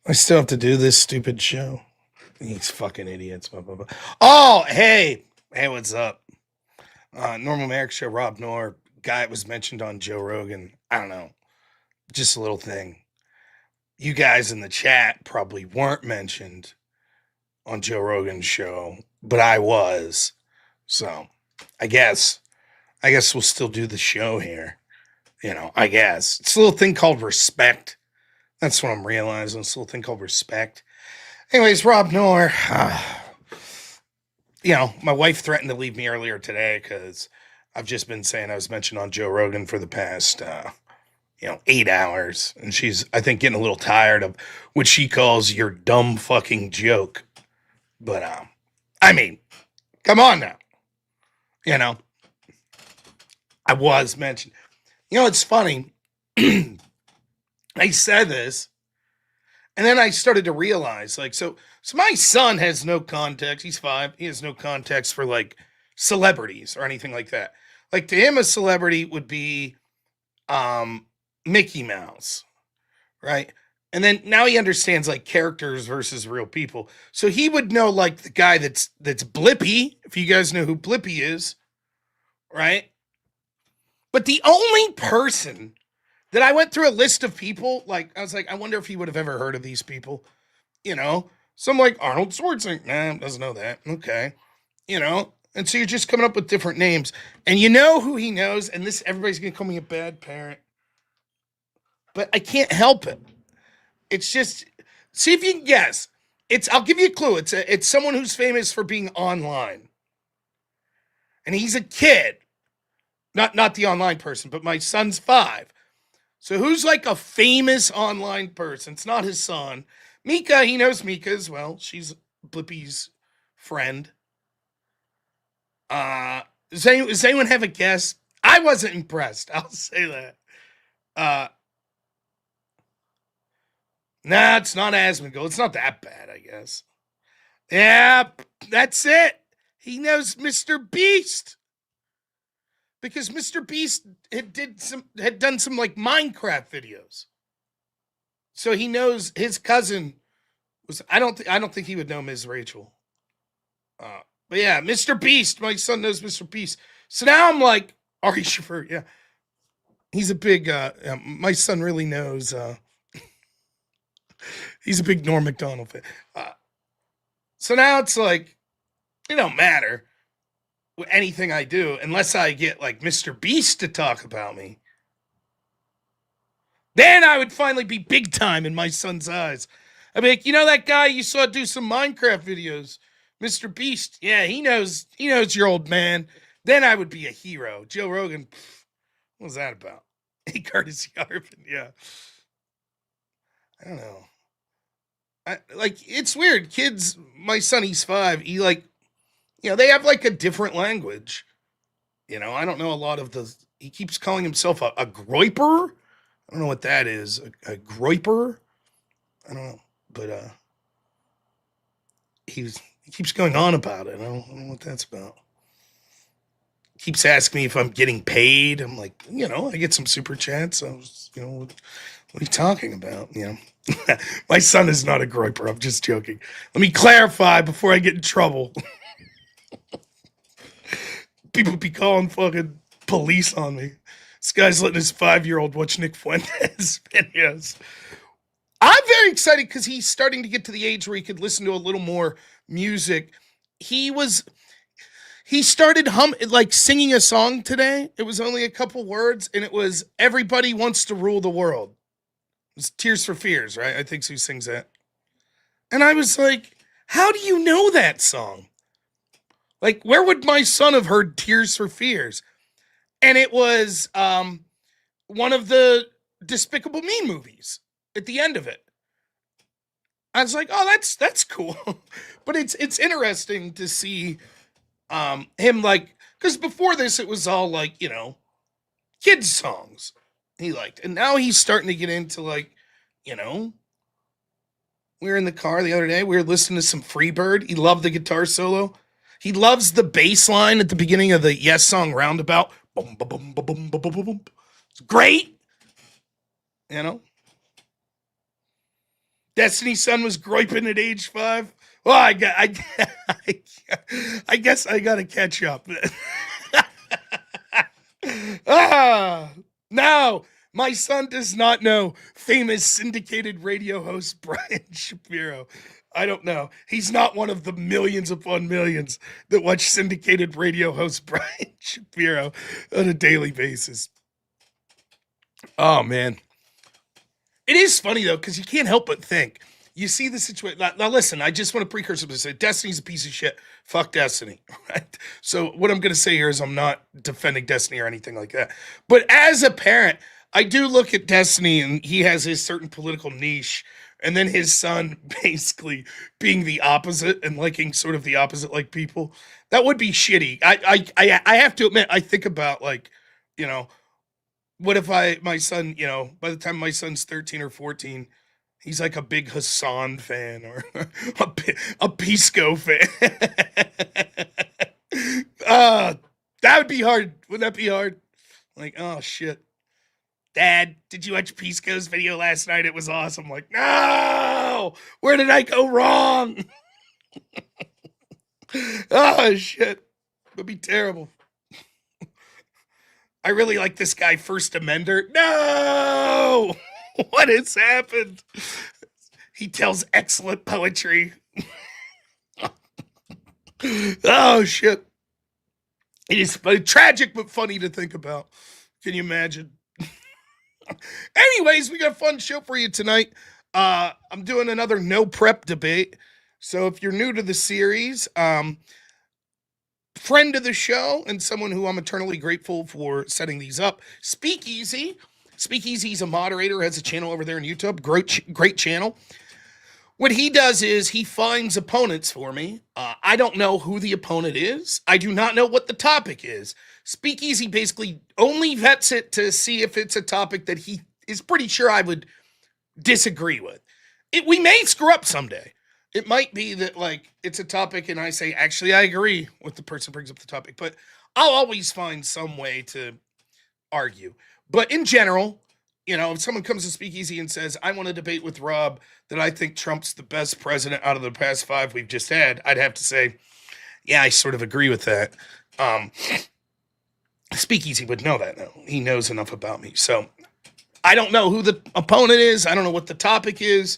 I still have to do this stupid show. These fucking idiots. Blah, blah, blah. Oh, hey. Hey, what's up? Normal America Show, Rob Noor. Guy was mentioned on Joe Rogan. I don't know. Just a little thing. You guys in the chat probably weren't mentioned on Joe Rogan's show, but I was. So I guess we'll still do the show here. I guess. It's a little thing called respect. That's what I'm realizing. It's a little thing called respect. Anyways, Rob Noor. My wife threatened to leave me earlier today because I've just been saying I was mentioned on Joe Rogan for the past, 8 hours. And she's, I think, getting a little tired of what she calls your dumb fucking joke. But, come on now. I was mentioned. It's funny. I said this, and then I started to realize, so my son has no context. He's 5. He has no context for celebrities or anything like that. To him, a celebrity would be Mickey Mouse, right? And then now he understands characters versus real people. So he would know the guy that's Blippy, if you guys know who Blippy is, right? But the only person that I went through a list of people, I was I wonder if he would have ever heard of these people, So I'm Arnold Schwarzenegger, nah, doesn't know that. Okay. And so you're just coming up with different names. And you know who he knows, and everybody's gonna call me a bad parent. But I can't help it. It's just, see if you can guess. I'll give you a clue. It's someone who's famous for being online. And he's a kid. Not the online person, but my son's 5. So who's a famous online person? It's not his son. Mika, he knows Mika as well. She's Blippy's friend. Does anyone have a guess? I wasn't impressed. I'll say that. Nah, it's not Asmongold. It's not that bad, I guess. Yeah, that's it. He knows Mr. Beast. Because Mr. Beast had done some Minecraft videos. So he knows his cousin was, I don't think he would know Ms. Rachel. But yeah, Mr. Beast, my son knows Mr. Beast. So now I'm Ari Shaffir, yeah. He's a big, my son really knows, he's a big Norm Macdonald fan. So now it's it don't matter anything I do unless I get Mr. Beast to talk about me. Then I would finally be big time in my son's eyes. I'd be that guy you saw do some Minecraft videos, Mr. Beast? Yeah, he knows your old man. Then I would be a hero. Joe Rogan, what was that about? Hey, Curtis Yarvin, yeah. I don't know. It's weird. Kids, my son, he's 5. He they have a different language. I don't know a lot of he keeps calling himself a Groyper. I don't know what that is. A Groyper? I don't know. But he keeps going on about it. I don't know what that's about. He keeps asking me if I'm getting paid. I'm I get some Superchats. I was, what are you talking about? My son is not a Groyper. I'm just joking. Let me clarify before I get in trouble. People be calling fucking police on me. This guy's letting his 5-year-old watch Nick Fuentes videos. I'm very excited because he's starting to get to the age where he could listen to a little more music. He started singing a song today. It was only a couple words, and it was "Everybody Wants to Rule the World." It's Tears for Fears, right? I think who sings that. And I was how do you know that song? Where would my son have heard Tears for Fears? And it was one of the Despicable Me movies at the end of it. I was oh, that's cool. But it's interesting to see him because before this it was all kids songs he liked. And now he's starting to get into we were in the car the other day. We were listening to some Freebird. He loved the guitar solo. He loves the bass line at the beginning of the Yes song Roundabout. Boom, boom, boom, boom, boom, boom, boom, boom. It's great. Destiny's son was groyping at age 5. Well, I guess I gotta catch up. ah, no, my son does not know famous syndicated radio host Brian Shapiro. I don't know. He's not one of the millions upon millions that watch syndicated radio host Brian Shapiro on a daily basis. Oh, man. It is funny, though, because you can't help but think. You see the situation. Now, listen, I just want to precursor to say Destiny's a piece of shit. Fuck Destiny. Right? So, what I'm going to say here is I'm not defending Destiny or anything like that. But as a parent, I do look at Destiny and he has his certain political niche. And then his son basically being the opposite and liking sort of the opposite like people. That would be shitty. I have to admit, I think about like, you know, what if my son, by the time my son's 13 or 14, he's like a big Hassan fan or a Pisco fan. That would be hard. Wouldn't that be hard? Like, oh shit. Dad, did you watch Pisco's video last night? It was awesome. Like, no! Where did I go wrong? Oh shit. It would be terrible. I really like this guy, First Amender. No! What has happened? He tells excellent poetry. Oh, shit. It is funny, tragic, but funny to think about. Can you imagine? Anyways, we got a fun show for you tonight. I'm doing another no prep debate. So if you're new to the series, friend of the show and someone who I'm eternally grateful for setting these up, Speakeasy. Speakeasy's a moderator, has a channel over there on YouTube. Great channel. What he does is he finds opponents for me. I don't know who the opponent is. I do not know what the topic is. Speakeasy basically only vets it to see if it's a topic that he is pretty sure I would disagree with. We may screw up someday. It might be that, like, it's a topic and I say, actually, I agree with the person who brings up the topic. But I'll always find some way to argue. But in general, if someone comes to Speakeasy and says, I want to debate with Rob that I think Trump's the best president out of the past 5 we've just had, I'd have to say, yeah, I sort of agree with that. Speakeasy would know that now. He knows enough about me. So I don't know who the opponent is. I don't know what the topic is.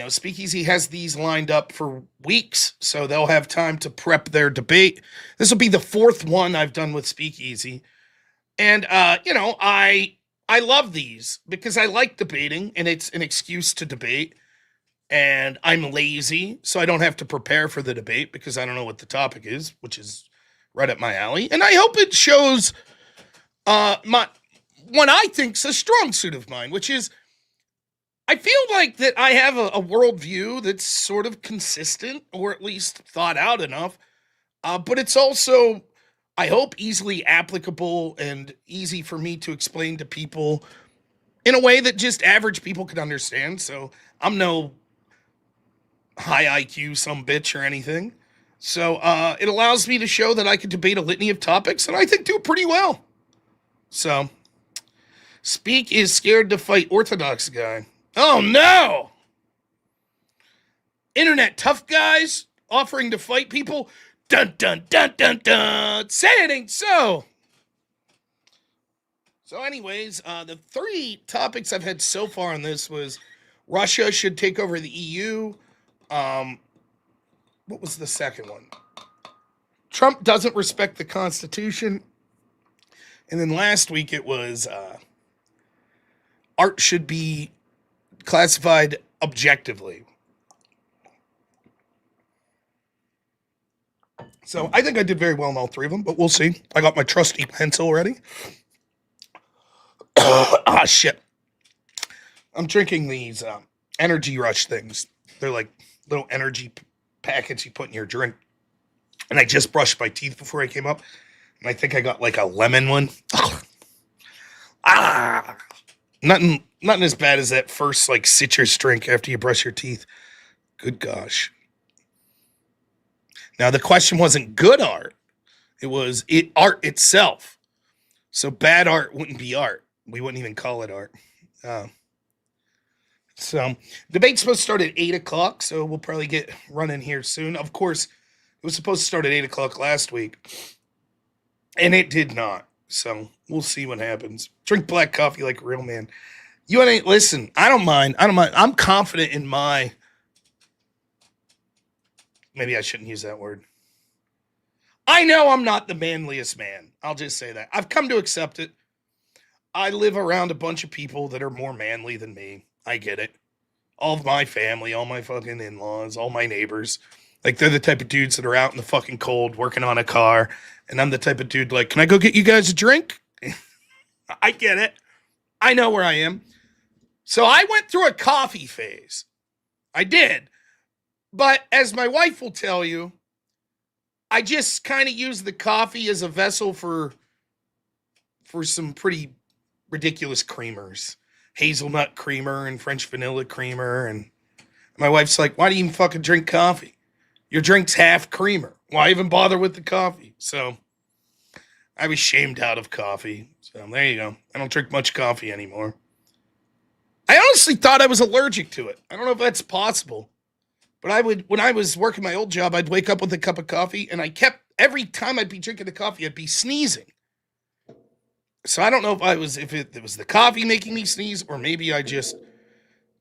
Speakeasy has these lined up for weeks, so they'll have time to prep their debate. This will be the 4th one I've done with Speakeasy. And, I love these because I like debating and it's an excuse to debate. And I'm lazy, so I don't have to prepare for the debate because I don't know what the topic is, which is right up my alley. And I hope it shows what I think's a strong suit of mine, which is I feel like that I have a worldview that's sort of consistent or at least thought out enough. But it's also, I hope, easily applicable and easy for me to explain to people in a way that just average people could understand. So I'm no high IQ, some bitch or anything. So it allows me to show that I could debate a litany of topics and I think do pretty well. So Speak is scared to fight Orthodox guy. Oh no! Internet tough guys offering to fight people. Dun dun dun dun dun. Say it ain't so. So anyways, the 3 topics I've had so far on this was Russia should take over the EU. What was the second one? Trump doesn't respect the Constitution. And then last week it was art should be classified objectively. So I think I did very well in all 3 of them, but we'll see. I got my trusty pencil ready. Shit. I'm drinking these energy rush things. They're like little energy packets you put in your drink. And I just brushed my teeth before I came up. And I think I got like a lemon one. Nothing as bad as that first like citrus drink after you brush your teeth. Good gosh. Now the question wasn't good art. It was art itself. So bad art wouldn't be art. We wouldn't even call it art. So debate's supposed to start at 8 o'clock, so we'll probably get running here soon. Of course, it was supposed to start at 8 o'clock last week, and it did not. So we'll see what happens. Drink black coffee like a real man. You ain't listen. I don't mind. I don't mind. I'm confident in my. Maybe I shouldn't use that word. I know I'm not the manliest man. I'll just say that. I've come to accept it. I live around a bunch of people that are more manly than me. I get it. All of my family, all my fucking in-laws, all my neighbors. Like, they're the type of dudes that are out in the fucking cold working on a car. And I'm the type of dude like, can I go get you guys a drink? I get it. I know where I am. So I went through a coffee phase. I did. But as my wife will tell you, I just kind of use the coffee as a vessel for some pretty ridiculous creamers. Hazelnut creamer and French vanilla creamer. And my wife's like, why do you even fucking drink coffee? Your drink's half creamer. Why even bother with the coffee? So I was shamed out of coffee. So there you go. I don't drink much coffee anymore. I honestly thought I was allergic to it. I don't know if that's possible. But when I was working my old job, I'd wake up with a cup of coffee, and every time I'd be drinking the coffee, I'd be sneezing. So I don't know if it was the coffee making me sneeze, or maybe did you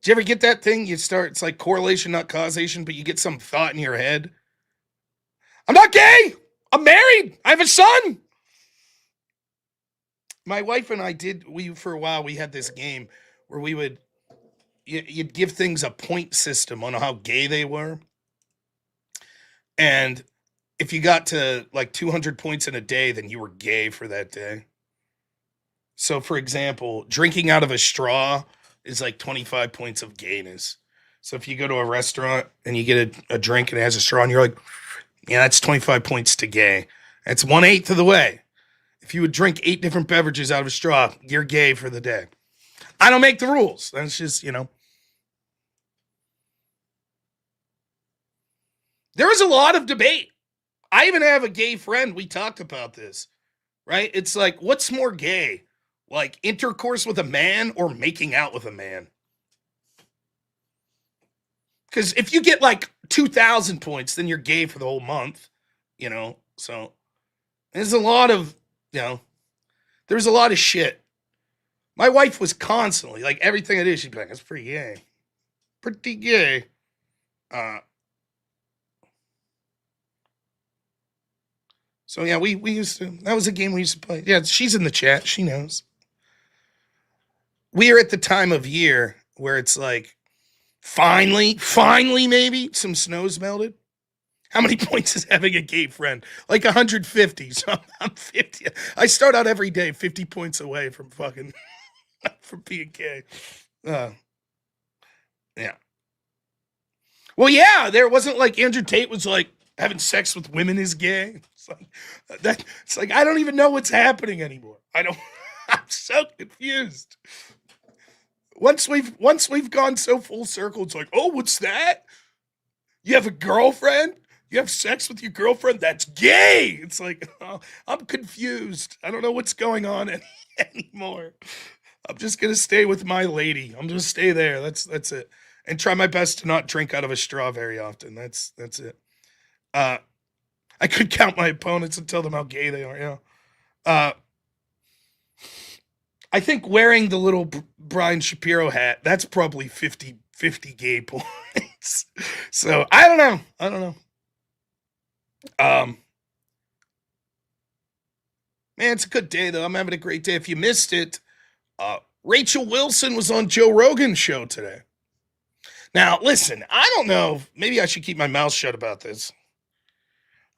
ever get that thing? It's like correlation, not causation, but you get some thought in your head. I'm not gay. I'm married. I have a son. My wife and I for a while, we had this game where you'd give things a point system on how gay they were. And if you got to like 200 points in a day, then you were gay for that day. So, for example, drinking out of a straw is like 25 points of gayness. So if you go to a restaurant and you get a drink and it has a straw and you're like, yeah, that's 25 points to gay. That's 1/8 of the way. If you would drink 8 different beverages out of a straw, you're gay for the day. I don't make the rules. That's just, There was a lot of debate. I even have a gay friend. We talked about this, right? It's like, what's more gay? Like intercourse with a man or making out with a man? Because if you get like 2,000 points, then you're gay for the whole month, So there's a lot of, there's a lot of shit. My wife was constantly, like everything I did, she'd be like, that's pretty gay. Pretty gay. So yeah, we used to, that was a game we used to play. Yeah, she's in the chat. She knows. We are at the time of year where it's like, finally, maybe some snow's melted. How many points is having a gay friend? Like 150. So I'm 50. I start out every day 50 points away from fucking, from being gay. Yeah. Well, yeah, there wasn't like Andrew Tate was like, having sex with women is gay. It's like I don't even know what's happening anymore. I'm so confused. Once we've gone so full circle, it's like, oh, what's that? You have a girlfriend? You have sex with your girlfriend? That's gay. It's like, oh, I'm confused. I don't know what's going on anymore. I'm just gonna stay with my lady. I'm gonna stay there. That's it. And try my best to not drink out of a straw very often. That's it. I could count my opponents and tell them how gay they are. Yeah. I think wearing the little Brian Shapiro hat, that's probably 50 gay points. So I don't know. Man, it's a good day though. I'm having a great day. If you missed it, Rachel Wilson was on Joe Rogan's show today. Now, listen, I don't know. Maybe I should keep my mouth shut about this.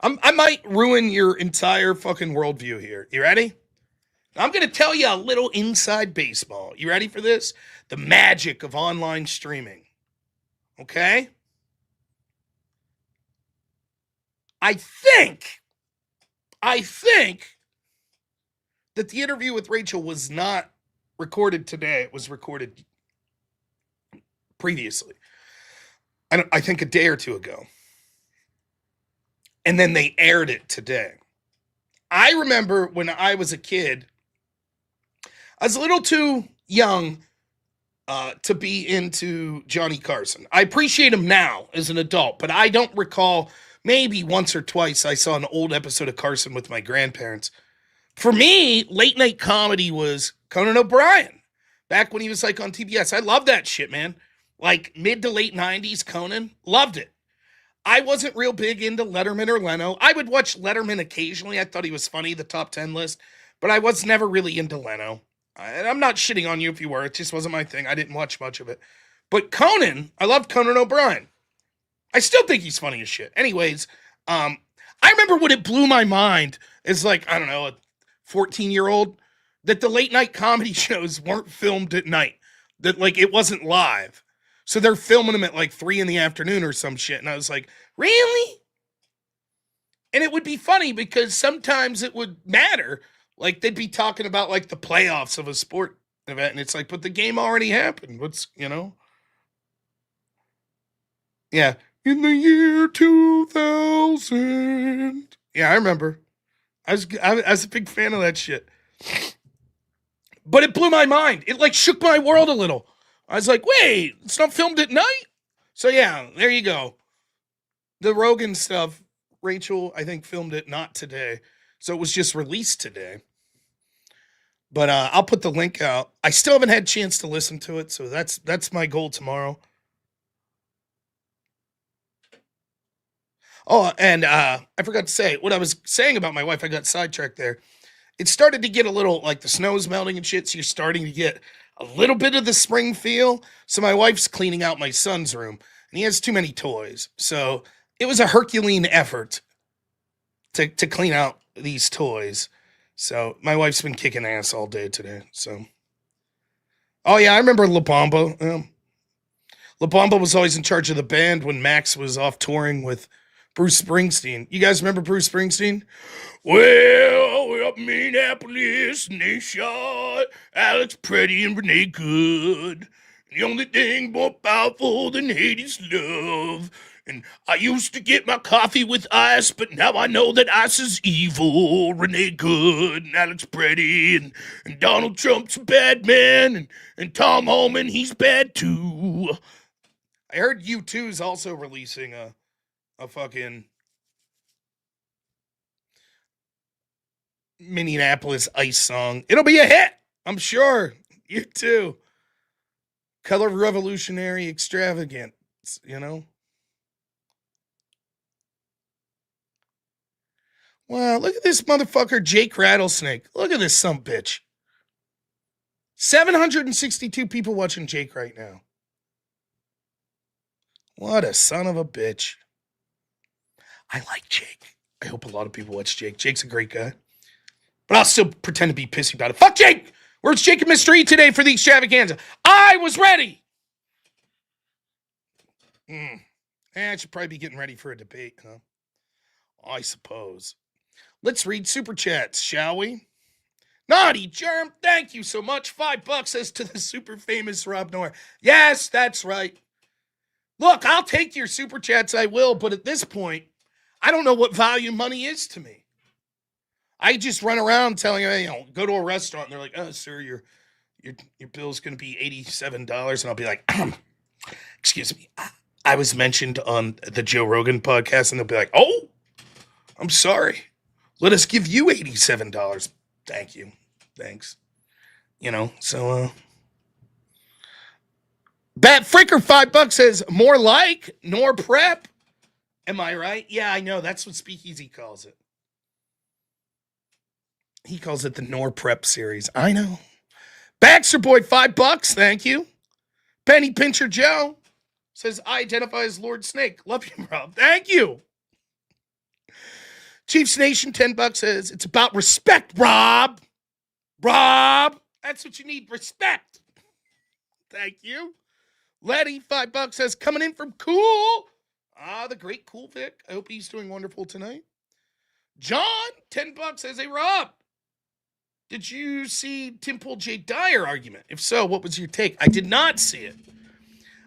I might ruin your entire fucking worldview here. You ready? I'm going to tell you a little inside baseball. You ready for this? The magic of online streaming. Okay? I think that the interview with Rachel was not recorded today. It was recorded previously. I think a day or two ago. And then they aired it today. I remember when I was a kid, I was a little too young to be into Johnny Carson. I appreciate him now as an adult, but I don't recall, maybe once or twice I saw an old episode of Carson with my grandparents. For me, late night comedy was Conan O'Brien back when he was like on TBS. I love that shit, man. Like mid to late 90s Conan, loved it. I wasn't real big into Letterman or Leno. I would watch Letterman occasionally. I thought he was funny, the top 10 list, but I was never really into Leno. And I'm not shitting on you if you were. It just wasn't my thing. I didn't watch much of it. But Conan, I loved Conan O'Brien. I still think he's funny as shit. Anyways, I remember when it blew my mind as like, I don't know, a 14-year-old, that the late night comedy shows weren't filmed at night. That like it wasn't live. So they're filming them at like 3 p.m. or some shit. And I was like, really? And it would be funny because sometimes it would matter. Like they'd be talking about like the playoffs of a sport event. And it's like, but the game already happened. What's, Yeah. In the year 2000. Yeah, I remember. I was a big fan of that shit. But it blew my mind. It like shook my world a little. I was like, wait, it's not filmed at night? So yeah, there you go. The Rogan stuff, Rachel, I think filmed it not today. So it was just released today. But I'll put the link out. I still haven't had a chance to listen to it, so that's my goal tomorrow. Oh, and I forgot to say, what I was saying about my wife, I got sidetracked there. It started to get a little, like the snow's melting and shit, so you're starting to get a little bit of the spring feel. So my wife's cleaning out my son's room, and he has too many toys. So it was a Herculean effort to clean out these toys. So my wife's been kicking ass all day today. So, oh yeah, I remember La Bamba. La Bamba was always in charge of the band when Max was off touring with Bruce Springsteen. You guys remember Bruce Springsteen? Well, we're up in Minneapolis and they shot Alex Pretty and Renee Good. The only thing more powerful than hate is love. And I used to get my coffee with ice, but now I know that ice is evil. Renee Good and Alex Pretty and Donald Trump's a bad man. And Tom Holman, he's bad too. I heard U2's also releasing a fucking Minneapolis Ice song. It'll be a hit, I'm sure. U2. Color revolutionary extravagance, Wow, look at this motherfucker, Jake Rattlesnake. Look at this bitch. 762 people watching Jake right now. What a son of a bitch. I like Jake. I hope a lot of people watch Jake. Jake's a great guy. But I'll still pretend to be pissy about it. Fuck Jake! Where's Jake and Mystery today for the extravaganza? I was ready! I should probably be getting ready for a debate, huh? I suppose. Let's read Superchats, shall we? Naughty Germ, thank you so much. $5 as to the super famous robnoerr. Yes, that's right. Look, I'll take your Superchats, I will, but at this point, I don't know what value money is to me. I just run around telling them, go to a restaurant, and they're like, oh, sir, your bill's going to be $87. And I'll be like, excuse me, I was mentioned on the Joe Rogan podcast. And they'll be like, oh, I'm sorry. Let us give you $87. Thank you. Thanks. So, Bat Fricker, $5 says, more like, nor prep. Am I right? Yeah, I know. That's what Speakeasy calls it. He calls it the Nor Prep series. I know. Baxter Boy, $5. Thank you. Penny Pincher Joe says, I identify as Lord Snake. Love you, Rob. Thank you. Chiefs Nation, $10 says, it's about respect, Rob. Rob, that's what you need, respect. Thank you. Letty, $5 says, coming in from Cool. The great Cool Vic. I hope he's doing wonderful tonight. John, $10 says, hey, Rob, did you see Tim Pool J. Dyer argument? If so, what was your take? I did not see it.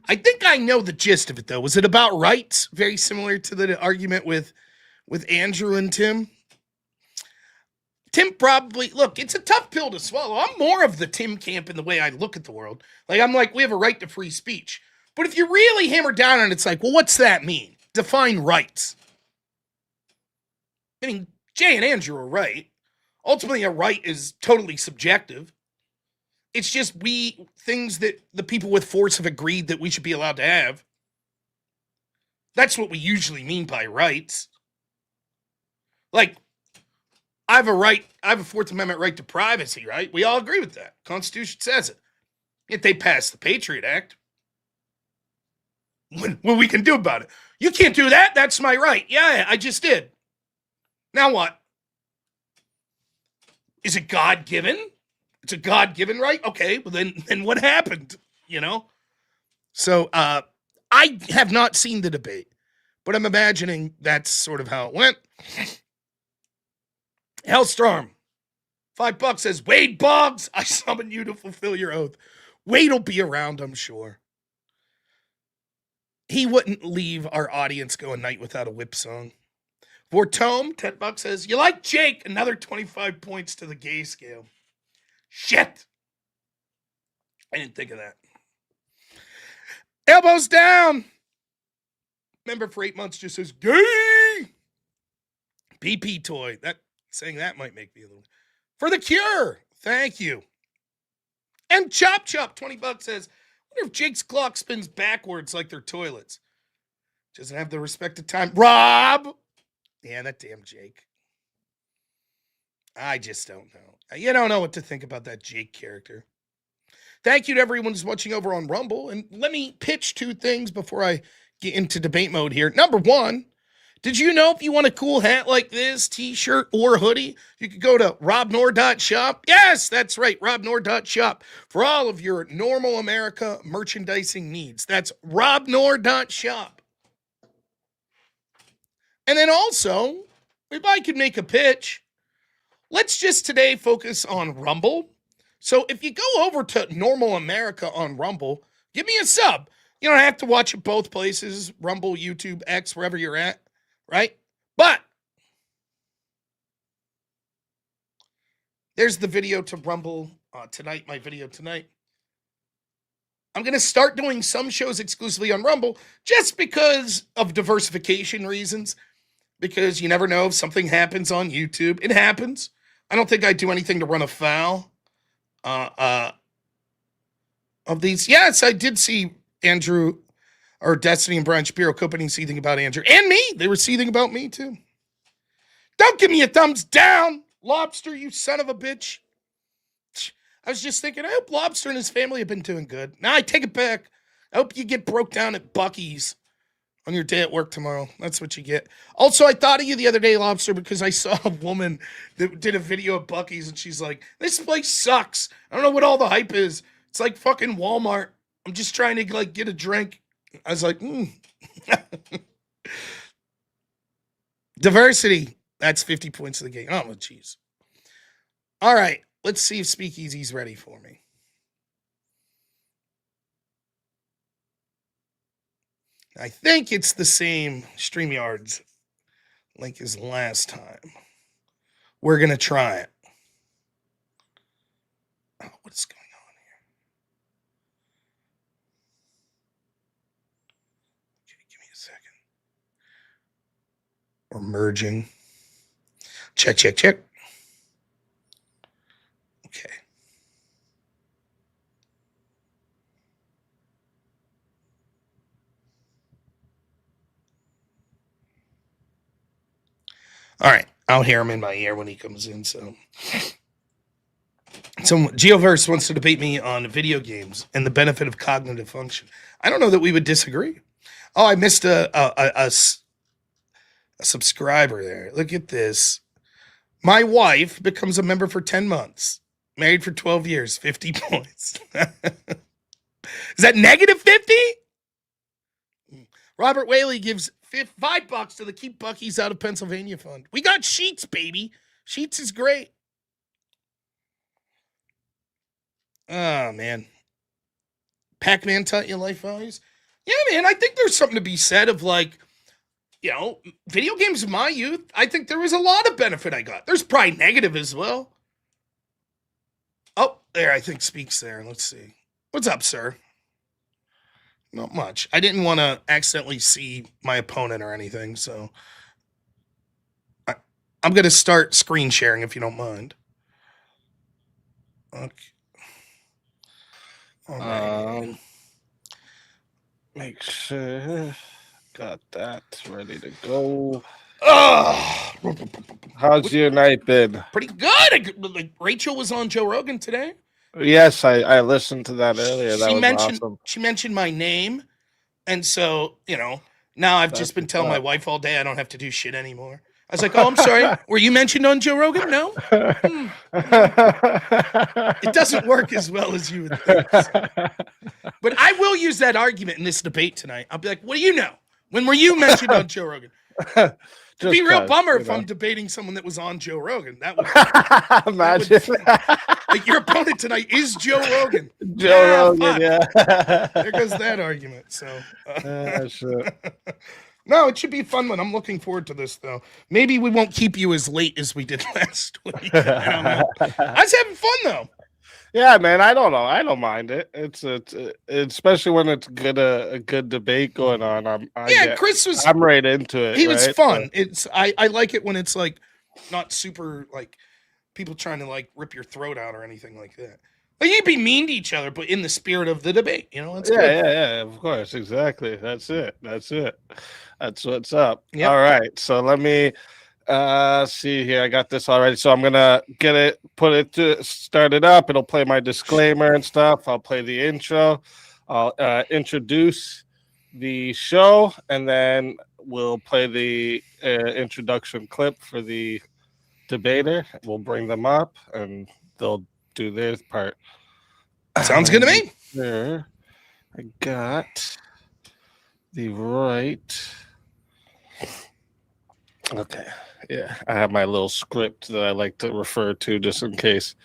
I think I know the gist of it, though. Was it about rights? Very similar to the argument with Andrew and Tim? Tim probably, look, it's a tough pill to swallow. I'm more of the Tim camp in the way I look at the world. Like, I'm like, we have a right to free speech. But if you really hammer down on it, it's like, well, what's that mean? Define rights. I mean, Jay and Andrew are right. Ultimately, a right is totally subjective. It's just things that the people with force have agreed that we should be allowed to have. That's what we usually mean by rights. Like, I have a Fourth Amendment right to privacy, right? We all agree with that. Constitution says it. Yet they passed the Patriot Act. What we can do about it? You can't do that. That's my right. Yeah, I just did. Now what? Is it God given? It's a God given right. Okay, well then what happened? You know. So I have not seen the debate, but I'm imagining that's sort of how it went. Hellstorm, $5 says Wade Boggs. I summon you to fulfill your oath. Wade will be around, I'm sure. He wouldn't leave our audience go a night without a whip song. Vortome, $10 says, you like Jake? Another 25 points to the gay scale. Shit. I didn't think of that. Elbows down. Member for 8 months just says, gay. PP toy. Saying that might make me a little. For the cure. Thank you. And Chop Chop, $20 says, I wonder if Jake's clock spins backwards like their toilets. Doesn't have the respect of time. Rob. Yeah, that damn Jake. I just don't know. You don't know what to think about that Jake character. Thank you to everyone who's watching over on Rumble. And let me pitch 2 things before I get into debate mode here. Number 1, did you know if you want a cool hat like this, t-shirt or hoodie, you could go to robnoerr.shop? Yes, that's right, robnoerr.shop for all of your normal America merchandising needs. That's robnoerr.shop. And then also, if I could make a pitch, let's just today focus on Rumble. So if you go over to Normal America on Rumble, give me a sub. You don't have to watch it both places, Rumble, YouTube, X, wherever you're at, right? But there's the video to Rumble tonight, my video tonight. I'm going to start doing some shows exclusively on Rumble just because of diversification reasons, because you never know if something happens on YouTube. It happens. I don't think I do anything to run afoul of these. Yes, I did see Andrew or Destiny and Brian Shapiro co-opening seething about Andrew and me. They were seething about me too. Don't give me a thumbs down, Lobster, you son of a bitch. I was just thinking, I hope Lobster and his family have been doing good. Now I take it back. I hope you get broke down at Buc-ee's on your day at work tomorrow. That's what you get. Also, I thought of you the other day, Lobster, because I saw a woman that did a video of Buc-ee's and she's like, this place sucks. I don't know what all the hype is. It's like fucking Walmart. I'm just trying to like get a drink. I was like, Diversity. That's 50 points to the game. Oh, jeez. All right. Let's see if Speakeasy's ready for me. I think it's the same StreamYard's link as last time. We're going to try it. Oh, what's going on here? Okay, give me a second. We're merging. Check, check, check. Okay. All right. I'll hear him in my ear when he comes in. So Geoverse wants to debate me on video games and the benefit of cognitive function. I don't know that we would disagree. Oh, I missed a subscriber there. Look at this. My wife becomes a member for 10 months. Married for 12 years, 50 points. Is that negative 50? Robert Whaley gives $5 to the Keep Buc-ee's Out of Pennsylvania Fund. We got Sheets, baby. Sheets is great. Oh, man. Pac-Man taught you life values? Yeah, man, I think there's something to be said of like, you know, video games in my youth, I think there was a lot of benefit I got. There's probably negative as well. Oh, there, I think Speaks there. Let's see. What's up, sir? Not much. I didn't want to accidentally see my opponent or anything, so I'm going to start screen sharing if you don't mind. Okay. Make sure got that ready to go. How's your night been? Pretty good. Like, Rachel was on Joe Rogan today. Yes, I listened to that earlier. That was awesome. She mentioned my name, and so, you know, now I've just been telling my wife all day I don't have to do shit anymore. I was like, oh, I'm sorry. Were you mentioned on Joe Rogan? No? It doesn't work as well as you would think. So. But I will use that argument in this debate tonight. I'll be like, what do you know? When were you mentioned on Joe Rogan? It'd be a real bummer if I'm debating someone that was on Joe Rogan. That would imagine. Like, your opponent tonight is Joe Rogan. Joe Rogan, yeah. There goes that argument. So, sure. No, it should be a fun one. I'm looking forward to this, though. Maybe we won't keep you as late as we did last week. I don't know. I was having fun, though. Yeah, man. I don't know. I don't mind it. It's especially when it's a good debate going on. Chris was. I'm right into it. He was fun. I like it when it's like not super like people trying to like rip your throat out or anything like that. Like, you'd be mean to each other, but in the spirit of the debate, you know. That's good. Yeah. Of course, exactly. That's it. That's what's up. Yep. All right. So let me see here. I got this already. So I'm gonna start it up. It'll play my disclaimer and stuff. I'll play the intro. I'll introduce the show, and then we'll play the introduction clip for the debater. We'll bring them up, and they'll do their part. Sounds good to me. There, I got the right. Okay. Yeah, I have my little script that I like to refer to just in case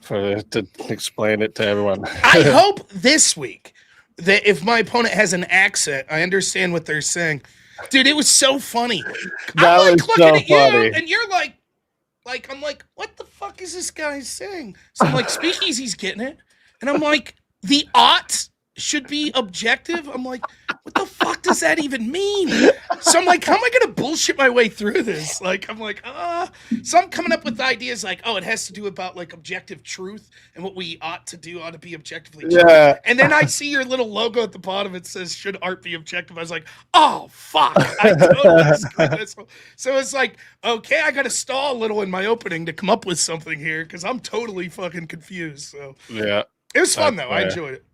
to explain it to everyone. I hope this week that if my opponent has an accent, I understand what they're saying. Dude, it was so funny. That I'm like was looking so at funny. you, and you're like I'm like, what the fuck is this guy saying? So I'm like, Speakeasy's getting it, and I'm like, the aught should be objective. I'm like, what the fuck does that even mean? So I'm like, how am I gonna bullshit my way through this? Like, I'm like, so I'm coming up with ideas like, oh, it has to do about like objective truth and what we ought to be objectively true. Yeah. And then I see your little logo at the bottom. It says, should art be objective? I was like, oh fuck, I totally screwed this. So it's like, okay, I gotta stall a little in my opening to come up with something here because I'm totally fucking confused. So yeah, it was fun though. I enjoyed it.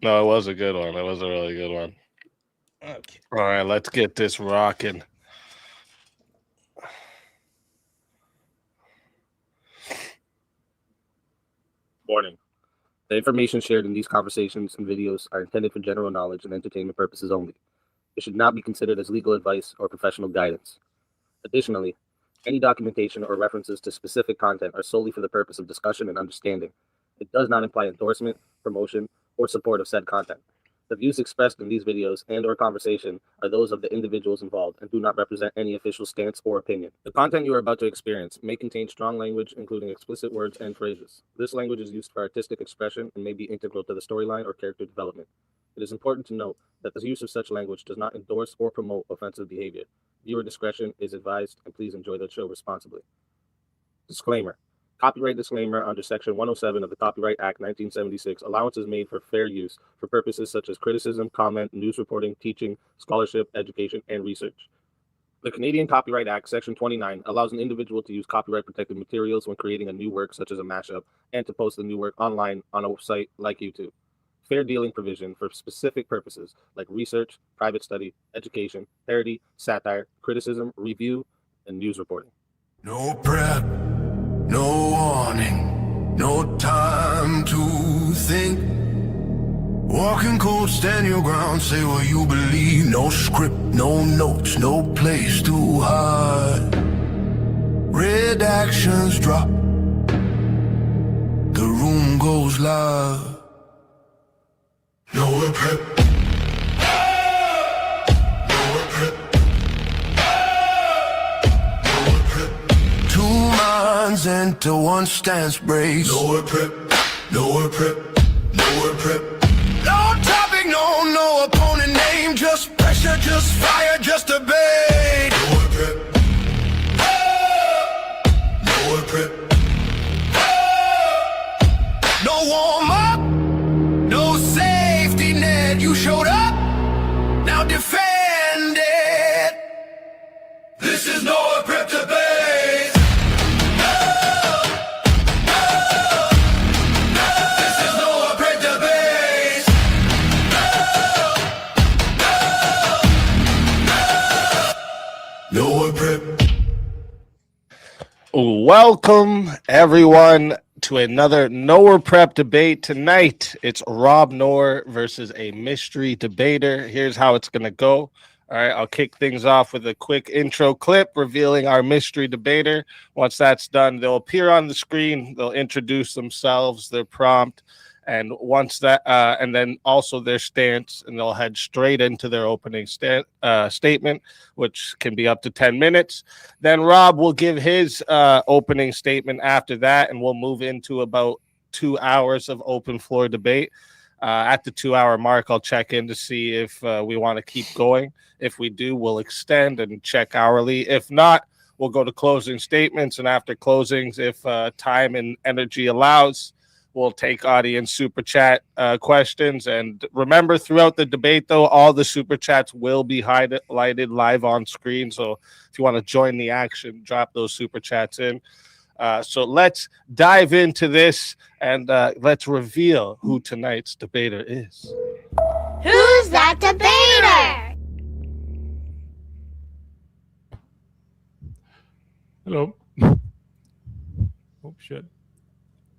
No, it was a good one. It was a really good one. Okay. All right, let's get this rocking. Warning. The information shared in these conversations and videos are intended for general knowledge and entertainment purposes only. It should not be considered as legal advice or professional guidance. Additionally, any documentation or references to specific content are solely for the purpose of discussion and understanding. It does not imply endorsement, promotion, or support of said content. The views expressed in these videos and or conversation are those of the individuals involved and do not represent any official stance or opinion. The content you are about to experience may contain strong language, including explicit words and phrases. This language is used for artistic expression and may be integral to the storyline or character development. It is important to note that the use of such language does not endorse or promote offensive behavior. Viewer discretion is advised, and please enjoy the show responsibly. Disclaimer. Copyright disclaimer under Section 107 of the Copyright Act 1976. Allowance is made for fair use for purposes such as criticism, comment, news reporting, teaching, scholarship, education, and research. The Canadian Copyright Act, Section 29, allows an individual to use copyright-protected materials when creating a new work, such as a mashup, and to post the new work online on a site like YouTube. Fair dealing provision for specific purposes like research, private study, education, parody, satire, criticism, review, and news reporting. No prep, no warning, no time to think. Walking cold, stand your ground, say what you believe. No script, no notes, no place to hide. Redactions drop, the room goes live. No prep, no prep, sides into one stance brace. Nowhere prep, nowhere prep, nowhere prep. No topic, no opponent name. Just pressure, just fire, just debate. Nowhere prep, nowhere prep. No warm up, no safety net. You showed up, now defend it. This is nowhere prep debate. This is nowhere prep debate. Nowhere prep. Welcome, everyone, to another Nowhere Prep debate. Tonight, it's robnoerr versus a mystery debater. Here's how it's going to go. All right, I'll kick things off with a quick intro clip revealing our mystery debater. Once that's done, they'll appear on the screen. They'll introduce themselves, their prompt, and once that, and then also their stance, and they'll head straight into their opening statement, which can be up to 10 minutes. Then Rob will give his opening statement after that, and we'll move into about 2 hours of open floor debate. At the 2 hour mark, I'll check in to see if we want to keep going. If we do, we'll extend and check hourly. If not, we'll go to closing statements. And after closings, if time and energy allows, we'll take audience super chat questions. And remember, throughout the debate, though, all the super chats will be highlighted live on screen. So if you want to join the action, drop those super chats in. So let's dive into this and let's reveal who tonight's debater is. Who's that debater? Hello. Oh, shit.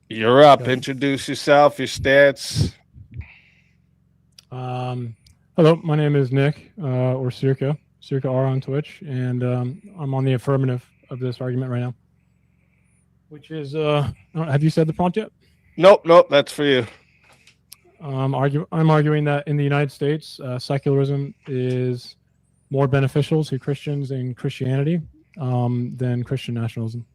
You're up. Introduce yourself, your stance. Hello, my name is Nick, or Circa R on Twitch, and I'm on the affirmative of this argument right now. Which is, have you said the prompt yet? Nope, that's for you. I'm arguing that in the United States, secularism is more beneficial to Christians and Christianity than Christian nationalism.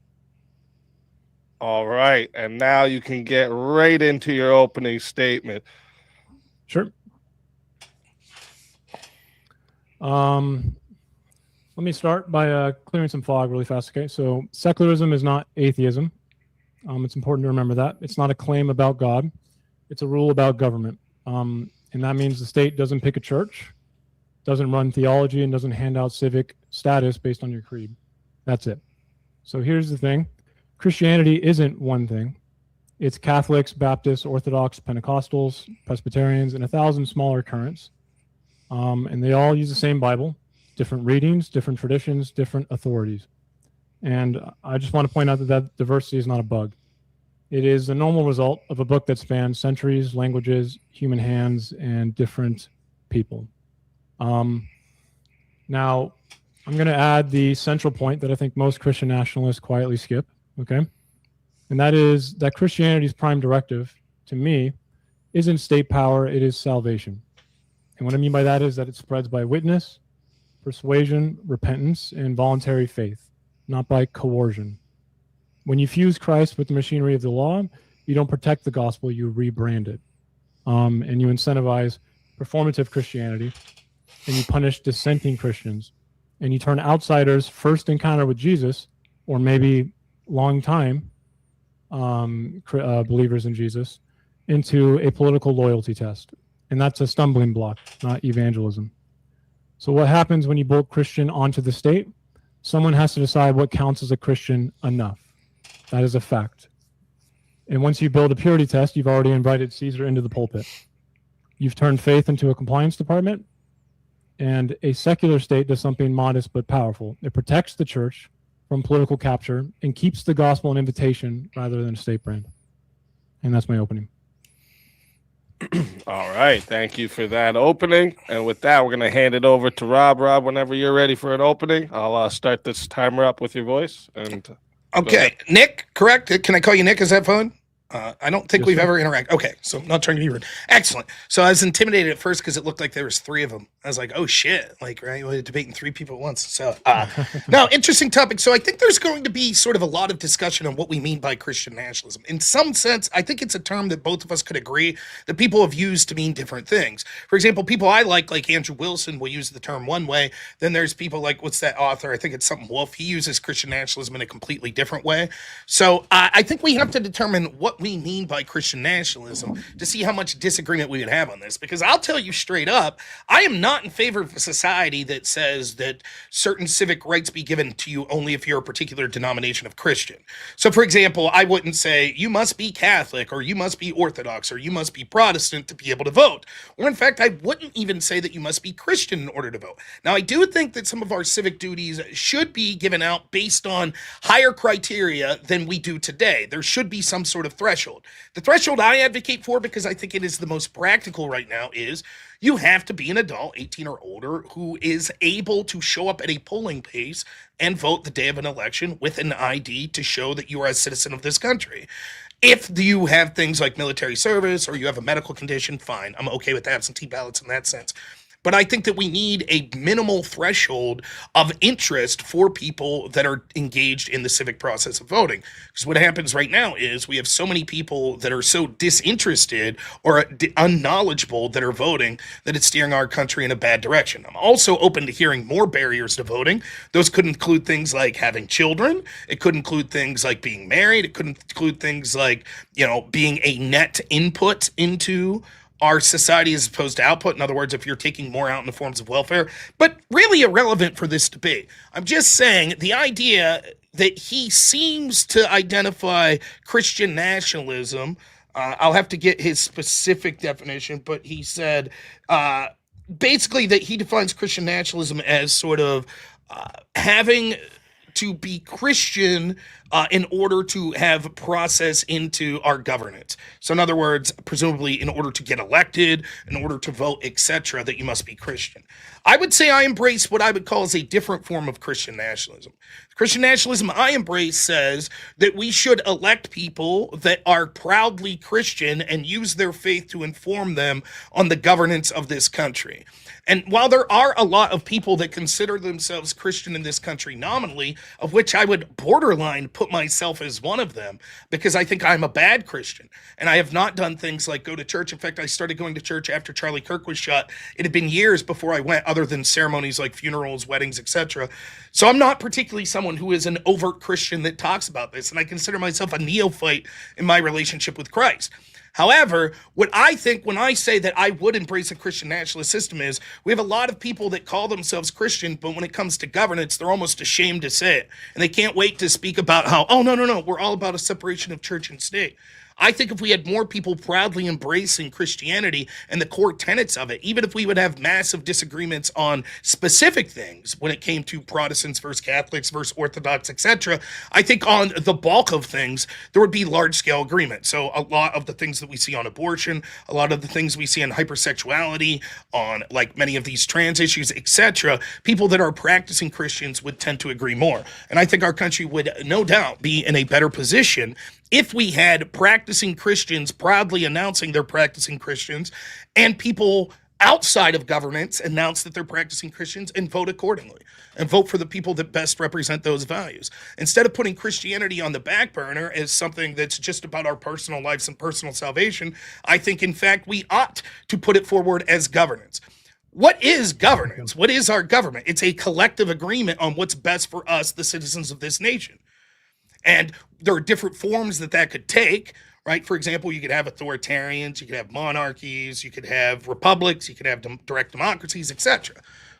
All right, and now you can get right into your opening statement. Sure. Let me start by clearing some fog really fast, okay? So secularism is not atheism. It's important to remember that. It's not a claim about God. It's a rule about government. And that means the state doesn't pick a church, doesn't run theology, and doesn't hand out civic status based on your creed. That's it. So here's the thing. Christianity isn't one thing. It's Catholics, Baptists, Orthodox, Pentecostals, Presbyterians, and 1,000 smaller currents. And they all use the same Bible, different readings, different traditions, different authorities. And I just want to point out that diversity is not a bug. It is the normal result of a book that spans centuries, languages, human hands, and different people. Now, I'm going to add the central point that I think most Christian nationalists quietly skip, okay? And that is that Christianity's prime directive, to me, isn't state power, it is salvation. And what I mean by that is that it spreads by witness, persuasion, repentance, and voluntary faith, not by coercion. When you fuse Christ with the machinery of the law, you don't protect the gospel, you rebrand it. And you incentivize performative Christianity, and you punish dissenting Christians. And you turn outsiders' first encounter with Jesus, or maybe long time believers in Jesus, into a political loyalty test. And that's a stumbling block, not evangelism. So what happens when you bolt Christian onto the state? Someone has to decide what counts as a Christian enough. That is a fact. And once you build a purity test, you've already invited Caesar into the pulpit. You've turned faith into a compliance department, and a secular state does something modest but powerful. It protects the church from political capture and keeps the gospel an invitation rather than a state brand. And that's my opening. All right. Thank you for that opening. And with that, we're going to hand it over to Rob. Rob, whenever you're ready for an opening, I'll start this timer up with your voice. And okay. Nick, correct? Can I call you Nick? Is that fine? I don't think Yes, we've sir. ever interacted. Okay, so I'm not trying to be rude. Excellent. So I was intimidated at first because it looked like there was 3 of them. I was like, oh shit, like, right, we're debating 3 people at once. So no, interesting topic. So I think there's going to be sort of a lot of discussion on what we mean by Christian nationalism. In some sense, I think it's a term that both of us could agree that people have used to mean different things. For example, people I like Andrew Wilson, will use the term one way. Then there's people like, what's that author? I think it's something Wolf. He uses Christian nationalism in a completely different way. So I think we have to determine what we mean by Christian nationalism to see how much disagreement we would have on this. Because I'll tell you straight up, I am not in favor of a society that says that certain civic rights be given to you only if you're a particular denomination of Christian. So, for example, I wouldn't say you must be Catholic or you must be Orthodox or you must be Protestant to be able to vote. Or, in fact, I wouldn't even say that you must be Christian in order to vote. Now, I do think that some of our civic duties should be given out based on higher criteria than we do today. There should be some sort of threshold. The threshold I advocate for, because I think it is the most practical right now, is you have to be an adult, 18 or older, who is able to show up at a polling place and vote the day of an election with an ID to show that you are a citizen of this country. If you have things like military service or you have a medical condition, fine. I'm okay with absentee ballots in that sense. But I think that we need a minimal threshold of interest for people that are engaged in the civic process of voting. Because what happens right now is we have so many people that are so disinterested or unknowledgeable that are voting that it's steering our country in a bad direction. I'm also open to hearing more barriers to voting. Those could include things like having children. It could include things like being married. It could include things like, being a net input into our society as opposed to output. In other words, if you're taking more out in the forms of welfare, but really irrelevant for this debate. I'm just saying the idea that he seems to identify Christian nationalism, I'll have to get his specific definition, but he said basically that he defines Christian nationalism as sort of having to be Christian in order to have process into our governance. So in other words, presumably in order to get elected, in order to vote, etc., that you must be Christian. I would say I embrace what I would call as a different form of Christian nationalism. Christian nationalism I embrace says that we should elect people that are proudly Christian and use their faith to inform them on the governance of this country. And while there are a lot of people that consider themselves Christian in this country nominally, of which I would borderline put myself as one of them, because I think I'm a bad Christian. And I have not done things like go to church. In fact, I started going to church after Charlie Kirk was shot. It had been years before I went, other than ceremonies like funerals, weddings, etc. So I'm not particularly someone who is an overt Christian that talks about this. And I consider myself a neophyte in my relationship with Christ. However, what I think when I say that I would embrace a Christian nationalist system is we have a lot of people that call themselves Christian, but when it comes to governance, they're almost ashamed to say it. And they can't wait to speak about how, oh, no, we're all about a separation of church and state. I think if we had more people proudly embracing Christianity and the core tenets of it, even if we would have massive disagreements on specific things when it came to Protestants versus Catholics versus Orthodox, etc., I think on the bulk of things, there would be large-scale agreement. So a lot of the things that we see on abortion, a lot of the things we see on hypersexuality, on like many of these trans issues, etc., people that are practicing Christians would tend to agree more. And I think our country would no doubt be in a better position if we had practicing Christians proudly announcing they're practicing Christians and people outside of governments announce that they're practicing Christians and vote accordingly and vote for the people that best represent those values. Instead of putting Christianity on the back burner as something that's just about our personal lives and personal salvation, I think, in fact, we ought to put it forward as governance. What is governance? What is our government? It's a collective agreement on what's best for us, the citizens of this nation. And there are different forms that could take, right? For example, you could have authoritarians, you could have monarchies, you could have republics, you could have direct democracies, etc.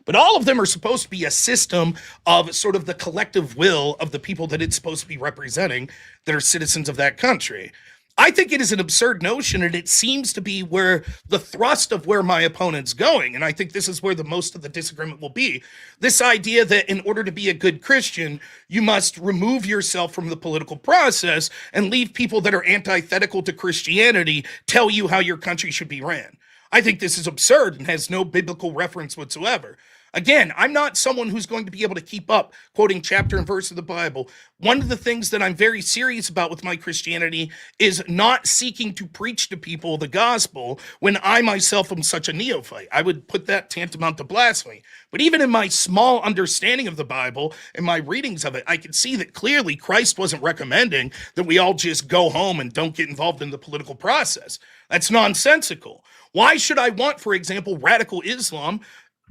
But all of them are supposed to be a system of sort of the collective will of the people that it's supposed to be representing that are citizens of that country. I think it is an absurd notion, and it seems to be where the thrust of where my opponent's going, and I think this is where the most of the disagreement will be. This idea that in order to be a good Christian, you must remove yourself from the political process and leave people that are antithetical to Christianity tell you how your country should be ran. I think this is absurd and has no biblical reference whatsoever. Again, I'm not someone who's going to be able to keep up quoting chapter and verse of the Bible. One of the things that I'm very serious about with my Christianity is not seeking to preach to people the gospel when I myself am such a neophyte. I would put that tantamount to blasphemy. But even in my small understanding of the Bible and my readings of it, I can see that clearly Christ wasn't recommending that we all just go home and don't get involved in the political process. That's nonsensical. Why should I want, for example, radical Islam,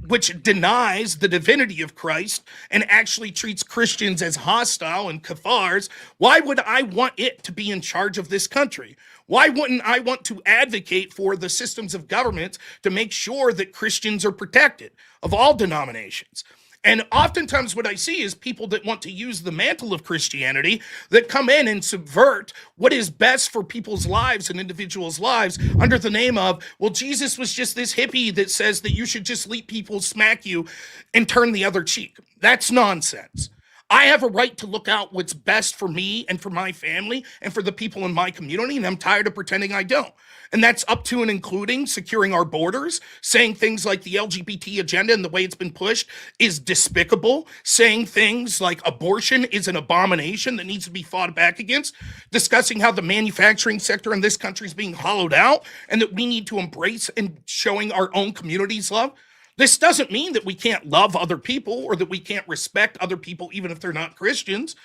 which denies the divinity of Christ and actually treats Christians as hostile and kaffars? Why would I want it to be in charge of this country? Why wouldn't I want to advocate for the systems of government to make sure that Christians are protected of all denominations? And oftentimes what I see is people that want to use the mantle of Christianity that come in and subvert what is best for people's lives and individuals' lives under the name of, well, Jesus was just this hippie that says that you should just let people smack you and turn the other cheek. That's nonsense. I have a right to look out what's best for me and for my family and for the people in my community, and I'm tired of pretending I don't. And that's up to and including securing our borders, saying things like the LGBT agenda and the way it's been pushed is despicable, saying things like abortion is an abomination that needs to be fought back against, discussing how the manufacturing sector in this country is being hollowed out and that we need to embrace and showing our own communities love. This doesn't mean that we can't love other people or that we can't respect other people even if they're not Christians,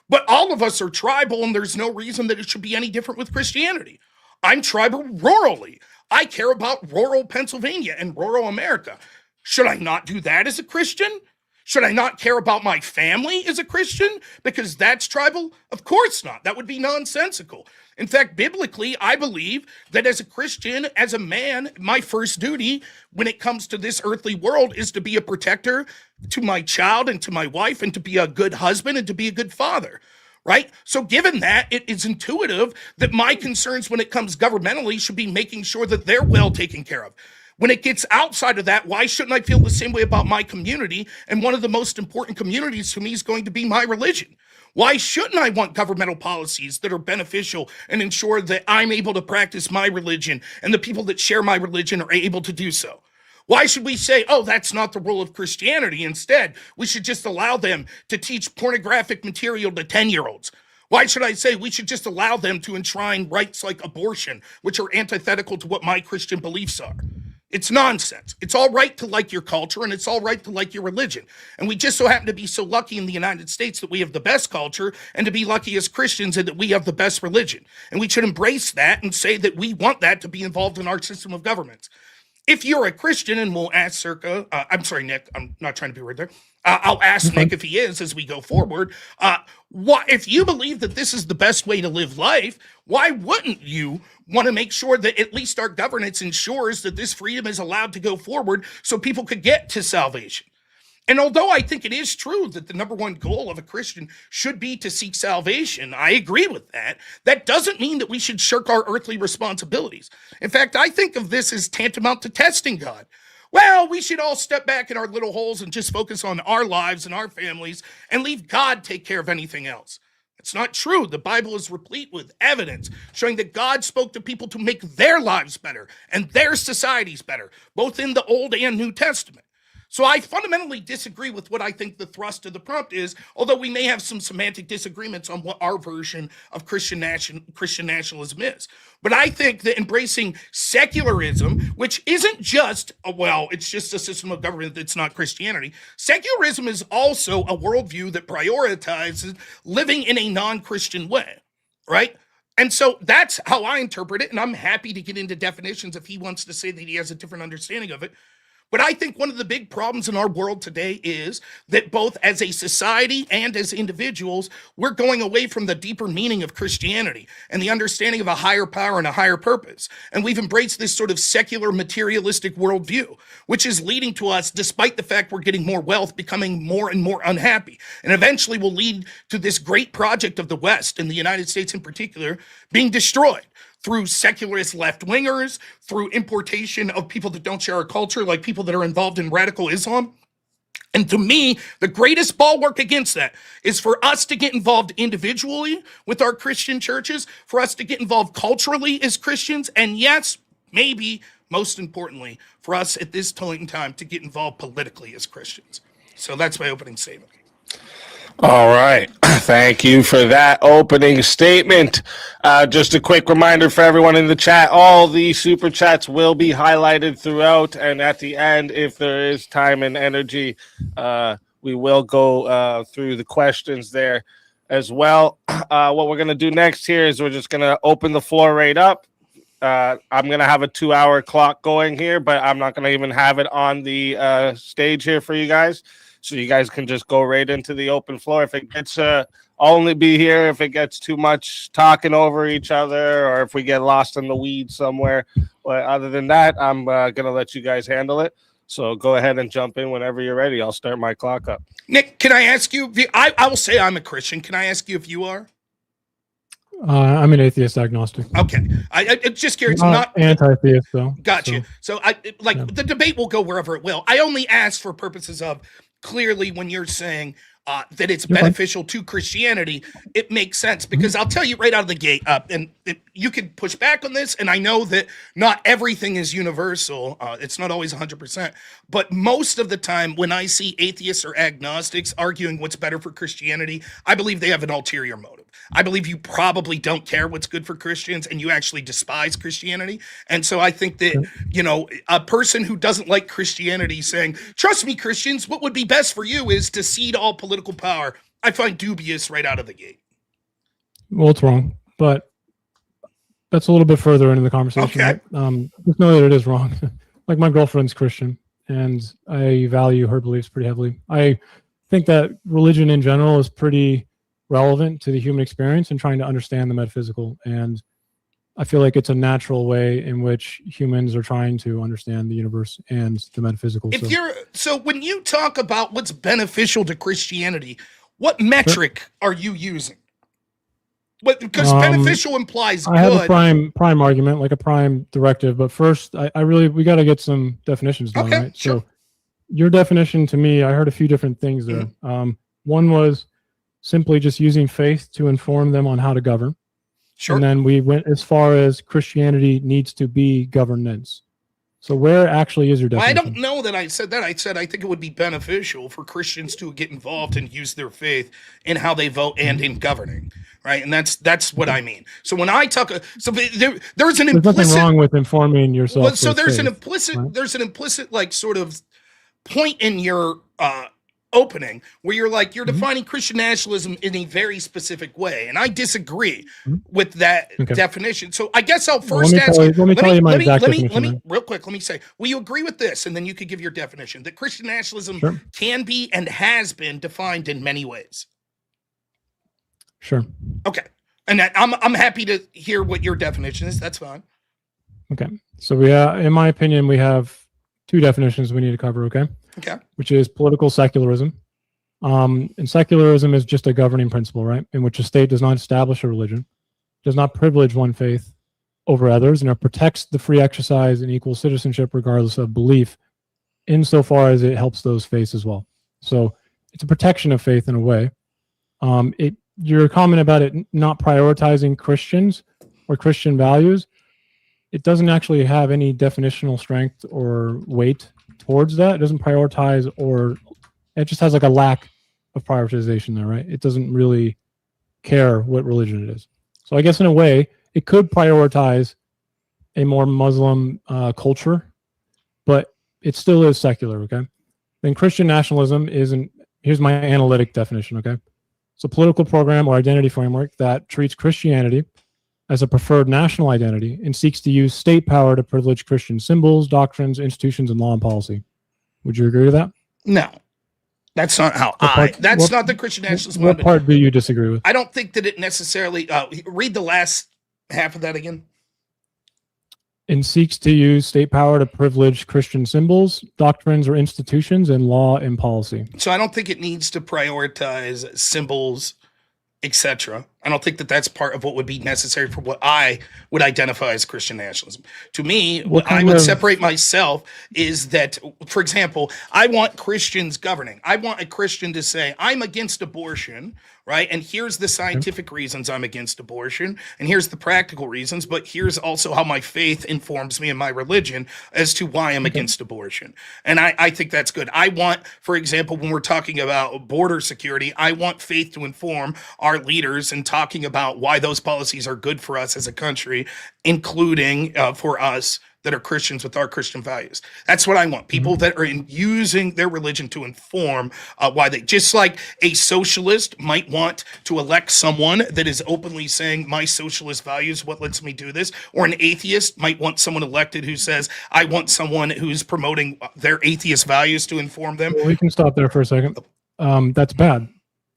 but all of us are tribal and there's no reason that it should be any different with Christianity. I'm tribal rurally. I care about rural Pennsylvania and rural America. Should I not do that as a Christian? Should I not care about my family as a Christian because that's tribal? Of course not. That would be nonsensical. In fact, biblically, I believe that as a Christian, as a man, my first duty when it comes to this earthly world is to be a protector to my child and to my wife and to be a good husband and to be a good father, right? So given that, it is intuitive that my concerns when it comes governmentally should be making sure that they're well taken care of. When it gets outside of that, why shouldn't I feel the same way about my community? And one of the most important communities to me is going to be my religion. Why shouldn't I want governmental policies that are beneficial and ensure that I'm able to practice my religion and the people that share my religion are able to do so? Why should we say, oh, that's not the role of Christianity? Instead, we should just allow them to teach pornographic material to 10-year-olds. Why should I say we should just allow them to enshrine rights like abortion, which are antithetical to what my Christian beliefs are? It's nonsense. It's all right to like your culture and it's all right to like your religion. And we just so happen to be so lucky in the United States that we have the best culture and to be lucky as Christians and that we have the best religion. And we should embrace that and say that we want that to be involved in our system of government. If you're a Christian, and we'll ask I'm sorry, Nick, I'm not trying to be rude there. I'll ask Nick if he is as we go forward. If you believe that this is the best way to live life, why wouldn't you want to make sure that at least our governance ensures that this freedom is allowed to go forward so people could get to salvation? And although I think it is true that the number one goal of a Christian should be to seek salvation, I agree with that. That doesn't mean that we should shirk our earthly responsibilities. In fact, I think of this as tantamount to testing God. Well, we should all step back in our little holes and just focus on our lives and our families and leave God take care of anything else. It's not true. The Bible is replete with evidence showing that God spoke to people to make their lives better and their societies better, both in the Old and New Testament. So I fundamentally disagree with what I think the thrust of the prompt is, although we may have some semantic disagreements on what our version of Christian nationalism is. But I think that embracing secularism, which isn't just, it's just a system of government that's not Christianity. Secularism is also a worldview that prioritizes living in a non-Christian way, right? And so that's how I interpret it, and I'm happy to get into definitions if he wants to say that he has a different understanding of it. But I think one of the big problems in our world today is that both as a society and as individuals, we're going away from the deeper meaning of Christianity and the understanding of a higher power and a higher purpose. And we've embraced this sort of secular materialistic worldview, which is leading to us, despite the fact we're getting more wealth, becoming more and more unhappy. And eventually will lead to this great project of the West, and the United States in particular, being destroyed through secularist left-wingers, through importation of people that don't share our culture, like people that are involved in radical Islam. And to me, the greatest bulwark against that is for us to get involved individually with our Christian churches, for us to get involved culturally as Christians, and yes, maybe most importantly, for us at this point in time to get involved politically as Christians. So that's my opening statement. All right. Thank you for that opening statement. Just a quick reminder for everyone in the chat, all the super chats will be highlighted throughout. And at the end, if there is time and energy, we will go through the questions there as well. What we're going to do next here is we're just going to open the floor right up. I'm going to have a 2-hour clock going here, but I'm not going to even have it on the stage here for you guys. So you guys can just go right into the open floor. If it gets, I'll only be here if it gets too much talking over each other or if we get lost in the weeds somewhere. But other than that, I'm going to let you guys handle it. So go ahead and jump in whenever you're ready. I'll start my clock up. Nick, can I ask you? I will say I'm a Christian. Can I ask you if you are? I'm an atheist agnostic. Okay, I'm just curious. Not anti-theist though. Got you. So the debate will go wherever it will. I only ask for purposes of clearly when you're saying that it's beneficial to Christianity, it makes sense because I'll tell you right out of the gate, and you can push back on this, and I know that not everything is universal. It's not always 100%, but most of the time when I see atheists or agnostics arguing what's better for Christianity, I believe they have an ulterior motive. I believe you probably don't care what's good for Christians and you actually despise Christianity. And so I think that, you know, a person who doesn't like Christianity saying, trust me, Christians, what would be best for you is to cede all political power, I find dubious right out of the gate. Well, it's wrong, but that's a little bit further into the conversation. Okay. Right? Just know that it is wrong. Like my girlfriend's Christian and I value her beliefs pretty heavily. I think that religion in general is pretty relevant to the human experience and trying to understand the metaphysical. And I feel like it's a natural way in which humans are trying to understand the universe and the metaphysical. So when you talk about what's beneficial to Christianity, what metric are you using? Because beneficial implies good. I have a prime argument, like a prime directive, but first we got to get some definitions down, right? Sure. So your definition to me, I heard a few different things there. One was simply just using faith to inform them on how to govern. Sure. And then we went as far as Christianity needs to be governance. So where actually is your definition? I don't know that I said that. I said I think it would be beneficial for Christians to get involved and use their faith in how they vote and in governing, right? And that's what I mean. So when I talk, there's nothing wrong with informing yourself. Well, so there's faith, an implicit like sort of point in your opening where you're like you're defining Christian nationalism in a very specific way, and I disagree with that definition. So I guess I'll first ask you. Let me real quick. Let me say, will you agree with this, and then you could give your definition. That Christian nationalism can be and has been defined in many ways. Sure. Okay, and I'm happy to hear what your definition is. That's fine. Okay, so in my opinion, we have two definitions we need to cover. Okay. Which is political secularism. And secularism is just a governing principle, right? In which a state does not establish a religion, does not privilege one faith over others, and it protects the free exercise and equal citizenship regardless of belief, insofar as it helps those faiths as well. So it's a protection of faith in a way. Your comment about it not prioritizing Christians or Christian values, it doesn't actually have any definitional strength or weight towards that. It doesn't prioritize, or it just has like a lack of prioritization there, right? It doesn't really care what religion it is. So I guess in a way, it could prioritize a more Muslim culture, but it still is secular, okay? Then Christian nationalism isn't, here's my analytic definition, okay? It's a political program or identity framework that treats Christianity as a preferred national identity and seeks to use state power to privilege Christian symbols, doctrines, institutions, and law and policy. Would you agree with that? No, that's not how not the Christian nationalism. What part do you disagree with? I don't think that it necessarily, read the last half of that again. And seeks to use state power to privilege Christian symbols, doctrines, or institutions, and law and policy. So I don't think it needs to prioritize symbols, etc. I don't think that that's part of what would be necessary for what I would identify as Christian nationalism. To me, what I would separate myself is that, for example, I want Christians governing. I want a Christian to say, I'm against abortion, right? And here's the scientific reasons I'm against abortion, and here's the practical reasons, but here's also how my faith informs me and my religion as to why I'm against abortion. And I think that's good. I want, for example, when we're talking about border security, I want faith to inform our leaders in talking about why those policies are good for us as a country, including for us that are Christians with our Christian values. That's what I want. People that are using their religion to inform why they, just like a socialist might want to elect someone that is openly saying my socialist values, what lets me do this, or an atheist might want someone elected who says, I want someone who's promoting their atheist values to inform them. Well, we can stop there for a second. That's bad.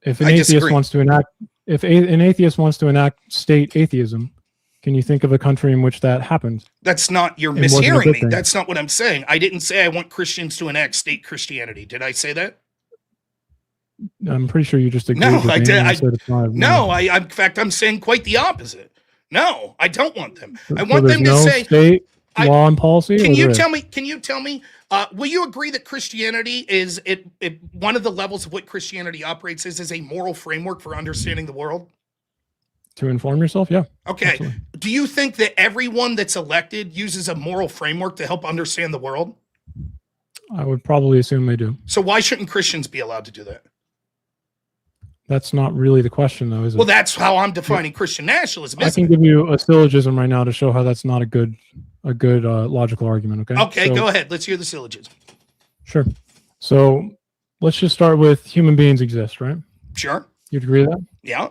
If an atheist wants to enact, an atheist wants to enact state atheism, can you think of a country in which that happened? That's not, you're mishearing me. That's not what I'm saying. I didn't say I want Christians to enact state Christianity. Did I say that? I'm pretty sure you just agreed with me. In fact, I'm saying quite the opposite. No, I don't want them. I So want there's them to no say, state law and policy. can or you there tell is? me, will you agree that Christianity is one of the levels of what Christianity operates is a moral framework for understanding the world? To inform yourself? Yeah. Okay. Absolutely. Do you think that everyone that's elected uses a moral framework to help understand the world? I would probably assume they do. So why shouldn't Christians be allowed to do that? That's not really the question, though, is it? Well, that's how I'm defining Christian nationalism. I can give you a syllogism right now to show how that's not a good logical argument. Okay. Okay, So- go ahead. Let's hear the syllogism. Sure. So let's just start with human beings exist, right? Sure. You'd agree with that? Yeah.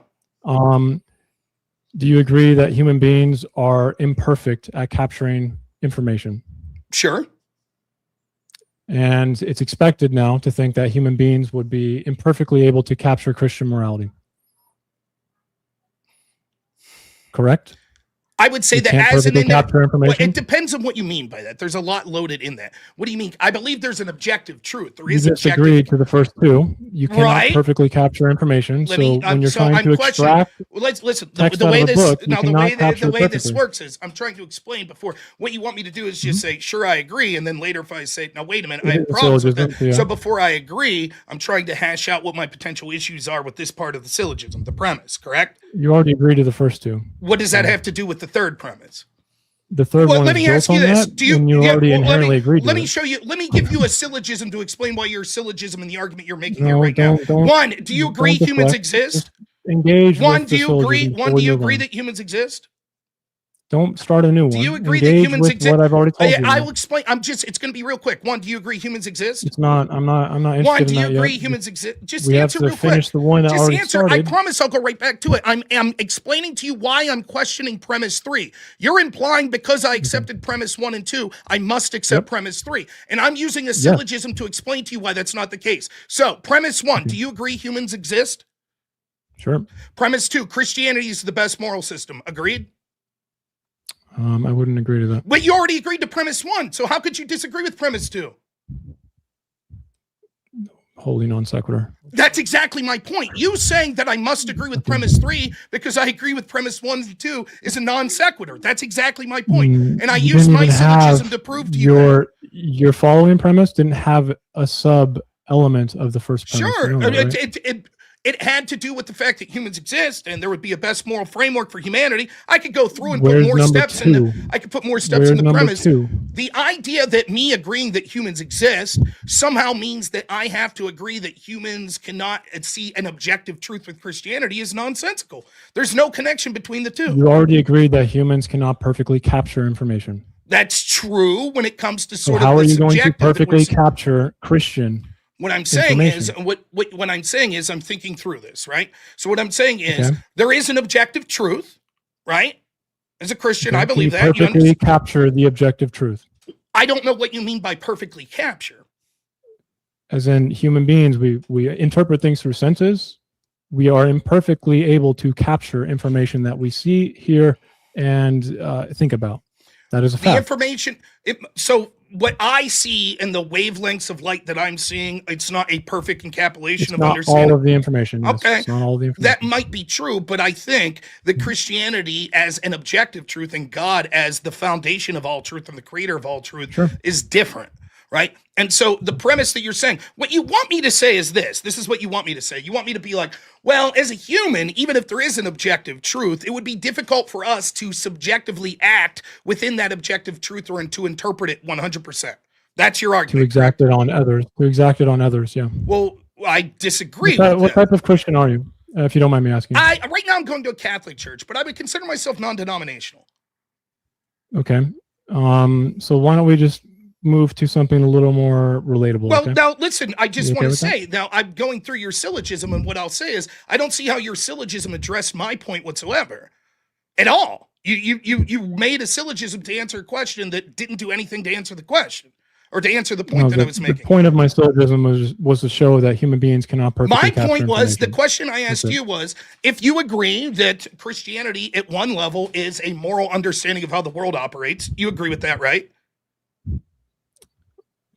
Do you agree that human beings are imperfect at capturing information? Sure. And it's expected now to think that human beings would be imperfectly able to capture Christian morality. Correct? I would say You that can't as an perfectly capture information? Well, it depends on what you mean by that. There's a lot loaded in that. What do you mean? I believe there's an objective truth. There You is just objective. agreed to the first two. You cannot Right. perfectly capture information. Let me- so when you're so trying I'm to questioning- extract Well, let's listen. text The out way of a this book, you now the cannot way capture the way this perfectly. works is I'm trying to explain before. What you want me to do is just say, sure, I agree, and then later if I say, now wait a minute, I It have is a problems with that. syllogism, yeah. So before I agree, I'm trying to hash out what my potential issues are with this part of the syllogism, the premise. Correct? You already agreed to the first two. What does that have to do with the third premise? The third Well, one let is me built ask you on this: that, Do you? and you yeah, already well, inherently agreed to Let me it. show you. Let me give you a syllogism to explain why your syllogism and the argument you're making here No, right now. don't- One, do you agree don't humans deflect. exist? Just engage One, with do the you agree? syllogism One, before do you move agree on. that humans exist? Don't start a new one. Do you agree Engage that humans with exist? what I've already told you. I will explain. It's going to be real quick. One, do you agree humans exist? It's not. I'm not interested One, in do you that agree yet. humans exist? Just We have answer to real quick. finish the one that Just already answer. I started. promise I'll go right back to it. I'm explaining to you why I'm questioning premise 3. You're implying because I accepted premise 1 and 2, I must accept premise 3. And I'm using a syllogism to explain to you why that's not the case. So, premise 1, do you agree humans exist? Sure. Premise 2, Christianity is the best moral system. Agreed? I wouldn't agree to that. But you already agreed to premise 1, so how could you disagree with premise 2? Wholly non sequitur. That's exactly my point. You saying that I must agree with premise 3 because I agree with premise 1 and 2 is a non sequitur. That's exactly my point. And I You use didn't my even syllogism have to prove to you that. your following premise didn't have a sub element of the first premise. Sure. You know that, right? It had to do with the fact that humans exist and there would be a best moral framework for humanity. I could go through and Where's put more number steps in two? I could put more steps Where's in the number premise. 2? The idea that me agreeing that humans exist somehow means that I have to agree that humans cannot see an objective truth with Christianity is nonsensical. There's no connection between the two. You already agreed that humans cannot perfectly capture information. That's true when it comes to So sort how of are the you going to subjective that we're perfectly seeing. capture Christian? What I'm saying is, information? what I'm saying is, I'm thinking through this, right? So what I'm saying is, Okay. there is an objective truth, right? As a Christian, I Can believe you that. You perfectly understand? capture the objective truth. I don't know what you mean by perfectly capture. As in human beings, we interpret things through senses. We are imperfectly able to capture information that we see, hear, and think about. That is a The fact. information. So what I see in the wavelengths of light that I'm seeing, it's not a perfect encapsulation It's of not understanding. all of the information. Yes. Okay. It's not all of the information. That might be true, but I think that Christianity as an objective truth and God as the foundation of all truth and the creator of all truth is different, right? And so the premise that you're saying, what you want me to say is this is what you want me to say. You want me to be like, well, as a human, even if there is an objective truth, it would be difficult for us to subjectively act within that objective truth or to interpret it 100%. That's your argument. To exact it on others. To exact it on others, yeah. Well, I disagree. What type of Christian are you, if you don't mind me asking? Right now I'm going to a Catholic church, but I would consider myself non-denominational. Okay. So why don't we just move to something a little more relatable? Well, okay? now listen, I just want to that? say, now I'm going through your syllogism, and what I'll say is, I don't see how your syllogism addressed my point whatsoever, at all. You made a syllogism to answer a question that didn't do anything to answer the question, or to answer the point that I was making. The point of my syllogism was to show that human beings cannot perfectly My capture point was, the information. question I asked you was, if you agree that Christianity at one level is a moral understanding of how the world operates, you agree with that, right?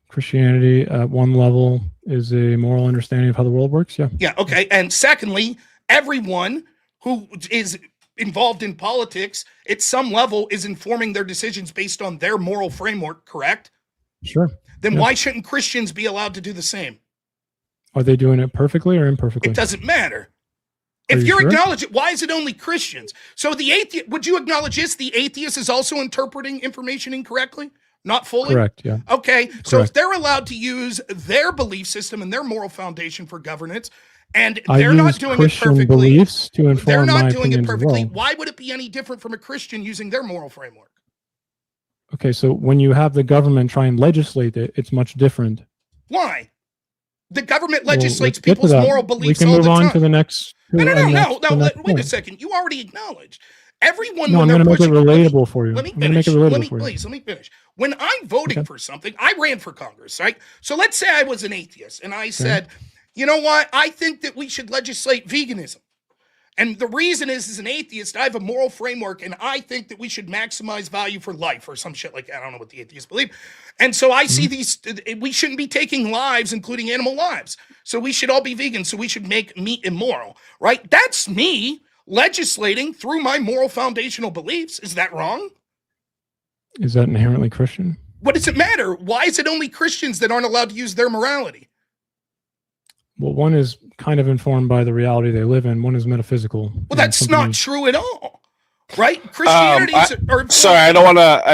Christianity at one level is a moral understanding of how the world works. Yeah. Yeah. Okay. And secondly, everyone who is involved in politics at some level is informing their decisions based on their moral framework, correct? Sure. Then Yeah. why shouldn't Christians be allowed to do the same? Are they doing it perfectly or imperfectly? It doesn't matter. Are If you you're sure? acknowledging, why is it only Christians? So the atheist, would you acknowledge this? The atheist is also interpreting information incorrectly? Not fully? Correct. Yeah. Okay, so if Correct. they're allowed to use their belief system and their moral foundation for governance, and I they're not use doing Christian it perfectly, beliefs to inform they're not my doing it opinions as perfectly, well. why would it be any different from a Christian using their moral framework? Okay, so when you have the government try and legislate it, it's much different. Why? The government Well, legislates let's get to people's that. moral beliefs We can all move the on time. to the next. No, next wait a point. second. You already acknowledged. Everyone, No, when I'm they're going to make it pushing, relatable for you. let me I'm going to make finish. it Let relatable me for you. please, let me finish. When I'm voting Okay. for something, I ran for Congress, right? So let's say I was an atheist and I said, you know what? I think that we should legislate veganism. And the reason is, as an atheist, I have a moral framework and I think that we should maximize value for life or some shit like that. I don't know what the atheists believe. And so I see these, we shouldn't be taking lives, including animal lives. So we should all be vegan. So we should make meat immoral, right? That's me legislating through my moral foundational beliefs. Is that wrong? Is that inherently Christian? What does it matter? Why is it only Christians that aren't allowed to use their morality? Well, one is kind of informed by the reality they live in. One is metaphysical. Well, that's not true at all, right? Christianity Sorry, I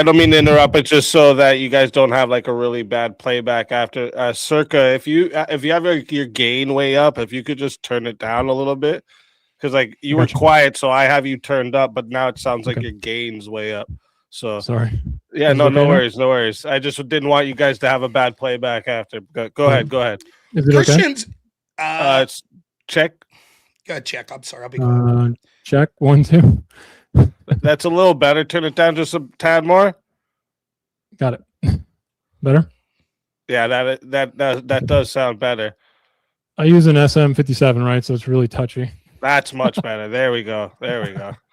don't mean to interrupt, but just so that you guys don't have like a really bad playback after Circa, if you have your gain way up, if you could just turn it down a little bit, because like you were quiet, so I have you turned up, but now it sounds like your gain's way up. So sorry. Yeah, Is no it okay now? worries. I just didn't want you guys to have a bad playback after. Go ahead. Is it Christians. It's check. Go ahead, check. I'm sorry. I'll be quiet. Check 1, 2. That's a little better. Turn it down just a tad more. Got it. Better. Yeah, that does sound better. I use an SM57, right? So it's really touchy. That's much better. There we go.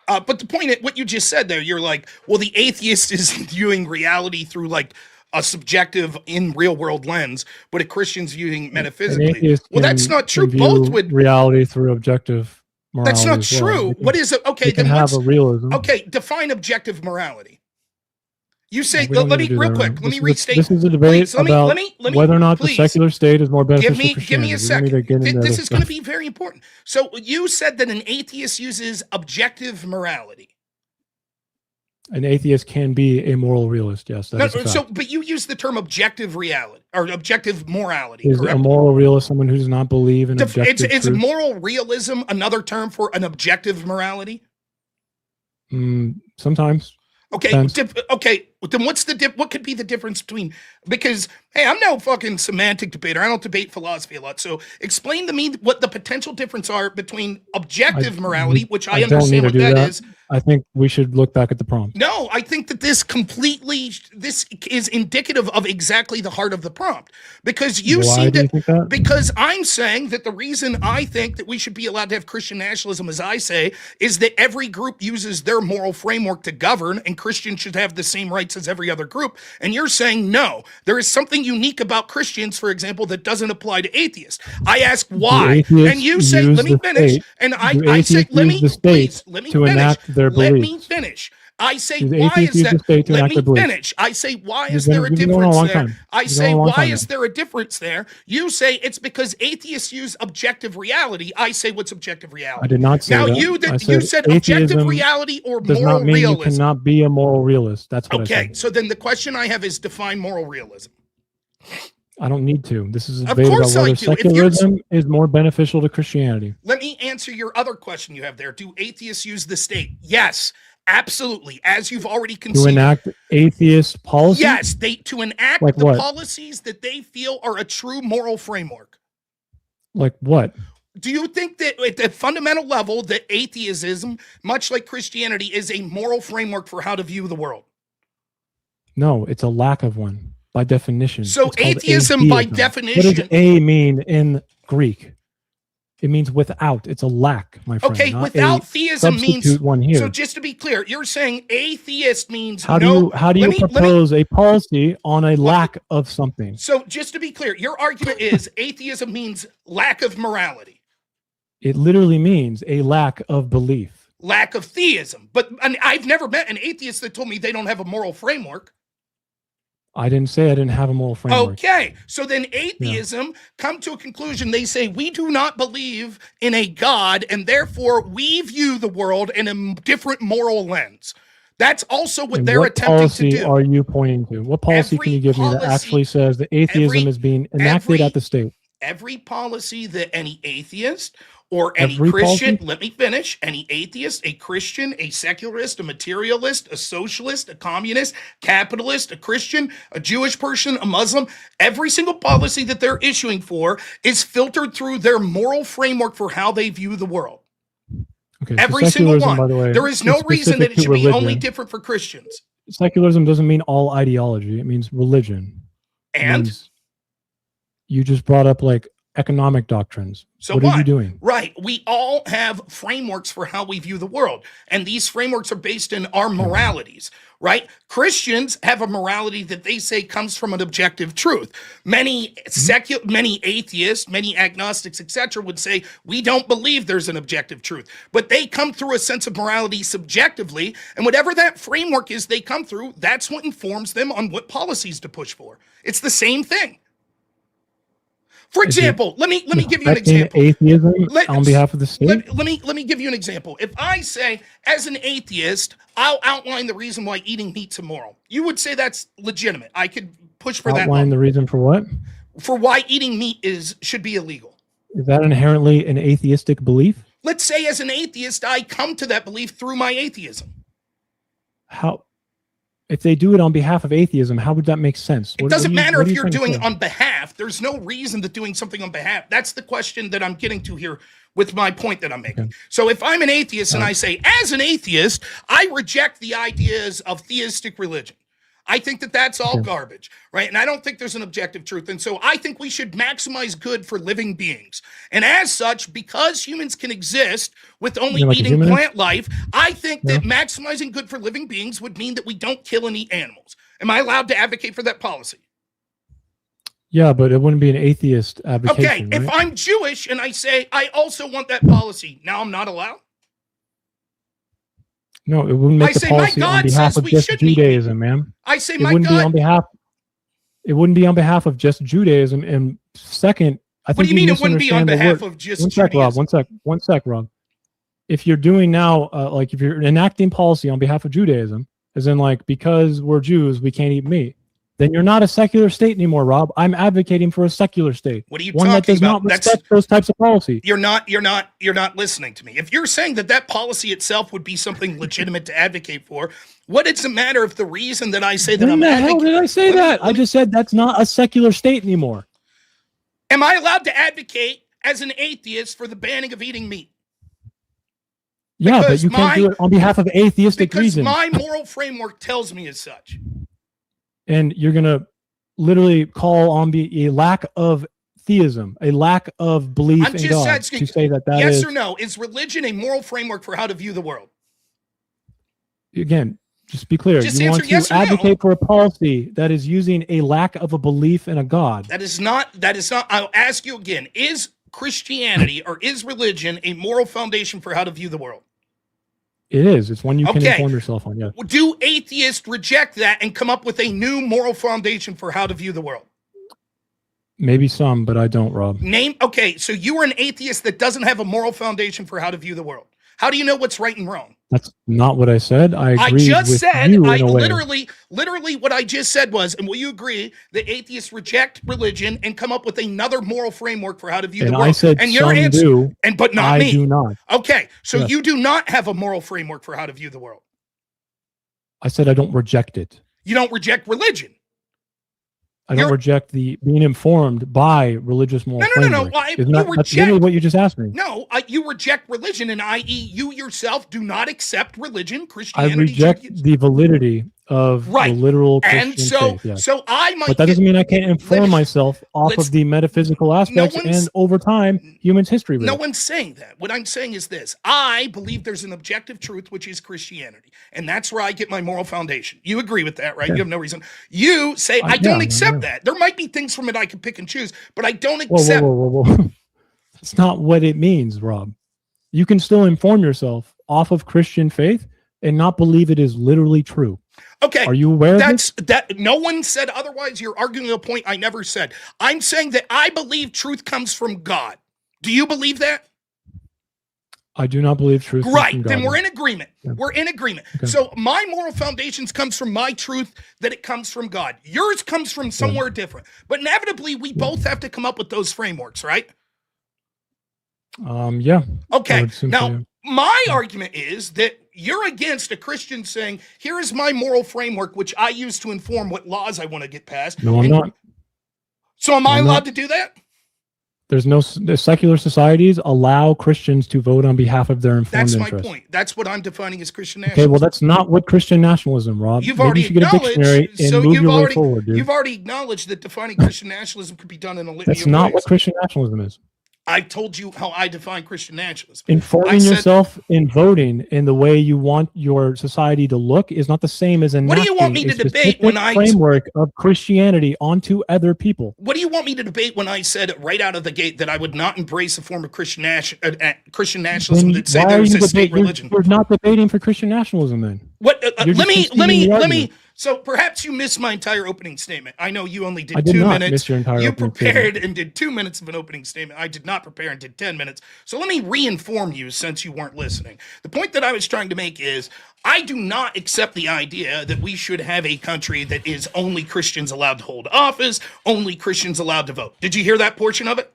But the point, what you just said there, you're like, well, the atheist is viewing reality through like a subjective in real world lens, but a Christian's viewing metaphysically. Well, that's not true. Both would reality through objective morality. That's not as well. true. What is it? Okay, You can then have a realism. Okay, define objective morality. You say, We don't let need me to do real that quick. right. Let me restate. This is a debate about whether or not the please. secular state is more beneficial to Give Christianity. me a We don't need to second. get into This other is going to stuff. be very important. So you said that an atheist uses objective morality. An atheist can be a moral realist. Yes, that is a fact. But you use the term objective reality or objective morality. Is correct? a moral realist someone who does not believe in objective Is truth? moral realism another term for an objective morality? Sometimes. Okay, okay. Then what could be the difference between? Because hey, I'm no fucking semantic debater. I don't debate philosophy a lot. So explain to me what the potential difference are between objective morality, which I understand what that is. I think we should look back at the prompt. No, I think that this is indicative of exactly the heart of the prompt, because because I'm saying that the reason I think that we should be allowed to have Christian nationalism, as I say, is that every group uses their moral framework to govern, and Christians should have the same rights as every other group. And you're saying, no, there is something unique about Christians, for example, that doesn't apply to atheists. I ask why, and you say, let me finish. And I say, let me finish. Let me finish. I say, why is that? Let me finish. I say, why is there a difference there? I say, why is there a difference there? You say it's because atheists use objective reality. I say, what's objective reality? I did not say that. You said objective reality or moral realism. You cannot be a moral realist. That's what I said. Okay, so then the question I have is define moral realism. I don't need to. This is a debate about whether secularism is more beneficial to Christianity. Let me answer your other question you have there. Do atheists use the state? Yes, absolutely. As you've already conceded. To enact atheist policies? Yes, to enact like the policies that they feel are a true moral framework. Like what? Do you think that at the fundamental level that atheism, much like Christianity, is a moral framework for how to view the world? No, it's a lack of one. By definition. So atheism by definition. What does a mean in Greek? It means without. It's a lack, my friend. Okay, without theism means one here. So just to be clear, you're saying atheist means how do you propose a policy on a lack of something? So just to be clear, your argument is atheism means lack of morality. It literally means a lack of belief. Lack of theism. But I've never met an atheist that told me they don't have a moral framework. I didn't say I didn't have a moral framework. Okay, so then atheism come to a conclusion. They say we do not believe in a God, and therefore we view the world in a different moral lens. That's also what they're attempting to do. What policy are you pointing to? What policy can you give me that actually says that atheism is being enacted at the state? Every policy that any atheist or any Christian, let me finish, any atheist, a Christian, a secularist, a materialist, a socialist, a communist, capitalist, a Christian, a Jewish person, a Muslim, every single policy that they're issuing for is filtered through their moral framework for how they view the world. Okay, every single one. By the way, there is no reason that it should be only different for Christians. Secularism doesn't mean all ideology. It means religion. And? You just brought up like economic doctrines. So what are you doing? Right. We all have frameworks for how we view the world. And these frameworks are based in our moralities, right? Christians have a morality that they say comes from an objective truth. Many atheists, many agnostics, etc., would say, we don't believe there's an objective truth. But they come through a sense of morality subjectively. And whatever that framework is they come through, that's what informs them on what policies to push for. It's the same thing. For example, let me give you an example. Atheism on behalf of the state. Let me give you an example. If I say, as an atheist, I'll outline the reason why eating meat's immoral. You would say that's legitimate. I could push for that. Outline the reason for what? For why eating meat should be illegal. Is that inherently an atheistic belief? Let's say, as an atheist, I come to that belief through my atheism. How? If they do it on behalf of atheism, how would that make sense? It doesn't matter if you're doing it on behalf. There's no reason that doing something on behalf. That's the question that I'm getting to here with my point that I'm making. Okay. So if I'm an atheist and I say, as an atheist, I reject the ideas of theistic religion. I think that that's all garbage, right? And I don't think there's an objective truth. And so I think we should maximize good for living beings. And as such, because humans can exist with only eating plant life, I think that maximizing good for living beings would mean that we don't kill and eat animals. Am I allowed to advocate for that policy? Yeah, but it wouldn't be an atheist advocation. Okay, if I'm Jewish and I say, I also want that policy, now I'm not allowed? No, it wouldn't make the policy on behalf of just Judaism, man. I say my God. It wouldn't be on behalf of just Judaism. And second, I think what do you mean it wouldn't be on behalf of just Judaism? One sec, Rob. If you're doing now, like if you're enacting policy on behalf of Judaism, as in like, because we're Jews, we can't eat meat, then you're not a secular state anymore, Rob. I'm advocating for a secular state. What are you talking about? One that does not respect those types of policy. You're not listening to me. If you're saying that policy itself would be something legitimate to advocate for, what does it matter if the reason that I say that I'm advocating? When the hell did I say that? I just said that's not a secular state anymore. Am I allowed to advocate as an atheist for the banning of eating meat? Yeah, Because but you can't do it on behalf of atheistic because reasons. my moral framework tells me as such. And you're going to literally call on a lack of theism, a lack of belief I'm in just God asking, to say that yes is, or no, is religion a moral framework for how to view the world? again, just be clear. Just You answer want to yes or no. advocate for a policy that is using a lack of a belief in a God. That is not, I'll ask you again, is Christianity or is religion a moral foundation for how to view the world? It is. It's one you can Okay. inform yourself on. Yes. Do atheists reject that and come up with a new moral foundation for how to view the world? Maybe some, but I don't, Rob. Okay, so you are an atheist that doesn't have a moral foundation for how to view the world. How do you know what's right and wrong? That's not what I said. I agreed just with said, you I in a way. literally what I just said was, and will you agree that atheists reject religion and come up with another moral framework for how to view the And world? I said and some do, but not I me. do not. Okay, so Yes. you do not have a moral framework for how to view the world. I said I don't reject it. You don't reject religion. I don't reject the being informed by religious moral No. framework. Well, That's literally what you just asked me. No, you reject religion, and i.e., you yourself do not accept religion, I Christianity. reject the validity of the literal Christian And so, faith. Yes. so I might. But that doesn't mean I can't inform myself off let's- of the metaphysical aspects and over time, humans' history. with No it. one's saying that. What I'm saying is this. I believe there's an objective truth, which is Christianity. And that's where I get my moral foundation. You agree with that, right? Yeah. You have no reason. You say, I don't accept that. There might be things from it I can pick and choose, but I don't accept. Whoa. That's not what it means, Rob. You can still inform yourself off of Christian faith and not believe it is literally true. Okay. Are you aware of this? That no one said otherwise. You're arguing a point I never said. I'm saying that I believe truth comes from God. Do you believe that? I do not believe truth. Right. Then we're in agreement. Yeah. We're in agreement. Okay. So my moral foundations comes from my truth that it comes from God. Yours comes from somewhere different. But inevitably, we both have to come up with those frameworks, right? Yeah. Okay. so, Now, yeah. my argument is that you're against a Christian saying, here is my moral framework, which I use to inform what laws I want to get passed. No, I'm not. So am I I'm allowed not. to do that? There's no the secular societies allow Christians to vote on behalf of their informed That's my interests. point. That's what I'm defining as Christian Okay, nationalism. well, that's not what Christian nationalism, Rob. You've Maybe already you should get a dictionary acknowledged, and so move you've your way already, forward, dude. you've already acknowledged that defining Christian nationalism could be done in a litany That's of not ways. what Christian nationalism is. I told you how I define Christian nationalism. Informing yourself in voting in the way you want your society to look is not the same as What do you want enacting me a to debate specific when I framework of Christianity onto other people. What do you want me to debate when I said right out of the gate that I would not embrace a form of Christian nationalism Then that say why there are was you a state you're- religion? You're not debating for Christian nationalism then. What? You're Let just me. conceding the argument. So perhaps you missed my entire opening statement. I know you only did, I did 2 not minutes. miss your entire You opening prepared statement. and did 2 minutes of an opening statement. I did not prepare and did 10 minutes. So let me re-inform you since you weren't listening. The point that I was trying to make is I do not accept the idea that we should have a country that is only Christians allowed to hold office, only Christians allowed to vote. Did you hear that portion of it?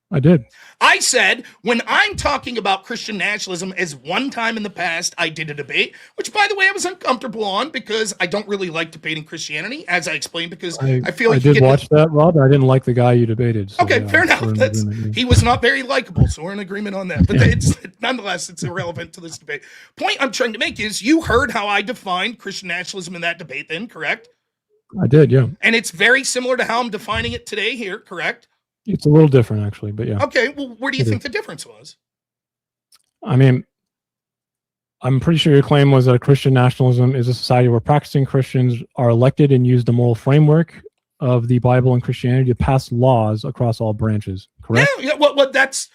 I did. I said, when I'm talking about Christian nationalism, as one time in the past, I did a debate, which, by the way, I was uncomfortable on because I don't really like debating Christianity, as I explained, because I feel like I did watch that, Rob. I didn't like the guy you debated. So Okay, yeah, fair enough. we're in agreement. He was not very likable, so we're in agreement on that. But nonetheless, it's irrelevant to this debate. Point I'm trying to make is you heard how I defined Christian nationalism in that debate then, correct? I did, yeah. And it's very similar to how I'm defining it today here, correct? It's a little different, actually, but yeah. Okay, well, where do you think the difference was? I mean, I'm pretty sure your claim was that Christian nationalism is a society where practicing Christians are elected and use the moral framework of the Bible and Christianity to pass laws across all branches, correct? Yeah, well, that's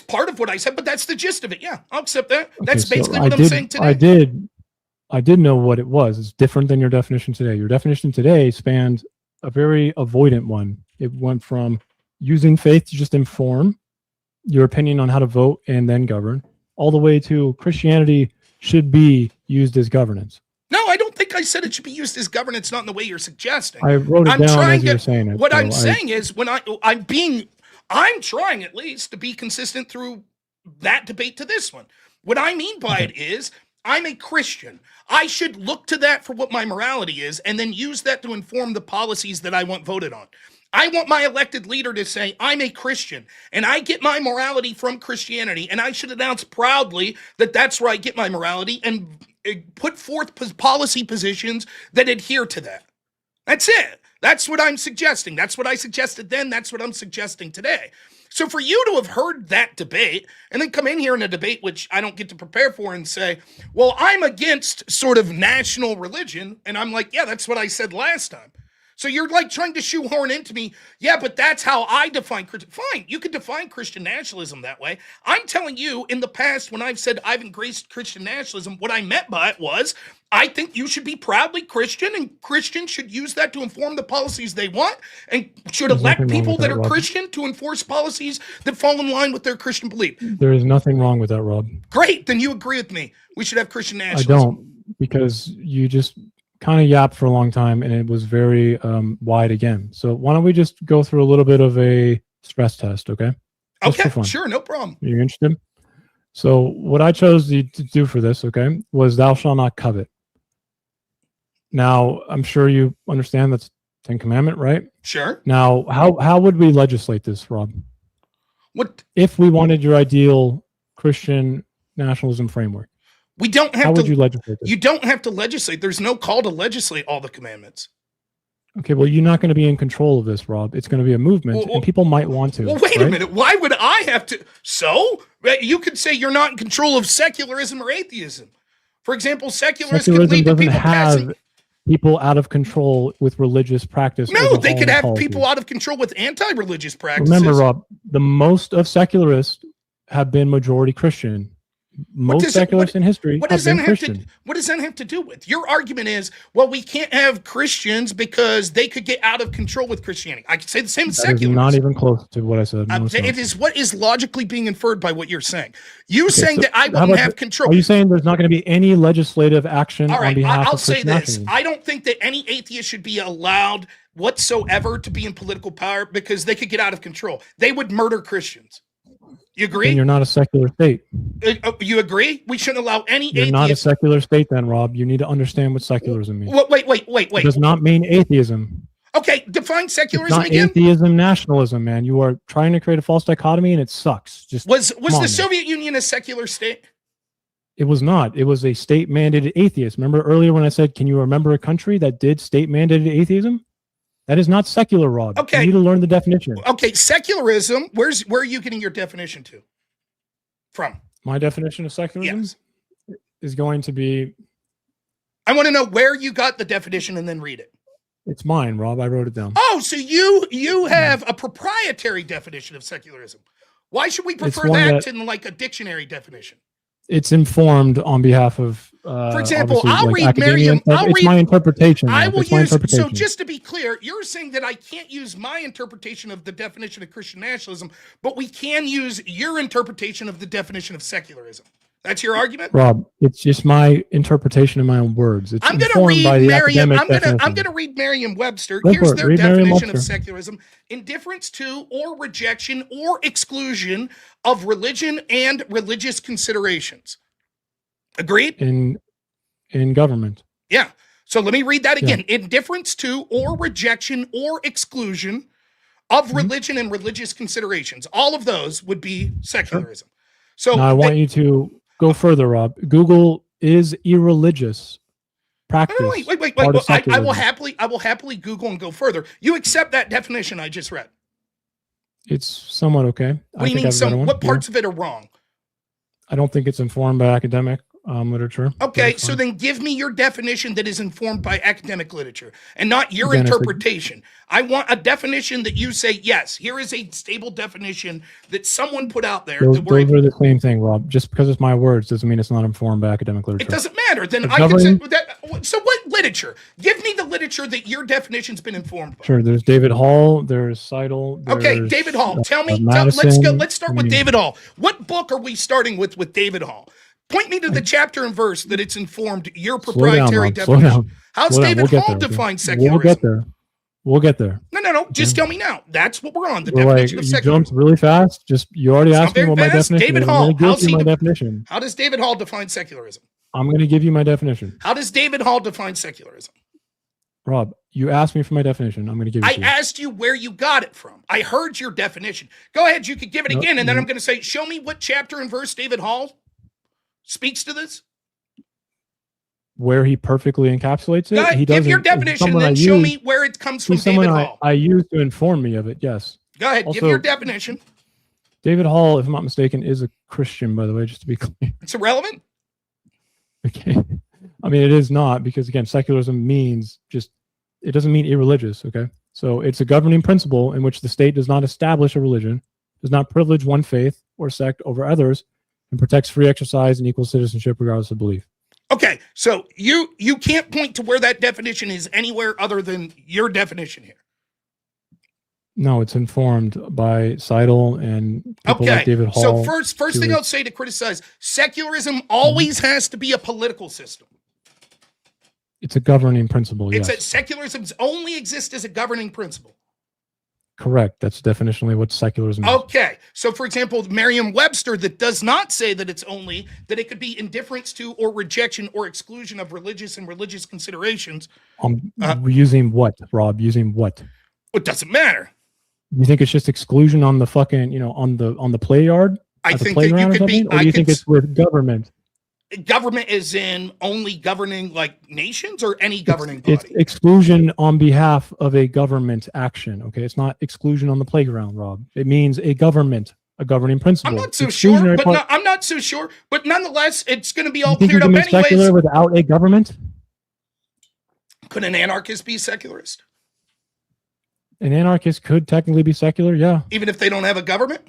part of what I said, but that's the gist of it. Yeah, I'll accept that. That's Okay, basically so what I'm saying today. I did know what it was. It's different than your definition today. Your definition today spanned a very avoidant one. It went from using faith to just inform your opinion on how to vote and then govern, all the way to Christianity should be used as governance. No, I don't think I said it should be used as governance, not in the way you're suggesting. I wrote it down as you were saying it. What so I'm saying is when I'm trying at least to be consistent through that debate to this one. What I mean by it is I'm a Christian. I should look to that for what my morality is and then use that to inform the policies that I want voted on. I want my elected leader to say, I'm a Christian and I get my morality from Christianity, and I should announce proudly that that's where I get my morality and put forth policy positions that adhere to that. That's it. That's what I'm suggesting. That's what I suggested then. That's what I'm suggesting today. So for you to have heard that debate and then come in here in a debate which I don't get to prepare for and say, well, I'm against sort of national religion. And I'm like, yeah, that's what I said last time. So you're like trying to shoehorn into me, yeah, but that's how I define Christian. Fine, you could define Christian nationalism that way. I'm telling you, in the past, when I've said I've embraced Christian nationalism, what I meant by it was, I think you should be proudly Christian, and Christians should use that to inform the policies they want, and should elect people that are Christian to enforce policies that fall in line with their Christian belief. There is nothing wrong with that, Rob. Great, then you agree with me. We should have Christian nationalism. I don't, because you just kind of yapped for a long time and it was very wide again. So why don't we just go through a little bit of a stress test, okay? Just okay, sure, no problem. You're interested? So what I chose to do for this, okay, was thou shalt not covet. Now, I'm sure you understand that's 10th commandment, right? Sure. Now, how would we legislate this, Rob? What if we wanted your ideal Christian nationalism framework? We don't have How to. Would you legislate this? You don't have to legislate. There's no call to legislate all the commandments. Okay, well, you're not going to be in control of this, Rob. It's going to be a movement, and people might want to. Well, wait a minute. Why would I have to? So you could say you're not in control of secularism or atheism. For example, secularism could lead to people passing. People out of control with religious practice. No, they could have people out of control with anti-religious practices. Remember, Rob, the most of secularists have been majority Christian. Most secularists in history have been Christian. What does that have to do with? Your argument is, well, we can't have Christians because they could get out of control with Christianity. I could say the same as secularists. Not even close to what I said. No, it is what is logically being inferred by what you're saying. You saying that I wouldn't have control. Are you saying there's not going to be any legislative action on behalf I'll of say this. nationalism? I don't think that any atheist should be allowed whatsoever to be in political power because they could get out of control. They would murder Christians. You agree? And you're not a secular state. You agree? We shouldn't allow any atheist. You're not a secular state then, Rob. You need to understand what secularism means. Wait. It does not mean atheism. Okay, define secularism it's not again. Atheism, nationalism, man. You are trying to create a false dichotomy and it sucks. Just was the Soviet Union a secular state? It was not. It was a state mandated atheist. Remember earlier when I said, can you remember a country that did state mandated atheism? That is not secular, Rob. Okay. You need to learn the definition. Okay, secularism, where are you getting your definition from? My definition of secularism is going to be... I want to know where you got the definition and then read it. It's mine, Rob. I wrote it down. Oh, so you have a proprietary definition of secularism. Why should we prefer that to like a dictionary definition? It's informed on behalf of, for example, I'll read Merriam. It's my interpretation. I will use. So just to be clear, you're saying that I can't use my interpretation of the definition of Christian nationalism, but we can use your interpretation of the definition of secularism. That's your argument, Rob. It's just my interpretation in my own words. It's I'm going to read Merriam. I'm going to read Merriam-Webster. Here's their definition of secularism: indifference to or rejection or exclusion of religion and religious considerations. Agreed? In government. Yeah. So let me read that again: indifference to or rejection or exclusion of religion and religious considerations. All of those would be secularism. So now I want you to go further, Rob. Google is irreligious practice. No, wait. I will happily Google and go further. You accept that definition I just read? It's somewhat okay. What do you mean? What parts of it are wrong? I don't think it's informed by academic literature. Okay, so then give me your definition that is informed by academic literature and not your interpretation. I want a definition that you say, yes, here is a stable definition that someone put out there. Those are the same thing, Rob. Just because it's my words doesn't mean it's not informed by academic literature. It doesn't matter. Then I can say that. So what literature? Give me the literature that your definition's been informed by. Sure. There's David Hall. There's Seidel. Okay, David Hall. Tell me. Let's start with David Hall. What book are we starting with David Hall? Point me to the chapter and verse that it's informed your proprietary definition. How's David Hall define secularism? We'll get there. No. Just tell me now. That's what we're on. The definition of secularism. You jumped really fast. You already asked me what my definition is. David Hall. Definition. How does David Hall define secularism? I'm going to give you my definition. How does David Hall define secularism? Rob, You asked me for my definition. I'm going to give it I to you. asked you where you got it from. I heard your definition. Go ahead. You could give it again, and then I'm going to say, show me what chapter and verse David Hall speaks to this. Where he perfectly encapsulates it. Go ahead, He give your doesn't- definition, then show me where it comes from He's David someone Hall. I use to inform me of it. Yes. Go ahead. Give Also- your definition. David Hall, if I'm not mistaken, is a Christian, by the way, just to be clear. It's irrelevant. Okay. I mean, it is not, because again, secularism means just, it doesn't mean irreligious. Okay. So it's a governing principle in which the state does not establish a religion, does not privilege one faith or sect over others, and protects free exercise and equal citizenship regardless of belief. Okay, so you can't point to where that definition is anywhere other than your definition here. No, it's informed by Seidel and people like David Hall. So first thing I'll say to criticize, secularism always has to be a political system. It's a governing principle. It's Yes. that secularism only exists as a governing principle. Correct. That's definitionally what secularism is. Okay. So, for example, Merriam-Webster that does not say that it's only that it could be indifference to or rejection or exclusion of religious and religious considerations. Using what, Rob? Using what? It doesn't matter. You think it's just exclusion on the fucking, on the play yard? I At the think that you playground or could be. something? Or do you think it's with government? Government is in only governing like nations or any governing body. It's exclusion on behalf of a government action. Okay, it's not exclusion on the playground, Rob. It means a governing principle. I'm not so sure, but no, I'm not so sure. But nonetheless, it's going to be all cleared up anyways. Secular without a government? Could an anarchist be secularist? An anarchist could technically be secular, yeah. Even if they don't have a government?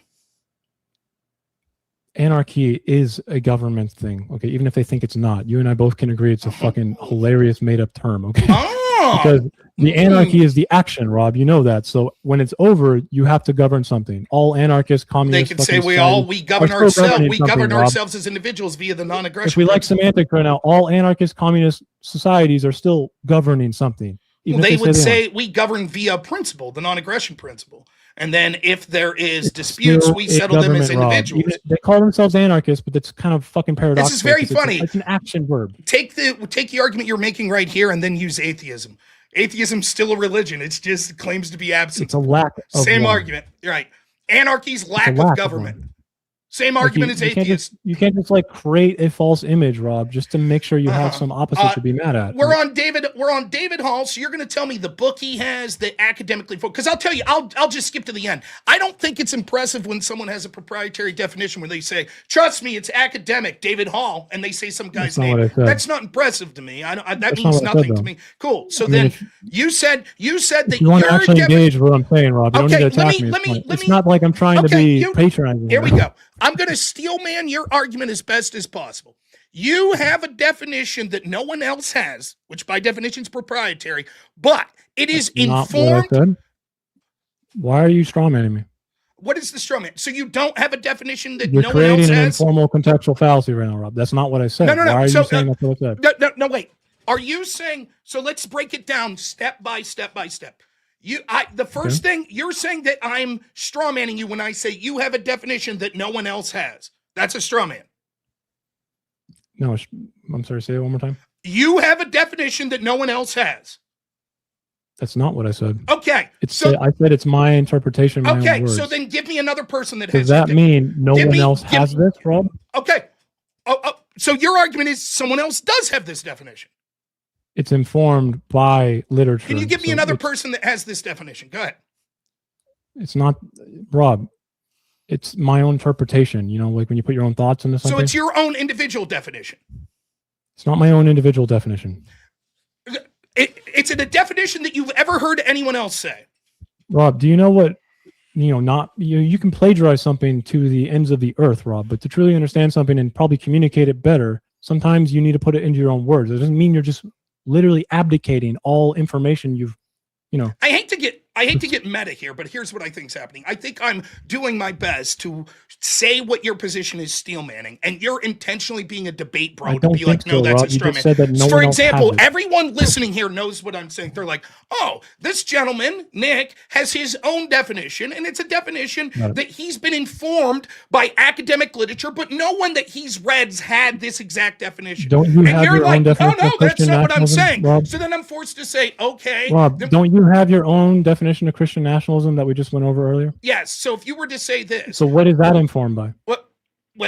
Anarchy is a government thing, okay? Even if they think it's not. You and I both can agree it's a fucking hilarious made-up term, okay? Oh, because the anarchy is the action, Rob. You know that. So when it's over, you have to govern something. All anarchists, communists... They can say we govern ourselves. We govern ourselves as individuals via the non-aggression. If we like semantics right now, all anarchist communist societies are still governing something. Well, they would say we govern via principle, the non-aggression principle. And then if there is disputes, we settle them as individuals. They call themselves anarchists, but that's kind of fucking paradoxical. This is very funny. It's an action verb. Take the argument you're making right here and then use atheism. Atheism's still a religion. It's just claims to be absent. It's a lack of Same one. argument. Right. Anarchy's lack of government. Same argument as atheist. You can't just like create a false image, Rob, just to make sure you have some opposite to be mad at. We're on David Hall, so you're going to tell me the book he has, the academically focused. Because I'll tell you, I'll just skip to the end. I don't think it's impressive when someone has a proprietary definition where they say, "Trust me, it's academic." David Hall, and they say some guy's name. That's not impressive to me. That means nothing to me. Cool. So then you said that you want to actually engage with what I'm saying, Rob. You don't need to attack me. It's not like I'm trying to be patronizing. Here we go. I'm going to steel man your argument as best as possible. You have a definition that no one else has, which by definition is proprietary, but it is informed. Why are you strawmanning me? What is the strawman? So you don't have a definition that You're no one else has? You're creating an informal contextual fallacy right now, Rob. That's not what I said. No. Why are you saying that's what I said? No, wait. Are you saying, so let's break it down step by step by step. The first thing, you're saying that I'm strawmanning you when I say you have a definition that no one else has. That's a strawman. No, I'm sorry, say it one more time. You have a definition that no one else has. That's not what I said. Okay. I said it's my interpretation of my own words. So then give me another person that has. Does that mean no one else has this, Rob? Okay. So your argument is someone else does have this definition. It's informed by literature. Can you give me another person that has this definition? Go ahead. It's not, Rob. It's my own interpretation. Like when you put your own thoughts into something. So it's your own individual definition. It's not my own individual definition. It's a definition that you've ever heard anyone else say. Rob, do you know what? You can plagiarize something to the ends of the earth, Rob. But to truly understand something and probably communicate it better, sometimes you need to put it into your own words. It doesn't mean you're just literally abdicating all information I hate to get I hate to get meta here, but here's what I think is happening. I think I'm doing my best to say what your position is steel manning, and you're intentionally being a debate bro to be like, no, that's a straw man. For example, everyone listening here knows what I'm saying. They're like, oh, this gentleman, Nick, has his own definition, and it's a definition that he's been informed by academic literature, but no one that he's read's had this exact definition. Don't you have your own definition? Oh, no, that's not what I'm saying. Rob? So then I'm forced to say, okay. Rob, don't you have your own definition of Christian nationalism that we just went over earlier? Yes. So if you were to say this. So what is that informed by? What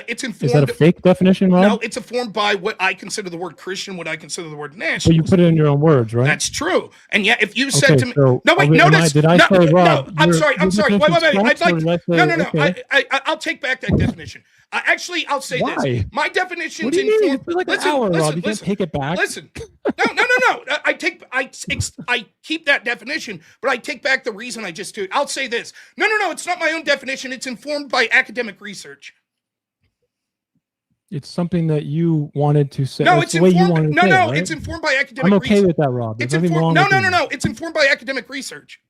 it's informed. Is that a fake definition, Rob? No, it's informed by what I consider the word Christian, what I consider the word national. So you put it in your own words, right? That's true. And yet, if you said to me, so no, wait, no, that's did I no, say, Rob, no, I'm sorry. Wait. I'd like no. Okay. I'll take back that definition. Actually, I'll say this. My definition. What do you mean? It's like an hour, Rob. You can't take it back. Listen. No. I keep that definition, but I take back the reason I just do it. I'll say this. No. It's not my own definition. It's informed by academic research. It's something that you wanted to say. No, it's informed. Right? It's informed by academic research. I'm okay with that, Rob. There's nothing wrong with that. No. It's informed by academic research.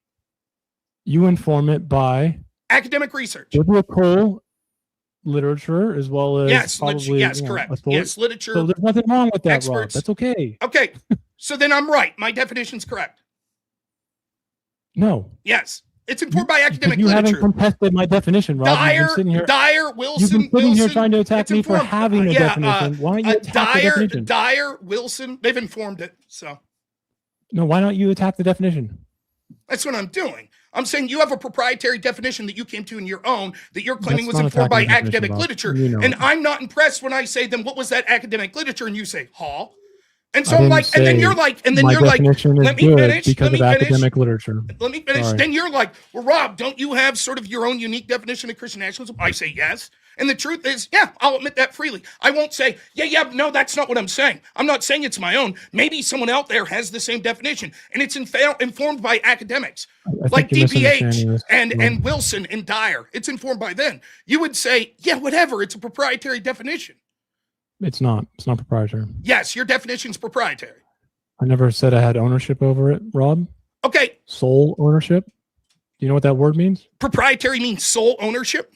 You inform it by academic research. Biblical literature as well as yes, probably, correct. Authority. Yes, literature. So there's nothing wrong with that, experts. Rob. That's okay. Okay. So then I'm right. My definition's correct. No. Yes. It's informed by academic you literature. You haven't contested my definition, Rob. Dyer, Wilson. You've been sitting here trying to attack me for having a definition. Why don't you attack the definition? Dyer, Wilson, they've informed it. So. No, why don't you attack the definition? That's what I'm doing. I'm saying you have a proprietary definition that you came to in your own that you're claiming was informed by academic literature. And I'm not impressed when I say, then what was that academic literature? And you say, Hall. And so I'm like, and then you're like, let me finish. Because of academic literature. Let me finish. Then you're like, well, Rob, don't you have sort of your own unique definition of Christian nationalism? I say yes. And the truth is, yeah, I'll admit that freely. I won't say, no, that's not what I'm saying. I'm not saying it's my own. Maybe someone out there has the same definition, and it's informed by academics like DPH and Wilson and Dyer. It's informed by them. You would say, yeah, whatever. It's a proprietary definition. It's not. It's not proprietary. Yes, your definition's proprietary. I never said I had ownership over it, Rob. Okay. Sole ownership. Do you know what that word means? Proprietary means sole ownership?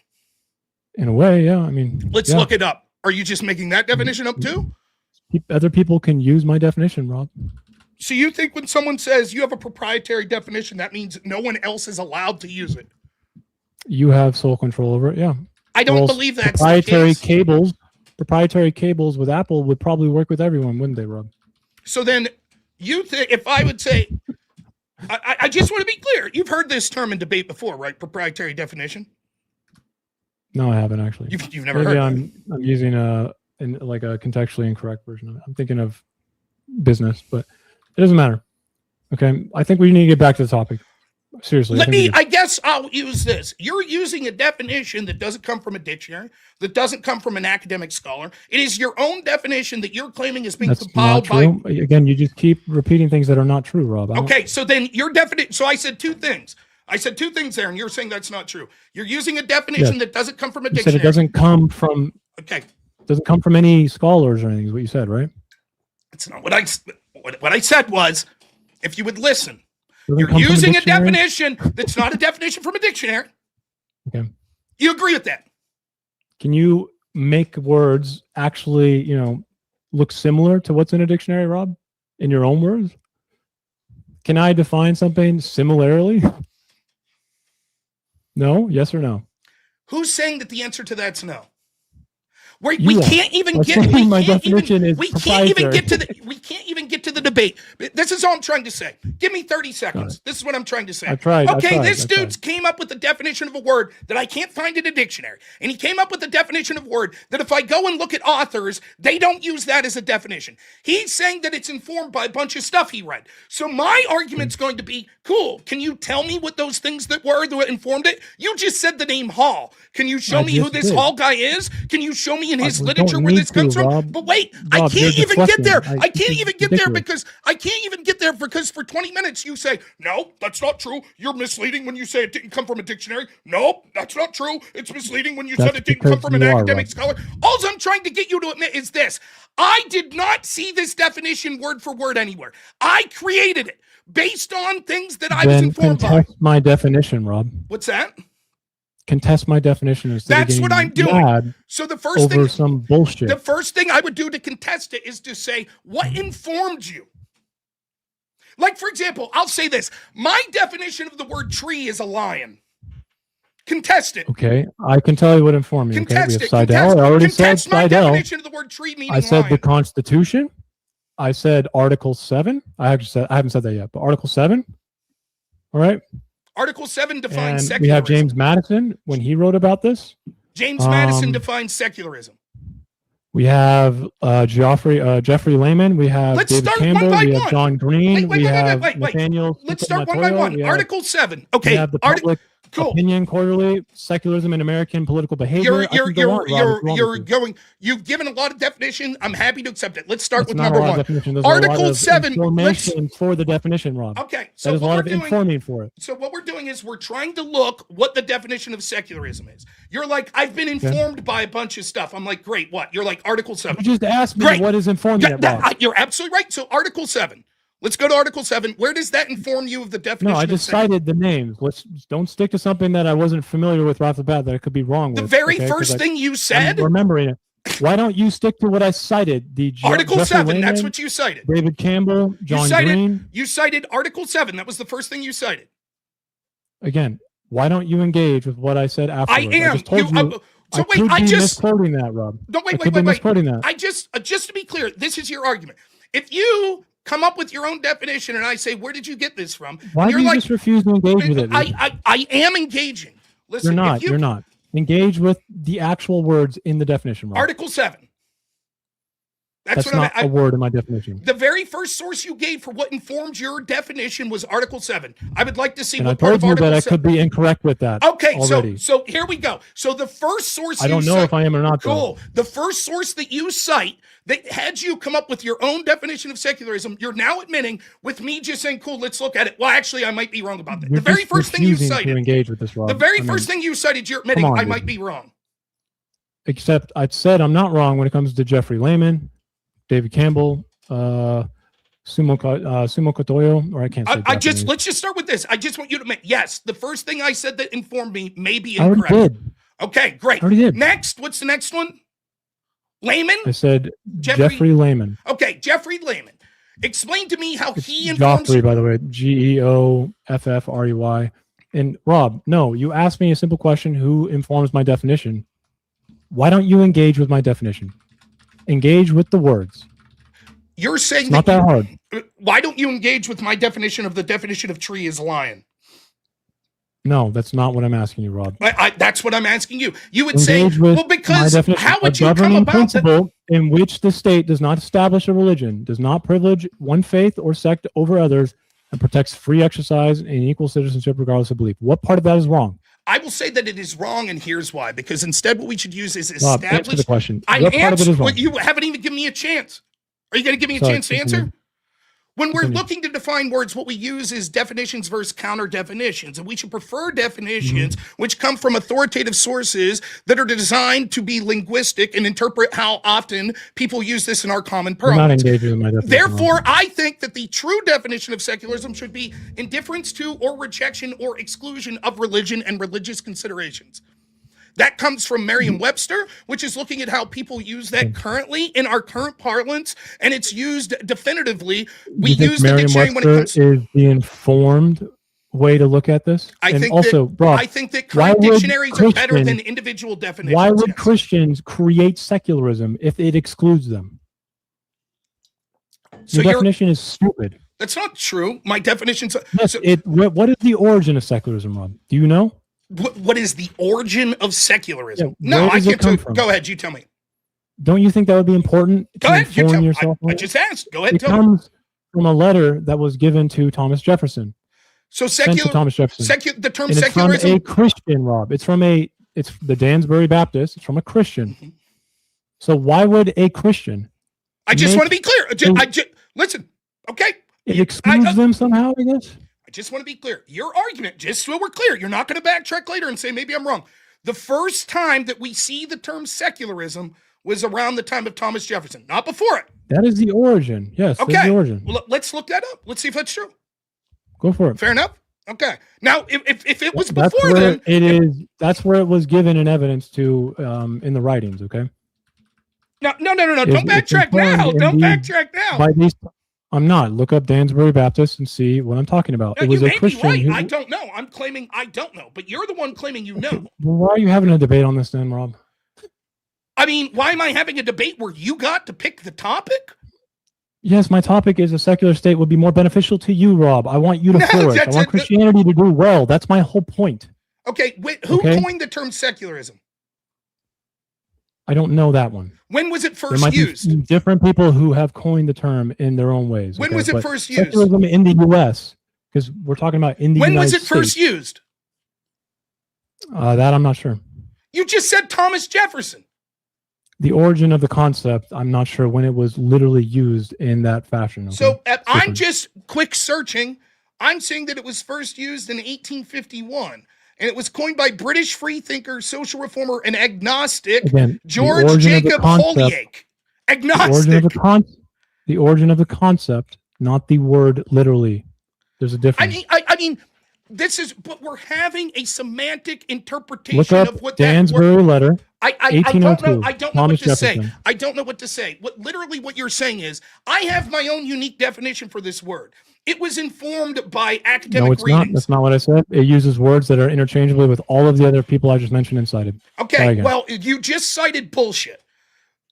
In a way, yeah. I mean, let's look it up. Are you just making that definition up too? Other people can use my definition, Rob. So you think when someone says you have a proprietary definition, that means no one else is allowed to use it? You have sole control over it, yeah. I don't believe that's proprietary cables. Proprietary cables with Apple would probably work with everyone, wouldn't they, Rob? So then you think, if I would say, I just want to be clear. You've heard this term in debate before, right? Proprietary definition. No, I haven't actually. You've never heard. I'm using a contextually incorrect version of it. I'm thinking of business, but it doesn't matter. Okay, I think we need to get back to the topic. Seriously. I guess I'll use this. You're using a definition that doesn't come from a dictionary, that doesn't come from an academic scholar. It is your own definition that you're claiming is being compiled by. Again, you just keep repeating things that are not true, Rob. Okay, so then your definition. So I said two things. There, and you're saying that's not true. You're using a definition that doesn't come from a dictionary. You said it doesn't come from. Okay. Doesn't come from any scholars or anything. Is what you said, right? It's not what I said was, if you would listen. You're using a definition that's not a definition from a dictionary. Okay. You agree with that? Can you make words actually, look similar to what's in a dictionary, Rob? In your own words? Can I define something similarly? No? Yes or no? Who's saying that the answer to that's no? We can't even get to the debate. This is all I'm trying to say. Give me 30 seconds. This is what I'm trying to say. I tried. This dude came up with the definition of a word that I can't find in a dictionary. And he came up with the definition of a word that if I go and look at authors, they don't use that as a definition. He's saying that it's informed by a bunch of stuff he read. So my argument's going to be, cool, can you tell me what those things that informed it? You just said the name Hall. Can you show me who this Hall guy is? Can you show me in his literature where this comes from? But wait, I can't even get there. I can't even get there because I can't even get there there because for 20 minutes you say, no, that's not true. You're misleading when you say it didn't come from a dictionary. Nope, that's not true. It's misleading when you said it didn't come from an academic scholar. All I'm trying to get you to admit is this. I did not see this definition word for word anywhere. I created it based on things that I was informed by. Contest my definition, Rob. What's that? Contest my definition. That's what I'm doing. So the first thing, some bullshit. The first thing I would do to contest it is to say, what informed you? Like, for example, I'll say this. My definition of the word tree is a lion. Contest it. Okay, I can tell you what informed me. Contest it. Seidel. I already said Contest my Seidel. definition of the word tree meaning I said lion. the Constitution. I said Article 7. I haven't said that yet, but Article 7. All right. Article 7 defines and secularism. we have James Madison when he wrote about this. James Madison defines secularism. We have Jeffrey Lehman. We have Let's David start Campbell. one by we have one. John Green. Wait, we have wait. Nathaniel. Let's start one by one. We have, Article 7. Okay. We have the public opinion quarterly, secularism in American political behavior. You've given a lot of definition. I'm happy to accept it. Let's start with not number a lot one. of definition. There's Article a lot of 7. Information for the definition, Rob. Okay. So that is a lot of informing for it. So what we're doing is we're trying to look what the definition of secularism is. You're like, I've been informed by a bunch of stuff. I'm like, great. What? You're like, Article 7. You just asked me what is informing it, Rob. You're absolutely right. So Article 7. Let's go to Article 7. Where does that inform you of the definition? No, I just cited the names. Don't stick to something that I wasn't familiar with right off the bat that I could be wrong with. The very first thing you said? I'm remembering it. Why don't you stick to what I cited? Article Jeffrey 7, Lehman, that's what you cited. David Campbell, John Green. You cited Article 7. That was the first thing you cited. Again, why don't you engage with what I said afterwards? I am. I just told you. So wait, I just misquoting that, Rob. No, wait. Misquoting that. I just to be clear, this is your argument. If you come up with your own definition and I say, where did you get this from? Why do you just refuse to engage with it? I am engaging. Listen, you're not. Engage with the actual words in the definition, Rob. Article 7. That's not a word in my definition. The very first source you gave for what informed your definition was Article 7. I would like to see and what I part of told you Article that 7. I could be incorrect with that. Okay, already. so here we go. So the first source I don't know if I am or not. Cool. The first source that you cite that had you come up with your own definition of secularism, you're now admitting with me just saying, cool, let's look at it. Well, actually, I might be wrong about that. You're the very first thing you cited. To engage with this, Rob. The very first thing you cited, you're admitting I might be wrong. Except I said I'm not wrong when it comes to Jeffrey Lehman, David Campbell, Sumo Kotoyo, or I can't say let's just start with this. I just want you to admit, yes, the first thing I said that informed me may be incorrect. I already did. Okay, great. I already did. Next, what's the next one? Lehman? I said Jeffrey Lehman. Okay, Jeffrey Lehman. Explain to me how he informs Joffrey, by the way, Geoffrey. And Rob, no, you asked me a simple question: who informs my definition? Why don't you engage with my definition? Engage with the words. You're saying it's not that hard. Why don't you engage with my definition of the definition of tree is lion? No, that's not what I'm asking you, Rob. That's what I'm asking you. You would engage say, well, because how would you come about principle in which the state does not establish a religion, does not privilege one faith or sect over others, and protects free exercise and equal citizenship regardless of belief? What part of that is wrong? I will say that it is wrong, and here's why. Because instead, what we should use is Rob, establish. answer the question. I answer. Well, you haven't even given me a chance. Are you going to give me a chance to answer? When we're looking to define words, what we use is definitions versus counter definitions. And we should prefer definitions which come from authoritative sources that are designed to be linguistic and interpret how often people use this in our common parlance. I'm not engaging with my definition. Therefore, I think that the true definition of secularism should be indifference to or rejection or exclusion of religion and religious considerations. That comes from Merriam-Webster, which is looking at how people use that currently in our current parlance, and it's used definitively. We use the dictionary when it comes to... is the informed way to look at this. I think that current dictionaries are better than individual definitions. Why would Christians create secularism if it excludes them? So your definition is stupid. That's not true. My definition's... Yes, what is the origin of secularism, Rob? Do you know? What is the origin of secularism? Yeah, no, I can't tell you. Go ahead, you tell me. Don't you think that would be important? Go ahead, you tell me. I just asked. Go ahead, it comes from a letter that was given to Thomas Jefferson. So Thomas Jefferson. The term and secularism. It's from a Christian, Rob. It's the Dansbury Baptist. It's from a Christian. So why would a Christian? I just want to be clear. Listen, okay. It excludes them somehow, I guess. I just want to be clear. Your argument, just so we're clear, you're not going to backtrack later and say maybe I'm wrong. The first time that we see the term secularism was around the time of Thomas Jefferson, not before it. That is the origin. Yes. Okay. That's the origin. Well, let's look that up. Let's see if that's true. Go for it. Fair enough. Okay. Now, if it was before then, that's where it was given in evidence to in the writings. Okay. No. Don't backtrack now. Don't backtrack now. By these, I'm not. Look up Dansbury Baptist and see what I'm talking about. No, it was you a may Christian. be right. I don't know. I'm claiming I don't know, but you're the one claiming you know. Well, why are you having a debate on this then, Rob? I mean, why am I having a debate where you got to pick the topic? Yes, my topic is a secular state would be more beneficial to you, Rob. I want you to flourish. I want Christianity to do well. That's my whole point. Okay, who coined the term secularism? I don't know that one. When was it There first might used? be different people who have coined the term in their own ways. When was it first used? Secularism in the U.S., because we're talking about in the When United was it first States. used? That I'm not sure. You just said Thomas Jefferson. The origin of the concept, I'm not sure when it was literally used in that fashion. Okay? So I'm just quick searching. I'm saying that it was first used in 1851, and it was coined by British freethinker, social reformer, and agnostic George Jacob Holyoake. Agnostic. The origin of the concept, not the word literally. There's a difference. I mean, this is, but we're having a semantic interpretation Look up of what Dansbury that word, letter. I don't know. I don't know what to Thomas say. Jefferson. I don't know what to say. What you're saying is, I have my own unique definition for this word. It was informed by academic No, it's readings. not. That's not what I said. It uses words that are interchangeably with all of the other people I just mentioned and cited. Okay, well, you just cited bullshit.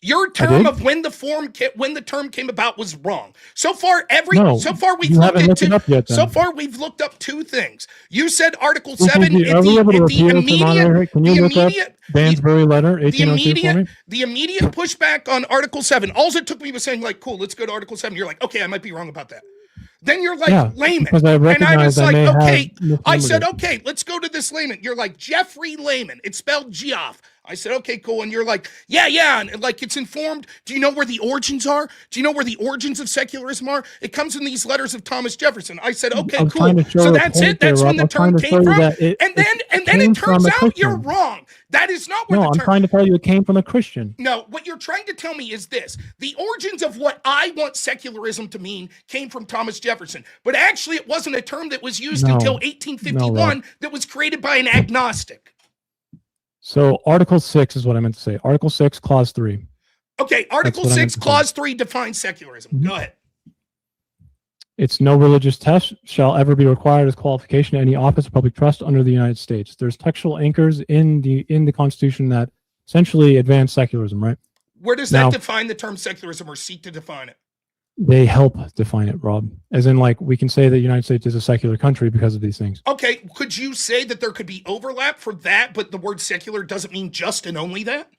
Your term of when the term came about was wrong. So far, we've looked up two things. You said Article 7 the immediate pushback on Article 7. All it took me was saying, like, cool, let's go to Article 7. You're like, okay, I might be wrong about that. Then you're like, layman. And I was like, okay. I said, okay, let's go to this layman. You're like, Jeffrey Layman. It's spelled Geoff. I said, okay, cool. And you're like, yeah. And like, it's informed. Do you know where the origins are? Do you know where the origins of secularism are? It comes in these letters of Thomas Jefferson. I said, okay, cool. So that's it. That's when the term came from. And then it turns out you're wrong. That is not where the term. No, I'm trying to tell you it came from a Christian. No, what you're trying to tell me is this. The origins of what I want secularism to mean came from Thomas Jefferson. But actually, it wasn't a term that was used until 1851 that was created by an agnostic. So Article 6 is what I meant to say. Article 6, Clause 3. Okay, Article 6, Clause 3 defines secularism. Mm-hmm. Go ahead. It's no religious test shall ever be required as qualification to any office of public trust under the United States. There's textual anchors in the Constitution that essentially advance secularism, right? Where does that define the term secularism or seek to define it? They help define it, Rob. As in, like, we can say that the United States is a secular country because of these things. Okay, could you say that there could be overlap for that, but the word secular doesn't mean just and only that?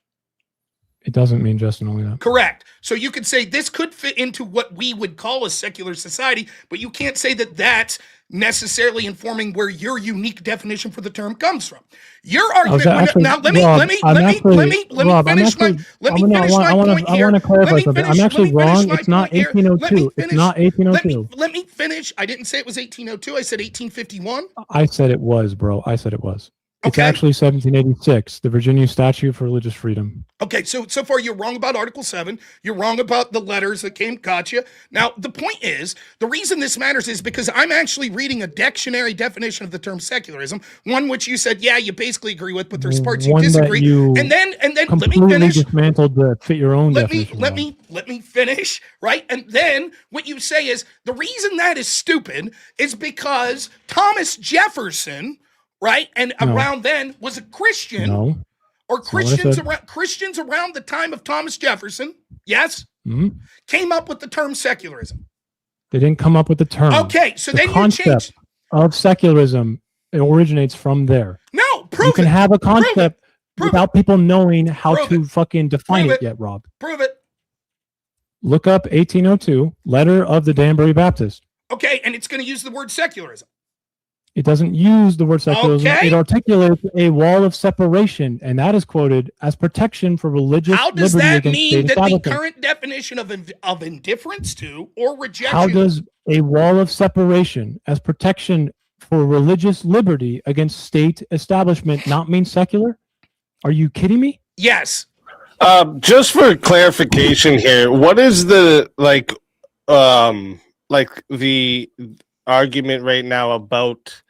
It doesn't mean just and only that. Correct. So you could say this could fit into what we would call a secular society, but you can't say that that's necessarily informing where your unique definition for the term comes from. Your argument. Now let me finish my point. I want to clarify something. I'm actually wrong. It's not 1802. It's not 1802. Let me finish. I didn't say it was 1802. I said 1851. I said it was, bro. I said it was. It's actually 1786, the Virginia Statute for Religious Freedom. Okay, so far you're wrong about Article 7. You're wrong about the letters that got you. Now, the point is, the reason this matters is because I'm actually reading a dictionary definition of the term secularism, one which you said, yeah, you basically agree with, but there's parts you disagree. And then let me finish. Dismantled to fit your own definition. Let me finish, right? And then what you say is, the reason that is stupid is because Thomas Jefferson, right, and around then was a Christian, or Christians around the time of Thomas Jefferson, yes, came up with the term secularism. They didn't come up with the term. Okay, so then you change of secularism. It originates from there. No, prove it. You can have a concept without people knowing how to fucking define it yet, Rob. Prove it. Look up 1802, letter of the Danbury Baptist. Okay, and it's going to use the word secularism. It doesn't use the word secularism. Okay. It articulates a wall of separation, and that is quoted as protection for religious How does liberty that against mean state that the establishment. current definition of indifference to or rejection? How does a wall of separation as protection for religious liberty against state establishment not mean secular? Are you kidding me? Yes. Just for clarification here, what is the the argument right now about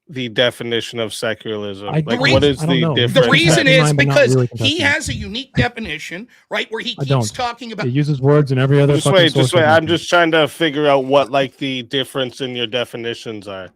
the definition of secularism? What is the difference? The reason is because really he has a unique definition, right, where he keeps talking about. It uses words in every other. Just wait. I'm just trying to figure out what the difference in your definitions are.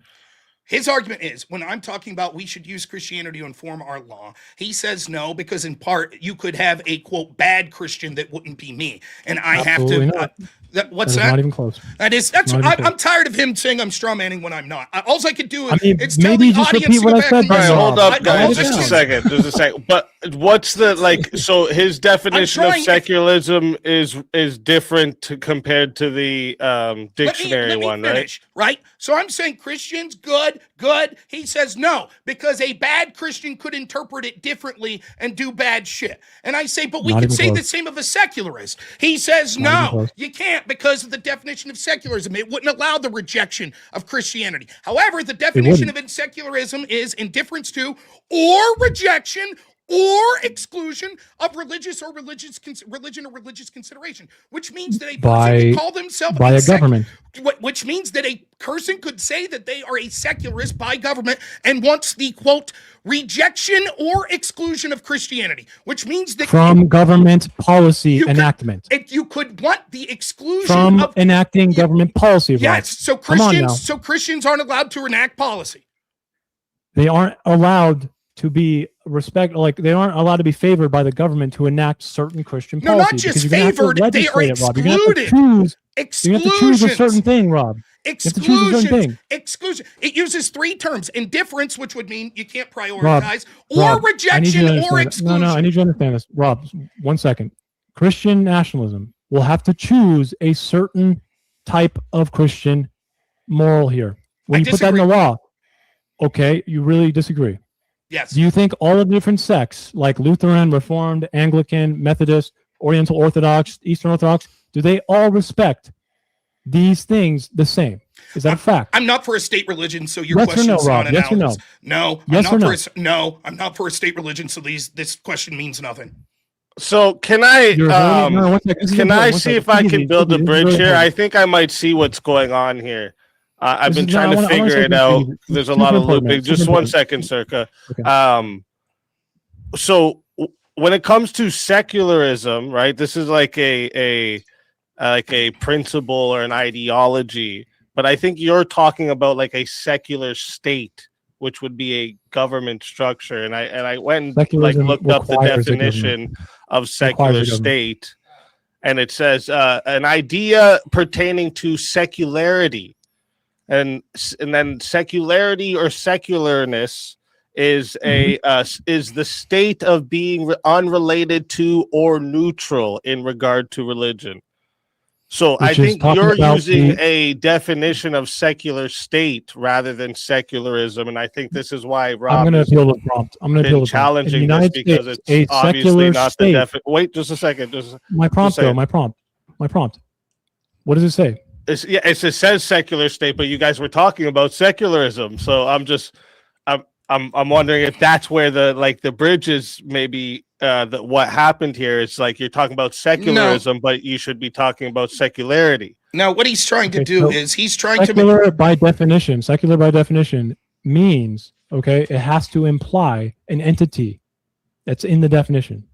His argument is when I'm talking about we should use Christianity to inform our law, he says no, because in part you could have a quote bad Christian that wouldn't be me, and I Absolutely have to. What's that? Not even close. That's. I'm tired of him saying I'm straw manning when I'm not. All I could do is it's tell maybe the just audience repeat to what go I back said. and Then, listen. Hold up, guys. Just a second. But what's the So his definition of secularism is different compared to the dictionary let me one, finish, right? So I'm saying Christians good. He says no, because a bad Christian could interpret it differently and do bad shit. And I say, but we can say the same of a secularist. He says no, you can't, because of the definition of secularism. It wouldn't allow the rejection of Christianity. However, the definition of secularism is indifference to or rejection or exclusion of religion or religious consideration, which means that a person can call themselves by a government. Which means that a person could say that they are a secularist by government and wants the quote rejection or exclusion of Christianity, which means that from government policy enactment. You could want the exclusion from of enacting government policy. Yes, so Christians aren't allowed to enact policy. They aren't allowed to be they aren't allowed to be favored by the government to enact certain Christian policy. No, not just favored, they are excluded. You have to choose a certain thing, Rob. Exclusion. It uses three terms: indifference, which would mean you can't prioritize, or rejection, or exclusion. No, I need you to understand this, Rob. 1 second. Christian nationalism will have to choose a certain type of Christian moral here. When you put that in the law, okay, you really disagree. Yes. Do you think all of the different sects, like Lutheran, Reformed, Anglican, Methodist, Oriental Orthodox, Eastern Orthodox, do they all respect these things the same? Is that a fact? I'm not for a state religion, so your question is not analogous. Yes or no? No. Yes or no? No, I'm not for a state religion, so this question means nothing. So can I see if I can build a bridge here? I think I might see what's going on here. I've been trying to figure it out. There's a lot of looping. Just 1 second, Circa. Okay. So when it comes to secularism, right? This is like a principle or an ideology, but I think you're talking about like a secular state, which would be a government structure. And I went and looked up the definition of secular state, and it says an idea pertaining to secularity. And then secularity or secularness is is the state of being unrelated to or neutral in regard to religion. So I think you're using a definition of secular state rather than secularism, and I think this is why Rob I'm going to appeal the prompt. I'm going to appeal the prompt. Challenging this because it's obviously not the definition. Wait, just a second. My prompt. What does it say? It says secular state, but you guys were talking about secularism, so I'm wondering if that's where the bridge is. Maybe what happened here is like you're talking about secularism, but you should be talking about secularity. Now, what he's trying to do is he's trying secular to by definition. Secular by definition means it has to imply an entity that's in the definition.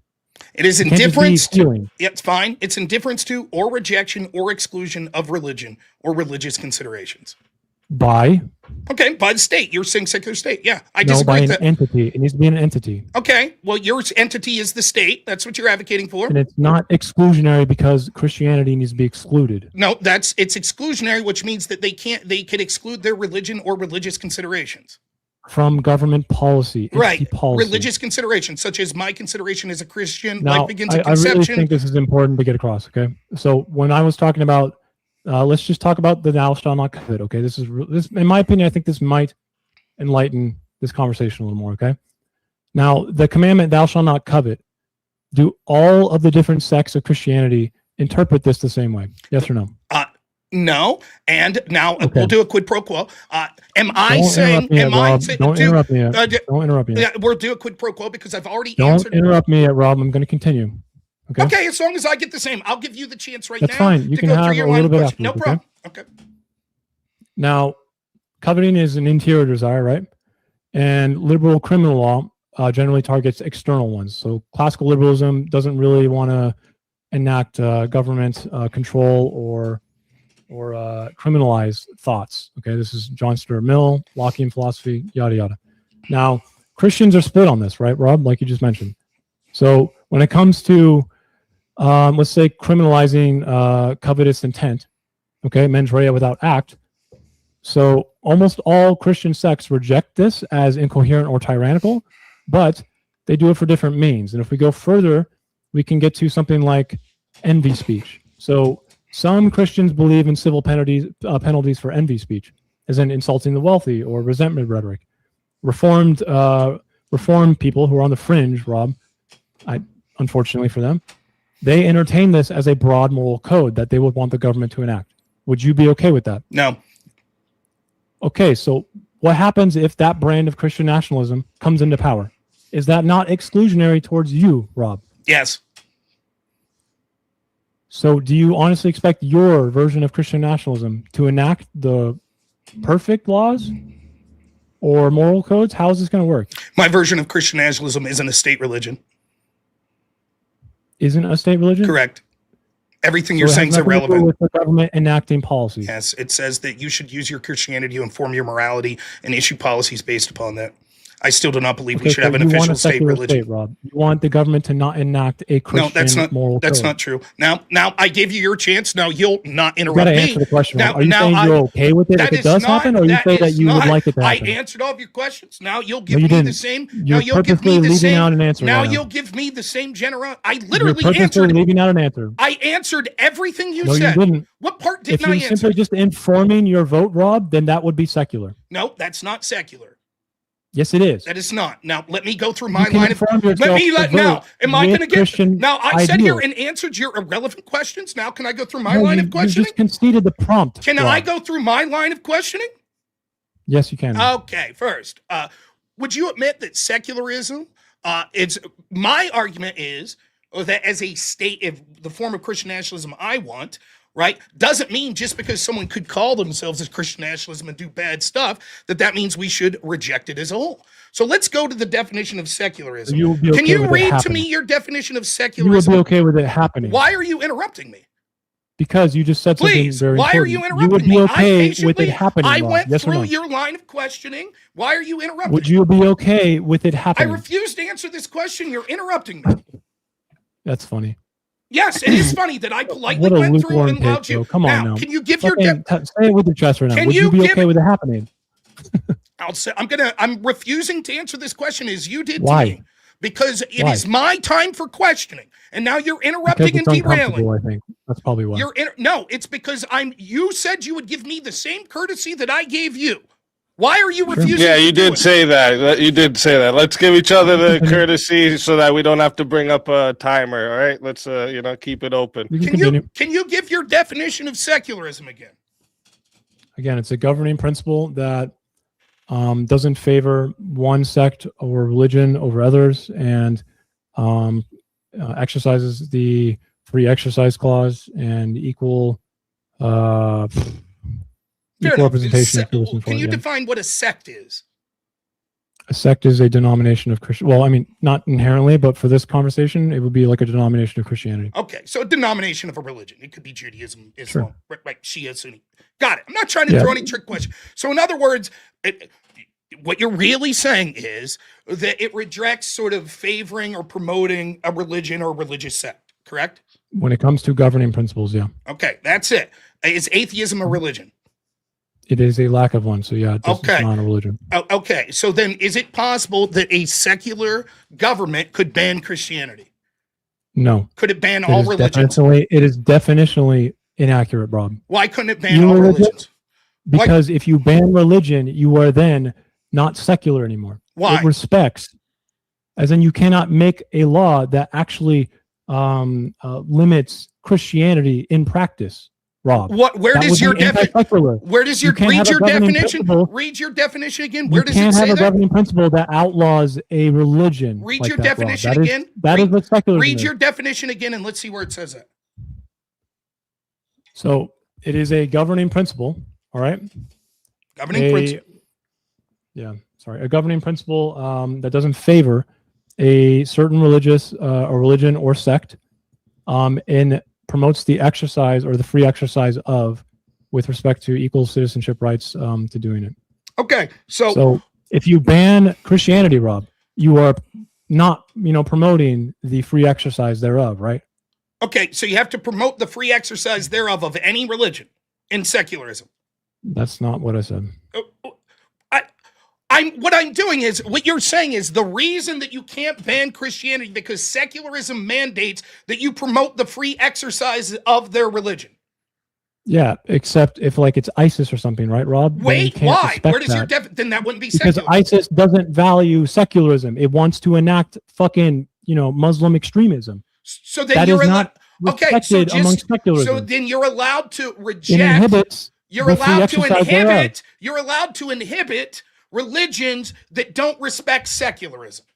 It is indifference to. It's fine. It's indifference to or rejection or exclusion of religion or religious considerations. By the state. You're saying secular state. Yeah, I no, disagree by with an entity. It needs to be an entity. Okay, well, your entity is the state. That's what you're advocating for. And it's not exclusionary because Christianity needs to be excluded. No, it's exclusionary, which means that they could exclude their religion or religious considerations. From government policy. Right. Policy. Religious considerations, such as my consideration as a Christian, now, life begins at conception. I really think this is important to get across, okay? So when I was talking about, let's just talk about the thou shalt not covet, okay? This, in my opinion, I think this might enlighten this conversation a little more, okay? Now, the commandment, thou shalt not covet, do all of the different sects of Christianity interpret this the same way? Yes or no? No. And now Okay. we'll do a quid pro quo. Am I Don't saying, interrupt me yet, am I Rob. saying, Don't interrupt me yet. Don't interrupt me yet. Yeah, we'll do a quid pro quo because I've already Don't answered. interrupt me yet, Rob. I'm going to continue. Okay. Okay, as long as I get the same, I'll give you the chance right That's now fine. You to can go have through your a line little of bit question. No afterwards, problem. Okay. Now, coveting is an interior desire, right? And liberal criminal law generally targets external ones. So classical liberalism doesn't really want to enact government control or criminalize thoughts. Okay, this is John Stuart Mill, Lockean philosophy, yada yada. Now, Christians are split on this, right, Rob? Like you just mentioned. So when it comes to let's say criminalizing covetous intent, okay, mens rea without act. So almost all Christian sects reject this as incoherent or tyrannical, but they do it for different means. And if we go further, we can get to something like envy speech. So some Christians believe in civil penalties for envy speech, as in insulting the wealthy or resentment rhetoric. Reformed people who are on the fringe, Rob, unfortunately for them, they entertain this as a broad moral code that they would want the government to enact. Would you be okay with that? No. Okay, so what happens if that brand of Christian nationalism comes into power? Is that not exclusionary towards you, Rob? Yes. So do you honestly expect your version of Christian nationalism to enact the perfect laws or moral codes? How is this going to work? My version of Christian nationalism isn't a state religion. Isn't a state religion? Correct. Everything So you're it has saying is nothing to do irrelevant. with the government enacting policies. Yes, it says that you should use your Christianity to inform your morality and issue policies based upon that. I still do not believe we should so have an you want official a state secular religion. state, Rob. You want the government to not enact a Christian moral That's code. not true. Now I gave you your chance. Now you'll not You interrupt got to me. answer the question. Now- Rob. Are you now saying you're okay with it if That it is does not- happen, or you say that is you would not- like it to I happen? answered all of your questions. Now you'll No, give you me the didn't. same. You're Now you'll give purposely me the leaving same. out an answer Now right now. you'll give me the same general. I You're literally purposely answered. leaving out an answer. I answered everything you No, said. you didn't. What part If didn't I you're answer? simply just informing your vote, Rob, then that would be secular. No, that's not secular. Yes, it is. That is not. Now let me go through my You can line of. inform yourself Let me to let now. vote Am I with going to get? Christian Now I sat here ideals. and answered your irrelevant questions. Now can I go through my No, line you, of questioning? You just conceded the prompt. Can Rob. I go through my line of questioning? Yes, you can. Okay, first, would you admit that secularism, it's my argument is that as a state, if the form of Christian nationalism I want, right, doesn't mean just because someone could call themselves as Christian nationalism and do bad stuff, that means we should reject it as a whole. So let's go to the definition of secularism. You would be okay Can you with it read to happening. me your definition of You would secularism? be okay with it happening. Why are you interrupting me? Because you just said something Please, very why are important. you You would interrupting be me? okay with it happening, I Rob. went Yes or through no? your line of questioning. Why are you interrupting? Would you be okay with it I happening? refuse to answer this question. You're interrupting me. That's funny. Yes, it is funny that I politely What a went through lukewarm and allowed take, you. bro. Come on now. Can you give your? Say it with your chest right now. Can Would you you be give okay it- with it happening? I'll say I'm refusing to answer this question as you did Why? to me because it Why? is my time for questioning, and now you're Because interrupting it's and uncomfortable, derailing. I think. That's probably why. No, it's because you said you would give me the same courtesy that I gave you. Why are you refusing? Yeah, to you do did it? say that. You did say that. Let's give each other the courtesy so that we don't have to bring up a timer. All right, let's keep it open. You can continue. Can you give your definition of secularism again? Again, it's a governing principle that doesn't favor one sect or religion over others, and exercises the free exercise clause and equal representation of citizens. Can you define what a sect is? A sect is a denomination of Christian. Well, I mean, not inherently, but for this conversation, it would be like a denomination of Christianity. Okay, so a denomination of a religion. It could be Judaism, Islam, Sure. right, Shia, Sunni. Got it. I'm not trying to throw any trick question. So in other words, what you're really saying is that it rejects sort of favoring or promoting a religion or religious sect, correct? When it comes to governing principles, yeah, Okay, that's it. Is atheism a religion? it is a lack of one. So yeah, it's Okay. not a religion. Okay, so then is it possible that a secular government could ban Christianity? No, Could it ban all it is religions? it is definitionally inaccurate, Rob. Why couldn't it ban You all religion? religions? Because if you ban religion, you are then not secular anymore. Why? It respects, as in you cannot make a law that actually limits Christianity in practice. Rob, Where does your definition? Where does your read your definition? Read your definition again. Where does it say that? You can't have a governing principle that outlaws a religion. Read like your that, definition Rob. again. That is what secularism Read is. your definition again, and let's see where it says it. So it is a governing principle. All right. Governing principle. Yeah. Sorry, a governing principle that doesn't favor a certain religious or religion or sect, and promotes the exercise or the free exercise of, with respect to equal citizenship rights to doing it. Okay, so if you ban Christianity, Rob, you are not, promoting the free exercise thereof, right? Okay, so you have to promote the free exercise thereof of any religion in secularism. That's not what I said. What I'm doing is, what you're saying is the reason that you can't ban Christianity because secularism mandates that you promote the free exercise of their religion. Yeah, except if it's ISIS or something, right, Rob? Wait, why? Where does your then that wouldn't be because secular. ISIS doesn't value secularism. It wants to enact fucking, Muslim extremism. So then that you're is not respected among secularism. So then you're allowed to reject. You're allowed to inhibit religions that don't respect secularism.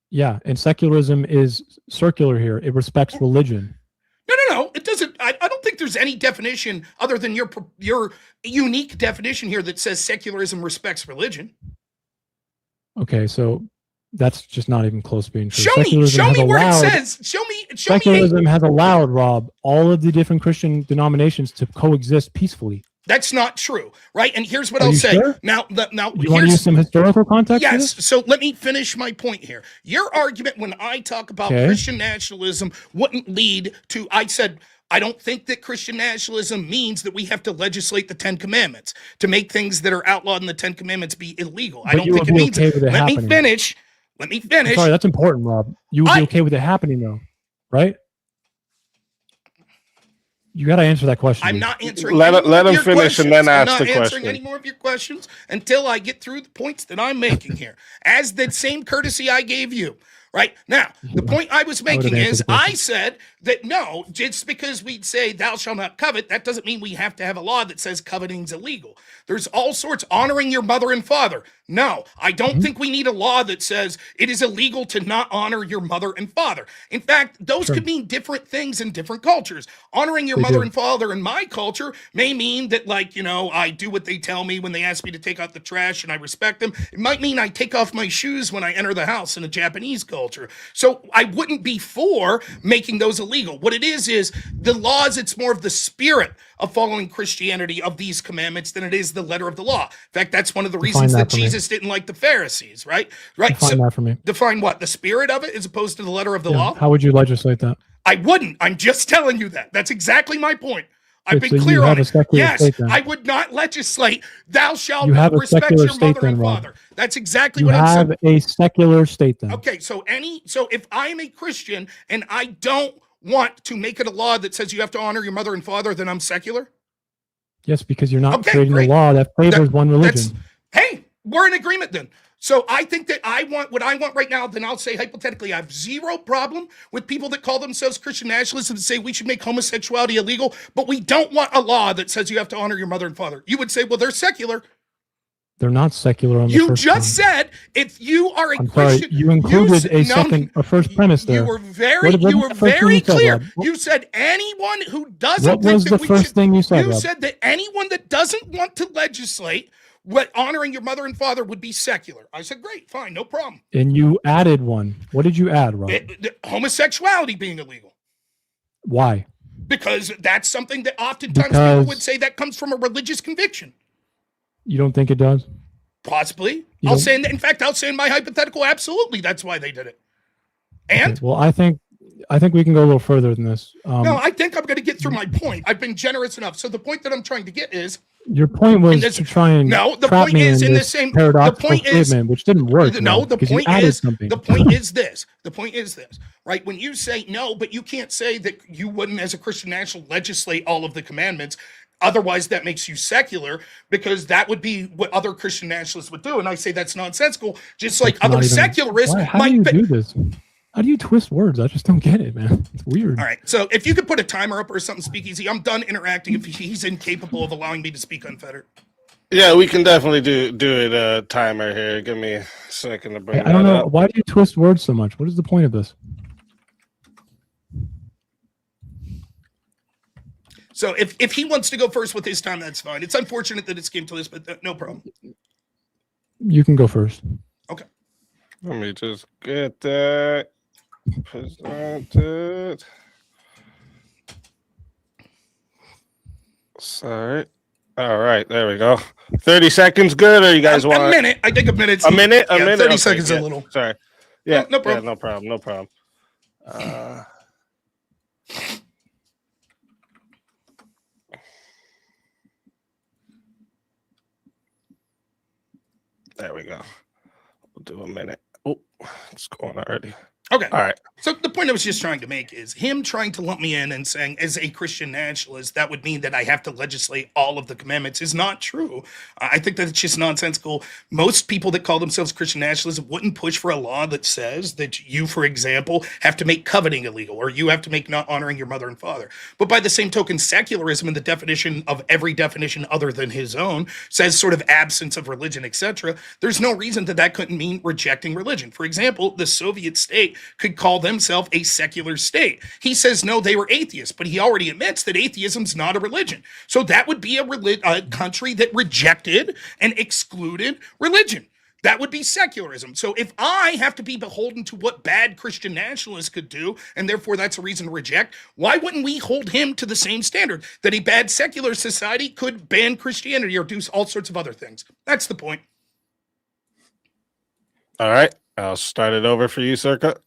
Yeah, and secularism is circular here. It respects religion. No. It doesn't. I don't think there's any definition other than your unique definition here that says secularism respects religion. Okay, so that's just not even close to being true. Show me where it says. Show me. Secularism has allowed, Rob, all of the different Christian denominations to coexist peacefully. That's not true, right? And here's what I'll say. Sure? Now, you want to use some historical context? Yes. So let me finish my point here. Your argument when I talk about Christian nationalism wouldn't lead to. I said I don't think that Christian nationalism means that we have to legislate the 10 Commandments to make things that are outlawed in the 10 Commandments be illegal. I don't think it means. Let me finish. I'm sorry, that's important, Rob. You would be okay with it happening, though, right? You got to answer that question. I'm not answering. Let him finish and then ask the question. I'm not answering any more of your questions until I get through the points that I'm making here. As the same courtesy I gave you. Right now, the point I was making is I said that no, just because we'd say thou shalt not covet, that doesn't mean we have to have a law that says coveting's illegal. There's all sorts honoring your mother and father. No, I don't think we need a law that says it is illegal to not honor your mother and father. In fact, those could mean different things in different cultures. Honoring your mother and father in my culture may mean that, I do what they tell me when they ask me to take out the trash and I respect them. It might mean I take off my shoes when I enter the house in a Japanese culture. So I wouldn't be for making those illegal. What it is the laws, it's more of the spirit of following Christianity of these commandments than it is the letter of the law. In fact, that's one of the reasons that Jesus didn't like the Pharisees, right? Define that for me. Define what? The spirit of it as opposed to the letter of the law? How would you legislate that? I wouldn't. I'm just telling you that. That's exactly my point. I've been clear on it. Yes, I would not legislate thou shalt respect your mother and father. That's exactly what I'm saying. You have a secular state then. Okay, so if I'm a Christian and I don't want to make it a law that says you have to honor your mother and father, then I'm secular? Yes, because you're not creating a law that favors one religion. Hey, we're in agreement then. So I think that I want what I want right now, then I'll say hypothetically, I have zero problem with people that call themselves Christian nationalists and say we should make homosexuality illegal, but we don't want a law that says you have to honor your mother and father. You would say, well, they're secular. They're not secular on the You first just said if you are a Christian, you included a first premise there. You were very clear. You said anyone who doesn't. What was the first thing you said? You said that anyone that doesn't want to legislate what honoring your mother and father would be secular. I said, great, fine, no problem. And you added one. What did you add, Rob? Homosexuality being illegal. Why? Because that's something that oftentimes people would say that comes from a religious conviction. You don't think it does? Possibly. I'll say in my hypothetical, absolutely, that's why they did it. And? Okay, well, I think we can go a little further than this. No, I think I'm going to get through my point. I've been generous enough. So the point that I'm trying to get is... Your point was to try and the point is in the same paradoxical statement, which didn't work. No, the point is this, right? When you say no, but you can't say that you wouldn't, as a Christian national, legislate all of the commandments. Otherwise, that makes you secular, because that would be what other Christian nationalists would do. And I say that's nonsensical, just like other secularists How do you do this? How do you twist words? I just don't get it, man. It's weird. All right. So if you could put a timer up or something, Speakeasy, I'm done interacting if he's incapable of allowing me to speak unfettered. Yeah, we can definitely do it a timer here. Give me a second to bring I don't know. up. Why do you twist words so much? What is the point of this? So if he wants to go first with his time, that's fine. It's unfortunate that it's came to this, but no problem. You can go first. Okay. Let me just get that presented. Sorry. All right, there we go. 30 seconds good, or you guys want a minute? I think a minute's a minute? A yeah, minute? 30 Okay, seconds yeah. a little. Sorry. Yeah, no problem. Yeah, no problem. There we go. We'll do a minute. Oh, it's going already. Okay. All right. So the point I was just trying to make is him trying to lump me in and saying, as a Christian nationalist, that would mean that I have to legislate all of the commandments is not true. I think that it's just nonsensical. Most people that call themselves Christian nationalists wouldn't push for a law that says that you, for example, have to make coveting illegal, or you have to make not honoring your mother and father. But by the same token, secularism, in the definition of every definition other than his own, says sort of absence of religion, etc. There's no reason that that couldn't mean rejecting religion. For example, the Soviet state could call themselves a secular state. He says, no, they were atheists, but he already admits that atheism's not a religion. So that would be a country that rejected and excluded religion. That would be secularism. So if I have to be beholden to what bad Christian nationalists could do, and therefore that's a reason to reject, why wouldn't we hold him to the same standard that a bad secular society could ban Christianity or do all sorts of other things? That's the point. All right. I'll start it over for you, Circa.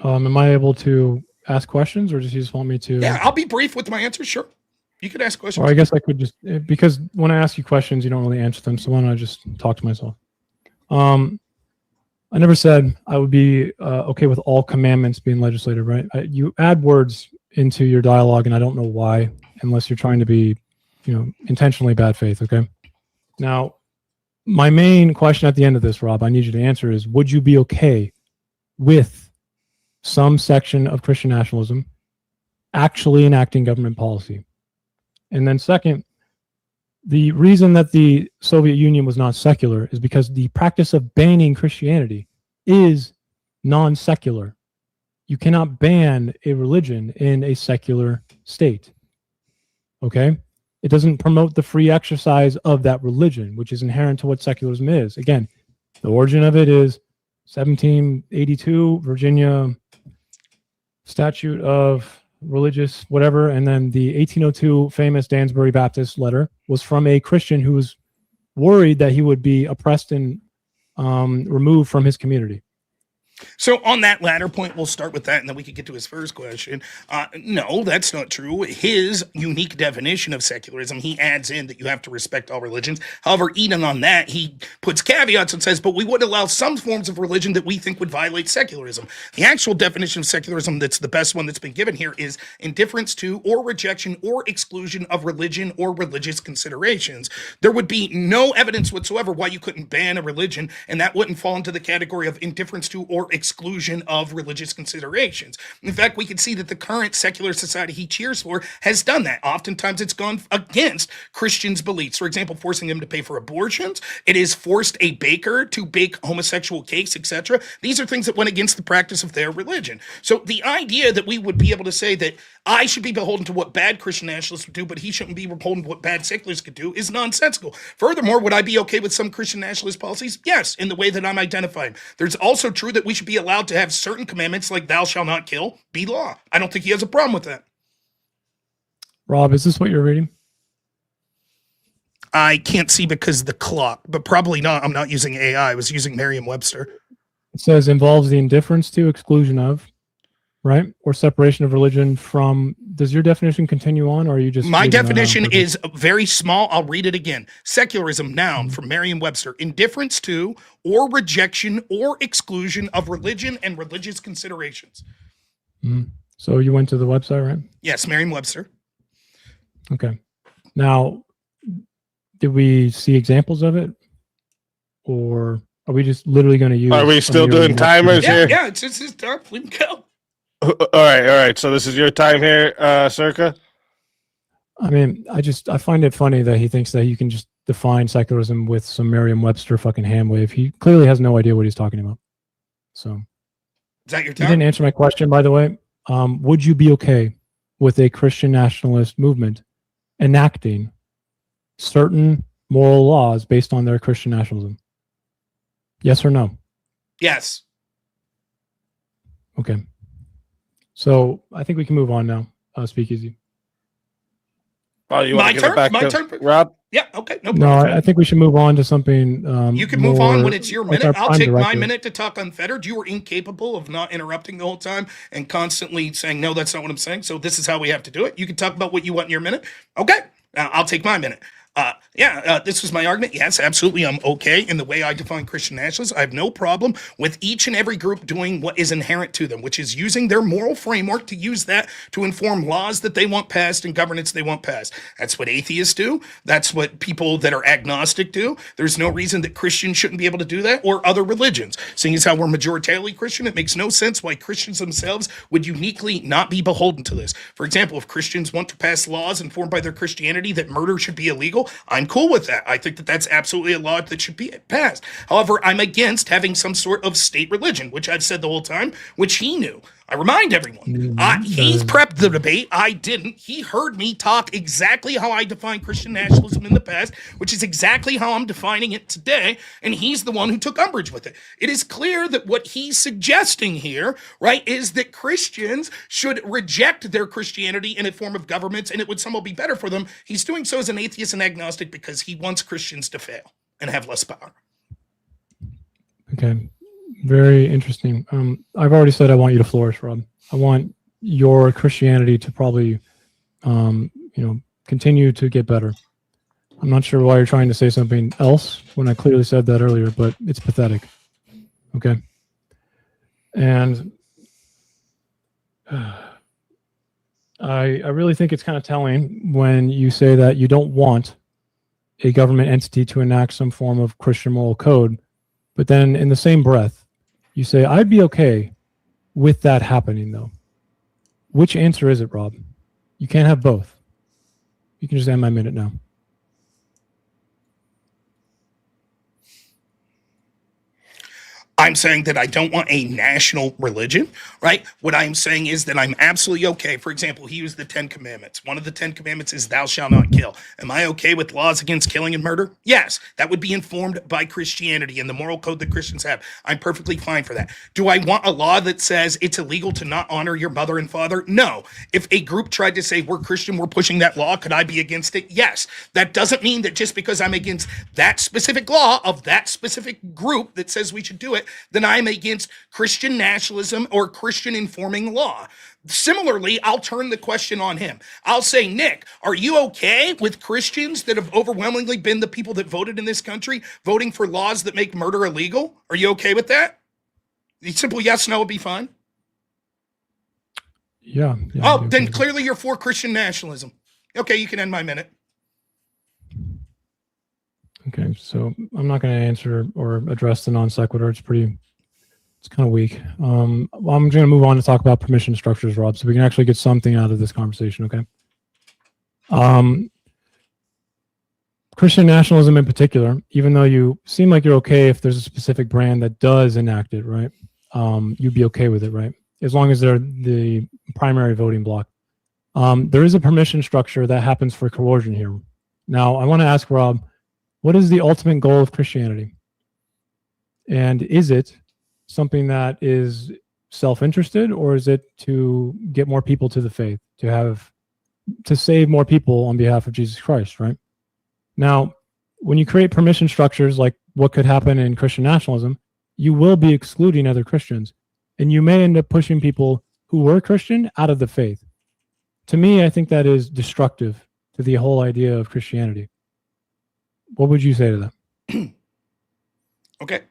Am I able to ask questions, or just you just want me to? Yeah, I'll be brief with my answer. Sure. You could ask questions. Or I guess I could just, because when I ask you questions, you don't really answer them. So why don't I just talk to myself? I never said I would be okay with all commandments being legislated, right? You add words into your dialogue, and I don't know why, unless you're trying to be, intentionally bad faith. Okay. Now, my main question at the end of this, Rob, I need you to answer is: would you be okay with some section of Christian nationalism actually enacting government policy? And then second, the reason that the Soviet Union was not secular is because the practice of banning Christianity is non-secular. You cannot ban a religion in a secular state. Okay? It doesn't promote the free exercise of that religion, which is inherent to what secularism is. Again, the origin of it is 1782, Virginia Statute of Religious whatever, and then the 1802 famous Dansbury Baptist letter was from a Christian who was worried that he would be oppressed and removed from his community. So on that latter point, we'll start with that, and then we could get to his first question. No, that's not true. His unique definition of secularism, he adds in that you have to respect all religions. However, even on that, he puts caveats and says, but we would allow some forms of religion that we think would violate secularism. The actual definition of secularism that's the best one that's been given here is indifference to or rejection or exclusion of religion or religious considerations. There would be no evidence whatsoever why you couldn't ban a religion, and that wouldn't fall into the category of indifference to or exclusion of religious considerations. In fact, we can see that the current secular society he cheers for has done that. Oftentimes it's gone against Christians' beliefs. For example, forcing them to pay for abortions. It has forced a baker to bake homosexual cakes, etc. These are things that went against the practice of their religion. So the idea that we would be able to say that I should be beholden to what bad Christian nationalists would do, but he shouldn't be beholden to what bad secularists could do is nonsensical. Furthermore, would I be okay with some Christian nationalist policies? Yes, in the way that I'm identifying. There's also true that we should be allowed to have certain commandments like thou shalt not kill be law. I don't think he has a problem with that. Rob, is this what you're reading? I can't see because of the clock, but probably not. I'm not using AI. I was using Merriam-Webster. It says involves the indifference to, exclusion of, right? Or separation of religion from. Does your definition continue on, or are you just? My definition is very small. I'll read it again. Secularism, noun from Merriam-Webster, indifference to or rejection or exclusion of religion and religious considerations. So you went to the website, right? Yes, Merriam-Webster. Okay. Now, did we see examples of it, or are we just literally going to use? Are we still doing timers Yeah, here? yeah, it's dark. We can go. All right. So this is your time here, Circa. I mean, I find it funny that he thinks that you can just define secularism with some Merriam-Webster fucking hand wave. He clearly has no idea what he's talking about. So, Is that your you time? didn't answer my question, by the way. Would you be okay with a Christian nationalist movement enacting certain moral laws based on their Christian nationalism? Yes or no? Yes. Okay. So I think we can move on now. Speakeasy. Oh, you My want to give turn? it back My to turn? Rob? Yeah, okay. No No, problem. I think we should move on to something. You can move on more when it's your like minute. our I'll prime take my directive. minute to talk unfettered. You were incapable of not interrupting the whole time and constantly saying, no, that's not what I'm saying. So this is how we have to do it. You can talk about what you want in your minute. Okay, I'll take my minute. This was my argument. Yes, absolutely. I'm okay in the way I define Christian nationalism. I have no problem with each and every group doing what is inherent to them, which is using their moral framework to use that to inform laws that they want passed and governance they want passed. That's what atheists do. That's what people that are agnostic do. There's no reason that Christians shouldn't be able to do that, or other religions. Seeing as how we're majoritarily Christian, it makes no sense why Christians themselves would uniquely not be beholden to this. For example, if Christians want to pass laws informed by their Christianity that murder should be illegal, I'm cool with that. I think that that's absolutely a law that should be passed. However, I'm against having some sort of state religion, which I've said the whole time, which he knew. I remind everyone, he's prepped the debate. I didn't. He heard me talk exactly how I define Christian nationalism in the past, which is exactly how I'm defining it today. And he's the one who took umbrage with it. It is clear that what he's suggesting here, right, is that Christians should reject their Christianity in a form of government and it would somehow be better for them. He's doing so as an atheist and agnostic because he wants Christians to fail and have less power. Okay. Very interesting. I've already said I want you to flourish, Rob. I want your Christianity to probably, continue to get better. I'm not sure why you're trying to say something else when I clearly said that earlier, but it's pathetic. Okay. And I really think it's kind of telling when you say that you don't want a government entity to enact some form of Christian moral code, but then in the same breath, you say, I'd be okay with that happening, though. Which answer is it, Rob? You can't have both. You can just end my minute now. I'm saying that I don't want a national religion, right? What I'm saying is that I'm absolutely okay. For example, he used the 10 Commandments. One of the 10 Commandments is thou shalt not kill. Am I okay with laws against killing and murder? Yes, that would be informed by Christianity and the moral code that Christians have. I'm perfectly fine for that. Do I want a law that says it's illegal to not honor your mother and father? No. If a group tried to say we're Christian, we're pushing that law, could I be against it? Yes. That doesn't mean that just because I'm against that specific law of that specific group that says we should do it, then I'm against Christian nationalism or Christian informing law. Similarly, I'll turn the question on him. I'll say, Nick, are you okay with Christians that have overwhelmingly been the people that voted in this country voting for laws that make murder illegal? Are you okay with that? A simple yes, no would be fine. Yeah. Oh, then clearly you're for Christian nationalism. Okay, you can end my minute. Okay, so I'm not going to answer or address the non sequitur. It's kind of weak. I'm going to move on to talk about permission structures, Rob, so we can actually get something out of this conversation, okay? Christian nationalism in particular, even though you seem like you're okay if there's a specific brand that does enact it, right? You'd be okay with it, right? As long as they're the primary voting bloc. There is a permission structure that happens for coercion here. Now, I want to ask Rob, what is the ultimate goal of Christianity? And is it something that is self-interested, or is it to get more people to the faith, to save more people on behalf of Jesus Christ, right? Now, when you create permission structures like what could happen in Christian nationalism, you will be excluding other Christians, and you may end up pushing people who were Christian out of the faith. To me, I think that is destructive to the whole idea of Christianity. What would you say to that? Okay.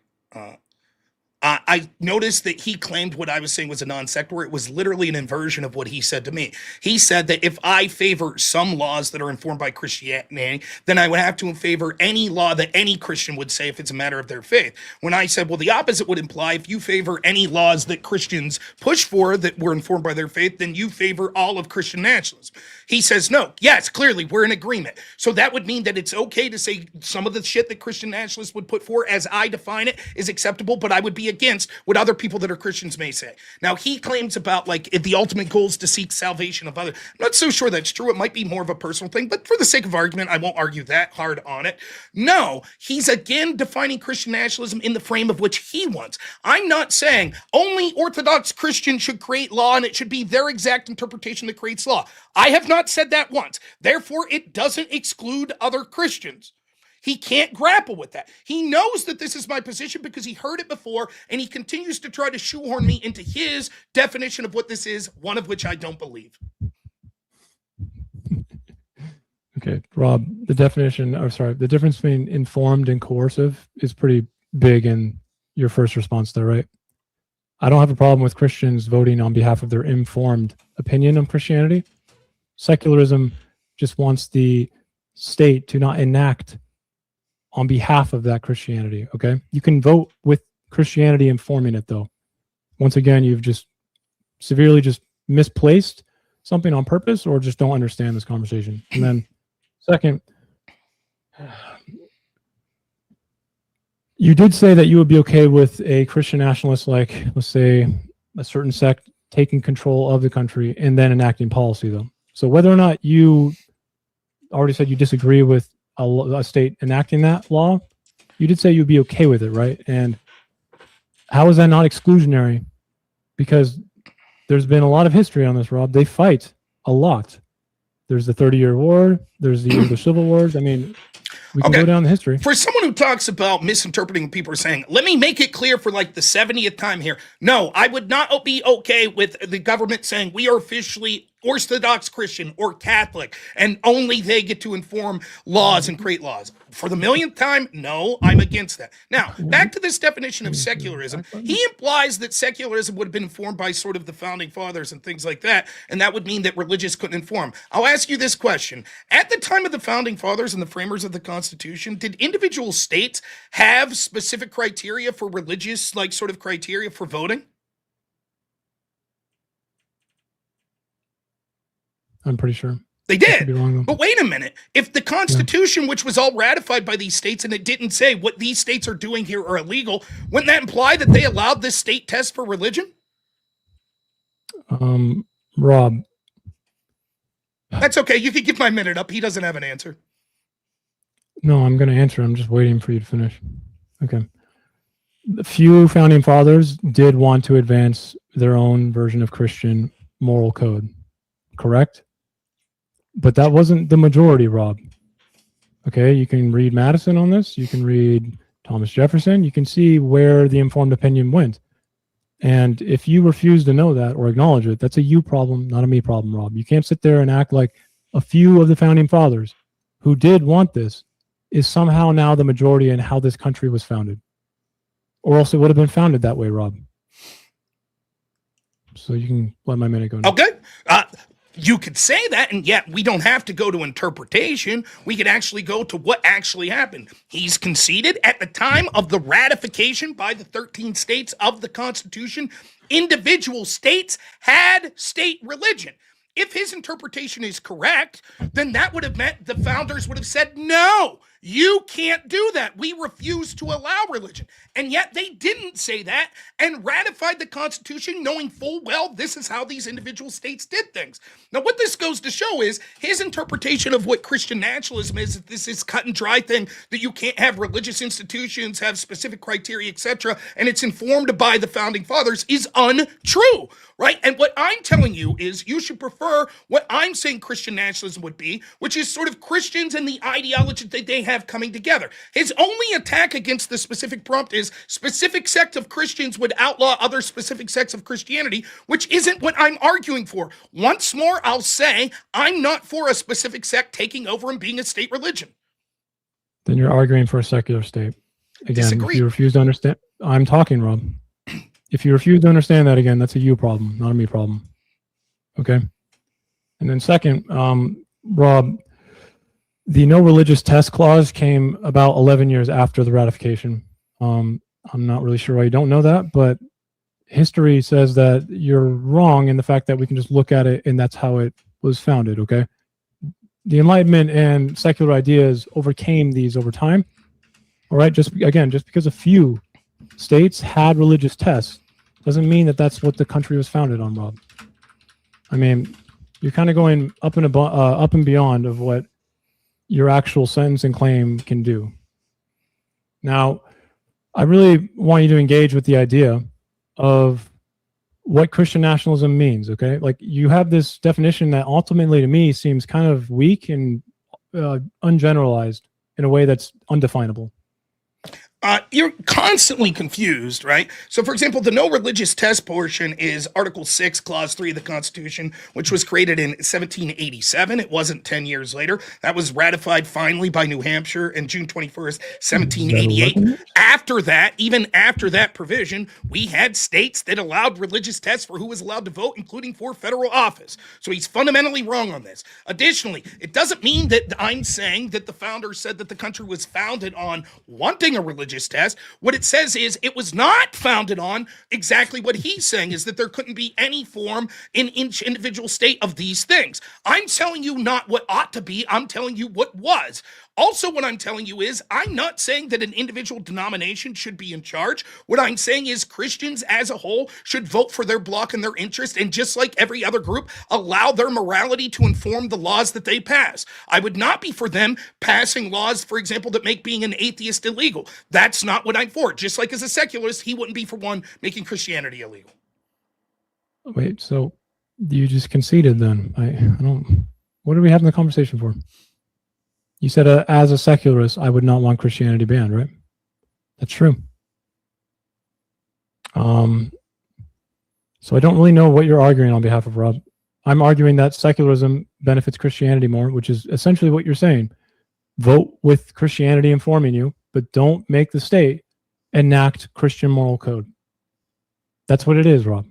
I noticed that he claimed what I was saying was a non sequitur. It was literally an inversion of what he said to me. He said that if I favor some laws that are informed by Christianity, then I would have to favor any law that any Christian would say if it's a matter of their faith. When I said, well, the opposite would imply if you favor any laws that Christians push for that were informed by their faith, then you favor all of Christian nationalism. He says, no, yes, clearly we're in agreement. So that would mean that it's okay to say some of the shit that Christian nationalists would put for, as I define it, is acceptable, but I would be against what other people that are Christians may say. Now, he claims about like if the ultimate goal is to seek salvation of others. I'm not so sure that's true. It might be more of a personal thing, but for the sake of argument, I won't argue that hard on it. No, he's again defining Christian nationalism in the frame of which he wants. I'm not saying only Orthodox Christians should create law and it should be their exact interpretation that creates law. I have not said that once. Therefore, it doesn't exclude other Christians. He can't grapple with that. He knows that this is my position because he heard it before, and he continues to try to shoehorn me into his definition of what this is, one of which I don't believe. Okay, Rob, the difference between informed and coercive is pretty big in your first response there, right? I don't have a problem with Christians voting on behalf of their informed opinion on Christianity. Secularism just wants the state to not enact on behalf of that Christianity, okay? You can vote with Christianity informing it, though. Once again, you've just severely just misplaced something on purpose or just don't understand this conversation. And then second, you did say that you would be okay with a Christian nationalist, like, let's say, a certain sect taking control of the country and then enacting policy, though. So whether or not you already said you disagree with a state enacting that law, you did say you'd be okay with it, right? And how is that not exclusionary? Because there's been a lot of history on this, Rob. They fight a lot. There's the 30-year war. There's the English Civil Wars. I mean, we can go down the history. For someone who talks about misinterpreting what people are saying, let me make it clear for like the 70th time here. No, I would not be okay with the government saying we are officially Orthodox Christian or Catholic, and only they get to inform laws and create laws. For the millionth time, no, I'm against that. Now, back to this definition of secularism. He implies that secularism would have been informed by sort of the founding fathers and things like that, and that would mean that religious couldn't inform. I'll ask you this question. At the time of the founding fathers and the framers of the Constitution, did individual states have specific criteria for religious, like sort of criteria for voting? I'm pretty sure. They did. Wrong, but wait a minute. If the Constitution, which was all ratified by these states, and it didn't say what these states are doing here are illegal, wouldn't that imply that they allowed this state test for religion? Rob. That's okay. You could give my minute up. He doesn't have an answer. No, I'm going to answer. I'm just waiting for you to finish. Okay. The few founding fathers did want to advance their own version of Christian moral code, correct? But that wasn't the majority, Rob. Okay, you can read Madison on this. You can read Thomas Jefferson. You can see where the informed opinion went. And if you refuse to know that or acknowledge it, that's a you problem, not a me problem, Rob. You can't sit there and act like a few of the founding fathers who did want this is somehow now the majority in how this country was founded. Or else it would have been founded that way, Rob. So you can let my minute go now. Okay. You could say that, and yet we don't have to go to interpretation. We could actually go to what actually happened. He's conceded at the time of the ratification by the 13 states of the Constitution, individual states had state religion. If his interpretation is correct, then that would have meant the founders would have said, no, you can't do that. We refuse to allow religion. And yet they didn't say that and ratified the Constitution knowing full well this is how these individual states did things. Now, what this goes to show is his interpretation of what Christian nationalism is, that this is cut and dry thing, that you can't have religious institutions, have specific criteria, etc., and it's informed by the founding fathers is untrue, right? And what I'm telling you is you should prefer what I'm saying Christian nationalism would be, which is sort of Christians and the ideology that they have coming together. His only attack against the specific prompt is specific sect of Christians would outlaw other specific sects of Christianity, which isn't what I'm arguing for. Once more, I'll say I'm not for a specific sect taking over and being a state religion. Then you're arguing for a secular state. Again, Disagree. if you refuse to understand, I'm talking, Rob. If you refuse to understand that, again, that's a you problem, not a me problem. Okay. And then second, Rob, the no religious test clause came about 11 years after the ratification. I'm not really sure why you don't know that, but history says that you're wrong in the fact that we can just look at it and that's how it was founded, okay? The Enlightenment and secular ideas overcame these over time. All right, just because a few states had religious tests doesn't mean that that's what the country was founded on, Rob. I mean, you're kind of going up and beyond of what your actual sentence and claim can do. Now, I really want you to engage with the idea of what Christian nationalism means, okay? Like, you have this definition that ultimately to me seems kind of weak and ungeneralized in a way that's undefinable. You're constantly confused, right? So, for example, the no religious test portion is Article 6, Clause 3 of the Constitution, which was created in 1787. It wasn't 10 years later. That was ratified finally by New Hampshire in June 21st, 1788. After that, even after that provision, we had states that allowed religious tests for who was allowed to vote, including for federal office. So he's fundamentally wrong on this. Additionally, it doesn't mean that I'm saying that the founders said that the country was founded on wanting a religious test. What it says is it was not founded on exactly what he's saying, is that there couldn't be any form in each individual state of these things. I'm telling you not what ought to be, I'm telling you what was. Also, what I'm telling you is I'm not saying that an individual denomination should be in charge. What I'm saying is Christians as a whole should vote for their bloc and their interest, and just like every other group, allow their morality to inform the laws that they pass. I would not be for them passing laws, for example, that make being an atheist illegal. That's not what I'm for. Just like as a secularist, he wouldn't be for one making Christianity illegal. Wait, so you just conceded then? I don't. What are we having the conversation for? You said, as a secularist, I would not want Christianity banned, right? That's true. So I don't really know what you're arguing on behalf of, Rob. I'm arguing that secularism benefits Christianity more, which is essentially what you're saying. Vote with Christianity informing you, but don't make the state enact Christian moral code. That's what it is, Rob.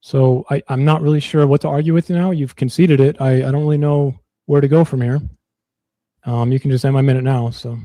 So I'm not really sure what to argue with now. You've conceded it. I don't really know where to go from here. You can just end my minute now. So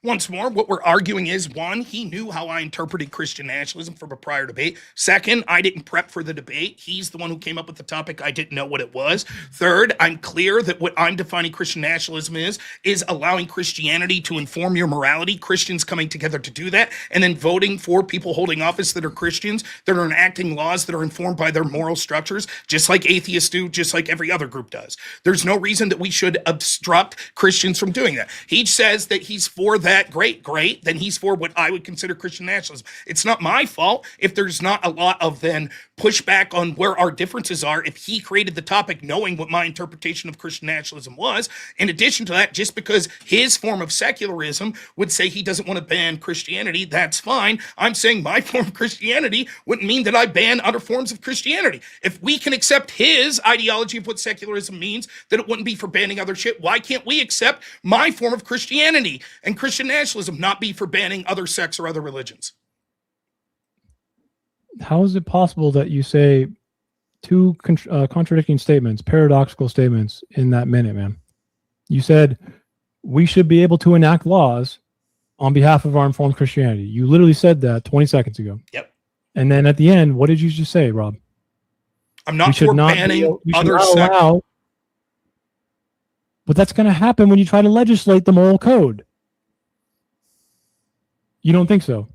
Once more, what we're arguing is, one, he knew how I interpreted Christian nationalism from a prior debate. Second, I didn't prep for the debate. He's the one who came up with the topic. I didn't know what it was. Third, I'm clear that what I'm defining Christian nationalism is allowing Christianity to inform your morality, Christians coming together to do that, and then voting for people holding office that are Christians, that are enacting laws that are informed by their moral structures, just like atheists do, just like every other group does. There's no reason that we should obstruct Christians from doing that. He says that he's for that. Great, then he's for what I would consider Christian nationalism. It's not my fault if there's not a lot of then pushback on where our differences are if he created the topic knowing what my interpretation of Christian nationalism was. In addition to that, just because his form of secularism would say he doesn't want to ban Christianity, that's fine. I'm saying my form of Christianity wouldn't mean that I ban other forms of Christianity. If we can accept his ideology of what secularism means, that it wouldn't be for banning other shit, why can't we accept my form of Christianity and Christian nationalism not be for banning other sects or other religions? How is it possible that you say two contradicting statements, paradoxical statements in that minute, man? You said we should be able to enact laws on behalf of our informed Christianity. You literally said that 20 seconds ago. Yep. And then at the end, what did you just say, Rob? I'm not for banning other sects. But that's going to happen when you try to legislate the moral code. You don't think so?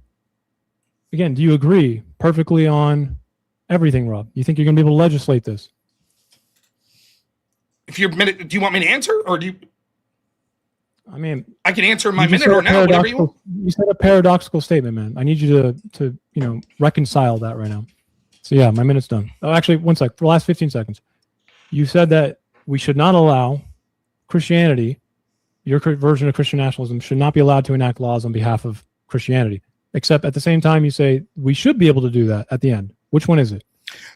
Again, do you agree perfectly on everything, Rob? You think you're going to be able to legislate this? If you're minute, do you want me to answer, or do you? I mean, I can answer in my minute or now, whatever you want. You said a paradoxical statement, man. I need you to reconcile that right now. So yeah, my minute's done. Oh, actually, one sec. For the last 15 seconds, you said that we should not allow Christianity, your version of Christian nationalism, should not be allowed to enact laws on behalf of Christianity. Except at the same time, you say we should be able to do that at the end. Which one is it?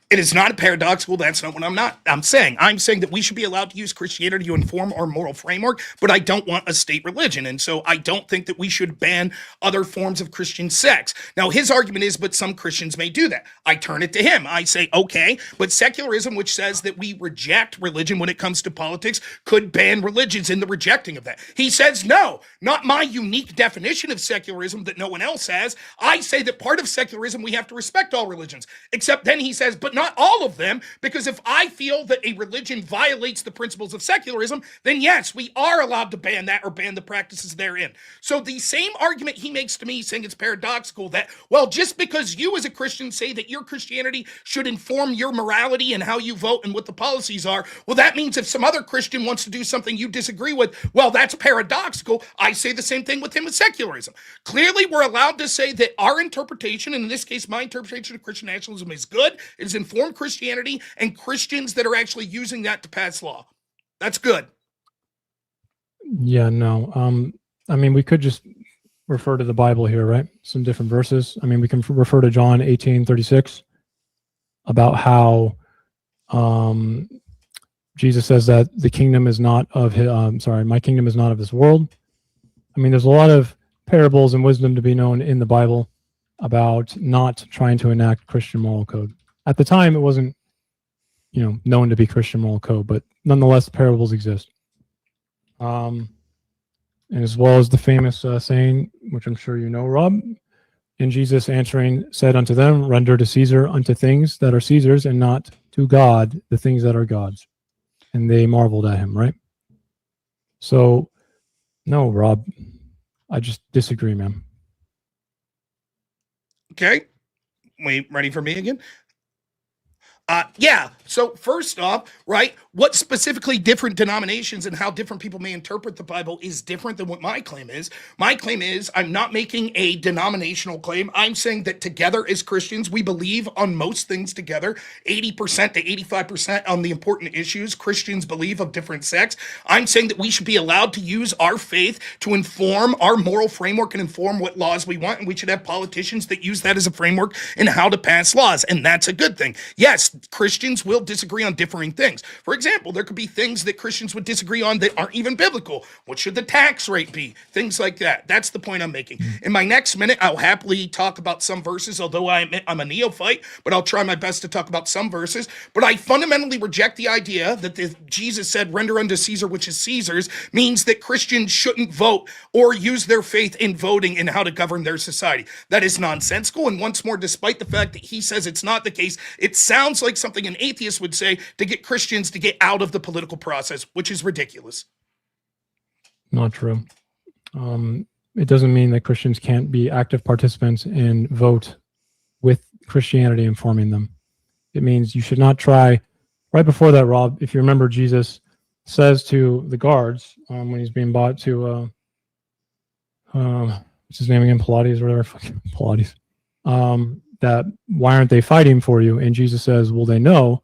It is not paradoxical. That's not what I'm saying. I'm saying that we should be allowed to use Christianity to inform our moral framework, but I don't want a state religion. And so I don't think that we should ban other forms of Christian sex. Now, his argument is, but some Christians may do that. I turn it to him. I say, okay, but secularism, which says that we reject religion when it comes to politics, could ban religions in the rejecting of that. He says, no, not my unique definition of secularism that no one else has. I say that part of secularism, we have to respect all religions, except then he says, but not all of them, because if I feel that a religion violates the principles of secularism, then yes, we are allowed to ban that or ban the practices therein. So the same argument he makes to me, saying it's paradoxical that, well, just because you as a Christian say that your Christianity should inform your morality and how you vote and what the policies are, well, that means if some other Christian wants to do something you disagree with, well, that's paradoxical. I say the same thing with him with secularism. Clearly, we're allowed to say that our interpretation, and in this case, my interpretation of Christian nationalism is good. It is informed Christianity and Christians that are actually using that to pass law. That's good. Yeah, no. I mean, we could just refer to the Bible here, right? Some different verses. I mean, we can refer to John 18:36 about how Jesus says that the kingdom is not of his, my kingdom is not of this world. I mean, there's a lot of parables and wisdom to be known in the Bible about not trying to enact Christian moral code. At the time, it wasn't, known to be Christian moral code, but nonetheless, parables exist. And as well as the famous saying, which I'm sure you know, Rob, and Jesus answering said unto them, render to Caesar unto things that are Caesar's, and not to God the things that are God's. And they marveled at him, right? So, no, Rob, I just disagree, man. Okay. Wait, ready for me again? Yeah. So first off, right, what specifically different denominations and how different people may interpret the Bible is different than what my claim is. My claim is I'm not making a denominational claim. I'm saying that together as Christians, we believe on most things together, 80% to 85% on the important issues Christians believe of different sects. I'm saying that we should be allowed to use our faith to inform our moral framework and inform what laws we want. And we should have politicians that use that as a framework in how to pass laws. And that's a good thing. Yes, Christians will disagree on differing things. For example, there could be things that Christians would disagree on that aren't even biblical. What should the tax rate be? Things like that. That's the point I'm making. In my next minute, I'll happily talk about some verses, although I'm a neophyte, but I'll try my best to talk about some verses. But I fundamentally reject the idea that Jesus said, render unto Caesar which is Caesar's, means that Christians shouldn't vote or use their faith in voting in how to govern their society. That is nonsensical. And once more, despite the fact that he says it's not the case, it sounds like something an atheist would say to get Christians to get out of the political process, which is ridiculous. Not true. It doesn't mean that Christians can't be active participants and vote with Christianity informing them. It means you should not try. Right before that, Rob, if you remember, Jesus says to the guards when he's being brought to, what's his name again? Pilates or whatever. Pilates. That why aren't they fighting for you? And Jesus says, well, they know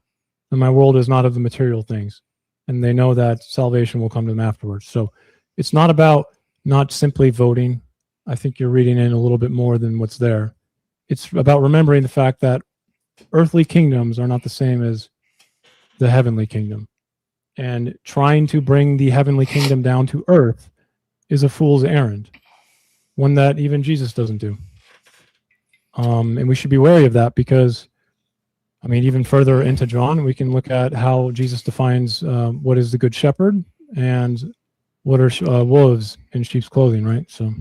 that my world is not of the material things, and they know that salvation will come to them afterwards. So it's not about not simply voting. I think you're reading in a little bit more than what's there. It's about remembering the fact that earthly kingdoms are not the same as the heavenly kingdom. And trying to bring the heavenly kingdom down to earth is a fool's errand, one that even Jesus doesn't do. And we should be wary of that because, I mean, even further into John, we can look at how Jesus defines what is the good shepherd and what are wolves in sheep's clothing, right? So,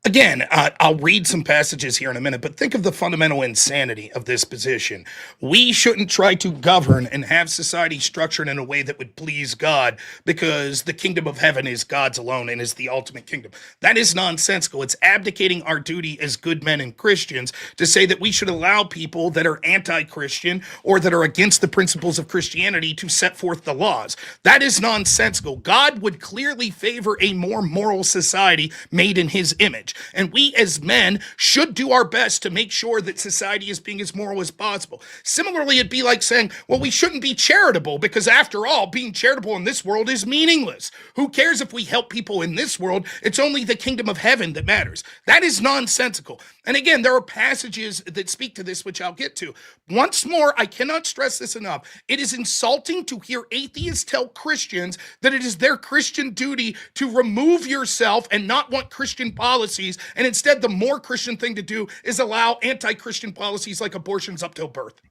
again, I'll read some passages here in a minute, but think of the fundamental insanity of this position. We shouldn't try to govern and have society structured in a way that would please God because the kingdom of heaven is God's alone and is the ultimate kingdom. That is nonsensical. It's abdicating our duty as good men and Christians to say that we should allow people that are anti-Christian or that are against the principles of Christianity to set forth the laws. That is nonsensical. God would clearly favor a more moral society made in his image. much. And we as men should do our best to make sure that society is being as moral as possible. Similarly, it'd be like saying, well, we shouldn't be charitable because after all, being charitable in this world is meaningless. Who cares if we help people in this world? It's only the kingdom of heaven that matters. That is nonsensical. And again, there are passages that speak to this, which I'll get to. Once more, I cannot stress this enough. It is insulting to hear atheists tell Christians that it is their Christian duty to remove yourself and not want Christian policies, and instead the more Christian thing to do is allow anti-Christian policies like abortions up till birth.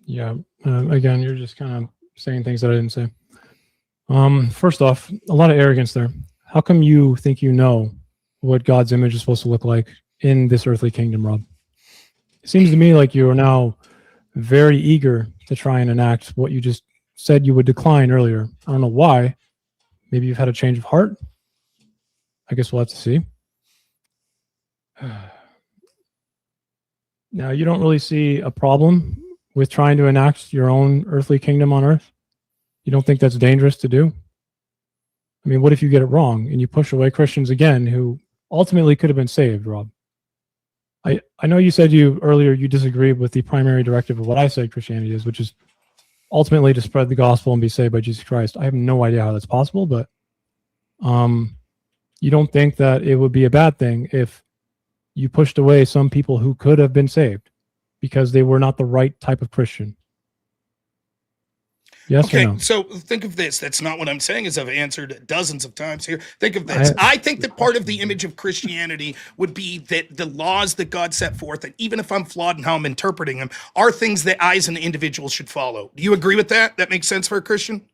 Yeah, again, you're just kind of saying things that I didn't say. First off, a lot of arrogance there. How come you think you know what God's image is supposed to look like in this earthly kingdom, Rob? It seems to me like you are now very eager to try and enact what you just said you would decline earlier. I don't know why. Maybe you've had a change of heart. I guess we'll have to see. Now, you don't really see a problem with trying to enact your own earthly kingdom on earth? You don't think that's dangerous to do? I mean, what if you get it wrong and you push away Christians again who ultimately could have been saved, Rob? I know you said earlier you disagreed with the primary directive of what I said Christianity is, which is ultimately to spread the gospel and be saved by Jesus Christ. I have no idea how that's possible, but you don't think that it would be a bad thing if you pushed away some people who could have been saved because they were not the right type of Christian? Yes okay, or no? So think of this. That's not what I'm saying, as I've answered dozens of times here. Think of this. I think that part of the image of Christianity would be that the laws that God set forth, and even if I'm flawed in how I'm interpreting them, are things that I as an individual should follow. Do you agree with that? That makes sense for a Christian?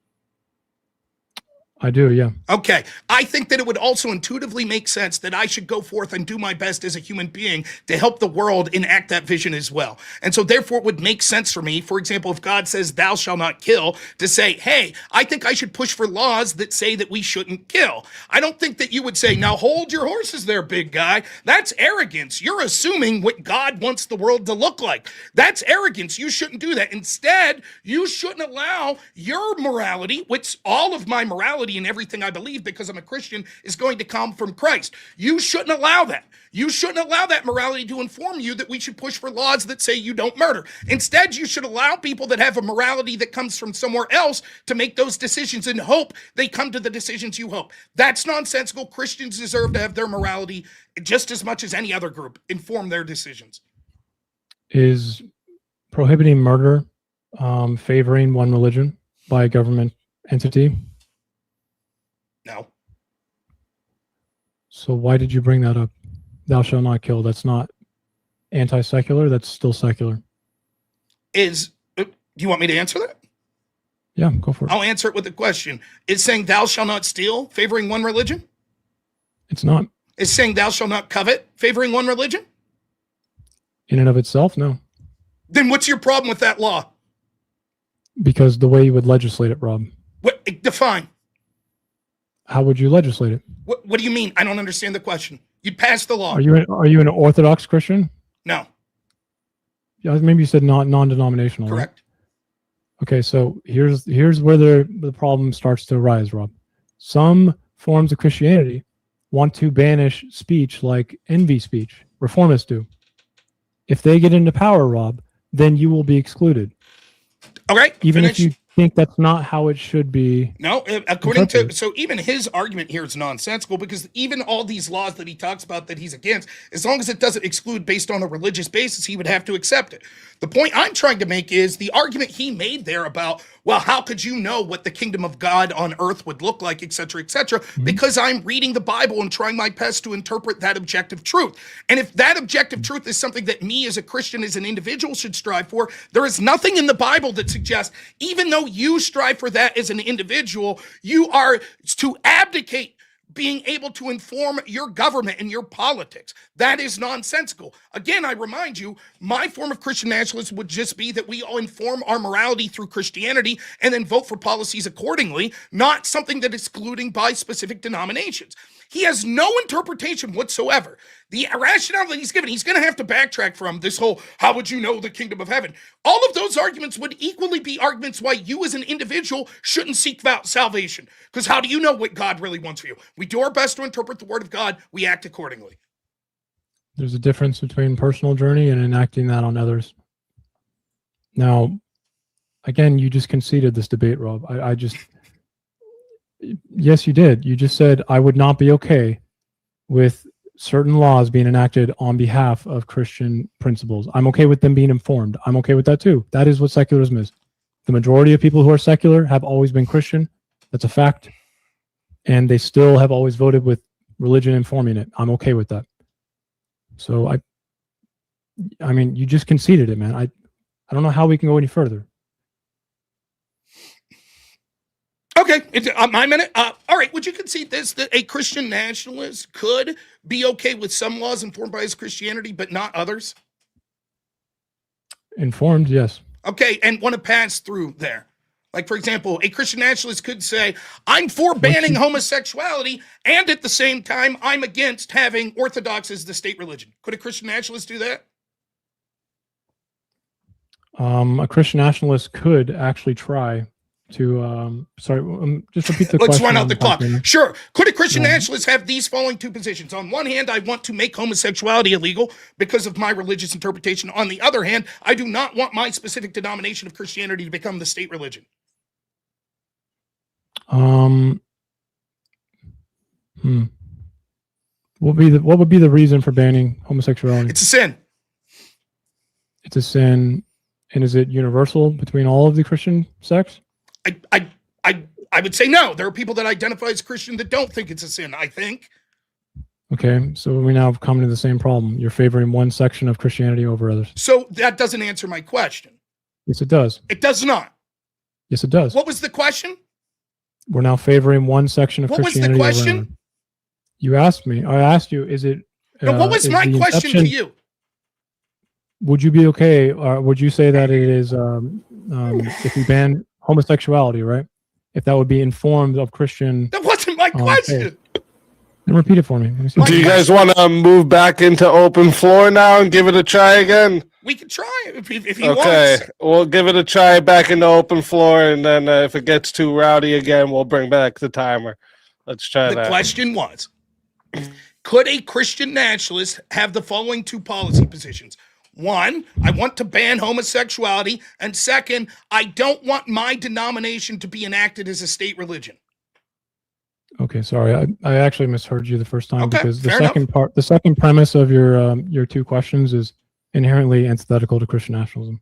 I do, yeah. Okay. I think that it would also intuitively make sense that I should go forth and do my best as a human being to help the world enact that vision as well. And so therefore it would make sense for me, for example, if God says, thou shalt not kill, to say, hey, I think I should push for laws that say that we shouldn't kill. I don't think that you would say, now hold your horses there, big guy. That's arrogance. You're assuming what God wants the world to look like. That's arrogance. You shouldn't do that. Instead, you shouldn't allow your morality, which all of my morality and everything I believe because I'm a Christian is going to come from Christ. You shouldn't allow that. You shouldn't allow that morality to inform you that we should push for laws that say you don't murder. Instead, you should allow people that have a morality that comes from somewhere else to make those decisions and hope they come to the decisions you hope. That's nonsensical. Christians deserve to have their morality just as much as any other group inform their decisions. Is prohibiting murder favoring one religion by a government entity? No. So why did you bring that up? Thou shalt not kill. That's not anti-secular. That's still secular. Do you want me to answer that? Yeah, go for it. I'll answer it with a question. Is saying thou shalt not steal favoring one religion? It's not. Is saying thou shalt not covet favoring one religion? In and of itself, no. Then what's your problem with that law? Because the way you would legislate it, Rob. What, define. How would you legislate it? What do you mean? I don't understand the question. You'd pass the law. Are you an Orthodox Christian? No. Yeah, maybe you said non-denominational. Correct. Right? Okay, so here's where the problem starts to arise, Rob. Some forms of Christianity want to banish speech like envy speech. Reformists do. If they get into power, Rob, then you will be excluded. All right. Even if you think that's not how it should be. No, according to, so even his argument here is nonsensical because even all these laws that he talks about that he's against, as long as it doesn't exclude based on a religious basis, he would have to accept it. The point I'm trying to make is the argument he made there about, well, how could you know what the kingdom of God on earth would look like, et cetera, because I'm reading the Bible and trying my best to interpret that objective truth. And if that objective truth is something that me as a Christian, as an individual should strive for, there is nothing in the Bible that suggests, even though you strive for that as an individual, you are to abdicate being able to inform your government and your politics. That is nonsensical. Again, I remind you, my form of Christian nationalism would just be that we all inform our morality through Christianity and then vote for policies accordingly, not something that is excluding by specific denominations. He has no interpretation whatsoever. The rationale that he's given, he's going to have to backtrack from this whole, how would you know the kingdom of heaven? All of those arguments would equally be arguments why you as an individual shouldn't seek salvation. Because how do you know what God really wants for you? We do our best to interpret the word of God. We act accordingly. There's a difference between personal journey and enacting that on others. Now, again, you just conceded this debate, Rob. Yes, you did. You just said, I would not be okay with certain laws being enacted on behalf of Christian principles. I'm okay with them being informed. I'm okay with that too. That is what secularism is. The majority of people who are secular have always been Christian. That's a fact. And they still have always voted with religion informing it. I'm okay with that. So I mean, you just conceded it, man. I don't know how we can go any further. Okay, it's my minute. All right, would you concede this, that a Christian nationalist could be okay with some laws informed by his Christianity, but not others? Informed, yes. Okay, and want to pass through there. Like, for example, a Christian nationalist could say, I'm for banning homosexuality, and at the same time, I'm against having Orthodox as the state religion. Could a Christian nationalist do that? A Christian nationalist could actually try to, just repeat the question. Let's run out the clock. Sure. Could a Christian nationalist have these following two positions? On one hand, I want to make homosexuality illegal because of my religious interpretation. On the other hand, I do not want my specific denomination of Christianity to become the state religion. What would be the reason for banning homosexuality? It's a sin. It's a sin, and is it universal between all of the Christian sects? I would say no. There are people that identify as Christian that don't think it's a sin, I think. Okay, so we now have come to the same problem. You're favoring one section of Christianity over others. So that doesn't answer my question. Yes, it does. It does not. Yes, it does. What was the question? We're now favoring one section of Christianity. What was the question? You asked me. I asked you, is it... No, what was my question to you? Would you be okay, or would you say that it is, if we ban homosexuality, right? If that would be informed of Christian... That wasn't my question. Then repeat it for me. Let me see. Do you guys want to move back into open floor now and give it a try again? We can try it if he wants. Okay, we'll give it a try back into open floor, and then if it gets too rowdy again, we'll bring back the timer. Let's try that. The question was, could a Christian nationalist have the following two policy positions? One, I want to ban homosexuality, and second, I don't want my denomination to be enacted as a state religion. Okay, sorry, I actually misheard you the first time, Okay, because the fair second enough. part, the second premise of your two questions is inherently antithetical to Christian nationalism,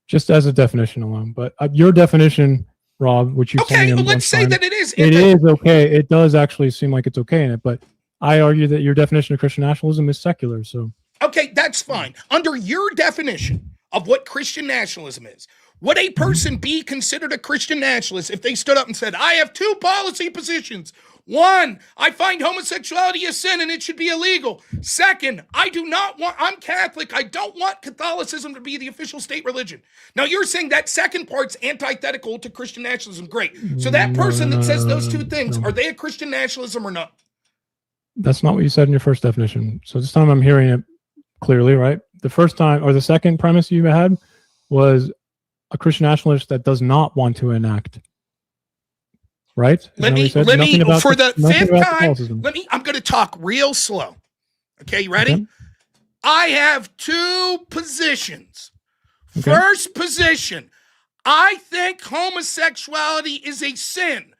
just as a definition alone. But your definition, Rob, which you Okay, well, let's say that it is. it is okay. It does actually seem like it's okay in it, but I argue that your definition of Christian nationalism is secular. So okay, that's fine. Under your definition of what Christian nationalism is, would a person be considered a Christian nationalist if they stood up and said, I have two policy positions? One, I find homosexuality a sin and it should be illegal. Second, I'm Catholic. I don't want Catholicism to be the official state religion. Now you're saying that second part's antithetical to Christian nationalism. Great. So that person that says those two things, are they a Christian nationalism or not? that's not what you said in your first definition. So this time I'm hearing it clearly, right? The first time, or the second premise you had was a Christian nationalist that does not want to enact. Right? For the fifth time, I'm going to talk real slow. Okay, you ready? Okay. I have two positions. Okay. First position, I think homosexuality is a sin.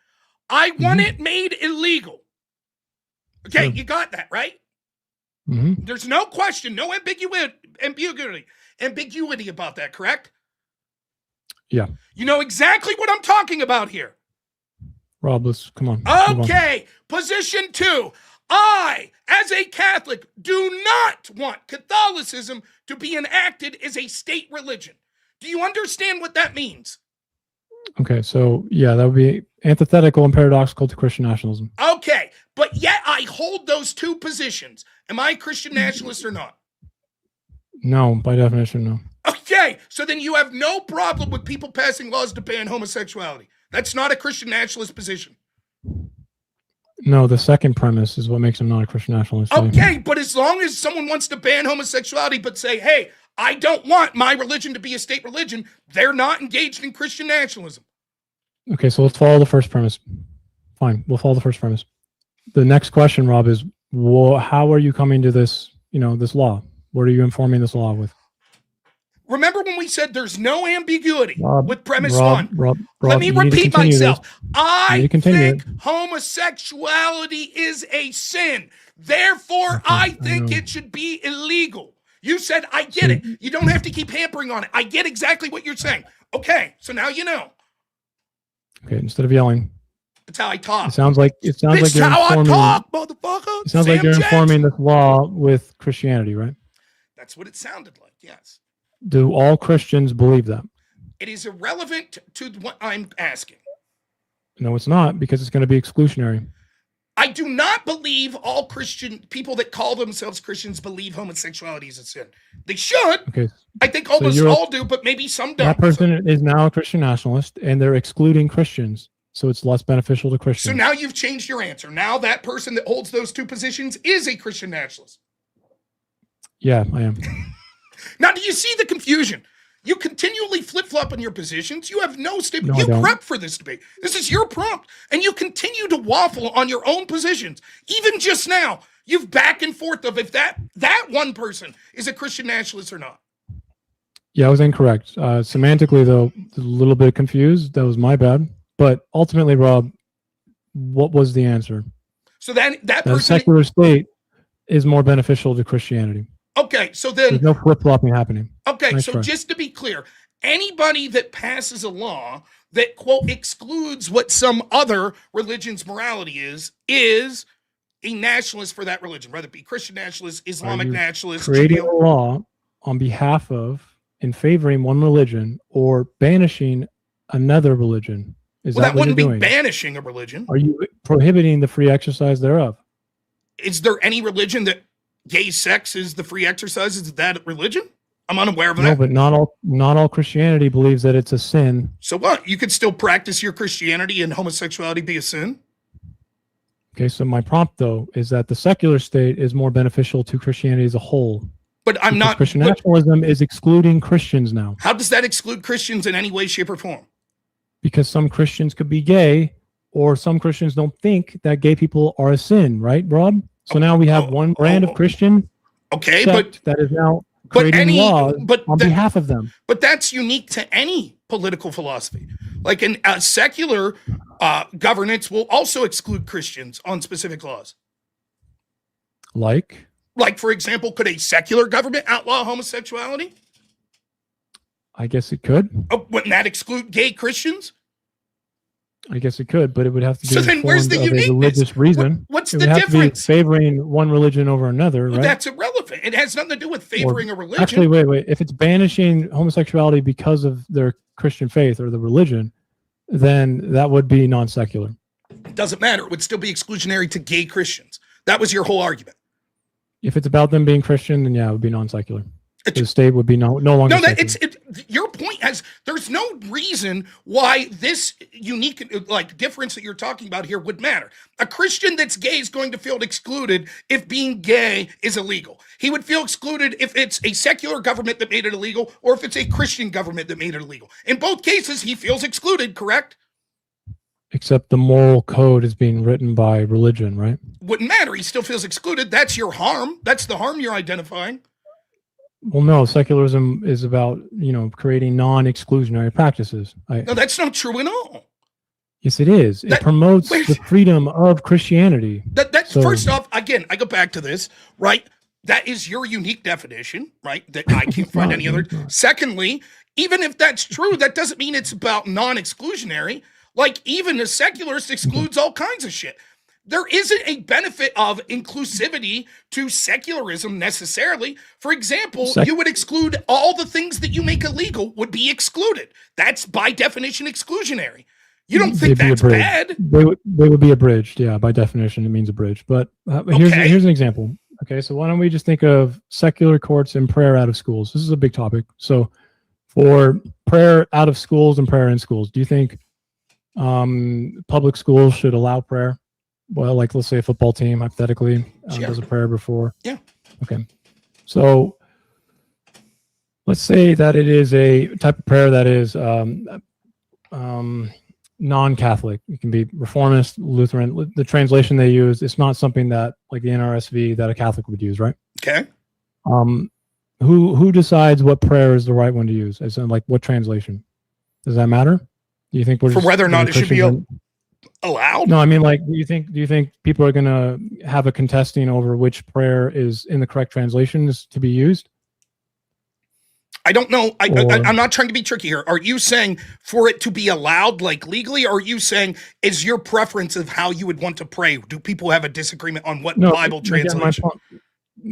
I want it made illegal. Okay, Sure. you got that, right? Mm-hmm. There's no question, no ambiguity about that, correct? Yeah. You know exactly what I'm talking about here. Rob, let's come on. Move on. Okay, position 2. I, as a Catholic, do not want Catholicism to be enacted as a state religion. Do you understand what that means? Okay, so yeah, that would be antithetical and paradoxical to Christian nationalism. Okay, but yet I hold those two positions. Am I a Christian nationalist or not? No, by definition, no. Okay, so then you have no problem with people passing laws to ban homosexuality. That's not a Christian nationalist position. No, the second premise is what makes him not a Christian nationalist. Okay, but as long as someone wants to ban homosexuality but say, hey, I don't want my religion to be a state religion, they're not engaged in Christian nationalism. Okay, so let's follow the first premise. Fine, we'll follow the first premise. The next question, Rob, is how are you coming to this, this law? What are you informing this law with? Remember when we said there's no ambiguity with premise Rob, one? Let me repeat myself. I think homosexuality is a sin. Therefore, I think it should be illegal. You said, I get it. You don't have to keep hampering on it. I get exactly what you're saying. Okay, so now you know. Okay, instead of yelling. That's how I talk. It sounds like you're how informing. I talk, motherfucker. It sounds like you're informing this law with Christianity, right? That's what it sounded like, yes. Do all Christians believe that? It is irrelevant to what I'm asking. No, it's not, because it's going to be exclusionary. I do not believe all Christian people that call themselves Christians believe homosexuality is a sin. They should. Okay. I think almost all do, but maybe some don't. That person is now a Christian nationalist, and they're excluding Christians, so it's less beneficial to Christians. So now you've changed your answer. Now that person that holds those two positions is a Christian nationalist. Yeah, I am. Now, do you see the confusion? You continually flip-flop on your positions. You have no statement. No, you prep for this debate. This is your prompt. And you continue to waffle on your own positions. Even just now, you've back and forth of if that one person is a Christian nationalist or not. Yeah, I was incorrect. Semantically, though, a little bit confused. That was my bad. But ultimately, Rob, what was the answer? So that person... The secular state is more beneficial to Christianity. Okay, so then... There's no flip-flopping happening. Okay, nice so try. just to be clear, anybody that passes a law that, quote, excludes what some other religion's morality is a nationalist for that religion, whether it be Christian nationalist, Islamic nationalist. Creating a law on behalf of and favoring one religion or banishing another religion. That wouldn't be banishing a religion. Are you prohibiting the free exercise thereof? Is there any religion that gay sex is the free exercise? Is that religion? I'm unaware of that. No, but not all Christianity believes that it's a sin. So what? You could still practice your Christianity and homosexuality be a sin? Okay, so my prompt, though, is that the secular state is more beneficial to Christianity as a whole. But I'm not... Christian nationalism is excluding Christians now. How does that exclude Christians in any way, shape, or form? Because some Christians could be gay, or some Christians don't think that gay people are a sin, right, Rob? So now we have one brand of Christian sect that is now creating laws on behalf of them. But that's unique to any political philosophy. Like a secular governance will also exclude Christians on specific laws. Like, for example, could a secular government outlaw homosexuality? I guess it could. Oh, wouldn't that exclude gay Christians? I guess it could, but it would have to be so then where's the uniqueness? A religious reason. What's it the difference? To be favoring one religion over another, right? That's irrelevant. It has nothing to do with favoring a religion. Actually, wait. If it's banishing homosexuality because of their Christian faith or the religion, then that would be non-secular. It doesn't matter. It would still be exclusionary to gay Christians. That was your whole argument. If it's about them being Christian, then yeah, it would be non-secular. The state would be no longer. No, your point has. There's no reason why this unique difference that you're talking about here would matter. A Christian that's gay is going to feel excluded if being gay is illegal. He would feel excluded if it's a secular government that made it illegal, or if it's a Christian government that made it illegal. In both cases, he feels excluded. Correct? Except the moral code is being written by religion, right? Wouldn't matter. He still feels excluded. That's your harm. That's the harm you're identifying. Well, no, secularism is about, creating non-exclusionary practices. No, that's not true at all. Yes, it is. It promotes the freedom of Christianity. First off, again, I go back to this, right? That is your unique definition, right? That I can't find any other. Secondly, even if that's true, that doesn't mean it's about non-exclusionary. Like, even a secularist excludes all kinds of shit. There isn't a benefit of inclusivity to secularism necessarily. For example, you would exclude all the things that you make illegal would be excluded. That's by definition exclusionary. You don't think that's bad? They would be abridged. Yeah, by definition, it means abridged. But here's an example. Okay, so why don't we just think of secular courts and prayer out of schools? This is a big topic. So for prayer out of schools and prayer in schools, do you think public schools should allow prayer? well, like let's say a football team hypothetically Sure. does a prayer before. Yeah. Okay. So let's say that it is a type of prayer that is non-Catholic. It can be Reformist, Lutheran. The translation they use, it's not something that like the NRSV that a Catholic would use, right? Okay. Who decides what prayer is the right one to use? As in, like, what translation? Does that matter? Do you think we're For whether or not it should be allowed? No, I mean, like, do you think people are gonna have a contesting over which prayer is in the correct translations to be used? I don't know. I'm not trying to be tricky here. Are you saying for it to be allowed, like legally, or are you saying is your preference of how you would want to pray? Do people have a disagreement on what Bible translation?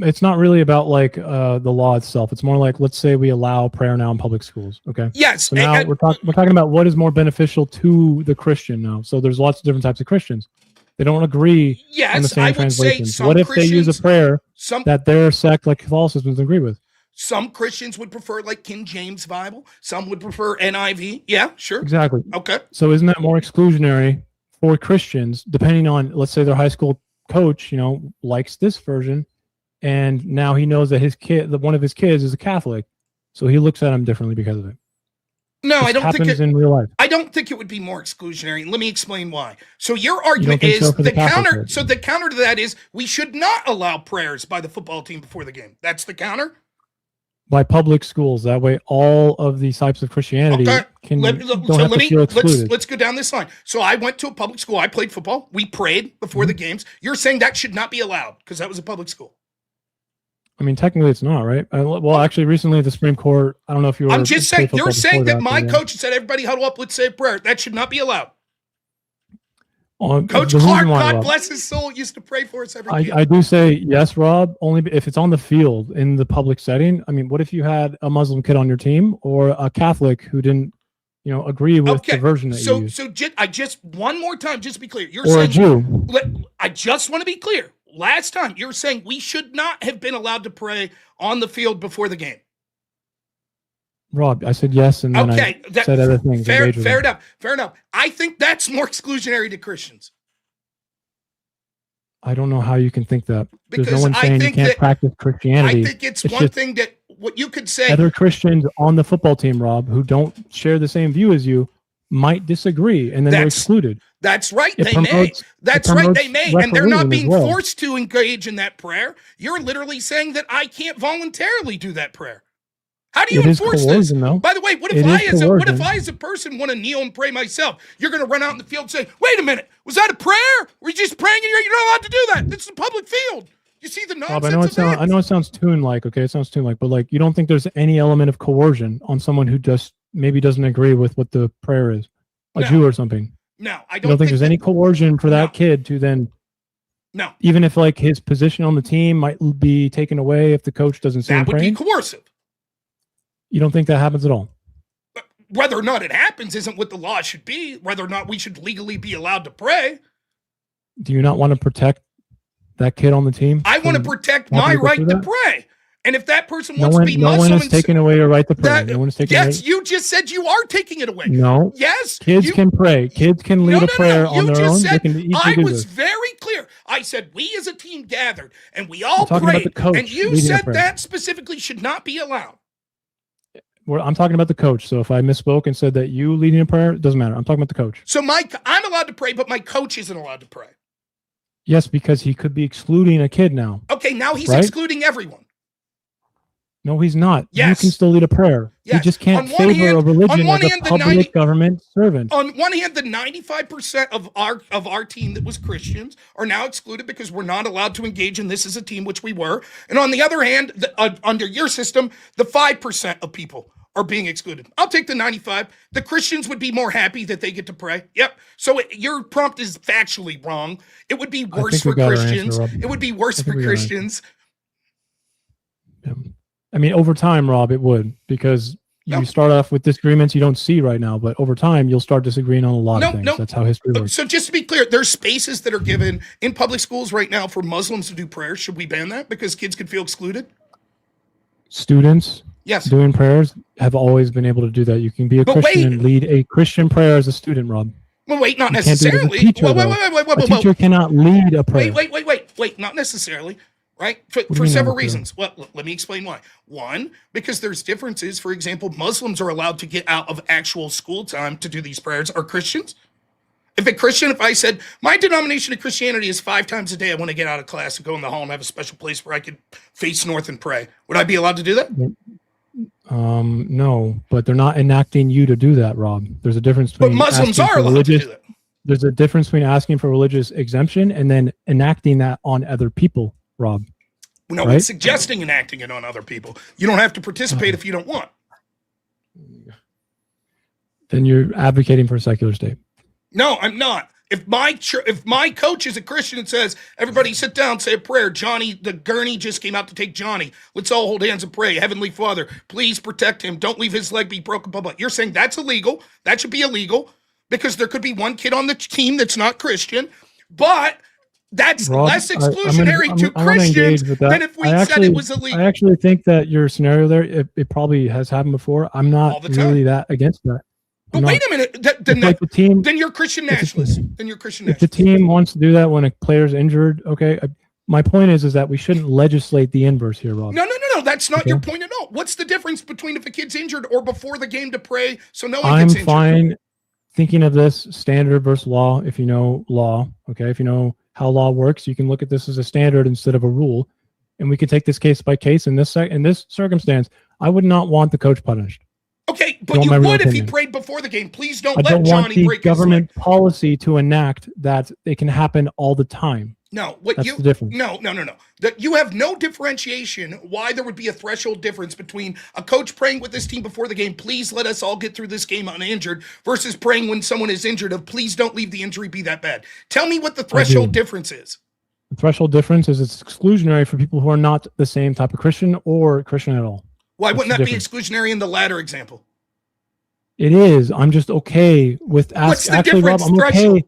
It's not really about like the law itself. It's more like, let's say we allow prayer now in public schools. Okay. Yes. So now we're talking about what is more beneficial to the Christian now. So there's lots of different types of Christians. They don't agree on the same translations. What if they use a prayer that their sect, like Catholicism, doesn't agree with? Some Christians would prefer like King James Bible. Some would prefer NIV. Yeah, sure. Exactly. Okay. So isn't that more exclusionary for Christians, depending on, let's say their high school coach, likes this version, and now he knows that one of his kids is a Catholic, so he looks at him differently because of it. No, I don't think it in real life. I don't think it would be more exclusionary. Let me explain why. So your argument is the counter. So the counter to that is we should not allow prayers by the football team before the game. That's the counter. By public schools, that way all of these types of Christianity can let's go down this line. So I went to a public school. I played football. We prayed before the games. You're saying that should not be allowed because that was a public school. I mean, technically, it's not, right? Well, actually, recently the Supreme Court. I don't know if you were. I'm just saying. You're saying that my coach said everybody huddle up. Let's say a prayer. That should not be allowed. Coach Clark, God bless his soul, used to pray for us every game. I do say yes, Rob, only if it's on the field in the public setting. I mean, what if you had a Muslim kid on your team or a Catholic who didn't, agree with the version that you use? So I just one more time, just to be clear, you're or saying a Jew. I just want to be clear. Last time you're saying we should not have been allowed to pray on the field before the game. Rob, I said yes, and then I said other things. Fair enough. I think that's more exclusionary to Christians. I don't know how you can think that. Because there's no one saying you can't practice Christianity. I think it's one thing that what you could say. Other Christians on the football team, Rob, who don't share the same view as you, might disagree, and then they're excluded. That's right. They may. And they're not being forced to engage in that prayer. You're literally saying that I can't voluntarily do that prayer. How do you enforce this? Though. By the way, what if I as a person want to kneel and pray myself? You're going to run out in the field and say, "Wait a minute, was that a prayer? Were you just praying? And you're not allowed to do that. This is a public field." You see the nonsense. Rob, I know it sounds tune-like. Okay, it sounds tune-like, but like you don't think there's any element of coercion on someone who just maybe doesn't agree with what the prayer is, Jew or something. No, I don't. You don't think there's any coercion for that kid to then. No. Even if like his position on the team might be taken away if the coach doesn't see him praying? That would be coercive. You don't think that happens at all? Whether or not it happens isn't what the law should be. Whether or not we should legally be allowed to pray. Do you not want to protect that kid on the team? I want to protect my right to pray. And if that person wants to be Muslim, no one is taking away your right to pray. No one is taking yes, you just said you are taking it away. No. Yes. Kids can pray. Kids can lead a prayer on their own. I was very clear. I said we as a team gathered and we all prayed. And you said that specifically should not be allowed. I'm talking about the coach. So if I misspoke and said that you leading a prayer, it doesn't matter. I'm talking about the coach. So I'm allowed to pray, but my coach isn't allowed to pray. Yes, because he could be excluding a kid now. Okay, now he's excluding everyone. No, he's not. Yes. You can still lead a prayer. Yes. You just can't favor a religion as a public government servant. On one hand, the 95% of our team that was Christians are now excluded because we're not allowed to engage in this as a team, which we were. And on the other hand, under your system, the 5% of people are being excluded. I'll take the 95. The Christians would be more happy that they get to pray. Yep. So your prompt is factually wrong. It would be worse for Christians. It would be worse for Christians. Yeah. I mean, over time, Rob, it would, because you start off with disagreements you don't see right now, but over time, you'll start disagreeing on a lot of things. That's how history works. So just to be clear, there's spaces that are given in public schools right now for Muslims to do prayers. Should we ban that because kids could feel excluded? Students doing prayers have always been able to do that. You can be a Christian and lead a Christian prayer as a student, Rob. Well, wait, not You can't do it as a necessarily. teacher, Wait, a teacher cannot lead a prayer. wait, not necessarily, right? For do you mean several not necessarily? reasons. Well, let me explain why. One, because there's differences. For example, Muslims are allowed to get out of actual school time to do these prayers. Are Christians? If I said, my denomination of Christianity is 5 times a day, I want to get out of class and go in the hall and have a special place where I could face north and pray. Would I be allowed to do that? No, but they're not enacting you to do that, Rob. There's a difference between But Muslims are allowed to do that. There's a difference between asking for religious exemption and then enacting that on other people, Rob. No, right? it's suggesting enacting it on other people. You don't have to participate if you don't want. Then you're advocating for a secular state. No, I'm not. If my coach is a Christian and says, everybody sit down, say a prayer. Johnny, the gurney just came out to take Johnny. Let's all hold hands and pray. Heavenly Father, please protect him. Don't leave his leg be broken. Blah, blah. You're saying that's illegal. That should be illegal because there could be one kid on the team that's not Christian. But that's Rob, less exclusionary to Christians than if we said it was illegal. I actually think that your scenario there, it probably has happened before. I'm not really that against that. But wait a minute. Then you're Christian nationalist. If the team wants to do that when a player's injured, okay. My point is that we shouldn't legislate the inverse here, Rob. No. That's not your point at all. What's the difference between if a kid's injured or before the game to pray so no one gets injured? I'm fine thinking of this standard versus law. If you know law, okay. If you know how law works, you can look at this as a standard instead of a rule, and we can take this case by case. In this circumstance, I would not want the coach punished. Okay, but you would if he prayed before the game. Please don't let Johnny break his leg. Government policy to enact that it can happen all the time. No, that's the difference. No. That you have no differentiation why there would be a threshold difference between a coach praying with this team before the game, please let us all get through this game uninjured, versus praying when someone is injured of please don't leave the injury be that bad. Tell me what the threshold difference is. The threshold difference is it's exclusionary for people who are not the same type of Christian or Christian at all. Why wouldn't that be exclusionary in the latter example? It is. I'm just okay with What's the actually, difference? Rob, I'm okay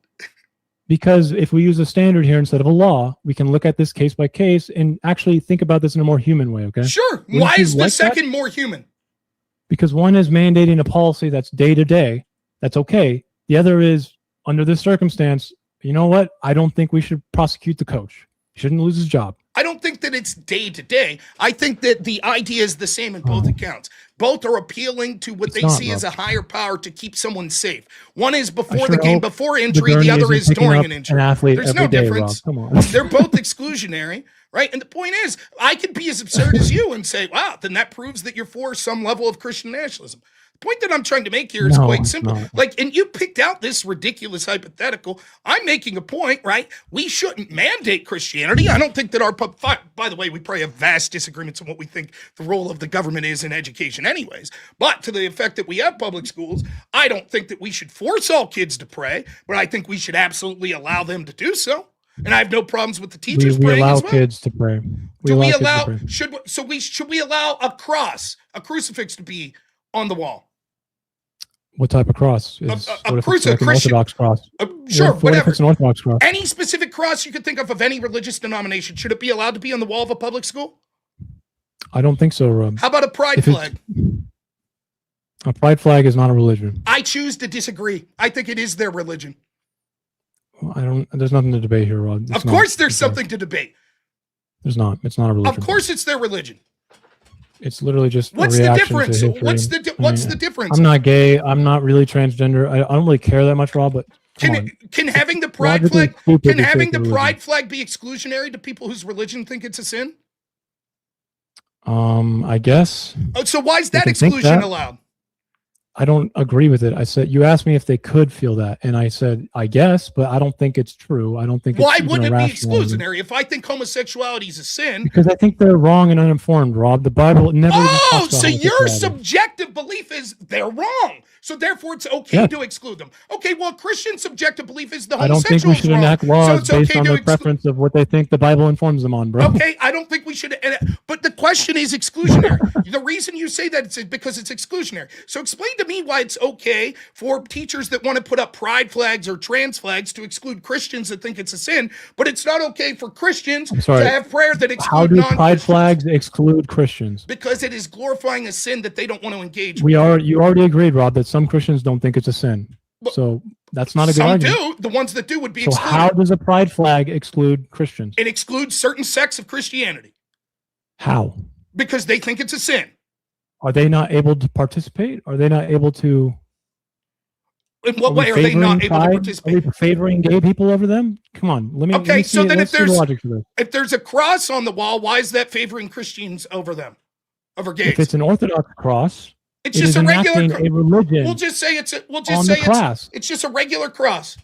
because if we use a standard here instead of a law, we can look at this case by case and actually think about this in a more human way. Okay. Sure. Why is the second more human? Because one is mandating a policy that's day to day. That's okay. The other is under this circumstance. You know what? I don't think we should prosecute the coach. He shouldn't lose his job. I don't think that it's day to day. I think that the idea is the same in both accounts. Both are appealing to what they see as a higher power to keep someone safe. One is before the game, before injury. The other is during an injury. There's no difference. Come on. They're both exclusionary, right? And the point is, I could be as absurd as you and say, wow, then that proves that you're for some level of Christian nationalism. The point that I'm trying to make here is quite simple. And you picked out this ridiculous hypothetical. I'm making a point, right? We shouldn't mandate Christianity. I don't think that by the way, we probably have vast disagreements on what we think the role of the government is in education anyways. But to the effect that we have public schools, I don't think that we should force all kids to pray, but I think we should absolutely allow them to do so. And I have no problems with the teachers praying as well. We allow kids to pray. Should we allow a crucifix to be on the wall? What type of cross? A Christian Orthodox cross. Sure, whatever. If it's an Orthodox cross? Any specific cross you could think of any religious denomination, should it be allowed to be on the wall of a public school? I don't think so, Rob. How about a pride flag? A pride flag is not a religion. I choose to disagree. I think it is their religion. Well, there's nothing to debate here, Rob. Of course there's something to debate. There's not. It's not a religion. Of course it's their religion. It's literally just what's the difference? What's the difference? I'm not gay. I'm not really transgender. I don't really care that much, Rob. But can having the pride flag pride flag be exclusionary to people whose religion think it's a sin? I guess. Oh, so why is that exclusion allowed? I don't agree with it. I said, you asked me if they could feel that, and I said, I guess, but I don't think it's true. I don't think. Why wouldn't it be exclusionary? If I think homosexuality is a sin, because I think they're wrong and uninformed, Rob. The Bible never. Oh, so your subjective belief is they're wrong. So therefore, it's okay to exclude them. Okay, well, Christian subjective belief is the homosexual. I don't think we should enact laws based on their preference of what they think the Bible informs them on, bro. Okay, I don't think we should. But the question is exclusionary. The reason you say that is because it's exclusionary. So explain to me why it's okay for teachers that want to put up pride flags or trans flags to exclude Christians that think it's a sin, but it's not okay for Christians to have prayer that exclude non-Christians. How do pride flags exclude Christians? Because it is glorifying a sin that they don't want to engage with. You already agreed, Rob, that some Christians don't think it's a sin. So That's not a good Some argument. do. The ones that do would be So excluded. how does a pride flag exclude Christians? It excludes certain sects of Christianity How? because they think it's a sin. Are they not able to participate? Are they not able to? In what way are they not able to Are participate? we favoring gay people over them? Come on, let me. Okay, let me so see, then let's see the logic for this. if there's a cross on the wall, why is that favoring Christians over them, over gays? If it's an Orthodox cross, it's it just is a regular. enacting a religion. We'll just say it's. We'll on just the say cross. it's just a regular cross.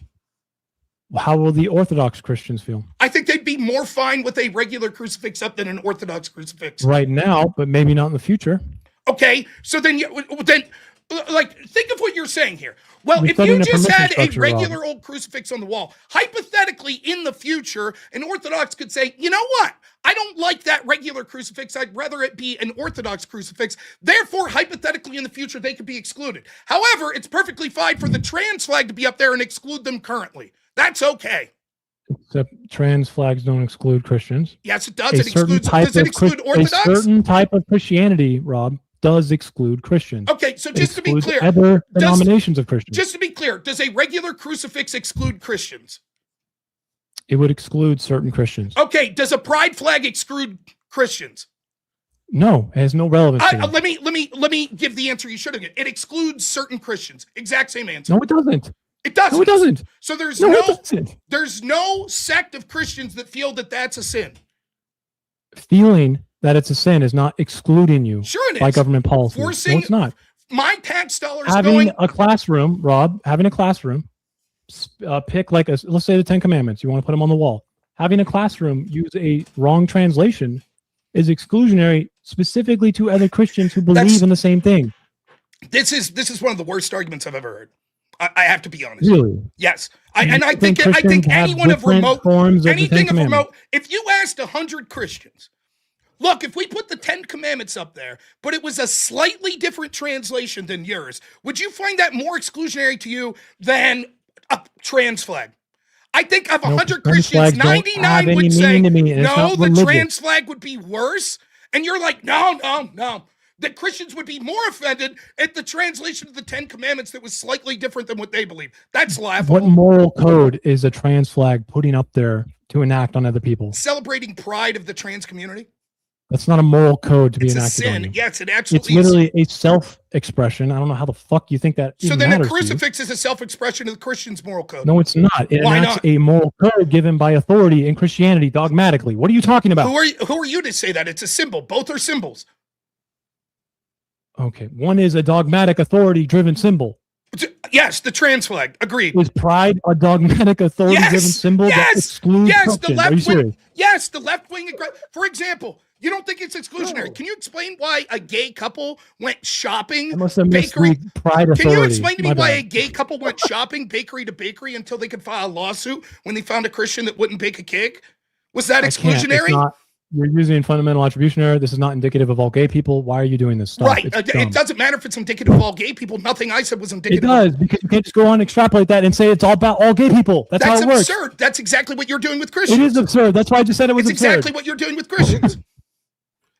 How will the Orthodox Christians feel I think they'd be more fine with a regular crucifix up than an Orthodox crucifix. right now, but maybe not in the future? Okay, so then like think of what you're saying here. Well, We're if you studying a just permission had a structure, regular Rob. old crucifix on the wall, hypothetically in the future, an Orthodox could say, you know what? I don't like that regular crucifix. I'd rather it be an Orthodox crucifix. Therefore, hypothetically in the future, they could be excluded. However, it's perfectly fine for the trans flag to be up there and exclude them currently. That's okay. Except trans flags don't exclude Christians. Yes, it does. A It certain excludes. type Does it of exclude Orthodox? A certain type of Christianity, Rob, does exclude Christians. Okay, so just to be Excludes clear, other denominations of Christians. just to be clear, does a regular crucifix exclude Christians? It would exclude certain Christians. Okay, does a pride flag exclude Christians? No, it has no relevance. to them. Let me give the answer you should have given. It excludes certain Christians. Exact same answer. No, it doesn't. It doesn't. No, it doesn't. So there's No, it doesn't. there's no sect of Christians that feel that that's a sin. Feeling that it's a sin is not excluding you Sure it by is. government policy. Forcing- No, it's not. My tax dollars Having going. a classroom, Rob, having a classroom, pick like a, let's say the 10 Commandments, you want to put them on the wall. Having a classroom use a wrong translation is exclusionary specifically to other Christians who believe That's- in the same thing. This is one of the worst arguments I've ever heard. I have to be honest. Really? Yes, You I think Christians have anyone of different remote forms of the anything Ten of Commandments? remote. If you asked 100 Christians, look, if we put the 10 Commandments up there, but it was a slightly different translation than yours, would you find that more exclusionary to you than a trans flag? I think of 100 trans Christians, flags don't 99 have any would say, meaning to me, and it's no, not the religious." trans flag would be worse. And you're like, no. The Christians would be more offended at the translation of the 10 Commandments that was slightly different than what they believe. That's laughable. What moral code is a trans flag putting up there to enact on other people? Celebrating pride of the trans community. That's not a moral code to be It's a enacted on sin. you. Yes, it It's absolutely is. literally a self-expression. I don't know how the fuck you think that So even then the matters to you. crucifix is a self-expression of the Christian's moral code. No, it's not. It Why enacts not? a moral code given by authority in Christianity dogmatically. What are you talking about? Who are you to say that? It's a symbol. Both are symbols. Okay, one is a dogmatic authority-driven symbol. Yes, the trans flag. Agreed. Is pride a dogmatic authority-driven Yes, symbol that yes, excludes yes, the Christians? Are you left wing. serious? Yes, the left wing. For example, you don't think it's exclusionary. No. Can you explain why a gay couple went shopping? I must have missed bakery? the pride authority. Can you explain to me My why bad. a gay couple went shopping bakery to bakery until they could file a lawsuit when they found a Christian that wouldn't bake a cake? Was that I can't. It's exclusionary? not- You're using fundamental attribution error. This is not indicative of all gay people. Why are you doing this stuff? Right. It's It dumb. doesn't matter if it's indicative of all gay people. Nothing I said was It indicative. does, because you can't just go on and extrapolate that and say it's all about all gay people. That's That's how it works. absurd. That's exactly what you're doing with It Christians. is absurd. That's why I just said it was It's absurd. exactly what you're doing with Christians.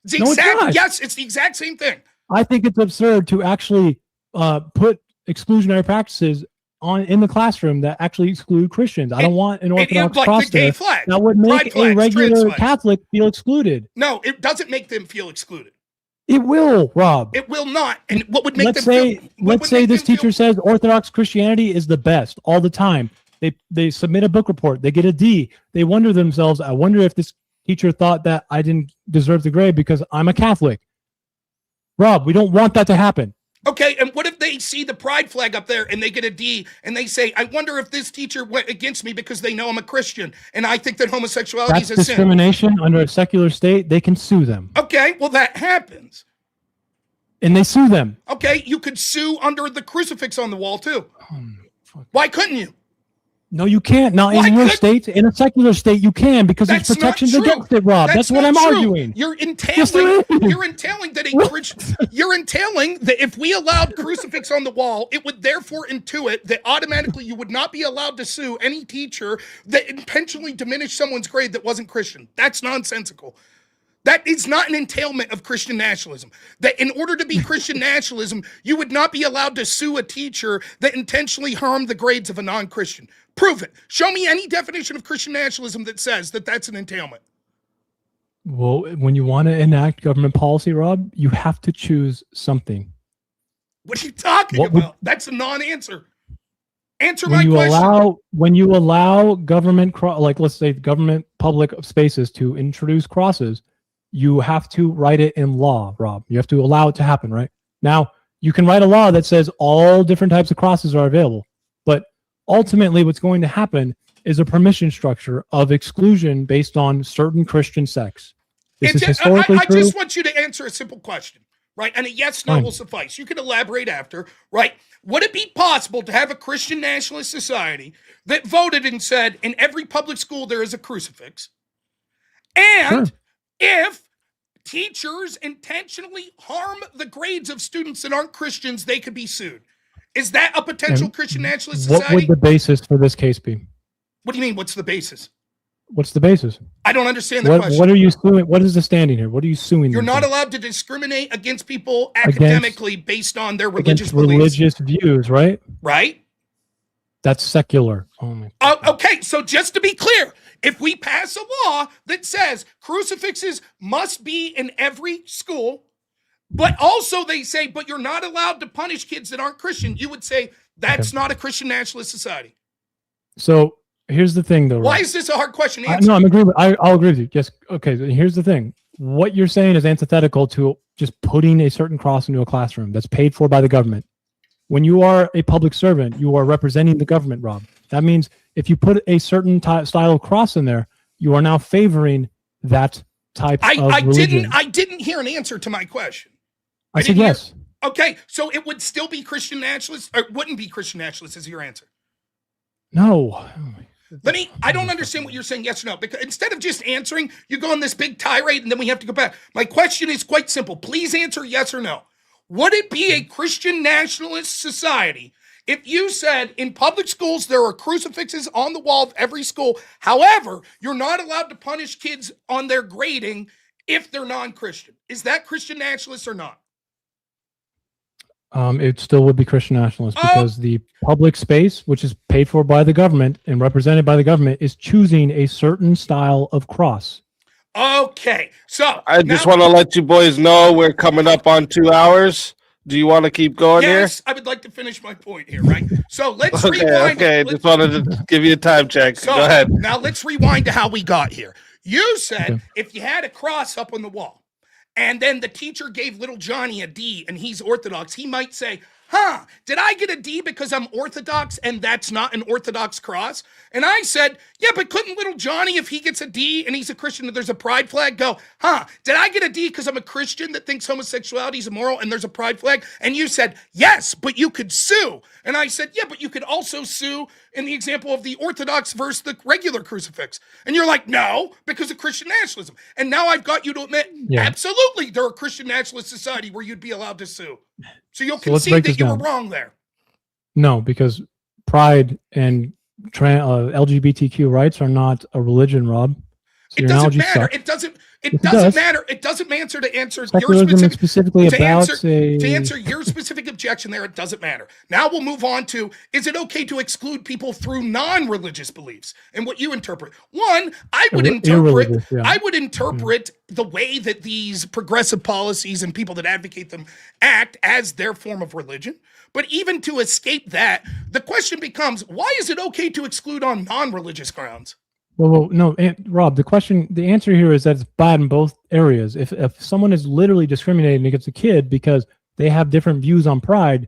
It's the No, it's exact, not. yes, it's the exact same thing. I think it's absurd to actually put exclusionary practices in the classroom that actually exclude Christians. I don't want an Orthodox like cross the gay there flag. that would Pride make flags, a trans regular flags. Catholic feel excluded. No, it doesn't make them feel excluded. It will, Rob. It will not. And what would make Let's them say feel? what let's would say make this them feel- teacher says Orthodox Christianity is the best all the time. They submit a book report, they get a D. They wonder themselves, I wonder if this teacher thought that I didn't deserve the grade because I'm a Catholic. Rob, we don't want that to happen. Okay, and what if they see the pride flag up there and they get a D and they say, I wonder if this teacher went against me because they know I'm a Christian and I think that homosexuality That's is a sin. discrimination under a secular state. They can sue them. Okay, well, that happens. And they sue them. Okay, you could sue under the crucifix on the wall too. Fuck. Why couldn't you? No, you can't. Not Why in your could- state. In a secular state, you can because That's there's not protections true. against it, Rob. That's what not I'm true. arguing. You're Yes, there entailing. is. You're entailing that a What? Christian. You're entailing that if we allowed crucifix on the wall, it would therefore intuit that automatically you would not be allowed to sue any teacher that intentionally diminished someone's grade that wasn't Christian. That's nonsensical. That is not an entailment of Christian nationalism. That in order to be Christian nationalism, you would not be allowed to sue a teacher that intentionally harmed the grades of a non-Christian. Prove it. Show me any definition of Christian nationalism that says that that's an entailment. Well, when you want to enact government policy, Rob, you have to choose something. What are you talking about? That's a non-answer. Answer my question. When you allow government, like let's say government public spaces to introduce crosses, you have to write it in law, Rob. You have to allow it to happen, right? Now, you can write a law that says all different types of crosses are available, but ultimately what's going to happen is a permission structure of exclusion based on certain Christian sects. This is historically true. I just want you to answer a simple question, right? And a yes, no will suffice. You can elaborate after, right? Would it be possible to have a Christian nationalist society that voted and said in every public school there is a crucifix? And if teachers intentionally harm the grades of students that aren't Christians, they could be sued. Is that a potential Christian nationalist society? What would the basis for this case be? What do you mean, what's the basis? What's the basis? I don't understand the question. What are you suing? What is the standing here? What are you suing? You're not allowed to discriminate against people academically based on their religious beliefs. Religious views, right? Right? That's secular. Okay, so just to be clear, if we pass a law that says crucifixes must be in every school, but also they say, but you're not allowed to punish kids that aren't Christian, you would say that's not a Christian nationalist society. So here's the thing, though. Why is this a hard question to answer? No, I'm agreeing. I'll agree with you. Yes. Okay. So here's the thing. What you're saying is antithetical to just putting a certain cross into a classroom that's paid for by the government. When you are a public servant, you are representing the government, Rob. That means if you put a certain style of cross in there, you are now favoring that type of religion. I didn't hear an answer to my question. I said yes. Okay, so it would still be Christian nationalist, or it wouldn't be Christian nationalist is your answer. No. I don't understand what you're saying, yes or no, because instead of just answering, you go on this big tirade and then we have to go back. My question is quite simple. Please answer yes or no. Would it be a Christian nationalist society if you said in public schools there are crucifixes on the wall of every school, however, you're not allowed to punish kids on their grading if they're non-Christian? Is that Christian nationalist or not? It still would be Christian nationalist because the public space, which is paid for by the government and represented by the government, is choosing a certain style of cross. Okay, so I just want to let you boys know we're coming up on 2 hours. Do you want to keep going here? Yes, I would like to finish my point here, right? So let's rewind. Okay, just wanted to give you a time check. So, go ahead. Now let's rewind to how we got here. You said if you had a cross up on the wall, and then the teacher gave little Johnny a D and he's Orthodox, he might say, did I get a D because I'm Orthodox and that's not an Orthodox cross? And I said, yeah, but couldn't little Johnny, if he gets a D and he's a Christian and there's a pride flag, go, did I get a D because I'm a Christian that thinks homosexuality is immoral and there's a pride flag? And you said, yes, but you could sue. And I said, yeah, but you could also sue in the example of the Orthodox versus the regular crucifix. And you're like, no, because of Christian nationalism. And now I've got you to admit, absolutely, there are Christian nationalist society where you'd be allowed to sue. So you'll concede that you were wrong there. No, because pride and LGBTQ rights are not a religion, Rob. So it doesn't matter. It doesn't matter. It doesn't matter to answer your specific objection there. It doesn't matter. Now we'll move on to, is it okay to exclude people through non-religious beliefs and what you interpret? One, I would interpret the way that these progressive policies and people that advocate them act as their form of religion. But even to escape that, the question becomes, why is it okay to exclude on non-religious grounds? Well, no, Rob, the answer here is that it's bad in both areas. If someone is literally discriminating against a kid because they have different views on pride,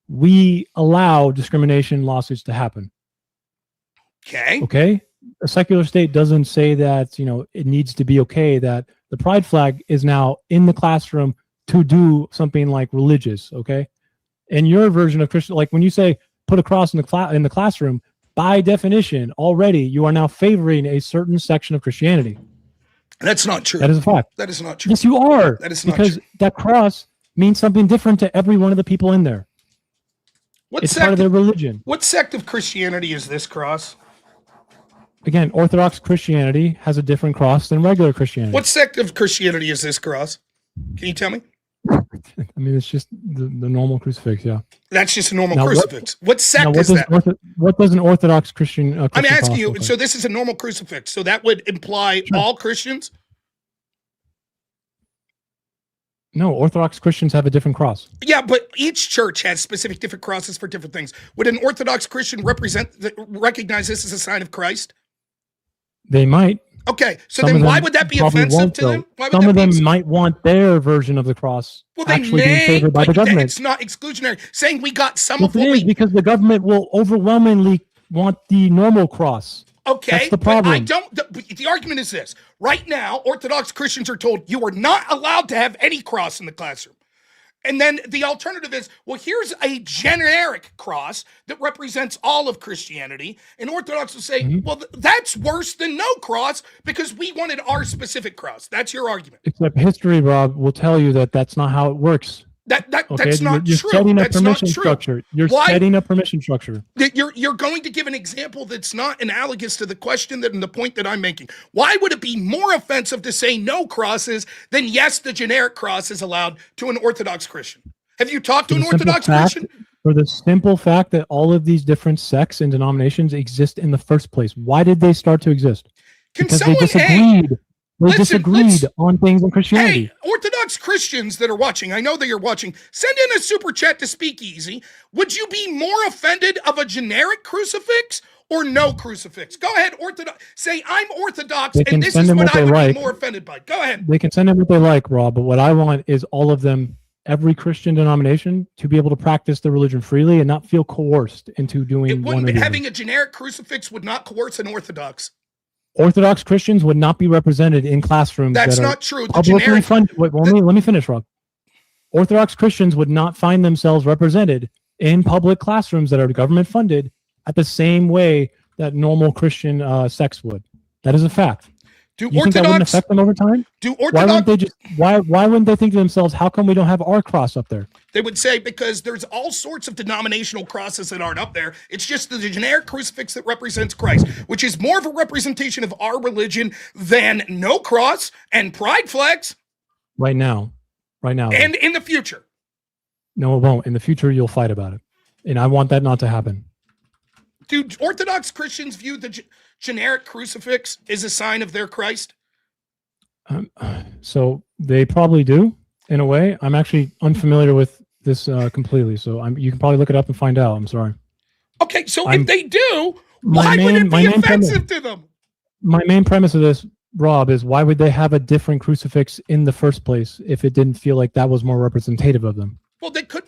we allow discrimination lawsuits to happen. Okay. A secular state doesn't say that, it needs to be okay that the pride flag is now in the classroom to do something like religious. Okay. And your version of Christian, like when you say put a cross in the classroom, by definition, already you are now favoring a certain section of Christianity. That's not true. That is a fact. That is not true. Yes, you are. That is not because true. That cross means something different to every one of the people in there. It's part of their religion. What sect of Christianity is this cross? again, Orthodox Christianity has a different cross than regular Christianity. What sect of Christianity is this cross? Can you tell me? I mean, it's just the normal crucifix, yeah. That's just a normal Now, crucifix. What sect Now, is that? What does an Orthodox Christian? I'm Christian asking cross you. look like? So this is a normal crucifix. So that would imply Sure. all Christians? No, Orthodox Christians have a different cross. Yeah, but each church has specific different crosses for different things. Would an Orthodox Christian recognize this as a sign of Christ? They might. Okay, so Some then of why them would that be probably offensive won't, to though. them? Why would Some that of be them offensive? might want their version of the cross Well, they actually being may, favored by the but government. it's not exclusionary. Saying we got some Yes, of it what is, we because the government will overwhelmingly want the normal cross. okay, That's the but I problem. don't. The argument is this: right now, Orthodox Christians are told you are not allowed to have any cross in the classroom. And then the alternative is, well, here's a generic cross that represents all of Christianity. And Orthodox will say, well, that's worse than no cross because we wanted our specific cross. That's your argument. Except history, Rob, will tell you that that's not how it works. Okay? You're That's not true. setting a That's not permission true. structure. You're Why- setting a permission structure. That you're going to give an example that's not analogous to the question and the point that I'm making. Why would it be more offensive to say no crosses than yes, the generic cross is allowed to an Orthodox Christian? Have you talked to an Orthodox Christian? For the simple fact that all of these different sects and denominations exist in the first place. Why did they start to exist? Can Because someone, they disagreed. They listen, disagreed let's- on things in Christianity. Hey, Orthodox Christians that are watching, I know that you're watching, send in a super chat to Speakeasy. Would you be more offended of a generic crucifix or no crucifix? Go ahead, Orthodox. Say, I'm Orthodox, They and can this send is in what what I they would like. be more offended by. Go ahead. They can send in what they like, Rob, but what I want is all of them, every Christian denomination, to be able to practice their religion freely and not feel coerced into doing It one wouldn't or be, the other. having a generic crucifix would not coerce an Orthodox. Orthodox Christians would not be represented in classrooms. That's that are not true. The publicly generic, funded. Wait, let me finish, Rob. Orthodox Christians would not find themselves represented in public classrooms that are government funded at the same way that normal Christian sects would. That is a fact. do You think that wouldn't Orthodox, affect them over time? do Why wouldn't Orthodox, they just why wouldn't they think to themselves, how come we don't have our cross up there? they would say because there's all sorts of denominational crosses that aren't up there. It's just the generic crucifix that represents Christ, which is more of a representation of our religion than no cross and pride flags. Right now. And in the future. No, it won't. In the future, you'll fight about it. And I want that not to happen. Do Orthodox Christians view the generic crucifix as a sign of their Christ? So they probably do, in a way. I'm actually unfamiliar with this completely. So you can probably look it up and find out. I'm sorry. Okay, so if they do, why would it my be main premise- offensive to them? My main premise of this, Rob, is why would they have a different crucifix in the first place if it didn't feel like that was more representative of them? Well, they could.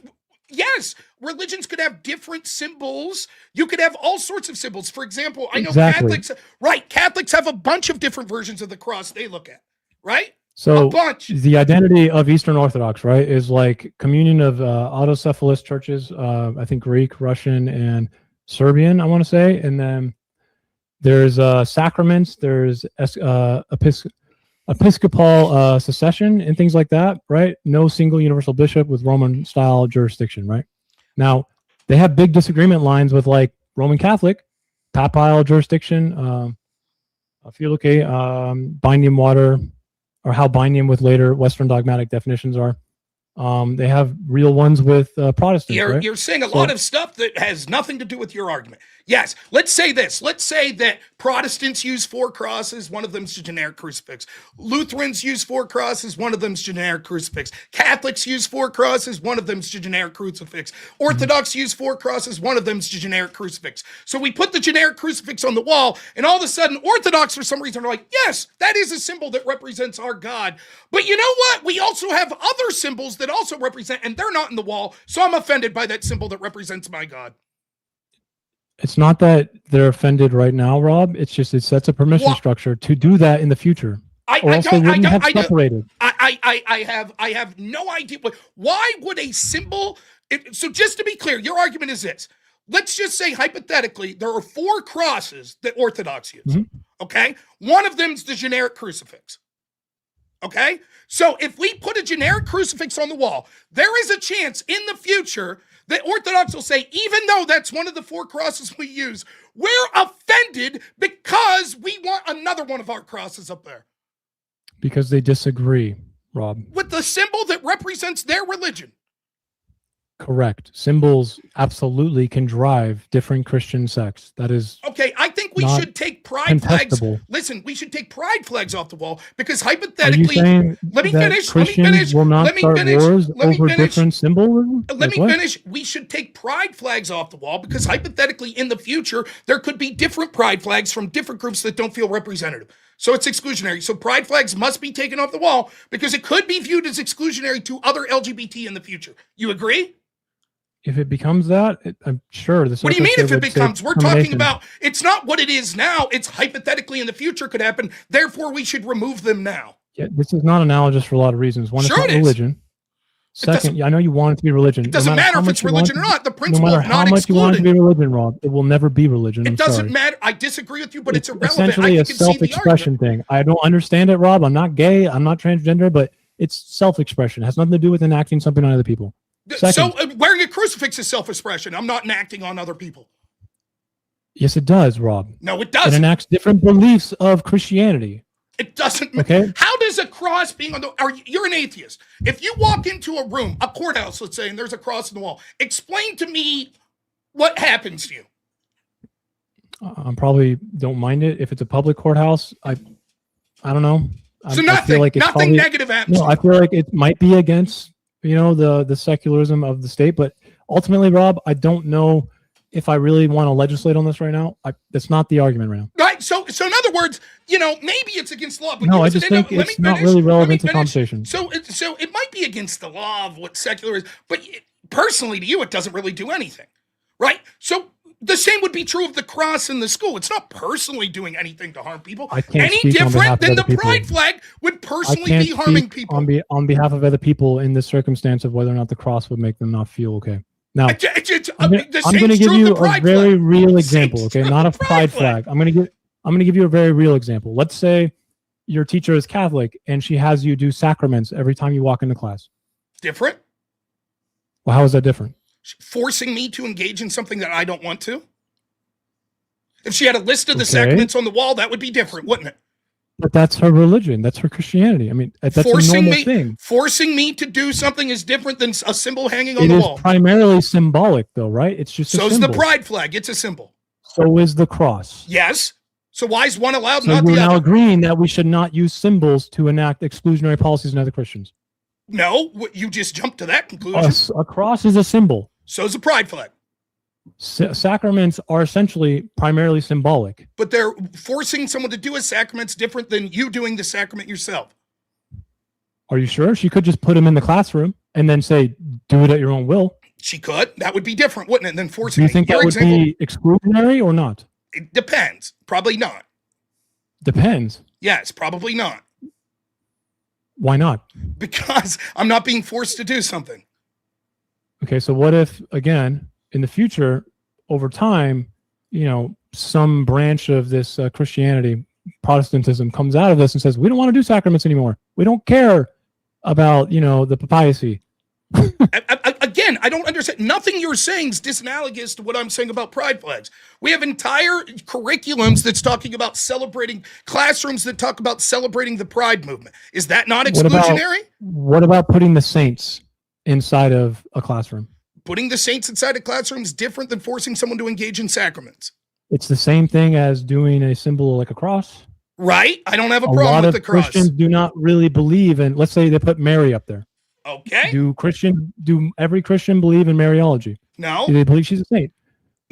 Yes, religions could have different symbols. You could have all sorts of symbols. For example, I know Exactly. Catholics. Right, Catholics have a bunch of different versions of the cross they look at. Right, So a bunch. the identity of Eastern Orthodox, right, is like communion of autocephalous churches. I think Greek, Russian, and Serbian, I want to say. And then there's sacraments, there's episcopal succession and things like that, right? No single universal bishop with Roman style jurisdiction, right? Now, they have big disagreement lines with like Roman Catholic, papal jurisdiction, Filoque, binding water, or how binding with later Western dogmatic definitions are. They have real ones with Protestants, right? You're saying a lot of stuff that has nothing to do with your argument. Yes, let's say this. Let's say that Protestants use 4 crosses, one of them's a generic crucifix. Lutherans use 4 crosses, one of them's generic crucifix. Catholics use 4 crosses, one of them's generic crucifix. Orthodox use 4 crosses, one of them's generic crucifix. So we put the generic crucifix on the wall, and all of a sudden, Orthodox, for some reason, are like, yes, that is a symbol that represents our God. But you know what? We also have other symbols that also represent, and they're not in the wall, so I'm offended by that symbol that represents my God. It's not that they're offended right now, Rob. It's just it sets a permission structure to do that in the future. Or else they wouldn't have separated. I have no idea. Why would a symbol... So just to be clear, your argument is this. Let's just say, hypothetically, there are 4 crosses that Orthodox use, okay? One of them's the generic crucifix, okay? So if we put a generic crucifix on the wall, there is a chance in the future that Orthodox will say, even though that's one of the 4 crosses we use, we're offended because Because we want another one of our crosses up there. Because they disagree, Rob. With the symbol that represents their religion. Correct. Symbols absolutely can drive different Christian sects. That is okay. I think we should take pride flags. Listen, we should take pride flags off the wall because hypothetically, let me finish. Christians will not start wars over different symbolism? Let me finish. We should take pride flags off the wall because hypothetically, in the future, there could be different pride flags from different groups that don't feel representative. So it's exclusionary. So pride flags must be taken off the wall because it could be viewed as exclusionary to other LGBT in the future. You agree? If it becomes that, I'm sure. What do you mean if it becomes? We're talking about, it's not what it is now. It's hypothetically in the future could happen. Therefore, we should remove them now. Yeah, this is not analogous for a lot of reasons. One, sure it's not religion. Second, I know you want it to be religion. It doesn't matter if it's religion or not. The principle of not excluding. No matter how much you want it to be religion, Rob, it will never be religion. It doesn't matter. I disagree with you, but it's irrelevant. Essentially a self-expression thing. I don't understand it, Rob. I'm not gay. I'm not transgender, but it's self-expression. It has nothing to do with enacting something on other people. Second, so wearing a crucifix is self-expression. I'm not enacting on other people. Yes, it does, Rob. No, it doesn't. It enacts different beliefs of Christianity. It doesn't. Okay. How does a cross being on the? You're an atheist. If you walk into a room, a courthouse, let's say, and there's a cross on the wall, explain to me what happens to you. I probably don't mind it if it's a public courthouse. I don't know. So nothing. I feel like nothing negative happens. No, I feel like it might be against the secularism of the state, but ultimately, Rob, I don't know if I really want to legislate on this right now. That's not the argument right now. Right. So in other words, maybe it's against law. But no, I just think it's not really relevant to conversation. So it might be against the law of what secular is, but personally to you, it doesn't really do anything, right? So the same would be true of the cross in the school. It's not personally doing anything to harm people. Any different than the pride flag would personally be harming people. On behalf of other people in this circumstance of whether or not the cross would make them not feel okay. Now, I'm going to give you a very real example, okay? Not a pride flag. I'm going to give you a very real example. Let's say your teacher is Catholic and she has you do sacraments every time you walk into class. Different? Well, how is that different? Forcing me to engage in something that I don't want to. If she had a list of the sacraments on the wall, that would be different, wouldn't it? But that's her religion. That's her Christianity. I mean, that's a normal thing. Forcing me to do something is different than a symbol hanging on the wall. It is primarily symbolic, though, right? It's just so is the pride flag. It's a symbol. So is the cross. Yes. So why is one allowed, not the other? So we're now agreeing that we should not use symbols to enact exclusionary policies in other Christians. No, you just jumped to that conclusion. A cross is a symbol. So is a pride flag. Sacraments are essentially primarily symbolic. But they're forcing someone to do a sacrament's different than you doing the sacrament yourself. Are you sure? She could just put them in the classroom and then say, do it at your own will. She could. That would be different, wouldn't it? Than forcing. Do you think that would be exclusionary or not? It depends. Probably not. Depends. Yes, probably not. Why not? Because I'm not being forced to do something. Okay, so what if, again, in the future, over time, some branch of this Christianity, Protestantism, comes out of this and says, we don't want to do sacraments anymore. We don't care about, the papacy. Again, I don't understand. Nothing you're saying is disanalogous to what I'm saying about pride flags. We have entire curriculums that's talking about celebrating, classrooms that talk about celebrating the pride movement. Is that not exclusionary? What about putting the saints inside of a classroom? Putting the saints inside a classroom is different than forcing someone to engage in sacraments. It's the same thing as doing a symbol like a cross. Right? I don't have a problem with the cross. Christians do not really believe in, let's say they put Mary up there. Okay. Do every Christian believe in Mariology? No. Do they believe she's a saint?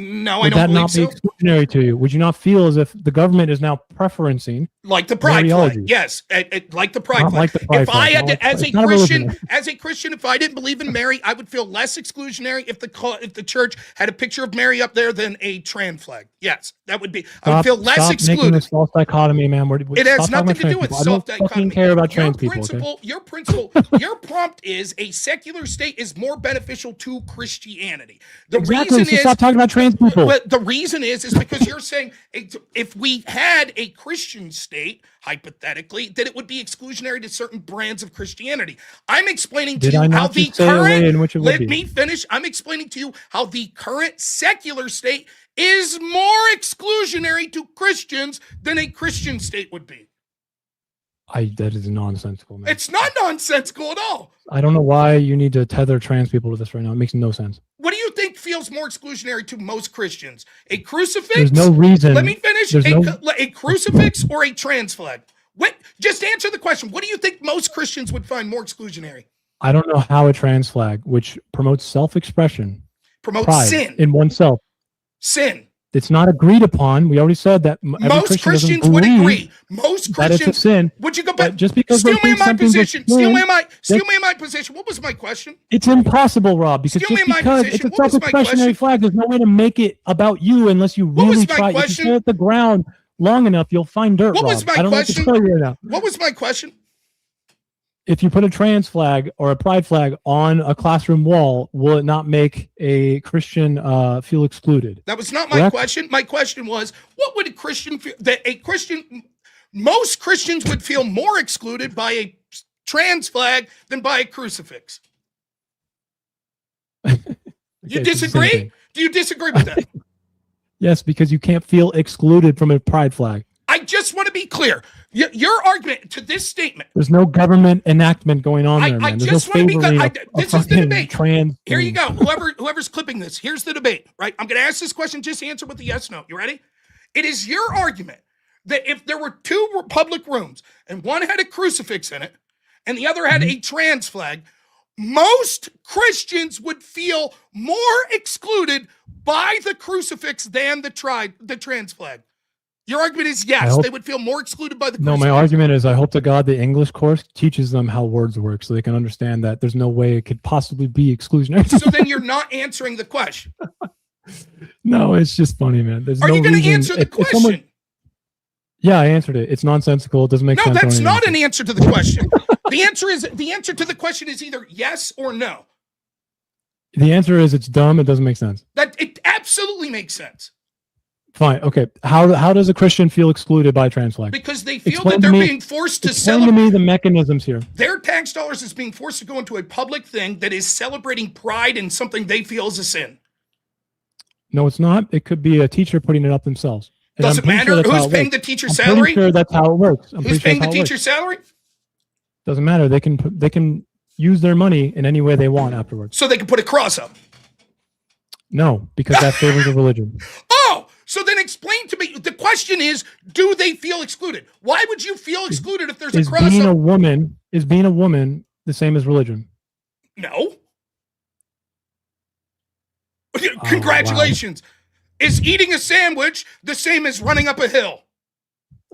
No, I don't believe so. Would that not be exclusionary to you? Would you not feel as if the government is now preferencing like the pride flag? Yes, like the pride flag. Like the pride if flag. I had to, as a Christian, if I didn't believe in Mary, I would feel less exclusionary if the church had a picture of Mary up there than a trans flag. Yes, that would be. I would feel less excluded. Making this false dichotomy, man. It has nothing to do with self dichotomy. I don't care about trans people. Your prompt is a secular state is more beneficial to Christianity. The exactly. reason is stop talking about trans trans people. But the reason is because you're saying if we had a Christian state, hypothetically, that it would be exclusionary to certain brands of Christianity. I'm explaining to you how the current. Let me finish. I'm explaining to you how the current secular state is more exclusionary to Christians than a Christian state would be. That is nonsensical, man. It's not nonsensical at all. I don't know why you need to tether trans people to this right now. It makes no sense. What do you think feels more exclusionary to most Christians? A crucifix? There's no reason. Let me finish. A crucifix or a trans flag? What? Just answer the question. What do you think most Christians would find more exclusionary? I don't know how a trans flag, which promotes self-expression, promotes sin in oneself. Sin. It's not agreed upon. We already said that most Christians would agree. Most Christians. That it's a sin. Would you go back? Just because steal me in my position. Steal me in my position. What was my question? It's impossible, Rob. Because just because it's a self-expressionary flag, there's no way to make it about you unless you really try. If you stare at the ground long enough, you'll find dirt. What was my question? What was my question? If you put a trans flag or a pride flag on a classroom wall, will it not make a Christian feel excluded? That was not my question. My question was, what would a Christian feel that most Christians would feel more excluded by a trans flag than by a crucifix? You disagree? Do you disagree with that? Yes, because you can't feel excluded from a pride flag. I just want to be clear. Your argument to this statement. There's no government enactment going on there, man. I just want to be clear. This is the debate. Here you go. Trans Whoever's clipping this, here's the debate, right? I'm going to ask this question. Just answer with a yes, no. You ready? It is your argument that if there were two public rooms and one had a crucifix in it and the other had a trans flag, most Christians would feel more excluded by the crucifix than the trans flag. Your argument is yes, they would feel more excluded by the crucifix. No, my argument is I hope to God the English course teaches them how words work so they can understand that there's no way it could possibly be exclusionary. So then you're not answering the question. No, it's just funny, man. There's Are no you going to reason. answer the question? Yeah, I answered it. It's nonsensical. It doesn't make sense. No, that's not an answer to the question. The answer to the question is either yes or no. The answer is it's dumb. It doesn't make sense. That it absolutely makes sense. Fine. Okay. How does a Christian feel excluded by a trans flag? Because they feel that they're being forced to celebrate. Explain to me the mechanisms here. Their tax dollars is being forced to go into a public thing that is celebrating pride in something they feel is a sin. No, it's not. It could be a teacher putting it up themselves. And doesn't matter who's paying the teacher's salary. I'm pretty sure that's how it works. Who's paying the teacher's salary? Doesn't matter. They can use their money in any way they want afterwards. So they can put a cross up. No, because that favors a religion. Oh, so then explain to me. The question is, do they feel excluded? Why would you feel excluded if there's a cross up? Is being a woman the same as religion? No. Congratulations. Wow. Is eating a sandwich the same as running up a hill?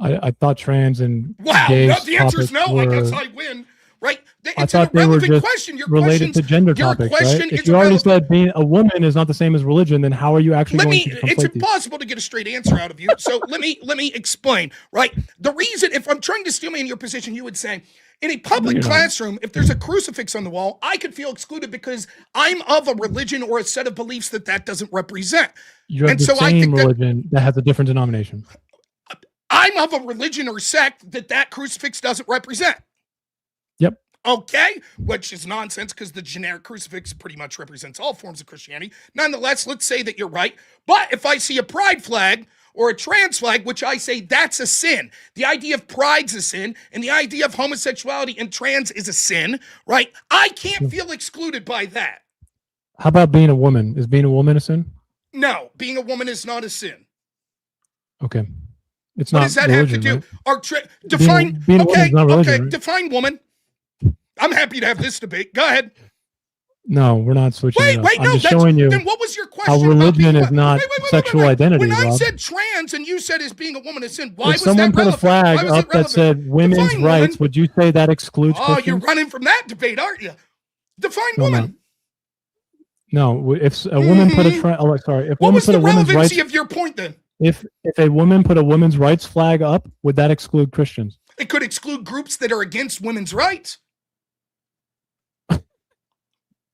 I thought trans and gays no, the answer is no. I guess I win. Right? It's an irrelevant question. Your related to gender topics, right? If you already said being a woman is not the same as religion, then how are you actually going to conflate It's impossible to get a straight answer out of you. So let me explain. Right? The reason, if I'm trying to steal me in your position, you would say, in a public classroom, if there's a crucifix on the wall, I could feel excluded because I'm of a religion or a set of beliefs that doesn't represent. You're of the same religion that has a different denomination. I'm of a religion or sect that crucifix doesn't represent. Yep. Okay, which is nonsense because the generic crucifix pretty much represents all forms of Christianity. Nonetheless, let's say that you're right. But if I see a pride flag or a trans flag, which I say that's a sin, the idea of pride's a sin, and the idea of homosexuality and trans is a sin, right? I can't feel excluded by that. How about being a woman? Is being a woman a sin? No, being a woman is not a sin. Okay. It's what not does that religion, have to do? Right? Define. Being a woman is not religion, right? Define woman. I'm happy to have this debate. Go ahead. No, we're not switching. Wait, I'm just showing you. Then what was your question? How religion is not sexual identity. When I Rob. said trans and you said is being a woman a sin, why if was someone that put relevant? a flag up that said women's rights, would you say that excludes Christians? You're running from that debate, aren't you? Define woman. No, if a woman put a what was the relevancy of your point then? If a woman put a women's rights flag up, would that exclude Christians? It could exclude groups that are against women's rights.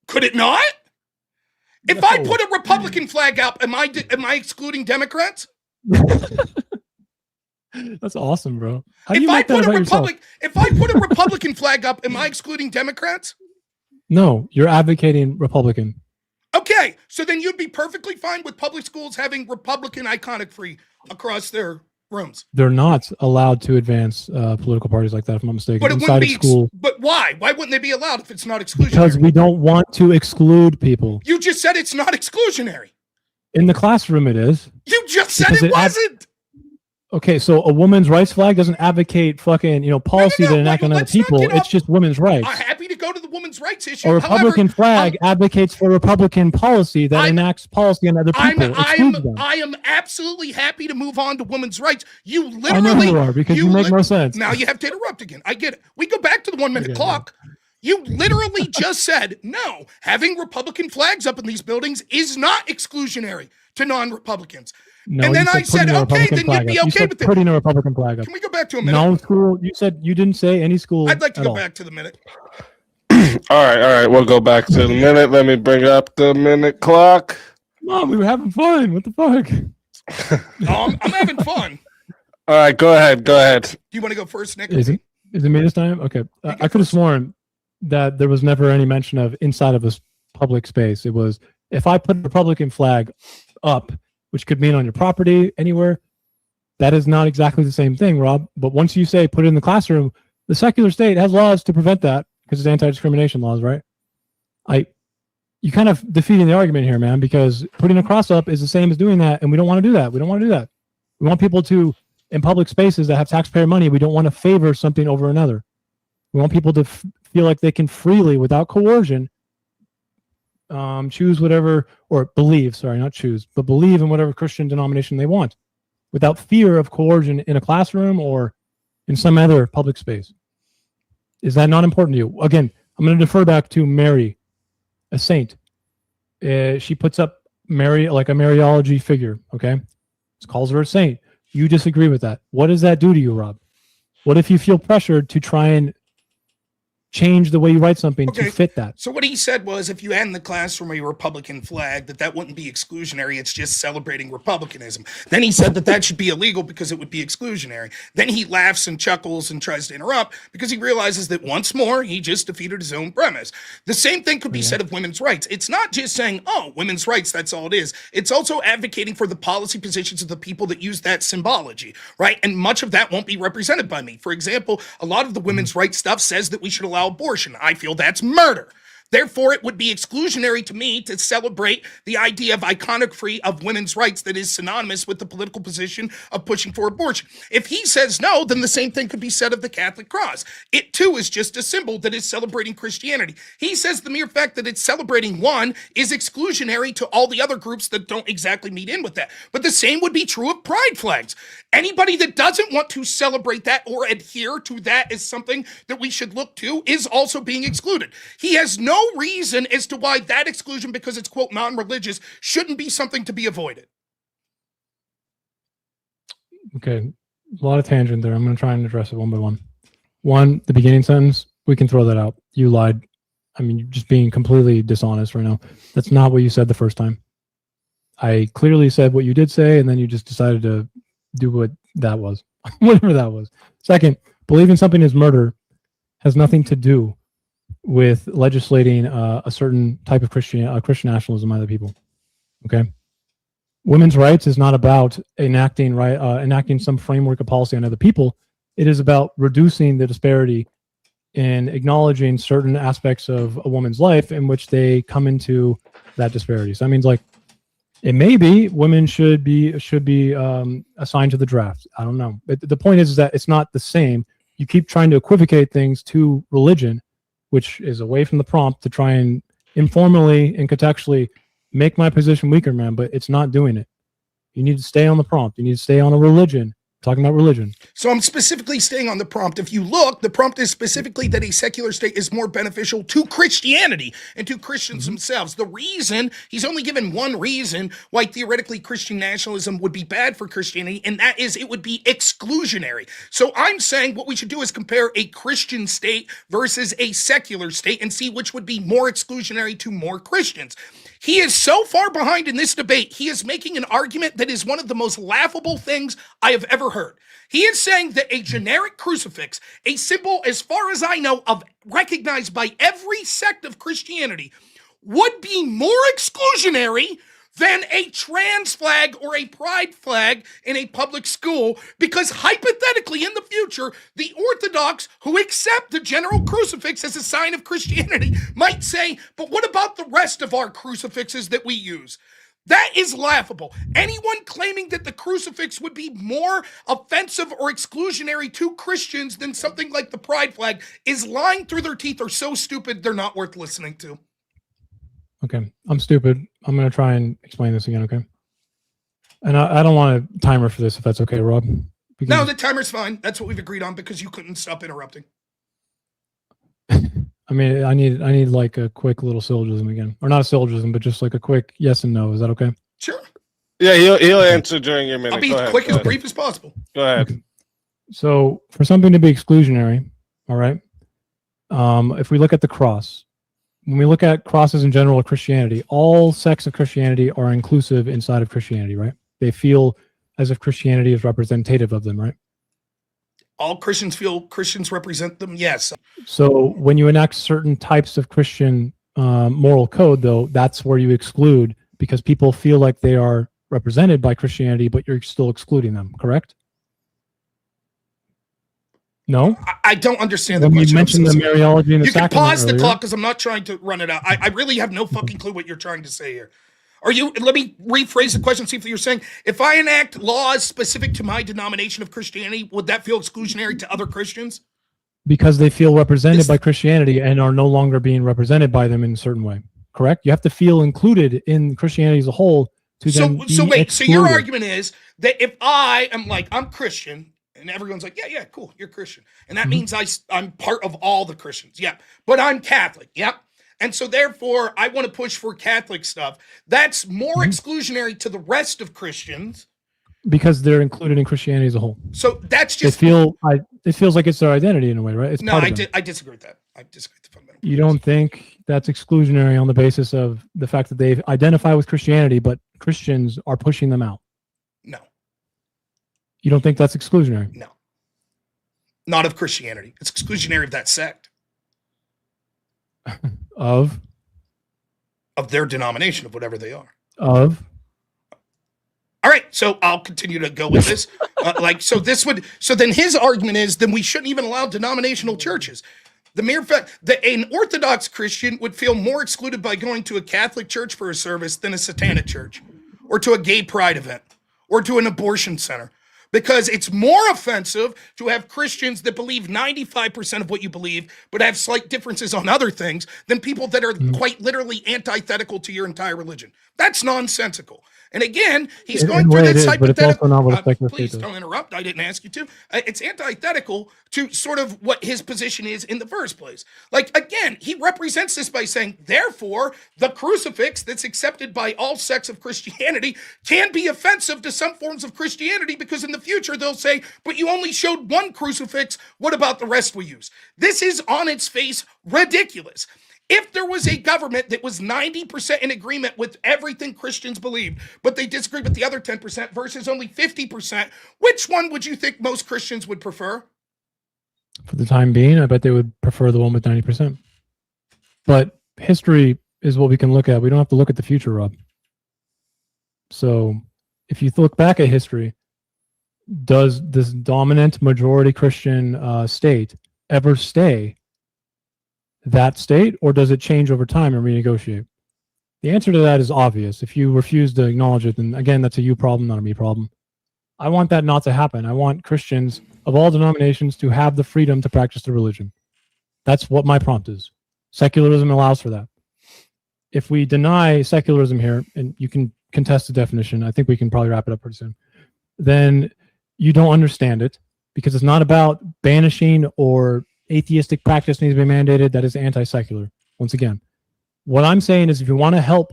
Could it not? If I put a Republican flag up, am I excluding Democrats? That's awesome, bro. How do If you I make that put a about yourself? if I put a Republican flag up, am I excluding Democrats? No, you're advocating Republican. Okay, so then you'd be perfectly fine with public schools having Republican iconic free across their rooms. They're not allowed to advance political parties like that, if I'm not mistaken. But it inside wouldn't of be. school. But why? Why wouldn't they be allowed if it's not exclusionary? Because we don't want to exclude people. You just said it's not exclusionary. In the classroom, it is. You just said Because it wasn't. Okay, so a women's rights flag doesn't advocate fucking, policy that enact on other people. It's just women's rights. I'm happy to go to the women's rights issue. A Republican flag advocates for Republican policy that enacts policy on other people. I am absolutely happy to move on to women's rights. You literally, I know you are, because you make no sense. Now you have to interrupt again. I get it. We go back to the 1 minute clock. You literally just said, no, having Republican flags up in these buildings is not exclusionary to non-Republicans. No, and then I said, okay, then you'd be okay with it. Putting a Republican flag up. Can we go back to a minute? No school. You said you didn't say any school. I'd like to go back to the minute. All right. We'll go back to the minute. Let me bring up the minute clock. Mom, we were having fun. What the fuck? I'm having fun. All right, go ahead. Do you want to go first, Nick? Is it me this time? Okay. I could have sworn that there was never any mention of inside of a public space. It was, if I put a Republican flag up, which could mean on your property, anywhere, that is not exactly the same thing, Rob. But once you say put it in the classroom, the secular state has laws to prevent that because it's anti-discrimination laws, right? You kind of defeating the argument here, man, because putting a cross up is the same as doing that, and we don't want to do that. We don't want to do that. We want people to, in public spaces that have taxpayer money, we don't want to favor something over another. We want people to feel like they can freely, without coercion, choose whatever, or believe, sorry, not choose, but believe in whatever Christian denomination they want without fear of coercion in a classroom or in some other public space. Is that not important to you? Again, I'm going to defer back to Mary, a saint. She puts up Mary like a Mariology figure, okay? Calls her a saint. You disagree with that. What does that do to you, Rob? What if you feel pressured to try and change the way you write something to fit that? So what he said was, if you had in the classroom a Republican flag, that wouldn't be exclusionary. It's just celebrating Republicanism. Then he said that should be illegal because it would be exclusionary. Then he laughs and chuckles and tries to interrupt because he realizes that once more, he just defeated his own premise. The same thing could be said of women's rights. It's not just saying, oh, women's rights, that's all it is. It's also advocating for the policy positions of the people that use that symbology, right? And much of that won't be represented by me. For example, a lot of the women's rights stuff says that we should allow abortion. I feel that's murder. Therefore, it would be exclusionary to me to celebrate the idea of iconography of women's rights that is synonymous with the political position of pushing for abortion. If he says no, then the same thing could be said of the Catholic cross. It too is just a symbol that is celebrating Christianity. He says the mere fact that it's celebrating one is exclusionary to all the other groups that don't exactly meet in with that. But the same would be true of pride flags. Anybody that doesn't want to celebrate that or adhere to that as something that we should look to is also being excluded. He has no reason as to why that exclusion, because it's, quote, non-religious, shouldn't be something to be avoided. Okay, a lot of tangent there. I'm going to try and address it one by one. One, the beginning sentence, we can throw that out. You lied. I mean, you're just being completely dishonest right now. That's not what you said the first time. I clearly said what you did say, and then you just decided to do what that was, whatever that was. Second, believing something is murder has nothing to do with legislating a certain type of Christian nationalism by other people. Okay, women's rights is not about enacting some framework of policy on other people. It is about reducing the disparity and acknowledging certain aspects of a woman's life in which they come into that disparity. So that means, like, it may be women should be assigned to the draft. I don't know. But the point is that it's not the same. You keep trying to equivocate things to religion, which is away from the prompt, to try and informally and contextually make my position weaker, man, but it's not doing it. You need to stay on the prompt. You need to stay on a religion. Talking about religion. So I'm specifically staying on the prompt. If you look, the prompt is specifically that a secular state is more beneficial to Christianity and to Christians themselves. The reason, he's only given one reason why theoretically Christian nationalism would be bad for Christianity, and that is it would be exclusionary. So I'm saying what we should do is compare a Christian state versus a secular state and see which would be more exclusionary to more Christians. He is so far behind in this debate, he is making an argument that is one of the most laughable things I have ever heard. He is saying that a generic crucifix, a symbol, as far as I know, of recognized by every sect of Christianity, would be more exclusionary than a trans flag or a pride flag in a public school, because hypothetically in the future, the Orthodox who accept the general crucifix as a sign of Christianity might say, but what about the rest of our crucifixes that we use? That is laughable. Anyone claiming that the crucifix would be more offensive or exclusionary to Christians than something like the pride flag is lying through their teeth or so stupid they're not worth listening to. Okay, I'm stupid. I'm going to try and explain this again, okay? And I don't want a timer for this, if that's okay, Rob. No, the timer's fine. That's what we've agreed on because you couldn't stop interrupting. I mean, I need like a quick little syllogism again. Or not a syllogism, but just like a quick yes and no. Is that okay? Sure. Yeah, he'll answer during your minute. I'll be as quick, as brief as possible. Go ahead. Okay. So for something to be exclusionary, all right, if we look at the cross, when we look at crosses in general of Christianity, all sects of Christianity are inclusive inside of Christianity, right? They feel as if Christianity is representative of them, right? All Christians feel Christians represent them, yes. So when you enact certain types of Christian moral code, though, that's where you exclude, because people feel like they are represented by Christianity, but you're still excluding them, correct? No? I don't understand when the question. You mentioned the Mariology and the you can sacrament pause the earlier. clock because I'm not trying to run it out. I really have no fucking clue what you're trying to say here. Let me rephrase the question, see if you're saying, if I enact laws specific to my denomination of Christianity, would that feel exclusionary to other Christians? Because they feel represented by Christianity and are no longer being represented by them in a certain way. Correct? You have to feel included in Christianity as a whole to then be excluded. So your argument is that if I am like, I'm Christian, and everyone's like, yeah, cool, you're Christian. And that means I'm part of all the Christians. Yeah. But I'm Catholic. Yep. And so therefore, I want to push for Catholic stuff. That's more exclusionary to the rest of Christians. Because they're included in Christianity as a whole. So that's just... It feels like it's their identity in a way, right? It's I disagree with that. I disagree with the fundamental. You don't think that's exclusionary on the basis of the fact that they identify with Christianity, but Christians are pushing them out? No. You don't think that's exclusionary? No. Not of Christianity. It's exclusionary of that sect. Of their denomination, of whatever they are. All right, so I'll continue to go with this. So then his argument is, then we shouldn't even allow denominational churches. The mere fact that an Orthodox Christian would feel more excluded by going to a Catholic church for a service than a satanic church, or to a gay pride event, or to an abortion center. Because it's more offensive to have Christians that believe 95% of what you believe, but have slight differences on other things, than people that are quite literally antithetical to your entire religion. That's nonsensical. And again, he's going through this hypothetical. Please don't interrupt. I didn't ask you to. It's antithetical to sort of what his position is in the first place. Like, again, he represents this by saying, therefore, the crucifix that's accepted by all sects of Christianity can be offensive to some forms of Christianity, because in the future they'll say, but you only showed one crucifix. What about the rest we use? This is on its face ridiculous. If there was a government that was 90% in agreement with everything Christians believed, but they disagreed with the other 10% versus only 50%, which one would you think most Christians would prefer? For the time being, I bet they would prefer the one with 90%. But history is what we can look at. We don't have to look at the future, Rob. So if you look back at history, does this dominant majority Christian state ever stay that state, or does it change over time and renegotiate? The answer to that is obvious. If you refuse to acknowledge it, then again, that's a you problem, not a me problem. I want that not to happen. I want Christians of all denominations to have the freedom to practice their religion. That's what my prompt is. Secularism allows for that. If we deny secularism here, and you can contest the definition, I think we can probably wrap it up pretty soon, then you don't understand it, because it's not about banishing or atheistic practice needs to be mandated. That is anti-secular. Once again, what I'm saying is, if you want to help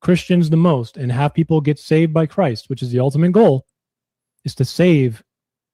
Christians the most and have people get saved by Christ, which is the ultimate goal, is to save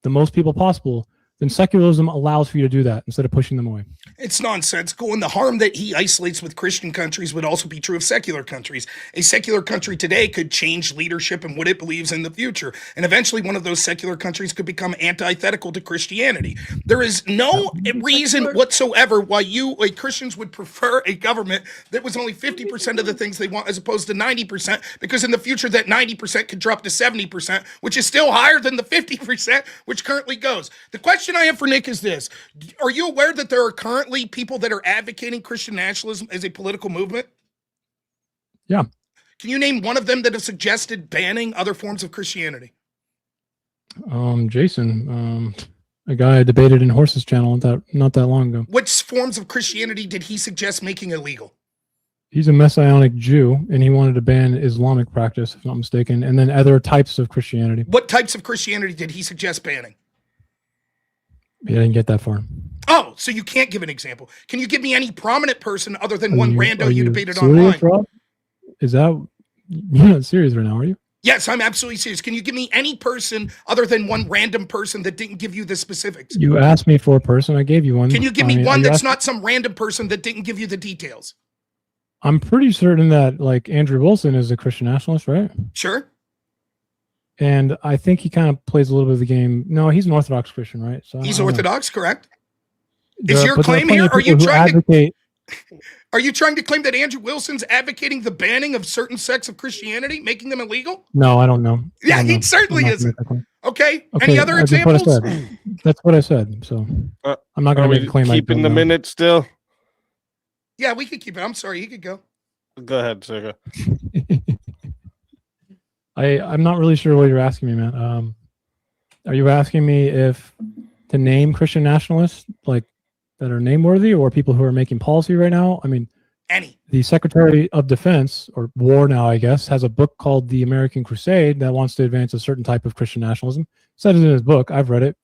the most people possible, then secularism allows for you to do that instead of pushing them away. It's nonsensical, and the harm that he isolates with Christian countries would also be true of secular countries. A secular country today could change leadership and what it believes in the future, and eventually one of those secular countries could become antithetical to Christianity. There is no reason whatsoever why you, like Christians, would prefer a government that was only 50% of the things they want as opposed to 90%, because in the future that 90% could drop to 70%, which is still higher than the 50% which currently goes. The question I have for Nick is this. Are you aware that there are currently people that are advocating Christian nationalism as a political movement? Yeah. Can you name one of them that have suggested banning other forms of Christianity? Jason, a guy I debated in Horse's channel not that long ago. Which forms of Christianity did he suggest making illegal? He's a Messianic Jew, and he wanted to ban Islamic practice, if I'm not mistaken, and then other types of Christianity. What types of Christianity did he suggest banning? He didn't get that far. Oh, so you can't give an example. Can you give me any prominent person other than one rando you debated serious, online? Rob? Is that, you're not serious right now, are you? Yes, I'm absolutely serious. Can you give me any person other than one random person that didn't give you the specifics? You asked me for a person, I gave you one. Can you give me one that's not some random person that didn't give you the details? I'm pretty certain that like Andrew Wilson is a Christian nationalist, right? Sure. And I think he kind of plays a little bit of the game. No, he's an Orthodox Christian, right? So he's Orthodox, correct? Is your claim here? Are you trying to claim that Andrew Wilson's advocating the banning of certain sects of Christianity, making them illegal? No, I don't know. Yeah, he certainly isn't. Okay. Any other that's examples? What I said. That's what I said. So I'm not going to make a claim. Keeping the minute still. Yeah, we could keep it. I'm sorry. You could go. Go ahead, Sega. I'm not really sure what you're asking me, man. Are you asking me if to name Christian nationalists like that are nameworthy, or people who are making policy right now? I mean, the Secretary of Defense, or War now, I guess, has a book called The American Crusade that wants to advance a certain type of Christian nationalism. Said it in his book. I've read it.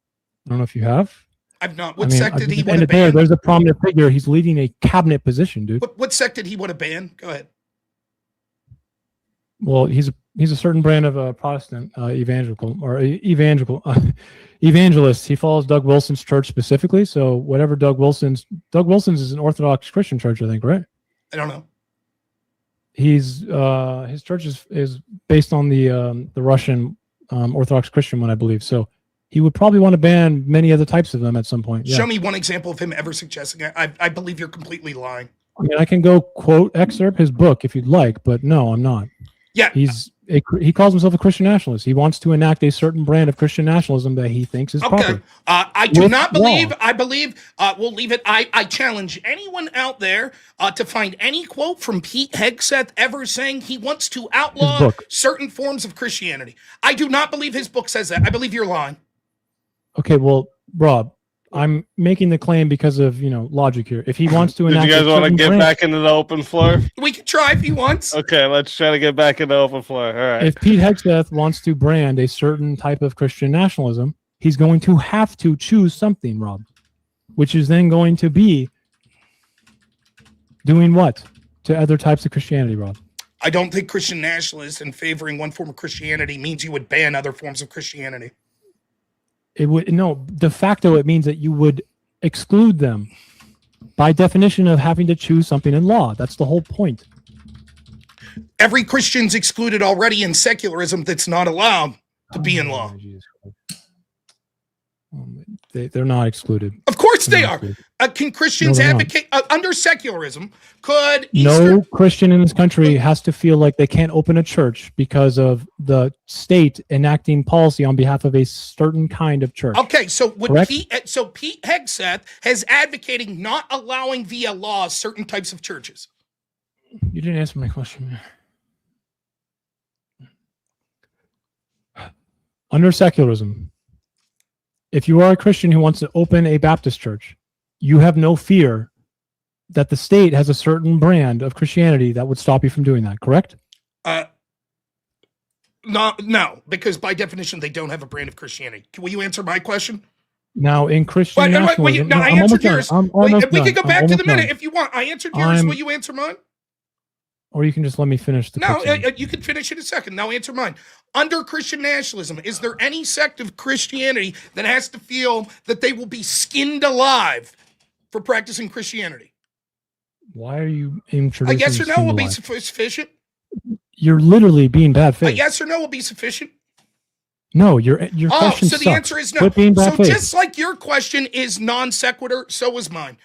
I don't know if you have. I've not. What sect did he want to ban? There's a prominent figure. He's leading a cabinet position, dude. What sect did he want to ban? Go ahead. Well, he's a certain brand of Protestant evangelist. He follows Doug Wilson's church specifically. So whatever Doug Wilson's is an Orthodox Christian church, I think, right? I don't know. His church is based on the Russian Orthodox Christian one, I believe. So he would probably want to ban many other types of them at some point. Yeah. Show me one example of him ever suggesting it. I believe you're completely lying. I mean, I can go excerpt his book if you'd like, but no, I'm not. Yeah, he calls himself a Christian nationalist. He wants to enact a certain brand of Christian nationalism that he thinks is proper. I do not believe. I believe. We'll leave it. I challenge anyone out there to find any quote from Pete Hegseth ever saying he wants to outlaw certain forms of Christianity. I do not believe his book says that. I believe you're lying. Okay, well, Rob, I'm making the claim because of logic here. If he wants to enact, you guys want to get back into the open floor? We can try if he wants. Okay, let's try to get back into the open floor. All right. If Pete Hegseth wants to brand a certain type of Christian nationalism, he's going to have to choose something, Rob, which is then going to be doing what to other types of Christianity, Rob? I don't think Christian nationalists and favoring one form of Christianity means you would ban other forms of Christianity. It would de facto it means that you would exclude them by definition of having to choose something in law. That's the whole point. Every Christian's excluded already in secularism that's not allowed to be in law. They're not excluded. Of course they are. Can Christians advocate under secularism? No Christian in this country has to feel like they can't open a church because of the state enacting policy on behalf of a certain kind of church. Okay, so Pete Hegseth has advocating not allowing via law certain types of churches. You didn't answer my question. Under secularism, if you are a Christian who wants to open a Baptist church, you have no fear that the state has a certain brand of Christianity that would stop you from doing that, correct? No, because by definition, they don't have a brand of Christianity. Will you answer my question? Now, in Christian nationalism... I answered yours. We can go back to the minute if you want. I answered yours. Will you answer mine? Or you can just let me finish the No, quicksand. you can finish in a second. Now answer mine. Under Christian nationalism, is there any sect of Christianity that has to feel that they will be skinned alive for practicing Christianity? Why are you A introducing yes or no will be skin-alive? sufficient. You're literally being bad A faith. yes or no will be sufficient. No, your Oh, question so the sucks. answer is no. Quit being bad So faith. just like your question is non sequitur, so is mine.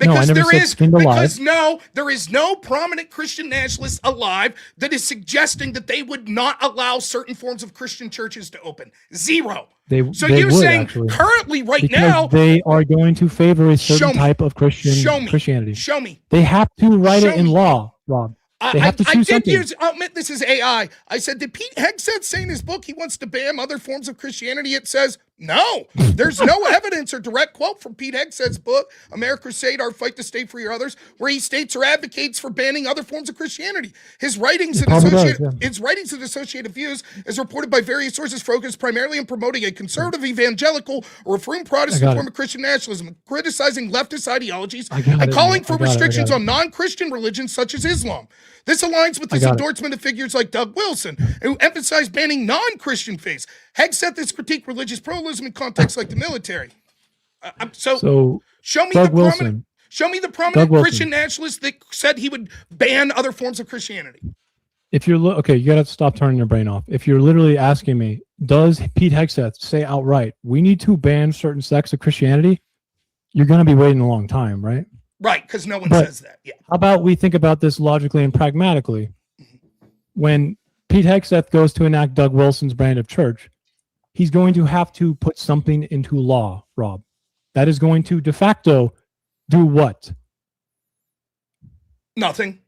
No, I Because never said skinned alive. there is no prominent Christian nationalist alive that is suggesting that they would not allow certain forms of Christian churches to open. Zero. So They you're would, saying actually. currently right Because now, they are going to favor a Show certain me. type of Show me. Christianity. Show me. They have to write Show it in me. law, Rob. They have to I choose did something. use, I'll admit this is AI. I said, did Pete Hegseth say in his book he wants to ban other forms of Christianity? It says, no. There's no evidence or direct quote from Pete Hegseth's book, America Crusade, Our Fight to Stay Free or Others, where he states or advocates for banning other forms of Christianity. His writings It and probably does, associated views, as reported by various sources, focus primarily on promoting a conservative evangelical or Reformed Protestant form of Christian nationalism, criticizing leftist ideologies, and calling for restrictions on non-Christian religions such as Islam. This aligns with his endorsement of figures like Doug Wilson, who emphasize banning non-Christian faiths. Hegseth has critiqued religious pluralism in contexts like the military. So show me Doug the Wilson. prominent Christian nationalist that said he would ban other forms of Christianity. If you're okay, you gotta stop turning your brain off. If you're literally asking me, does Pete Hegseth say outright, we need to ban certain sects of Christianity? You're gonna be waiting a long time, right? Right, because no one says that. Yeah. How about we think about this logically and pragmatically? When Pete Hegseth goes to enact Doug Wilson's brand of church, he's going to have to put something into law, Rob. That is going to de facto do what? Nothing.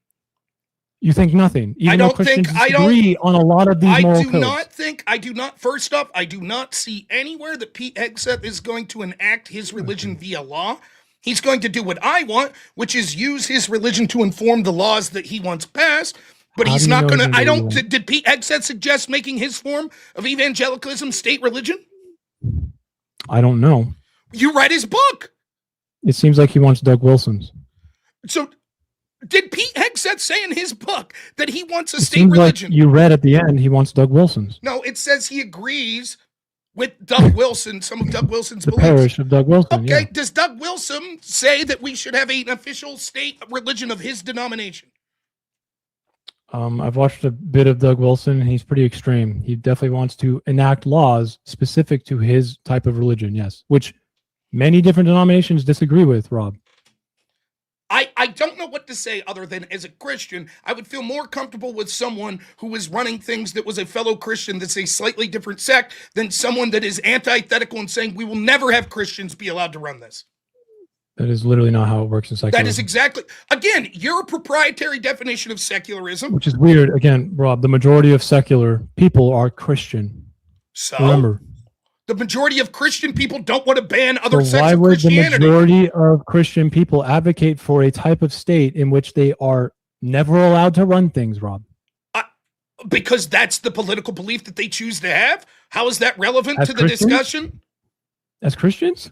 You think nothing? Even I though don't Christians think. I disagree on a lot of these moral codes. I do not. First off, I do not see anywhere that Pete Hegseth is going to enact his religion via law. He's going to do what I want, which is use his religion to inform the laws that he wants passed. But he's not going to. I don't. Did Pete Hegseth suggest making his form of evangelicalism state religion? I don't know. You read his book. It seems like he wants Doug Wilson's. So, did Pete Hegseth say in his book that he wants a It state seems religion? like you read at the end he wants Doug Wilson's. No, it says he agrees with Doug Wilson, some of Doug Wilson's The beliefs. parish of Doug Wilson. Okay, Yeah. does Doug Wilson say that we should have an official state religion of his denomination? I've watched a bit of Doug Wilson, and he's pretty extreme. He definitely wants to enact laws specific to his type of religion, yes, which many different denominations disagree with, Rob. I don't know what to say other than as a Christian, I would feel more comfortable with someone who was running things that was a fellow Christian that's a slightly different sect than someone that is antithetical and saying we will never have Christians be allowed to run this. That is literally not how it works in secularism. That is exactly, again, your proprietary definition of secularism. Which is weird. Again, Rob, the majority of secular people are Christian. So, remember, the majority of Christian people don't want to ban other so sects why of would the Christianity. majority of Christian people advocate for a type of state in which they are never allowed to run things, Rob? Because that's the political belief that they choose to have. How is that relevant As to the Christians? discussion? As Christians?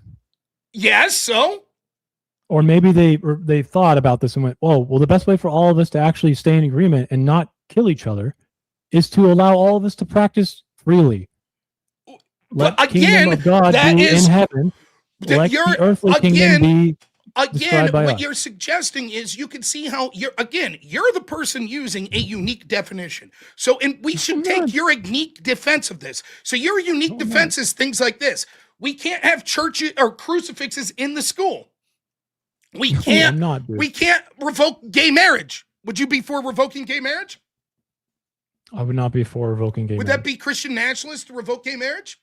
Yes, so? Or maybe they thought about this and went, well, the best way for all of us to actually stay in agreement and not kill each other is to allow all of us to practice freely. Let But the kingdom of God that be is- in heaven. Let the earthly kingdom be described by what us. you're suggesting is you can see how you're the person using a unique definition. So, and we should take your unique defense of this. So your unique defense is things like this. We can't have churches or crucifixes in the school. We can't, I'm not, dude. we can't revoke gay marriage. Would you be for revoking gay marriage? I would not be for revoking gay Would marriage. that be Christian nationalist to revoke gay marriage?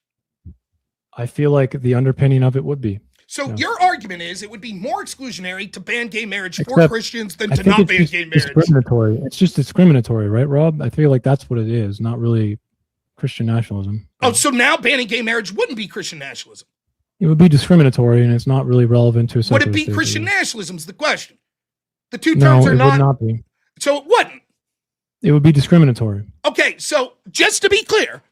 I feel like the underpinning of it would be. So Yeah. your argument is it would be more exclusionary to ban gay marriage for Except Christians than I to think not it's ban just gay marriage. discriminatory. It's just discriminatory, right, Rob? I feel like that's what it is, not really Christian nationalism. Oh, so now banning gay marriage wouldn't be Christian nationalism. It would be discriminatory, and it's not really relevant to a Would secular it be state, Christian either. nationalism is the question. The two No, terms it are would not. not be. So it wouldn't. It would be discriminatory. Okay, so just to be clear,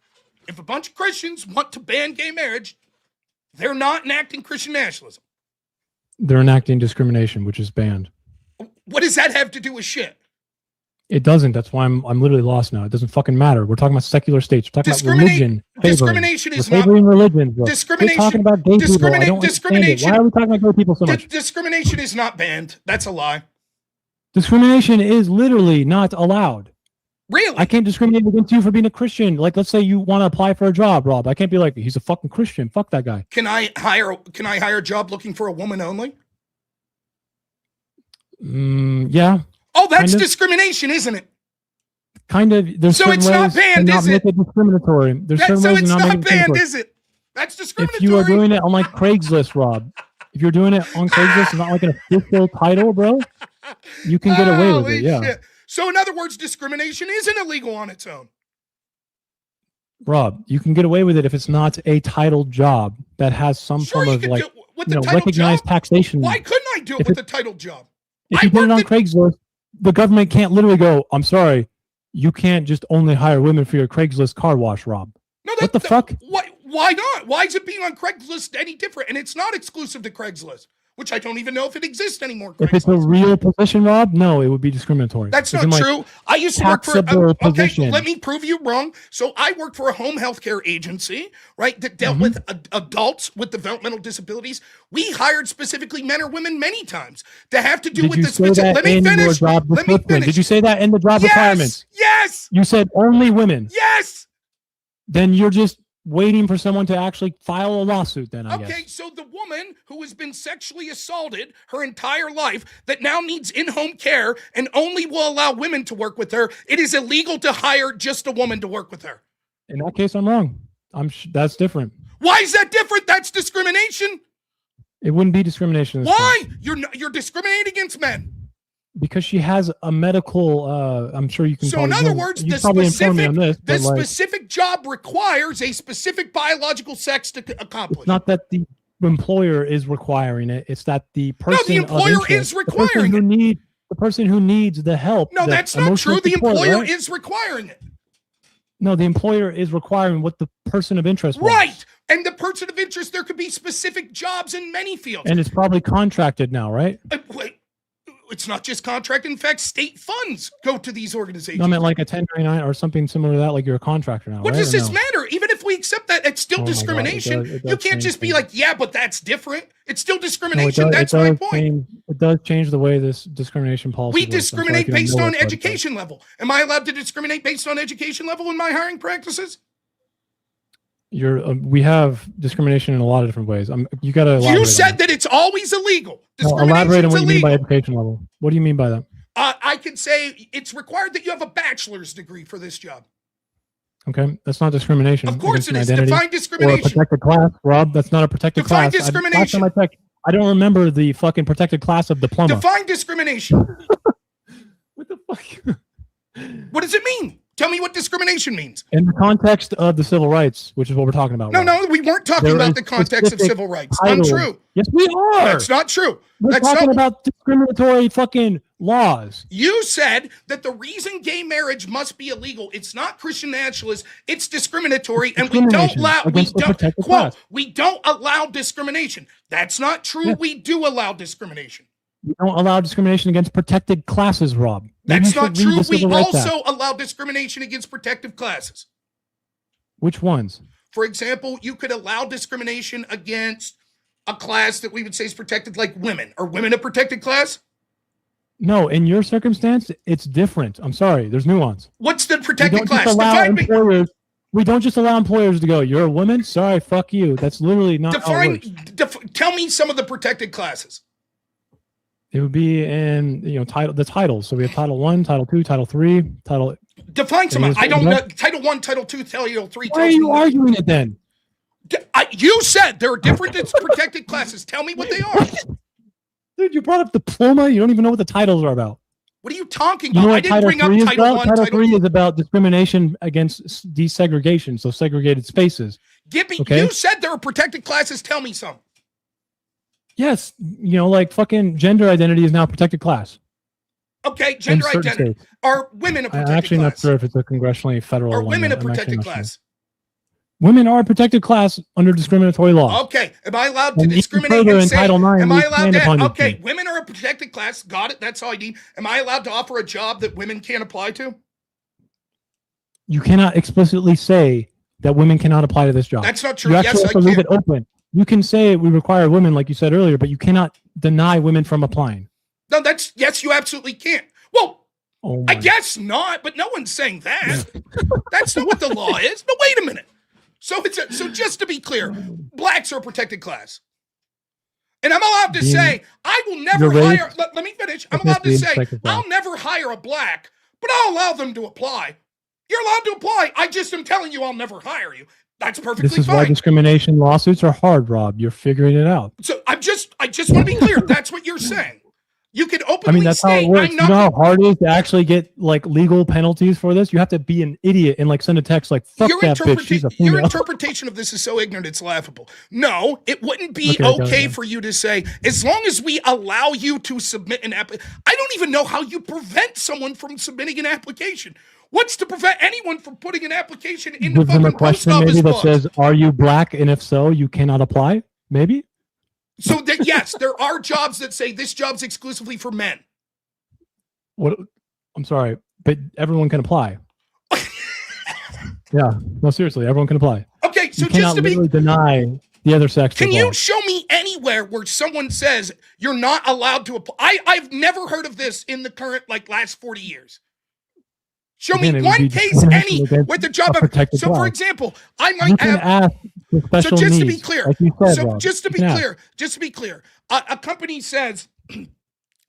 if a bunch of Christians want to ban gay marriage, they're not enacting Christian nationalism. They're enacting discrimination, which is banned. What does that have to do with shit? It doesn't. That's why I'm literally lost now. It doesn't fucking matter. We're talking about secular states. We're talking about religion. Discrimination is not religion. Bro. discrimination. We're talking about gay people. I don't discrimination. Why are we talking about gay people so much? Discrimination is not banned. That's a lie. Discrimination is literally not allowed. Really? I can't discriminate against you for being a Christian. Like, let's say you want to apply for a job, Rob. I can't be like, he's a fucking Christian. Fuck that guy. Can I hire a job looking for a woman only? Yeah. Oh, that's discrimination, isn't it? Kind of. There's so it's not banned, is it? Discriminatory. There's certain so ways it's not banned, it. Is it? That's discriminatory. If you are doing it on like Craigslist, Rob. If you're doing it on Craigslist, it's not like an official title, bro. You can get away with it. Yeah. Shit. So in other words, discrimination isn't illegal on its own. Rob, you can get away with it if it's not a titled job that has some form of like recognized taxation. Why couldn't I do it with a titled job? If you put it on Craigslist, the government can't literally go, I'm sorry, you can't just only hire women for your Craigslist car wash, Rob. No, what the fuck? Why not? Why is it being on Craigslist any different? And it's not exclusive to Craigslist, which I don't even know if it exists anymore. If it's a real position, Rob, no, it would be discriminatory. That's not true. I used to work for okay, let me prove you wrong. So I worked for a home health care agency, right, that dealt with adults with developmental disabilities. We hired specifically men or women many times to have to do with the specific. Let me finish. Did you say that in the job requirements? Yes. You said only women. Yes. Then you're just waiting for someone to actually file a lawsuit then, I guess. Okay, so the woman who has been sexually assaulted her entire life that now needs in-home care and only will allow women to work with her, it is illegal to hire just a woman to work with her. In that case, I'm wrong. That's different. Why is that different? That's discrimination. It wouldn't be discrimination. Why? You're discriminating against men. Because she has a medical, I'm sure you can. So in other words, the specific job requires a specific biological sex to accomplish. It's not that the employer is requiring it; it's that the person. No, the employer is requiring it. The person who needs the help. No, that's not true. The employer is requiring it. No, the employer is requiring what the person of interest wants. Right, and the person of interest, there could be specific jobs in many fields, and it's probably contracted now, right? Wait. It's not just contract. In fact, state funds go to these organizations. No, I meant like a 1099 or something similar to that, like you're a contractor now. What right? does this matter? Even if we accept that, it's still discrimination. God, it does you can't just be like, yeah, but that's different. It's still discrimination. No, that's my point. It does change the way this discrimination policy works. Discriminate based on education level. Am I allowed to discriminate based on education level in my hiring practices? We have discrimination in a lot of different ways. You got to. You said that it's always illegal. Elaborate on what you mean by education level. What do you mean by that? I can say it's required that you have a bachelor's degree for this job. Okay, that's not discrimination. Of course it is. Define discrimination. Or a protected class, Rob. That's not a protected class. Define discrimination. I don't remember the fucking protected class of diploma. Define discrimination. What the fuck? What does it mean? Tell me what discrimination means. In the context of the civil rights, which is what we're talking about. No, we weren't talking about the context of civil rights. Untrue. Yes, we are. That's not true. We're talking about discriminatory fucking laws. You said that the reason gay marriage must be illegal, it's not Christian nationalist, it's discriminatory, and we don't allow discrimination. That's not true. Yeah. We do allow discrimination. We don't allow discrimination against protected classes, Rob. That's not true. We also allow discrimination against protected classes. Which ones? For example, you could allow discrimination against a class that we would say is protected, like women. Are women a protected class? No, in your circumstance, it's different. I'm sorry. There's nuance. What's the protected class? We don't just allow employers to go, you're a woman? Sorry, fuck you. That's literally not how it works. Tell me some of the protected classes. It would be in the titles. So we have Title 1, Title 2, Title 3, Title. Define some. I don't know. Title 1, Title 2, Title 3. Why are you arguing it then? You said there are different protected classes. Tell me what they are. Dude, you brought up diploma. You don't even know what the titles are about. What are you talking about? I didn't bring up Title 1. Title 3 is about discrimination against desegregation, so segregated spaces. You said there are protected classes. Tell me some. Yes, like fucking gender identity is now a protected class. Okay, gender identity. Are women a protected class? I'm actually not sure if it's a congressionally federal one. Are women a protected class? Women are a protected class under discriminatory law. Okay, am I allowed to And even discriminate further and in say, Title IX, am we I allowed expand upon to, this okay, thing. women are a protected class, got it, that's all I need. Am I allowed to offer a job that women can't apply to? You cannot explicitly say that women cannot apply to this job. That's not true. You Yes, actually I have to leave can. it open. You can say we require women, like you said earlier, but you cannot deny women from applying. No, that's, yes, you absolutely can't. Well, Oh I my. guess not, but no one's saying that. That's not what the law is. No, wait a minute. So so just to be clear, blacks are a protected class. And I'm allowed to say, I will never Your race, hire, let me finish. I'm allowed to ethnicity, say, protected class. I'll never hire a black, but I'll allow them to apply. You're allowed to apply. I just am telling you I'll never hire you. That's perfectly This is why fine. discrimination lawsuits are hard, Rob. You're figuring it out. So I just want to be clear. That's what you're saying. You can I openly mean, that's how it state, works. I'm You know not. how hard it is to actually get like legal penalties for this? You have to be an idiot and like send a text like, fuck that bitch. She's a Your female. interpretation of this is so ignorant, it's laughable. No, it wouldn't be Okay, okay for you to say, as long as we allow you to submit an app. I don't even know how you prevent someone from submitting an application. What's to prevent anyone from putting an application in the Give them a fucking post question office maybe that book? says, are you black? And if so, you cannot apply? Maybe? So that, yes, there are jobs that say this job's exclusively for men. What? I'm sorry, but everyone can apply. Yeah, no, seriously, everyone can apply. Okay, so You cannot just to be, literally deny the other sex. to can you apply. show me anywhere where someone says you're not allowed to apply? I've never heard of this in the current, like, last 40 years. Show Again, me it would one be case, discrimination any, against with the job a of, protected so for class. example, I You might can have, ask for special so just needs, to be clear, like you said, so Rob. just to be You can ask. clear, a company says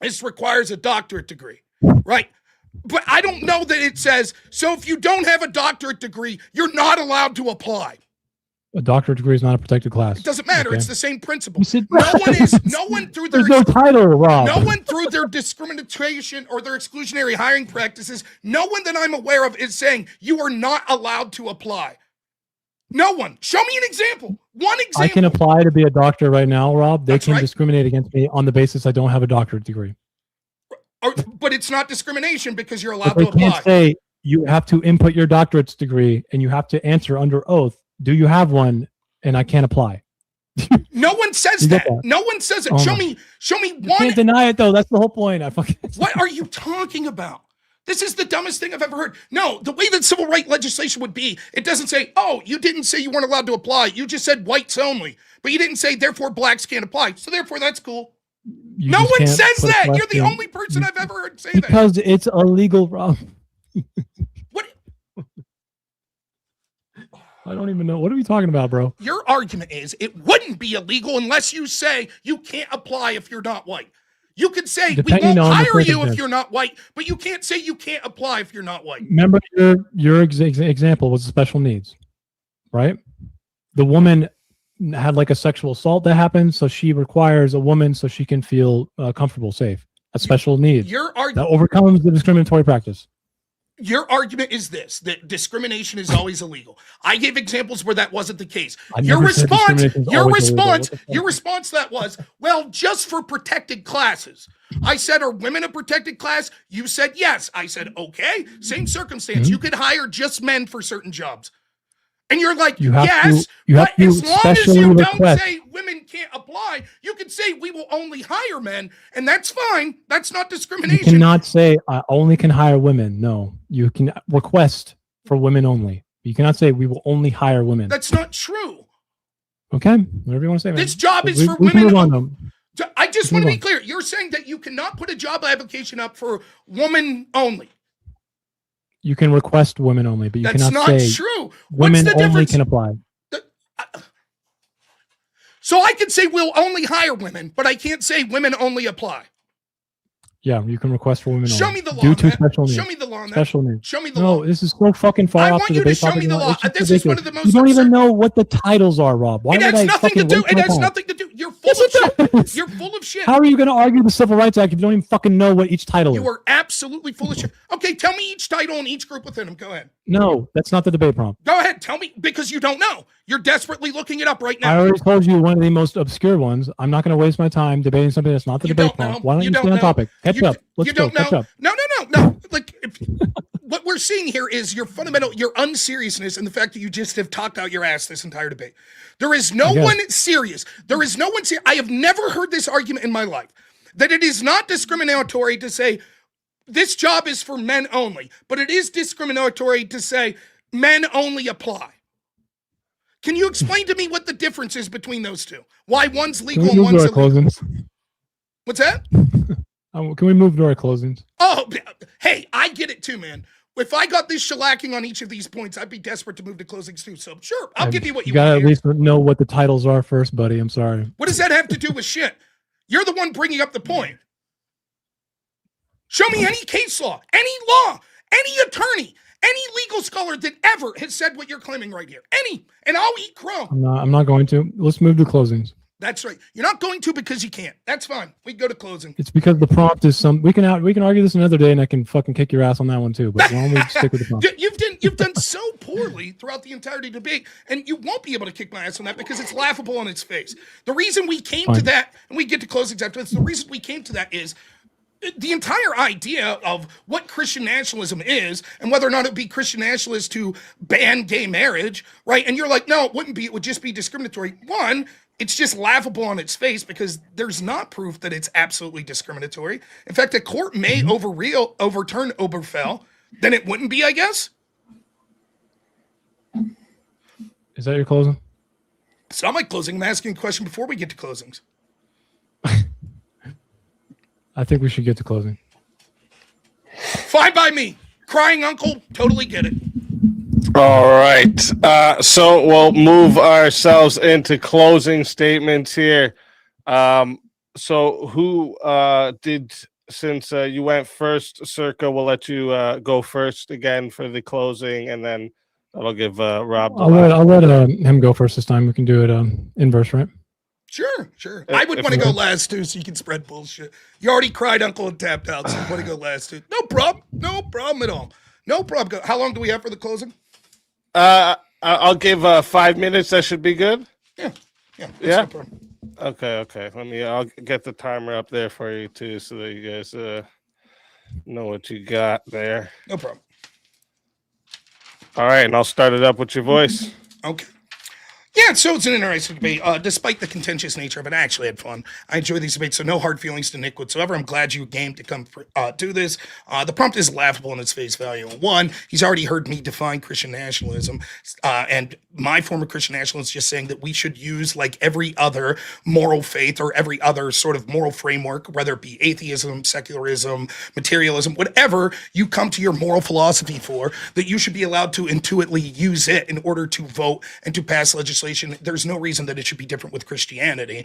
this requires a doctorate degree, right? But I don't know that it says, so if you don't have a doctorate degree, you're not allowed to apply. A doctorate degree is not a protected class. It doesn't matter. Okay. It's the same principle. You said- No one through their There's no title, Rob. no one through their discrimination or their exclusionary hiring practices, no one that I'm aware of is saying you are not allowed to apply. No one. Show me an example. One example. I can apply to be a doctor right now, Rob. They That's can right. discriminate against me on the basis I don't have a doctorate degree. But it's not discrimination because you're But allowed they to apply. can't say you have to input your doctorate's degree and you have to answer under oath. Do you have one? And I can't apply. No one says You get that. that? No one says it. Oh Show my- me You can't one. deny it though. That's the whole point. I fucking. What are you talking about? This is the dumbest thing I've ever heard. No, the way that civil rights legislation would be, it doesn't say, oh, you didn't say you weren't allowed to apply. You just said whites only. But you didn't say, therefore, blacks can't apply. So therefore, that's cool. You No just one can't says put a that. You're the question- only person I've ever heard say that. Because it's illegal, Rob. What? I don't even know. What are we talking about, bro? Your argument is it wouldn't be illegal unless you say you can't apply if you're not white. You could say Depending we won't on the hire you if circumstance. you're not white, but you can't say you can't apply if you're not white. Remember your example was special needs, right? The woman had like a sexual assault that happened, so she requires a woman so she can feel comfortable, safe. That's special needs. Your That argument. overcomes the discriminatory practice. Your argument is this: that discrimination is always illegal. I gave examples where that wasn't the case. I Your never said response, discrimination is your always illegal. response, What the fuck? your response to that was, well, just for protected classes. I said, are women a protected class? You said yes. I said, okay, same circumstance. Mhm. You could hire just men for certain jobs. And you're like, You have yes, to- you have but to as long as specially you don't request. say women can't apply, you could say we will only hire men, and that's fine. That's not You discrimination. cannot say I only can hire women. No, you can request for women only. You cannot say we will only hire women. That's not true. Okay, whatever you want to say, man. This job is We- for we can women. move on, though. I just Move want to be on. clear. You're saying that you cannot put a job application up for woman only. You can request women only, but you That's cannot not say true. What's women the only difference? can apply. So I could say we'll only hire women, but I can't say women only apply. Yeah, you can request for women Show only. me the law. Due on to that. special needs. Show me the law on that. Special needs. Show me the No, law. this is so fucking far I off want to you to debate show me topic the now. law. It's just This is one of ridiculous. the most You don't even absurd- know what the titles are, Rob. Why It would has I nothing to fucking do. waste It my has time? nothing to do. You're full Yes, of it shit. does. You're full of shit. How are you going to argue the Civil Rights Act if you don't even fucking know what each title is? You are absolutely full of shit. Okay, tell me each title and each group within them. Go ahead. No, that's not the debate prompt. Go ahead. Tell me because you don't know. You're desperately looking it up right I now. already told you one of the most obscure ones. I'm not going to waste my time debating something that's not the You debate don't know. prompt. Why don't You you don't stay on know. topic? Catch You up. d- Let's you go. don't know. Catch up. No. Like, if, what we're seeing here is your unseriousness and the fact that you just have talked out your ass this entire debate. There is no one serious. There is no one serious. I have never heard this argument in my life that it is not discriminatory to say this job is for men only, but it is discriminatory to say men only apply. Can you explain to me what the difference is between those two? Why one's legal and one's illegal? What's that? Can we move to our closings? Oh, hey, I get it too, man. If I got this shellacking on each of these points, I'd be desperate to move to closings too. So sure, I'll give you what you want. You gotta at least know what the titles are first, buddy. I'm sorry. What does that have to do with shit? You're the one bringing up the point. Show me any case law, any attorney, any legal scholar that ever has said what you're claiming right here. Any, and I'll eat crow. I'm not going to. Let's move to closings. That's right. You're not going to because you can't. That's fine. We can go to closing. It's because the prompt is we can argue this another day, and I can fucking kick your ass on that one too. But why don't we stick with the prompt? You've done so poorly throughout the entirety of the debate, and you won't be able to kick my ass on that because it's laughable on its face. The reason we came to that, and we get to closings after this, the reason we came to that is the entire idea of what Christian nationalism is and whether or not it would be Christian nationalist to ban gay marriage, right? And you're like, no, it wouldn't be. It would just be discriminatory. One, it's just laughable on its face because there's not proof that it's absolutely discriminatory. In fact, a court may overturn Obergefell. Then it wouldn't be, I guess. Is that your closing? It's not my closing. I'm asking a question before we get to closings. I think we should get to closing. Fine by me. Crying uncle, totally get it. All right. So we'll move ourselves into closing statements here. So who did, since you went first, Circa, we'll let you go first again for the closing, and then I'll give Rob. I'll let him go first this time. We can do it inverse, right? Sure. I would want to go last too, so you can spread bullshit. You already cried uncle and tapped out, so you want to go last too. No problem at all. No problem. How long do we have for the closing? I'll give 5 minutes. That should be good. Yeah. No okay. I'll get the timer up there for you too, so that you guys know what you got there. No problem. All right, and I'll start it up with your voice. Okay. Yeah, so it's an interesting debate. Despite the contentious nature of it, I actually had fun. I enjoy these debates, so no hard feelings to Nick whatsoever. I'm glad you came to come do this. The prompt is laughable in its face value. One, he's already heard me define Christian nationalism, and my form of Christian nationalism is just saying that we should use, like every other moral faith or every other sort of moral framework, whether it be atheism, secularism, materialism, whatever you come to your moral philosophy for, that you should be allowed to intuitively use it in order to vote and to pass legislation. There's no reason that it should be different with Christianity.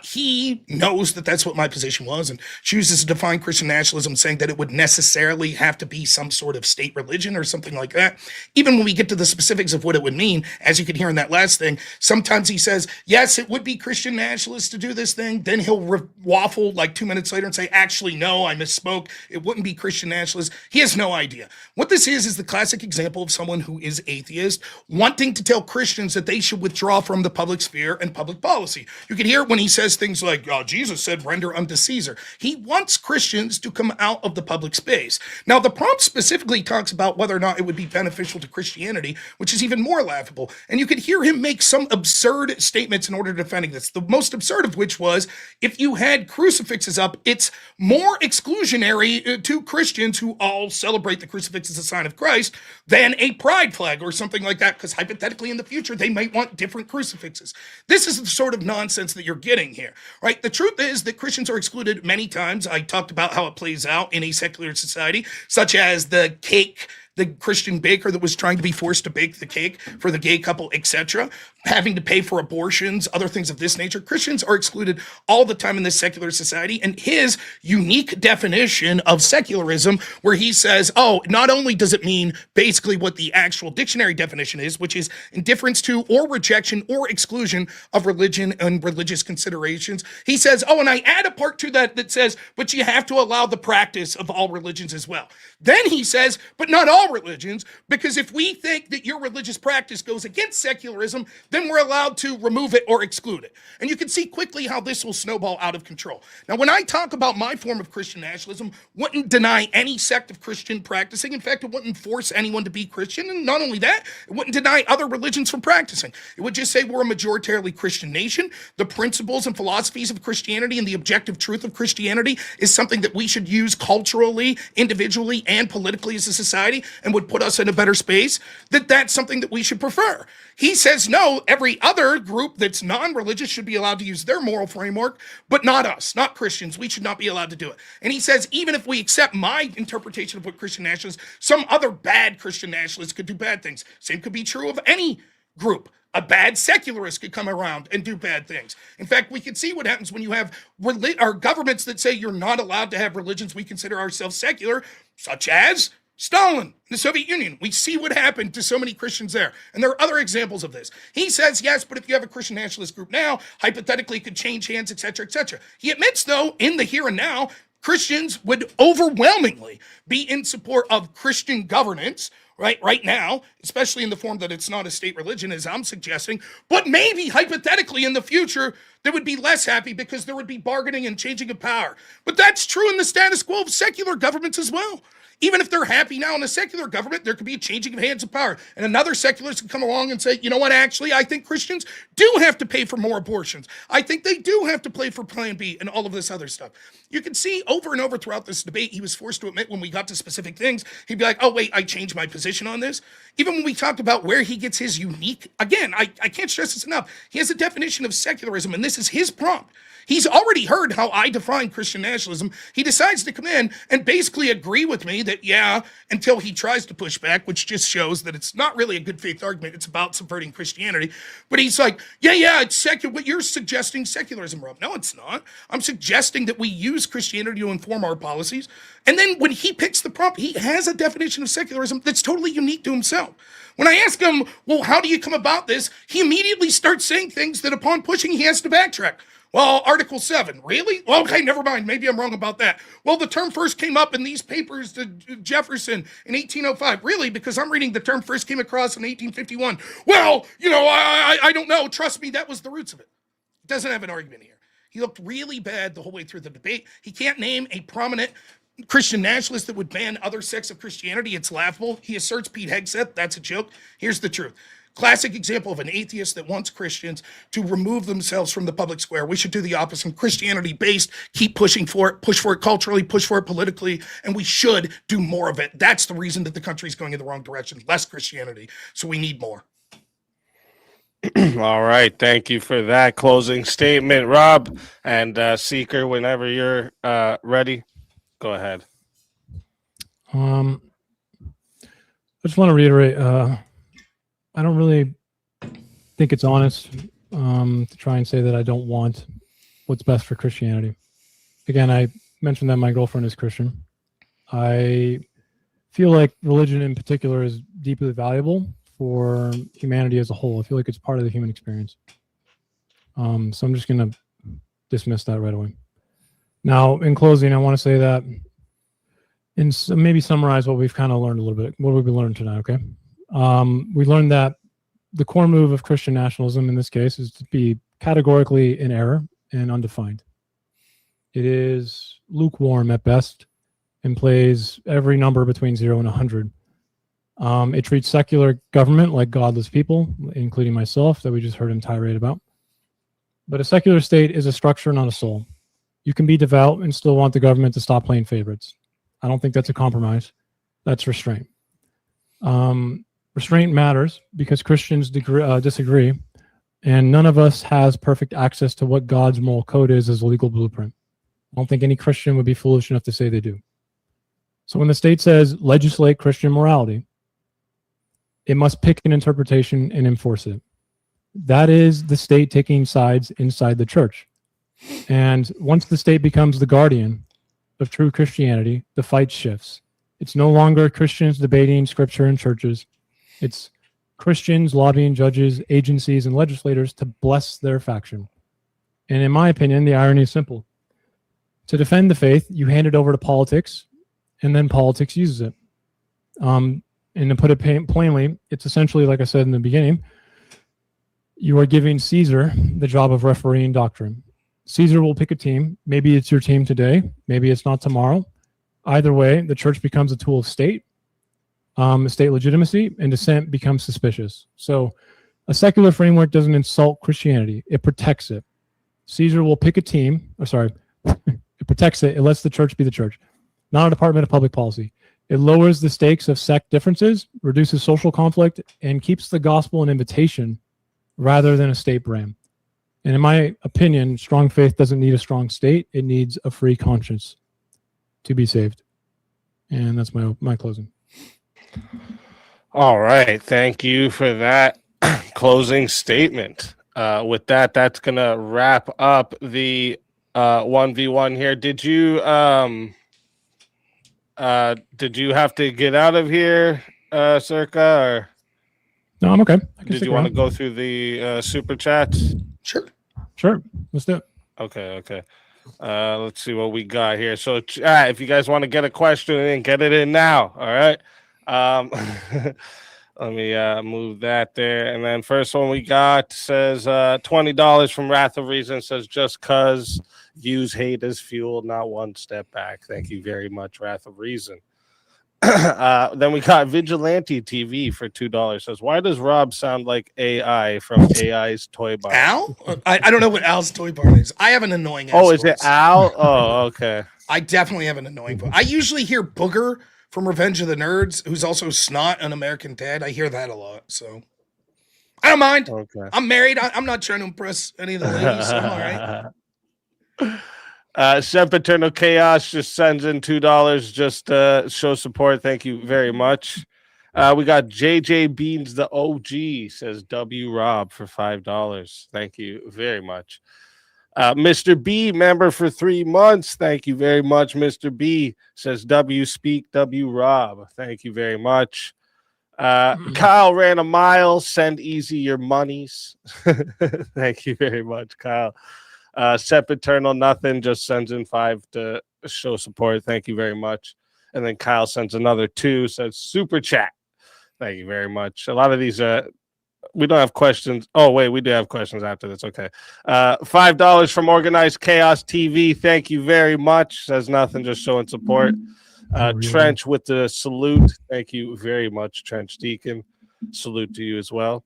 He knows that that's what my position was and chooses to define Christian nationalism saying that it would necessarily have to be some sort of state religion or something like that. Even when we get to the specifics of what it would mean, as you could hear in that last thing, sometimes he says, yes, it would be Christian nationalist to do this thing. Then he'll waffle like 2 minutes later and say, actually, no, I misspoke. It wouldn't be Christian nationalist. He has no idea. What this is the classic example of someone who is atheist wanting to tell Christians that they should withdraw from the public sphere and public policy. You can hear it when he says things like, Jesus said, render unto Caesar. He wants Christians to come out of the public space. Now, the prompt specifically talks about whether or not it would be beneficial to Christianity, which is even more laughable. And you could hear him make some absurd statements in order to defending this. The most absurd of which was, if you had crucifixes up, it's more exclusionary to Christians who all celebrate the crucifix as a sign of Christ than a pride flag or something like that, because hypothetically in the future, they might want different crucifixes. This is the sort of nonsense that you're getting here, right? The truth is that Christians are excluded many times. I talked about how it plays out in a secular society, such as the cake, the Christian baker that was trying to be forced to bake the cake for the gay couple, etc., having to pay for abortions, other things of this nature. Christians are excluded all the time in this secular society, and his unique definition of secularism, where he says, not only does it mean basically what the actual dictionary definition is, which is indifference to or rejection or exclusion of religion and religious considerations, he says, and I add a part to that that says, but you have to allow the practice of all religions as well. Then he says, but not all all religions, because if we think that your religious practice goes against secularism, then we're allowed to remove it or exclude it. And you can see quickly how this will snowball out of control. Now, when I talk about my form of Christian nationalism, wouldn't deny any sect of Christian practicing. In fact, it wouldn't force anyone to be Christian. And not only that, it wouldn't deny other religions from practicing. It would just say we're a majoritarily Christian nation. The principles and philosophies of Christianity and the objective truth of Christianity is something that we should use culturally, individually, and politically as a society, and would put us in a better space. That's something that we should prefer. He says, no, every other group that's non-religious should be allowed to use their moral framework, but not us, not Christians. We should not be allowed to do it. And he says, even if we accept my interpretation of what Christian nationalists, some other bad Christian nationalists could do bad things. Same could be true of any group. A bad secularist could come around and do bad things. In fact, we can see what happens when you have governments that say you're not allowed to have religions we consider ourselves secular, such as Stalin, the Soviet Union. We see what happened to so many Christians there. And there are other examples of this. He says, yes, but if you have a Christian nationalist group now, hypothetically it could change hands, etc., etc. He admits, though, in the here and now, Christians would overwhelmingly be in support of Christian governance, right now, especially in the form that it's not a state religion, as I'm suggesting, but maybe hypothetically in the future, they would be less happy because there would be bargaining and changing of power. But that's true in the status quo of secular governments as well. Even if they're happy now in a secular government, there could be a changing of hands of power. And another secularist could come along and say, you know what, actually, I think Christians do have to pay for more abortions. I think they do have to pay for Plan B and all of this other stuff. You can see over and over throughout this debate, he was forced to admit when we got to specific things, he'd be like, oh, wait, I changed my position on this. Even when we talked about where he gets his unique, again, I can't stress this enough. He has a definition of secularism, and this is his prompt. He's already heard how I define Christian nationalism. He decides to come in and basically agree with me that, yeah, until he tries to push back, which just shows that it's not really a good faith argument. It's about subverting Christianity. But he's like, yeah, it's secular. What you're suggesting secularism, Rob. No, it's not. I'm suggesting that we use Christianity to inform our policies. And then when he picks the prompt, he has a definition of secularism that's totally unique to himself. When I ask him, well, how do you come about this? He immediately starts saying things that upon pushing, he has to backtrack. Well, Article 7, really? Well, okay, never mind. Maybe I'm wrong about that. Well, the term first came up in these papers to Jefferson in 1805. Really? Because I'm reading the term first came across in 1851. Well, I don't know. Trust me, that was the roots of it. Doesn't have an argument here. He looked really bad the whole way through the debate. He can't name a prominent Christian nationalist that would ban other sects of Christianity. It's laughable. He asserts Pete Hegseth. That's a joke. Here's the truth. Classic example of an atheist that wants Christians to remove themselves from the public square. We should do the opposite. Christianity-based, keep pushing for it, push for it culturally, push for it politically, and we should do more of it. That's the reason that the country is going in the wrong direction. Less Christianity, so we need more. All right. Thank you for that closing statement, Rob. And Seeker, whenever you're ready, go ahead. I just want to reiterate, I don't really think it's honest to try and say that I don't want what's best for Christianity. Again, I mentioned that my girlfriend is Christian. I feel like religion in particular is deeply valuable for humanity as a whole. I feel like it's part of the human experience. So I'm just going to dismiss that right away. Now, in closing, I want to say that and maybe summarize what we've kind of learned a little bit. What have we learned tonight, okay? We learned that the core move of Christian nationalism in this case is to be categorically in error and undefined. It is lukewarm at best and plays every number between 0 and 100. It treats secular government like godless people, including myself, that we just heard him tirade about. But a secular state is a structure, not a soul. You can be devout and still want the government to stop playing favorites. I don't think that's a compromise. That's restraint. Restraint matters because Christians disagree, and none of us has perfect access to what God's moral code is as a legal blueprint. I don't think any Christian would be foolish enough to say they do. So when the state says legislate Christian morality, it must pick an interpretation and enforce it. That is the state taking sides inside the church. And once the state becomes the guardian of true Christianity, the fight shifts. It's no longer Christians debating scripture in churches. It's Christians lobbying judges, agencies, and legislators to bless their faction. And in my opinion, the irony is simple. To defend the faith, you hand it over to politics, and then politics uses it. And to put it plainly, it's essentially, like I said in the beginning, you are giving Caesar the job of refereeing doctrine. Caesar will pick a team. Maybe it's your team today. Maybe it's not tomorrow. Either way, the church becomes a tool of state legitimacy, and dissent becomes suspicious. So a secular framework doesn't insult Christianity. It protects it. Caesar will pick a team. It protects it. It lets the church be the church, not a department of public policy. It lowers the stakes of sect differences, reduces social conflict, and keeps the gospel an invitation rather than a state brand. And in my opinion, strong faith doesn't need a strong state. It needs a free conscience to be saved. And that's my closing. All right. Thank you for that closing statement. With that, that's going to wrap up the 1v1 here. Did you have to get out of here, Circa, or no? I'm okay. Did you want to go through the super chats? Sure. Let's do it. Okay. Let's see what we got here. So if you guys want to get a question in, get it in now. All right. Let me move that there. And then first one we got says $20 from Wrath of Reason, says just cause use hate as fuel, not one step back. Thank you very much, Wrath of Reason. Then we got Vigilante TV for $2. Says, why does Rob sound like AI from AI's Toy Barn? Al? I don't know what Al's Toy Barn is. I have an annoying ass is it Al? Oh, okay. I definitely have an annoying voice. I usually hear Booger from Revenge of the Nerds, who's also Snot on American Dad. I hear that a lot, so I don't mind. Okay. I'm married. I'm not trying to impress any of the ladies, so I'm all right. Sempiternal Chaos just sends in $2 just to show support. Thank you very much. We got JJ Beans, the OG, says W Rob for $5. Thank you very much. Mr. B, member for 3 months. Thank you very much, Mr. B. Says W Speak, W Rob. Thank you very much. Kyle ran a mile. Send easy your monies. Thank you very much, Kyle. Sempiternal Nothing just sends in 5 to show support. Thank you very much. And then Kyle sends another 2, says super chat. Thank you very much. A lot of these we don't have questions. Oh, wait, we do have questions after this. Okay. $5 from Organized Chaos TV. Thank you very much. Says nothing, just showing support. Trench with the salute. Thank you very much, Trench Deacon. Salute to you as well.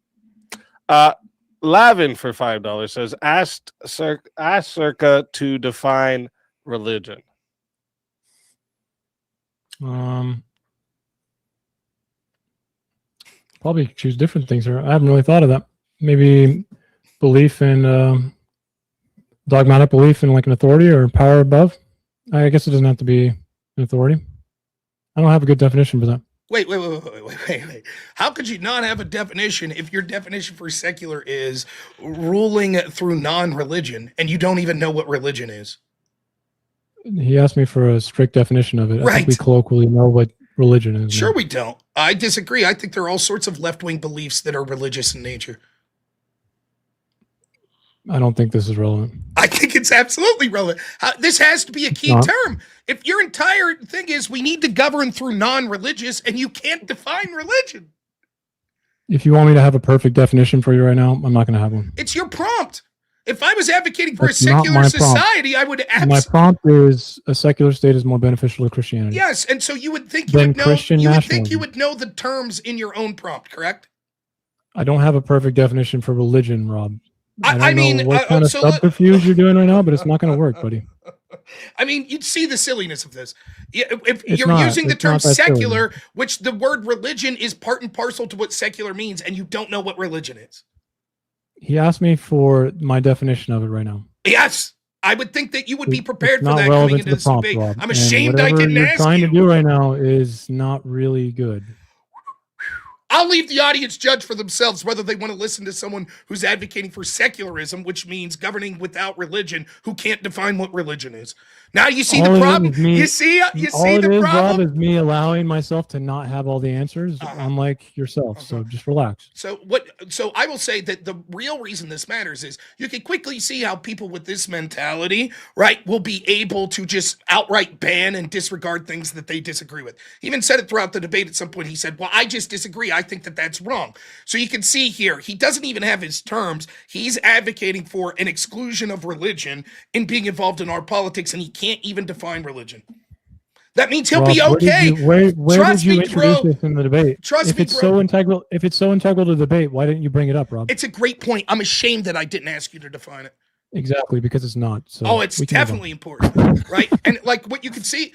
Lavin for $5 says, ask Circa to define religion. Probably choose different things here. I haven't really thought of that. Maybe belief in dogmatic belief in like an authority or power above. I guess it doesn't have to be an authority. I don't have a good definition for that. Wait. How could you not have a definition if your definition for secular is ruling through non-religion and you don't even know what religion is? He asked me for a strict definition of it. Right. I think we colloquially know what religion is. Sure, we don't. I disagree. I think there are all sorts of left-wing beliefs that are religious in nature. I don't think this is relevant. I think it's absolutely relevant. This has to be a key term. If your entire thing is we need to govern through non-religious and you can't define religion. If you want me to have a perfect definition for you right now, I'm not going to have one. It's your prompt. If I was advocating for a secular society, I would My prompt is a secular state is more beneficial to Christianity. Yes, and so you would think you would know. You would think you would know the terms in your own prompt, correct? I don't have a perfect definition for religion, Rob. I mean, what kind of subterfuge you're doing right now, but it's not going to work, buddy. I mean, you'd see the silliness of this. If you're using the term secular, which the word religion is part and parcel to what secular means, and you don't know what religion is. He asked me for my definition of it right now. Yes, I would think that you would be prepared for that coming into this debate. Rob. I'm ashamed I didn't ask you. What you're trying to do right now is not really good. I'll leave the audience judge for themselves whether they want to listen to someone who's advocating for secularism, which means governing without religion, who can't define what religion is. Now you see the problem. You see the problem. Rob, is me allowing myself to not have all the answers, unlike yourself. So just relax. So I will say that the real reason this matters is you can quickly see how people with this mentality, right, will be able to just outright ban and disregard things that they disagree with. He even said it throughout the debate at some point. He said, well, I just disagree. I think that that's wrong. So you can see here, he doesn't even have his terms. He's advocating for an exclusion of religion in being involved in our politics, and he can't even define religion. That means he'll be okay. Where did you introduce this in the debate? If it's so integral to the debate, why didn't you bring it up, Rob? It's a great point. I'm ashamed that I didn't ask you to define it. Exactly, because it's not. So it's definitely important, right? And like what you can see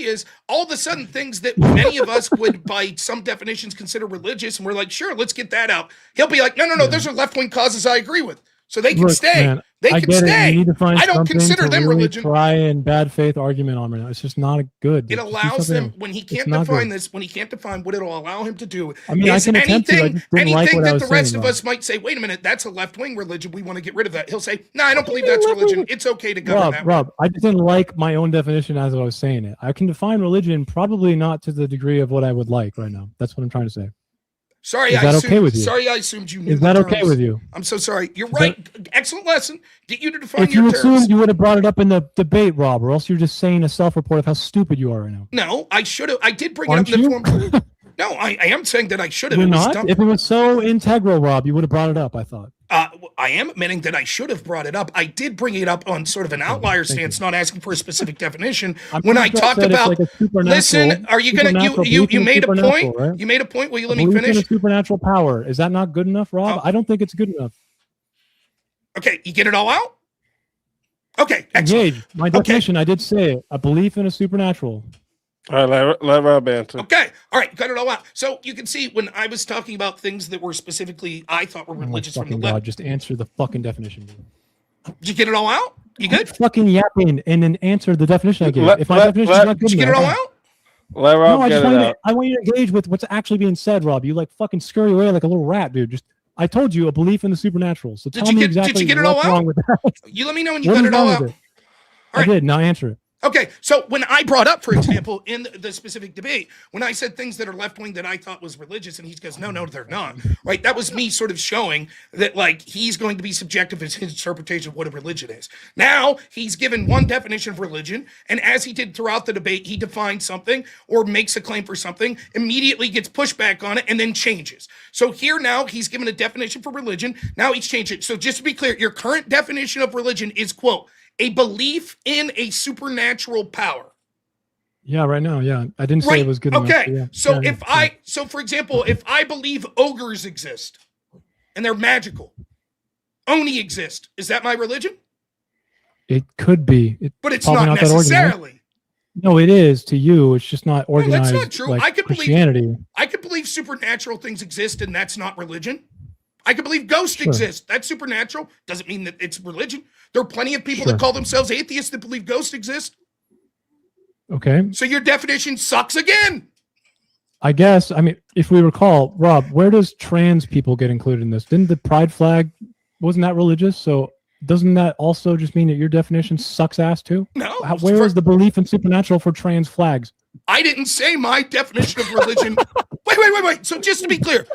is all of a sudden things that many of us would, by some definitions, consider religious, and we're like, sure, let's get that out. He'll be like, no, those are left-wing causes I agree with, so they can stay. Man, they can stay. You need to find I don't consider them really religion. Try and bad faith argument on right now. It's just not good. It allows them when he can't define this, when he can't define what it'll allow him to do. I mean, I can anything that the rest of us might say, wait a minute, that's a left-wing religion. We want to get rid of that. He'll say, no, I don't believe that's religion. It's okay to govern that. Rob, I didn't like my own definition as I was saying it. I can define religion, probably not to the degree of what I would like right now. That's what I'm trying to say. Sorry, I assumed you knew. Is that okay with you? I'm so sorry. You're right. Excellent lesson. Get you to define your terms. If you assumed, you would have brought it up in the debate, Rob, or else you're just saying a self-report of how stupid you are right now. No, I should have. I did bring it up in the form. No, I am saying that I should have. You're not? If it was so integral, Rob, you would have brought it up, I thought. I am admitting that I should have brought it up. I did bring it up on sort of an outlier stance, not asking for a specific definition. When I talked about, listen, are you going to, you made a point? Right? You made a point. Will you let me finish? In a supernatural power. Is that not good enough, Rob? I don't think it's good enough. Okay, you get it all out? Okay, excellent. Engage. My definition, I did say it. A belief in a supernatural. All right, let Rob answer. Okay, all right, got it all out. So you can see when I was talking about things that were specifically I thought were religious from the left. God, just answer the fucking definition. Did you get it all out? You good? Fucking yapping and then answer the definition I gave. If my definition is not good, did you get it all out? Let Rob get it out. I want you to engage with what's actually being said, Rob. You like fucking scurry away like a little rat, dude. I told you a belief in the supernatural. So tell me exactly did you get it all what's out? Wrong with that. You let me know when you got it all out. I did. Now answer it. Okay, so when I brought up, for example, in the specific debate, when I said things that are left-wing that I thought was religious, and he goes, no, they're not, right? That was me sort of showing that, like, he's going to be subjective as his interpretation of what a religion is. Now, he's given one definition of religion, and as he did throughout the debate, he defines something or makes a claim for something, immediately gets pushback on it, and then changes. So here now, he's given a definition for religion, now he's changed it. So just to be clear, your current definition of religion is, quote, a belief in a supernatural power. Yeah, right now, yeah. I didn't say it was good enough. Okay, yeah. So for example, if I believe ogres exist and they're magical, Oni exist, is that my religion? It could be. But it's not necessarily. No, it is to you. It's just not organized. No, that's not true. Like I could Christianity. believe supernatural things exist, and that's not religion. I could believe ghosts exist. That's supernatural. Doesn't mean that it's religion. There are plenty of people that call themselves atheists that believe ghosts exist. Okay. So your definition sucks again. I guess. I mean, if we recall, Rob, where does trans people get included in this? Didn't the pride flag, wasn't that religious? So doesn't that also just mean that your definition sucks ass too? No. Where is the belief in supernatural for trans flags? I didn't say my definition of religion. Wait. So just to be clear,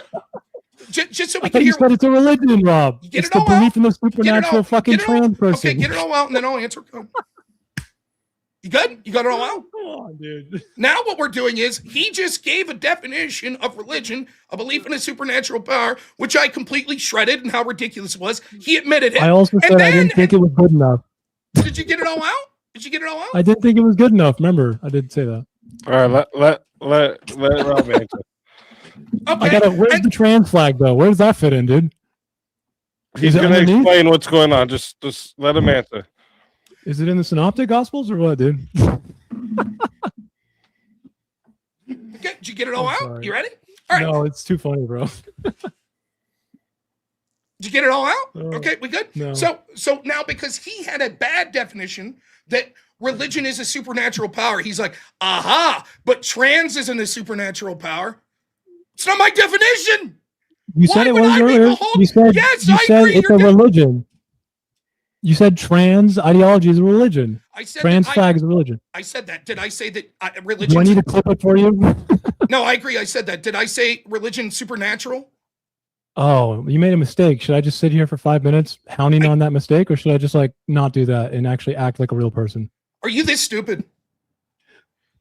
just so we can hear. You said it's a religion, Rob. It's the belief in the supernatural fucking trans person. Okay, get it all out, and then I'll answer. You good? You got it all out? Come on, dude. Now what we're doing is he just gave a definition of religion, a belief in a supernatural power, which I completely shredded and how ridiculous it was. He admitted it. I also said I didn't think it was good enough. Did you get it all out? Did you get it all out? I didn't think it was good enough. Remember, I did say that. All right, let Rob answer. Okay. Where's the trans flag though? Where does that fit in, dude? He's going to explain what's going on. Just let him answer. Is it in the Synoptic Gospels or what, dude? Okay, did you get it all out? Sorry. You ready? All right. No, it's too funny, bro. Did you get it all out? Okay, we good? No. So now because he had a bad definition that religion is a supernatural power, he's like, aha, but trans isn't a supernatural power. It's not my definition. You Why said it would was I make earlier. a whole- You said, Yes, you I said agree, it's you're a religion. You said trans ideology is a religion. I said Trans that flag is a religion. I said that. Did I say that Do I religion? need to clip it for you? No, I agree. I said that. Did I say religion supernatural? Oh, you made a mistake. Should I just sit here for 5 minutes hounding on that mistake, or should I just like not do that and actually act like a real person? Are you this stupid?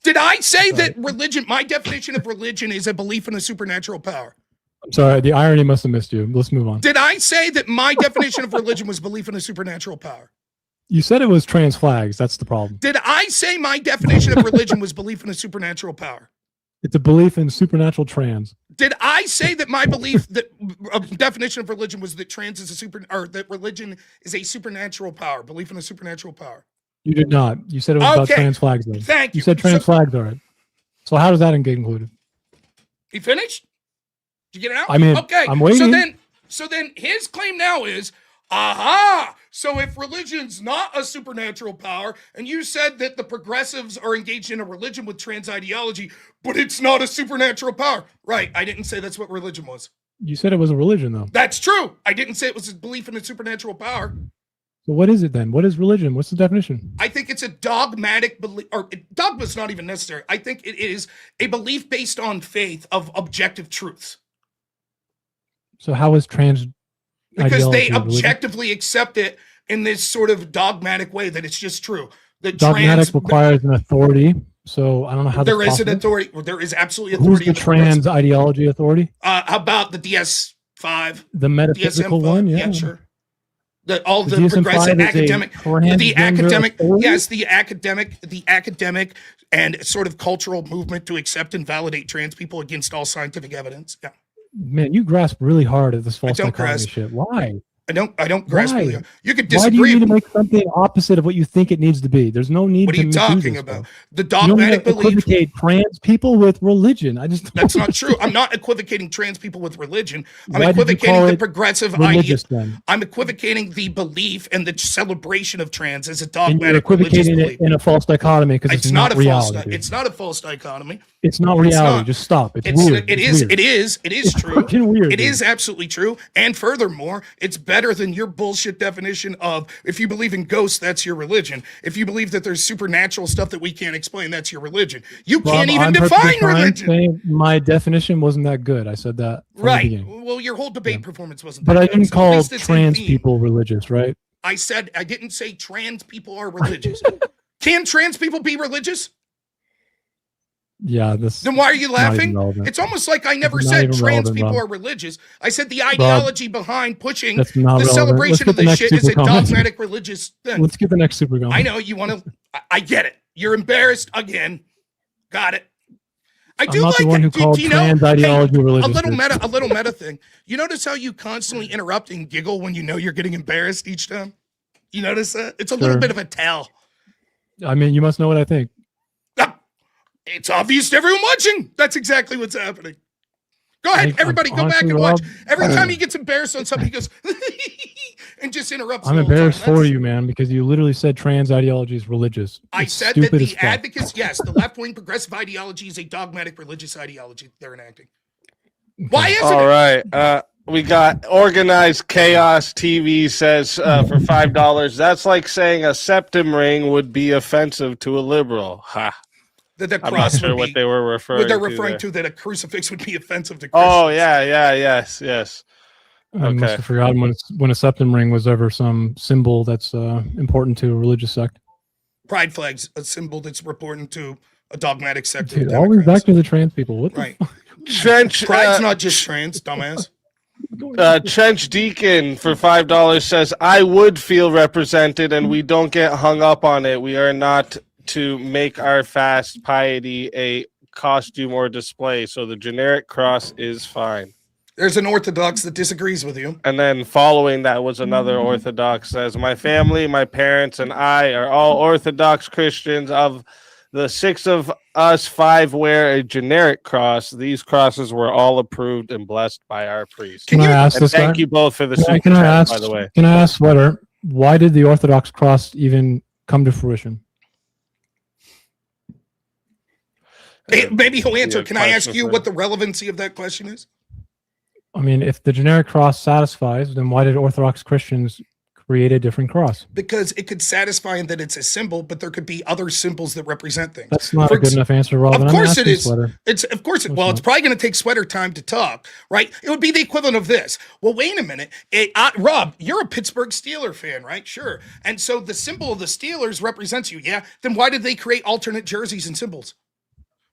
Did I say Sorry. that religion, my definition of religion is a belief in a supernatural power? I'm sorry, the irony must have missed you. Let's move on. Did I say that my definition of religion was belief in a supernatural power? You said it was trans flags. That's the problem. Did I say my definition of religion was belief in a supernatural power? It's a belief in supernatural trans. Did I say that my belief that definition of religion was that trans is that religion is a supernatural power, belief in a supernatural power? You did not. You said it was about Okay. trans flags. Though. Thank you. You said trans flags, all right. So how does that get included? You finished? Did you get it out? I mean, okay. I'm waiting. So then his claim now is, aha, so if religion's not a supernatural power, and you said that the progressives are engaged in a religion with trans ideology, but it's not a supernatural power. Right, I didn't say that's what religion was. You said it was a religion, though. That's true. I didn't say it was a belief in a supernatural power. So what is it then? What is religion? What's the definition? I think it's a dogmatic belief, or dogma's not even necessary. I think it is a belief based on faith of objective truths. So how is trans Because they ideology a religion? objectively accept it in this sort of dogmatic way that it's just true. That Dogmatic requires an authority. So I don't know how there that's is an possible. authority. Well, there is absolutely Who's authority. the in trans ideology authority? How about the DS5? The metaphysical DSM-5? one? Yeah, sure. All the DSM-5 progressive is a academic, the transgender academic, authority? yes, the academic and sort of cultural movement to accept and validate trans people against all scientific evidence. Yeah. Man, you grasp really hard at this false don't dichotomy grasp. shit. Why? I don't grasp Why? really. You could Why do you disagree. need to make something opposite of what you think it needs to be? There's no need What are to you do talking this about? stuff. The You don't dogmatic belief. equivocate trans people with religion. I just That's not true. I'm not equivocating trans people with religion. I'm Why did you equivocating call the it progressive idea. religious then. I'm equivocating the belief and the celebration of trans as a And you're dogmatic religious equivocating belief. it in a false dichotomy because It's it's not a reality. false. dude. It's not a false dichotomy. It's not it's reality. not. Just stop. It's It's weird. it It's is weird. it is it is It's true. fucking weird, It dude. is absolutely true. And furthermore, it's better than your bullshit definition of if you believe in ghosts, that's your religion. If you believe that there's supernatural stuff that we can't explain, that's your religion. You can't even I'm perfectly define fine religion. saying my definition wasn't that good. I said that from the Right. beginning. Well, your whole debate performance wasn't. But that I good, didn't so at call least it's in trans theme. people religious, right? I said I didn't say trans people are religious. Can trans people be religious? Yeah, this. Then why are you not even laughing? relevant. It's almost like I never It's not said even trans relevant, people Rob. are religious. I said the ideology behind pushing That's not the relevant. Let's celebration get of the this next shit is a super comment. dogmatic religious thing. Let's get the next super going. I know you want to. I get it. You're embarrassed again. Got it. I do I'm not like the one who do called you know, trans ideology religious. a little dude. meta thing. You notice how you constantly interrupt and giggle when you know you're getting embarrassed each time? You notice that? It's a little Sure. bit of a tell. I mean, you must know what I think. Ah, it's obvious to everyone watching. That's exactly what's happening. Go ahead, I'm everybody, go back honestly, and watch. Rob, Every time he gets embarrassed on something, he goes and just interrupts. I'm the whole time. embarrassed for That's- you, man, because you literally said trans ideology is religious. I It's said that stupid as the fuck. advocates, yes, the left-wing progressive ideology is a dogmatic religious ideology they're enacting. Why isn't All it? right. We got Organized Chaos TV says for $5. That's like saying a septum ring would be offensive to a liberal. Ha. That the I'm not cross sure would what be, they were referring what they're to. referring there. to that a crucifix would be offensive to Christians. Oh, yes. I must Okay. have forgotten when a septum ring was ever some symbol that's important to a religious sect. Pride flag's a symbol that's important to a dogmatic sect of Dude, always Democrats. back to the trans people. What the Right. Trench, Pride's not just trans, dumbass. Trench Deacon for $5 says, I would feel represented and we don't get hung up on it. We are not to make our fast piety a costume or display. So the generic cross is fine. There's an Orthodox that disagrees with you. And then following that was another Orthodox says, my family, my parents, and I are all Orthodox Christians. Of the 6 of us, 5 wear a generic cross. These crosses were all approved and blessed by our priest. Can I ask And this thank guy? you both for the Can I super chat, ask? by the way. Can I ask Sweater? Why did the Orthodox cross even come to fruition? Maybe he'll answer. Yeah, Can I ask question you for what the relevancy of that question is? I mean, if the generic cross satisfies, then why did Orthodox Christians create a different cross? Because it could satisfy in that it's a symbol, but there could be other symbols that represent things. That's not a good enough answer, Rob. Of course it is. Sweater. It's of course. Well, it's probably going to take Sweater time to talk, right? It would be the equivalent of this. Well, wait a minute, Rob, you're a Pittsburgh Steeler fan, right? Sure. And so the symbol of the Steelers represents you, yeah? Then why did they create alternate jerseys and symbols?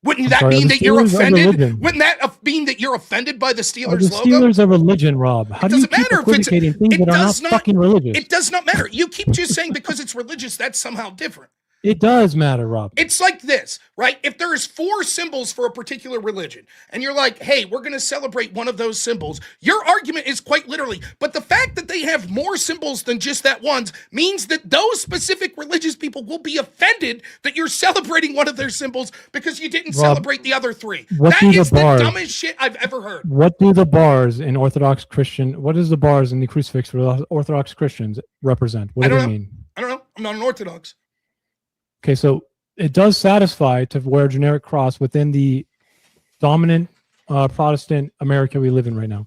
Wouldn't that mean that you're offended? Wouldn't that mean that you're offended by the Steelers logo? The Steelers are religion, Rob. How do you keep equivocating things that are not fucking religious? It does not matter. You keep just saying because it's religious, that's somehow different. It does matter, Rob. It's like this, right? If there's 4 symbols for a particular religion, and you're like, hey, we're going to celebrate one of those symbols, your argument is quite literally, but the fact that they have more symbols than just that one's means that those specific religious people will be offended that you're celebrating one of their symbols because you didn't celebrate the other 3. That is the dumbest shit I've ever heard. What do the bars in Orthodox Christian, what does the bars in the crucifix for Orthodox Christians represent? What do they mean? I don't know. I'm not an Orthodox. Okay, so it does satisfy to wear a generic cross within the dominant Protestant America we live in right now.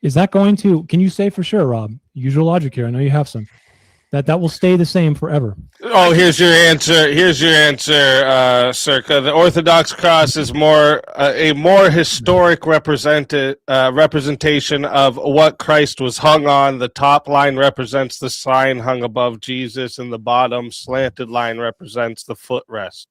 Is that going to, can you say for sure, Rob, use your logic here, I know you have some, that will stay the same forever? Oh, here's your answer. Here's your answer, Circa. The Orthodox cross is more a more historic representation of what Christ was hung on. The top line represents the sign hung above Jesus, and the bottom slanted line represents the footrest.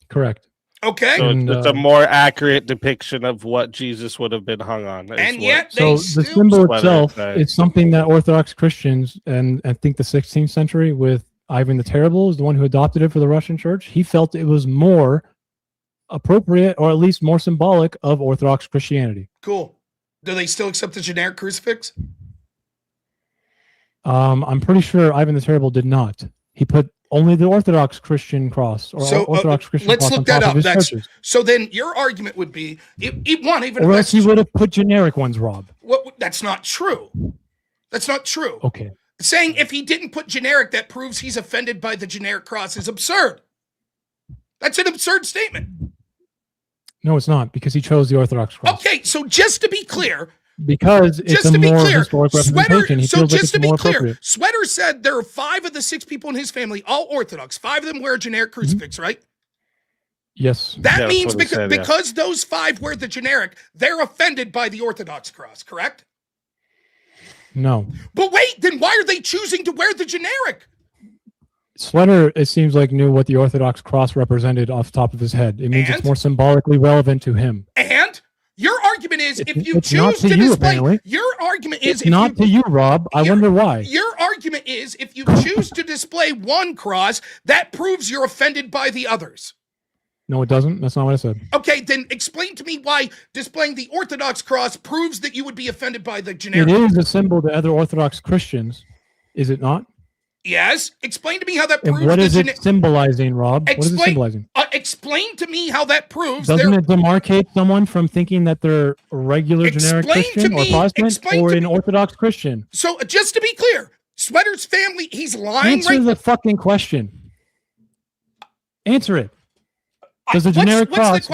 Correct. Okay. So it's a more accurate depiction of what Jesus would have been hung on. And yet, so the symbol itself, it's something that Orthodox Christians, and I think the 16th century with Ivan the Terrible is the one who adopted it for the Russian Church. He felt it was more appropriate, or at least more symbolic of Orthodox Christianity. Cool. Do they still accept the generic crucifix? I'm pretty sure Ivan the Terrible did not. He put only the Orthodox Christian cross, or Orthodox Christian let's cross look that up. So then your argument would be, or else he would have put generic ones, Rob. That's not true. That's not true. Okay. Saying if he didn't put generic, that proves he's offended by the generic cross is absurd. That's an absurd statement. No, it's not, because he chose the Orthodox cross. Okay, so just to be clear, because it's a more historic representation. He feels like it's more appropriate. Sweater said there are 5 of the 6 people in his family, all Orthodox. 5 of them wear a generic crucifix, right? Yes. That means because those 5 wear the generic, they're offended by the Orthodox cross, correct? No. But wait, then why are they choosing to wear the generic? Sweater, it seems like, knew what the Orthodox cross represented off the top of his head. It means it's more symbolically relevant to him. And your argument is if you choose to display, your argument is it's not to you, Rob. I wonder why. Your argument is if you choose to display one cross, that proves you're offended by the others. No, it doesn't. That's not what I said. Okay, then explain to me why displaying the Orthodox cross proves that you would be offended by the generic. It is a symbol to other Orthodox Christians, is it not? Yes. Explain to me how that proves. And what is it symbolizing, Rob? What is it symbolizing? Explain to me how that proves. Doesn't it demarcate someone from thinking that they're a regular generic Christian or Protestant or an Orthodox Christian? So just to be clear, Sweater's family, he's lying. Answer the fucking question. Answer it. Does the generic cross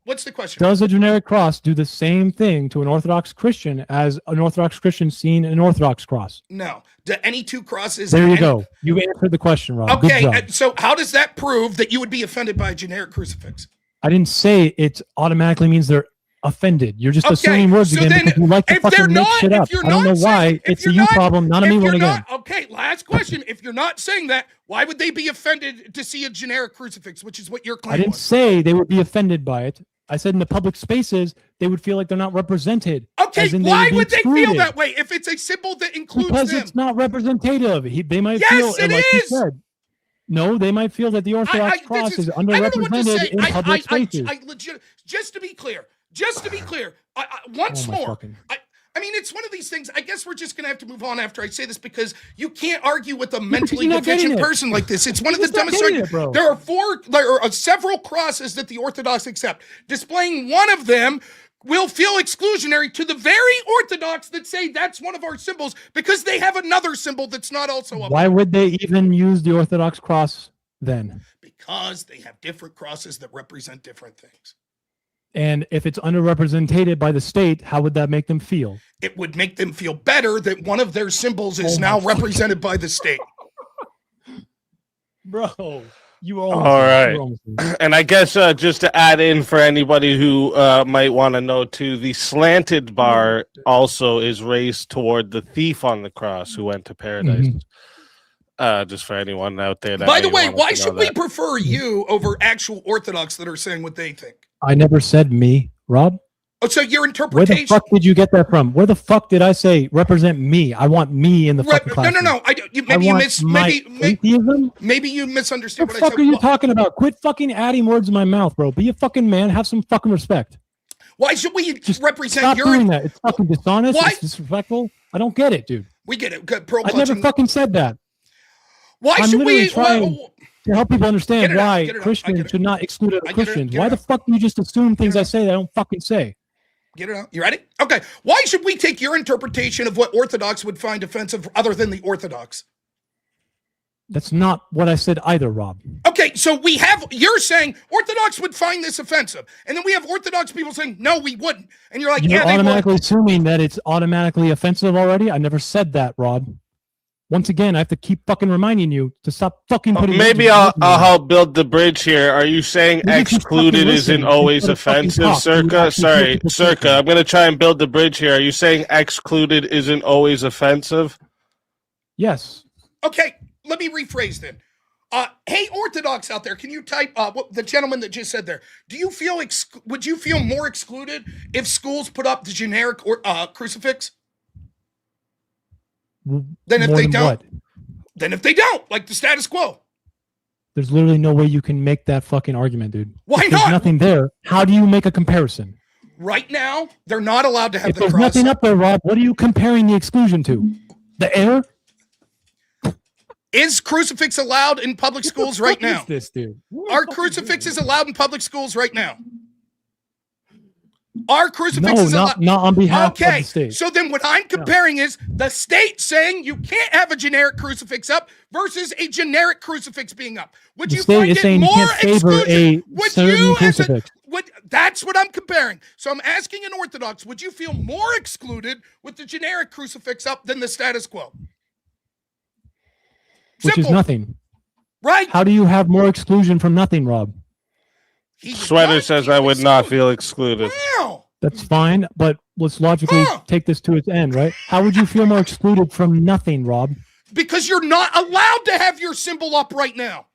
What's the question? Does a generic cross do the same thing to an Orthodox Christian as an Orthodox Christian seen an Orthodox cross? No. Do any 2 crosses? There you go. You answered the question, Rob. Okay, so how does that prove that you would be offended by a generic crucifix? I didn't say it automatically means they're offended. You're just assuming words again because you like to fucking make shit up. I don't know why. It's a you problem, not a me one again. Okay, last question. If you're not saying that, why would they be offended to see a generic crucifix, which is what you're claiming? I didn't say they would be offended by it. I said in the public spaces, they would feel like they're not represented. Okay, why would they feel that way if it's a symbol that includes because them? It's not representative. They might feel, it like is. You said, no, they might feel that the Orthodox cross is underrepresented in public spaces. Just to be clear, once more. I mean, it's one of these things. I guess we're just going to have to move on after I say this because you can't argue with a mentally deficient person like this. It's one of the dumbest things. There are several crosses that the Orthodox accept. Displaying one of them will feel exclusionary to the very Orthodox that say that's one of our symbols because they have another symbol that's not also. Why would they even use the Orthodox cross then? Because they have different crosses that represent different things. And if it's underrepresented by the state, how would that make them feel? It would make them feel better that one of their symbols is now represented by the state. Bro, you are all right. And I guess just to add in for anybody who might want to know too, the slanted bar also is raised toward the thief on the cross who went to paradise. Just for anyone out there. By the way, why should we prefer you over actual Orthodox that are saying what they think? I never said me, Rob. Oh, so your interpretation. Where the fuck did you get that from? Where the fuck did I say represent me? I want me in the fucking classroom. No. Maybe you misunderstood what I said. What the fuck are you talking about? Quit fucking adding words in my mouth, bro. Be a fucking man. Have some fucking respect. Why should we just represent stop doing that? It's fucking dishonest. Why? It's disrespectful. I don't get it, dude. We get it. I never fucking said that. Why should we to help people understand why Christians should not exclude other Christians? Why the fuck do you just assume things I say that I don't fucking say? Get it out. You ready? Okay. Why should we take your interpretation of what Orthodox would find offensive other than the Orthodox? That's not what I said either, Rob. Okay, so you're saying Orthodox would find this offensive, and then we have Orthodox people saying, no, we wouldn't. And you're like, you're automatically assuming that it's automatically offensive already? I never said that, Rob. Once again, I have to keep fucking reminding you to stop fucking putting. Maybe I'll help build the bridge here. Are you saying excluded isn't always offensive, Circa? Sorry, Circa. I'm gonna try and build the bridge here. Are you saying excluded isn't always offensive? Yes. Okay, let me rephrase then. Hey, Orthodox out there, can you type what the gentleman that just said there? Do you feel would you feel more excluded if schools put up the generic crucifix? Then if they don't, like the status quo. There's literally no way you can make that fucking argument, dude. Why if not? There's nothing there. How do you make a comparison? Right now, they're not allowed to have the cross. If there's nothing up there, Rob, what are you comparing the exclusion to? The air? Is crucifix allowed in public schools right now? This, dude? Are crucifixes allowed in public schools right now? Our crucifixes not on behalf of the state. So then what I'm comparing is the state saying you can't have a generic crucifix up versus a generic crucifix being up. Would you find it more exclusion? That's what I'm comparing. So I'm asking an Orthodox, would you feel more excluded with the generic crucifix up than the status quo? Which is nothing. Right? How do you have more exclusion from nothing, Rob? Sweater says I would not feel excluded. Wow. That's fine, but let's logically take this to its end, right? How would you feel more excluded from nothing, Rob? Because you're not allowed to have your symbol up right now.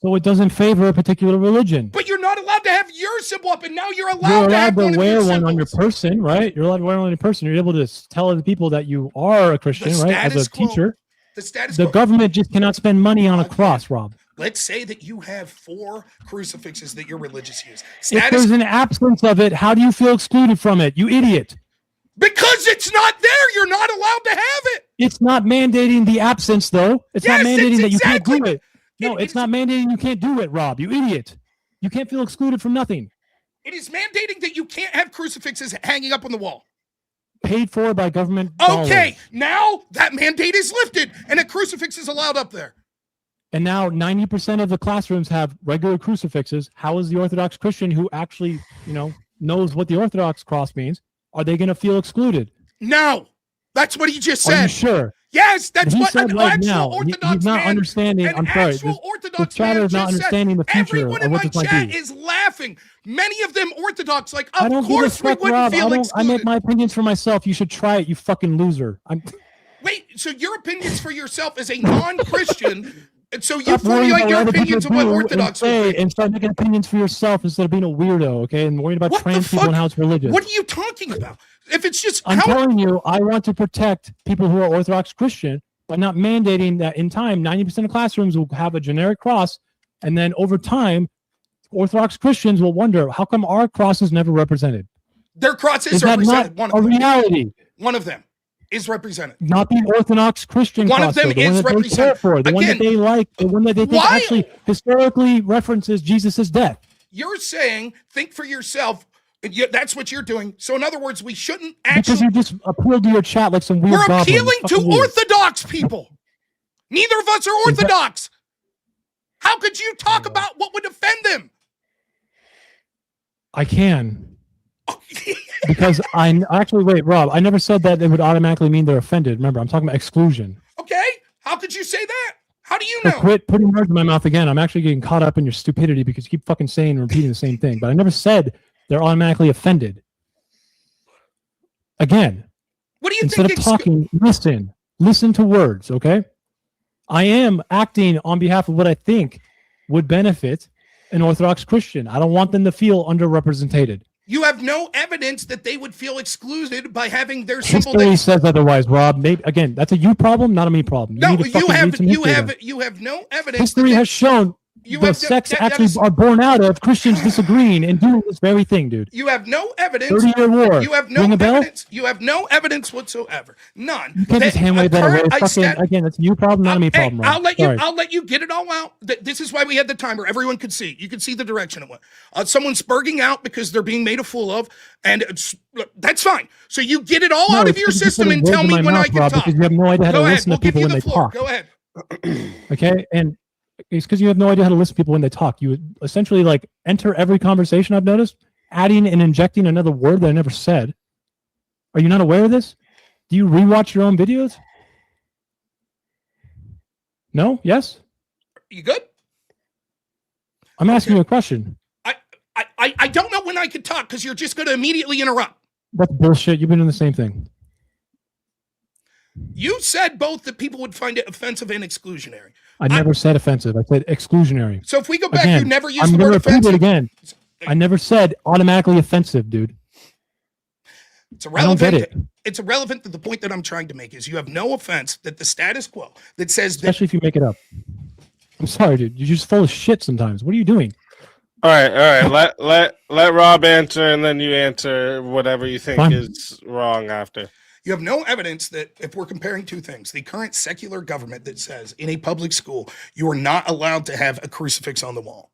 So it doesn't favor a particular religion. But you're not allowed to have your symbol up, and now you're allowed to have wear one on your person, right? You're allowed to wear one on your person. You're able to tell other people that you are a Christian, right? As a teacher. The government just cannot spend money on a cross, Rob. Let's say that you have 4 crucifixes that your religious use. If there's an absence of it, how do you feel excluded from it? You idiot. Because it's not there. You're not allowed to have it. It's not mandating the absence, though. It's not mandating that you can't do it. No, it's not mandating you can't do it, Rob. You idiot. You can't feel excluded from nothing. It is mandating that you can't have crucifixes hanging up on the wall. Paid for by government dollars. Okay, now that mandate is lifted and a crucifix is allowed up there. And now 90% of the classrooms have regular crucifixes. How is the Orthodox Christian who actually, knows what the Orthodox cross means, are they going to feel excluded? No. That's what he just said. Are you sure? Yes, that's what an actual Orthodox he's not man, understanding. I'm sorry. The chatter is not understanding the future. Everyone in my chat is laughing. Many of them Orthodox, like, of course we wouldn't feel excluded. I make my opinions for myself. You should try it, you fucking loser. Wait, so your opinions for yourself as a non-Christian, and so you formulate your opinions of what Orthodox would and start making opinions for yourself instead of being a weirdo, okay? And worrying about trans people and how it's religious. What are you talking about? If it's just I'm telling you, I want to protect people who are Orthodox Christian by not mandating that in time 90% of classrooms will have a generic cross, and then over time Orthodox Christians will wonder how come our cross is never represented. Their crosses is are represented. Not a reality. One of them is represented. Not the Orthodox Christian one cross. Of them though, the is one that represented. They care for, the one that they like, the one that they think actually historically references Jesus' death. You're saying, think for yourself. That's what you're doing. So in other words, we shouldn't actually... Because you just appealed to your chat like some weird We're appealing to Orthodox people. Neither of us are Orthodox. How could could you talk about what would offend them? I can. Because actually, wait, Rob, I never said that it would automatically mean they're offended. Remember, I'm talking about exclusion. Okay, how could you say that? How do you So know? quit putting words in my mouth again. I'm actually getting caught up in your stupidity because you keep fucking saying and repeating the same thing. But I never said they're automatically offended. Again, What do you instead think? of talking, listen to words, okay? I am acting on behalf of what I think would benefit an Orthodox Christian. I don't want them to feel underrepresented. You have no evidence that they would feel excluded by having their symbol. History says otherwise, Rob. Maybe again, that's a you problem, not a me problem. No, need to fucking read some history then. you have no evidence. History has shown the sects actually are born out of Christians disagreeing and doing this very thing, dude. You have no evidence. 30-year war. You have no Ring a bell? evidence. You have no evidence whatsoever. None. You can't just hand wave that away. Again, that's a you problem, not a me problem. Rob. I'll let you get it all out. This is why we had the timer. Everyone could see. You could see the direction it went. Someone's spurging out because they're being made a fool of, and that's fine. So you get it all out of your system and tell me when I can talk. Because you have no idea how to listen to people when they talk. Go ahead. Okay, and it's because you have no idea how to listen to people when they talk. You would essentially like enter every conversation I've noticed, adding and injecting another word that I never said. Are you not aware of this? Do you rewatch your own videos? No? Yes? You good? I'm asking you a question. I don't know when I could talk because you're just going to immediately interrupt. That's bullshit. You've been doing the same thing. You said both that people would find it offensive and exclusionary. I never said offensive. I said exclusionary. So if we go back, again, you never used the word offensive. It again. I never said automatically offensive, dude. It's irrelevant. I don't get it. It's irrelevant to the point that I'm trying to make is you have no offense that the status quo that says that. Especially if you make it up. I'm sorry, dude. You're just full of shit sometimes. What are you doing? All right. Let Rob answer, and then you answer whatever you think is wrong after. You have no evidence that if we're comparing two things, the current secular government that says in a public school, you are not allowed to have a crucifix on the wall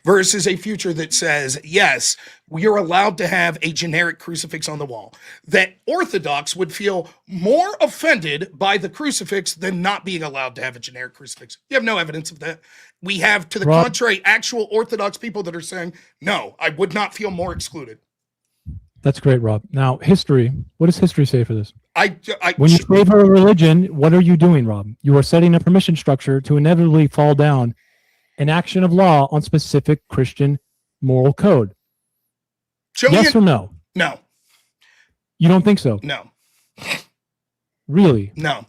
versus a future that says, yes, you're allowed to have a generic crucifix on the wall, that Orthodox would feel more offended by the crucifix than not being allowed to have a generic crucifix. You have no evidence of that. We have, to the contrary, actual Orthodox people that are saying, no, I would not feel more excluded. That's great, Rob. Now, history. What does history say for this? When you favor a religion, what are you doing, Rob? You are setting a permission structure to inevitably fall down an action of law on specific Christian moral code. Yes or no? No. You don't think so? No. Really? No.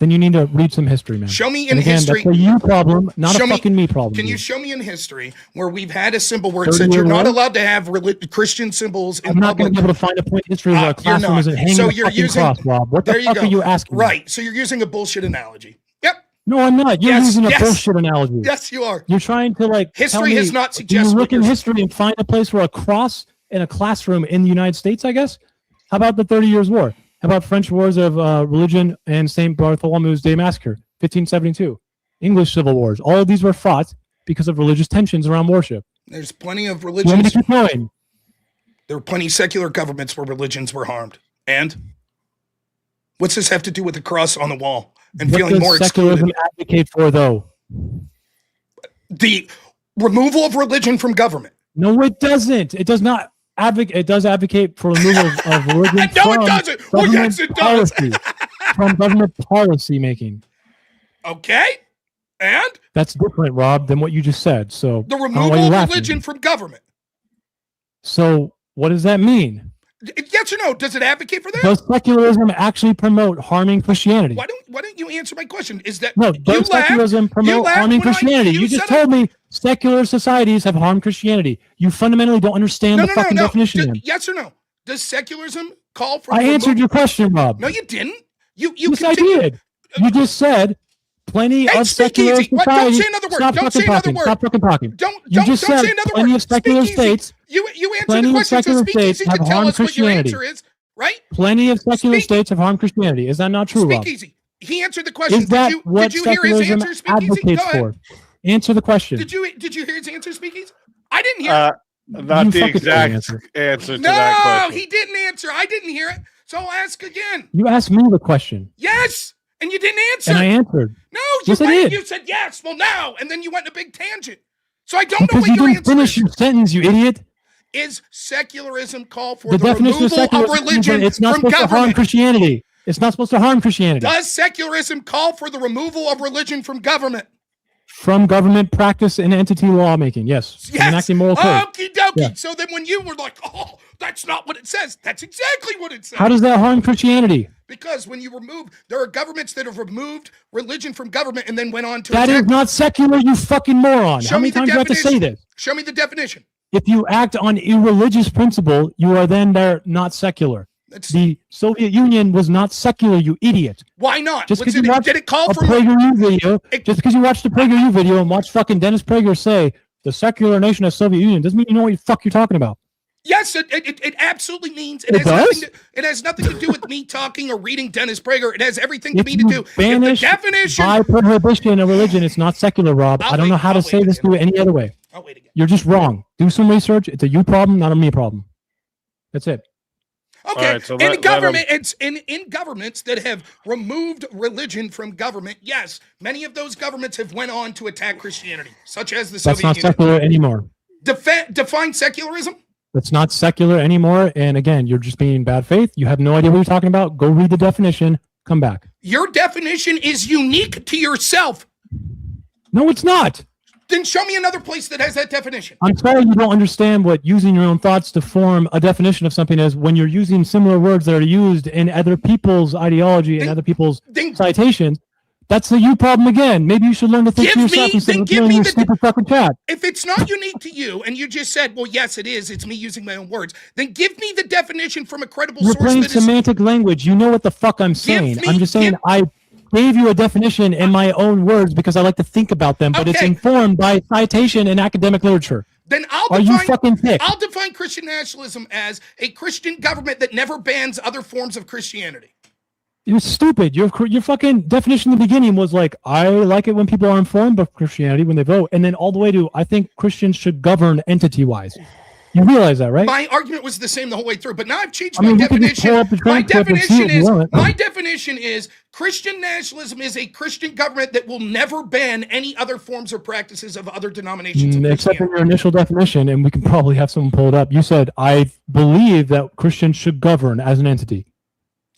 Then you need to read some history, man. Show me in history. That's a you problem, not a fucking me problem. Can you show me in history where we've had a symbol where it said you're not allowed to have Christian symbols in public? I'm not going to be able to find a point in history where a classroom isn't hanging a fucking cross, Rob. What the fuck are you asking? Right. So you're using a bullshit analogy. Yep. No, I'm not. You're using a bullshit analogy. Yes, you are. You're trying to like history has not suggested. You look in history and find a place where a cross in a classroom in the United States, I guess. How about the 30 Years' War? How about French Wars of Religion and St. Bartholomew's Day Massacre, 1572? English Civil Wars. All of these were fought because of religious tensions around worship. There's plenty of religions. Keep going. There were plenty of secular governments where religions were harmed. And what's this have to do with the cross on the wall and feeling more excluded? What does secularism advocate for, though? The removal of religion from government. No, it doesn't. It does not. It does advocate for removal of religion. No, it doesn't. Well, yes, it does. From government policy making. Okay, and that's different, Rob, than what you just said. So the removal of religion from government. So what does that mean? Yes or no? Does it advocate for that? Does secularism actually promote harming Christianity? Why don't you answer my question? Is that no? Does secularism promote harming Christianity? You just told me secular societies have harmed Christianity. You fundamentally don't understand the fucking definition. Yes or no? Does secularism call for? I answered your question, Rob. No, you didn't. You yes, I did. You just said plenty of secular societies. Don't say another word. Don't say another word. Stop fucking talking. Don't say another word. Plenty of secular states. You answered the question, so speak easy to tell us what your answer is, right? Plenty of secular states have harmed Christianity. Is that not true, Rob? Speak easy. He answered the question. Is that what secularism advocates for? Answer the question. Did you hear his answer, Speak easy? I didn't hear it. Not the exact answer to that question. No, he didn't answer. I didn't hear it. So I'll ask again. You asked me the question. Yes. And you didn't answer. And I answered. No, Yes, I did. You said yes. Well, now, and then you went in a big tangent. So I don't know Because what you your didn't answer finish your sentence, you idiot. is. Secularism call for The the definition removal of of religion it's not from supposed to harm government? Christianity. It's not supposed to harm Christianity. Does secularism call for the removal of religion from government? From government practice and entity lawmaking, yes. Yes. Enacting moral code. Okie dokie. Yeah. So then when you were like, oh, that's not what it says. That's exactly what it says. How does that harm Christianity? Because when you remove, there are governments that have removed religion from government and then went on to That is not secular, you fucking moron. Show How me many the times do I have to say definition. this? Show me the definition. If you act on irreligious principle, you are then there not secular. The Soviet Union was not secular, you idiot. Why not? Just because you watched did it call a for PragerU video, just because you watched a PragerU video and watched fucking Dennis Prager say the secular nation of Soviet Union doesn't mean you know what the fuck you're talking about. Yes, it absolutely means It does? It has nothing to do with me talking or reading Dennis Prager. It has everything to If me to you do. If the banish definition. by prohibition of religion, it's not secular, Rob. I don't know how to say this to it any other way. I'll wait again. You're just wrong. Do some research. It's a you problem, not a me problem. That's it. Okay, Right, so in let government, it's in governments that have removed religion from government. Yes, many of those governments have went on to attack Christianity, such as the That's Soviet not Union. secular anymore. Define secularism. That's not secular anymore. And again, you're just being in bad faith. You have no idea what you're talking about. Go read the definition. Come back. Your definition is unique to yourself. No, it's not. Then show me another place that has that definition. I'm sorry you don't understand what using your own thoughts to form a definition of something is when you're using similar words that are used in other people's ideology and other people's citations. That's the you problem again. Maybe you should learn to think for yourself instead of doing your stupid fucking chat. If it's not unique to you, and you just said, well, yes, it is, it's me using my own words, then give me the definition from a credible You're source. playing semantic language. You know what the fuck I'm saying. I'm just saying I gave you a definition in my own words because I like to think about them, but it's informed by citation and academic literature. Then Are you fucking thick? I'll define Christian nationalism as a Christian government that never bans other forms of Christianity. You're stupid. Your fucking definition in the beginning was like, I like it when people are informed of Christianity when they vote, and then all the way to, I think Christians should govern entity-wise. You realize that, right? My argument was the same the whole way through, but now I've changed I mean, my you can just pull definition. up the My transcript and see definition if you is want it. my definition is Christian nationalism is a Christian government that will never ban any other forms or practices of other denominations. Of Except in Christianity. your initial definition, and we can probably have someone pull it up. You said, I believe that Christians should govern as an entity.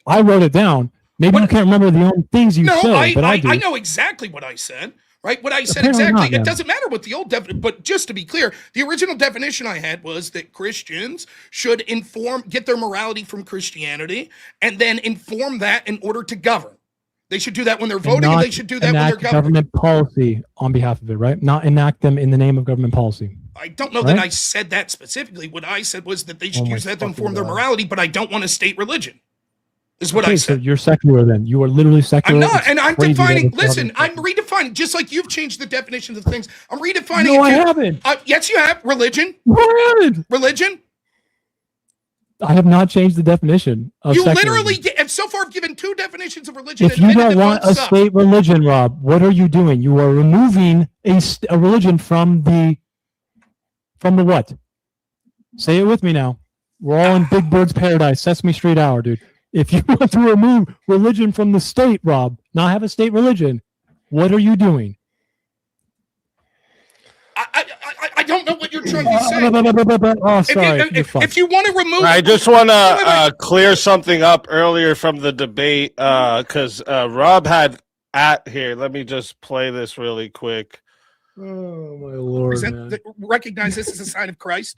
I wrote it down. Maybe you can't remember the only things you said, but I do. I know exactly what I said. Right? What I said Apparently exactly. not, It then. doesn't matter what the old definition, but just to be clear, the original definition I had was that Christians should get their morality from Christianity and then inform that in order to govern. They should do that when they're voting, and they should do that when they're enact governing. government policy on behalf of it, right? Not enact them in the name of government policy. I don't know that I said that specifically. What I said was that they should use that to inform their morality, but I don't want to state religion. Is what I said. So you're secular then. You are literally secular. I'm not, It's and I'm crazy that defining. it's Listen, not- I'm redefining. Just like you've changed the definitions of things, I'm redefining. No, it I too. haven't. Yes, you have. Religion. No, I haven't. Religion. I have not changed the definition of You secularism. literally have so far given two definitions of religion. If you don't want a state religion, Rob, what are you doing? You are removing a religion from the what? Say it with me now. We're all in Big Bird's paradise, Sesame Street hour, dude. If you want to remove religion from the state, Rob, not have a state religion, what are you doing? I don't know what you're trying to say. Oh, sorry. If you want to remove, I just want to clear something up earlier from the debate because Rob had here. Let me just play this really quick. Oh my lord! Recognize this as a sign of Christ.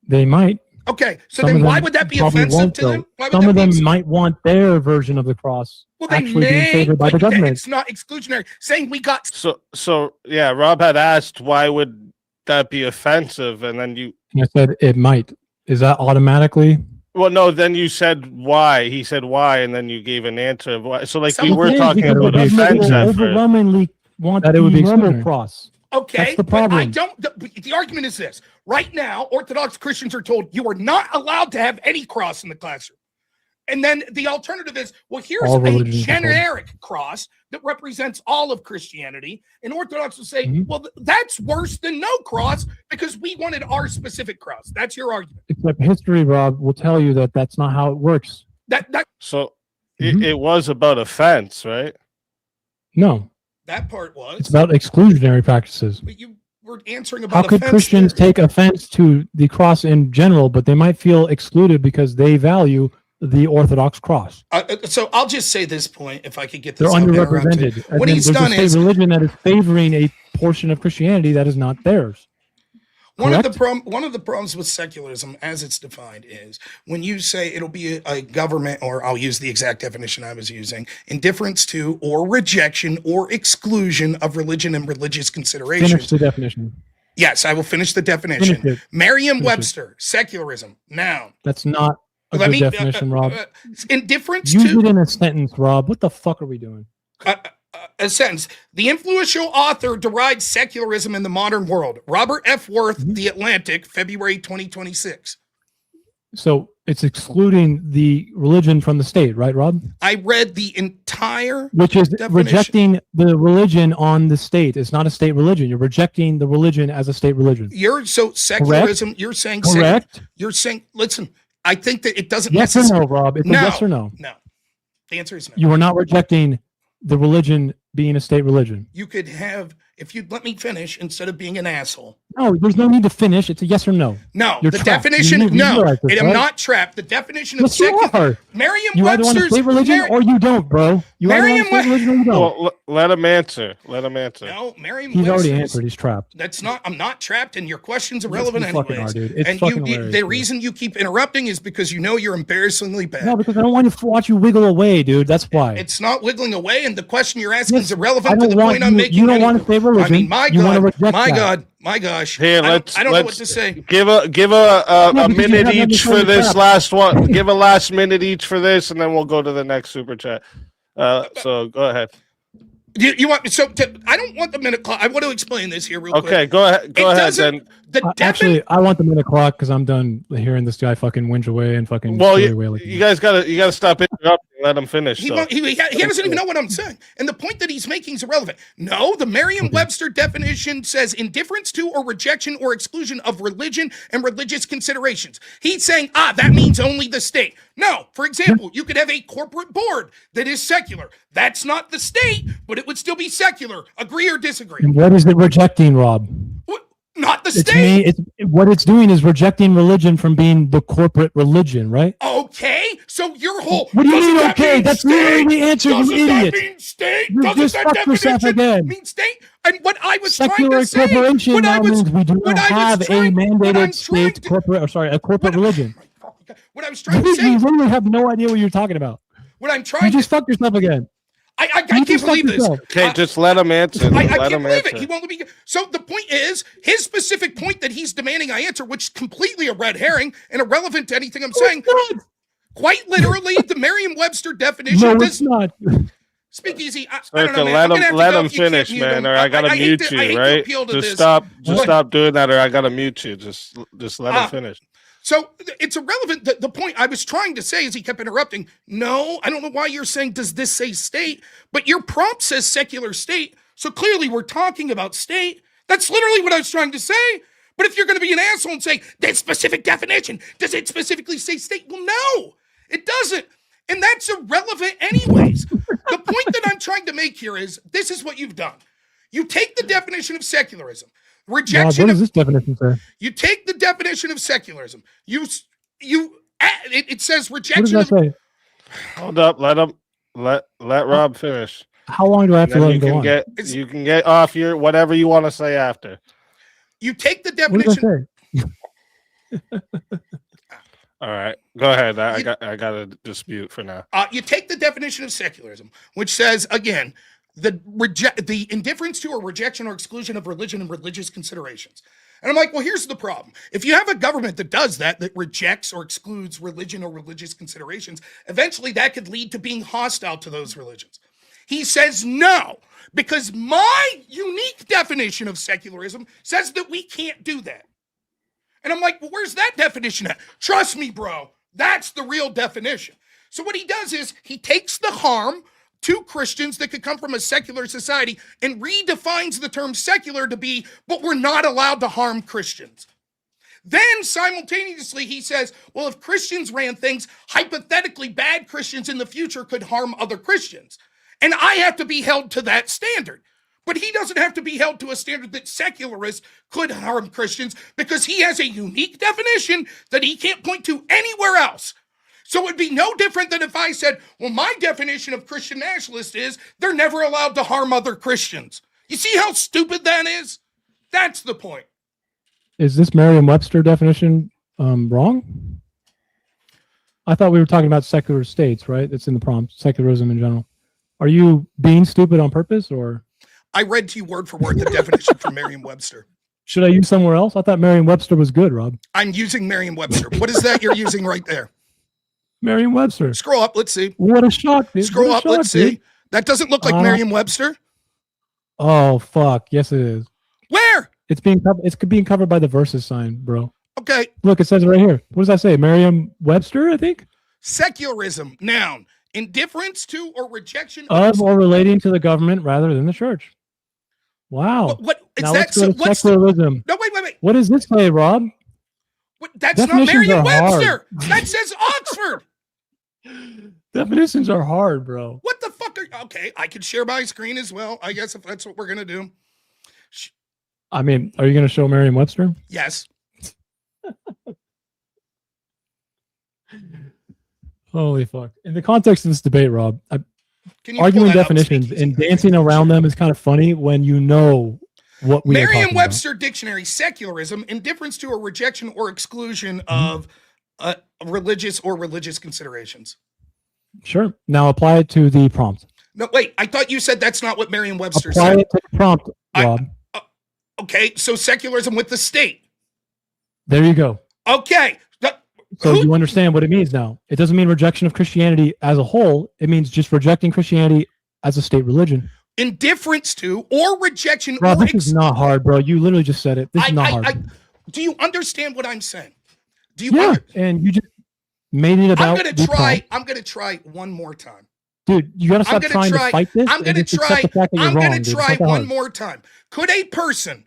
They might. Okay, so then why would that be offensive to them? Some of them might want their version of the cross actually being favored by the government. It's not exclusionary. Saying we got so yeah. Rob had asked why would that be offensive, and then you. I said it might. Is that automatically? Well, no. Then you said why. He said why, and then you gave an answer of why. So like we were It is, talking because about the government will offensive. overwhelmingly want that it would be normal cross. Okay, that's the but problem. I don't. The argument is this: right now, Orthodox Christians are told you are not allowed to have any cross in the classroom, and then the alternative is, well, here's a generic cross that represents all of Christianity, and Orthodox will say, well, that's worse than no cross because we wanted our specific cross. That's your argument. Except history, Rob, will tell you that that's not how it works. That so it was about offense, right? No, That part was. it's about exclusionary practices. But you were answering How about could offense Christians there. take offense to the cross in general, but they might feel excluded because they value the Orthodox cross? So I'll just say this point, if I could get They're this uninterrupted. underrepresented. What he's There's done a state is religion that is favoring a portion of Christianity that is not theirs. one of Correct? the problems with secularism, as it's defined, is when you say it'll be a government, or I'll use the exact definition I was using, indifference to or rejection or exclusion of religion and religious considerations. Finish the definition. Yes, I will finish the definition. Finish it. Merriam-Webster, secularism, noun. That's not a Let good me definition, Rob. Indifference Use to it in a sentence, Rob. What the fuck are we doing? a sentence. The influential author derived secularism in the modern world. Robert F. Worth, The Atlantic, February 2026. So it's excluding the religion from the state, right, Rob? I read the entire Which is definition. rejecting the religion on the state. It's not a state religion. You're rejecting the religion as a state religion. Secularism. You're saying Correct? You're saying. Listen, I think that it doesn't. Yes or no, Rob? It's a yes or no. No. The answer is no. You are not rejecting the religion being a state religion. You could have, if you'd let me finish instead of being an asshole. No, there's no need to finish. It's a yes or no. No, You're the trapped. definition. You No, realize this, I'm right? not trapped. The definition of Yes, you are. You either want a Merriam-Webster's. state religion or you don't, bro. You either want a state religion or you don't. Well, let him answer. Let him answer. No, Merriam-Webster's. He's already answered. He's trapped. That's not. I'm not trapped, and your question's Yes, irrelevant you fucking anyways. are, dude. It's And fucking hilarious, the dude. reason you keep interrupting is because you know you're embarrassingly bad. No, because I don't want to watch you wiggle away, dude. That's why. It's not wiggling away, and the question you're asking Yes, is I irrelevant to don't the want point I'm you. making. You don't want to say religion. I mean, my You want to God, reject my that. God, my gosh. Here, I let's don't know what to say. Give a because you minute have each nothing for to this crap. last one. Give a last minute each for this, and then we'll go to the next super chat. So go ahead. You want I don't want the minute clock. I want to explain this here real quick. Okay, go ahead. Go ahead then. Actually, I want the minute clock because I'm done hearing this guy fucking whinge away and fucking. Well, screw away like you guys gotta stop interrupting. And let him finish. He so. doesn't even know what I'm saying. And the point that he's making is irrelevant. No, the Merriam-Webster definition says indifference to or rejection or exclusion of religion and religious considerations. He's saying, that means only the state. No, for example, you could have a corporate board that is secular. That's not the state, but it would still be secular. Agree or disagree? And what is it rejecting, Rob? Not the state. What it's doing is rejecting religion from being the corporate religion, right? Okay, so your whole. What do you mean? That Okay, mean that's state? literally the answer, you Doesn't idiot. That mean state? You Doesn't just that fucked yourself definition again. mean state? And what I was Secular trying to say, corporation what I now was, means we do what not I was have a trying- what I'm mandated trying state to- corporate religion. What I was trying to You say, literally have no idea what you're talking about. what I'm You trying to, just fucked yourself again. I You can't just believe fucked this. yourself. Okay, just let him answer. I Let can't him believe answer. it. He won't let me. So the point is, his specific point that he's demanding I answer, which is completely a red herring and irrelevant to anything I'm saying. Quite literally, the Merriam-Webster definition No, does it's not. speak easy. I Circa, don't know, man. I'm gonna have to let go him if you can't finish, mute man, him. or I gotta hate mute to- I hate you, to right? appeal to Just this. stop doing that, or I gotta mute you. Just let him finish. So it's irrelevant. The point I was trying to say is he kept interrupting. No, I don't know why you're saying, does this say state? But your prompt says secular state. So clearly we're talking about state. That's literally what I was trying to say. But if you're going to be an asshole and say, that specific definition, does it specifically say state? Well, no, it doesn't. And that's irrelevant anyways. The point that I'm trying to make here is, this is what you've done. You take the definition of secularism. Rob, Rejection what of does this definition say? you take the definition of secularism. It says What does rejection that of say? Hold up. Let Rob finish. How long do I have to Then let him go on? you can get off your whatever you want to say after. you take the What does definition. that say? All right, go ahead. I got a dispute for now. You take the definition of secularism, which says again the indifference to or rejection or exclusion of religion and religious considerations. And I'm like, well, here's the problem. If you have a government that does that rejects or excludes religion or religious considerations, eventually that could lead to being hostile to those religions. He says no, because my unique definition of secularism says that we can't do that. And I'm like, well, where's that definition at? Trust me, bro, that's the real definition. So what he does is he takes the harm to Christians that could come from a secular society and redefines the term secular to be, but we're not allowed to harm Christians. Then simultaneously he says, well, if Christians ran things, hypothetically bad Christians in the future could harm other Christians. And I have to be held to that standard. But he doesn't have to be held to a standard that secularists could harm Christians because he has a unique definition that he can't point to anywhere else. So it'd be no different than if I said, well, my definition of Christian nationalist is they're never allowed to harm other Christians. You see how stupid that is? That's the point. Is this Merriam-Webster definition wrong? I thought we were talking about secular states, right? It's in the prompt, secularism in general. Are you being stupid on purpose, or? I read to you word for word the definition from Merriam-Webster. Should I use somewhere else? I thought Merriam-Webster was good, Rob. I'm using Merriam-Webster. What is that you're using right there? Merriam-Webster. Scroll up, let's see. What a shock, dude. Scroll up, let's see. Dude. That doesn't look like Merriam-Webster. Oh, fuck. Yes, it is. Where? It's being covered by the versus sign, bro. Okay. Look, it says it right here. What does that say? Merriam-Webster, I think? Secularism, noun. Indifference to or rejection of or relating to the government rather than the church. Wow. What is now that? Let's go to secularism. No, wait. What does this say, Rob? What, that's not Merriam-Webster. That says Oxford. Definitions are hard, bro. What the fuck are... Okay, I can share my screen as well, I guess, if that's what we're going to do. I mean, are you going to show Merriam-Webster? Yes. Holy fuck. In the context of this debate, Rob, arguing definitions and dancing around them is kind of funny when you know what we are talking about. Merriam-Webster dictionary, secularism, indifference to or rejection or exclusion of religious or religious considerations. Sure. Now apply it to the prompt. No, wait. I thought you said that's not what Merriam-Webster said. Apply it to the prompt, Rob. Okay, so secularism with the state. There you go. Okay. So you understand what it means now. It doesn't mean rejection of Christianity as a whole. It means just rejecting Christianity as a state religion. Indifference to or rejection. Rob, this is not hard, bro. You literally just said it. This is not hard. Do you understand what I'm saying? Do you? Yeah, and you just made it about. I'm gonna try one more time. Dude, you gotta stop trying to fight this. I'm gonna try one more time. Could a person,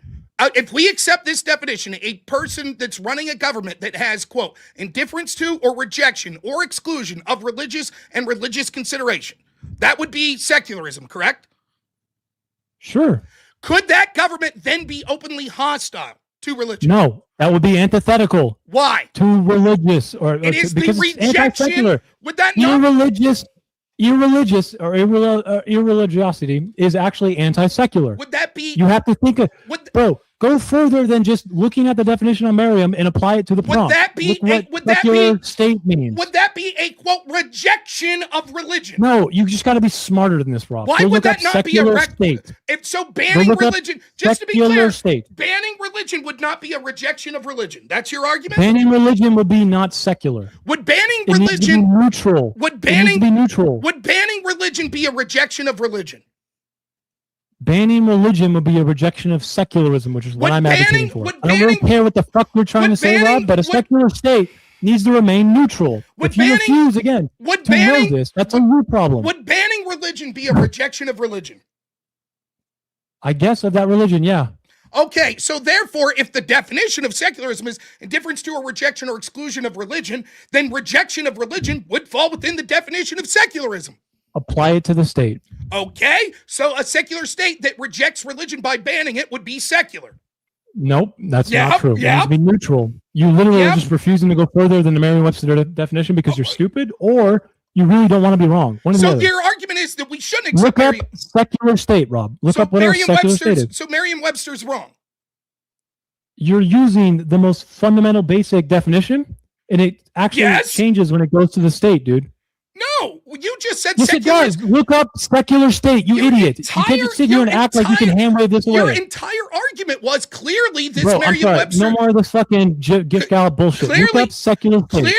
if we accept this definition, a person that's running a government that has, quote, indifference to or rejection or exclusion of religious and religious consideration, that would be secularism, correct? Sure. Could that government then be openly hostile to religion? No, that would be antithetical. Why? To religious it is the rejection. Would that not? Irreligious or irreligiosity is actually anti-secular. Would that be? You have to think of, bro. Go further than just looking at the definition of Merriam and apply it to the prompt. Would that be state means? Would that be a quote rejection of religion? No, you just got to be smarter than this, Rob. Why would that not be a state? If so, banning religion. Just to be clear, banning religion would not be a rejection of religion. That's your argument. Banning religion would be not secular. Would banning religion be neutral? Would banning be neutral? Would banning religion be a rejection of religion? Banning religion would be a rejection of secularism, which is what I'm advocating for. I don't really care what the fuck you're trying to say, Rob, but a secular state needs to remain neutral. If you refuse, again, to know this, that's a new problem. Would banning religion be a rejection of religion? I guess of that religion, yeah. Okay, so therefore, if the definition of secularism is indifference to or rejection or exclusion of religion, then rejection of religion would fall within the definition of secularism. Apply it to the state. Okay, so a secular state that rejects religion by banning it would be secular. Nope, that's not true. It needs to be neutral. You literally are just refusing to go further than the Merriam-Webster definition because you're stupid, or you really don't want to be wrong. So your argument is that we shouldn't accept Look up secular state, Rob. Look up what a secular state is. So Merriam-Webster's wrong. You're using the most fundamental basic definition, and it actually changes when it goes to the state, dude. No, you just said yes, secular. It does. Look up secular state, you idiot. You can't just sit here and act like you can hand wave this away. Your entire argument was clearly this Merriam-Webster. No more of this fucking gift gallop bullshit. Look up secular state.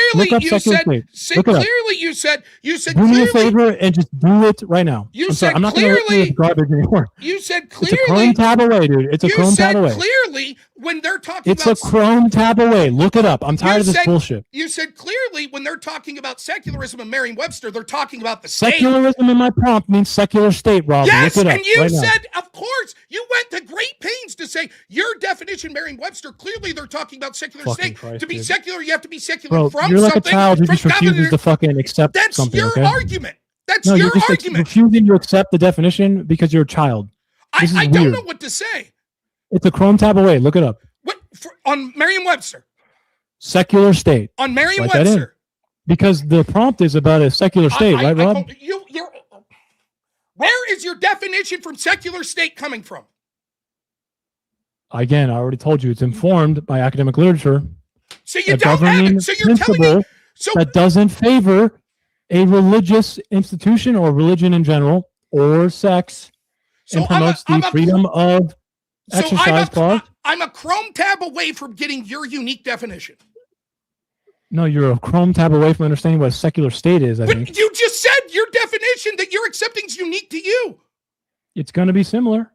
Clearly, you said. You said. Do me a favor and just do it right now. I'm not going to let you garbage anymore. You said clearly. It's a Chrome tab away, dude. It's a Chrome tab away. Clearly, when they're talking about... It's a Chrome tab away. Look it up. I'm tired of this bullshit. You said clearly when they're talking about secularism and Merriam-Webster, they're talking about the state. Secularism in my prompt means secular state, Rob. Yes, look it up and you right said, of course, you went to great pains to say your definition, Merriam-Webster, clearly they're talking about secular Fucking state. Christ, to be dude. secular, you have to be secular Bro, from you're like a something. child who from just refuses governor. to fucking accept That's something. your Okay? argument. That's No, your you're just argument. refusing to accept the definition because you're a child. This is I don't weird. know what to say. It's a Chrome tab away. Look it up. On Merriam-Webster? Secular state. On Write that in. Merriam-Webster? Because the prompt is about a secular state, right, Rob? Where is your definition from secular state coming from? Again, I already told you it's informed by academic literature. So you don't have it. So you're telling me that doesn't favor a religious institution or religion in general or sex and promotes the freedom of exercise clause. I'm a Chrome tab away from getting your unique definition. No, you're a Chrome tab away from understanding what a secular state is, I But think. you just said your definition that you're accepting is unique to you. It's going to be similar.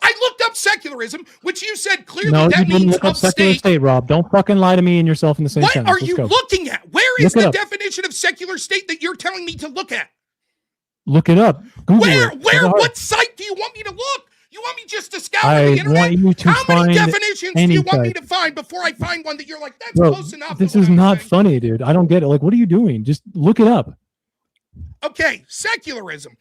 I looked up secularism, which you said clearly No, that you didn't means look up of secular state. state, Rob. Don't fucking lie to me and yourself in the same What sentence. are Let's you go. looking at? Where is Look it the up. definition of secular state that you're telling me to look at? Look it up. Google it. What site do you want me to look? You want me just to scour I the internet? want you to How many find definitions do any you want me site. to find before I find one that you're like, that's Bro, close enough? this to what is I'm not saying? funny, dude. I don't get it. Like, what are you doing? Just look it up. Okay, secularism.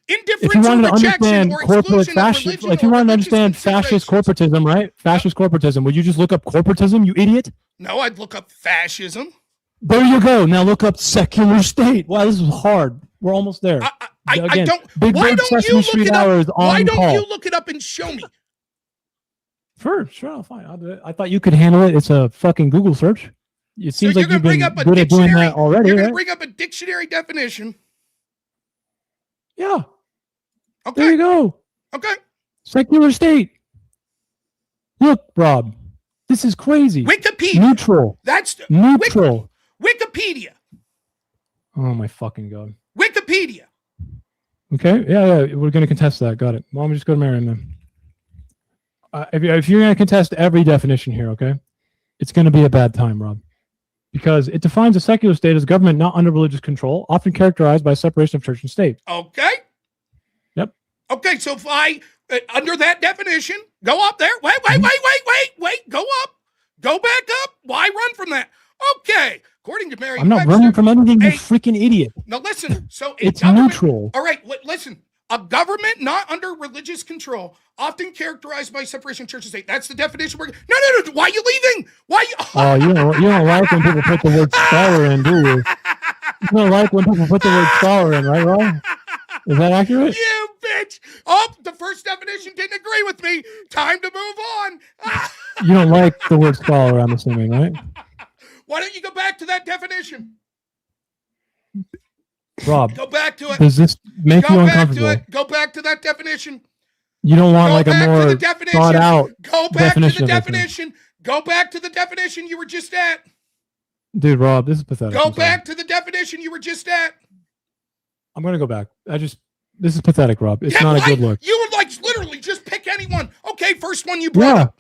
If Indifference you or wanted to rejection understand or corporate exclusion of fascism, religion if you or wanted to religious understand fascist considerations. corporatism, right? Fascist corporatism, would you just look up corporatism, you idiot? No, I'd look up fascism. There you go. Now look up secular state. Wow, this is hard. We're almost there. I don't. Big Why Bird don't you Sesame look Street it Hour is up? on Why don't call. you look it up and show me? Sure, fine. I'll do it. I thought you could handle it. It's a fucking Google search. It seems like you've been good at doing that already, You're going right? to bring up a dictionary definition. Yeah. Okay. There you go. Okay. Secular state. Look, Rob, this is crazy. Wikipedia. Neutral. That's neutral. Wikipedia. Oh my fucking god. Wikipedia. Okay. Yeah. We're gonna contest that. Got it. Well, I'm just go to Marion then. If you're gonna contest every definition here, okay, it's gonna be a bad time, Rob, because it defines a secular state as government not under religious control, often characterized by separation of church and state. Okay. Yep. Okay. So if I under that definition, go up there. Wait. Go up. Go back up. Why run from that? Okay. According to Mary, I'm not running from anything, you freaking idiot. Now listen. So it's neutral. All right. Listen. A government not under religious control, often characterized by separation of church and state. That's the definition. No. Why are you leaving? Why? Oh, you don't like when people put the word scholar in, do you? You don't like when people put the word scholar in, right, Rob? Is that accurate? You bitch. Oh, the first definition didn't agree with me. Time to move on. You don't like the word scholar, I'm assuming, right? Why don't you go back to that definition? Rob, go back to it. Does this make you uncomfortable? Go back to that definition. You don't want like a more thought out Go back to the definition. definition. Go back to the definition you were just at. Dude, Rob, this is pathetic. Go back to the definition you were just at. I'm gonna go back. This is pathetic, Rob. It's not a good look. You would like literally just pick anyone. Okay, first one you brought up.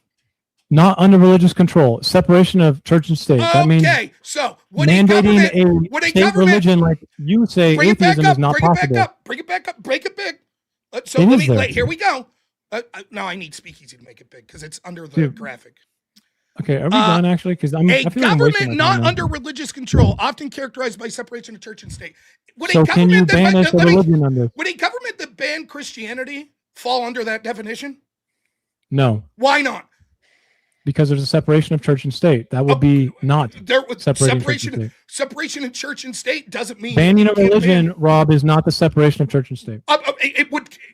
Not under religious control. Separation of church and state. That means so mandating a state religion, like you say, atheism is not possible. Bring it back up. Break it big. So here we go. No, I need Speakeasy to make it big because it's under the graphic. Okay, are we done actually? Because a government not under religious control, often characterized by separation of church and state. Would so can you banish the religion under? Would a government that banned Christianity fall under that definition? No. Why not? Because there's a separation of church and state. That would be not separation of church and state doesn't mean banning a religion. Rob, is not the separation of church and state.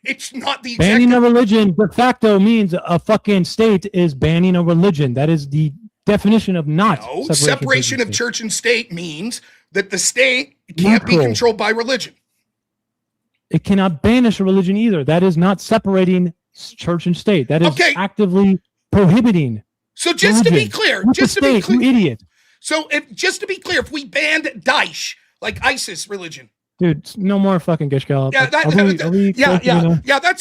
It's not the banning a religion de facto means a fucking state is banning a religion. That is the definition of not. No, separation of church and state means that the state can't be controlled by religion. It cannot banish a religion either. That is not separating church and state. That is actively prohibiting. So just to be clear, you idiot. So just to be clear, if we banned Daesh, like ISIS religion. Dude, no more fucking Geshgal. Yeah, that's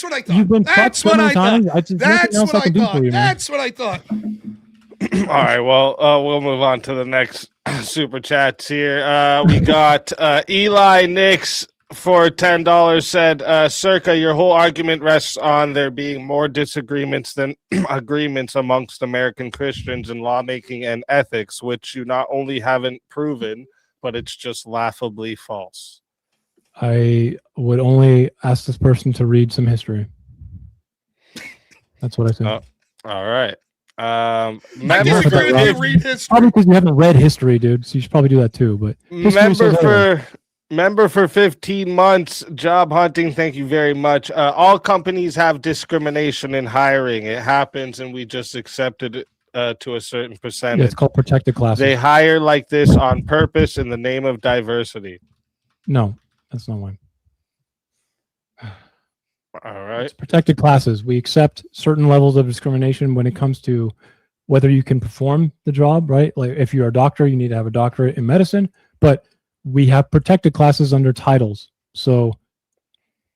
what I thought. You've been that's what I thought. That's what I thought. All right, well, we'll move on to the next super chats here. We got Eli Nix for $10 said, Circa, your whole argument rests on there being more disagreements than agreements amongst American Christians in lawmaking and ethics, which you not only haven't proven, but it's just laughably false. I would only ask this person to read some history. That's what I think. All right. I disagree with you. Read history. Probably because you haven't read history, dude. So you should probably do that too. But member for 15 months, job hunting. Thank you very much. All companies have discrimination in hiring. It happens, and we just accepted it to a certain percentage. Yeah, it's called protected classes. They hire like this on purpose in the name of diversity. No, that's not one. All right. It's protected classes. We accept certain levels of discrimination when it comes to whether you can perform the job, right? Like if you're a doctor, you need to have a doctorate in medicine, but we have protected classes under titles. So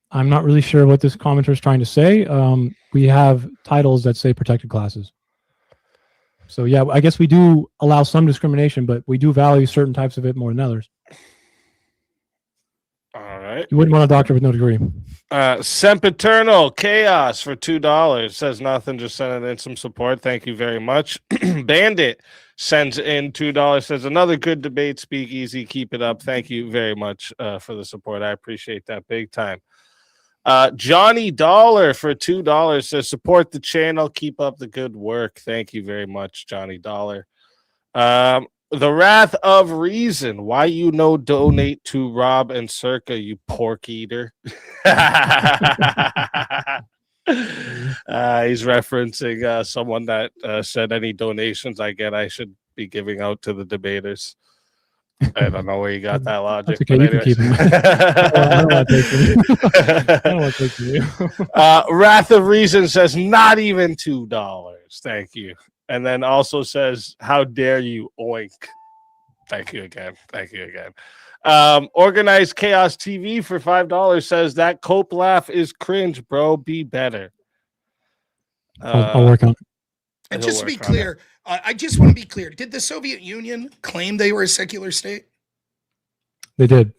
I'm not really sure what this commenter is trying to say. We have titles that say protected classes. So yeah, I guess we do allow some discrimination, but we do value certain types of it more than others. All right. You wouldn't want a doctor with no degree. Sempiternal Chaos for $2 says nothing, just sending in some support. Thank you very much. Bandit sends in $2, says another good debate, speakeasy. Keep it up. Thank you very much for the support. I appreciate that big time. Johnny Dollar for $2 says support the channel. Keep up the good work. Thank you very much, Johnny Dollar. The Wrath of Reason. Why you no donate to Rob and Circa, you pork eater? He's referencing someone that said any donations I get, I should be giving out to the debaters. I don't know where you got that logic. Okay, you can keep him. I don't want to take you. Wrath of Reason says not even $2. Thank you. And then also says, how dare you, oink. Thank you again. Thank you again. Organized Chaos TV for $5 says that Cope laugh is cringe, bro. Be better. I'll work on it. And just to be clear, I just want to be clear. Did the Soviet Union claim they were a secular state? They did.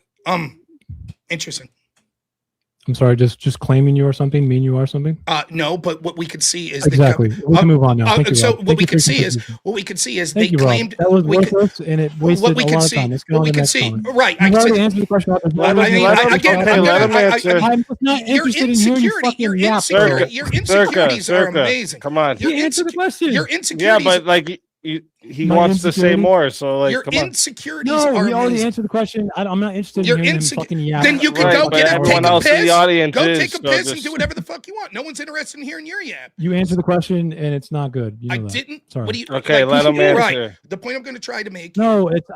Interesting. I'm sorry, just claiming you are something, mean you are something? No, but what we could see is exactly. We can move on now. What we could see is they claimed that was worthless and it wasted a lot of time. What we could see, right? I already answered the question. I'm not interested in hearing you fucking yap. Your insecurities are amazing. Come on, you answer the question. Your insecurities. Yeah, but like. He wants to say more, so like, your come on. insecurities are he already amazing. answered the question. I'm not interested in hearing him fucking yap. Then you can go get take a piss. Go take a piss and do whatever the fuck you want. No one's interested in hearing your yap. You answered the question and it's not good. You know I that. didn't. Sorry. What do you? Okay, let him answer. Right. The point I'm going to try to make. No, it's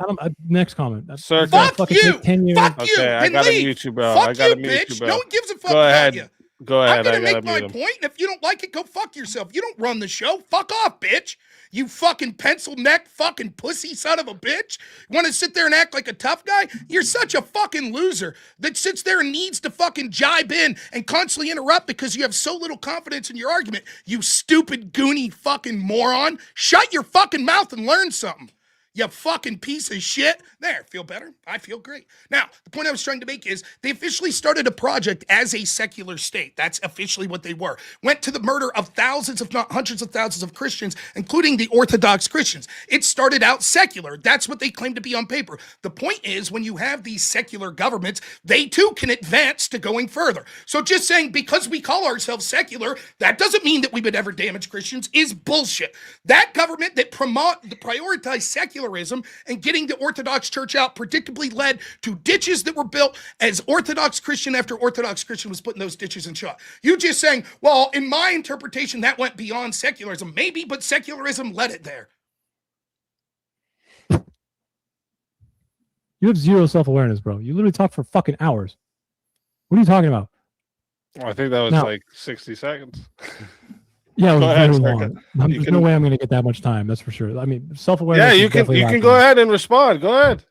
next comment. Sir, fuck you. Fuck you. Okay, I gotta mute you, bro. Fuck you, bitch. No one gives a fuck about you. Go ahead. I'm gonna make my point, and if you don't like it, go fuck yourself. You don't run the show. Fuck off, bitch. You fucking pencil neck fucking pussy son of a bitch. You want to sit there and act like a tough guy? You're such a fucking loser that sits there and needs to fucking jibe in and constantly interrupt because you have so little confidence in your argument. You stupid, goony fucking moron. Shut your fucking mouth and learn something. You fucking piece of shit. There, feel better? I feel great. Now, the point I was trying to make is they officially started a project as a secular state. That's officially what they were. Went to the murder of thousands, if not hundreds of thousands of Christians, including the Orthodox Christians. It started out secular. That's what they claim to be on paper. The point is, when you have these secular governments, they too can advance to going further. So just saying because we call ourselves secular, that doesn't mean that we would ever damage Christians is bullshit. That government that prioritized secularism and getting the Orthodox Church out predictably led to ditches that were built as Orthodox Christian after Orthodox Christian was put in those ditches and shot. You just saying, well, in my interpretation, that went beyond secularism. Maybe, but secularism led it there. You have zero self-awareness, bro. You literally talk for fucking hours. What are you talking about? Well, I think that was like 60 seconds. Yeah, it was very long. There's no way I'm going to get that much time. That's for sure. I mean, self-awareness. Yeah, you can go ahead and respond. Go ahead.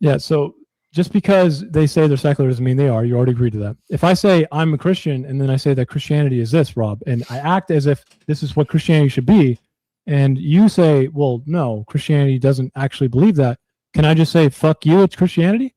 Yeah. So just because they say they're secular doesn't mean they are. You already agreed to that. If I say I'm a Christian and then I say that Christianity is this, Rob, and I act as if this is what Christianity should be, and you say, well, no, Christianity doesn't actually believe that. Can I just say, fuck you, it's Christianity?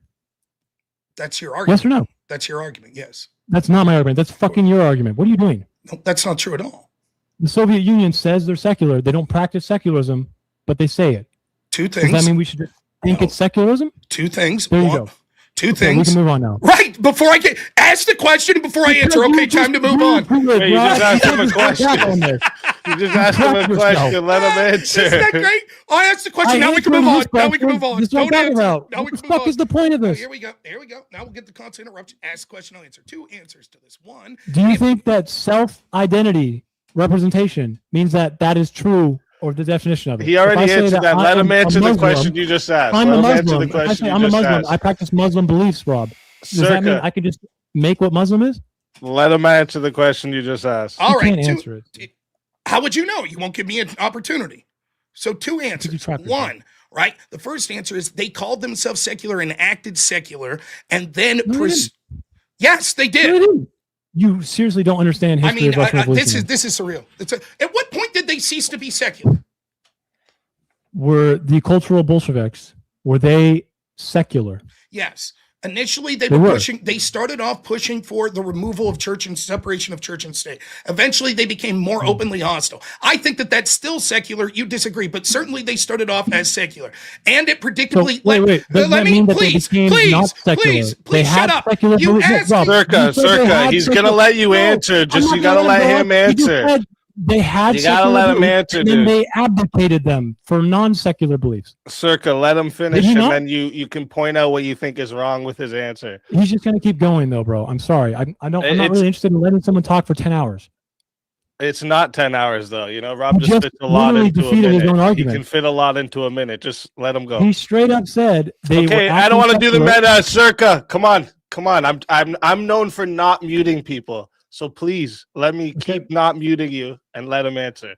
That's your argument. Yes or no? That's your argument. Yes. That's not my argument. That's fucking your argument. What are you doing? No, that's not true at all. The Soviet Union says they're secular. They don't practice secularism, but they say it. Two things. Does that mean we should just think it's secularism? Two things. There you go. Two Okay, things. we can move on now. Right. Before I get ask the question before I answer. Okay, time to move on. Wait, you just asked him a question. You just asked him a question. Let him answer. Isn't that great? I asked the question. Now we can move on. Now we can move on. This is what I'm talking about. Now we What the can move fuck on. is the point of this? Here we go. Here we go. Now we'll get the constant interruption. Ask the question. I'll answer. Two answers to this. One. Do you think that self-identity representation means that that is true, or the definition of it? He already answered that. Let him answer the Muslim, question you just asked. I'm a Let him answer Muslim. the question I'm you a just Muslim. asked. I practice Muslim beliefs, Rob. Does that mean I could just make what Muslim is? Let him answer the question you just asked. All right. Can't answer it. How would you know? You won't give me an opportunity. So two answers. One, right? The first answer is they called themselves secular and acted secular, and then yes, they did. No, you seriously don't understand history of Russian revolution. This is surreal. At what point did they cease to be secular? Were the cultural Bolsheviks, were they secular? Yes. Initially, they were pushing. They started off pushing for the removal of church and separation of church and state. Eventually, they became more openly hostile. I think that that's still secular. You disagree, but certainly they started off as secular, and it predictably. So, wait. Let me please shut up. You asked Circa. He's gonna let you answer. Just you gotta let him answer. They had you gotta let him answer, and then they abdicated them for non-secular beliefs. Circa, let him finish, and then you can point out what you think is wrong with his answer. He's just gonna keep going, though, bro. I'm sorry. I'm not really interested in letting someone talk for 10 hours. It's not 10 hours, though. You know, Rob just fits a lot into a minute. His own argument. He can fit a lot into a minute. Just let him go. He straight up said they. Okay, I don't want to do the meta, Circa. Come on. I'm known for not muting people. So please let me keep not muting you and let him answer.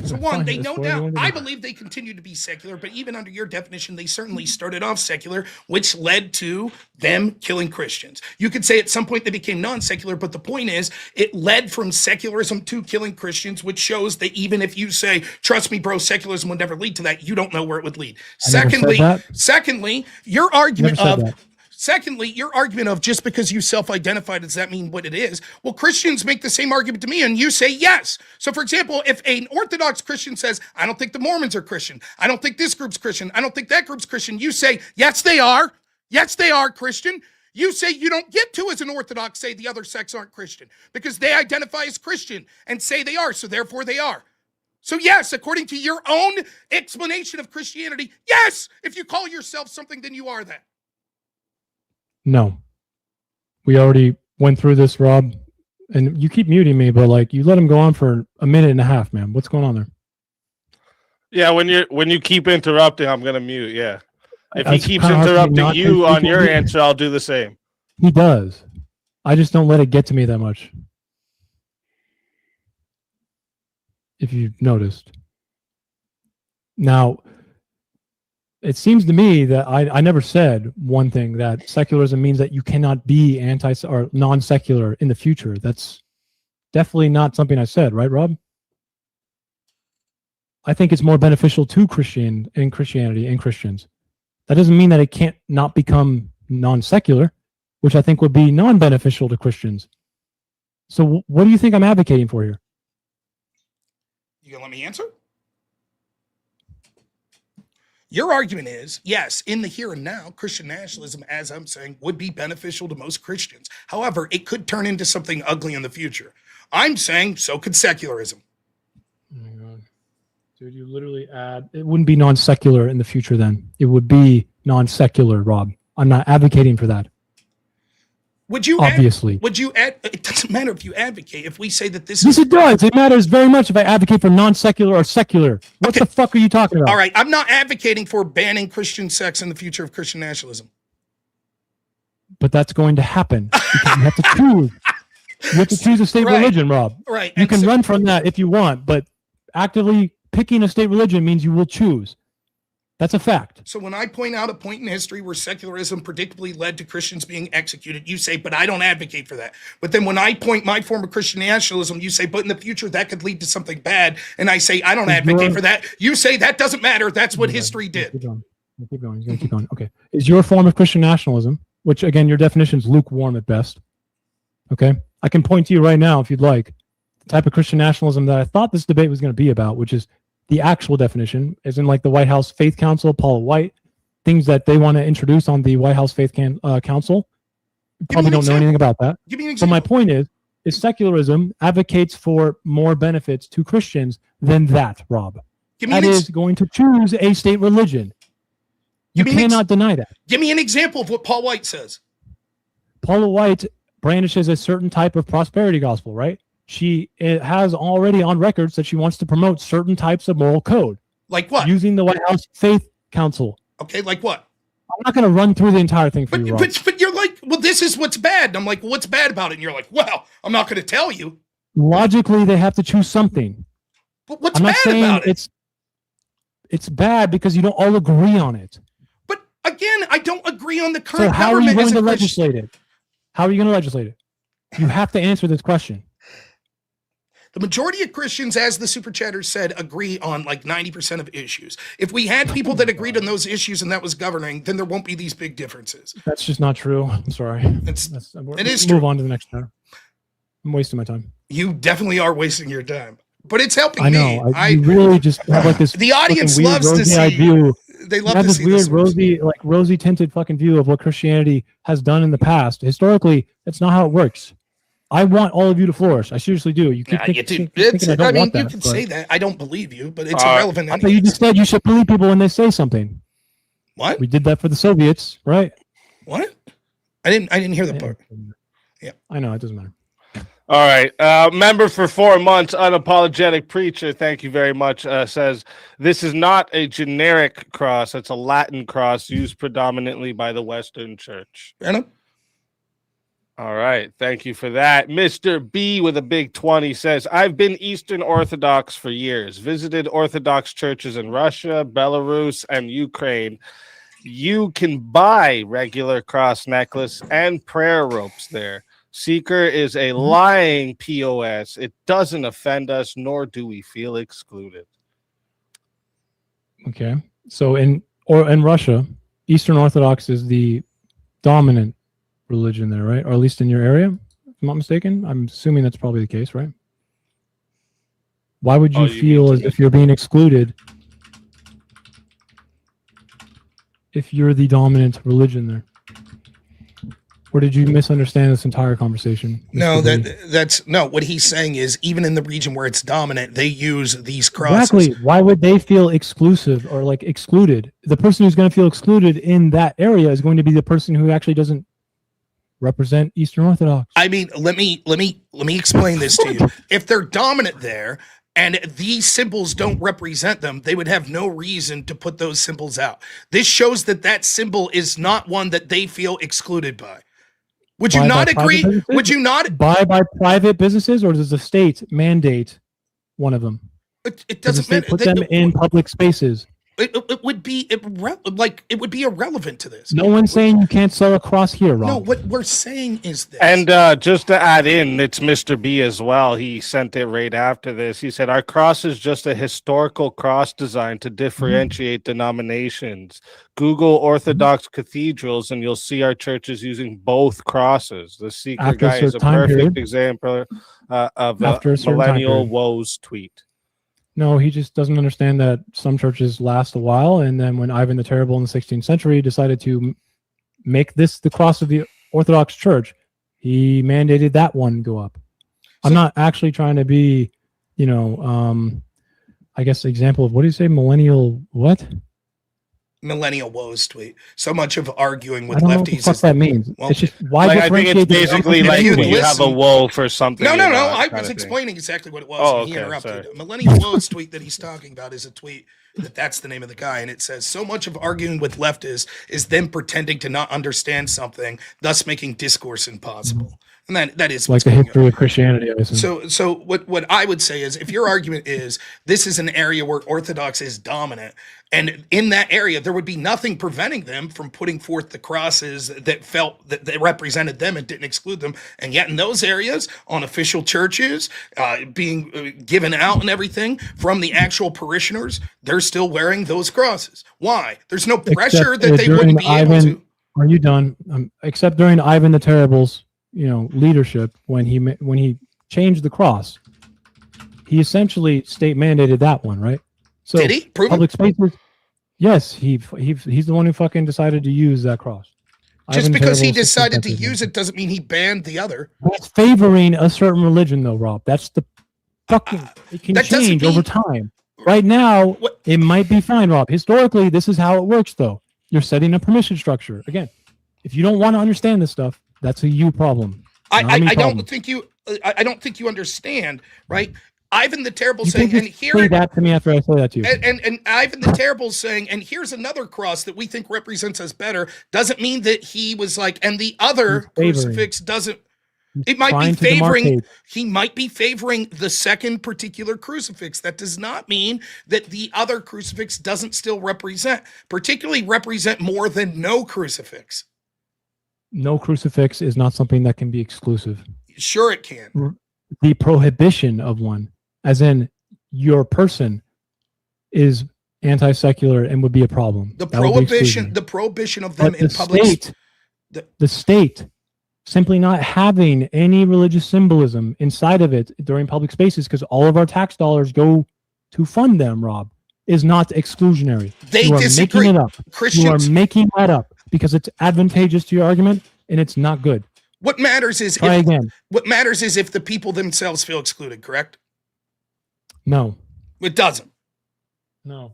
So one, they no doubt, I believe they continue to be secular, but even under your definition, they certainly started off secular, which led to them killing Christians. You could say at some point they became non-secular, but the point is it led from secularism to killing Christians, which shows that even if you say, trust me, bro, secularism would never lead to that, you don't know where it would lead. Secondly, your argument of just because you self-identify, does that mean what it is? Well, Christians make the same argument to me, and you say yes. So, for example, if an Orthodox Christian says, I don't think the Mormons are Christian, I don't think this group's Christian, I don't think that group's Christian, you say, yes, they are. Yes, they are Christian. You say you don't get to, as an Orthodox, say the other sects aren't Christian because they identify as Christian and say they are, so therefore they are. So yes, according to your own explanation of Christianity, yes, if you call yourself something, then you are that. No, we already went through this, Rob, and you keep muting me, but like you let him go on for a minute and a half, man. What's going on there? Yeah, when you keep interrupting, I'm gonna mute. Yeah, if he keeps interrupting you on your answer, I'll do the same. He does. I just don't let it get to me that much. If you've noticed. Now, it seems to me that I never said one thing, that secularism means that you cannot be anti or non-secular in the future. That's definitely not something I said, right, Rob? I think it's more beneficial to Christianity and Christians. That doesn't mean that it can't not become non-secular, which I think would be non-beneficial to Christians. So what do you think I'm advocating for here? You gonna let me answer? Your argument is, yes, in the here and now, Christian nationalism, as I'm saying, would be beneficial to most Christians. However, it could turn into something ugly in the future. I'm saying so could secularism. Oh my God. Dude, you literally add, it wouldn't be non-secular in the future then. It would be non-secular, Rob. I'm not advocating for that. Would you obviously? It doesn't matter if you advocate. If we say that this Yes, it does. It matters very much if I advocate for non-secular or secular. What the fuck are you talking about? All right, I'm not advocating for banning Christian sex in the future of Christian nationalism. But that's going to happen because you have to choose. You have to choose a state religion, Rob. Right. You can run from that if you want, but actively picking a state religion means you will choose. That's a fact. So when I point out a point in history where secularism predictably led to Christians being executed, you say, but I don't advocate for that. But then when I point my form of Christian nationalism, you say, but in the future that could lead to something bad. And I say, I don't advocate for that. You say that doesn't matter. That's what history did. Keep going. Keep going. He's going to keep going. Okay. Is your form of Christian nationalism which again, your definition is lukewarm at best. Okay. I can point to you right now, if you'd like, the type of Christian nationalism that I thought this debate was going to be about, which is the actual definition, as in like the White House Faith Council, Paula White, things that they want to introduce on the White House Faith Council. You probably don't know anything about that. Give me an So example. my point is secularism advocates for more benefits to Christians than that, Rob. That is going to choose a state religion. You cannot deny that. Give me an example of what Paul White says. Paula White brandishes a certain type of prosperity gospel, right? She has already on records that she wants to promote certain types of moral code. Like what? Using the White House Faith Council. Okay, like what? I'm not going to run through the entire thing for you, Rob. But you're like, well, this is what's bad. And I'm like, well, what's bad about it? And you're like, well, I'm not going to tell you. Logically, they have to choose something. But what's I'm not bad saying about it? It's bad because you don't all agree on it. But again, I don't agree on the current So how are you government going as a to Christian. legislate it? How are you going to legislate it? You have to answer this question. The majority of Christians, as the super chatters said, agree on like 90% of issues. If we had people that agreed on those issues and that was governing, then there won't be these big differences. That's just not true. I'm sorry. It is true. Move on to the next chapter. I'm wasting my time. You definitely are wasting your time, but it's helping I me. know. You really just have like this. The audience weird, loves to rosy-eyed see. view. They love You have to this see weird, this. rosy tinted fucking view of what Christianity has done in the past. Historically, that's not how it works. I want all of you to flourish. I seriously do. You keep thinking I don't want that. You can say that. I don't believe you, but it's irrelevant. I thought you just said you should believe people when they say something. What? We did that for the Soviets, right? What? I didn't hear the part. Yeah. I know, it doesn't matter. All right. Member for 4 months, unapologetic preacher. Thank you very much. Says this is not a generic cross. It's a Latin cross used predominantly by the Western Church. Fair enough. All right. Thank you for that. Mr. B with a big 20 says, I've been Eastern Orthodox for years, visited Orthodox churches in Russia, Belarus, and Ukraine. You can buy regular cross necklace and prayer ropes there. Seeker is a lying POS. It doesn't offend us, nor do we feel excluded. Okay. So in Russia, Eastern Orthodox is the dominant religion there, right? Or at least in your area, if I'm not mistaken. I'm assuming that's probably the case, right? Why would you feel as if you're being excluded if you're the dominant religion there? Or did you misunderstand this entire conversation? No, that's no. What he's saying is, even in the region where it's dominant, they use these crosses. Exactly. Why would they feel exclusive or like excluded? The person who's going to feel excluded in that area is going to be the person who actually doesn't represent Eastern Orthodox. I mean, let me explain this to you. If they're dominant there and these symbols don't represent them, they would have no reason to put those symbols out. This shows that that symbol is not one that they feel excluded by. Would you not agree? Would you not buy by private businesses, or does the state mandate one of them? It doesn't matter. Put them in public spaces. It would be irrelevant to this. No one's saying you can't sell a cross here, Rob. No, what we're saying is this. And just to add in, it's Mr. B as well. He sent it right after this. He said, our cross is just a historical cross designed to differentiate denominations. Google Orthodox cathedrals and you'll see our churches using both crosses. The Seeker guy is a perfect example of a millennial woes tweet. No, he just doesn't understand that some churches last a while, and then when Ivan the Terrible in the 16th century decided to make this the cross of the Orthodox Church, he mandated that one go up. I'm not actually trying to be, I guess example of what do you say, millennial what? Millennial woes tweet. So much of arguing with I don't know lefties. What that means. Well, it's just why I think it's basically like when you have a woe for something. No. I was explaining exactly what it was. Oh, and he okay, interrupted. A millennial woes tweet that he's talking about is a tweet that's the name of the guy, and it says so much of arguing with leftists is them pretending to not understand something, thus making discourse impossible. And that is like the history of Christianity. So what I would say is, if your argument is this is an area where Orthodox is dominant, and in that area there would be nothing preventing them from putting forth the crosses that felt that they represented them and didn't exclude them, and yet in those areas on official churches being given out and everything from the actual parishioners, they're still wearing those crosses. Why? There's no pressure that they wouldn't be able to. Are you done? Except during Ivan the Terrible's, leadership, when he changed the cross, he essentially state mandated that one, right? So Did he? Prove public spaces? Yes, he's the one who fucking decided to use that cross. Just Ivan because he Terrible's decided to successor. use it doesn't mean he banned the other. That's favoring a certain religion, though, Rob. That's the fucking. It can that doesn't change mean- over time. Right now, What- it might be fine, Rob. Historically, this is how it works, though. You're setting a permission structure. Again, if you don't want to understand this stuff, that's a you problem. I don't think you. I don't think you understand, right? Ivan the Terrible You saying, can and just here say that to me after I say that to you. and Ivan the Terrible saying, and here's another cross that we think represents us better, doesn't mean that he was like, and the other He's favoring. crucifix doesn't. It might be Trying to favoring. demarcate. He might be favoring the second particular crucifix. That does not mean that the other crucifix doesn't still represent, particularly represent more than no crucifix. No crucifix is not something that can be exclusive. Sure, it can. The prohibition of one, as in your person, is anti-secular and would be a problem. The That would be prohibition. exclusionary. The prohibition of them But in the public. state, the state, simply not having any religious symbolism inside of it during public spaces, because all of our tax dollars go to fund them, Rob, is not exclusionary. They You are disagree. making it up. You are Christians. making that up because it's advantageous to your argument and it's not good. What matters is Try if, again. what matters is if the people themselves feel excluded. Correct? No. It doesn't. No.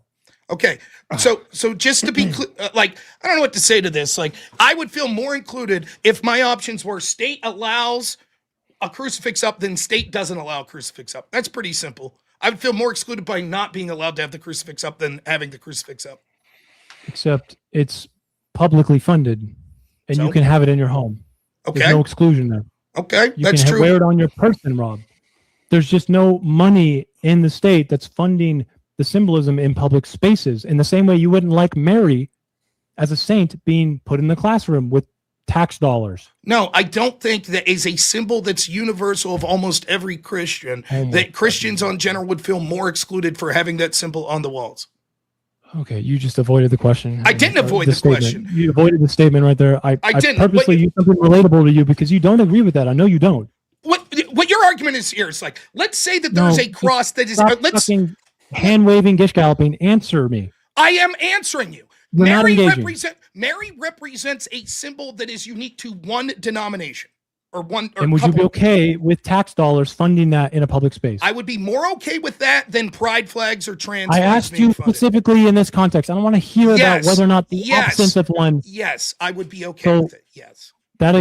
Okay, so just to be clear, like, I don't know what to say to this. Like, I would feel more included if my options were state allows a crucifix up than state doesn't allow a crucifix up. That's pretty simple. I would feel more excluded by not being allowed to have the crucifix up than having the crucifix up. Except it's publicly funded and So? you can have it in your home. Okay, There's no exclusion there. okay, You that's can true. wear it on your person, Rob. There's just no money in the state that's funding the symbolism in public spaces. In the same way you wouldn't like Mary as a saint being put in the classroom with tax dollars. No, I don't think that is a symbol that's universal of almost every Christian, Oh my that Christians on general would feel more excluded for having that symbol on the walls. Okay, you just avoided the question. I didn't avoid the statement. question. You avoided the statement right there. I didn't. purposely used something relatable to you because you don't agree with that. I know you don't. What your argument is here is like, let's say that there's No, a cross that is, Stop let's, fucking hand waving, gish galloping. Answer me. I am answering you. You're not engaging. Mary represents a symbol that is unique to one denomination or one or And would you be couple. okay with tax dollars funding that in a public space? I would be more okay with that than pride flags or trans I flags asked being you funded. specifically in this context. I don't want to hear Yes. about whether or not the Yes. absence of one Yes, I would be okay So- with it. Yes. that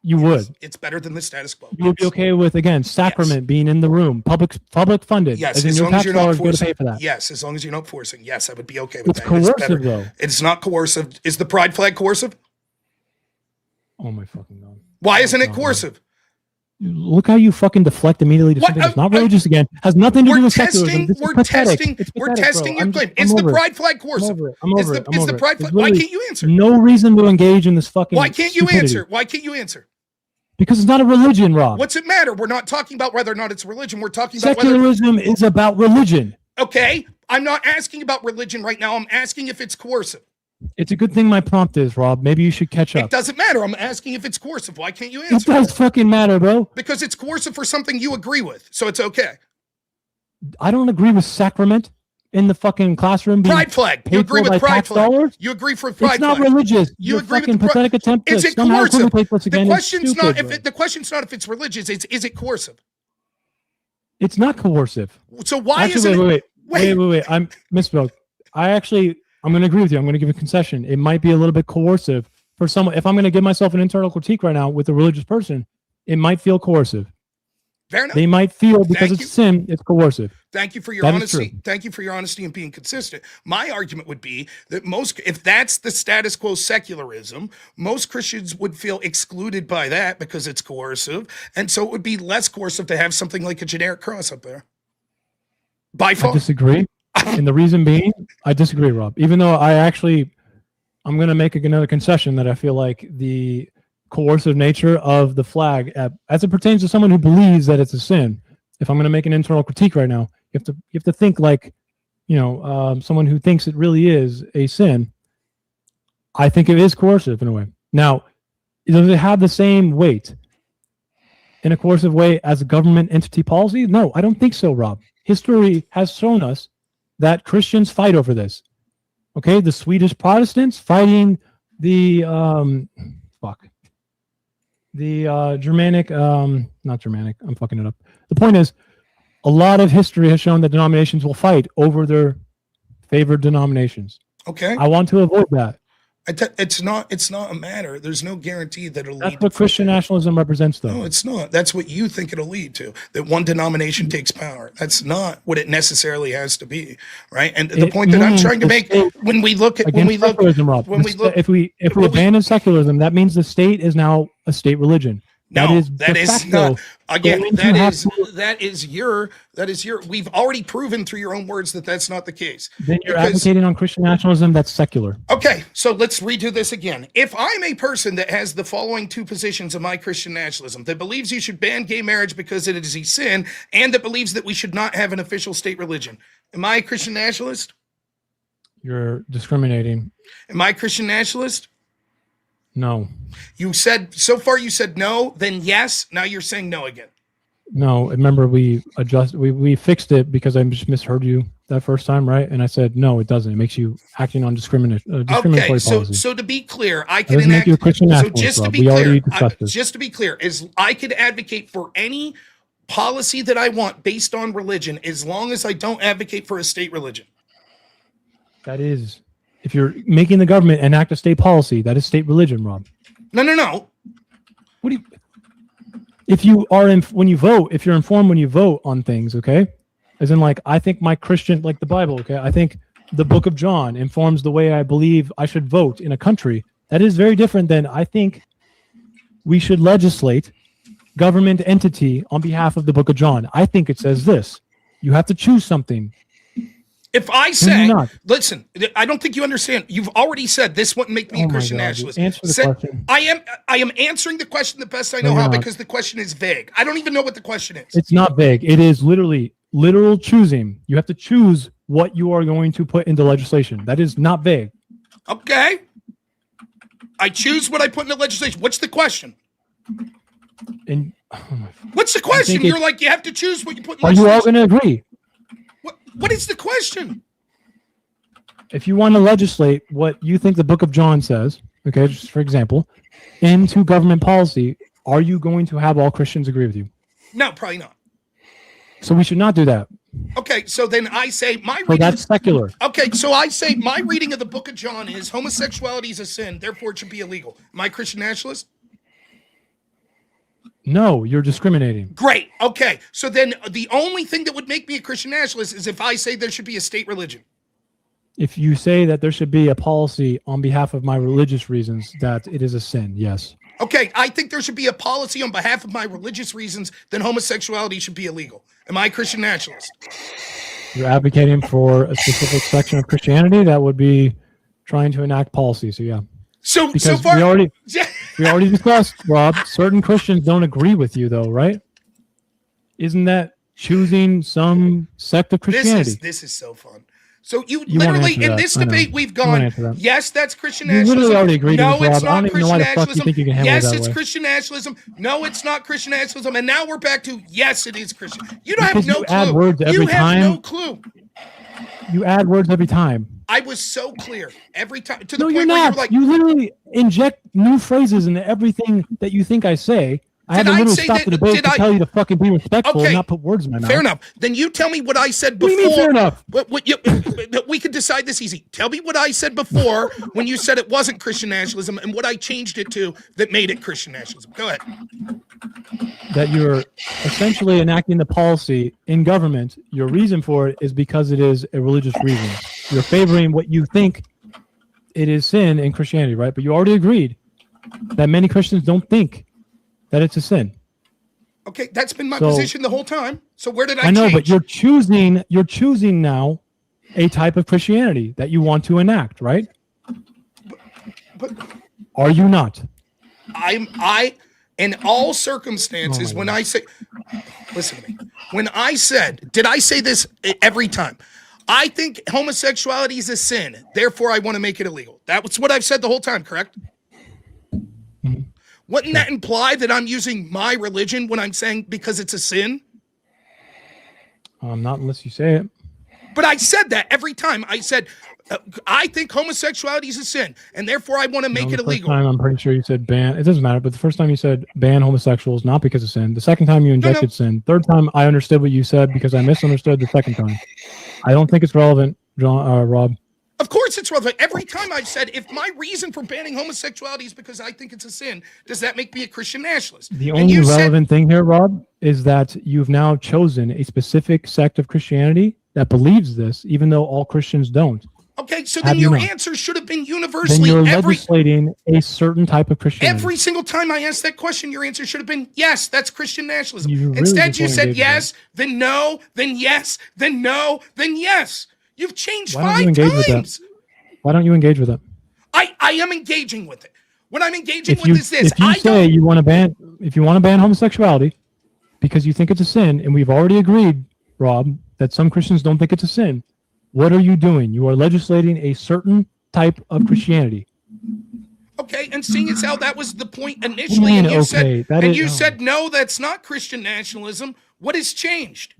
you Yes. would. It's better than the status quo. You would be okay with, again, sacrament being in the room, public funded. Yes, as in as your long as tax you're not dollars go to forcing. pay for that. Yes, as long as you're not forcing. Yes, I would be okay with It's that. It's better. coercive though. It's not coercive. Is the pride flag coercive? Oh my fucking god. Why isn't it God. coercive? Look how you fucking deflect immediately to What? something that's not religious again. Has nothing to do We're with secularism. testing. This is We're pathetic. testing. It's We're pathetic, testing bro. your I'm claim. I'm Is the over it. pride flag I'm coercive? over it. I'm Is over the it. I'm is over the it. pride There's flag? Why literally can't you answer? no reason to engage in this fucking Why can't you stupidity. answer? Why can't you answer? Because it's not a religion, Rob. What's it matter? We're not talking about whether or not it's religion. We're talking about whether. Secularism is about religion. Okay, I'm not asking about religion right now. I'm asking if it's coercive. It's a good thing my prompt is, Rob. Maybe you should catch It up. doesn't matter. I'm asking if it's coercive. Why can't you It answer? does fucking matter, bro. Because it's coercive for something you agree with, so it's okay. I don't agree with sacrament in the fucking classroom. being Pride flag. You paid agree for with by pride tax flag. dollars? You agree for pride It's not flag. religious. You Your agree with fucking the pathetic attempt to Is it somehow coercive? equivocate this The again. question's It's not stupid, if bro. the question's not if it's religious. Is it coercive? It's not coercive. So why Actually, isn't it? wait. I'm misspoke. I'm going to agree with you. I'm going to give a concession. It might be a little bit coercive for someone. If I'm going to give myself an internal critique right now with a religious person, it might feel coercive. Fair enough. They might feel because Thank it's you. sin, it's coercive. Thank you for your That is honesty. true. Thank you for your honesty and being consistent. My argument would be that if that's the status quo secularism, most Christians would feel excluded by that because it's coercive. And so it would be less coercive to have something like a generic cross up there. By I far. disagree. And the reason being, I disagree, Rob. Even though I'm going to make another concession that I feel like the coercive nature of the flag, as it pertains to someone who believes that it's a sin, if I'm going to make an internal critique right now, you have to think like, someone who thinks it really is a sin. I think it is coercive in a way. Now, does it have the same weight in a coercive way as a government entity policy? No, I don't think so, Rob. History has shown us that Christians fight over this. Okay, the Swedish Protestants fighting the Germanic, not Germanic, I'm fucking it up. The point is, a lot of history has shown that denominations will fight over their favored denominations. Okay. I want to avoid that. It's not a matter. There's no guarantee that it'll That's lead what to Christian nationalism represents, though. No, it's not. That's what you think it'll lead to. That one denomination takes power. That's not what it necessarily has to be, right? And the point that I'm trying to make when we look at if we abandon secularism, that means the state is now a state religion. No, that is not. Again, that is your. We've already proven through your own words that that's not the case. Then you're advocating on Christian nationalism. That's secular. Okay, so let's redo this again. If I'm a person that has the following two positions of my Christian nationalism, that believes you should ban gay marriage because it is a sin, and that believes that we should not have an official state religion, am I a Christian nationalist? You're discriminating. Am I a Christian nationalist? No. You said so far. You said no, then yes. Now you're saying no again. No. Remember, we fixed it because I just misheard you that first time, right? And I said no, it doesn't. It makes you acting on discriminatory policy. So to be clear, I can enact. So just to be clear, is I could advocate for any policy that I want based on religion, as long as I don't advocate for a state religion. That is. If you're making the government enact a state policy, that is state religion, Rob. No. What do you? If you are when you vote, if you're informed when you vote on things, okay, as in like I think my Christian, like the Bible, okay, I think the Book of John informs the way I believe I should vote in a country. That is very different than I think we should legislate government entity on behalf of the Book of John. I think it says this: you have to choose something. If I say, listen, I don't think you understand. You've already said this wouldn't make me a Christian nationalist. Answer the question. I am answering the question the best I know how because the question is vague. I don't even know what the question is. It's not vague. It is literal choosing. You have to choose what you are going to put into legislation. That is not vague. Okay. I choose what I put into legislation. What's the question? What's the question? You're like, you have to choose what you put in legislation. Are you all going to agree? What is the question? If you want to legislate what you think the Book of John says, okay, just for example, into government policy, are you going to have all Christians agree with you? No, probably not. So we should not do that. Okay, so then I say that's secular. Okay, so I say my reading of the Book of John is homosexuality is a sin, therefore it should be illegal. Am I a Christian nationalist? No, you're discriminating. Great. Okay. So then the only thing that would make me a Christian nationalist is if I say there should be a state religion. If you say that there should be a policy on behalf of my religious reasons that it is a sin, yes. Okay. I think there should be a policy on behalf of my religious reasons, then homosexuality should be illegal. Am I a Christian nationalist? You're advocating for a specific section of Christianity that would be trying to enact policy. So yeah. So far, we already discussed, Rob, certain Christians don't agree with you, though, right? Isn't that choosing some sect of Christianity? This is so fun. So you literally, in this debate, we've gone, yes, that's Christian nationalism. You literally already agreed no, with it's Rob. not Christian nationalism. Yes, it's Christian nationalism. No, it's not Christian nationalism. And now we're back to, yes, it is Christian. You don't have no clue. Add words every time. You have no clue. You add words every time. I was so clear every time to the point where not. You're like, you literally inject new phrases into everything that you think I say. I had to literally stop the debate to tell you to fucking be respectful and not put words in my mouth. Fair enough. Then you tell me what I said before. What do you mean fair enough? We could decide this easy. Tell me what I said before when you said it wasn't Christian nationalism and what I changed it to that made it Christian nationalism. Go ahead. That you're essentially enacting the policy in government. Your reason for it is because it is a religious reason. You're favoring what you think it is sin in Christianity, right? But you already agreed that many Christians don't think that it's a sin. Okay, that's been my position the whole time. So where did I know, change? But you're choosing now a type of Christianity that you want to enact, right? But are you not? In all circumstances, when I say, listen to me, when I said, did I say this every time? I think homosexuality is a sin, therefore I want to make it illegal. That's what I've said the whole time, correct? Mhm. Wouldn't that imply that I'm using my religion when I'm saying because it's a sin? Not unless you say it. But I said that every time. I said, I think homosexuality is a sin, and therefore I want to make it The illegal. first time, I'm pretty sure you said ban. It doesn't matter, but the first time you said ban homosexuals, not because of sin. The second time you injected sin. Third time I understood what you said because I misunderstood the second time. I don't think it's relevant, Rob. Of course it's relevant. Every time I've said, if my reason for banning homosexuality is because I think it's a sin, does that make me a Christian nationalist? The only relevant thing here, Rob, is that you've now chosen a specific sect of Christianity that believes this, even though all Christians don't. Okay, so then your answer should have been universally. Then you're legislating a certain type of Christianity. Every single time I asked that question, your answer should have been yes, that's Christian nationalism. Really Instead, you said yes, then no, then yes, then no, then yes. You've changed 5 times. Why don't you engage with it? I am engaging with it. What I'm engaging with is this. If you say you want to ban homosexuality because you think it's a sin, and we've already agreed, Rob, that some Christians don't think it's a sin, what are you doing? You are legislating a certain type of Christianity. Okay, and seeing as how that was the point initially, and you said no, that's not Christian nationalism. What has changed?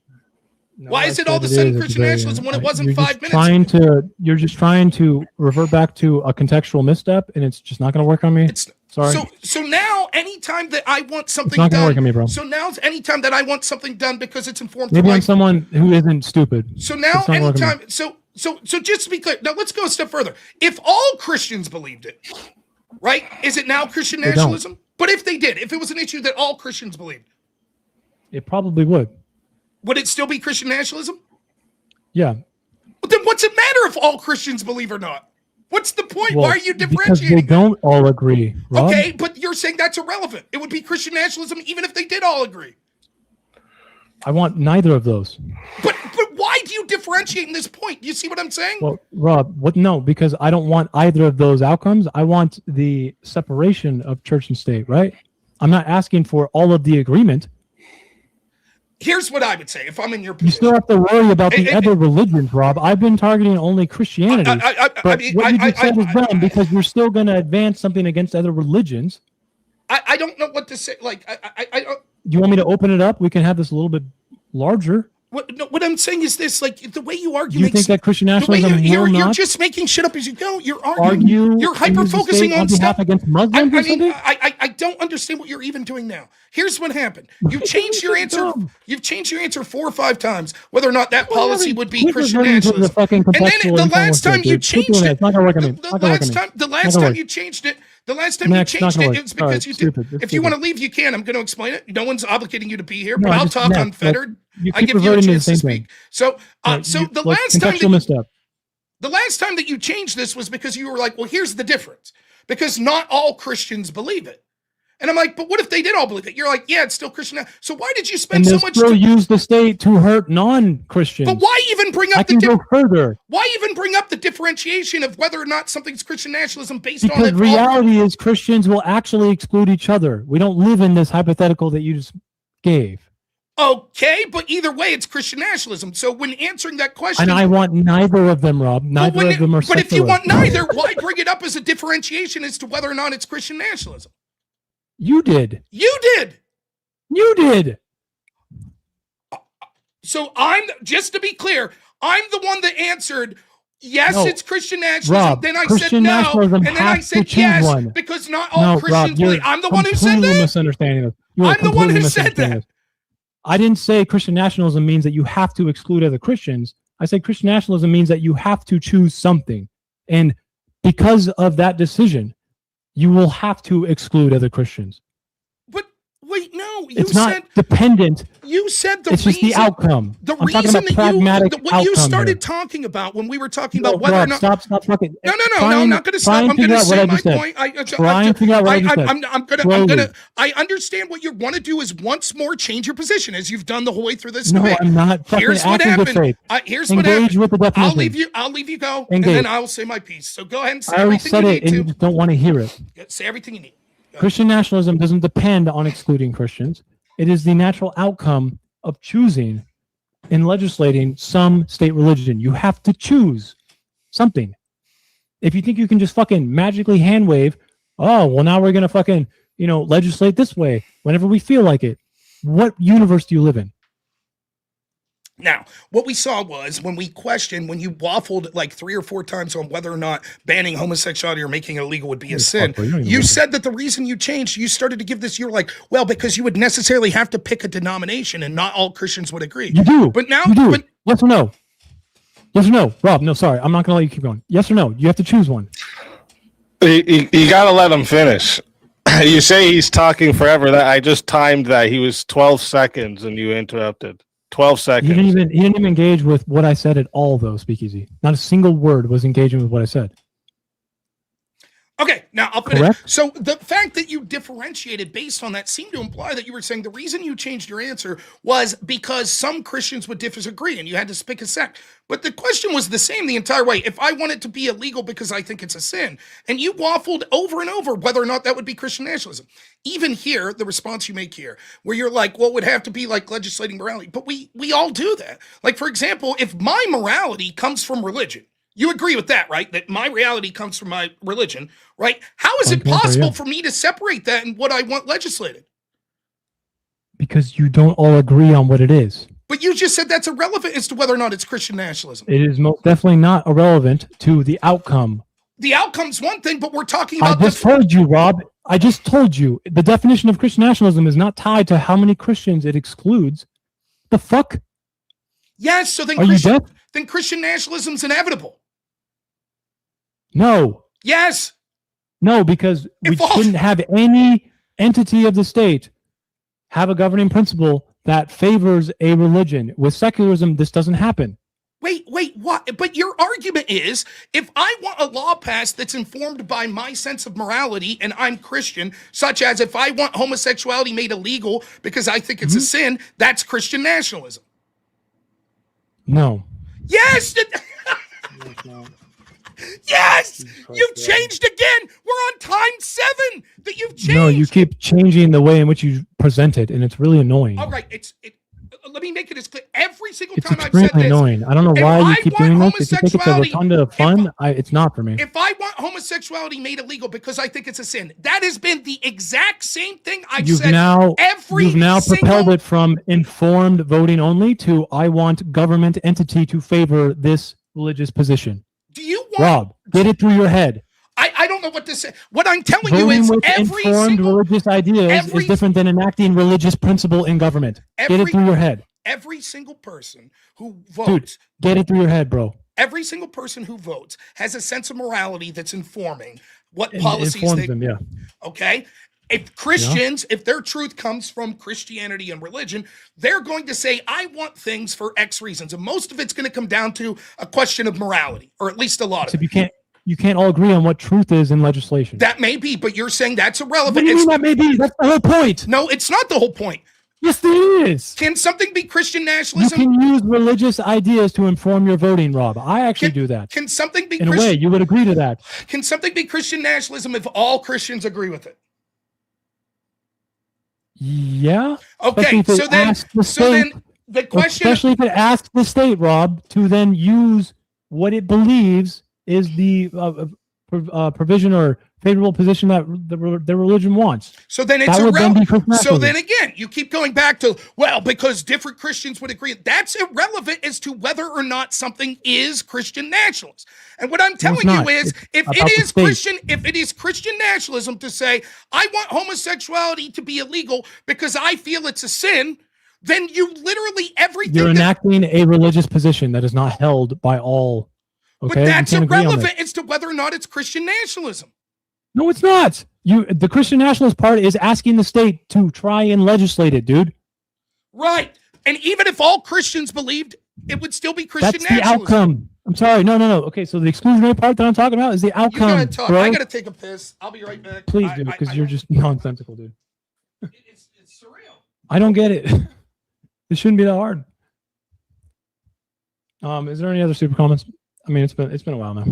No, why is it all of a sudden Christian nationalism when it wasn't 5 minutes ago? You're just trying to revert back to a contextual misstep, and it's just not going to work on me. Sorry. So now, anytime that I want something it's not done, work on me, bro. So now, anytime that I want something done because it's informed. Maybe I'm someone who isn't stupid. So now, anytime, so just to be clear, now let's go a step further. If all Christians believed it, right, is it now Christian nationalism? But if they did, if it was an issue that all Christians believed, it probably would. Would it still be Christian nationalism? Yeah. But then what's it matter if all Christians believe or not? What's the point? Well, why are you differentiating? Because they don't all agree, Rob. Okay, but you're saying that's irrelevant. It would be Christian nationalism even if they did all agree. I want neither of those. But why do you differentiate in this point? Do you see what I'm saying? Well, Rob, no, because I don't want either of those outcomes. I want the separation of church and state, right? I'm not asking for all of the agreement. Here's what I would say if I'm in your position. You still have to worry about the other religions, Rob. I've been targeting only Christianity. But what you just said is dumb because you're still going to advance something against other religions. I don't know what to say. Like, I don't. Do you want me to open it up? We can have this a little bit larger. What I'm saying is this: like the way you argue, you think that Christian nationalism you're just making shit up as you go. You're arguing. You're hyper focusing on stuff against Muslims. I don't understand what you're even doing now. Here's what happened: you changed your answer. You've changed your answer 4 or 5 times whether or not that policy would be Christian nationalism. And then the last time you changed it, the last time you changed it. The last time you changed it, it's because you did. If you want to leave, you can. I'm going to explain it. No one's obligating you to be here, but I'll talk unfettered. I give you a chance to speak. So the last time that you changed this was because you were like, well, here's the difference. Because not all Christians believe it. And I'm like, but what if they did all believe it? You're like, yeah, it's still Christian. So why did you spend so much time? Still use the state to hurt non-Christians. But why even bring up further? Why even bring up the differentiation of whether or not something's Christian nationalism based on Because reality is Christians will actually exclude each other. We don't live in this hypothetical that you just gave. Okay, but either way, it's Christian nationalism. So when answering that question, and I want neither of them, Rob. Neither of them are. But if you want neither, why bring it up as a differentiation as to whether or not it's Christian nationalism? You did. You did. You did. So just to be clear, I'm the one that answered, yes, it's Christian nationalism. Rob, then I Christian said no, and then I said yes, because not all Christians believe. I'm the one who said that. Misunderstanding I'm the one who said that. I didn't say Christian nationalism means that you have to exclude other Christians. I said Christian nationalism means that you have to choose something. And because of that decision, you will have to exclude other Christians. But wait, no, it's not dependent. You said it's just the outcome. The reason that what you started talking about when we were talking about whether or not stop fucking. No, I'm not going to stop. I'm going to say my point. I understand what you want to do is once more change your position as you've done the whole way through this debate. I'm not. Here's what happened. Here's what happened. I'll leave you go, and then I will say my piece. So go ahead and say everything you need to. You just don't want to hear it. Say everything you need. Christian nationalism doesn't depend on excluding Christians. It is the natural outcome of choosing and legislating some state religion. You have to choose something. If you think you can just fucking magically hand wave oh, well, now we're going to fucking, legislate this way whenever we feel like it. What universe do you live in? Now, what we saw was when you waffled like 3 or 4 times on whether or not banning homosexuality or making it illegal would be a sin. You said that the reason you changed, you started to give this, you're like, well, because you would necessarily have to pick a denomination and not all Christians would agree. You do. But now, you do. Yes or no? Yes or no? Rob, no, sorry. I'm not going to let you keep going. Yes or no? You have to choose one. You got to let him finish. You say he's talking forever. That I just timed that. He was 12 seconds and you interrupted. 12 seconds. He didn't even engage with what I said at all, though, Speakeasy. Not a single word was engaging with what I said. Okay, now I'll finish. Correct? So the fact that you differentiated based on that seemed to imply that you were saying the reason you changed your answer was because some Christians would disagree and you had to pick a sect. But the question was the same the entire way. If I want it to be illegal because I think it's a sin, and you waffled over and over whether or not that would be Christian nationalism. Even here, the response you make here, where you're like, well, it would have to be like legislating morality. But we all do that. Like, for example, if my morality comes from religion, you agree with that, right? That my reality comes from my religion, right? How is it possible for me to separate that and what I want legislated? Because you don't all agree on what it is. But you just said that's irrelevant as to whether or not it's Christian nationalism. It is most definitely not irrelevant to the outcome. The outcome's one thing, but we're talking about... I just told you, Rob. I just told you. The definition of Christian nationalism is not tied to how many Christians it excludes. The fuck? Yes, so then Christian nationalism's inevitable. No. Yes. No, because we shouldn't have any entity of the state have a governing principle that favors a religion. With secularism, this doesn't happen. Wait, what? But your argument is, if I want a law passed that's informed by my sense of morality and I'm Christian, such as if I want homosexuality made illegal because I think it's a sin, that's Christian nationalism. No. Yes! Yes! You've changed again! We're on time 7 that you've changed! No, you keep changing the way in which you present it, and it's really annoying. All right, let me make it as clear. Every single time I've said extremely this... annoying. I don't know why you keep doing this. If you think it's a rotunda of fun, it's not for me. If I want homosexuality made illegal because I think it's a sin, that has been the exact same thing I've said You've now propelled it from informed voting only to I want government entity to favor this religious position. Do you want... Rob, get it through your head. I don't know what to say. What I'm telling you Voting is with informed religious ideas is different than enacting religious principle in government. Get it through your head. Every single person who votes... Dude, get it through your head, bro. Every single person who votes has a sense of morality that's informing what policies they... them, yeah. Okay? If Christians, if their truth comes from Christianity and religion, they're going to say, I want things for X reasons. And most of it's going to come down to a question of morality, or at least a lot of it. You can't all agree on what truth is in legislation. That may be, but you're saying that's irrelevant. What do you mean that may be? That's the whole point. No, it's not the whole point. Yes, it is. Can something be Christian nationalism? You can use religious ideas to inform your voting, Rob. I actually do that. Can something be in a way, you would agree to that. Can something be Christian nationalism if all Christians agree with it? Yeah. Okay, so then the question... Especially if it asks the state, Rob, to then use what it believes is the provision or favorable position that the religion wants. So then it's irrelevant. So then again, you keep going back to, well, because different Christians would agree. That's irrelevant as to whether or not something is Christian nationalist. And what I'm telling you is, if it is Christian nationalism to say, I want homosexuality to be illegal because I feel it's a sin, then you literally everything... You're enacting a religious position that is not held by all. Okay? But that's irrelevant as to whether or not it's Christian nationalism. No, it's not. The Christian nationalist part is asking the state to try and legislate it, dude. Right. And even if all Christians believed, it would still be Christian nationalism. That's the outcome. I'm sorry. No. Okay, so the exclusionary part that I'm talking about is the outcome. You gotta talk. Bro. I gotta take a piss. I'll be right back. Please do, because you're just nonsensical, dude. It's surreal. I don't get it. It shouldn't be that hard. Is there any other super comments? I mean, it's been a while now.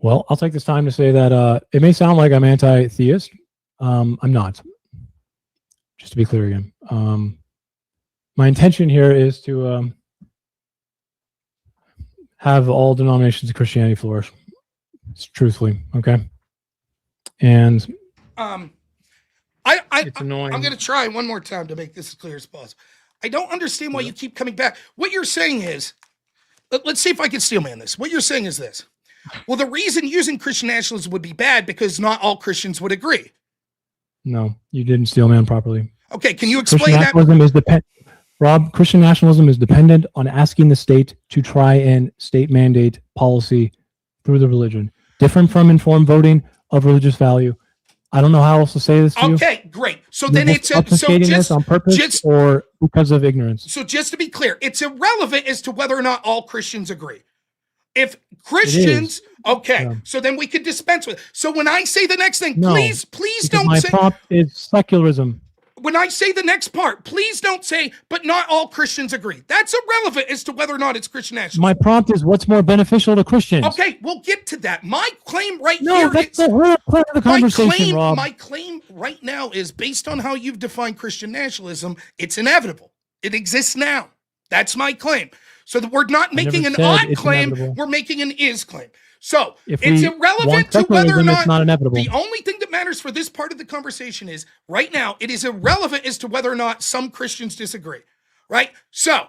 Well, I'll take this time to say that it may sound like I'm anti-theist. I'm not. Just to be clear again. My intention here is to have all denominations of Christianity flourish. Truthfully, okay? And it's annoying. I'm going to try one more time to make this as clear as possible. I don't understand why you keep coming back. What you're saying is, let's see if I can steelman this. What you're saying is this. Well, the reason using Christian nationalism would be bad because not all Christians would agree. No, you didn't steelman properly. Okay, can you explain that? Rob, Christian nationalism is dependent on asking the state to try and state mandate policy through the religion. Different from informed voting of religious value. I don't know how else to say this to you. Okay, great. So then it's this on purpose or because of ignorance. So just to be clear, it's irrelevant as to whether or not all Christians agree. If Christians, so then we could dispense with it. So when I say the next thing, please don't say. My prompt is secularism. When I say the next part, please don't say, but not all Christians agree. That's irrelevant as to whether or not it's Christian nationalism. My prompt is what's more beneficial to Christians. Okay, we'll get to that. My claim here that's the whole part of the conversation, Rob. My claim right now is based on how you've defined Christian nationalism. It's inevitable. It exists now. That's my claim. So that we're not making an odd claim, we're making an is claim. So it's irrelevant to whether or not the only thing that matters for this part of the conversation is right now, it is irrelevant as to whether or not some Christians disagree. Right? So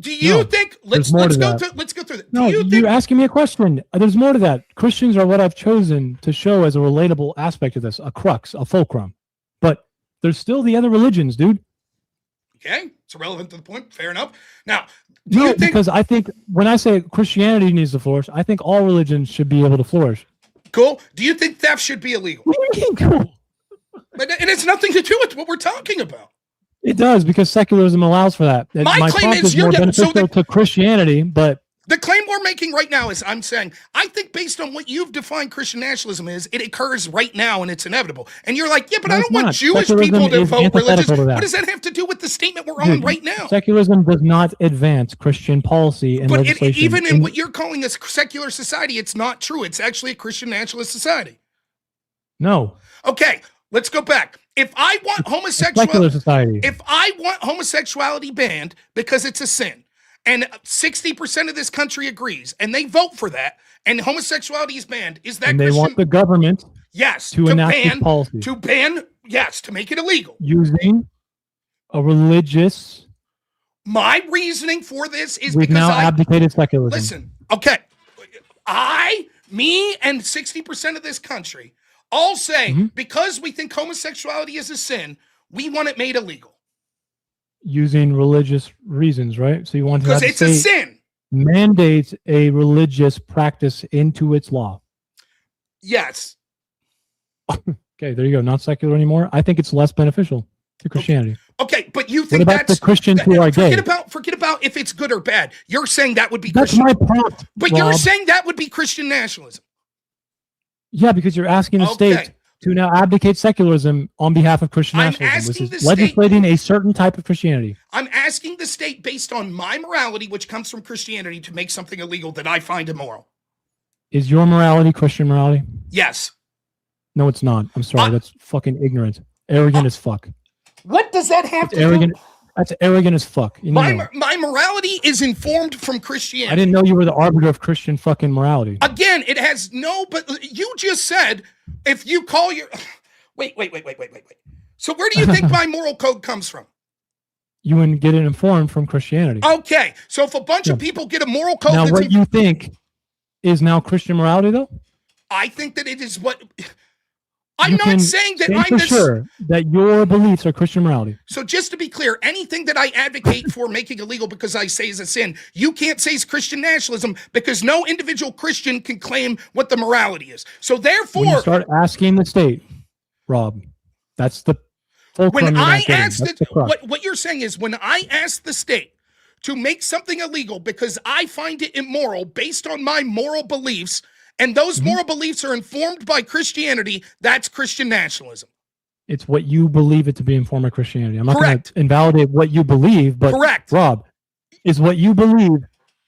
do you think let's go through that. No, you're asking me a question. There's more to that. Christians are what I've chosen to show as a relatable aspect of this, a crux, a fulcrum. But there's still the other religions, dude. Okay, it's irrelevant to the point. Fair enough. Now, because I think when I say Christianity needs to flourish, I think all religions should be able to flourish. Cool. Do you think theft should be illegal? Cool. But it has nothing to do with what we're talking about. It does, because secularism allows for that. My claim is more beneficial to Christianity, but the claim we're making right now is I'm saying, I think based on what you've defined Christian nationalism is, it occurs right now and it's inevitable. And you're like, yeah, but I don't want Jewish people to vote religious. What does that have to do with the statement we're on right now? Secularism does not advance Christian policy and legislation. Even in what you're calling a secular society, it's not true. It's actually a Christian nationalist society. No. Okay, let's go back. If I want homosexuality banned because it's a sin, and 60% of this country agrees, and they vote for that, and homosexuality is banned, is that they want the government to enact this policy. To make it illegal. Using a religious... My reasoning for this is We've now abdicated secularism. Listen, okay. Me, and 60% of this country all say, because we think homosexuality is a sin, we want it made illegal. Using religious reasons, right? So you want to because it's a sin. Mandates a religious practice into its law. Yes. Okay, there you go. Not secular anymore. I think it's less beneficial to Christianity. Okay, but you think what about the Christians who are gay? Forget about if it's good or bad. You're saying that would be Christian. That's my prompt. But Rob, you're saying that would be Christian nationalism. Yeah, because you're asking the state to now abdicate secularism on behalf of Christian nationalism, which is legislating a certain type of Christianity. I'm asking the state, based on my morality, which comes from Christianity, to make something illegal that I find immoral. Is your morality Christian morality? Yes. No, it's not. I'm sorry. That's fucking ignorant. Arrogant as fuck. What does that have to do? That's arrogant as fuck. My morality is informed from Christianity. I didn't know you were the arbiter of Christian fucking morality. Again, it has but you just said if you call your wait. So where do you think my moral code comes from? You wouldn't get it informed from Christianity. Okay, so if a bunch of people get a moral code, now what you think is now Christian morality, though? I think that it is what. I'm not saying that I'm sure that your beliefs are Christian morality. So just to be clear, anything that I advocate for making illegal because I say is a sin, you can't say is Christian nationalism because no individual Christian can claim what the morality is. So therefore, when you start asking the state, Rob, that's the when I ask what you're saying is when I ask the state to make something illegal because I find it immoral based on my moral beliefs. And those moral beliefs are informed by Christianity, that's Christian nationalism. It's what you believe it to be informed by Christianity. I'm not going to invalidate what you believe, but Rob, is what you believe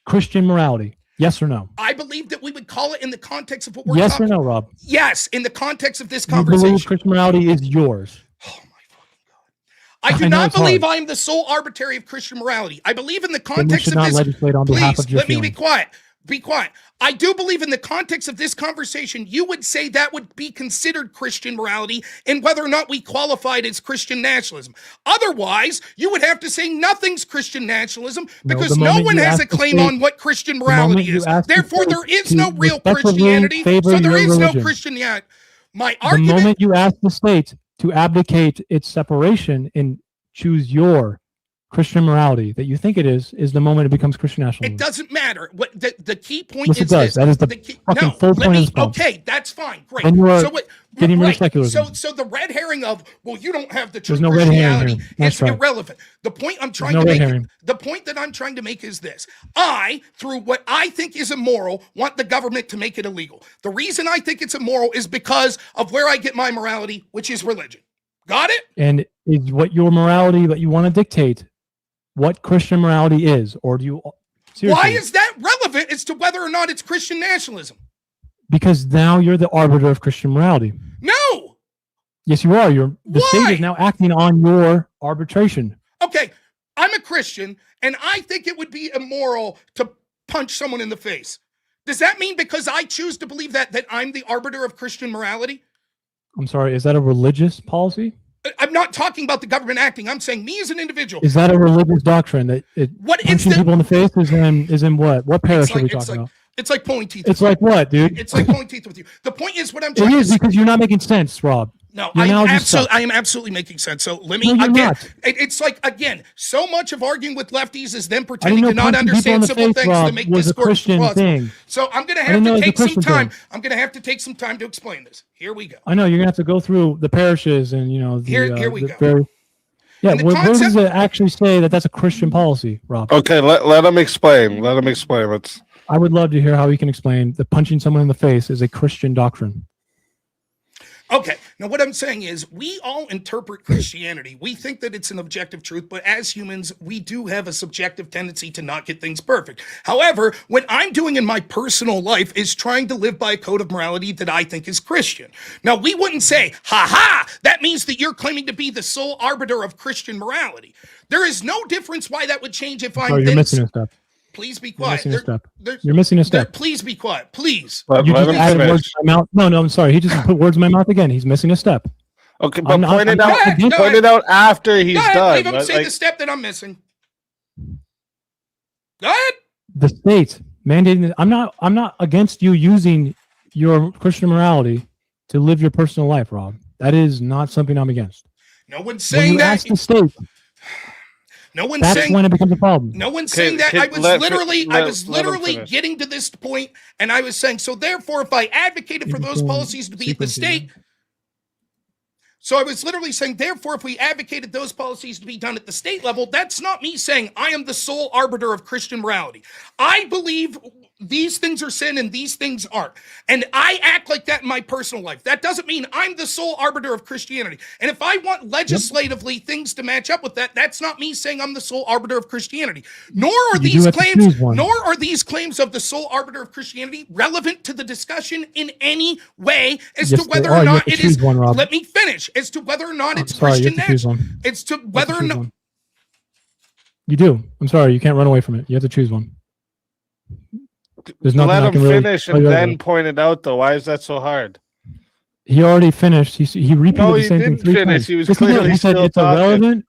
Christian morality? Yes or no? I believe that we would call it in the context of what we're Yes talking. or no, Rob? Yes, in the context of this You believe conversation. Christian morality is yours. Oh my fucking God. I do I know not it's hard. believe I am the sole arbitrary of Christian morality. I believe in the Then we context should of not this. legislate on behalf Please, of your let me be feelings. quiet. Be quiet. I do believe in the context of this conversation, you would say that would be considered Christian morality and whether or not we qualified as Christian nationalism. Otherwise, you would have to say nothing's Christian nationalism because the no moment one you has ask a the claim state- on what Christian the moment morality you is. ask the Therefore, state there is to no real respectively Christianity, favor so there your is no religion. Christianity. My The argument... moment you ask the state to abdicate its separation and choose your Christian morality that you think it is the moment it becomes Christian nationalism. It doesn't matter. What the key point Yes, is it does. this. That is the key, fucking no, full let point of me, this problem. okay, that's fine. Great. Then you are so what, getting rid of right. secularism. So the red herring of, well, you don't have the true There's no red herring Christianity here. That's is right. irrelevant. The point I'm trying no to red make herring. the point that I'm trying to make is this. I, through what I think is immoral, want the government to make it illegal. The reason I think it's immoral is because of where I get my morality, which is religion. Got it? And is what your morality that you want to dictate what Christian morality is, or do you seriously? Why is that relevant as to whether or not it's Christian nationalism? Because now you're the arbiter of Christian morality. No. Yes, you are. The state Why? is now acting on your arbitration. Okay, I'm a Christian, and I think it would be immoral to punch someone in the face. Does that mean because I choose to believe that I'm the arbiter of Christian morality? I'm sorry, is that a religious policy? I'm not talking about the government acting. I'm saying me as an individual. Is that a religious doctrine that What is punching the- people in the face is in what? What parish are we it's talking like, about? It's like pulling teeth. It's with like you. what, dude? It's like pulling teeth with you. The point is what I'm It trying to is say. because you're not making sense, Rob. No, Your I analogy sucks. am absolutely making sense. So let me No, you're again. not. It's like again, so much of arguing with lefties is them I didn't pretending know to not punching people in understand the simple face, things Rob, to make was a discourse Christian plausible. thing. So I'm gonna I have didn't know to it was a take some Christian time. thing. I'm gonna have to take some time to explain this. Here we go. I know you're gonna have to go through the parishes and Here we go. Yeah, And the where does concept- it actually say that that's a Christian policy, Rob? Okay, let him explain. Let him explain. Let's. I would love to hear how he can explain that punching someone in the face is a Christian doctrine. Okay. Now, what I'm saying is we all interpret Christianity. We think that it's an objective truth, but as humans, we do have a subjective tendency to not get things perfect. However, what I'm doing in my personal life is trying to live by a code of morality that I think is Christian. Now, we wouldn't say, that means that you're claiming to be the sole arbiter of Christian morality. There is no difference why that would change if I'm Sorry, you're then- missing a step. Please be You're quiet. missing a step. There- You're missing a step. Please be quiet. Please. Let, You let just him added finish. words to my mouth. No, I'm sorry. He just put words in my mouth again. He's missing a step. Okay, but I'm not- point it I'm out. not against- Point it out after he's Go ahead, done. leave him Like- say the step that I'm missing. Go ahead. The state mandating. I'm not against you using your Christian morality to live your personal life, Rob. That is not something I'm against. No one's When saying you that. ask the state, No one's that's saying. when it becomes a problem. No one's Okay, saying that. okay, I was let him finish. getting to this point, and I was saying, so therefore, if I advocated for You're those doing policies to be at the sequencing, state, so I was literally saying, therefore, if we advocated those policies to be done at the state level, that's not me saying I am the sole arbiter of Christian morality. I believe these things are sin and these things aren't. And I act like that in my personal life. That doesn't mean I'm the sole arbiter of Christianity. And if I want legislatively things to match up with that, that's not me saying I'm the sole arbiter of Christianity. Nor are You do these have to claims, choose one. nor are these claims of the sole arbiter of Christianity relevant to the discussion in any way as Yes, to whether they are. or You not have to it is. choose one, Rob. Let me finish. As to whether or not I'm it's sorry, you Christian have to choose national. one. It's to You have whether to or choose not. one. You do. I'm sorry. You can't run away from it. You have to choose one. There's nothing Let I him can really finish tell and you then other. point it out, though. Why is that so hard? He already finished. He repeated No, the he same thing didn't 3 finish. times. He was Yes, did. clearly He said still it's talking. irrelevant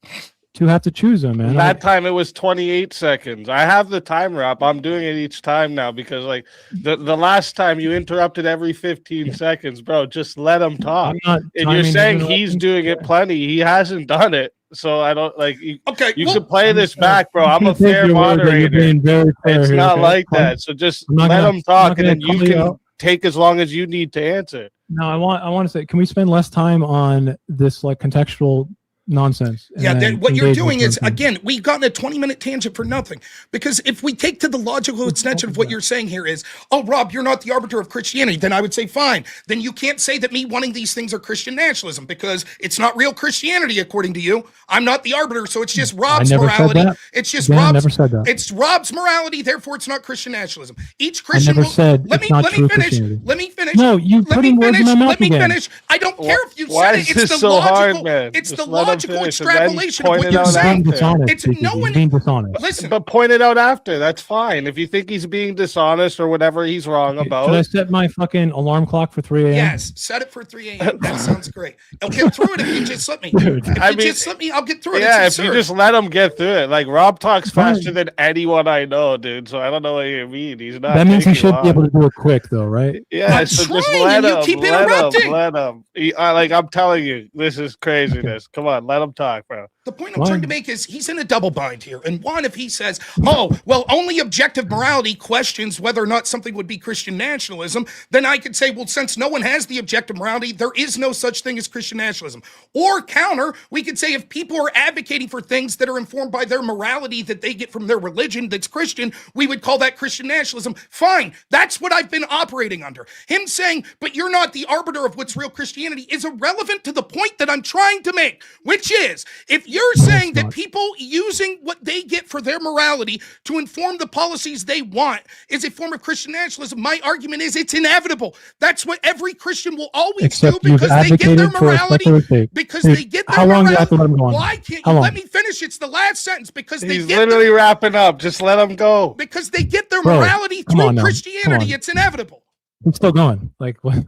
to have to choose them, man. That time it was 28 seconds. I have the timer up. I'm doing it each time now because, like, the last time you interrupted every 15 seconds, bro. Just let him talk. I'm not And you're timing saying his he's interruptions. doing it plenty. He hasn't done it. So I don't like you. Okay, You well, can play I'm this sorry. back, bro. I'm a Take fair your word that you're moderator. being very fair It's here, not okay? like that. So just I'm not let gonna- him I'm talk, not and then gonna you call you can out. take as long as you need to answer. No, I want to say, can we spend less time on this like contextual nonsense. Yeah, what you're doing is, again, we've gotten a 20-minute tangent for nothing. Because if we take to the logical extension of what you're saying here is, oh, Rob, you're not the arbiter of Christianity, then I would say, fine. Then you can't say that me wanting these things are Christian nationalism because it's not real Christianity, according to you. I'm not the arbiter, so it's just Rob's morality. It's just Rob's. It's Rob's morality, therefore it's not Christian nationalism. Each Christian. Let me finish. Let me finish. No, you putting words in my mouth again. Let me finish. I don't care if you said it. It's the logical. It's the logical extrapolation of what you're saying. It's no one being dishonest. Listen, but point it out after. That's fine. If you think he's being dishonest or whatever he's wrong about. Should I set my fucking alarm clock for 3 a.m.? Yes, set it for 3 a.m. That sounds great. I'll get through it if you just let me. Just let me, I'll get through it. Yeah, if you just let him get through it. Like Rob talks faster than anyone I know, dude. So I don't know what you mean. He's not. That means he should be able to do it quick, though, right? Yeah, so just let him. You keep interrupting. Let him. Like I'm telling you, this is craziness. Come on, let him talk, bro. The point I'm trying to make is he's in a double bind here. And one, if he says, oh, well, only objective morality questions whether or not something would be Christian nationalism, then I could say, well, since no one has the objective morality, there is no such thing as Christian nationalism. Or counter, we could say if people are advocating for things that are informed by their morality that they get from their religion that's Christian, we would call that Christian nationalism. Fine. That's what I've been operating under. Him saying, but you're not the arbiter of what's real Christianity is irrelevant to the point that I'm trying to make, which is, if you're saying that people using what they get for their morality to inform the policies they want is a form of Christian nationalism, my argument is it's inevitable. That's what every Christian will always do because they get their morality. Because they get their morality. Why can't you let me finish? It's the last sentence. Because he's literally wrapping up. Just let him go. Because they get their morality through Christianity. It's inevitable. It's still going. Like what?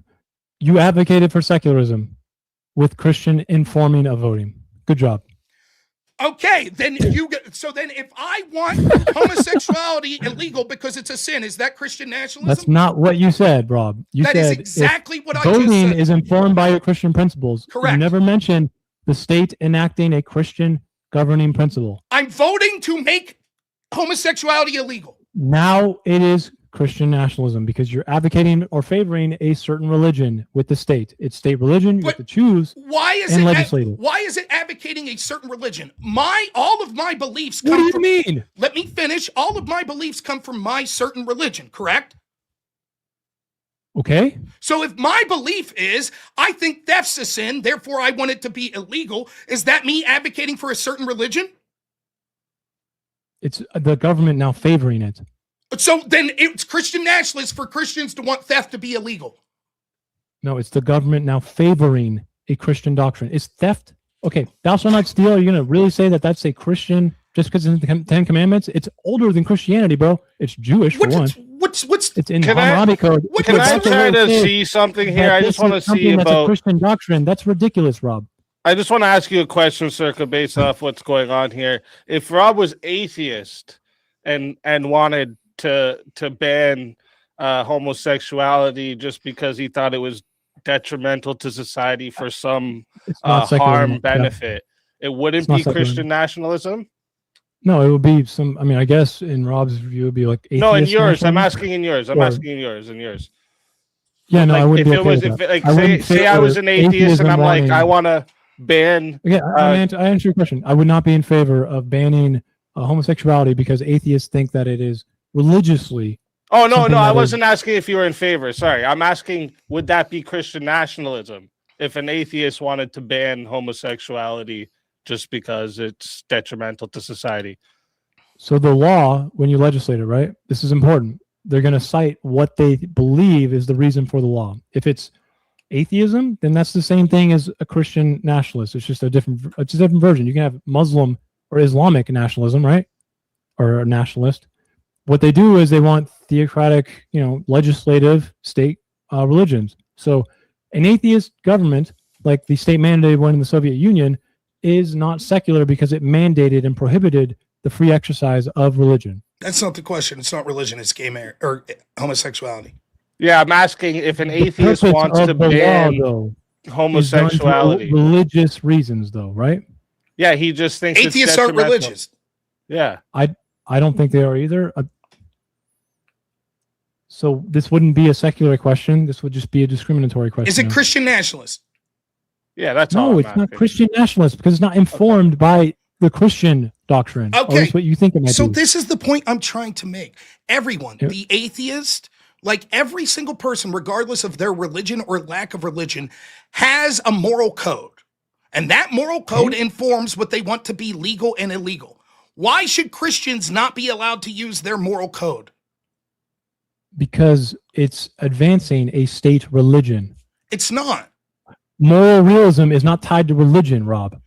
You advocated for secularism with Christian informing of voting. Good job. Okay, then you get. So then, if I want homosexuality illegal because it's a sin, is that Christian nationalism? That's not what you said, Rob. You said that is exactly what I just said. Voting is informed by your Christian principles. Correct. You never mentioned the state enacting a Christian governing principle. I'm voting to make homosexuality illegal. Now it is Christian nationalism because you're advocating or favoring a certain religion with the state. It's state religion. You have to choose. Why is it advocating a certain religion? All of my beliefs come What do you mean? Let me finish. All of my beliefs come from my certain religion, correct? Okay. So if my belief is I think theft's a sin, therefore I want it to be illegal, is that me advocating for a certain religion? It's the government now favoring it. So then it's Christian nationalists for Christians to want theft to be illegal. No, it's the government now favoring a Christian doctrine. Is theft, okay, thou shalt not steal. Are you going to really say that that's a Christian just because it's in the Ten Commandments? It's older than Christianity, bro. It's Jewish for one. It's in Hammurabi Code. Can I try to see something here? I just want to see about... That's a Christian doctrine. That's ridiculous, Rob. I just want to ask you a question, Circa, based off what's going on here. If Rob was atheist and wanted to ban homosexuality just because he thought it was detrimental to society for some harm benefit, it wouldn't be Christian nationalism? No, it would be some. I mean, I guess in Rob's view, it would be like atheist. No, in yours. I'm asking in yours. I'm asking in yours. In yours. Yeah, no, like, I would be okay with that. Say I was an atheist and I'm like, I want to ban. Yeah, I answer your question. I would not be in favor of banning homosexuality because atheists think that it is religiously. Oh no, I wasn't asking if you were in favor. Sorry, I'm asking, would that be Christian nationalism if an atheist wanted to ban homosexuality just because it's detrimental to society? So the law, when you legislate it, right? This is important. They're going to cite what they believe is the reason for the law. If it's atheism, then that's the same thing as a Christian nationalist. It's just a different version. You can have Muslim or Islamic nationalism, right? Or a nationalist. What they do is they want theocratic, legislative state religions. So an atheist government, like the state mandated one in the Soviet Union, is not secular because it mandated and prohibited the free exercise of religion. That's not the question. It's not religion. It's gay marriage or homosexuality. Yeah, I'm asking if an atheist wants to ban homosexuality. Religious reasons, though, right? Yeah, he just thinks atheists aren't religious. Yeah. I don't think they are either. So this wouldn't be a secular question. This would just be a discriminatory question. Is it Christian nationalist? Yeah, that's all. No, it's not Christian nationalist because it's not informed by the Christian doctrine. Okay. Or that's what you think it might So be. this is the point I'm trying to make. Everyone, Yeah. the atheist, like every single person, regardless of their religion or lack of religion, has a moral code. And that moral code informs what they want to be legal and illegal. Why should Christians not be allowed to use their moral code? Because it's advancing a state religion. It's not. Moral realism is not tied to religion, Rob.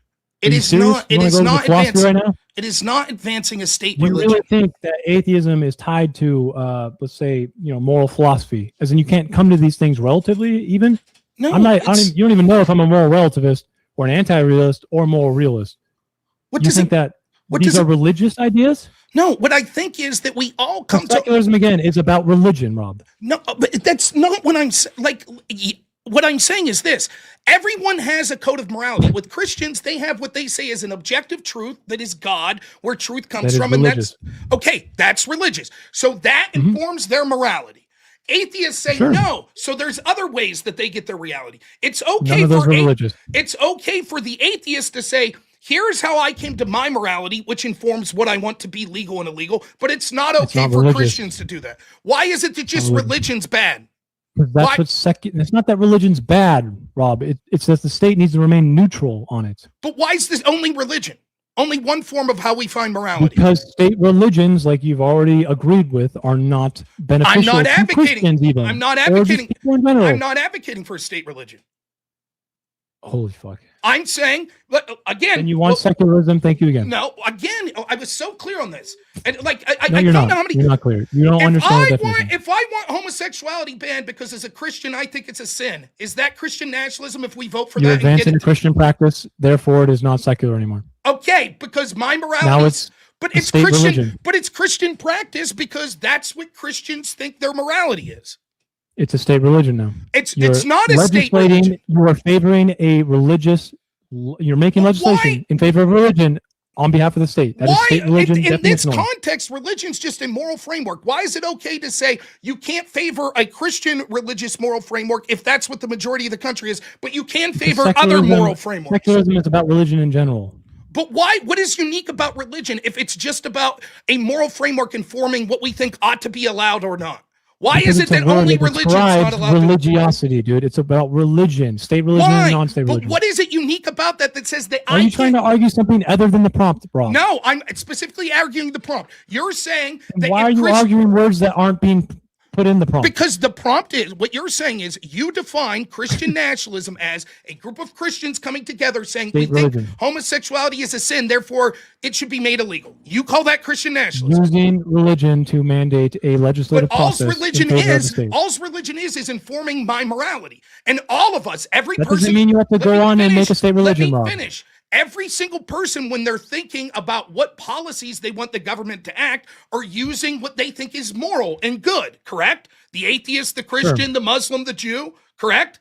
It is not. It is not advancing. Right now? It is not advancing a state You religion. really think that atheism is tied to, let's say, moral philosophy? As in, you can't come to these things relatively, even. No, I'm not. You don't even know if I'm a moral relativist or an anti-realist or a moral realist. What You does think it? that What these does are it? religious ideas? No. What I think is that we all come to. Secularism again is about religion, Rob. No, but that's not what I'm like. What I'm saying is this: everyone has a code of morality. With Christians, they have what they say is an objective truth that is God, where truth comes from, and that's okay. That's religious. So that informs their morality. Atheists say no. So there's other ways that they get their reality. It's okay it's okay for the atheist to say, here's how I came to my morality, which informs what I want to be legal and illegal, but it's not okay for Christians to do that. Why is it that just religion's bad? That's it's not that religion's bad, Rob. It's that the state needs to remain neutral on it. But why is this only religion? Only one form of how we find morality. Because state religions, like you've already agreed with, are not beneficial to Christians even. I'm not advocating. I'm not advocating for a state religion. Holy fuck. I'm saying, again. And you want secularism? Thank you again. No, again, I was so clear on this. And like, no, I don't know how many. You're not clear. You don't understand the definition. If I want homosexuality banned because as a Christian, I think it's a sin, is that Christian nationalism if we vote for that? You're advancing a Christian practice, therefore it is not secular anymore. Okay, because my morality. Now it's Christian. Religion. But it's Christian practice because that's what Christians think their morality is. It's a state religion now. It's not a state religion. You are favoring a religious. You're making legislation in favor of religion on behalf of the state. That is state religion. In this context, religion's just a moral framework. Why is it okay to say you can't favor a Christian religious moral framework if that's what the majority of the country is, but you can favor other moral frameworks? Secularism is about religion in general. But why? What is unique about religion if it's just about a moral framework informing what we think ought to be allowed or not? Why is it that only religion's not allowed? Religiosity, dude. It's about religion, state religion and non-state religion. But what is it unique about that says that Are you trying to argue something other than the prompt, bro? No, I'm specifically arguing the prompt. You're saying that why are you arguing words that aren't being put in the prompt? Because the prompt is, what you're saying is you define Christian nationalism as a group of Christians coming together saying we think homosexuality is a sin, therefore it should be made illegal. You call that Christian nationalism. Using religion to mandate a legislative process. All's religion is informing my morality. And all of us, every person. That doesn't mean you have to go on and make a state religion, Rob. Let me finish. Every single person, when they're thinking about what policies they want the government to act, are using what they think is moral and good, correct? The atheist, the Christian, the Muslim, the Jew, correct?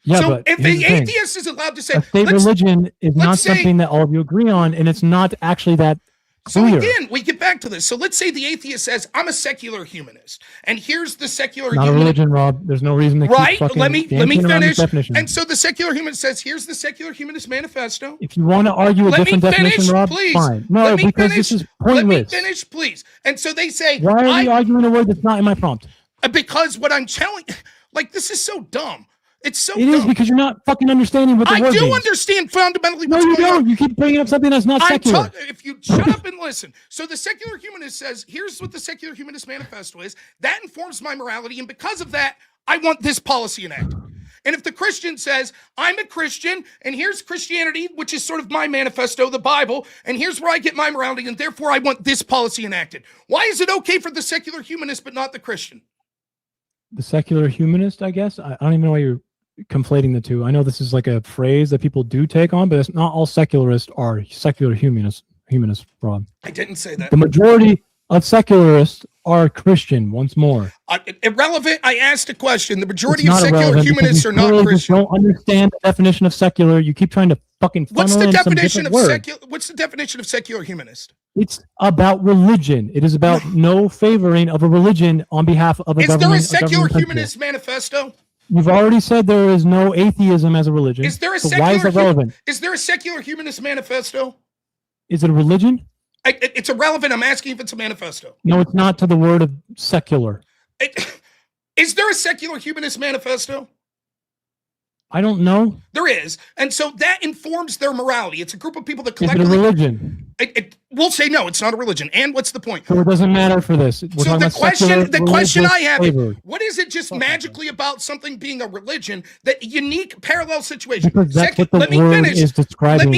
Yeah, so but if the atheist is allowed to say a state religion is not something that all of you agree on, and it's not actually that clear. So again, we get back to this. So let's say the atheist says, I'm a secular humanist, and here's the secular not a religion, Rob. There's no reason to keep let me finish. And so the secular humanist says, here's the secular humanist manifesto. If you want to argue a different definition, Rob, please. Fine. No, because this is pointless. Let me finish, please. And so they say, why are you arguing a word that's not in my prompt? Because what I'm telling, like, this is so dumb. It's so dumb. It is because you're not fucking understanding what the word means. I do understand fundamentally what's going on. No, you don't. You keep bringing up something that's not secular. If you shut up and listen. So the secular humanist says, here's what the secular humanist manifesto is. That informs my morality. And because of that, I want this policy enacted. And if the Christian says, I'm a Christian, and here's Christianity, which is sort of my manifesto, the Bible, and here's where I get my morality, and therefore I want this policy enacted. Why is it okay for the secular humanist but not the Christian? The secular humanist, I guess? I don't even know why you're conflating the two. I know this is like a phrase that people do take on, but it's not all secularists are secular humanists, Rob. I didn't say that. The majority of secularists are Christian, once more. Irrelevant. I asked a question. The majority of secular humanists are not Christian. You don't understand the definition of secular. You keep trying to fucking funnel What's the definition of secular? What's the definition of secular humanist? It's about religion. It is about no favoring of a religion on behalf of a government. Is there a secular humanist manifesto? You've already said there is no atheism as a religion. Is there a why is that relevant? Is there a secular humanist manifesto? Is it a religion? It's irrelevant. I'm asking if it's a manifesto. No, it's not to the word of secular. Is there a secular humanist manifesto? I don't know. There is. And so that informs their morality. It's a group of people that Is it collectively... a religion? We'll say no, it's not a religion. And what's the point? So it doesn't matter for this. We're So the question I have is, what is it just Fuck magically about something being a religion, that unique parallel situation? Because that's what the word is describing,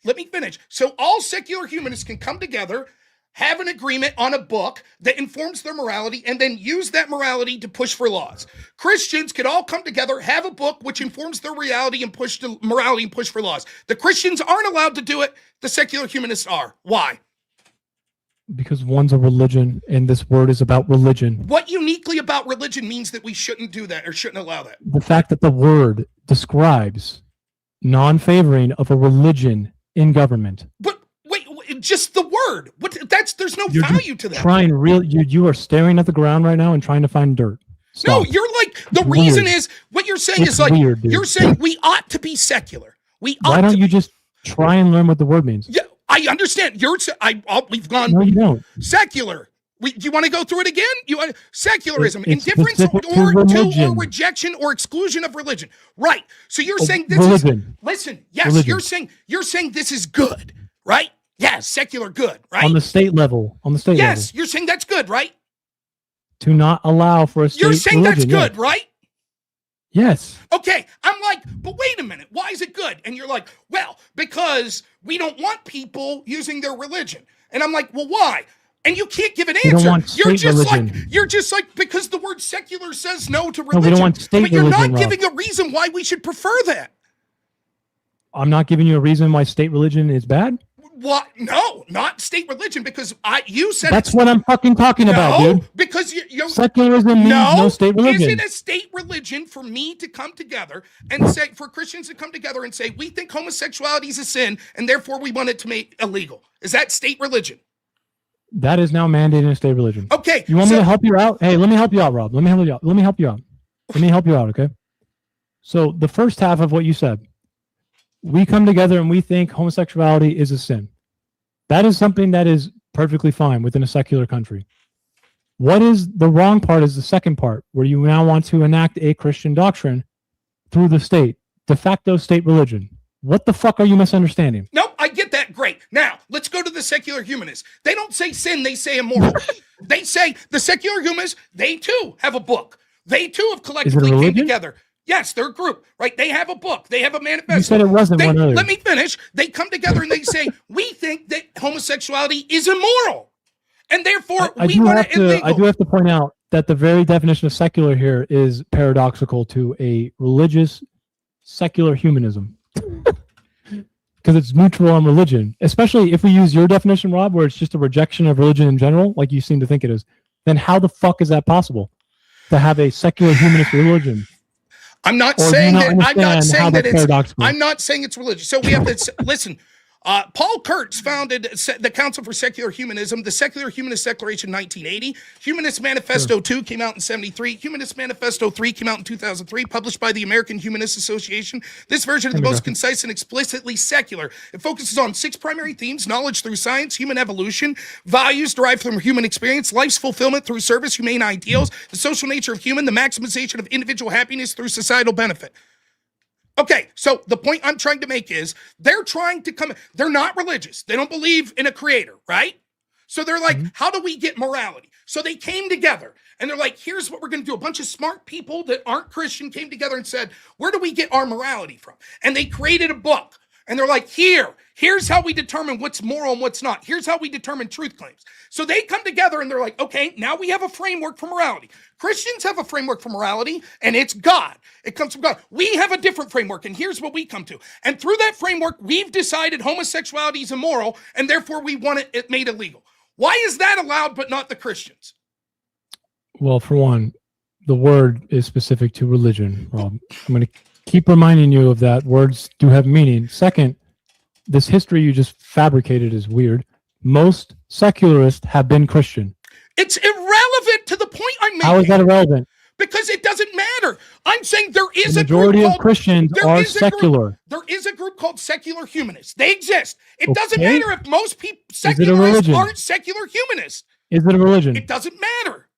Let me finish. So all secular humanists can come together, have an agreement on a book that informs their morality, and then use that morality to push for laws. Christians could all come together, have a book which informs their reality and push to morality and push for laws. The Christians aren't allowed to do it. The secular humanists are. Why? Because one's a religion, and this word is about religion. What uniquely about religion means that we shouldn't do that or shouldn't allow that? The fact that the word describes non-favoring of a religion in government. But wait, just the word. There's no You're value to that. You are staring at the ground right now and trying to find dirt. Stop. No, you're like, the It's reason weird. is, what you're saying It's is like, weird, dude. you're saying we ought to be secular. Why don't you just try and learn what the word means? Yeah, I understand. We've gone No, you don't. secular. Do you want to go through it again? You want secularism, It's indifference specific to or religion. rejection or exclusion of religion. Right. So you're saying this religion. is, listen, yes, Religion. you're saying this is good, right? Yes, secular good, right? On the state level. Yes, you're saying that's good, right? To not allow for a state You're saying religion, that's good, right? Yes. Okay, I'm like, but wait a minute, why is it good? And you're like, well, because we don't want people using their religion. And I'm like, well, why? And you can't give an We don't answer. want You're state religion. just like, because the word secular says no to No, religion. we don't want state but you're religion, not Rob. giving a reason why we should prefer that. I'm not giving you a reason why state religion is bad. What? No, not state religion, because you said That's what I'm fucking talking about, no, dude. because you Secularism means no state religion. Is it a state religion for me to come together and say, for Christians to come together and say, we think homosexuality is a sin and therefore we want it to make illegal? Is that state religion? That is now mandated in state religion. Okay. You want me to help you out? Hey, let me help you out, Rob. Let me help you out. Let me help you out, okay? So the first half of what you said, we come together and we think homosexuality is a sin. That is something that is perfectly fine within a secular country. What is the wrong part is the second part, where you now want to enact a Christian doctrine through the state, de facto state religion. What the fuck are you misunderstanding? Nope, I get that. Great. Now, let's go to the secular humanists. They don't say sin, they say immoral. They say the secular humanists, they too have a book. They too have collectively came together. Yes, they're a group, right? They have a book. They have a manifesto. You said it wasn't one earlier. Let me finish. They come together and they say, we think that homosexuality is immoral. And therefore, we want it illegal. I do have to point out that the very definition of secular here is paradoxical to a religious secular humanism. Because it's neutral on religion. Especially if we use your definition, Rob, where it's just a rejection of religion in general, like you seem to think it is. Then how the fuck is that possible? To have a secular humanist religion? I'm not saying that. I'm not saying that it's. Paradoxical? I'm not saying it's religious. So we have this. Listen, Paul Kurtz founded the Council for Secular Humanism, the Secular Humanist Declaration, 1980. Humanist Manifesto 2 came out in 73. Humanist Manifesto 3 came out in 2003, published by the American Humanist Association. This version is the most concise and explicitly secular. It focuses on 6 primary themes: knowledge through science, human evolution, values derived from human experience, life's fulfillment through service, humane ideals, the social nature of human, the maximization of individual happiness through societal benefit. Okay, so the point I'm trying to make is they're trying to come, they're not religious. They don't believe in a creator, right? So they're like, how do we get morality? So they came together and they're like, here's what we're going to do. A bunch of smart people that aren't Christian came together and said, where do we get our morality from? And they created a book. And they're like, here's how we determine what's moral and what's not. Here's how we determine truth claims. So they come together and they're like, okay, now we have a framework for morality. Christians have a framework for morality, and it's God. It comes from God. We have a different framework, and here's what we come to. And through that framework, we've decided homosexuality is immoral, and therefore we want it made illegal. Why is that allowed but not the Christians? Well, for one, the word is specific to religion, Rob. I'm going to keep reminding you of that. Words do have meaning. Second, this history you just fabricated is weird. Most secularists have been Christian. It's irrelevant to the point I'm making. How is that irrelevant? Because it doesn't matter. matter. I'm saying there is The a majority group of called, Christians are secular. There is a group called secular humanists. They exist. It doesn't Okay. matter if most people Is it a secularists religion? aren't secular humanists. Is it a religion? It doesn't matter.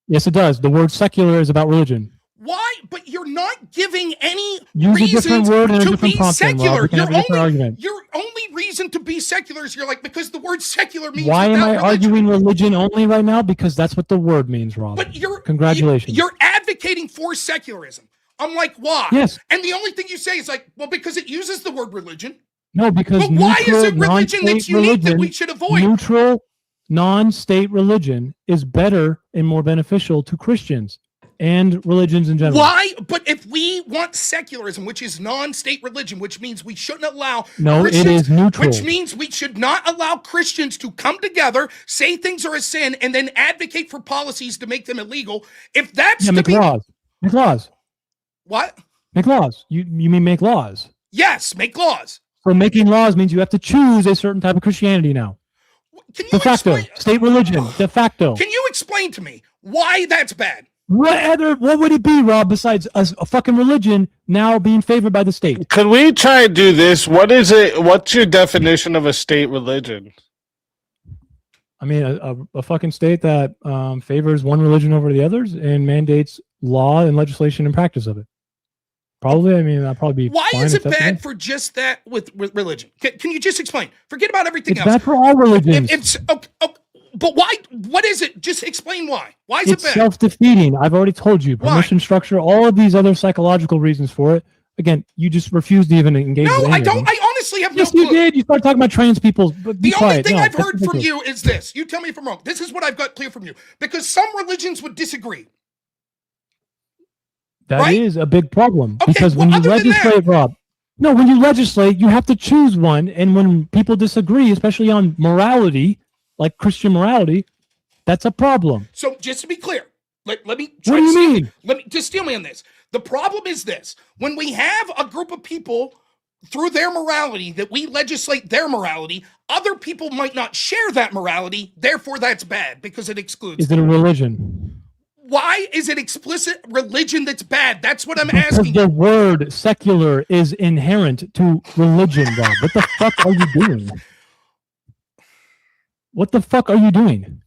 Yes, it does. The word secular is about religion. Why? But you're not giving any Use a different reasons word and a to different be prompt. Then, Rob. secular. We can have a different argument. Your only reason to be secular is you're like, because the word secular means Why am without I religion. arguing religion only right now? Because that's what the word means, Rob. But Congratulations. You're advocating for secularism. I'm like, why? Yes. And the only thing you say is like, well, because it uses the word religion. No, because But why is neutral, it religion that's non-state unique that we religion- should avoid? Neutral, non-state religion is better and more beneficial to Christians and religions in general. Why? But if we want secularism, which is non-state religion, which means we shouldn't allow No, Christians, it is neutral. which means we should not allow Christians to come together, say things are a sin, and then advocate for policies to make them illegal. If that's Yeah, to make be laws. Make laws. what? Make laws. You mean make laws? Yes, make laws. So making laws means you have to choose a certain type of Christianity now. Can you De facto, explain? state religion, de facto. Can you explain to me why that's bad? What would it be, Rob, besides a fucking religion now being favored by the state? Could we try and do this? What is it? What's your definition of a state religion? I mean, a fucking state that favors one religion over the others and mandates law and legislation and practice of it. Probably, I mean, that'd probably be Why fine, is it acceptable. bad for just that with religion? Can you just explain? Forget about everything It's else. bad for all religions. But why? What is it? Just explain why. Why is It's it bad? self-defeating. I've already told you. Why? Permission structure, all of these other psychological reasons for it. Again, you just refuse to even engage with No, any I of don't. them. I honestly have Yes, no you clue. did. You started talking about trans people. But be The only quiet. thing No, I've that's heard from ridiculous. you is this. You tell me if I'm wrong. This is what I've got clear from you. Because some religions would disagree. That is right? a big problem. Okay, Because well, when you other than legislate, Rob, no, when you legislate, you have to choose one. And when people disagree, especially on morality, like Christian morality, that's a problem. So just to be clear, let me What try do to you steal- mean? Let me just steal me on this. The problem is this: when we have a group of people through their morality that we legislate their morality, other people might not share that morality. Therefore, that's bad because it excludes. Is it a religion? Why is it explicit religion that's bad? That's what I'm Because asking. the word secular is inherent to religion, Rob. What the fuck are you doing? What the fuck are you doing?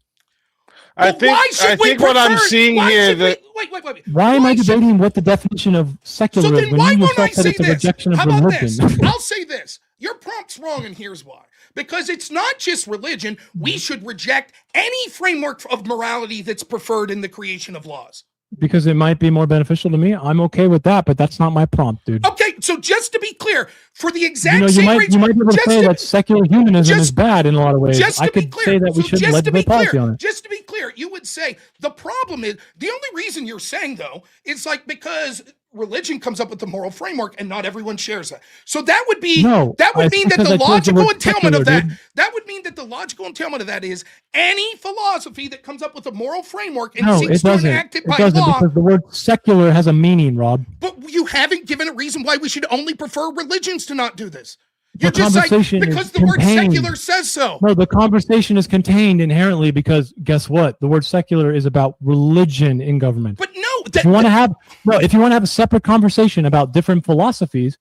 I Well, why think should we what I'm prefer- seeing why here should we- that wait. Why am I should- debating what the definition of secular So is then when why you won't I yourself said say it's a this? rejection of How about religion? this? I'll say this. Your prompt's wrong, and here's why. Because it's not just religion. We should reject any framework of morality that's preferred in the creation of laws. Because it might be more beneficial to me. I'm okay with that, but that's not my prompt, dude. Okay, so just to be clear, for the exact You know, you same might reason, be able to just say to- that secular humanism is just- bad in a lot of ways. just to I be could clear, say that we so shouldn't just to be legislate policy clear, on it. just to be clear, you would say the problem is the only reason you're saying though is like because religion comes up with the moral framework and not everyone shares that. So that would be No, that would it's mean that because the I chose the logical word entailment of secular, that dude. that would mean that the logical entailment of that is any philosophy that comes up with a moral framework and No, seeks it to doesn't. enact it It by doesn't law. because the word secular has a meaning, Rob. But you haven't given a reason why we should only prefer religions to not do this. The You're just like conversation is because the word contained. secular says so. No, the conversation is contained inherently because guess what? The word secular is about religion in government. But no, If you want to have a separate conversation about different philosophies,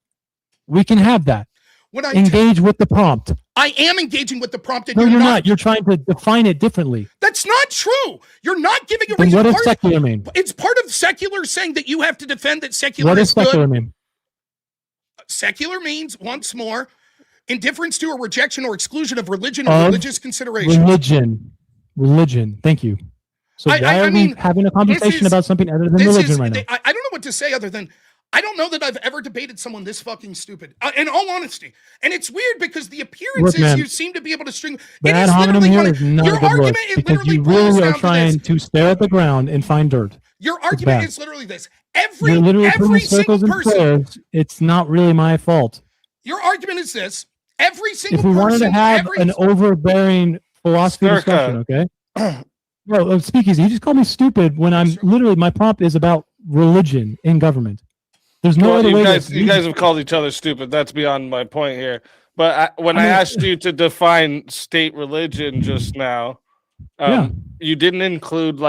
we can have that. when Engage with the prompt. I am engaging with the prompt, and No, you're not. You're trying to define it differently. That's not true. You're not giving a Then reason. what does secular mean? It's part of secular saying that you have to defend that secular What is does secular good. mean? Secular means, once more, indifference to a rejection or exclusion of religion or Of religious considerations. Religion. Thank you. So I why are mean, we having a conversation is- about something other than This religion is, right now? I don't know what to say other than I don't know that I've ever debated someone this fucking stupid. In all honesty, and it's weird because the appearances man, you seem to be able to string. The It ad is hominem literally here one is of, not your a good look argument is because literally you boils really down are to trying this. to stare at the ground and find dirt. Your bad. argument is literally this: You're literally every putting single circles and person. squares. It's not really my fault. Your argument is this: every single If we wanted person, to have an overbearing philosophy Circa. discussion, okay? No, speakeasy. You just called me stupid when I'm literally my prompt is about religion in government. There's no Well, other you way. guys have called each other stupid. That's beyond my point here. But when I I mean- asked you to define state religion just now, Yeah. you didn't include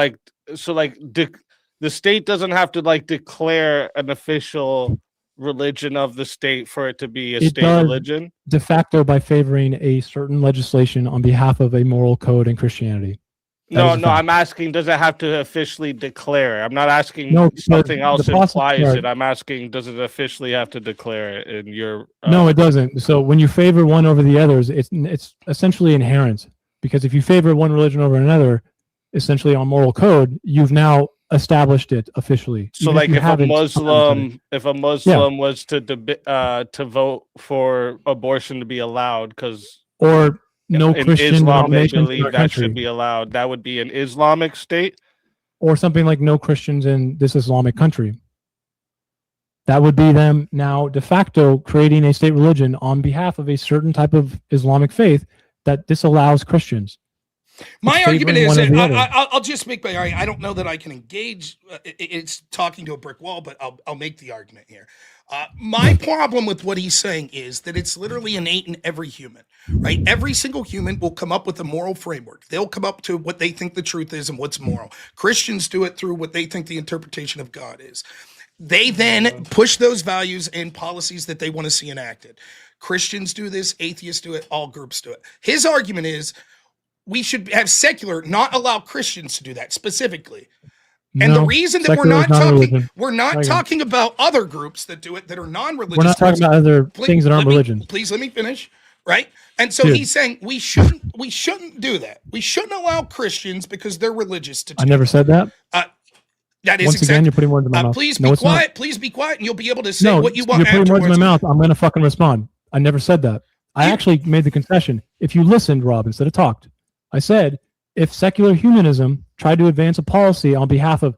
the state doesn't have to like declare an official religion of the state for it to be a state religion? De facto by favoring a certain legislation on behalf of a moral code in Christianity. No, I'm asking, does it have to officially declare? I'm not asking something else implies it. I'm asking, does it officially have to declare it in your... No, it doesn't. So when you favor one over the others, it's essentially inherent. Because if you favor one religion over another, essentially on moral code, you've now established it officially. So like if a Muslim was to vote for abortion to be allowed, because... Or no Christian Islam, they believe that should be allowed. That would be an Islamic state, or something like no Christians in this Islamic country. That would be them now de facto creating a state religion on behalf of a certain type of Islamic faith that disallows Christians. My argument is, I'll just make my argument. I don't know that I can engage. It's talking to a brick wall, but I'll make the argument here. My problem with what he's saying is that it's literally innate in every human, right? Every single human will come up with a moral framework. They'll come up to what they think the truth is and what's moral. Christians do it through what they think the interpretation of God is. They then push those values and policies that they want to see enacted. Christians do this, atheists do it, all groups do it. His argument is we should have secular, not allow Christians to do that specifically. And the reason that we're not talking about other groups that do it that are non-religious. We're not talking about other things that aren't religions. Please let me finish, right? And so he's saying we shouldn't do that. We shouldn't allow Christians because they're religious to do I never said that. That is Once again, you're putting words in my mouth. Please be quiet. Please be quiet, and you'll be able to say what you want. You're putting words in my mouth. I'm going to fucking respond. I never said that. I actually made the concession. If you listened, Rob, instead of talked, I said, if secular humanism tried to advance a policy on behalf of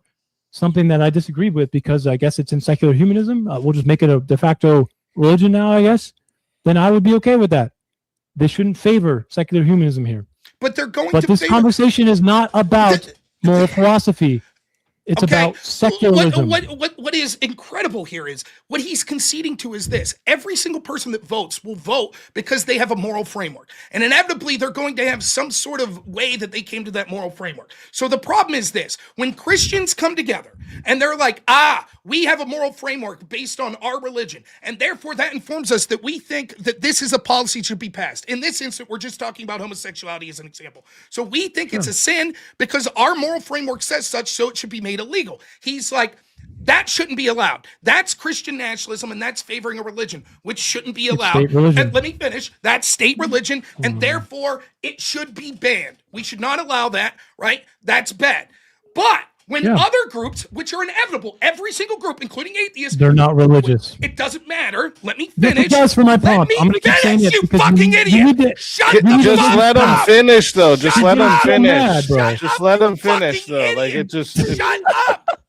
something that I disagreed with, because I guess it's in secular humanism, we'll just make it a de facto religion now, I guess, then I would be okay with that. They shouldn't favor secular humanism here. But they're going to this conversation is not about moral philosophy. It's about secularism. What is incredible here is what he's conceding to is this. Every single person that votes will vote because they have a moral framework. And inevitably, they're going to have some sort of way that they came to that moral framework. So the problem is this. When Christians come together and they're like, we have a moral framework based on our religion, and therefore that informs us that we think that this is a policy that should be passed. In this instance, we're just talking about homosexuality as an example. So we think it's a sin because our moral framework says such, so it should be made illegal. He's like, that shouldn't be allowed. That's Christian nationalism, and that's favoring a religion, which shouldn't be allowed. And let me finish. That's state religion, and therefore it should be banned. We should not allow that, right? That's bad. But when other groups, which are inevitable, every single group, including atheists, they're not religious. It doesn't matter. Let me finish. It does for my prompt. I'm going to keep saying it. You fucking idiot. Shut the fuck up. Just let him finish, though. Just let him finish. Just let him finish, though. Like, it just... Shut up.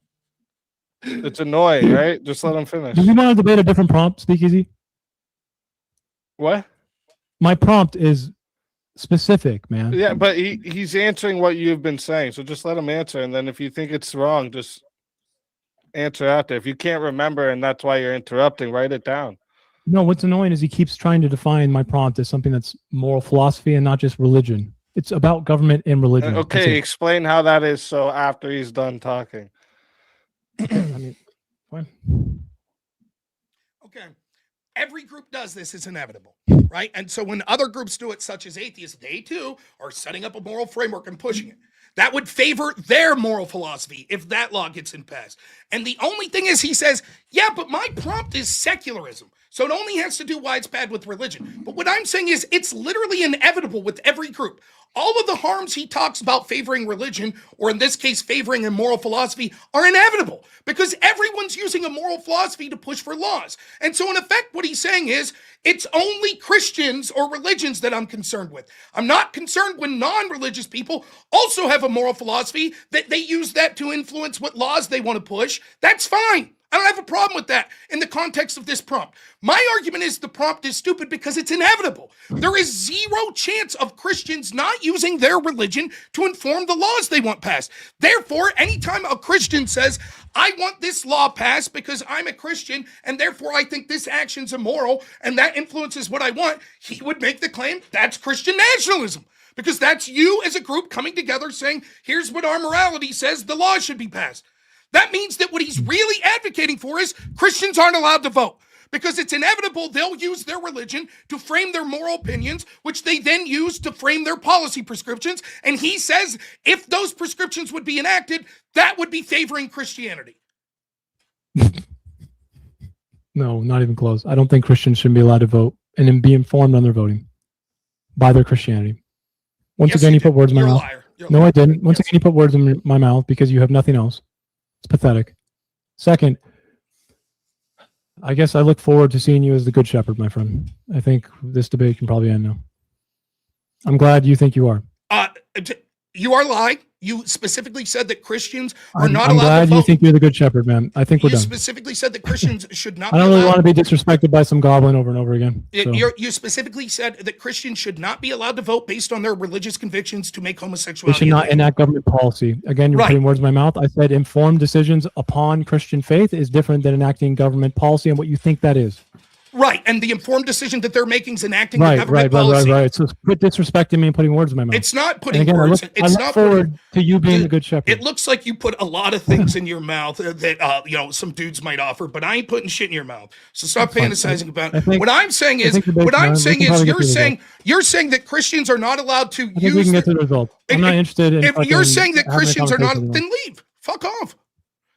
It's annoying, right? Just let him finish. Do you want to debate a different prompt, Speakeasy? What? My prompt is specific, man. Yeah, but he's answering what you've been saying, so just let him answer, and then if you think it's wrong, just answer out there. If you can't remember and that's why you're interrupting, write it down. No, what's annoying is he keeps trying to define my prompt as something that's moral philosophy and not just religion. It's about government and religion. Okay, explain how that is so after he's done talking. I mean, fine. Okay. Every group does this. It's inevitable, right? And so when other groups do it, such as atheists, they too are setting up a moral framework and pushing it. That would favor their moral philosophy if that law gets in passed. And the only thing is, he says, yeah, but my prompt is secularism. So it only has to do why it's bad with religion. But what I'm saying is it's literally inevitable with every group. All of the harms he talks about favoring religion, or in this case, favoring a moral philosophy, are inevitable because everyone's using a moral philosophy to push for laws. And so in effect, what he's saying is it's only Christians or religions that I'm concerned with. I'm not concerned when non-religious people also have a moral philosophy that they use that to influence what laws they want to push. That's fine. I don't have a problem with that in the context of this prompt. My argument is the prompt is stupid because it's inevitable. There is zero chance of Christians not using their religion to inform the laws they want passed. Therefore, anytime a Christian says, I want this law passed because I'm a Christian and therefore I think this action's immoral and that influences what I want, he would make the claim that's Christian nationalism. Because that's you as a group coming together saying, here's what our morality says the law should be passed. That means that what he's really advocating for is Christians aren't allowed to vote. Because it's inevitable they'll use their religion to frame their moral opinions, which they then use to frame their policy prescriptions. And he says if those prescriptions would be enacted, that would be favoring Christianity. No, not even close. I don't think Christians should be allowed to vote and then be informed on their voting by their Christianity. Once again, you put words in my mouth. No, I didn't. Once again, you put words in my mouth because you have nothing else. It's pathetic. Second, I guess I look forward to seeing you as the good shepherd, my friend. I think this debate can probably end now. I'm glad you think you are. You are lying. You specifically said that Christians are not allowed to vote. I'm glad you think you're the good shepherd, man. I think we're done. You specifically said that Christians should not I don't really want to be disrespected by some goblin over and over again. So. You specifically said that Christians should not be allowed to vote based on their religious convictions to make homosexuality. They should not enact government policy. Again, you're putting words in my mouth. I said informed decisions upon Christian faith is different than enacting government policy and what you think that is. Right, and the informed decision that they're making is enacting the government policy. Right. So quit disrespecting me and putting words in my mouth. It's not putting words. I look forward to you being the good shepherd. It looks like you put a lot of things in your mouth that some dudes might offer, but I ain't putting shit in your mouth. So stop fantasizing about it. What I'm saying is you're saying that Christians are not allowed to use. We can get to the result. I'm not interested in. If you're saying that Christians are not, then leave. Fuck off.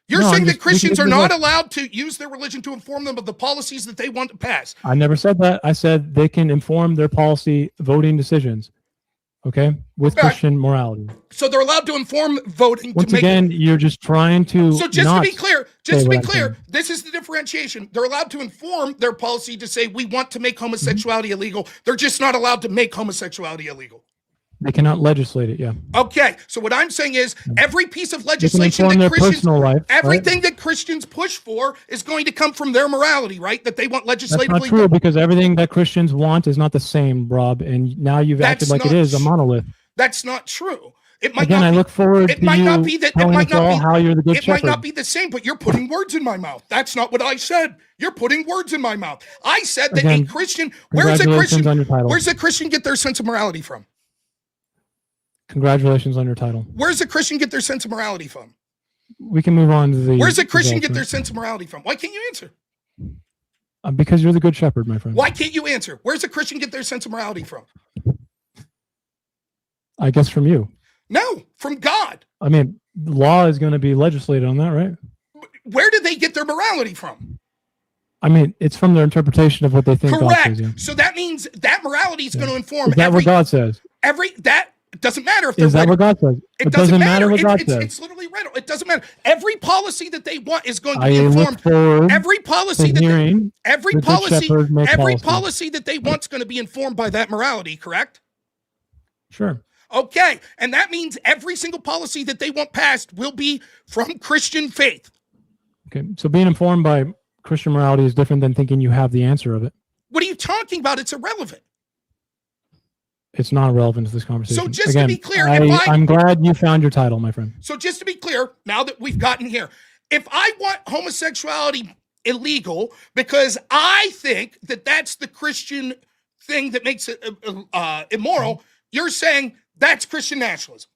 You're saying that Christians are not allowed to use their religion to inform them of the policies that they want to pass. I never said that. I said they can inform their policy voting decisions, okay, with Christian morality. So they're allowed to inform voting. Once again, you're just trying to. So just to be clear, this is the differentiation. They're allowed to inform their policy to say we want to make homosexuality illegal. They're just not allowed to make homosexuality illegal. They cannot legislate it, yeah. Okay, so what I'm saying is every piece of legislation that Christians, that Christians push for is going to come from their morality, right? That they want legislatively. That's not true because everything that Christians want is not the same, Rob. And now you've acted like it is a monolith. That's not true. It might Again, not I look forward it to might you not be that. It might not be how you're the good It shepherd. might not be the same, but you're putting words in my mouth. That's not what I said. You're putting words in my mouth. I said that a Christian. Where's a Christian get their sense of morality from? Congratulations on your title. Where's a Christian get their sense of morality from? We can move on to the. Where's a Christian get their sense of morality from? Why can't you answer? Because you're the good shepherd, my friend. Why can't you answer? Where's a Christian get their sense of morality from? I guess from you. No, from God. I mean, law is going to be legislated on that, right? Where do they get their morality from? I mean, it's from their interpretation of what they think. Correct. God says, yeah. So that means that morality is going to inform. Is that what God says? It doesn't matter if they're Is that what God says? It doesn't matter what God says. It's literally riddle. It doesn't matter. Every policy that they want is going to be informed. Every policy that they want is going to be informed by that morality, correct? Sure. Okay. And that means every single policy that they want passed will be from Christian faith. Okay. So being informed by Christian morality is different than thinking you have the answer of it. What are you talking about? It's irrelevant. It's not relevant to this conversation. So just to be clear, I'm glad you found your title, my friend. So just to be clear, now that we've gotten here, if I want homosexuality illegal because I think that that's the Christian thing that makes it immoral, you're saying that's Christian nationalism.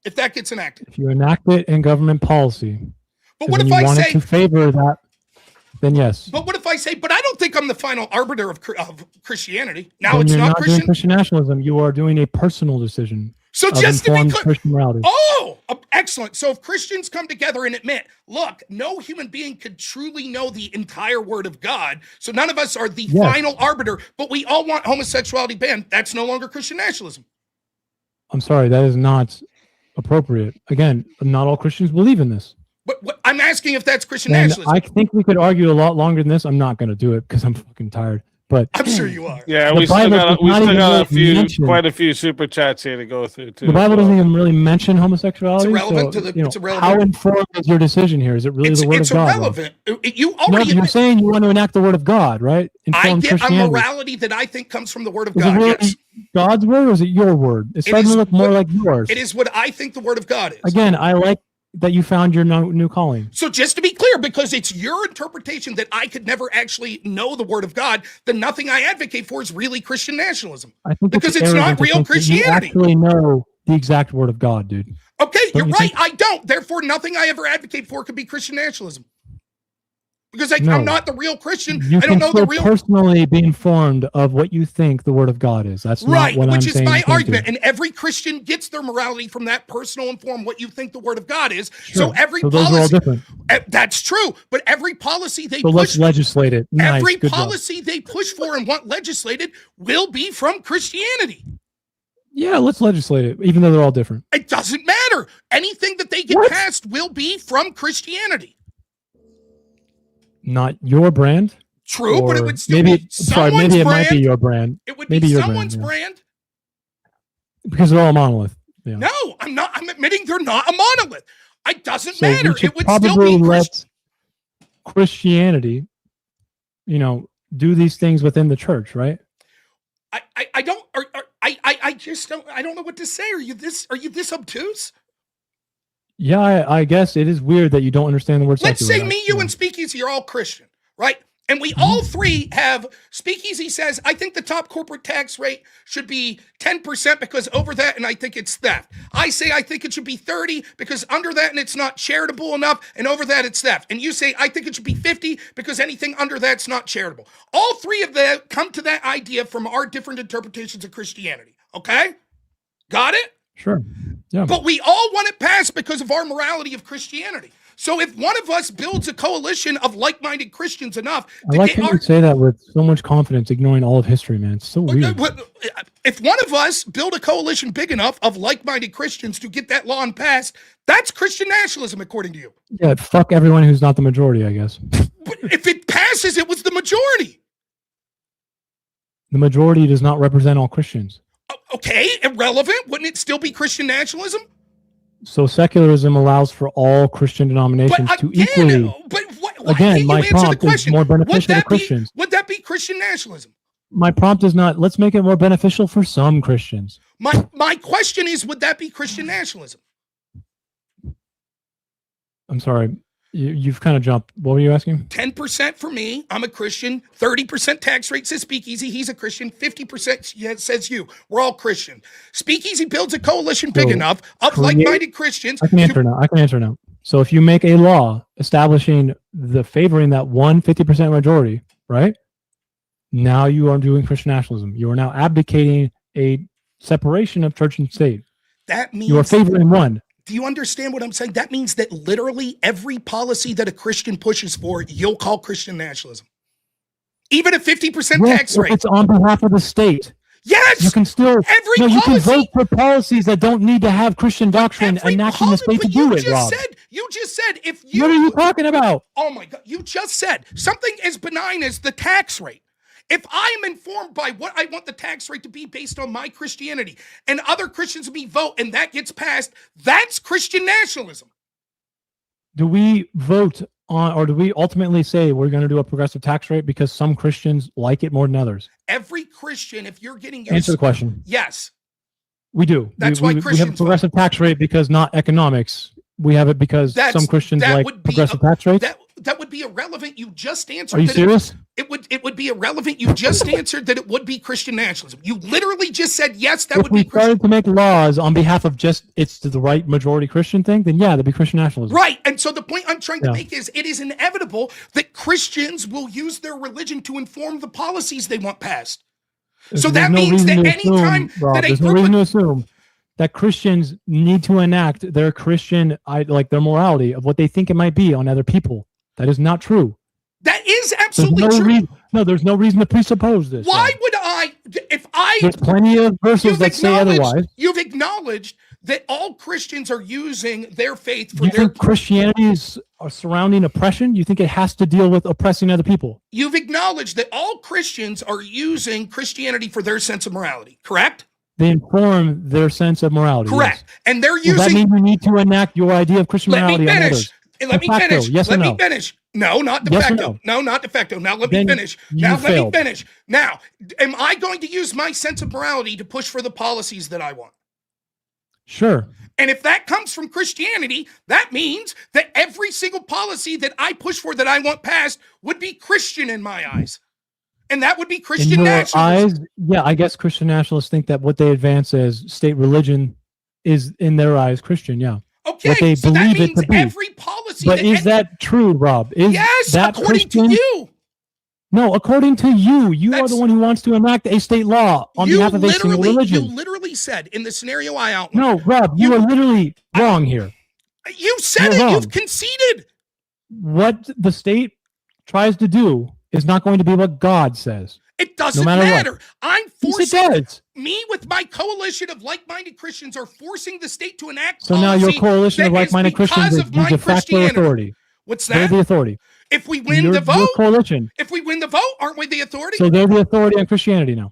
If that gets enacted, if you enact it in government policy, but what if I say to favor that? Then yes. But what if I say, but I don't think I'm the final arbiter of Christianity. Now then it's you're not Christian. Doing Christian nationalism. You are doing a personal decision. So just to be clear, morality. Excellent. So if Christians come together and admit, look, no human being could truly know the entire word of God. So none of us are the final arbiter, but we all want homosexuality banned. That's no longer Christian nationalism. I'm sorry, that is not appropriate. Again, not all Christians believe in this. But I'm asking if that's Christian nationalism. I think we could argue a lot longer than this. I'm not going to do it because I'm fucking tired. But I'm sure you are. Yeah, we still got quite a few super chats here to go through too. The Bible doesn't even really mention homosexuality. It's irrelevant it's irrelevant. How informed is your decision here? Is it really the word of God? It's irrelevant. You're saying you want to enact the word of God, right? I get a morality that I think comes from the word of God. Yes. God's word, or is it your word? It's starting to look more like yours. It is what I think the word of God is. Again, I like that you found your new calling. So just to be clear, because it's your interpretation that I could never actually know the word of God, then nothing I advocate for is really Christian nationalism. I think because it's not real Christianity. You actually know the exact word of God, dude. Okay, Don't you're you right. think- I don't. Therefore, nothing I ever advocate for could be Christian nationalism. Because No. I'm not the real Christian. You I don't can know still the real. personally be informed of what you think the word of God is. That's Right, not what which I'm is saying. my you can't argument. do. And every Christian gets their morality from that personal informed what you think the word of God is. Sure. So every So those are all policy, different. that's true. But every policy they So let's push, legislate it. Nice. every Good job. policy they push for and want legislated will be from Christianity. Yeah, let's legislate it, even though they're all different. It doesn't matter. Anything that they get What? passed will be from Christianity. Not your brand. True, but it or would still maybe, be sorry, someone's maybe it brand. might be your brand It would maybe be your someone's brand, brand. because they're all monolith. Yeah. No, I'm not. I'm admitting they're not a monolith. It doesn't So we matter. should It would still probably be let Christianity, do these things within the church, right? I don't. I just don't. I don't know what to say. Are you this obtuse? Yeah, I guess it is weird that you don't understand the word Let's secular. say me, you, and Speakeasy are all Christian, right? And we Mm-hmm. all three have. Speakeasy says, I think the top corporate tax rate should be 10% because over that, and I think it's theft. I say I think it should be 30 because under that, and it's not charitable enough, and over that, it's theft. And you say I think it should be 50 because anything under that's not charitable. All three of them come to that idea from our different interpretations of Christianity. Okay, got it? Sure. Yeah. But we all want it passed because of our morality of Christianity. So if one of us builds a coalition of like-minded Christians enough I to like get how our... you say that with so much confidence, ignoring all of history, man. It's so weird. If one of us build a coalition big enough of like-minded Christians to get that law passed, that's Christian nationalism, according to you. Yeah, fuck everyone who's not the majority, I guess. But if it passes, it was the majority. The majority does not represent all Christians. Okay, irrelevant. Wouldn't it still be Christian nationalism? So secularism allows for all Christian denominations But to again, equally. why Again, can't my you answer the prompt is question? more Would beneficial to that Christians. would that be Christian nationalism? My prompt is not, let's make it more beneficial for some Christians. My question is, would that be Christian nationalism? I'm sorry. You've kind of jumped. What were you asking? 10% for me, I'm a Christian. 30% tax rate says Speakeasy, he's a Christian. 50% says you. We're all Christian. Speakeasy builds a coalition big So enough of create- like-minded Christians. I can answer now. So if you make a law establishing favoring that 50% majority, right? Now you are doing Christian nationalism. You are now abdicating a separation of church and state. That means You are favoring one. Do you understand what I'm saying? That means that literally every policy that a Christian pushes for, you'll call Christian nationalism. Even a 50% Yes, tax if rate. it's on behalf of the state. Yes! You can still you can policy- vote for policies that don't need to have Christian doctrine enacting the state to do it, Rob. You just said if you... What are you talking about? Oh my God, you just said something as benign as the tax rate. If I am informed by what I want the tax rate to be based on my Christianity, and other Christians me vote, and that gets passed, that's Christian nationalism. Do we vote on, or do we ultimately say we're going to do a progressive tax rate because some Christians like it more than others? Every Christian, if you're getting your... Answer the question. Yes. We do. That's we why have a Christians progressive tax rate because not economics. We have it because some Christians that like would be progressive tax rates. That would be irrelevant. You just answered. Are you that serious? It would be irrelevant. You just answered that it would be Christian nationalism. You literally just said yes. That If would we be Christian. started to make laws on behalf of just it's the right majority Christian thing, then yeah, that'd be Christian nationalism. Right. And so the point I'm trying to Yeah. make is it is inevitable that Christians will use their religion to inform the policies they want passed. So that no means reason that to anytime assume, Rob, that a there's no group reason of, to assume that Christians need to enact their Christian, like their morality of what they think it might be on other people. That is not true. that is There's absolutely no true. there's no reason to presuppose this. Why Rob. would I, if I, There's plenty of verses that say otherwise. you've acknowledged that all Christians are using their faith for You their, think Christianity is surrounding oppression? You think it has to deal with oppressing other people? you've acknowledged that all Christians are using Christianity for their sense of morality, correct? They inform their sense of morality. Correct. Yes. And they're Does that using, mean you need to enact your idea of Christian let morality me on finish. others? Let me De facto, finish. yes or Let me no? finish. No, not de Yes or facto. No, not de facto. Now let me Then finish. you Now let failed. me finish. Now, am I going to use my sense of morality to push for the policies that I want? Sure. And if that comes from Christianity, that means that every single policy that I push for that I want passed would be Christian in my eyes. And that would be In Christian your nationalism. eyes, yeah, I guess Christian nationalists think that what they advance as state religion is in their eyes Christian. Yeah. Okay, What they so that believe it means to be. every policy. But is that true, Rob? Is yes, that according Christian? to you. No, according to you. You are That's- the one who wants to enact a state law on behalf of a single religion. You literally said in the scenario I outlined. No, Rob, you are literally wrong here. You said You're it. wrong. You've conceded. What the state tries to do is not going to be what God says. It doesn't matter what. matter. I'm Yes, it forcing does. me with my coalition of like-minded Christians are forcing the state to enact So now your policy coalition of that is like-minded Christians because is of my de facto Christianity. authority. What's They're that? the authority. If we win Your the vote, coalition. if we win the vote, aren't we the authority? So they're the authority on Christianity now.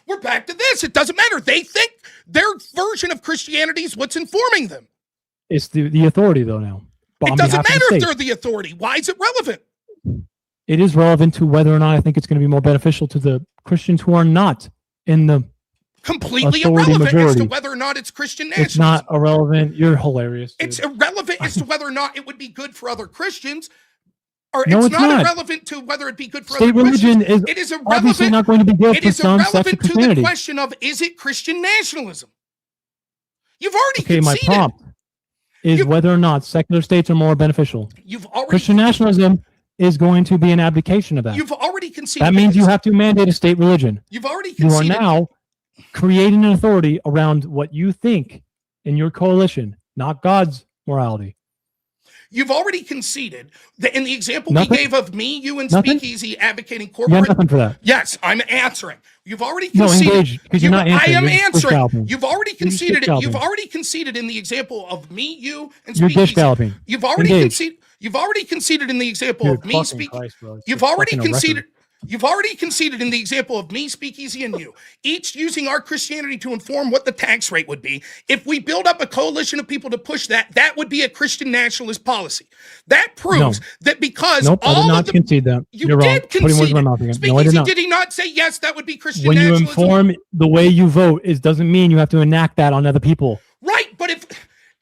We're back to this. It doesn't matter. They think their version of Christianity is what's informing them. It's the authority though now. But It on doesn't behalf of matter the if state. they're the authority. Why is it relevant? It is relevant to whether or not I think it's going to be more beneficial to the Christians who are not in the. Completely Authority irrelevant as to majority. whether or not it's Christian nationalism. It's not irrelevant. You're hilarious. Dude. It's irrelevant as to whether or not it would be good for other Christians. Or No, it's it's not not. irrelevant to whether it'd be good for State other Christians. religion is It is obviously irrelevant. not going to be good It for is some sects of irrelevant to the Christianity. question of is it Christian nationalism? You've already Okay, my conceded. prompt is You- whether or not secular states are more beneficial. You've already Christian nationalism is going to be an abdication of that. You've already conceded. That means you have to mandate a state religion. You've already You are conceded. now creating an authority around what you think in your coalition, not God's morality. You've already conceded that in the example Nothing? we gave of me, you, and Nothing? Speakeasy advocating You got corporate. nothing for that. Yes, I'm answering. You've already No, conceded. engage, because you're not I answering. am You're just answering. galloping. You've already You're just conceded it. You've galloping. already conceded in the example of me, you, and You're Speakeasy. dish galloping. You've already Engage. conceded. You've already conceded in the example Dude, of me fucking speaking. Christ, bro. It's You've just already fucking a record. conceded. You've already conceded in the example of me, Speakeasy, and you, each using our Christianity to inform what the tax rate would be. If we build up a coalition of people to push that, that would be a Christian nationalist policy. That proves that because Nope, I did all not of the concede that. you You're wrong. did Putting words concede. in my it. mouth again. Speakeasy, No, I did not. did he not say yes? That would be Christian When you nationalism. inform the way you vote, it doesn't mean you have to enact that on other people. Right, but if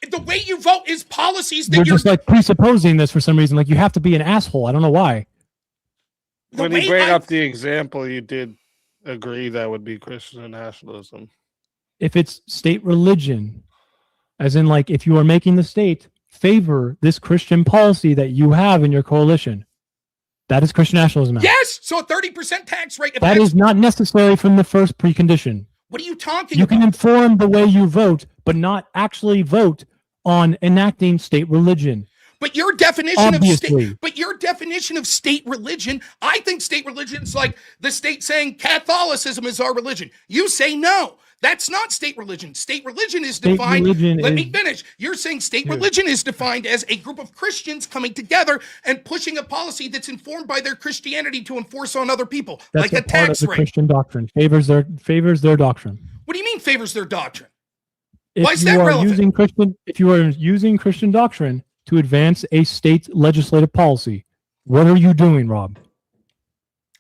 the way you vote is policies that You're you're just like presupposing this for some reason. Like you have to be an asshole. I don't know why. the When way you bring I- up the example, you did agree that would be Christian nationalism. If it's state religion, as in like if you are making the state favor this Christian policy that you have in your coalition, that is Christian nationalism. Now. yes, so a 30% tax rate. If That that's- is not necessary from the first precondition. what are you talking You about? can inform the way you vote, but not actually vote on enacting state religion. But your definition Obviously. of state, but your definition of state religion, I think state religion is like the state saying Catholicism is our religion. You say no. That's not state religion. State religion is State defined. religion Let is- me finish. You're saying state Here. religion is defined as a group of Christians coming together and pushing a policy that's informed by their Christianity to enforce on other people, That's like a a part of tax the rate. Christian doctrine. Favors their doctrine. What do you mean favors their doctrine? If Why is you that are relevant? if you are using Christian doctrine to advance a state legislative policy, what are you doing, Rob?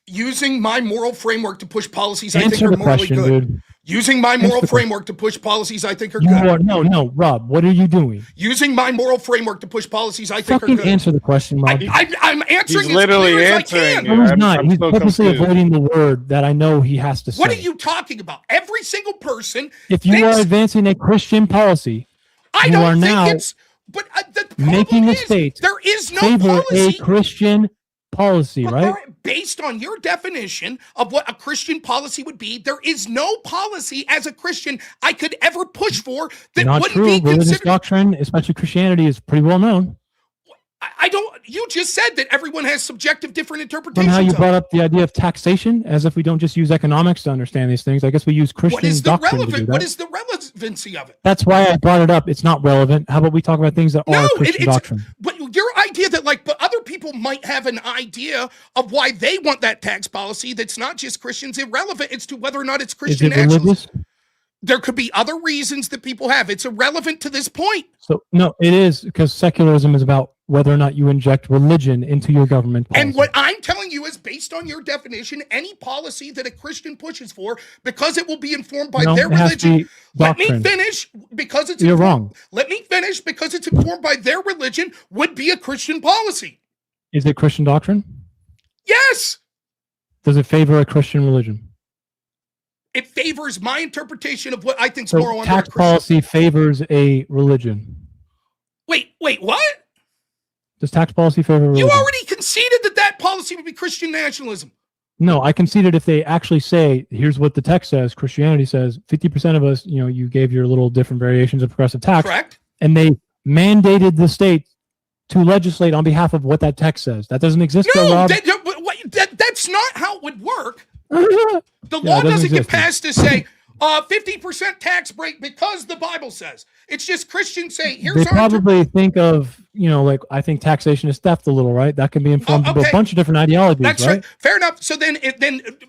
Using my moral framework to push policies I think Answer are the morally question, good. dude. Using my Answer moral the question. framework to push policies I think are You good. are no, Rob. What are you doing? Using my moral framework to push policies I think are Fucking good. answer the question, Rob. I'm answering He's as literally clear as I answering can. you. No, he's I'm- not. I'm He's so purposely confused. avoiding the word that I know he has to say. What are you talking about? Every single person. If you thinks- are advancing a Christian policy, I you are don't think now it's. But the problem making the is, state there is no favor a policy. Christian policy, But right? there- based on your definition of what a Christian policy would be, there is no policy as a Christian I could ever push for that Not wouldn't true. be Religious considered. doctrine, especially Christianity, is pretty well known. I don't. You just said that everyone has subjective different interpretations. Somehow you of brought it. up the idea of taxation as if we don't just use economics to understand these things. I guess we use What Christian is the doctrine to do relevant? that. What is the relevancy of it? That's why I brought it up. It's not relevant. How about we talk about things that No, are Christian it's. doctrine? But your idea that but other people might have an idea of why they want that tax policy that's not just Christians irrelevant. It's to whether or not it's Is Christian it nationalism. religious? There could be other reasons that people have. It's irrelevant to this point. So no, it is because secularism is about whether or not you inject religion into your government policy. And what I'm telling you is based on your definition, any policy that a Christian pushes for, because it will be informed by No, their it has to religion. be Let me doctrine. finish because it's You're informed- wrong. Let me finish because it's informed by their religion would be a Christian policy. Is it Christian doctrine? Yes. Does it favor a Christian religion? it favors my interpretation of what I think is So moral under tax a Christian. policy favors a religion. Wait, what? Does tax policy favor religion? You already conceded that policy would be Christian nationalism. No, I conceded if they actually say, here's what the text says, Christianity says, 50% of us, you gave your little different variations of progressive tax. Correct. And they mandated the state to legislate on behalf of what that text says. That doesn't exist, though, No, Rob. that's not how it would work. The law doesn't get passed to say 50% tax break because the Bible says. It's just Christians say, here's They our probably think of, like, I think taxation is theft a little, right? That can be informed by a bunch of different ideologies, That's right. Fair enough. So then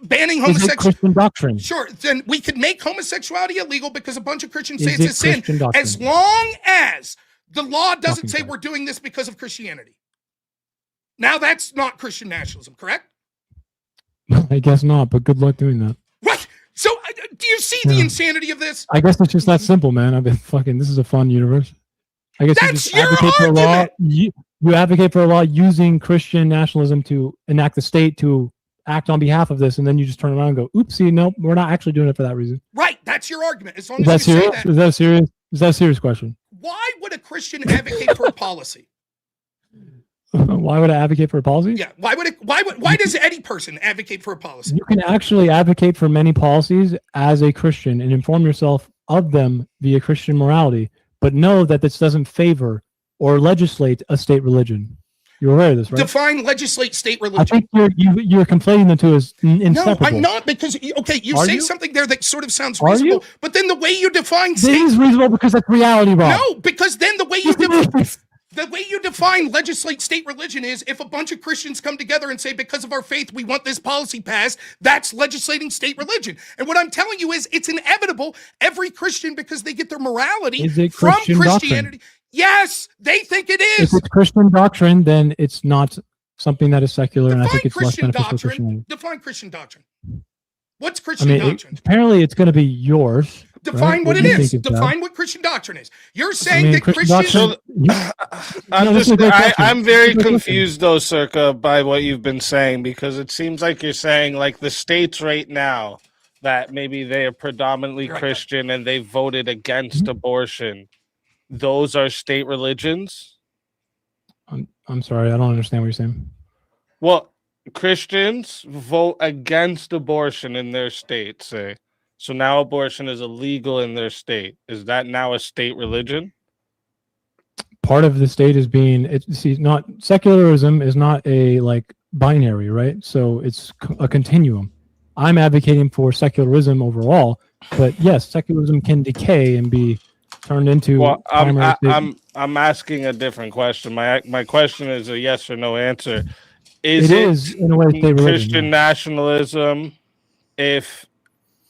banning homosexuality. Christian doctrine. Sure. Then we could make homosexuality illegal because a bunch of Christians say Is it's a it sin. Christian doctrine? As long as the law doesn't say Doctrine. we're doing this because of Christianity. Now that's not Christian nationalism, correct? I guess not, but good luck doing that. What? So do you see the insanity of this? I guess it's just that simple, man. I've been this is a fun universe. I guess That's you just your advocate for a law. argument. You advocate for a law using Christian nationalism to enact the state to act on behalf of this, and then you just turn around and go, oopsie, no, we're not actually doing it for that reason. Right. That's your argument. As long Is as that you say serious? that. Is that serious? Is that a serious question? Why would a Christian advocate for a policy? Why would I advocate for a policy? Yeah. Why does any person advocate for a policy? You can actually advocate for many policies as a Christian and inform yourself of them via Christian morality, but know that this doesn't favor or legislate a state religion. You're aware of this, right? Define legislate state religion. I think you're conflating the two as inseparable. No, I'm not, because you Are say you? something there that sort of sounds Are reasonable, you? but then the way you define This state, is reasonable because that's reality, Rob. no, because then the way you define legislate state religion is if a bunch of Christians come together and say, because of our faith, we want this policy passed, that's legislating state religion. And what I'm telling you is it's inevitable. Every Christian, because they get their morality Is it from Christian Christianity. doctrine? Yes, they think it is. If it's Christian doctrine, then it's not something that is secular, and I think it's less Christian beneficial to doctrine. Christianity. Define Christian doctrine. What's I Christian mean, doctrine? apparently it's going to be yours. Define right? what it you is. think it's Define that. what Christian doctrine is. You're I saying mean, that Christians. doctrine- I'm very confused though, Circa, by what you've been saying, because it seems like you're saying like the states right now that maybe they are predominantly Christian and they voted against abortion. Those are state religions? I'm sorry, I don't understand what you're saying. Well, Christians vote against abortion in their state, say. So now abortion is illegal in their state. Is that now a state religion? Part of the state is not secularism is not a like binary, right? So it's a continuum. I'm advocating for secularism overall, but yes, secularism can decay and be turned into. Well, primary state. I'm asking a different question. My question is a yes or no answer. It is in a way state religion, Christian yeah. nationalism if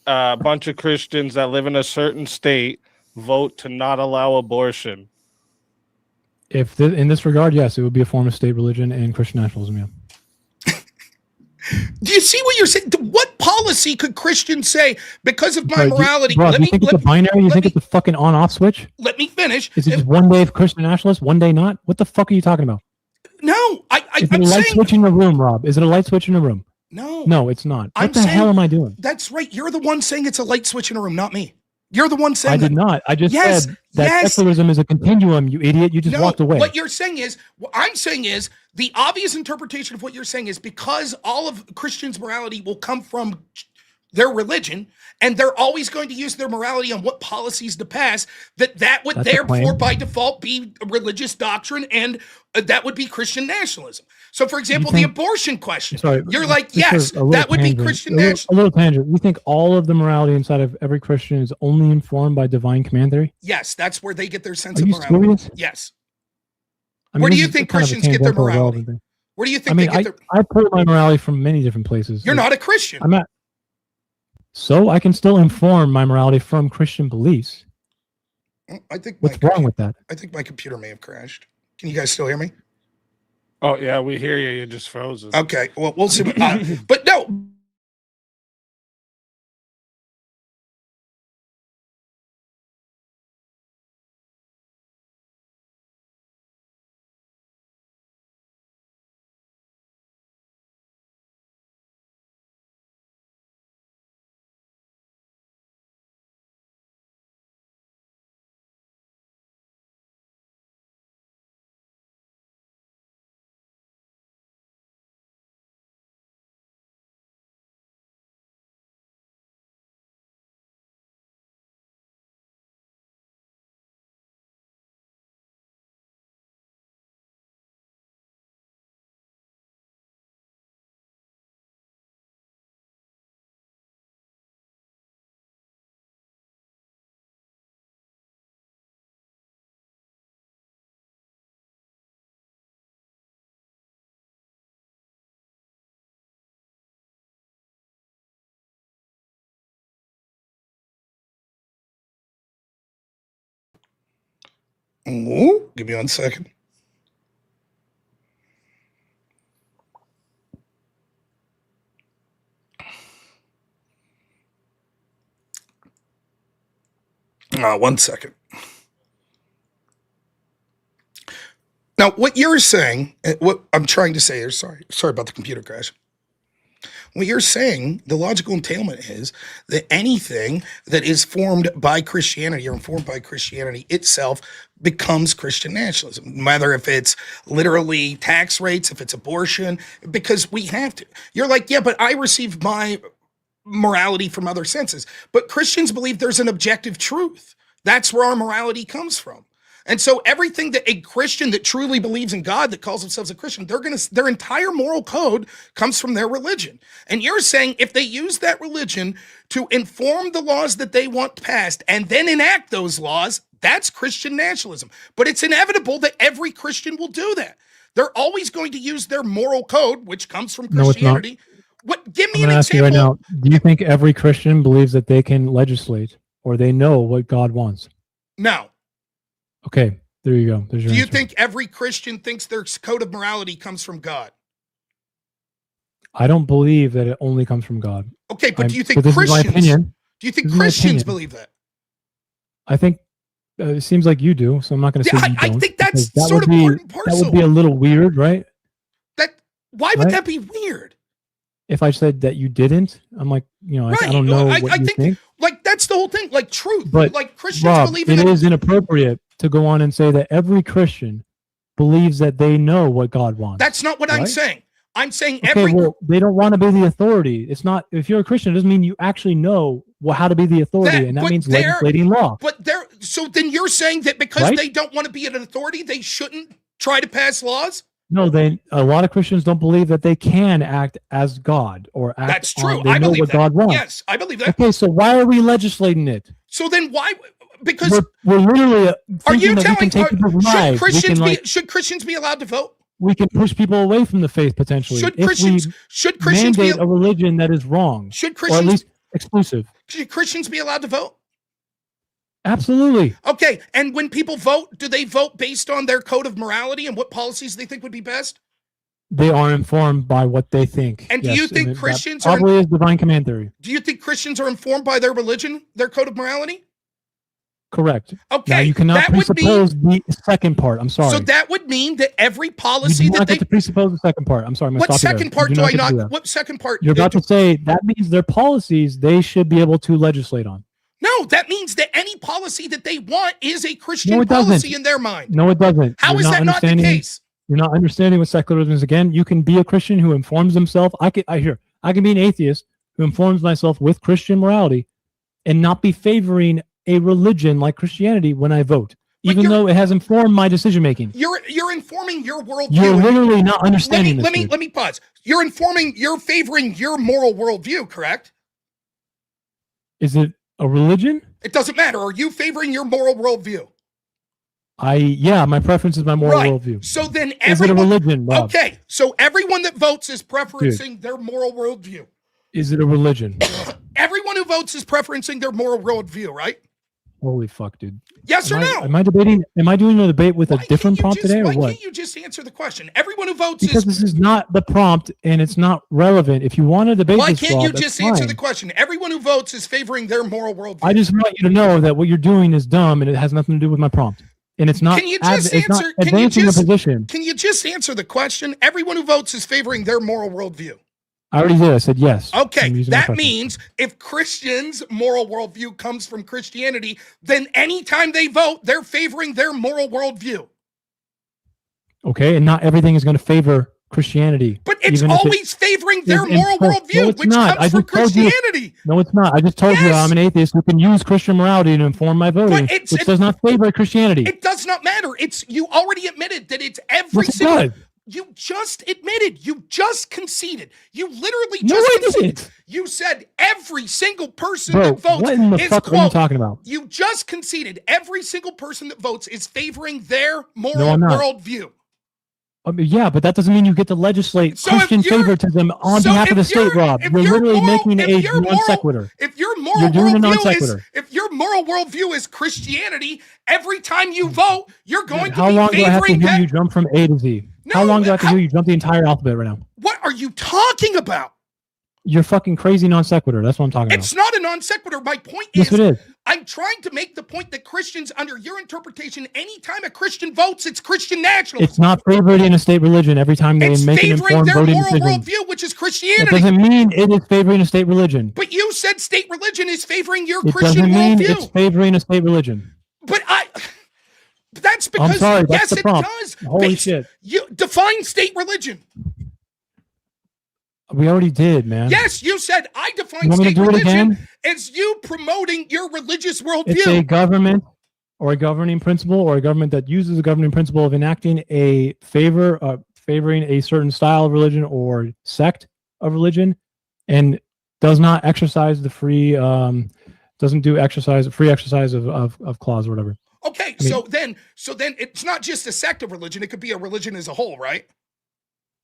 a bunch of Christians that live in a certain state vote to not allow abortion? In this regard, yes, it would be a form of state religion and Christian nationalism. Yeah. Do you see what you're saying? What policy could Christians say because of my morality? Bro, you think it's a binary? You think it's a fucking on-off switch? Let me finish. Is it just one day of Christian nationalist, one day not? What the fuck are you talking about? No, Is it I'm a light saying switch in the room, Rob? Is it a light switch in the room? no. No, it's not. I'm What the saying- hell am I doing? That's right. You're the one saying it's a light switch in a room, not me. You're the one saying I did that. not. I just Yes, said that yes. secularism is a continuum, you idiot. You just No, walked away. what you're saying is, what I'm saying is, the obvious interpretation of what you're saying is because all of Christians' morality will come from their religion, and they're always going to use their morality on what policies to pass, that would That's a therefore claim. by default be a religious doctrine, and that would be Christian nationalism. So, for example, the think- abortion question, Sorry, you're like, just yes, a little that would be tangent. Christian A little- nationalism. A little tangent. You think all of the morality inside of every Christian is only informed by divine command theory? Yes, that's where they get their sense Are of you morality. serious? Yes. I mean, Where do this you is think kind of a Christians get their tangential, morality? irrelevant thing. Where do you I think mean, they get their? I pull my morality from many different places. You're not a Christian. I'm not. So I can still inform my morality from Christian beliefs. I think What's wrong with that? I think my computer may have crashed. Can you guys still hear me? Oh yeah, we hear you. You're just frozen. Okay. Well, we'll see. But no, Ooh, give me 1 second. One second. Now, what you're saying, what I'm trying to say here, sorry about the computer crash. What you're saying, the logical entailment is that anything that is formed by Christianity or informed by Christianity itself becomes Christian nationalism, whether if it's literally tax rates, if it's abortion, because we have to. You're like, yeah, but I receive my morality from other senses. But Christians believe there's an objective truth. That's where our morality comes from. And so everything that a Christian that truly believes in God, that calls themselves a Christian, their entire moral code comes from their religion. And you're saying if they use that religion to inform the laws that they want passed and then enact those laws, that's Christian nationalism. But it's inevitable that every Christian will do that. They're always going to use their moral code, which comes from Christianity. What? Give me an example. You right now, do you think every Christian believes that they can legislate or they know what God wants? No. Okay, there you go. There's your Do you answer. think every Christian thinks their code of morality comes from God? I don't believe that it only comes from God. Okay, but do you think this is my Christians? opinion. Do you think Christians believe that? I think it seems like you do, so I'm not going to say you don't. I think that's that sort of part and parcel. That would be a little weird, right? Why would that be weird? If I said that you didn't, I'm like, I don't know what you think. Like, that's the whole thing. Like, truth. But like Christians Rob, believe in it is inappropriate to go on and say that every Christian believes that they know what God wants. That's not what I'm saying. I'm saying they don't want to be the authority. It's not, if you're a Christian, it doesn't mean you actually know how to be the authority, and that means legislating law. So then you're saying that because they don't want to be an authority, they shouldn't try to pass laws? No, a lot of Christians don't believe that they can act as God or act. That's true. I believe what God wants. Yes, I believe that. Okay, so why are we legislating it? So then why? Because we're literally are you telling should Christians be allowed to vote? We can push people away from the faith potentially. Should Christians mandate a religion that is wrong? Should Christians, or at least exclusive? Should Christians be allowed to vote? Absolutely. Okay, and when people vote, do they vote based on their code of morality and what policies they think would be best? They are informed by what they think. And do you think Christians probably is divine command theory? Do you think Christians are informed by their religion, their code of morality? Correct. Okay, now you cannot presuppose the second part. I'm sorry. So that would mean that every policy you do not get to presuppose the second part. I'm sorry. What second part do I not? What second part? You're about to say that means their policies they should be able to legislate on. No, that means that any policy that they want is a Christian policy in their mind. No, it doesn't. How is that not the case? You're not understanding what secularism is. Again, you can be a Christian who informs himself. I can be an atheist who informs myself with Christian morality and not be favoring a religion like Christianity when I vote, even though it has informed my decision making. You're informing your worldview. You're literally not understanding this. Let me pause. You're favoring your moral worldview, correct? Is it a religion? It doesn't matter. Are you favoring your moral worldview? My preference is my moral worldview. So then is it a religion, Rob? Okay, so everyone that votes is preferencing their moral worldview. Is it a religion? Everyone who votes is preferencing their moral worldview, right? Holy fuck, dude. Yes or no? Am I debating? Am I doing a debate with a different prompt today, or what? Why can't you just answer the question? Everyone who votes because this is not the prompt and it's not relevant. If you want to debate why this, can't you just answer the question? Everyone who votes is favoring their moral worldview. I just want you to know that what you're doing is dumb and it has nothing to do with my prompt. And it's not. Can you just answer? Can you just answer the question? Everyone who votes is favoring their moral worldview. I already did. I said yes. Okay, that means if Christians' moral worldview comes from Christianity, then anytime they vote, they're favoring their moral worldview. Okay, and not everything is going to favor Christianity. But it's always favoring their moral worldview, which comes from Christianity. No, it's not. I just told you I'm an atheist who can use Christian morality to inform my voting, which does not favor Christianity. It does not matter. You already admitted that it's every single... You just admitted. You just conceded. You literally just conceded. You said every single person that votes what in the fuck are you talking about? You just conceded every single person that votes is favoring their moral worldview. Yeah, but that doesn't mean you get to legislate So if Christian you're- favoritism on so behalf if of the state, you're- Rob. if You're your literally moral- making if a your non sequitur. If your moral You're doing a non worldview is, sequitur. if your moral worldview is Christianity, every time you vote, you're going How to be long do I have to favoring hear that. you jump from A to Z? How No, long do I have to how- hear you jump the entire alphabet right now? What are you talking about? You're fucking crazy non sequitur. That's what I'm talking It's not a non sequitur. My point about. Yes, is, it is. I'm trying to make the point that Christians, under your interpretation, anytime a Christian votes, it's Christian nationalism. It's not favoring a state religion every time they It's make an favoring informed their voting moral decision. worldview, which is That Christianity. doesn't mean it is favoring a state religion. But you said state religion is favoring your It Christian doesn't mean it's worldview. favoring a state religion. But that's because, I'm sorry, that's yes, the it prompt. does. Holy shit. You define state religion. We already did, man. Yes, you said I define You want me to state do it religion again? as you promoting your religious It's a worldview. government or a governing principle or a government that uses a governing principle of enacting a favoring a certain style of religion or sect of religion and does not exercise the free doesn't do free exercise of clause or whatever. Okay, I mean- so then it's not just a sect of religion, it could be a religion as a whole, right?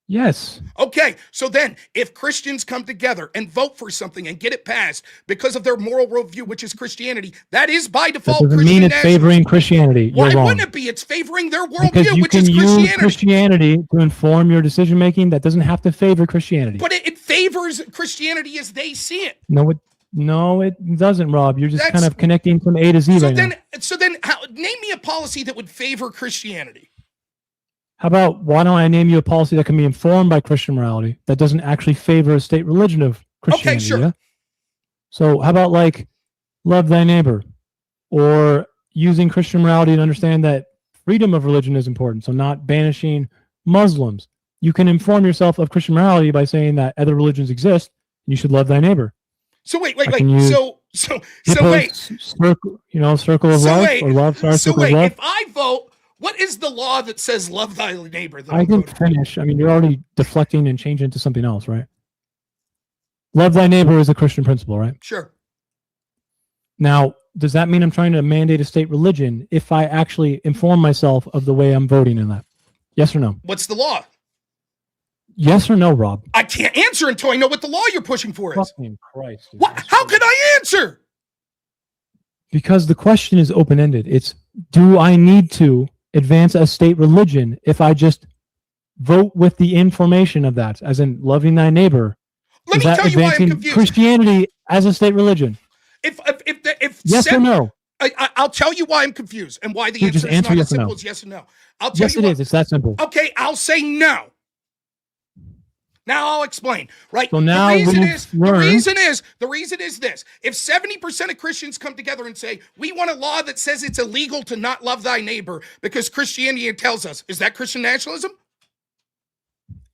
Yes. Okay, so then if Christians come together and vote for something and get it passed because of their moral worldview, which is Christianity, that is by That default doesn't Christian mean it's nationalism. favoring Christianity. Why You're wrong. wouldn't it be? It's favoring their Because worldview, you which can is use Christianity. Christianity to inform your decision making. That doesn't have to favor Christianity. But it favors Christianity as they see it. No, it doesn't, Rob. You're just That's- kind of connecting from A to Z So right then, now. name me a policy that would favor Christianity. How about why don't I name you a policy that can be informed by Christian morality that doesn't actually favor a state religion of Christianity? sure. Yeah? So how about like love thy neighbor, or using Christian morality to understand that freedom of religion is important. So not banishing Muslims. You can inform yourself of Christian morality by saying that other religions exist. And you should love thy neighbor. So wait. I can use So wait. Circle of So love wait. or love. Sorry, So circle of wait. love. If I vote, what is the law that says love thy neighbor? That I I'm can voting for? finish. I mean, you're already deflecting and changing to something else, right? Love thy neighbor is a Christian principle, right? Sure. Now, does that mean I'm trying to mandate a state religion if I actually inform myself of the way I'm voting in that? Yes or no? What's the law? Yes or no, Rob? I can't answer until I know what the law you're pushing for is. Fucking Christ. dude. What? How could I answer? Because the question is open-ended. It's, do I need to advance a state religion if I just vote with the information of that, as in loving thy neighbor? Let Is me that tell you why I'm advancing confused. Christianity as a state religion? If Yes or no? I'll tell you why I'm confused and why the Dude, just answer is answer not yes as or simple no. as yes or no. I'll tell Yes, you it why. is. It's that simple. Okay, I'll say no. Now I'll explain. Right. So now the reason we've is learned- the reason is this. If 70% of Christians come together and say, we want a law that says it's illegal to not love thy neighbor because Christianity tells us, is that Christian nationalism?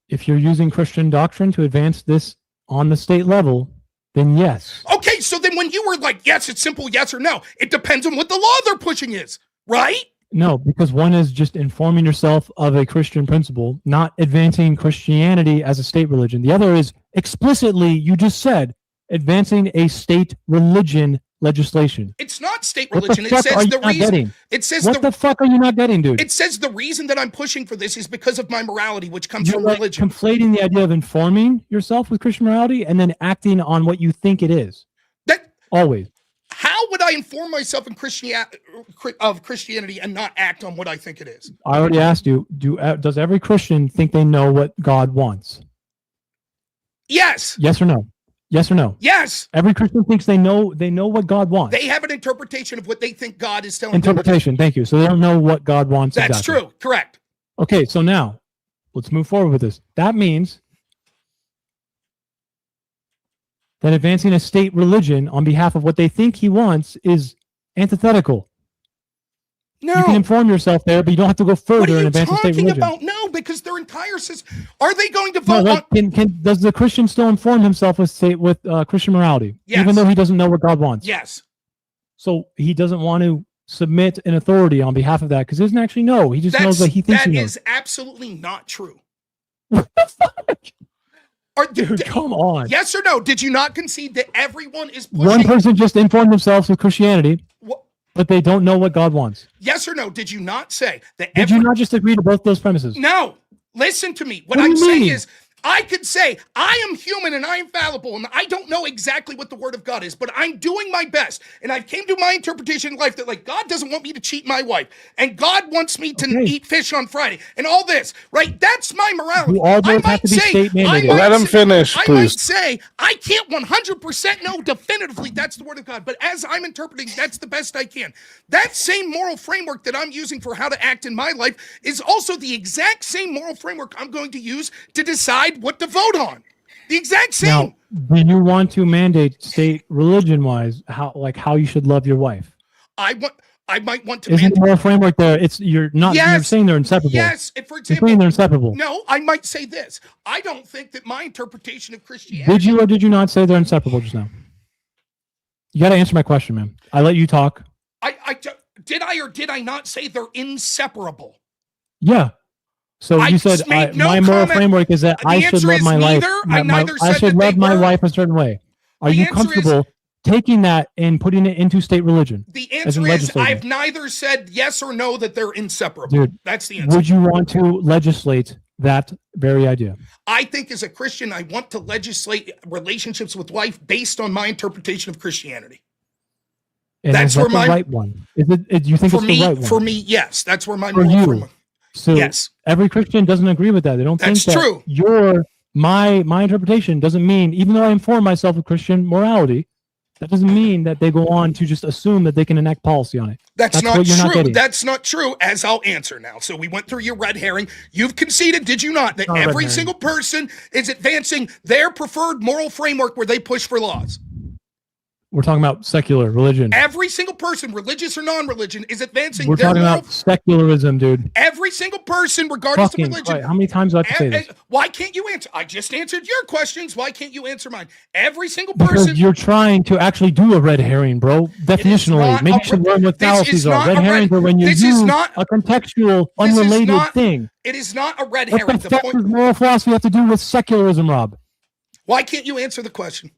If you're using Christian doctrine to advance this on the state level, then yes. Okay, so then when you were like, yes, it's simple, yes or no, it depends on what the law they're pushing is, right? No, because one is just informing yourself of a Christian principle, not advancing Christianity as a state religion. The other is explicitly, you just said, advancing a state religion legislation. It's not state What the religion. It fuck are says you the not reason. getting? It says What the fuck are you not getting, dude? It says the reason that I'm pushing for this is because of my morality, which comes You're from like religion. conflating the idea of informing yourself with Christian morality and then acting on what you think it is. That Always. how would I inform myself in Christianity and not act on what I think it is? I already asked you, does every Christian think they know what God wants? Yes. Yes or no? Yes or no? Yes. Every Christian thinks they know what God wants. They have an interpretation of what they think God is telling them. Interpretation, thank you. So they don't know what God wants. That's exactly. true. Correct. Okay, so now let's move forward with this. That means that advancing a state religion on behalf of what they think he wants is antithetical. No. You can inform yourself there, but you don't have to go What further are and you advance a state talking religion. about? No, because their entire system. Are they going to No, vote like, on? does the Christian still inform himself with Christian morality, Yes. even though he doesn't know what God wants? Yes. So he doesn't want to submit an authority on behalf of that because he doesn't actually know. He just knows that he thinks that he knows. is absolutely not true. What the fuck? Dude, Come on. yes or no? Did you not concede that everyone is One pushing? person just informed themselves with Christianity, Wha- but they don't know what God wants. Yes or no? Did you not say that? Did you not just agree to both those premises? No. Listen to me. What do I'm you saying mean? is, I could say I am human and I am fallible and I don't know exactly what the word of God is, but I'm doing my best. And I've came to my interpretation in life that like God doesn't want me to cheat my wife and God wants me to eat fish on Friday and all this, right? That's my morality. You all both have to be state mandated. Let him finish, I please. might say I can't 100% know definitively that's the word of God, but as I'm interpreting, that's the best I can. That same moral framework that I'm using for how to act in my life is also the exact same moral framework I'm going to use to decide what to vote on. The exact same. Now, do you want to mandate state religion-wise how you should love your wife? I might want to. Isn't there a framework there? You're saying they're inseparable. Yes, for example, you're saying they're inseparable. No, I might say this. I don't think that my interpretation of Christianity. Did you or did you not say they're inseparable just now? You got to answer my question, man. I let you talk. Did I or did I not say they're inseparable? Yeah. So you said my moral framework is that I should love my life. I should love my wife a certain way. Are you comfortable taking that and putting it into state religion? The answer is I've neither said yes or no that they're inseparable. Dude, that's the answer. Would you want to legislate that very idea? I think as a Christian, I want to legislate relationships with wife based on my interpretation of Christianity. And that's where my right one. Is it? Do you think it's the right one? For me, yes. That's where my for you. So yes. Every Christian doesn't agree with that. They don't think that true. My interpretation doesn't mean, even though I inform myself of Christian morality, that doesn't mean that they go on to just assume that they can enact policy on it. That's not true. That's not true, as I'll answer now. So we went through your red herring. You've conceded, did you not, that every single person is advancing their preferred moral framework where they push for laws? We're talking about secular religion. Every single person, religious or non-religion, is advancing We're talking about secularism, dude. Every single person, regardless of religion. Right. How many times do I have to say this? Why can't you answer? I just answered your questions. Why can't you answer mine? Every single because person. You're trying to actually do a red herring, bro. Definitionally. Maybe you should learn what fallacies are. Red herrings are when you use a contextual, unrelated thing. It is not a red herring. What the fuck does moral philosophy have to do with secularism, Rob? Why can't you answer the question?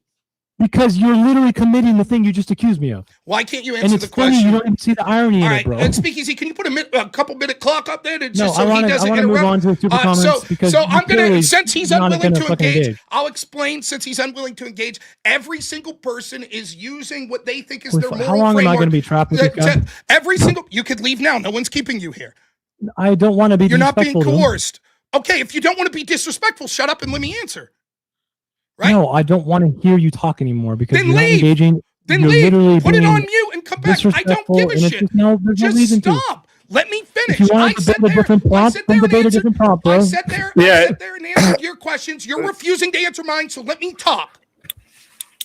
Because you're literally committing the thing you just accused me of. Why can't you answer the question? You don't even see the irony in it, bro. And Speakeasy, can you put a couple minute clock up there? I want to move on to super comments so I'm gonna, since he's unwilling to engage, I'll explain. Since he's unwilling to engage, every single person is using what they think is their moral framework. How long am I going to be trapped with this guy? Every single, you could leave now. No one's keeping you here. I don't want to be. You're not being coerced. Okay, if you don't want to be disrespectful, shut up and let me answer. Right? No, I don't want to hear you talk anymore because then you're not engaging. Then you're leave. Literally Put it on mute and come back. I don't give a shit. Just stop. Let me finish. If you want to debate a different prompt, then debate a different prompt, bro. I sat there and answered your questions. You're refusing to answer mine, so let me talk.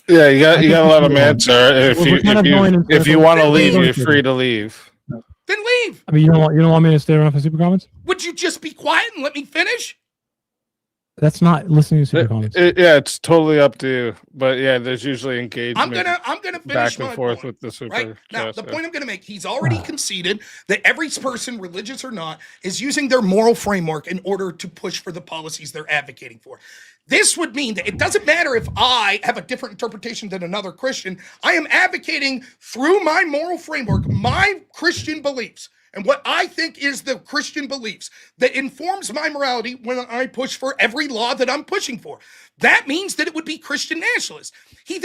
Yeah, you got to let him answer. If you want to leave, you're free to leave. Then leave. I mean, you don't want me to stay around for super comments? Would you just be quiet and let me finish? That's not listening to super comments. It's totally up to you. But yeah, there's usually engagement. I'm gonna finish back and my forth point, with the super. Right now, the point I'm gonna make: he's already conceded that every person, religious or not, is using their moral framework in order to push for the policies they're advocating for. This would mean that it doesn't matter if I have a different interpretation than another Christian. I am advocating through my moral framework, my Christian beliefs. And what I think is the Christian beliefs that informs my morality when I push for every law that I'm pushing for. That means that it would be Christian nationalists. He's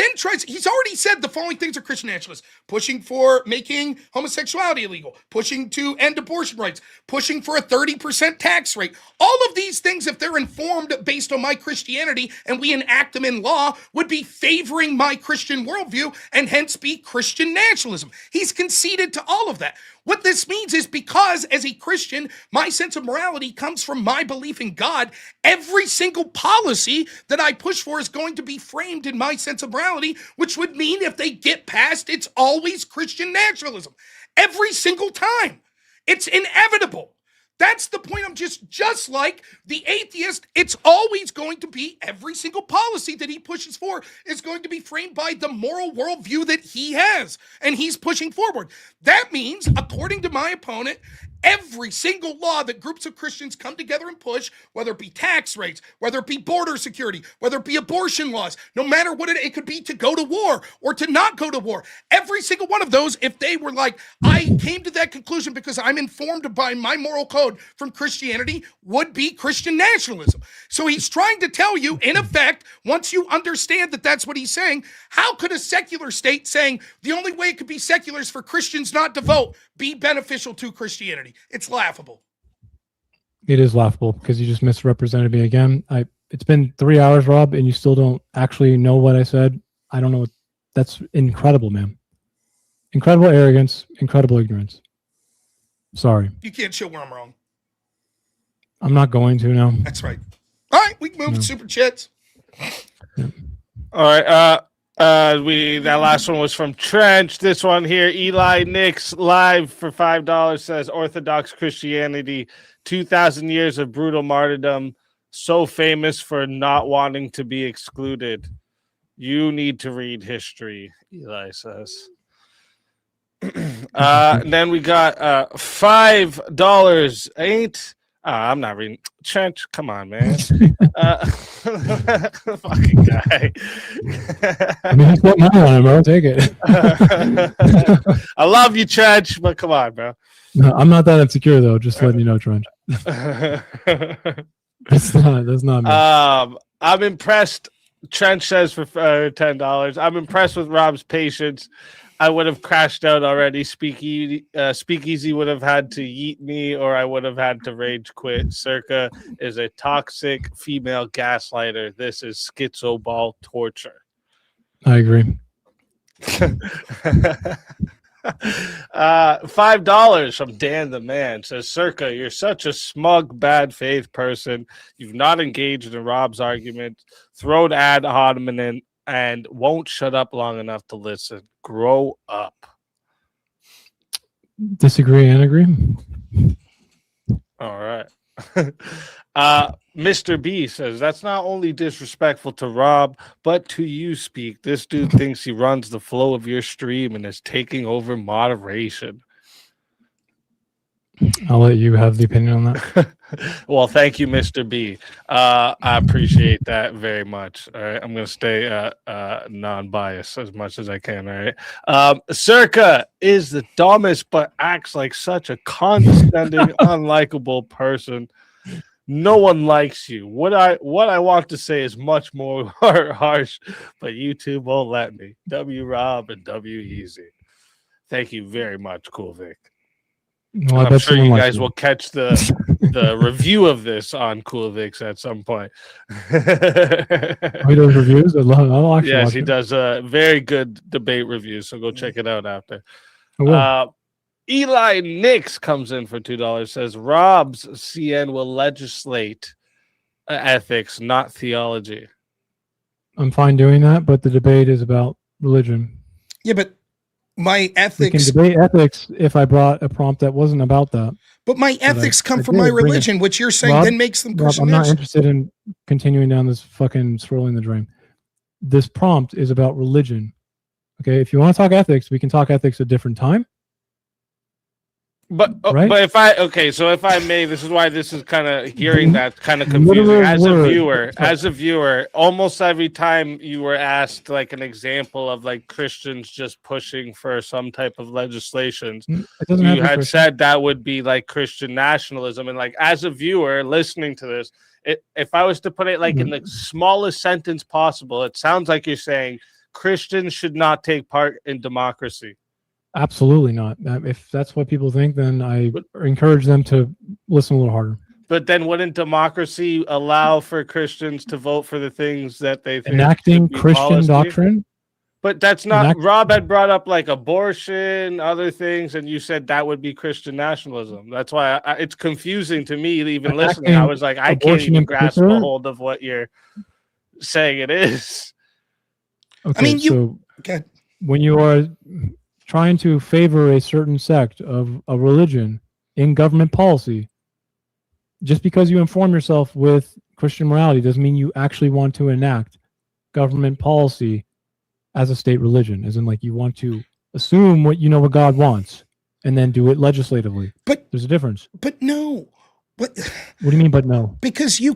already said the following things are Christian nationalists: pushing for making homosexuality illegal, pushing to end abortion rights, pushing for a 30% tax rate. All of these things, if they're informed based on my Christianity and we enact them in law, would be favoring my Christian worldview and hence be Christian nationalism. He's conceded to all of that. What this means is because as a Christian, my sense of morality comes from my belief in God, every single policy that I push for is going to be framed in my sense of morality, which would mean if they get passed, it's always Christian nationalism. Every single time. It's inevitable. That's the point. I'm just like the atheist. It's always going to be every single policy that he pushes for is going to be framed by the moral worldview that he has and he's pushing forward. That means, according to my opponent, every single law that groups of Christians come together and push, whether it be tax rates, whether it be border security, whether it be abortion laws, no matter what it could be, to go to war or to not go to war. Every single one of those, if they were like, I came to that conclusion because I'm informed by my moral code from Christianity, Christianity would be Christian nationalism. So he's trying to tell you, in effect, once you understand that that's what he's saying, how could a secular state saying the only way it could be secular is for Christians not to vote be beneficial to Christianity? It's laughable. It is laughable because you just misrepresented me again. It's been 3 hours, Rob, and you still don't actually know what I said. I don't know. That's incredible, man. Incredible arrogance, incredible ignorance. Sorry. You can't show where I'm wrong. I'm not going to now. That's right. All right, we can move to Super Chats. Yeah. All right. That last one was from Trench. This one here, Eli Nix live for $5 says Orthodox Christianity, 2,000 years of brutal martyrdom, so famous for not wanting to be excluded. You need to read history, Eli says. And then we got $5. I'm not reading. Trench, come on, man. Fucking guy. I mean, he's got money on him, bro. Take it. I love you, Trench, but come on, bro. No, I'm not that insecure, though. Just letting you know, Trench. That's not me. I'm impressed. Trench says for $10. I'm impressed with Rob's patience. I would have crashed out already. Speakeasy would have had to yeet me, or I would have had to rage quit. Circa is a toxic female gaslighter. This is schizo ball torture. I agree. $5 from Dan the Man says, Circa, you're such a smug, bad faith person. You've not engaged in Rob's argument, thrown ad hominem, and won't shut up long enough to listen. Grow up. Disagree and agree. All right. Mr. B says, that's not only disrespectful to Rob, but to you, Speak. This dude thinks he runs the flow of your stream and is taking over moderation. I'll let you have the opinion on that. Well, thank you, Mr. B. I appreciate that very much. All right. I'm going to stay non-biased as much as I can. All right. Circa is the dumbest, but acts like such a condescending, unlikable person. No one likes you. What I want to say is much more harsh, but YouTube won't let me. W Rob and W Easy. Thank you very much, Cool Vic. Well, I'm sure you guys will catch the review of this on Cool Vic's at some point. He does reviews. I'll actually yes, watch he it. does very good debate reviews. So go check it out after. I will. Eli Nix comes in for $2. Says Rob's CN will legislate ethics, not theology. I'm fine doing that, but the debate is about religion. Yeah, but my We ethics, can debate ethics if I brought a prompt that wasn't about that. but my ethics come I from did my bring it. religion, which you're saying Rob, then makes them Rob, Christian I'm not nationalists. interested in continuing down this fucking scrolling the drain. This prompt is about religion. Okay, if you want to talk ethics, we can talk ethics at a different time. But Right? but if I may, this is why this is kind of hearing that kind of confusing Literal as a word. viewer. As a viewer, almost every time you were asked like an example of like Christians just pushing for some type of legislations, It doesn't have you to be had Christian. said that would be like Christian nationalism. And like as a viewer listening to this, if I was to put it like in the smallest sentence possible, it sounds like you're saying Christians should not take part in democracy. Absolutely not. If that's what people think, then I encourage them to listen a little harder. But then wouldn't democracy allow for Christians to vote for the things that they think Enacting should be Christian policy? doctrine. But that's not, Rob had brought up like abortion, other things, and you said that would be Christian nationalism. That's why it's confusing to me even listening. I was like, I can't abortion even in grasp a particular? hold of what you're saying it is. Okay, I mean, so Okay. when you are trying to favor a certain sect of a religion in government policy, just because you inform yourself with Christian morality doesn't mean you actually want to enact government policy as a state religion, as in like you want to assume what God wants and then do it legislatively. But There's a difference. but no. But What do you mean, but no? because you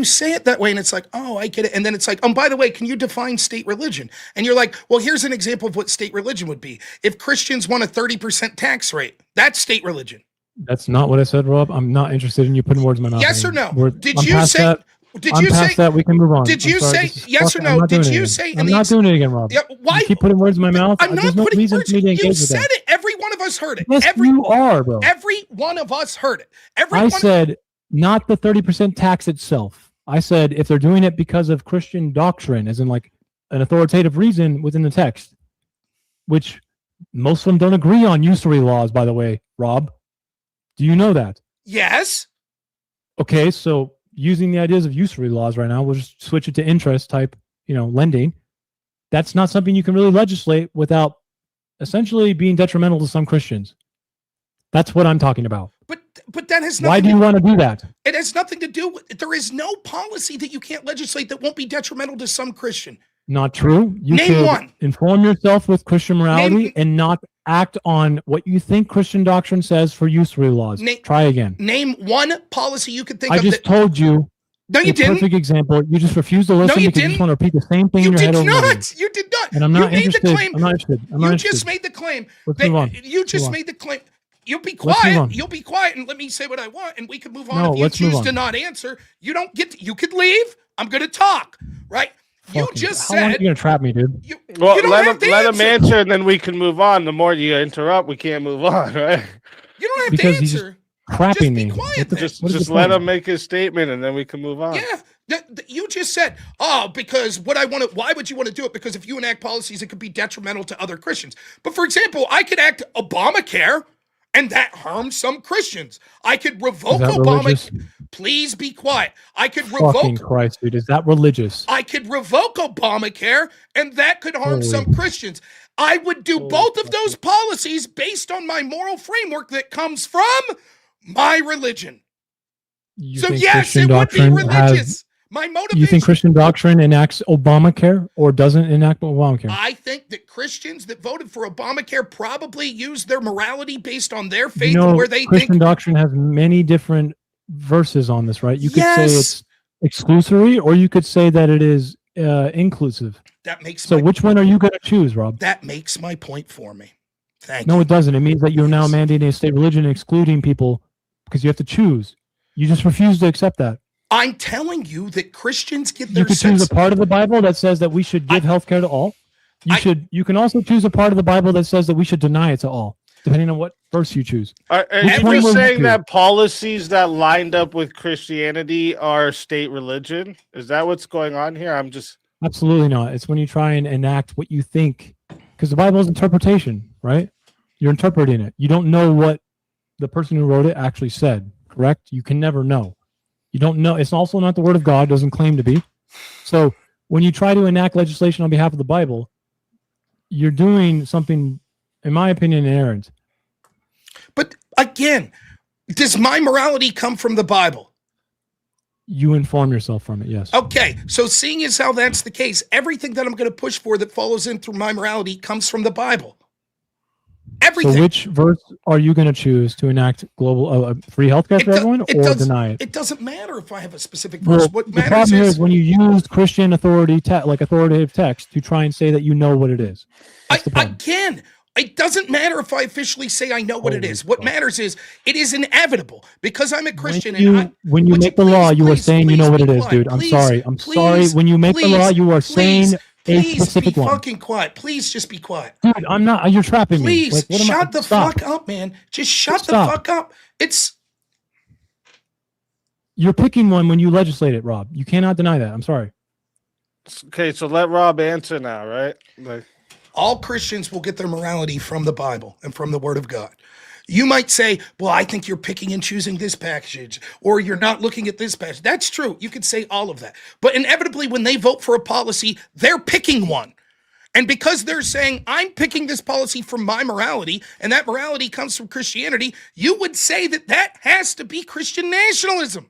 say it that way and it's like, oh, I get it. And then it's like, oh, by the way, can you define state religion? And you're like, well, here's an example of what state religion would be. If Christians want a 30% tax rate, that's state religion. That's not what I said, Rob. I'm not interested in you putting words in my mouth. Yes or no? Did I'm you past say? that. Did I'm you past say? that? We can move on. Did I'm you sorry, say yes or I'm no? not Did doing it you again. say? I'm not doing it again, Rob. Yeah, why? You keep putting words in my mouth. I'm not There's no putting reason words. for me to You engage with said that. it. Every one of us heard it. Yes, you are, bro. Every one of us heard it. I said not the 30% tax itself. I said if they're doing it because of Christian doctrine, as in like an authoritative reason within the text, which most of them don't agree on usury laws, by the way, Rob. Do you know that? Yes. Okay, so using the ideas of usury laws right now, we'll just switch it to interest type, lending. That's not something you can really legislate without essentially being detrimental to some Christians. That's what I'm talking about. But that has nothing. Why do you want to do that? It has nothing to do with. There is no policy that you can't legislate that won't be detrimental to some Christian. Not true. You Name could one. inform yourself with Christian morality and not act on what you think Christian doctrine says for usury laws. Try again. Name one policy you could think I of. just told you. No, you didn't. Perfect example. You just refuse to listen you because you just want to repeat the same thing in your head over and over. You did not. And I'm not you interested. Made the claim. I'm not interested. You just made the claim. Let's move on. You just made the claim. You'll be quiet. You'll be quiet and let me say what I want, and we can move on. If you choose to not answer, you don't get. You could leave. I'm going to talk. Right. You just said. How long are you going to trap me, dude? Let him answer, and then we can move on. The more you interrupt, we can't move on, right? You don't have to answer. Crapping me. Just let him make his statement, and then we can move on. Yeah. You just said, because what I want to, why would you want to do it? Because if you enact policies, it could be detrimental to other Christians. But for example, I could act Obamacare, and that harms some Christians. I could revoke Obamacare. Please be quiet. I could revoke. Fucking Christ, dude. Is that religious? I could revoke Obamacare, and that could harm some Christians. I would do both of those policies based on my moral framework that comes from my religion. So yes, it would be religious. My motivation. You think Christian doctrine enacts Obamacare or doesn't enact Obamacare? I think that Christians that voted for Obamacare probably use their morality based on their faith and where they Christian doctrine has many different verses on this, right? You could say it's exclusory, or you could say that it is inclusive. That makes so. Which one are you going to choose, Rob? That makes my point for me. Thank you. No, it doesn't. It means that you're now mandating a state religion and excluding people because you have to choose. You just refuse to accept that. I'm telling you that Christians get their. You could choose a part of the Bible that says that we should give health care to all. You can also choose a part of the Bible that says that we should deny it to all, depending on what verse you choose. Are you saying that policies that lined up with Christianity are state religion? Is that what's going on here? I'm just absolutely not. It's when you try and enact what you think, because the Bible is interpretation, right? You're interpreting it. You don't know what the person who wrote it actually said. Correct? You can never know. You don't know. It's also not the word of God. Doesn't claim to be. So when you try to enact legislation on behalf of the Bible, you're doing something, in my opinion, inerrant. But again, does my morality come from the Bible? You inform yourself from it, yes. Okay, so seeing as how that's the case, everything that I'm going to push for that follows in through my morality comes from the Bible. Everything. So which verse are you going to choose to enact global free healthcare for everyone, or deny it? It doesn't matter if I have a specific verse. What the matters problem is when you use Christian authoritative text to try and say that you know what it is. Again, it doesn't matter if I officially say I know what it is. What matters is it is inevitable because I'm a Christian. When you make the law, you are saying you know what it is, dude. I'm sorry. I'm sorry. When you make the law, you are saying a specific one. Please be fucking quiet. Please just be quiet. Dude, I'm not. You're trapping me. Please shut the fuck up, man. Just shut the fuck up. You're picking one when you legislate it, Rob. You cannot deny that. I'm sorry. Okay, so let Rob answer now, right? All Christians will get their morality from the Bible and from the Word of God. You might say, well, I think you're picking and choosing this passage, or you're not looking at this passage. That's true. You could say all of that. But inevitably, when they vote for a policy, they're picking one. And because they're saying, I'm picking this policy from my morality, and that morality comes from Christianity, you would say that that has to be Christian nationalism.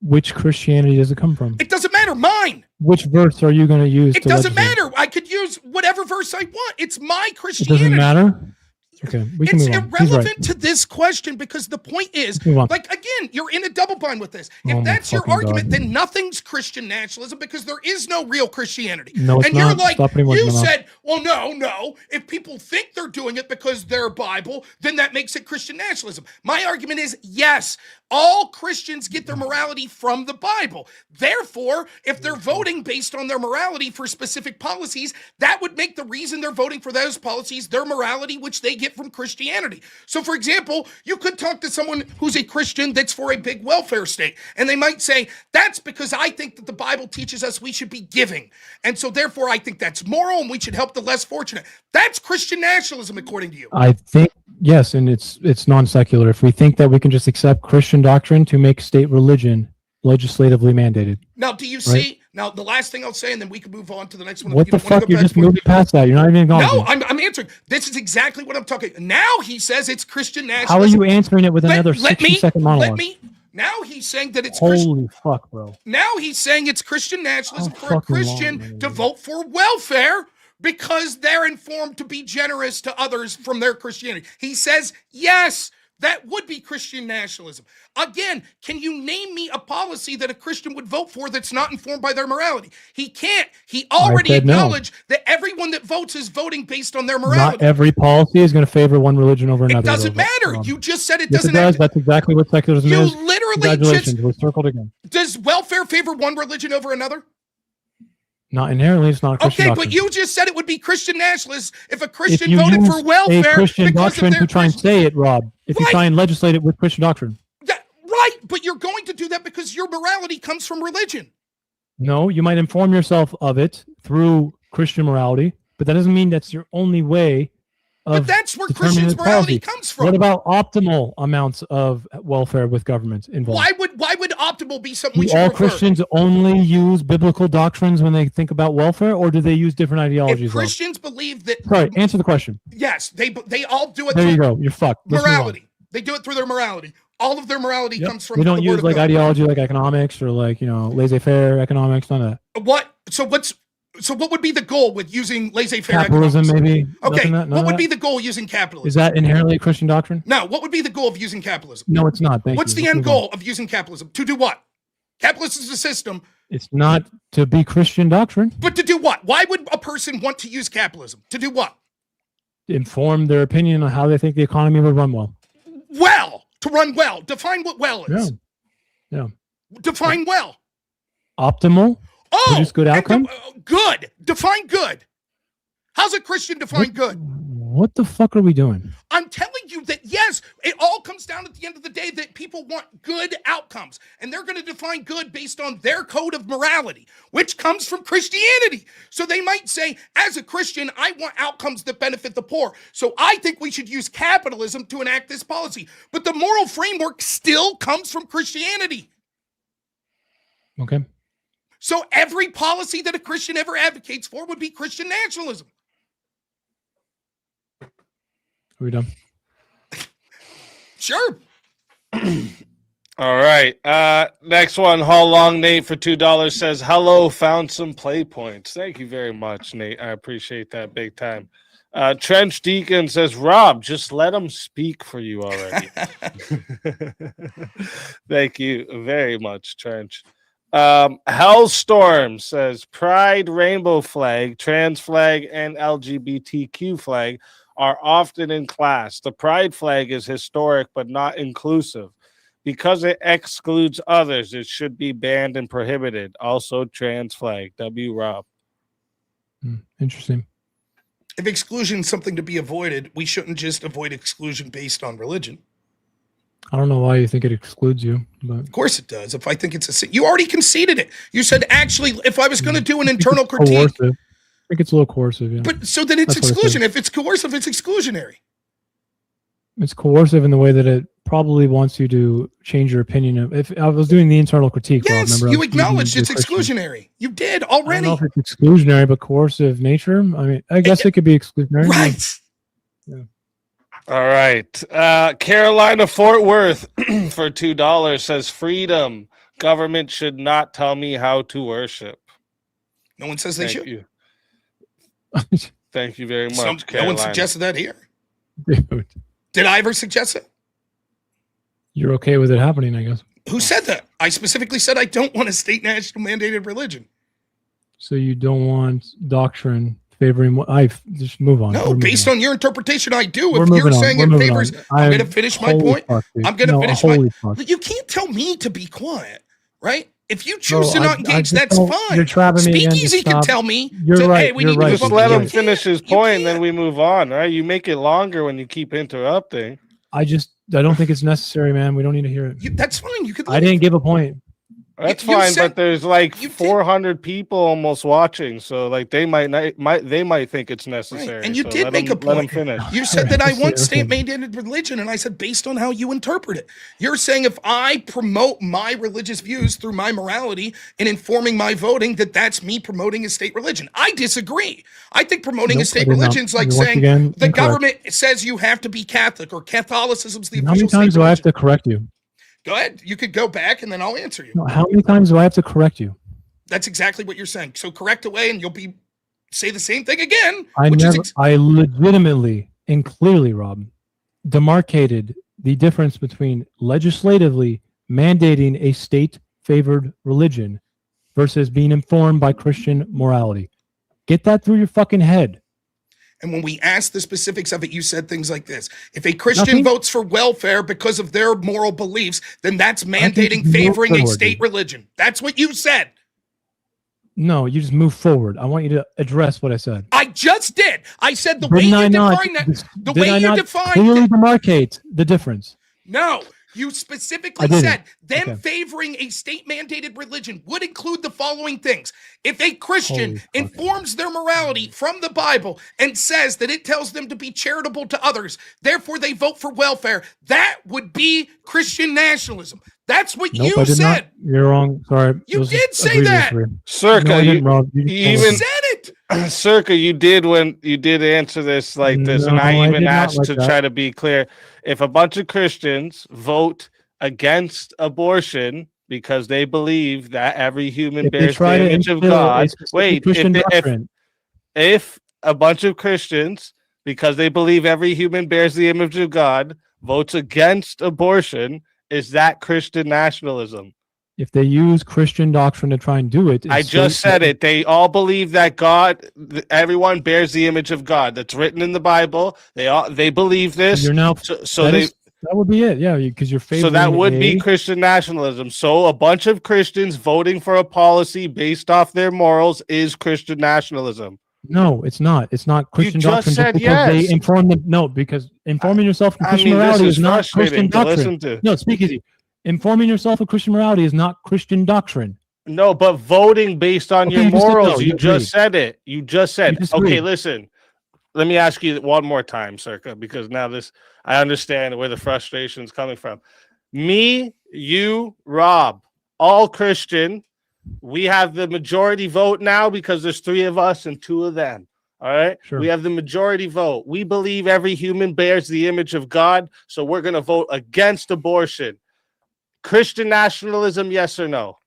Which Christianity does it come from? It doesn't matter. Mine. Which verse are you going to use? It doesn't matter. I could use whatever verse I want. It's my Christianity. It doesn't matter? Okay, we can It's move on. He's irrelevant right. to this question because the point is, Move on. like, again, you're in a double bind with this. If Oh my that's your fucking argument, God. then nothing's Christian nationalism because there is no real Christianity. No, it's And you're not. like, Stop putting words in you my mouth. said, well, no. If people think they're doing it because they're Bible, then that makes it Christian nationalism. My argument is, yes, all Christians get their morality from the Bible. Therefore, if they're voting based on their morality for specific policies, that would make the reason they're voting for those policies their morality, which they get from Christianity. So, for example, you could talk to someone who's a Christian that's for a big welfare state, and they might say, that's because I think that the Bible teaches us we should be giving. And so, therefore, I think that's moral and we should help the less fortunate. That's Christian nationalism, according to you. I think yes, and it's non-secular. If we think that we can just accept Christian doctrine to make state religion legislatively mandated. Now, do you see? Now, the last thing I'll say, and then we can move on to the next one. What the fuck? You're just moving past that. You're not even acknowledging. No, I'm answering. This is exactly what I'm talking. Now he says it's Christian nationalism. How are you answering it with another 60-second monologue? Now he's saying that it's Holy fuck, bro. Now he's saying it's Christian nationalism How for a fucking Christian long, to vote for welfare because they're informed to be generous to others from their Christianity. He says, yes, that would be Christian nationalism. Again, can you name me a policy that a Christian would vote for that's not informed by their morality? He can't. He already acknowledged that everyone that votes is voting based on their morality. Not every policy is going to favor one religion over another. It doesn't matter. You just said it yes, doesn't. It does. That's exactly what secularism you is. Literally Congratulations. just. We're circled again. Does welfare favor one religion over another? Not inherently. It's not a Christian doctrine. But you just said it would be Christian nationalists if a Christian voted for welfare. A Christian because doctrine of their to try and say it, Rob. If you try and legislate it with Christian doctrine. Right, but you're going to do that because your morality comes from religion. No, you might inform yourself of it through Christian morality, but that doesn't mean that's your only way of But that's where Christian's morality comes from. What about optimal amounts of welfare with government involved? Why would optimal be something we Do should all prefer? Christians only use biblical doctrines when they think about welfare, or do they use different ideologies? If Christians believe that... Sorry, answer the question. Yes, they all do it There through you go. You're fucked. morality. They do it through their morality. All of their morality comes from They don't the use word of like God. ideology like economics or like, laissez-faire economics, none of that. So what would be the goal with using laissez-faire Capitalism, economics? maybe. Okay, None what of would that? be the goal using capitalism? Is that inherently a Christian doctrine? No, what would be the goal of using capitalism? No, it's not. What's the end goal of using capitalism? To do what? Capitalism is a system. It's not to be Christian doctrine. But to do what? Why would a person want to use capitalism? To do what? Inform their opinion on how they think the economy would run well. Well, to run well. Define what well is. Yeah. Define well. Optimal. Produce good outcome. Good. Define good. How's a Christian define good? What the fuck are we doing? I'm telling you that, yes, it all comes down at the end of the day that people want good outcomes. And they're going to define good based on their code of morality, which comes from Christianity. So they might say, as a Christian, I want outcomes that benefit the poor. So I think we should use capitalism to enact this policy. But the moral framework still comes from Christianity. Okay. So every policy that a Christian ever advocates for would be Christian nationalism. Are we done? Sure. All right. Next one. How long Nate for $2 says, hello, found some play points. Thank you very much, Nate. I appreciate that big time. Trench Deacon says, Rob, just let him speak for you already. Thank you very much, Trench. Hellstorm says, Pride, rainbow flag, trans flag, and LGBTQ flag are often in class. The pride flag is historic but not inclusive. Because it excludes others, it should be banned and prohibited. Also, trans flag. W. Rob. Interesting. If exclusion is something to be avoided, we shouldn't just avoid exclusion based on religion. I don't know why you think it excludes you, but of course it does. If I think it's a sin, you already conceded it. You said, actually, if I was going to do an internal critique, coercive. I think it's a little coercive. Yeah. But so then it's exclusion. If it's coercive, it's exclusionary. It's coercive in the way that it probably wants you to change your opinion. If I was doing the internal critique, yes, Rob, you acknowledged it's exclusionary. You did already. I don't know if it's exclusionary, but coercive nature. I mean, I guess it could be exclusionary. Right. Yeah. All right. Carolina Fort Worth for $2 says, freedom. Government should not tell me how to worship. No one says they should. You. Thank you very much, No Carolina. one suggested that here. Dude, Did I ever suggest it? you're okay with it happening, I guess. Who said that? I specifically said I don't want a state national mandated religion. So you don't want doctrine favoring what I just move on. No, based on your interpretation, I do. We're If you're moving on. saying We're it moving favors, on. I'm going to finish my Holy point. fuck, dude. I'm going to No, finish holy my. fuck. You can't tell me to be quiet, right? If you choose Bro, to not I engage, just that's don't- fine. You're trapping me again. Speakeasy Just can stop. tell me. You're right. Hey, we You're need to right. move Just on. let You him can't. finish his You point, and then can't. we move on, right? You make it longer when you keep interrupting. I don't think it's necessary, man. We don't need to hear it. That's fine. You could. I didn't give a point. That's You fine, said- but there's like you did- 400 people almost watching, so like they might think it's Right. necessary. And you so did let make him, a Let him point. finish. You said that I Alright, want let's see, state mandated religion, and I said based on how you interpret it. You're saying if I promote my religious views through my morality and informing my voting, that's me promoting a state religion. I disagree. I think promoting a Nope, I state did not. religion is like Once saying again, the incorrect. government says you have to be Catholic or Catholicism's the How many official times state do I have religion. to correct you? Go ahead. You could go back and then I'll answer you. No, how many times do I have to correct you? That's exactly what you're saying. So correct away and you'll say the same thing again. I legitimately and clearly, Rob, demarcated the difference between legislatively mandating a state-favored religion versus being informed by Christian morality. Get that through your fucking head. And when we asked the specifics of it, you said things like this. If a Christian Nothing- votes for welfare because of their moral beliefs, then that's think mandating you favoring a forward, state dude. religion. That's what you said. No, you just move forward. I want you to address what I said. I just did. I said the way Didn't I you not? define that. The Did way I you not define clearly demarcate the difference? No, you specifically I didn't. said them Okay. favoring a state mandated religion would include the following things. If a Holy Christian fuck. informs their morality from the Bible and says that it tells them to be charitable to others, therefore they vote for welfare, that would be Christian nationalism. That's what Nope, you I did said. not. You're wrong. Sorry. You Let's did just say agree to that. disagree. Circa, No, I you, didn't, Rob. You just you You told even- me. said it. Circa, you did answer this like this, and No, I I even did not asked like to that. try to be clear. If a bunch of Christians vote against abortion because they believe that every human If they bears the try to image of instill a God, specific wait, Christian if doctrine, a bunch of Christians, because they believe every human bears the image of God, votes against abortion, is that Christian nationalism? if they use Christian doctrine to try and do it, I just said it. They all believe that everyone bears the image of God. That's written in the Bible. They believe this. You're now So that would be it, yeah, because you're favoring. So that would be a- Christian nationalism. So a bunch of Christians voting for a policy based off their morals is Christian nationalism. No, it's not. It's not Christian just doctrine said because yes. they inform them. No, because informing yourself in Christian morality is not Christian to listen doctrine. to. No, speak easy. Informing yourself of Christian morality is not Christian doctrine. No, but voting based on Okay, your you just said morals, no, you you just agreed. said it. You just said, You just okay, agreed. listen. Let me ask you one more time, Circa, because now I understand where the frustration is coming from. Me, you, Rob, all Christian. We have the majority vote now because there's 3 of us and 2 of them. All right. Sure. We have the majority vote. We believe every human bears the image of God. So we're going to vote against abortion. Christian nationalism, yes or no?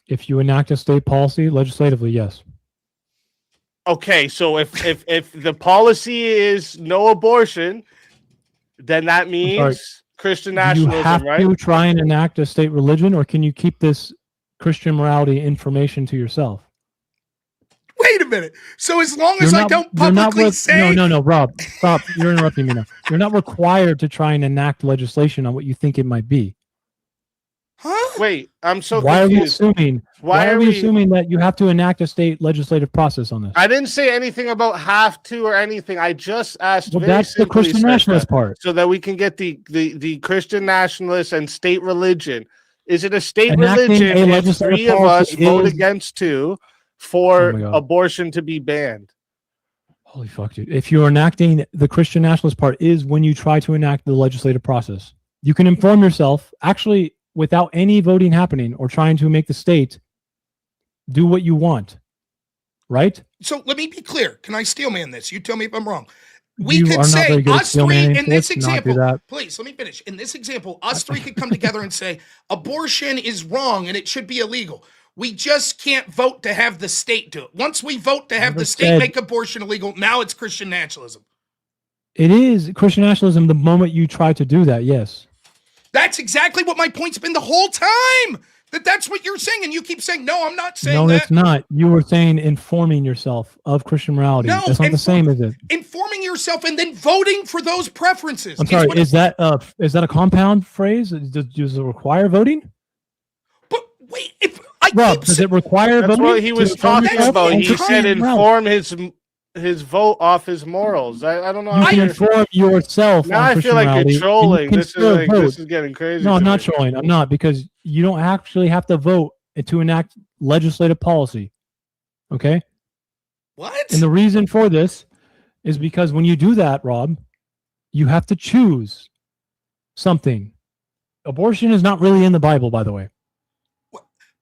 If you enact a state policy legislatively, yes. Okay, so if the policy is no abortion, then that means Christian Do you nationalism, have right? to try and enact a state religion, or can you keep this Christian morality information to yourself? Wait a minute. So as long as I don't publicly say No, Rob, stop. You're interrupting me now. You're not required to try and enact legislation on what you think it might be. Huh? Wait, I'm so Why are we confused. assuming? Why are we assuming that you have to enact a state legislative process on this? I didn't say anything about have to or anything. I just asked. Well, very that's the simply, Christian Circa, nationalist part. so that we can get the Christian nationalist and state religion. Is it a state Enacting religion a if legislative 3 of us policy vote is- against 2 Oh for my God. abortion to be banned? Holy fuck, dude. If you're enacting the Christian nationalist part is when you try to enact the legislative process. You can inform yourself actually without any voting happening or trying to make the state do what you want. Right? So let me be clear. Can I steel man this? You tell me if I'm wrong. We You could are not say very good at us steel 3 manning, in so this let's not do example. that. Please let me finish. In this example, us 3 could come together and say abortion is wrong and it should be illegal. We just can't vote to have the state do it. Once we vote to have Never the state said- make abortion illegal, now it's Christian nationalism. It is Christian nationalism the moment you try to do that, yes. That's exactly what my point's been the whole time. That's what you're saying, and you keep saying, no, I'm not saying no, that. No, it's not. You were saying informing yourself of Christian morality. No, that's not the same, is it? Informing yourself and then voting for those preferences. I'm sorry, is that a compound phrase? Does it require voting? But wait, does it require voting? That's what he was talking about. He said inform his vote off his morals. I don't know. You can inform yourself. Now I feel like you're trolling. This is getting crazy. No, I'm not trolling. I'm not, because you don't actually have to vote to enact legislative policy. Okay? What? And the reason for this is because when you do that, Rob, you have to choose something. Abortion is not really in the Bible, by the way.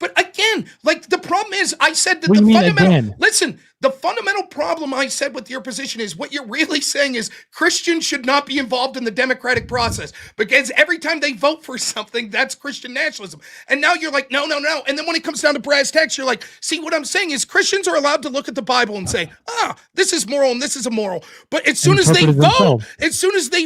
But again, like the problem is, I said that the fundamental. Listen, the fundamental problem I said with your position is what you're really saying is Christians should not be involved in the democratic process because every time they vote for something, that's Christian nationalism. And now you're like, no. And then when it comes down to brass tacks, you're like, see, what I'm saying is Christians are allowed to look at the Bible and say, this is moral and this is immoral. But as soon as they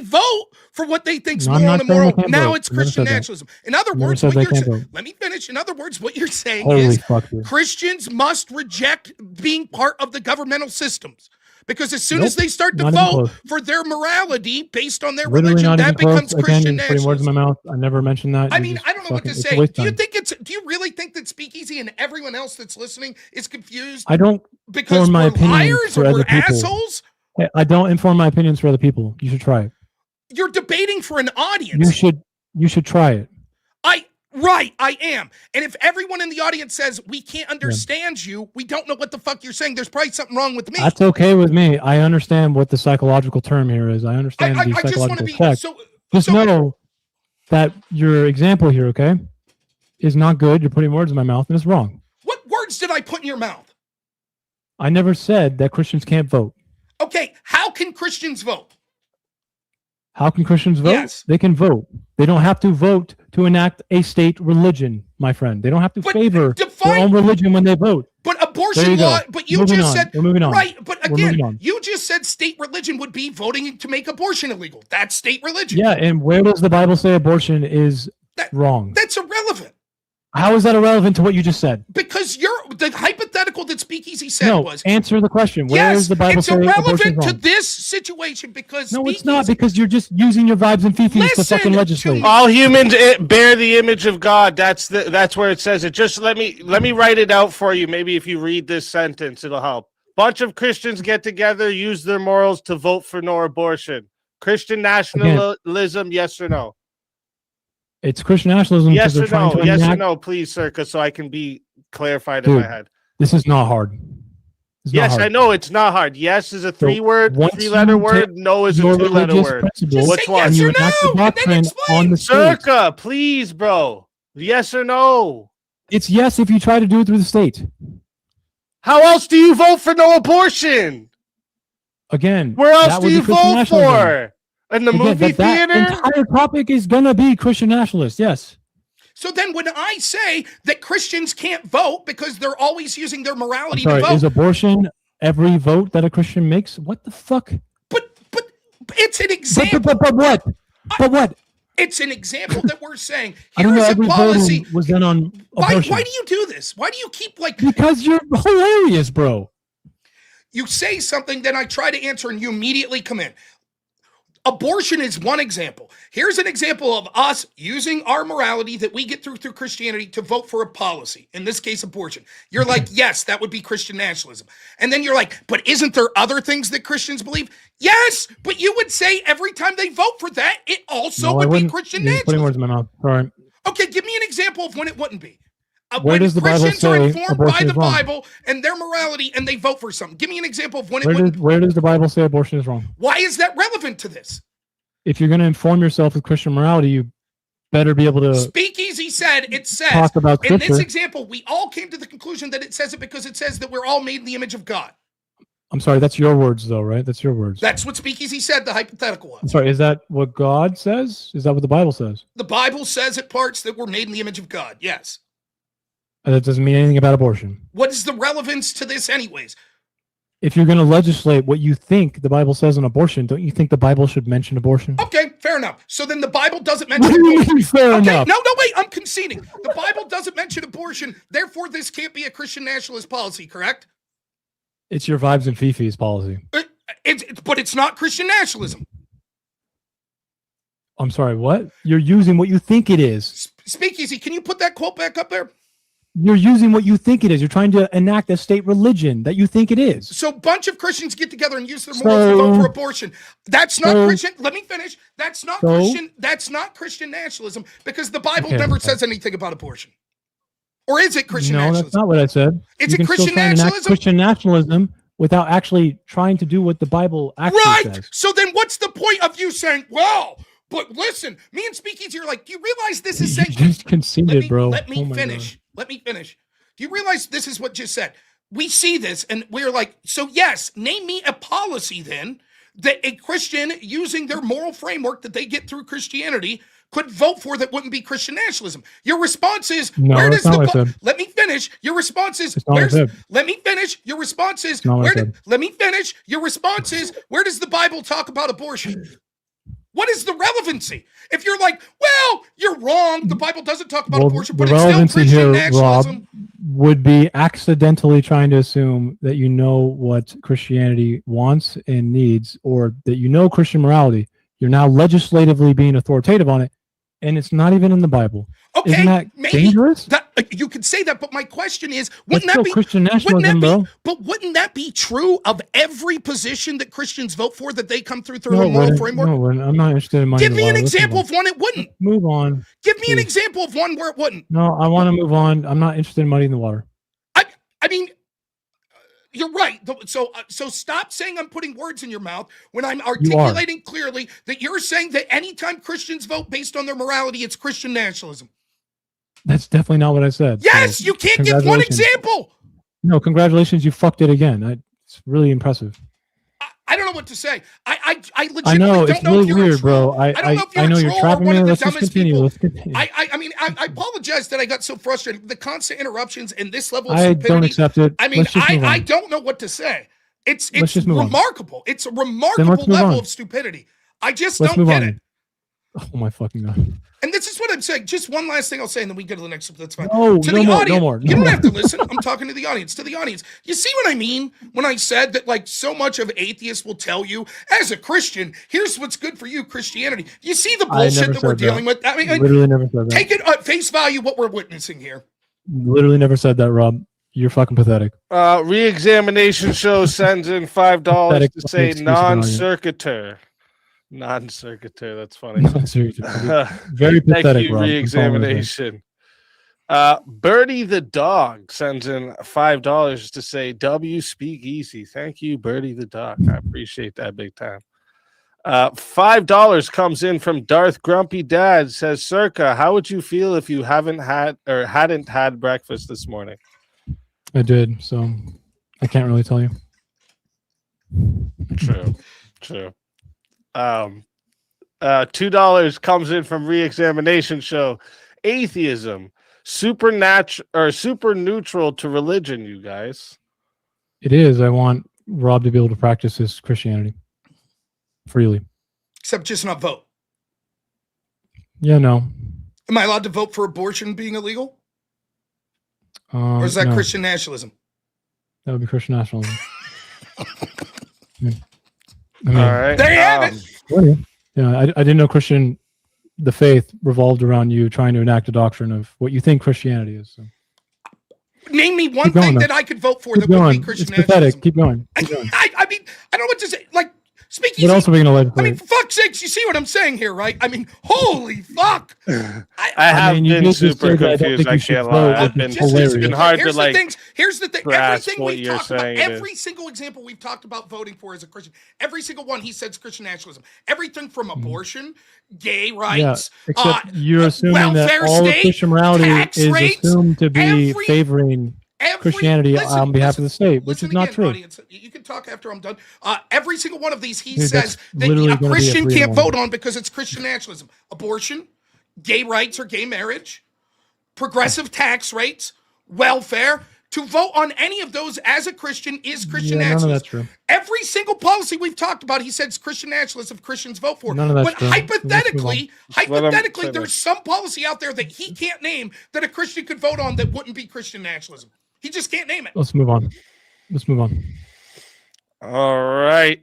vote for what they think's moral and immoral, now it's Christian nationalism. In other words, what you're saying, let me finish. In other words, what you're saying is Christians must reject being part of the governmental systems. Because as soon as they start to vote for their morality based on their religion, that becomes Christian nationalism. Putting words in my mouth. I never mentioned that. I mean, I don't know what to say. Do you really think that Speakeasy and everyone else that's listening is confused? I don't because we're liars or we're assholes? I don't inform my opinions for other people. You should try it. You're debating for an audience. You should try it. I am. And if everyone in the audience says we can't understand you, we don't know what the fuck you're saying, there's probably something wrong with me. That's okay with me. I understand what the psychological term here is. I understand the psychological effect. Just know that your example here, okay, is not good. You're putting words in my mouth and it's wrong. What words did I put in your mouth? I never said that Christians can't vote. Okay, how can Christians vote? How can Christians vote? Yes. They can vote. They don't have to vote to enact a state religion, my friend. They don't have to favor their own religion when they vote. But abortion law, but you just said, we're moving on. Right, but again, you just said state religion would be voting to make abortion illegal. That's state religion. Yeah, and where does the Bible say abortion is wrong? That's irrelevant. How is that irrelevant to what you just said? Because the hypothetical that Speakeasy said was... answer the question. Where is the Bible say abortion is wrong? It's irrelevant to this situation because... No, it's not, because you're just using your vibes and fifis to fucking legislate. All humans bear the image of God. That's where it says it. Just let me write it out for you. Maybe if you read this sentence, it'll help. Bunch of Christians get together, use their morals to vote for no abortion. Christian nationalism, yes or no? It's Christian nationalism. Yes or no? Yes or no, please, Circa, so I can be clarified in my head. This is not hard. Yes, I know it's not hard. Yes is a three-letter word. No is a two-letter word. Which one? Yes or no, and then explain. Circa, please, bro. Yes or no? It's yes if you try to do it through the state. How else do you vote for no abortion? Again, where else do you vote for? In the movie theater? That entire topic is going to be Christian nationalist, yes. So then when I say that Christians can't vote because they're always using their morality to vote... Is abortion every vote that a Christian makes? What the fuck? But it's an example. But what? But what? It's an example that we're saying. Here's a policy. Was done on abortion. Why do you do this? Why do you keep like... Because you're hilarious, bro. You say something, then I try to answer and you immediately come in. Abortion is one example. Here's an example of us using our morality that we get through Christianity to vote for a policy. In this case, abortion. You're like, yes, that would be Christian nationalism. And then you're like, but isn't there other things that Christians believe? Yes, but you would say every time they vote for that, it also would be Christian nationalism. Putting words in my mouth. Sorry. Okay, give me an example of when it wouldn't be. Where does the Christians Bible say are informed by the wrong? Bible and their morality and they vote for something. Give me an example of when Where does the Bible say abortion is wrong? Why is that relevant to this? If you're going to inform yourself with Christian morality, you better be able to... Speakeasy said, it says, talk about in this scripture. example, we all came to the conclusion that it says it because it says that we're all made in the image of God. I'm sorry, that's your words though, right? That's your words. That's what Speakeasy said, the hypothetical was. I'm sorry, is that what God says? Is that what the Bible says? The Bible says at parts that we're made in the image of God, yes. That doesn't mean anything about abortion. What is the relevance to this anyways? If you're going to legislate what you think the Bible says on abortion, don't you think the Bible should mention abortion? Okay, fair enough. So then the Bible doesn't mention What do you abortion. mean fair enough? No, wait, I'm conceding. The Bible doesn't mention abortion, therefore this can't be a Christian nationalist policy, correct? It's your vibes and fifis policy. But it's not Christian nationalism. I'm sorry, what? You're using what you think it is. Speakeasy, can you put that quote back up there? You're using what you think it is. You're trying to enact a state religion that you think it is. So a bunch of Christians get together and use their morals to vote for abortion. That's not Christian. Let me finish. That's not Christian. That's not Christian nationalism because the Bible never says anything about abortion. Or is it Christian nationalism? No, that's not what I said. Is it Christian nationalism? Christian nationalism without actually trying to do what the Bible actually says. So then what's the point of you saying, well, but listen, me and Speakeasy are like, do you realize this is saying... You just conceded, bro. Let me finish. Let me finish. Do you realize this is what just said? We see this and we're like, so yes, name me a policy then that a Christian using their moral framework that they get through Christianity could vote for that wouldn't be Christian nationalism. Your response is, no, where does the... Let me finish. Your response is, let me finish. Your response is, let me finish. Your response is, where does the Bible talk about abortion? What is the relevancy? If you're like, well, you're wrong. The Bible doesn't talk about abortion, but it's still Christian nationalism. Rob, would be accidentally trying to assume that you know what Christianity wants and needs, or that you know Christian morality. You're now legislatively being authoritative on it, and it's not even in the Bible. Okay, isn't that dangerous? You could say that, but my question is, wouldn't that be Christian nationalism, bro? But wouldn't that be true of every position that Christians vote for that they come through a moral framework? No, I'm not interested in money. Give me an example of one it wouldn't. Move on. Give me an example of one where it wouldn't. No, I want to move on. I'm not interested in muddying the water. I mean, you're right. So stop saying I'm putting words in your mouth when I'm articulating clearly that you're saying that anytime Christians vote based on their morality, it's Christian nationalism. That's definitely not what I said. Yes, so, you can't give one example. No, congratulations, you fucked it again. It's really impressive. I don't know what to say. I legitimately I know, don't it's know really if you're weird, a troll. bro. I don't know if you're I know a you're troll trapping or one me. of the Let's just dumbest continue. people. Let's continue. I mean, I apologize that I got so frustrated. The constant interruptions and this level of I stupidity. don't accept it. I mean, I don't know what to say. It's remarkable. It's a remarkable level of stupidity. I just don't get it. Oh my fucking God. And this is what I'm saying. Just one last thing I'll say, and then we go to the next. That's fine. No, to no the more, audience, no more. You don't have to listen. I'm talking to the audience. To the audience. You see what I mean when I said that, like, so much of atheists will tell you, as a Christian, here's what's good for you, Christianity. You see the bullshit that we're dealing with. I mean, literally never said that. Take it at face value what we're witnessing here. Literally never said that, Rob. You're fucking pathetic. Re-examination show sends in $5 to say non-circuitor. Non-circuitor, that's funny. Very pathetic. Thank you, re-examination. Birdie the dog sends in $5 to say W speak easy. Thank you, Birdie the dog. I appreciate that big time. $5 comes in from Darth Grumpy Dad. Says, Circa, how would you feel if you hadn't had breakfast this morning? I did, so I can't really tell you. True. $2 comes in from Re-examination Show. Atheism, super neutral to religion, you guys. It is. I want Rob to be able to practice his Christianity freely. Except just not vote. Yeah, no. Am I allowed to vote for abortion being illegal? Or is that Christian nationalism? That would be Christian nationalism. All right. There you have it. Yeah, I didn't know the faith revolved around you trying to enact a doctrine of what you think Christianity is. So. Name me one thing that I could vote for that would be Christian nationalism. Pathetic. Keep going. I mean, I don't know what to say. Like, speaking. What else are we going to legislate? I mean, for fuck's sakes, you see what I'm saying here, right? I mean, holy fuck. I have been super confused. I can't lie. It's been hard to like. Here's the thing. Everything we've talked about, every single example we've talked about voting for as a Christian, every single one he said is Christian nationalism. Everything from abortion, gay rights, you're assuming that all of Christian morality is assumed to be favoring Christianity on behalf of the state, which is not true. Audience, you can talk after I'm done. Every single one of these, he says that a Christian can't vote on because it's Christian nationalism. Abortion, gay rights or gay marriage, progressive tax rates, welfare. to vote on any of those as a Christian is Christian None of nationalism. that's true. Every single policy we've talked about, he says Christian nationalists if Christians vote for. None of that's But true. hypothetically, Let him finish. there's some policy out there that he can't name that a Christian could vote on that wouldn't be Christian nationalism. He just can't name it. Let's move on. All right.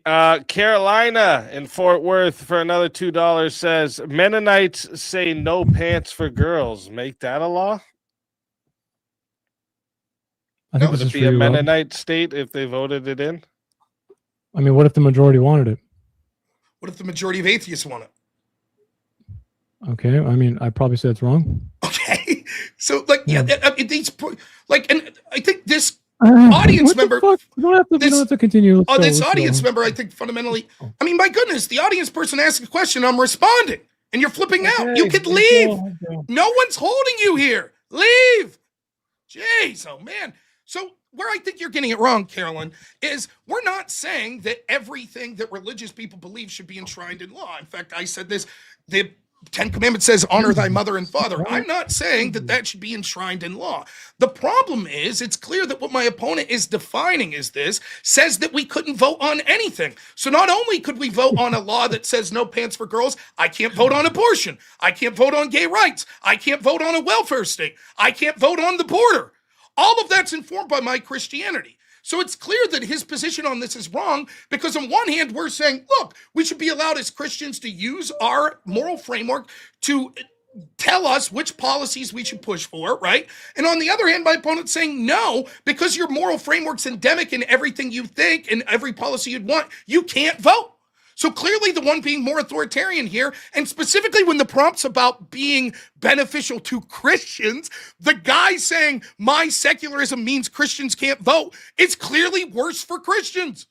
Carolina in Fort Worth for another $2 says Mennonites say no pants for girls. Make that a law? I think Would this it is be for a you, Rob. Mennonite state if they voted it in? I mean, what if the majority wanted it? What if the majority of atheists want it? Okay, I mean, I probably said it's wrong. Okay. So, like, yeah, these, like, and I think this Audience member- We don't have to continue. Let's go, this let's audience go. member, I think fundamentally, I mean, my goodness, the audience person asks a question, I'm responding, and you're flipping out. You Okay, could leave. let's go. No one's holding you here. Leave. Jeez, oh man. So where I think you're getting it wrong, Carolyn, is we're not saying that everything that religious people believe should be enshrined in law. In fact, I said this, the Ten Commandments says, honor thy mother and father. I'm not saying that that should be enshrined in law. The problem is, it's clear that what my opponent is defining is this, says that we couldn't vote on anything. So not only could we vote on a law that says no pants for girls, I can't vote on abortion. I can't vote on gay rights. I can't vote on a welfare state. I can't vote on the border. All of that's informed by my Christianity. So it's clear that his position on this is wrong because on one hand, we're saying, look, we should be allowed as Christians to use our moral framework to tell us which policies we should push for, right? And on the other hand, my opponent's saying, no, because your moral framework's endemic in everything you think and every policy you'd want, you can't vote. So clearly the one being more authoritarian here, and specifically when the prompt's about being beneficial to Christians, the guy saying my secularism means Christians can't vote, it's clearly worse for Christians.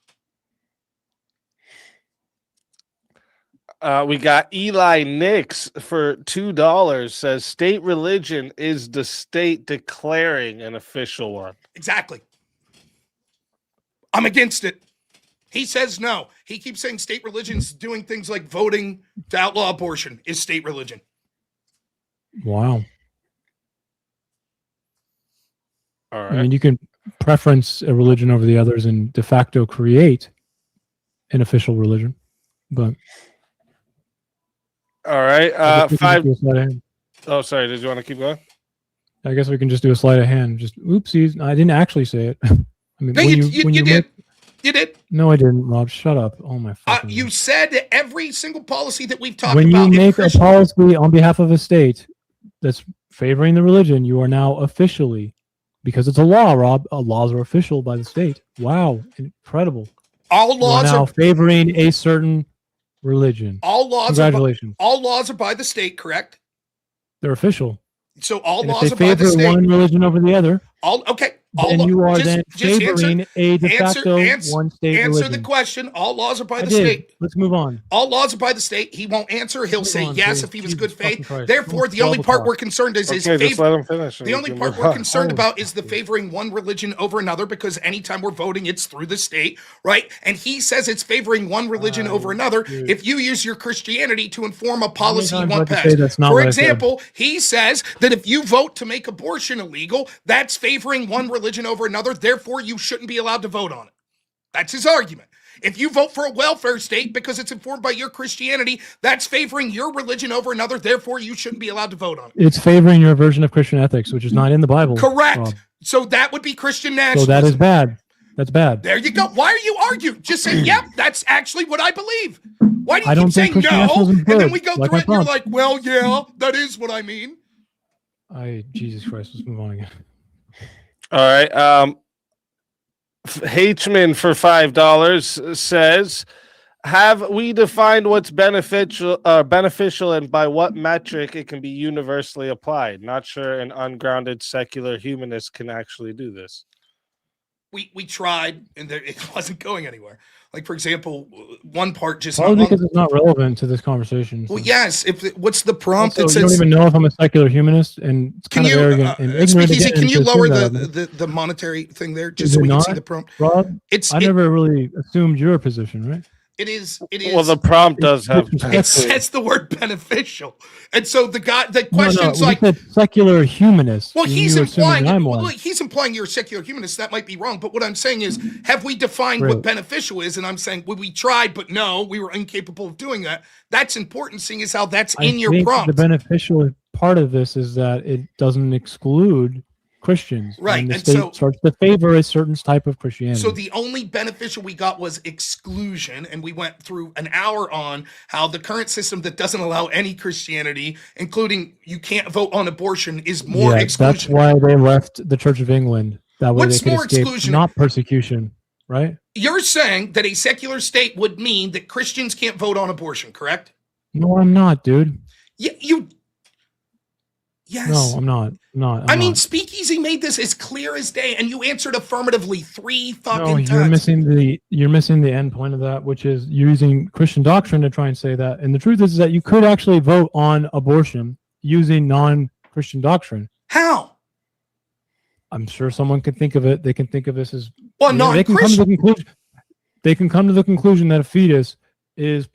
We got Eli Nix for $2 says state religion is the state declaring an official one. Exactly. I'm against it. He says no. He keeps saying state religion's doing things like voting to outlaw abortion is state religion. Wow. All right. I mean, you can preference a religion over the others and de facto create an official religion, but All right. I guess we can Five. just do a sleight of hand. Oh, sorry. Did you want to keep going? I guess we can just do a sleight of hand. Just oopsies. I didn't actually say it. I mean, No, when you did. You did. No, I didn't, Rob. Shut up. Oh my fucking You God. said that every single policy that we've talked When about. you if make a Christian- policy on behalf of a state that's favoring the religion, you are now officially, because it's a law, Rob. Laws are official by the state. Wow, incredible. all You are laws now are favoring a certain religion. all laws are Congratulations. all laws are by the state, correct? They're official. So all And if laws they are by the favor state. one religion over the other, All okay. All then lo- you are just- then just favoring a de facto one state Answer religion. the question. All laws are by I the did. state. Let's move on. All laws are by the state. He won't answer. He'll Move say on, yes please. if he was Jesus good fucking faith. Christ. Therefore, the only 12 part o'clock. we're concerned is his Okay, just favor. let him finish. and The we only can part move we're on. concerned about is the favoring one religion over another, because anytime we're voting, it's through the state, right? And he says it's favoring one religion over another. dude. If you use your Christianity to inform a policy you times do I want have to say passed. that's not For what I said? example, he says that if you vote to make abortion illegal, that's favoring one religion over another. Therefore, you shouldn't be allowed to vote on it. That's his argument. If you vote for a welfare state because it's informed by your Christianity, that's favoring your religion over another. Therefore, you shouldn't be allowed to vote on it. It's favoring your version of Christian ethics, which is not in the Bible. Correct. Rob. So that would be Christian So nationalism. that is bad. That's bad. There you go. Why are you arguing? Just say, yep, that's actually what I believe. Why do you I don't keep saying think Christian no? nationalism is And then good, we go like through my it and you're prompt. like, well, yeah, that is what I mean. Jesus Christ. Let's move on again. All right. Hman for $5 says, have we defined what's beneficial and by what metric it can be universally applied? Not sure an ungrounded secular humanist can actually do this. We tried, and it wasn't going anywhere. Like, for example, one part just Probably not long. because it's not relevant to this conversation. Well, so. yes. What's the prompt Also, that you don't says? even know if I'm a secular humanist, and it's Can kind you, of arrogant and ignorant. Speakeasy, again can you to lower assume that of me. the monetary thing there Is just so it we can see not? the prompt? Rob? I never really assumed your position, right? It is. It is. Well, the prompt does have. It says the word beneficial, and so the question's no, like secular humanist. Well, he's implying he's you're a secular humanist. That might be wrong, but what I'm saying is, have we defined what beneficial is? And I'm saying, well, we tried, but no, we were incapable of doing that. That's important, seeing as how that's in your prompt. The beneficial part of this is that it doesn't exclude Christians, right? And the state starts to favor a certain type of Christianity. So the only beneficial we got was exclusion, and we went through an hour on how the current system that doesn't allow any Christianity, including you can't vote on abortion, is more exclusion. That's why they left the Church of England. That way they could escape exclusion? Not persecution, right? You're saying that a secular state would mean that Christians can't vote on abortion, correct? No, I'm not, dude. Yeah, Yes. No, I'm not. I mean, Speakeasy made this as clear as day, and you answered affirmatively 3 fucking times. You're missing the end point of that, which is using Christian doctrine to try and say that. And the truth is that you could actually vote on abortion using non-Christian doctrine. How? I'm sure someone could think of it. They can think of this as non-Christian. They can come to the conclusion that a fetus is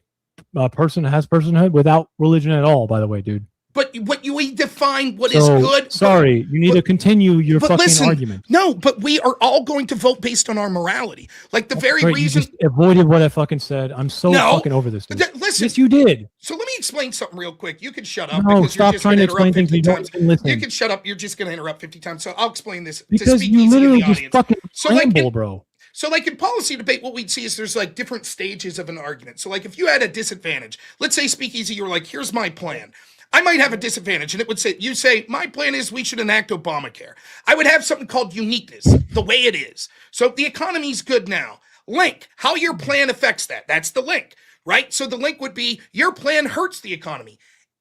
a person that has personhood without religion at all. By the way, dude. But we define what is good. Sorry, you need to continue your fucking argument. No, but we are all going to vote based on our morality. Like the very reason. You just avoided what I fucking said. I'm so fucking over this. Dude. Listen. Yes, you did. So let me explain something real quick. You can shut up because you're just going to interrupt 50 times. You can shut up. You're just going to interrupt 50 times. So I'll explain this because to you literally just audience. fucking ramble, bro. So like in policy debate, what we'd see is there's like different stages of an argument. So like if you had a disadvantage, let's say Speakeasy, you were like, here's my plan. I might have a disadvantage, and it would say, you say, my plan is we should enact Obamacare. I would have something called uniqueness, the way it is. So the economy's good now. Link, how your plan affects that. That's the link, right? So the link would be, your plan hurts the economy.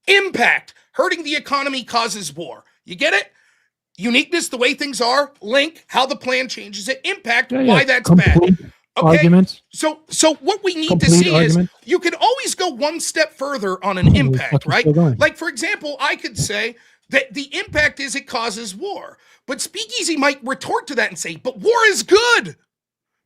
Impact, hurting the economy causes war. You get it? Uniqueness, the way things are. Link, how the plan changes it. Impact, why that's bad. Okay, arguments. So what we need to see is you can always go one step further on an impact, right? Like, for example, I could say that the impact is it causes war. But Speakeasy might retort to that and say, but war is good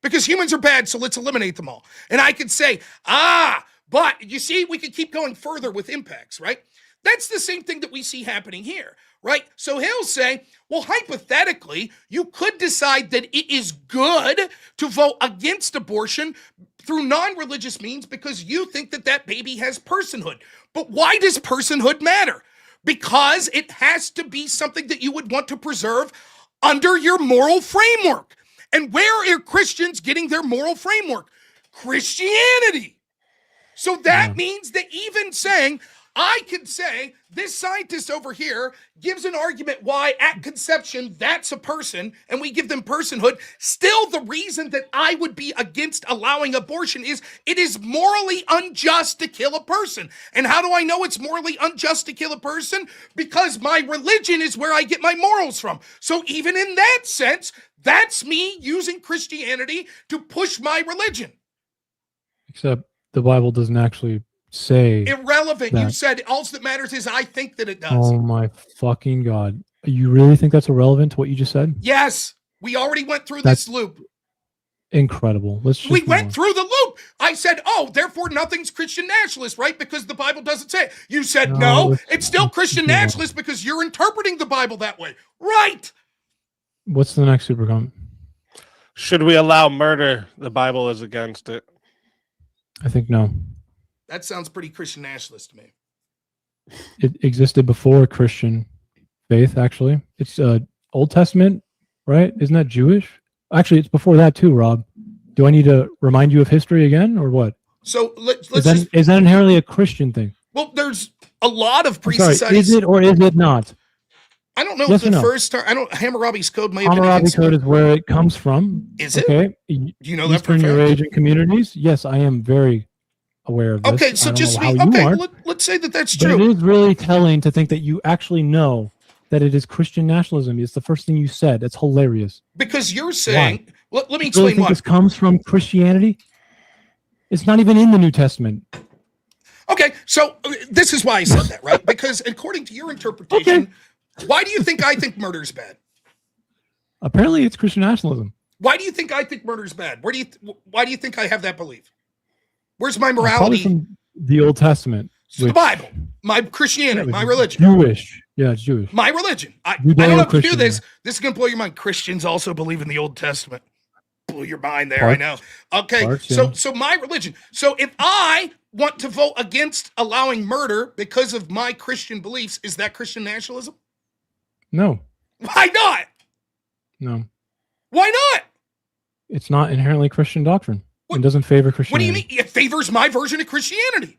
because humans are bad, so let's eliminate them all. And I could say, but you see, we could keep going further with impacts, right? That's the same thing that we see happening here, right? So he'll say, well, hypothetically, you could decide that it is good to vote against abortion through non-religious means because you think that that baby has personhood. But why does personhood matter? Because it has to be something that you would want to preserve under your moral framework. And where are Christians getting their moral framework? Christianity. So that means that even saying, I could say this scientist over here gives an argument why at conception that's a person and we give them personhood. Still, the reason that I would be against allowing abortion is it is morally unjust to kill a person. And how do I know it's morally unjust to kill a person? Because my religion is where I get my morals from. So even in that sense, that's me using Christianity to push my religion. Except the Bible doesn't actually say irrelevant. You said all that matters is I think that it does. Oh my fucking God. You really think that's irrelevant to what you just said? Yes. We already went through this loop. Incredible. We went through the loop. I said, therefore nothing's Christian nationalist, right? Because the Bible doesn't say it. You said, no, it's still Christian nationalist because you're interpreting the Bible that way. Right. What's the next super comment? Should we allow murder? The Bible is against it. I think no. That sounds pretty Christian nationalist to me. It existed before Christian faith, actually. It's Old Testament, right? Isn't that Jewish? Actually, it's before that too, Rob. Do I need to remind you of history again, or what? So is that inherently a Christian thing? Well, there's a lot of pre-societies. Is it or is it not? I don't know if the first time. Hammurabi's Code may have been. Hammurabi Code is where it comes from. Is it? Okay. Do you know that? Eastern Eurasian communities? Yes, I am very aware of this. Okay, so just let's say that that's true. But it is really telling to think that you actually know that it is Christian nationalism. It's the first thing you said. It's hilarious. Because you're saying, let me really explain why. This comes from Christianity? It's not even in the New Testament. Okay, so this is why I said that, right? Because according to your interpretation, why do you think I think murder is bad? Apparently, it's Christian nationalism. Why do you think I think murder is bad? Why do you think I have that belief? Where's my Probably morality? from the Old Testament. It's the Bible, my Christianity, my religion. Jewish. Yeah, it's Jewish. My religion. I don't know if you do Judeo-Christian, this. This is going to blow your mind. Christians also believe in the Old Testament. Blow your mind there, Parts. I know. Okay, Parts, so my religion. So if I want to vote against allowing murder because of my Christian beliefs, is that Christian nationalism? No. Why not? No. Why not? It's not inherently Christian doctrine. What- It doesn't favor What do Christianity. you mean? It favors my version of Christianity.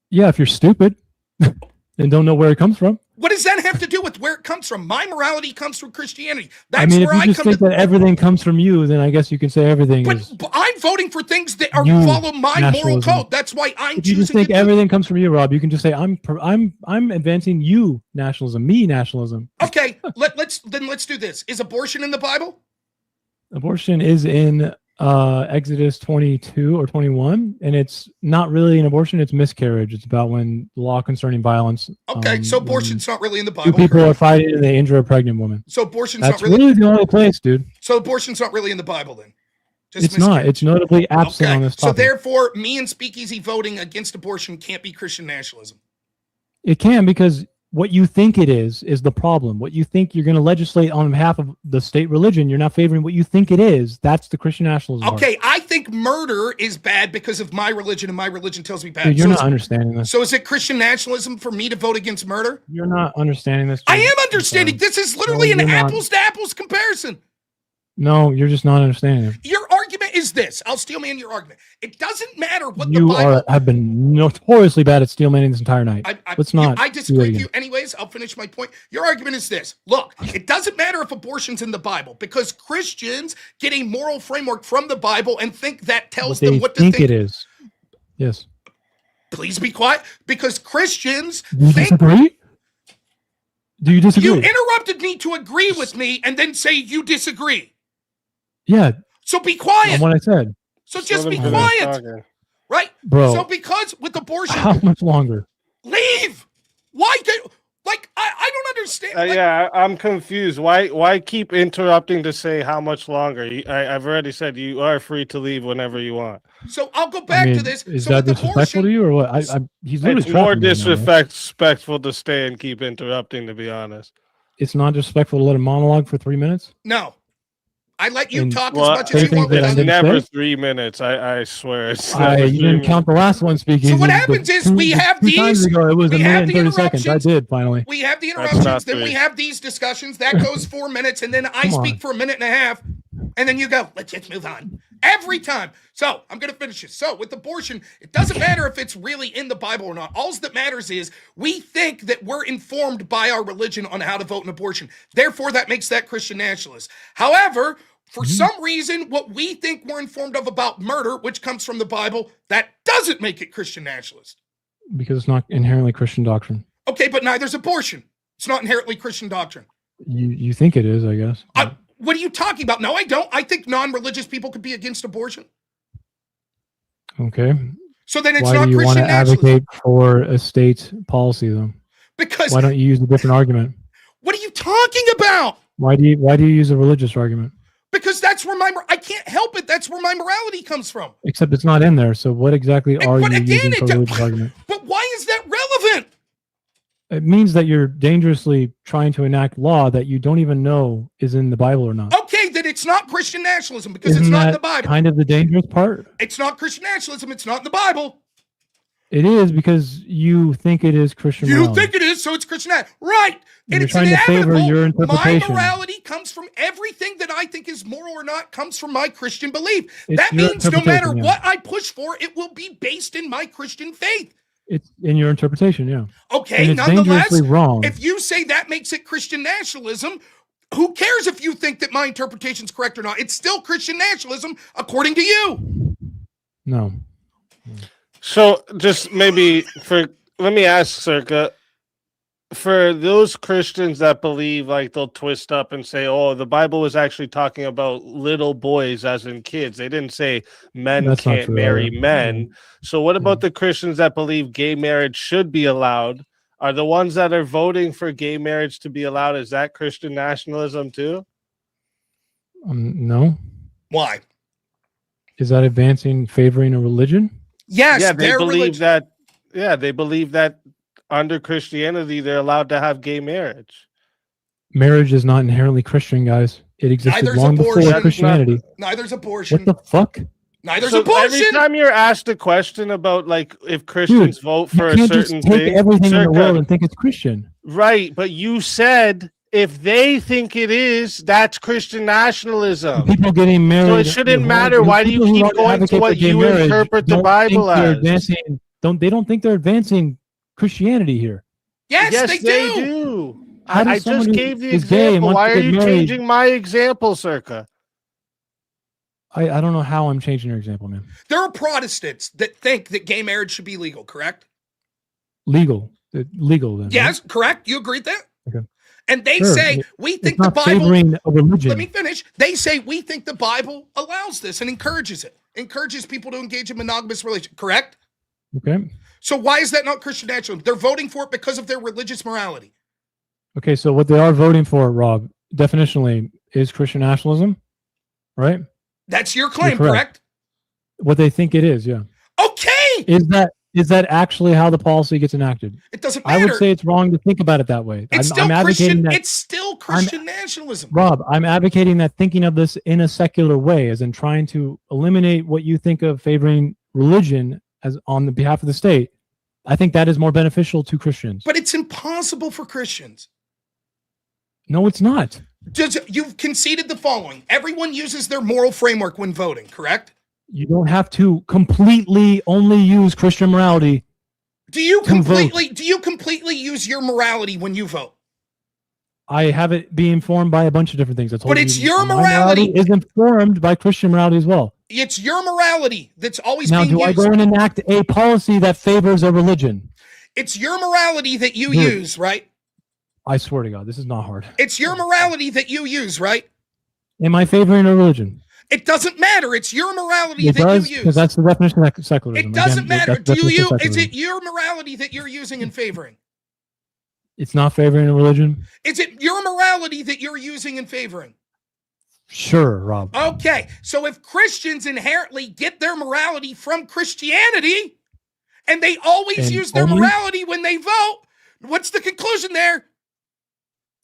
Yeah, if you're stupid and don't know where it comes from. What does that have to do with where it comes from? My morality comes from Christianity. That's I mean, if where you I just come think to. that everything comes from you, then I guess you can say everything is. But I'm voting for things that are You follow my moral nationalism. code. That's why I'm If you choosing just think to do- everything comes from you, Rob, you can just say I'm advancing you nationalism, me nationalism. Okay, let's do this. Is abortion in the Bible? Abortion is in Exodus 22 or 21, and it's not really an abortion; it's miscarriage. It's about when the law concerning violence. Okay, so when abortion's not really in the two Bible. people are fighting and they injure a pregnant woman. So abortion's That's not really. really the only place, dude. So abortion's not really in the Bible then. Just It's not. miscarriage. It's notably absent on Okay, this so topic. therefore, me and Speakeasy voting against abortion can't be Christian nationalism. It can, because what you think it is the problem. What you think you're going to legislate on behalf of the state religion, you're not favoring what you think it is. That's the Christian nationalism. part. Okay, I think murder is bad because of my religion, and my religion tells me bad. Dude, you're so, not understanding this. so is it Christian nationalism for me to vote against murder? You're not understanding this. I dude. am understanding. I'm sorry. This is literally No, an you're not. apples to apples comparison. No, you're just not understanding it. Your argument is this. I'll steel man your argument. It doesn't matter what the You Bible. have been notoriously bad at steel manning this entire night. Let's not. I do disagree that with you. again. Anyways, I'll finish my point. Your argument is this. Look, it doesn't matter if abortion's in the Bible because Christians get a moral framework from the Bible and think that tells What them they what to think think. it is. Yes. Please be quiet because Christians Do you think. disagree? Do you disagree? You interrupted me to agree with me and then say you disagree. Yeah, So be quiet. on what I said. So just Let be him finish quiet. talking. Right? Bro. So because with abortion, How much longer? leave. Why do I don't understand. Like, Yeah, I'm confused. Why keep interrupting to say how much longer? I've already said you are free to leave whenever you want. So I'll go back to this. Is So that with disrespectful to abortion, you or what? He's literally It's more trapping me now, man. disrespectful to stay and keep interrupting, to be honest. It's not disrespectful to let a monologue for 3 minutes. no. I let you And- talk Well, as much as you everything want. that I It's didn't never say? 3 minutes. I swear. It's never You 3 didn't minutes. count the last one speaking. So what happens is we have two times these- ago, it was we a have minute and the 30 seconds. I interruptions. did finally. We have the That's interruptions, not then we three. have these discussions. That goes 4 minutes, and then I Come speak on. for a minute and a half, and then you go, let's just move on. Every time. So I'm going to finish this. So with abortion, it doesn't matter if it's really in the Bible or not. All that matters is we think that we're informed by our religion on how to vote in abortion. Therefore, that makes that Christian nationalist. However, for some reason, what we think we're informed of about murder, which comes from the Bible, that doesn't make it Christian nationalist. Because it's not inherently Christian doctrine. Okay, but neither's abortion. It's not inherently Christian doctrine. You think it is, I guess. What are you talking about? No, I don't. I think non-religious people could be against abortion. Okay. So then it's Why not do you want Christian to nationalism. advocate for a state policy, though? Because Why don't you use a different argument? what are you talking about? Why do you use a religious argument? Because that's where I can't help it. That's where my morality comes from. Except it's not in there. So what exactly are But you again, using for a religious argument? But why is that relevant? It means that you're dangerously trying to enact law that you don't even know is in the Bible or not. Okay, then it's not Christian nationalism because Isn't it's not in that the Bible. kind of the dangerous part? It's not Christian nationalism. It's not in the Bible. It is, because you think it is Christian You morality. think it is, so it's Christian. Right. And You're it's trying to favor inevitable. your My interpretation. morality comes from everything that I think is moral or not comes from my Christian belief. It's That your means no matter interpretation, yeah. what I push for, it will be based in my Christian faith. It's in your interpretation, yeah. Okay, And it's nonetheless, dangerously wrong. if you say that makes it Christian nationalism, who cares if you think that my interpretation is correct or not? It's still Christian nationalism according to you. No. So just maybe let me ask Circa, for those Christians that believe, like, they'll twist up and say, oh, the Bible was actually talking about little boys as in kids. They didn't say men That's not can't true, marry either. men. So what about the Christians that believe gay marriage should be allowed? Are the ones that are voting for gay marriage to be allowed, is that Christian nationalism too? No. Why? Is that favoring a religion? Yes, Yeah, they their believe religion. that. Yeah, they believe that under Christianity they're allowed to have gay marriage. Marriage is not inherently Christian, guys. It existed Neither's long before abortion. Christianity. Neither's abortion. What the fuck? Neither's So abortion. every time you're asked a question about like if Christians vote for You a can't just certain take thing, everything in the Circa, world and think it's Christian. right? But you said if they think it is, that's Christian nationalism. People getting married. So it shouldn't matter. Why do you People who keep want to going to advocate what for gay you marriage interpret the don't Bible think they're as? advancing. They don't think they're advancing Christianity here. Yes, they do. How does I someone just who gave the is gay and example. wants Why to are get you married- changing my example, Circa? I don't know how I'm changing your example, man. There are Protestants that think that gay marriage should be legal, correct? Legal then. Yes, correct. You agree with that? Okay. And they Sure. say, we It's think the not Bible... favoring a religion. Let me finish. They say, we think the Bible allows this and encourages it. Encourages people to engage in monogamous relations, correct? Okay. So why is that not Christian nationalism? They're voting for it because of their religious morality. Okay, so what they are voting for, Rob, definitionally is Christian nationalism, right? That's your claim, correct. correct? What they think it is, yeah. Okay. Is that actually how the policy gets enacted? It doesn't matter. I would say it's wrong to think about it that way. It's still I'm advocating Christian. that, It's still Christian nationalism. Rob, I'm advocating that thinking of this in a secular way, as in trying to eliminate what you think of favoring religion as on the behalf of the state. I think that is more beneficial to Christians. But it's impossible for Christians. No, it's not. You've conceded the following. Everyone uses their moral framework when voting, correct? You don't have to completely only use Christian morality. Do you completely use your morality when you vote? I have it be informed by a bunch of different things. I told But you it's your my morality. is informed by Christian morality as well. It's your morality that's always Now, being do I used. go and enact a policy that favors a religion? It's your morality that you Dude. use, right? I swear to God, this is not hard. It's your morality that you use, right? Am I favoring a religion? It doesn't matter. It's your morality It that does, you because use. that's the definition of secularism. It doesn't Again, matter. that's the definition of Is secularism. it your morality that you're using and favoring? It's not favoring a religion? Is it your morality that you're using and favoring? Sure, Rob. Okay, so if Christians inherently get their morality from Christianity, and they always And use their only- morality when they vote, what's the conclusion there?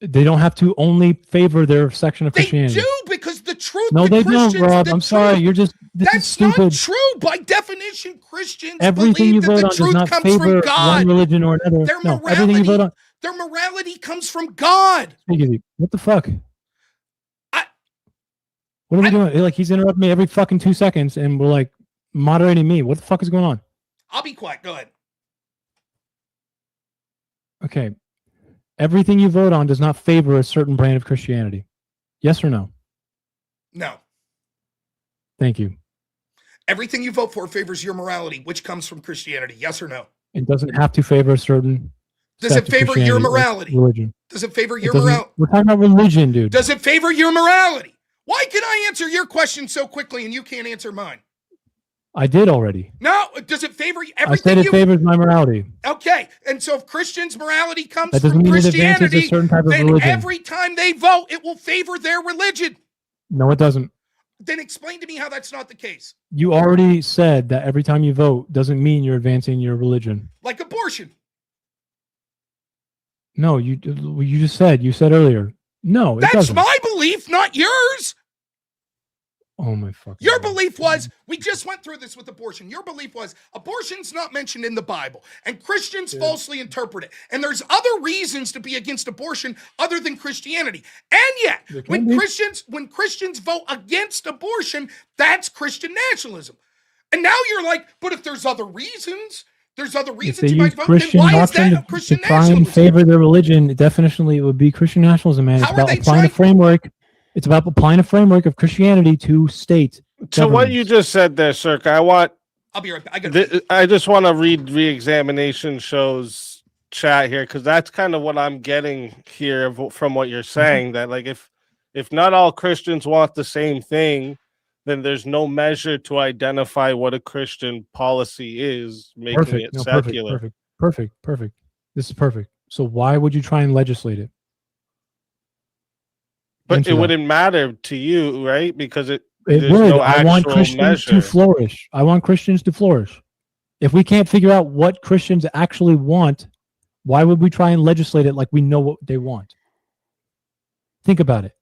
They don't have to only favor their section of They Christianity. do, because the truth. No, the they don't, Christians- Rob. the I'm sorry. truth- You're just, this is That's stupid. not true. By definition, Christians Everything you believe that vote the on does truth not comes favor from one God. religion or another. Their No, everything you vote on. Their morality comes from God. Speak easy. What the fuck? I- What are we doing? Like, he's interrupting me every fucking 2 seconds, and we're like moderating me. What the fuck is going on? I'll be quiet. Go ahead. Okay. Everything you vote on does not favor a certain brand of Christianity. Yes or no? No. Thank you. Everything you vote for favors your morality, which comes from Christianity. Yes or no? It doesn't have to favor a certain. Does sect it of favor your Christianity or morality? Religion. Does it favor It your doesn't- morality? We're talking about religion, dude. Does it favor your morality? Why can I answer your question so quickly and you can't answer mine? I did already. No, does it favor I everything said it you... favors my morality. Okay, and so if Christians' morality comes That doesn't from mean it advances a Christianity, certain type of then religion. every time they vote, it will favor their religion. No, it doesn't. Then explain to me how that's not the case. You already said that every time you vote doesn't mean you're advancing your religion. Like abortion. No, you said earlier. No, it That's doesn't. my belief, not yours. Oh my fucking. Your God. belief was, we just went through this with abortion. Your belief was, abortion's not mentioned in the Bible, and Christians falsely interpret it. And there's other reasons to be against abortion other than Christianity. And yet, There can when be. Christians vote against abortion, that's Christian nationalism. And now you're like, but if there's other reasons, If they you might use vote, Christian then why is doctrine that not to Christian try and nationalism? favor their religion, definitionally it would be Christian nationalism, man. It's How are about they applying a trying- framework. It's about applying a framework of Christianity to state. So what you governments. just said there, Circa, I'll be right back. I just want to read re-examination shows chat here, because that's kind of what I'm getting here from what you're saying, that like if not all Christians want the same thing, then there's no measure to identify what a Christian policy is, making it secular. Perfect. This is perfect. So why would you try and legislate it? But Answer it that. wouldn't matter to you, right? Because It there's would. no I want actual Christians measure. to flourish. I want Christians to flourish. If we can't figure out what Christians actually want, why would we try and legislate it like we know what they want? Think about it.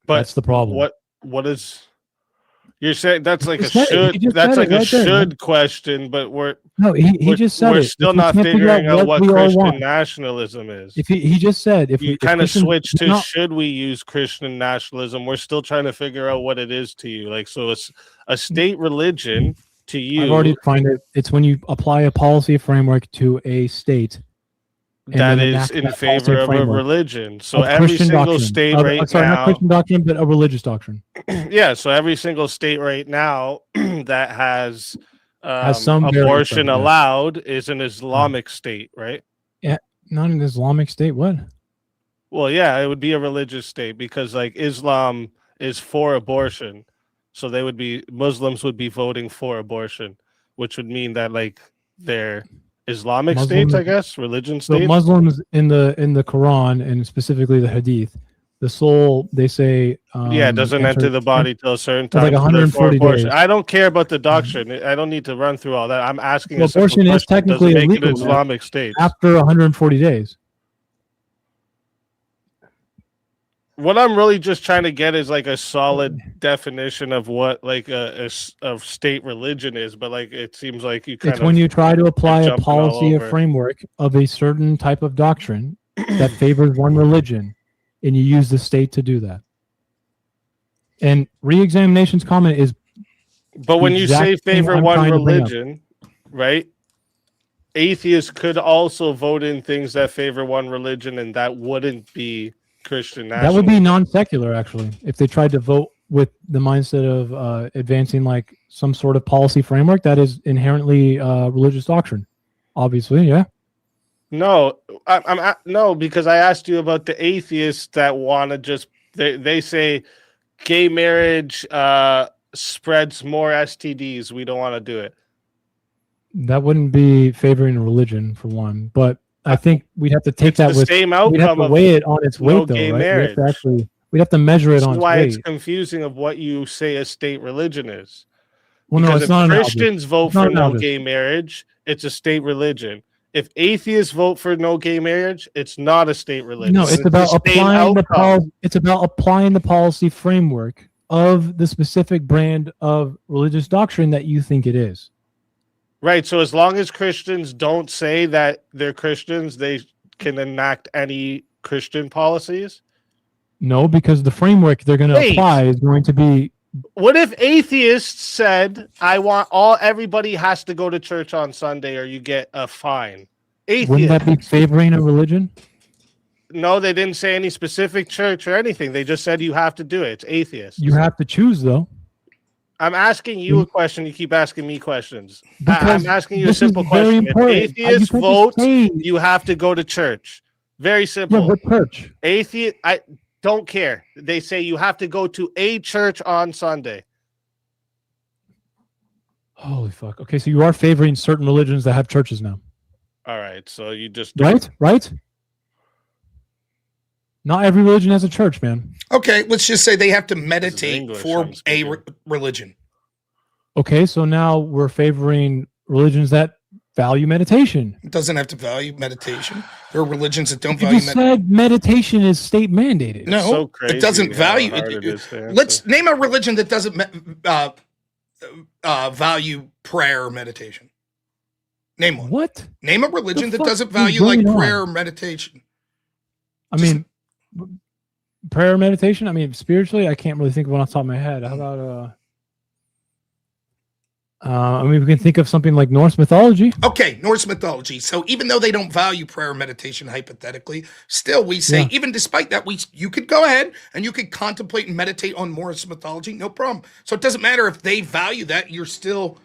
But that's the problem. What is you're saying? That's like a just said it. should. He just That's said like it a right there, man. should question. But he just said we're it. still If we not can't figure figuring out what we all Christian want. nationalism is. If he just said if You we kind of Christians switched to not- should we use Christian nationalism? We're still trying to figure out what it is to you. Like, so it's a state religion to you. I've already defined it. It's when you apply a policy framework to a state that is in favor of a religion. So every Christian single doctrine. state Not now, Christian doctrine, but a religious doctrine. yeah. So every single state right now that has some abortion variance of it, allowed is an Islamic state, right? Yeah, not an Islamic state. What? Well, yeah, it would be a religious state because like Islam is for abortion, so Muslims would be voting for abortion, which would mean that like they're Islamic states, I guess, religion states. So Muslims in the Quran and specifically the Hadith, the soul they say doesn't enter the body till a certain time. Like 140 days. I don't care about the doctrine. I don't need to run through all that. I'm asking. Well, abortion is technically does it make it illegal Islamic state after 140 days. What I'm really just trying to get is like a solid definition of what like a state religion is, but like it seems like you kind it's when you try to apply a policy or over. framework of a certain type of doctrine that favors one religion, and you use the state to do that. And re-examination's comment is, but when you say exact thing favor I'm one trying to bring up. religion, right? Atheists could also vote in things that favor one religion, and that wouldn't be Christian nationalism. That would be non-secular, actually, if they tried to vote with the mindset of advancing like some sort of policy framework that is inherently religious doctrine. Obviously, yeah. No, no, because I asked you about the atheists that want to just they say gay marriage spreads more STDs. We don't want to do it. That wouldn't be favoring a religion for one, but I think we'd have to take that with same we'd have outcome to of weigh it on its weight, though, gay right? marriage. We'd have to measure it This on is its why weight. it's confusing of what you say a state religion is. Well, no, Because it's if not Christians vote It's not for no analogous. gay marriage, it's a state religion. If atheists vote for no gay marriage, it's not a state religion. No, it's about the same applying the outcome. policy. It's about applying the policy framework of the specific brand of religious doctrine that you think it is. Right. So as long as Christians don't say that they're Christians, they can enact any Christian policies. No, because the framework they're going to apply is going to be. What if atheists said, everybody has to go to church on Sunday or you get a fine? Wouldn't that be favoring a religion? No, they didn't say any specific church or anything. They just said you have to do it. It's atheists. You have to choose, though. I'm asking you a question. You keep asking me questions. Because I'm asking you a this is simple very question. If important. atheists You can't vote, just say- you have to go to church. Very simple. Yeah, what church? Atheist, I don't care. They say you have to go to a church on Sunday. Holy fuck. Okay, so you are favoring certain religions that have churches now. All right, so you just Right? Not every religion has a church, man. Okay, let's just say they have to meditate English, for I'm a speaking. religion. Okay, so now we're favoring religions that value meditation. It doesn't have to value meditation. There are religions that don't You value just said meditation is state mandated. No, so crazy it doesn't how value. hard it is to Let's answer. name a religion that doesn't value prayer or meditation. Name one. What? Name a religion that fuck doesn't is value going like on? prayer or meditation. I mean, prayer, meditation. I mean, spiritually, I can't really think of one off the top of my head. How about I mean, we can think of something like Norse mythology. Okay, Norse mythology. So even though they don't value prayer or meditation, hypothetically, still we say, even despite that, you could go ahead and you could contemplate and meditate on Norse mythology, no problem. So it doesn't matter if they value that, you're still.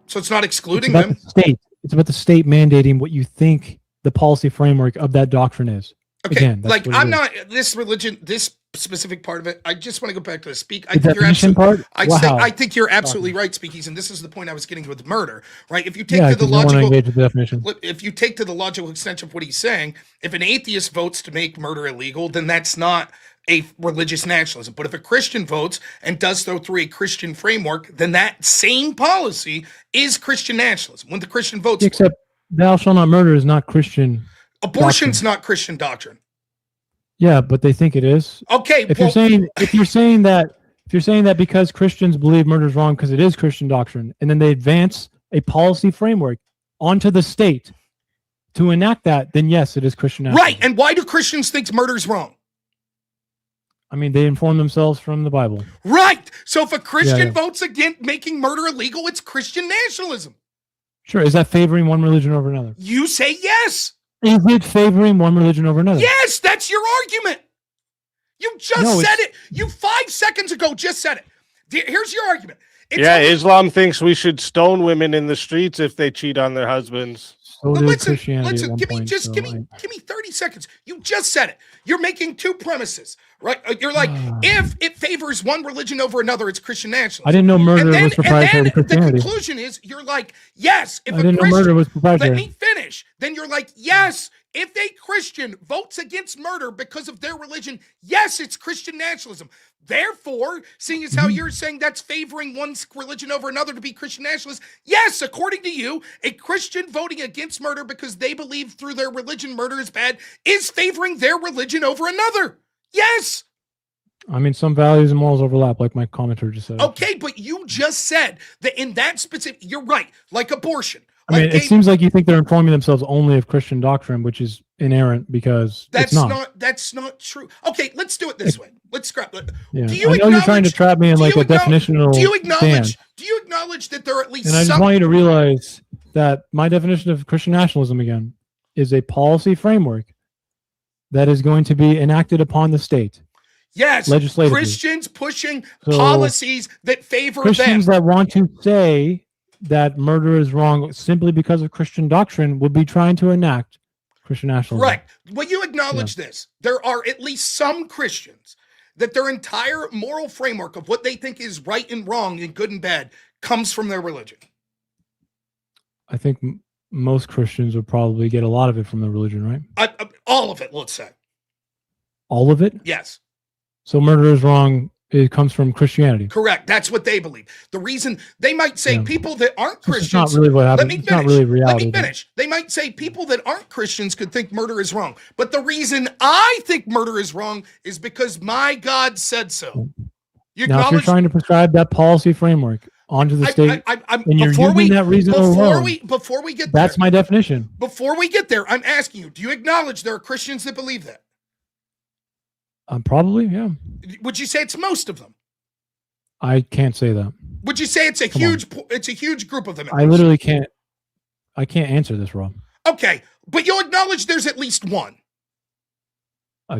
So it's not excluding It's about them. the state. It's about the state mandating what you think the policy framework of that doctrine is. Okay, Again, that's like what it I'm is. not this religion, this specific part of it. I just want to go back to the speak. I The think you're definition absolutely. part. I think you're absolutely right, Speakeasy, and this is the point I was getting to with murder. Right? If you take Yeah, to the 'cause you don't want to logical, engage with the definition. if you take to the logical extension of what he's saying, if an atheist votes to make murder illegal, then that's not a religious nationalism. But if a Christian votes and does so through a Christian framework, then that same policy is Christian nationalism. When the Christian votes, except thou shalt not murder is not Christian. Abortion's not Christian doctrine. Yeah, but they think it is. Okay, if you're saying that because Christians believe murder is wrong because it is Christian doctrine, and then they advance a policy framework onto the state to enact that, then yes, it is Christian nationalism. Right. And why do Christians think murder's wrong? I mean, they inform themselves from the Bible. Right. So if a Christian votes against making murder illegal, it's Christian nationalism. Sure. Is that favoring one religion over another? You say yes. Is it favoring one religion over another? Yes, that's your argument. You just said it. You 5 seconds ago just said it. Here's your argument. Islam thinks we should stone women in the streets if they cheat on their husbands. So listen, give me 30 seconds. You just said it. You're making two premises, right? You're like, if it favors one religion over another, it's Christian nationalism. I didn't know murder was proprietary to Christianity. The conclusion is, you're like, yes, if I didn't know murder was proprietary. Let me finish. Then you're like, yes, if a Christian votes against murder because of their religion, yes, it's Christian nationalism. Therefore, seeing as how you're saying that's favoring one religion over another to be Christian nationalist, yes, according to you, a Christian voting against murder because they believe through their religion murder is bad is favoring their religion over another. Yes. I mean, some values and morals overlap, like my commenter just said. Okay, but you just said that in that specific, you're right, like abortion. I mean, it seems like you think they're informing themselves only of Christian doctrine, which is inerrant because that's it's not. That's not true. Okay, let's do it this way. Let's scrap it. Yeah. I know you're trying to trap me in like a definitional Do you acknowledge? stand. Do you acknowledge that there are at least? And I just want you to realize that my definition of Christian nationalism again is a policy framework that is going to be enacted upon the state. Yes, legislatively. Christians pushing policies that favor Christians them. that want to say that murder is wrong simply because of Christian doctrine would be trying to enact Christian nationalism. Right. Well, you acknowledge this. There are at least some Christians that their entire moral framework of what they think is right and wrong and good and bad comes from their religion. I think most Christians would probably get a lot of it from their religion, right? All of it, let's say. All of it? Yes. So murder is wrong. It comes from Christianity. Correct. That's what they believe. The reason they might say people that aren't Christians. It's not really what happens. It's not really reality. Let me finish. They might say people that aren't Christians could think murder is wrong. But the reason I think murder is wrong is because my God said so. Now, if you're trying to prescribe that policy framework onto the state, and you're using that reason alone, before we get there, that's my definition. Before we get there, I'm asking you, do you acknowledge there are Christians that believe that? Probably, yeah. Would you say it's most of them? I can't say that. Would you say it's a huge group of them? I literally can't. I can't answer this, Rob. Okay, but you'll acknowledge there's at least one.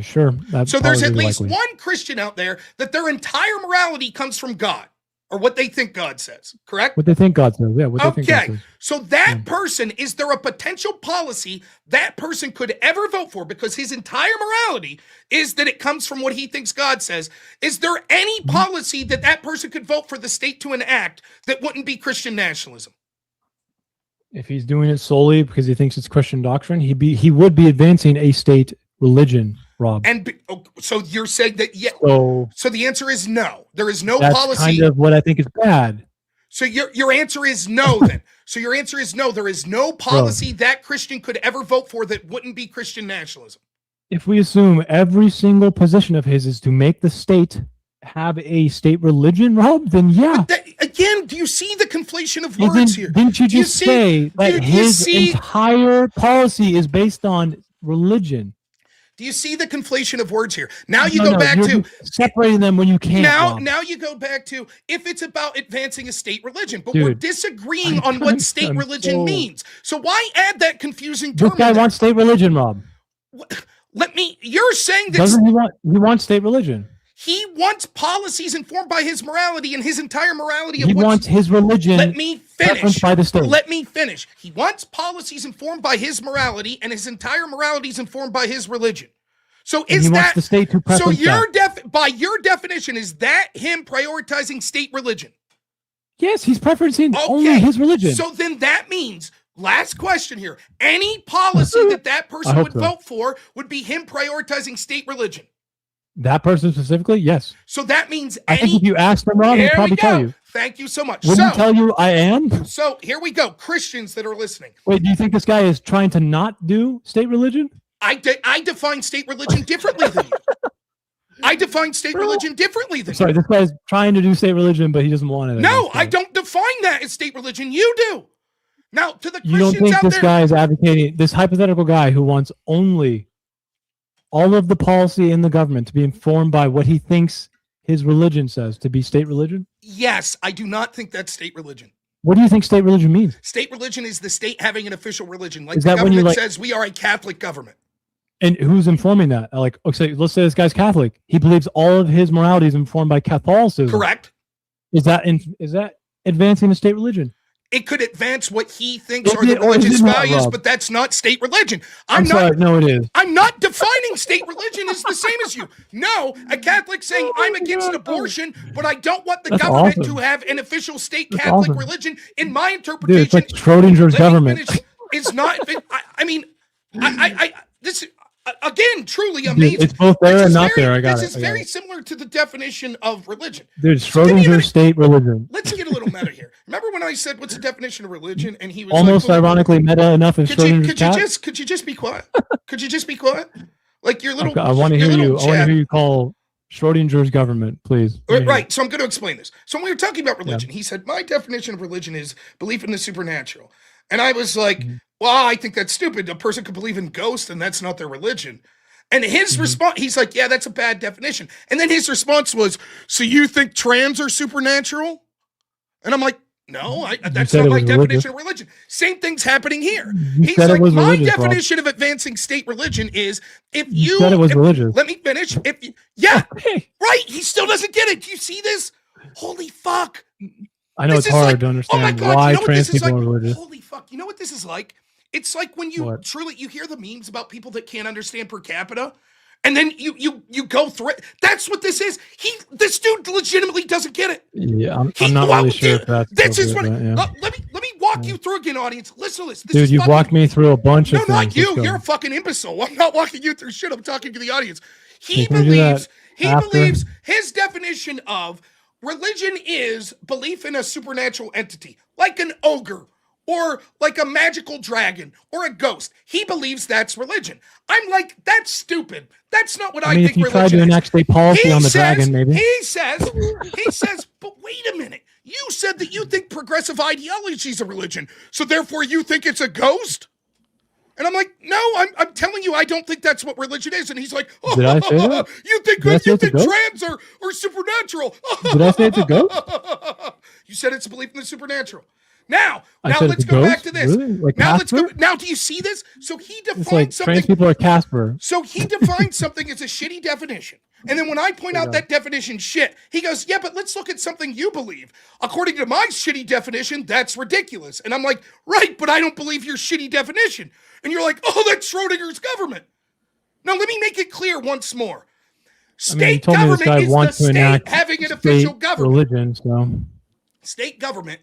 Sure. So there's at least one Christian out there that their entire morality comes from God, or what they think God says, correct? What they think God says, yeah. What they think God says. So that person, is there a potential policy that person could ever vote for because his entire morality is that it comes from what he thinks God says? Is there any policy that that person could vote for the state to enact that wouldn't be Christian nationalism? If he's doing it solely because he thinks it's Christian doctrine, he would be advancing a state religion, Rob. And so you're saying that, yeah. So the answer is no. There is no policy. That's kind of what I think is bad. So your answer is no then. So your answer is no. There is no policy that Christian could ever vote for that wouldn't be Christian nationalism. If we assume every single position of his is to make the state have a state religion, Rob, then yeah. Again, do you see the conflation of words here? Didn't you just say that his entire policy is based on religion? Do you see the conflation of words here? Now you go back to separating them when you can't. Now you go back to if it's about advancing a state religion, but we're disagreeing on what state religion means. So why add that confusing term? This guy wants state religion, Rob. You're saying that he wants state religion. He wants policies informed by his morality, and his entire morality. He wants his religion. Let me finish. By the state. Let me finish. He wants policies informed by his morality, and his entire morality is informed by his religion. So is that the state to preference? So by your definition, is that him prioritizing state religion? Yes, he's preferencing only his religion. So then that means, last question here, any policy that person would vote for would be him prioritizing state religion. That person specifically, yes. So that means I think if you ask them, Rob, he'll probably tell you. Thank you so much. Wouldn't he tell you I am? So here we go. Christians that are listening. Wait, do you think this guy is trying to not do state religion? I define state religion differently than you. I define state religion differently than Sorry, you. this guy's trying to do state religion, but he doesn't want it. No, I don't define that as state religion. You do. Now, to the You don't Christians think out this there, guy is advocating, this hypothetical guy who wants only all of the policy in the government to be informed by what he thinks his religion says to be state religion? yes, I do not think that's state religion. What do you think state religion means? State religion is the state having an official religion. Like Is the that when you, government like- says we are a Catholic government. And who's informing that? Like, okay, let's say this guy's Catholic. He believes all of his morality is informed by Catholicism. Correct. Is that advancing the state religion? It could advance what he thinks Is are the it or is religious it not, values, Rob? but that's not state religion. I'm sorry, no, it is. I'm not defining state religion as the same as you. No, a Catholic saying I'm against abortion, but I don't want the That's government awesome. to have an official state That's Catholic awesome. religion. In my Dude, interpretation, it's like Schrodinger's let me government. finish. It's not. This again, truly Dude, amazing. it's both there This and is not very- there. I got This it. is very similar to the definition of religion. Dude, So give me a Schrodinger's minute. state religion. Let's get a little meta here. Remember when I said, "What's the definition of religion?" And he was Almost like, ironically meta enough as Could you, Schrodinger's could you cat. just be quiet? Could you just be quiet? Like your little. I want to your hear little you. I want to chat. hear you call Schrodinger's government, please. Right. So I'm going to explain this. So when we were talking about religion, he said, my definition of religion is belief in the supernatural. And I was like, well, I think that's stupid. A person could believe in ghosts and that's not their religion. And his response, he's like, yeah, that's a bad definition. And then his response was, so you think trans are supernatural? And I'm like, no, that's said not it my was definition of religion. Same thing's happening here. You He's said it like, was my religious, Rob. definition of advancing state religion is if You said it was religious. Let me finish. Right. He still doesn't get it. Do you see this? Holy fuck. I know This it's is hard like- to oh my understand God, why you know what trans this is people like? are religious. Holy fuck. You know what this is like? It's like when you What? you hear the memes about people that can't understand per capita. And then you go through it. That's what this is. This dude legitimately doesn't get it. Yeah, I'm not really sure if that's This is what. appropriate, but yeah. Let me walk you through again, audience. Listen to this. This Dude, is you've fucking- walked me through a bunch of No, things. not you. Let's go. You're a fucking imbecile. I'm not walking you through shit. I'm talking to the audience. He Can we do that after? believes his definition of religion is belief in a supernatural entity, like an ogre or like a magical dragon or a ghost. He believes that's religion. I'm like, that's stupid. That's not what I, I mean, if think you tried religion to is. enact state policy on the dragon, maybe. He says, but wait a minute. You said that you think progressive ideology is a religion, so therefore you think it's a ghost? And I'm like, no, I'm telling you, I don't think that's what religion is. And he's like, oh, Did I say that? you think Did I say it's a ghost? trans or supernatural? Did I say it's a ghost? You said it's a belief in the supernatural. Now I said let's it's a go back ghost? to this. Really? Like now let's go. Casper? Now, do you see this? So he It's defines like something. trans people are Casper. So he defines something as a shitty definition. And then when I point out that definition shit, he goes, yeah, but let's look at something you believe. According to my shitty definition, that's ridiculous. And I'm like, right, but I don't believe your shitty definition. And you're like, oh, that's Schrodinger's government. Now, let me make it clear once more. I mean, you State told me this government guy is the wants to state enact having an state official government. religion, so. State government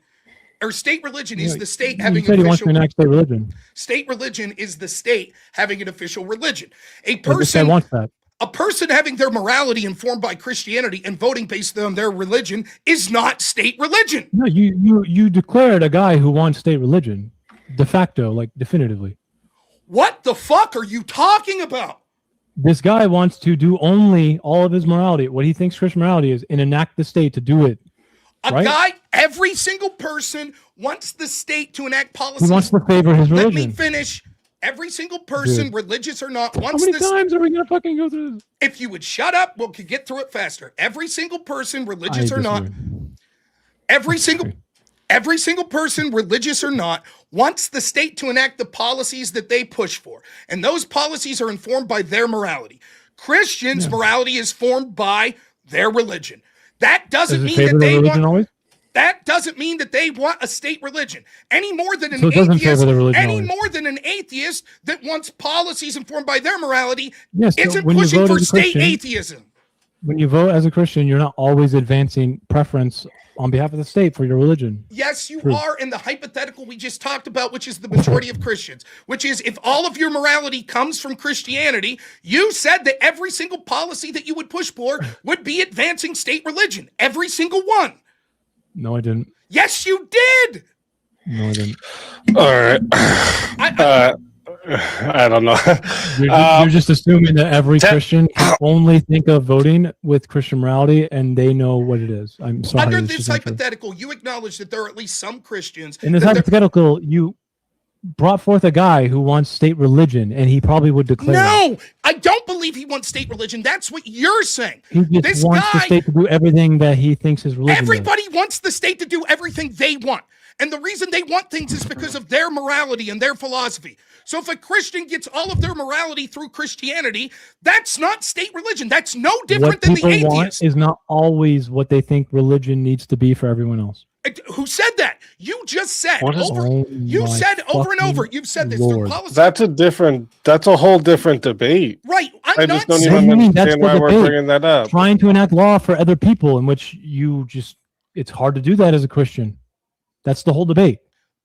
or state religion is Yeah, the state You having said an he wants to official enact state religion. state religion is the state having an official religion. A But this guy person wants that. A person having their morality informed by Christianity and voting based on their religion is not state religion. No, you declared a guy who wants state religion, de facto, like definitively. What the fuck are you talking about? This guy wants to do only all of his morality, what he thinks Christian morality is, and enact the state to do it. Every single person wants the state to enact policies. He wants to favor his Let religion. me finish. Every single person, Dude. religious or not, How wants many this. times are we gonna fucking go through this? If you would shut up, we could get through it faster. Every single person, religious I or not, disagree. every single person, religious or not, wants the state to enact the policies that they push for. And those policies are informed by their morality. Christians' morality is formed by their religion. That doesn't Does it mean favor that the they religion want always? that doesn't mean that they want a state religion any more than an So it doesn't atheist, favor the religion any always. more than an atheist that wants policies informed by their morality Yes, so isn't when you pushing vote for as a state Christian- atheism. when you vote as a Christian, you're not always advancing preference on behalf of the state for your religion. Yes, you True. are in the hypothetical we just talked about, which is the majority of Christians, which is if all of your morality comes from Christianity, you said that every single policy that you would push for would be advancing state religion. Every single one. No, I didn't. Yes, you did. No, I didn't. All right. I don't know. You're just assuming that every Christian can only think of voting with Christian morality and they know what it is. I'm sorry. Under this hypothetical, you acknowledge that there are at least some Christians. In this hypothetical, you brought forth a guy who wants state religion, and he probably would declare. No, I don't believe he wants state religion. That's what you're saying. He just this wants guy, the state to do everything that he thinks is religion. Everybody wants the state to do everything they want. And the reason they want things is because of their morality and their philosophy. So if a Christian gets all of their morality through Christianity, that's not state religion. That's no different than the atheist. What people want is not always what they think religion needs to be for everyone else. Who said that? You just said over. You said over and over. You've said this through policy. That's a whole different debate. Right. I just don't even understand why we're bringing that up. Trying to enact law for other people in which it's hard to do that as a Christian. That's the whole debate.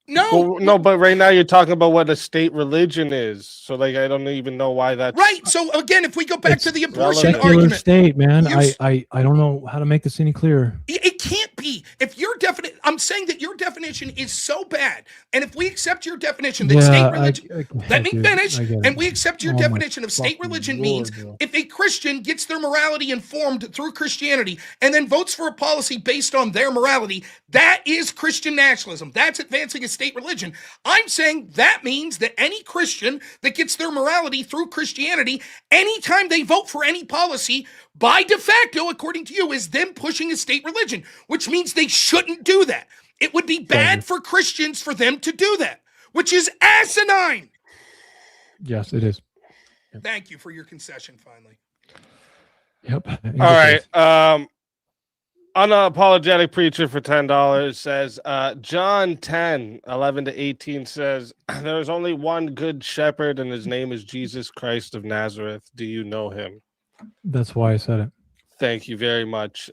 No, but right now you're talking about what a state religion is. So, I don't even know why that's right. So again, if we go back to the abortion argument, state, man, I don't know how to make this any clearer. It can't be. If your definition, I'm saying that your definition is so bad, and if we accept your definition that state religion, let me finish, and we accept your definition of state religion means if a Christian gets their morality informed through Christianity and then votes for a policy based on their morality, that is Christian nationalism. That's advancing a state religion. I'm saying that means that any Christian that gets their morality through Christianity, anytime they vote for any policy, by de facto, according to you, is them pushing a state religion, which means they shouldn't do that. It would be bad for Christians for them to do that, which is asinine. Yes, it is. Yep. Thank you for your concession, finally. Yep. All right. Unapologetic Preacher for $10 says, John 10:11-18 says, there's only one good shepherd and his name is Jesus Christ of Nazareth. Do you know him? That's why I said it. Thank you very much,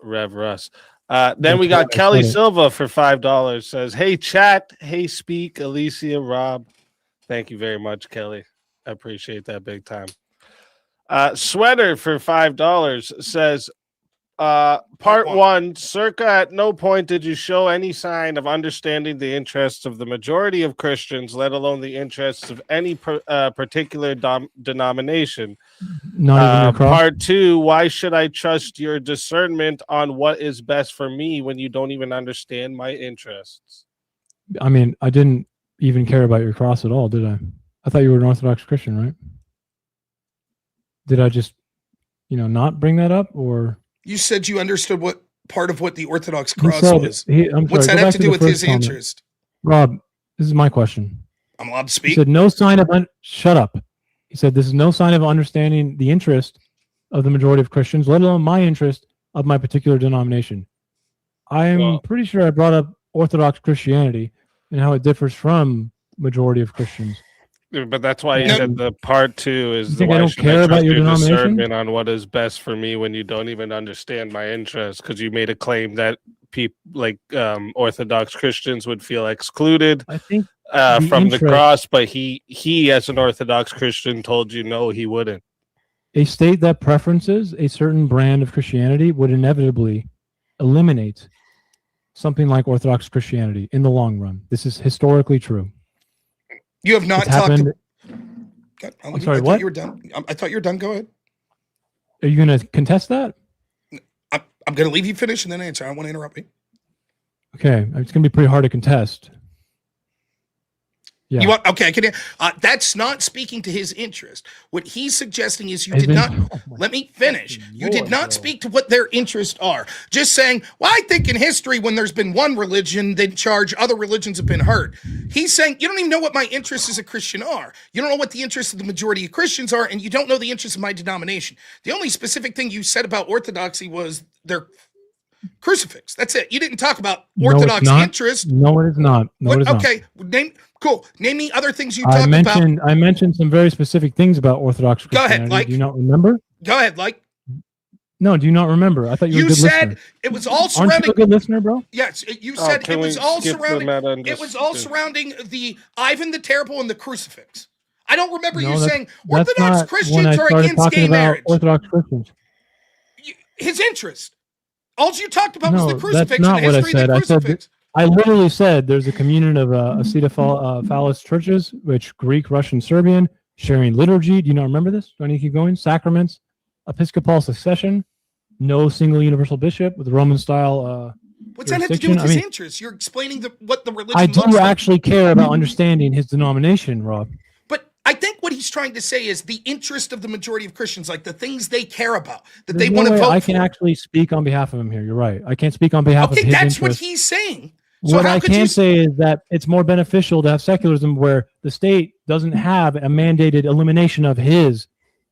Rev Russ. Then we got Kelly Silva for $5 says, hey, chat. Hey, speak, Alicia, Rob. Thank you very much, Kelly. I appreciate that big time. Sweater for $5 says, part one, circa at no point did you show any sign of understanding the interests of the majority of Christians, let alone the interests of any particular denomination. Part two, why should I trust your discernment on what is best for me when you don't even understand my interests? I mean, I didn't even care about your cross at all, did I? I thought you were an Orthodox Christian, right? Did I just, not bring that up, or... You said you understood what part of what the Orthodox cross was. What's that have to do with his interest? Rob, this is my question. I'm allowed to speak? He said no sign of... Shut up. He said this is no sign of understanding the interest of the majority of Christians, let alone my interest of my particular denomination. I'm pretty sure I brought up Orthodox Christianity and how it differs from majority of Christians. But that's why you said the part two is I don't care about your denomination discernment on what is best for me when you don't even understand my interests, because you made a claim that people like Orthodox Christians would feel excluded from the cross, but he as an Orthodox Christian told you no, he wouldn't. A state that preferences a certain brand of Christianity would inevitably eliminate something like Orthodox Christianity in the long run. This is historically true. You have not talked. I'm sorry, what? You were done. I thought you were done. Go ahead. Are you going to contest that? I'm going to leave you finish and then answer. I don't want to interrupt you. Okay. It's going to be pretty hard to contest. Yeah. That's not speaking to his interest. What he's suggesting is you did not. Let me finish. You did not speak to what their interests are. Just saying, well, I think in history, when there's been one religion, they charge other religions have been hurt. He's saying, you don't even know what my interests as a Christian are. You don't know what the interests of the majority of Christians are, and you don't know the interests of my denomination. The only specific thing you said about Orthodoxy was their crucifix. That's it. You didn't talk about Orthodox interest. No, it is not. Okay. Cool. Name me other things you talked about. I mentioned some very specific things about Orthodox Christianity. Go ahead, do you not remember? Go ahead, No, do you not remember? I thought you were a You good said listener. it was all Aren't you surrounding. a good listener, bro? Yes, you Oh, said it can was we all skip the surrounding. meta and It just was all do- surrounding the Ivan the Terrible and the crucifix. I don't remember No, you that's- saying That's Orthodox not when I Christians are started against talking gay about marriage. Orthodox Christians. His interest. All you talked about was the No, crucifix that's not and the what I history of said. the I said crucifix. I literally said there's a communion of Acetophilus churches, which Greek, Russian, Serbian, sharing liturgy. Do you not remember this? Do I need to keep going? Sacraments, Episcopal succession, no single universal bishop with Roman style. What's that have to do with jurisdiction? his I mean, interest? You're explaining what the religion I looks do like. actually care about understanding his denomination, Rob. But I think what he's trying to say is the interest of the majority of Christians, like the things they care about, that There's they no want to way vote I for. can actually speak on behalf of him here. You're right. I can't speak on behalf of Okay, his that's what interest. he's saying. So What how I could you can say is that it's more beneficial to have secularism where the state doesn't have a mandated elimination of his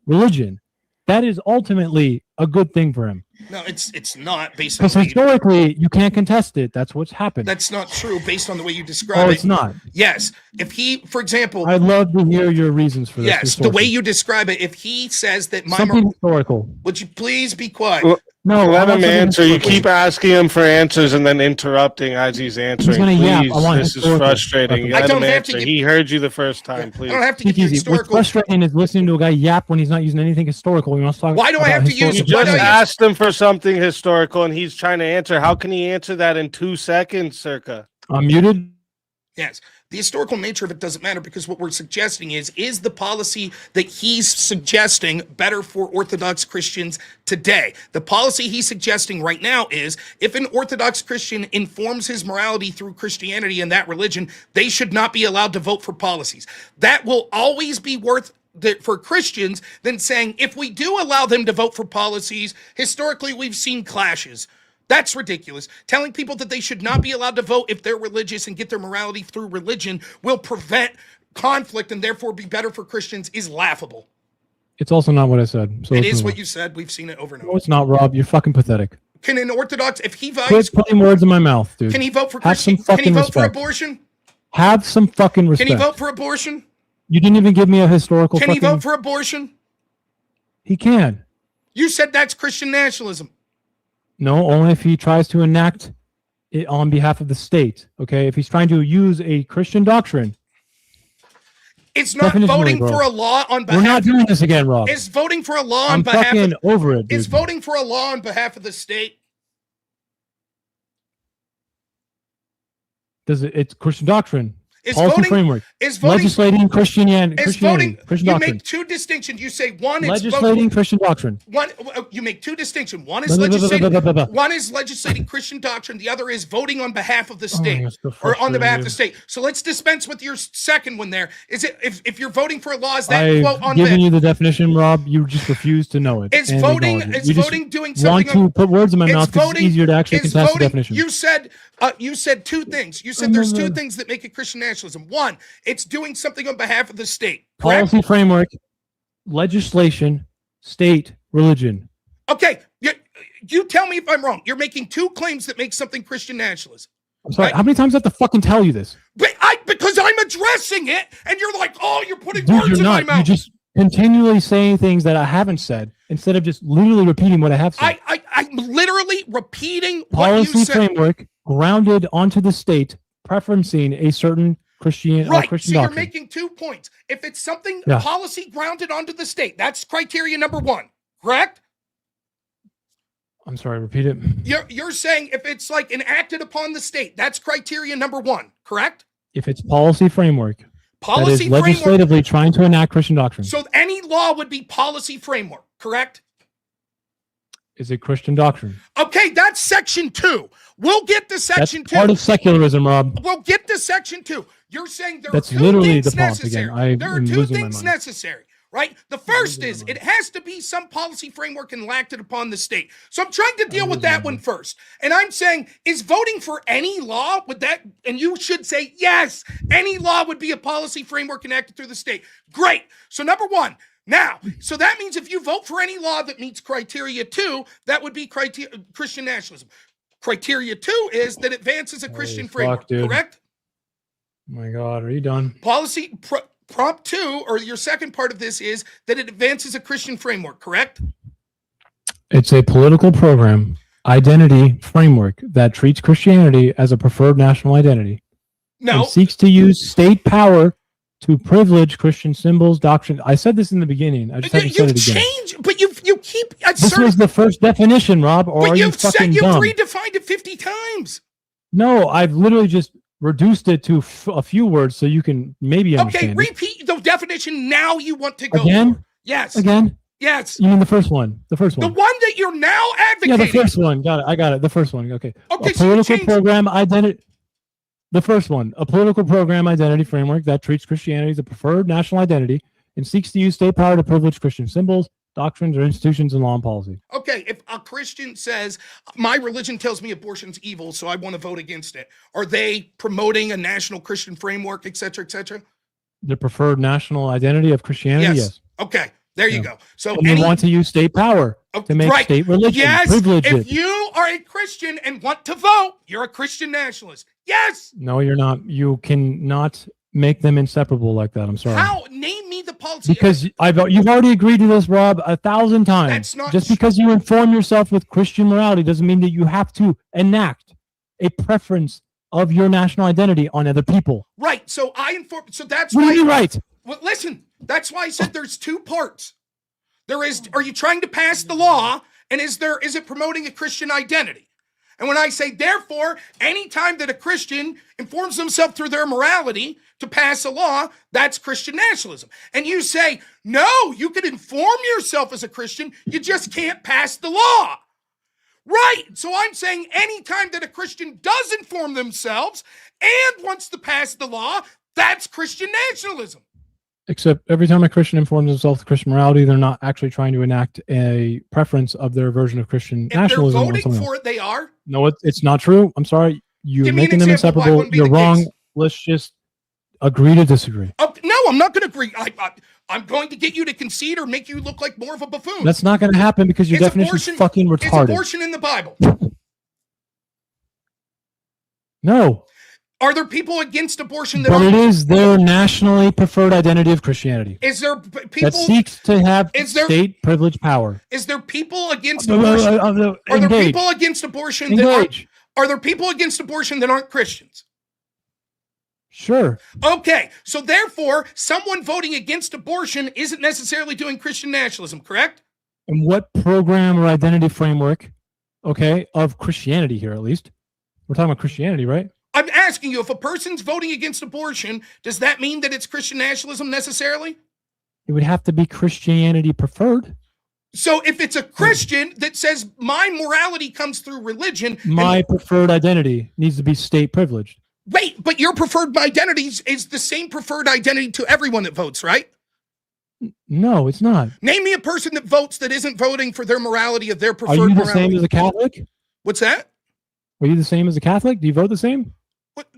religion. That is ultimately a good thing for him. No, it's not based on Because the way you, historically, you can't contest it. That's what's happened. that's not true based on the way you describe Oh, it. it's not. Yes, if he, for example, I'd love to hear your reasons for this. yes, your the way sources. you describe it, if he says that my, Something historical. would you please be quiet? Well, No, Let I want him something answer. You historical. keep asking him for answers and then interrupting as he's answering. gonna yap. Please, I want this is historical frustrating. reference. I Let don't him have to answer. give- He heard you the first time. I Please. don't have to give Take you easy. What's historical. frustrating is listening to a guy yap when he's not using anything historical. He wants to talk Why do I about have to use- You historical why just do I documents. asked him for something historical and he's trying to answer. How can he answer that in 2 seconds, circa? I'm muted. Yes. The historical nature of it doesn't matter because what we're suggesting is the policy that he's suggesting better for Orthodox Christians today? The policy he's suggesting right now is if an Orthodox Christian informs his morality through Christianity and that religion, they should not be allowed to vote for policies. That will always be worth for Christians than saying if we do allow them to vote for policies, historically we've seen clashes. That's ridiculous. Telling people that they should not be allowed to vote if they're religious and get their morality through religion will prevent conflict and therefore be better for Christians is laughable. It's also not what I said. So It let's is move what on. you said. We've seen it over and No, over. it's not, Rob. You're fucking pathetic. Can an Orthodox, if he values, Quit putting words in my mouth, dude. can he vote for Have some Christian? Can he fucking vote for respect. abortion? Have some fucking respect. Can he vote for abortion? You didn't even give me a historical Can he fucking... vote for abortion? He can. You said that's Christian nationalism. No, only if he tries to enact it on behalf of the state. Okay, if he's trying to use a Christian doctrine. It's not Definitionally, voting bro. for a law on We're not behalf. doing this again, Rob. Is voting for a law on I'm behalf fucking of. over it, dude. Is voting for a law on behalf of the state. Does it? It's Christian doctrine. Is Policy voting. framework. Is voting. Legislating Christianity. Is Christianity. voting. Christian You doctrine. make two distinctions. You say one is Legislating Christian doctrine. one. You make two distinctions. One is legislating. Blah. One is legislating Christian doctrine. The other is voting on behalf of the Oh, state you're so or on the behalf of the frustrating, state. So let's dispense with your second one. There is it. If you're voting for a law, is that quote I've on given the, you the definition, Rob. You just refuse to know it. is and voting? acknowledge it. Is You just voting doing want something? to put words in my It's mouth because voting- it's easier to actually Is contest the voting? definition. You said two things. You said there's two things that make it Christian nationalism. One, it's doing something on behalf of the state. Correct? Policy framework, legislation, state, religion. Okay, you tell me if I'm wrong. You're making two claims that make something Christian nationalism. I'm sorry. Right. How many times do I have to fucking tell you this? But because I'm addressing it, and you're like, oh, you're putting Dude, words you're in my not. mouth. You're just continually saying things that I haven't said instead of just literally repeating what I have said. I'm literally repeating what Policy you said. framework grounded onto the state, preferencing a certain Christian Right. Christian So you're doctrine. making 2 points. If it's something Yeah. policy grounded onto the state, that's criteria number one. Correct? I'm sorry. Repeat it. You're saying if it's like enacted upon the state, that's criteria number one. Correct? If it's policy framework that Policy is framework. legislatively trying to enact Christian doctrine, So any law would be policy framework. Correct? is it Christian doctrine? Okay, that's section 2. We'll get to That's section 2. part of secularism, Rob. We'll get to section 2. You're saying there That's are two literally things the prompt necessary. again. There are I'm two losing my things mind. necessary, right? The first losing is my it has to be some policy framework enacted upon the state. So I'm trying to deal with that one first. And I'm saying, is voting for any law, would that, and you should say, yes, any law would be a policy framework enacted through the state. Great. So number one, now, so that means if you vote for any law that meets criteria 2, that would be Christian nationalism. Criteria 2 is that it advances a Christian fuck, framework, dude. correct? Oh my God, are you done? Policy prompt 2, or your second part of this is that it advances a Christian framework, correct? It's a political program, identity framework that treats Christianity as a preferred national identity. No. And seeks to use state power to privilege Christian symbols, doctrine. I said this in the beginning. I just haven't said it again. Changed, but you keep This was the first definition, Rob, or are you fucking dumb? You've redefined it 50 times. No, I've literally just reduced it to a few words so you can maybe understand. Okay, repeat the definition now you want to go again? for. Yes. Again? Yes. You mean the first one? The first one. The one that you're now advocating. Yeah, the first one. Got it. I got it. The first one. Okay. Okay, a political program identity. The first one, a political program identity framework that treats Christianity as a preferred national identity and seeks to use state power to privilege Christian symbols, doctrines, or institutions in law and policy. Okay, if a Christian says, my religion tells me abortion's evil, so I want to vote against it, are they promoting a national Christian framework, et cetera, et cetera? The preferred national identity of Christianity, yes. Okay, there you go. So and they want to use state power to make state religion privilege if you are a Christian and want to vote, you're a Christian nationalist. Yes. No, you're not. You cannot make them inseparable like that. I'm sorry. How? Name me the policy. Because you've already agreed to this, Rob, 1,000 times. That's not just because you inform yourself with Christian morality doesn't mean that you have to enact a preference of your national identity on other people. Right. So I inform. So that's what why. Are you right? Well, listen. That's why I said there's two parts. There is. Are you trying to pass the law? And is it promoting a Christian identity? And when I say, therefore, anytime that a Christian informs themselves through their morality to pass a law, that's Christian nationalism. And you say, no, you can inform yourself as a Christian, you just can't pass the law. Right. So I'm saying anytime that a Christian does inform themselves and wants to pass the law, that's Christian nationalism. Except every time a Christian informs themselves of Christian morality, they're not actually trying to enact a preference of their version of Christian nationalism. If they're voting for it, they are. No, it's not true. I'm sorry. You're making them inseparable. You're wrong. Let's just agree to disagree. No, I'm not going to agree. I'm going to get you to concede or make you look like more of a buffoon. That's not going to happen because your definition is fucking retarded. Is abortion in the Bible? No. Are there people against abortion that but it is their nationally preferred identity of Christianity? Is there people that seeks to have state privilege power? Is there people against abortion? Are there people against abortion are there people against abortion that aren't Christians? Sure. Okay, so therefore, someone voting against abortion isn't necessarily doing Christian nationalism, correct? And what program or identity framework, of Christianity here at least? We're talking about Christianity, right? I'm asking you, if a person's voting against abortion, does that mean that it's Christian nationalism necessarily? It would have to be Christianity preferred. So if it's a Christian that says my morality comes through religion, my preferred identity needs to be state privileged. Wait, but your preferred identity is the same preferred identity to everyone that votes, right? No, it's not. Name me a person that votes that isn't voting for their morality of their preferred morality. Are you the morality. same as a Catholic? What's that? Are you the same as a Catholic? Do you vote the same?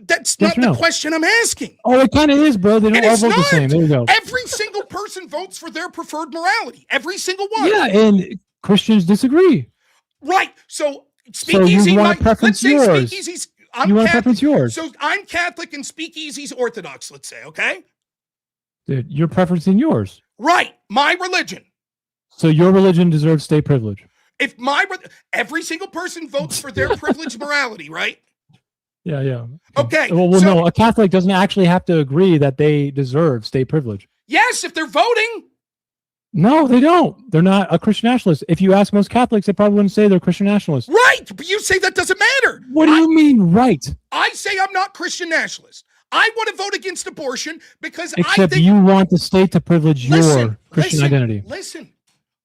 That's not the question I'm asking. Oh, it kind of is, bro. They don't all vote the same. There you go. Every single person votes for their preferred morality. Every single one. Yeah, and Christians disagree. Right. So speakeasy. So you want to preference yours. You want to preference yours. So I'm Catholic and speakeasy's Orthodox, let's say, okay? Dude, you're preferencing yours. Right. My religion. So your religion deserves state privilege. If every single person votes for their privileged morality, right? Yeah. Okay. Well, no, a Catholic doesn't actually have to agree that they deserve state privilege. Yes, if they're voting. No, they don't. They're not a Christian nationalist. If you ask most Catholics, they probably wouldn't say they're Christian nationalists. Right, but you say that doesn't matter. What do you mean, right? I say I'm not Christian nationalist. I want to vote against abortion because Except you want the state to privilege your Christian identity. Listen.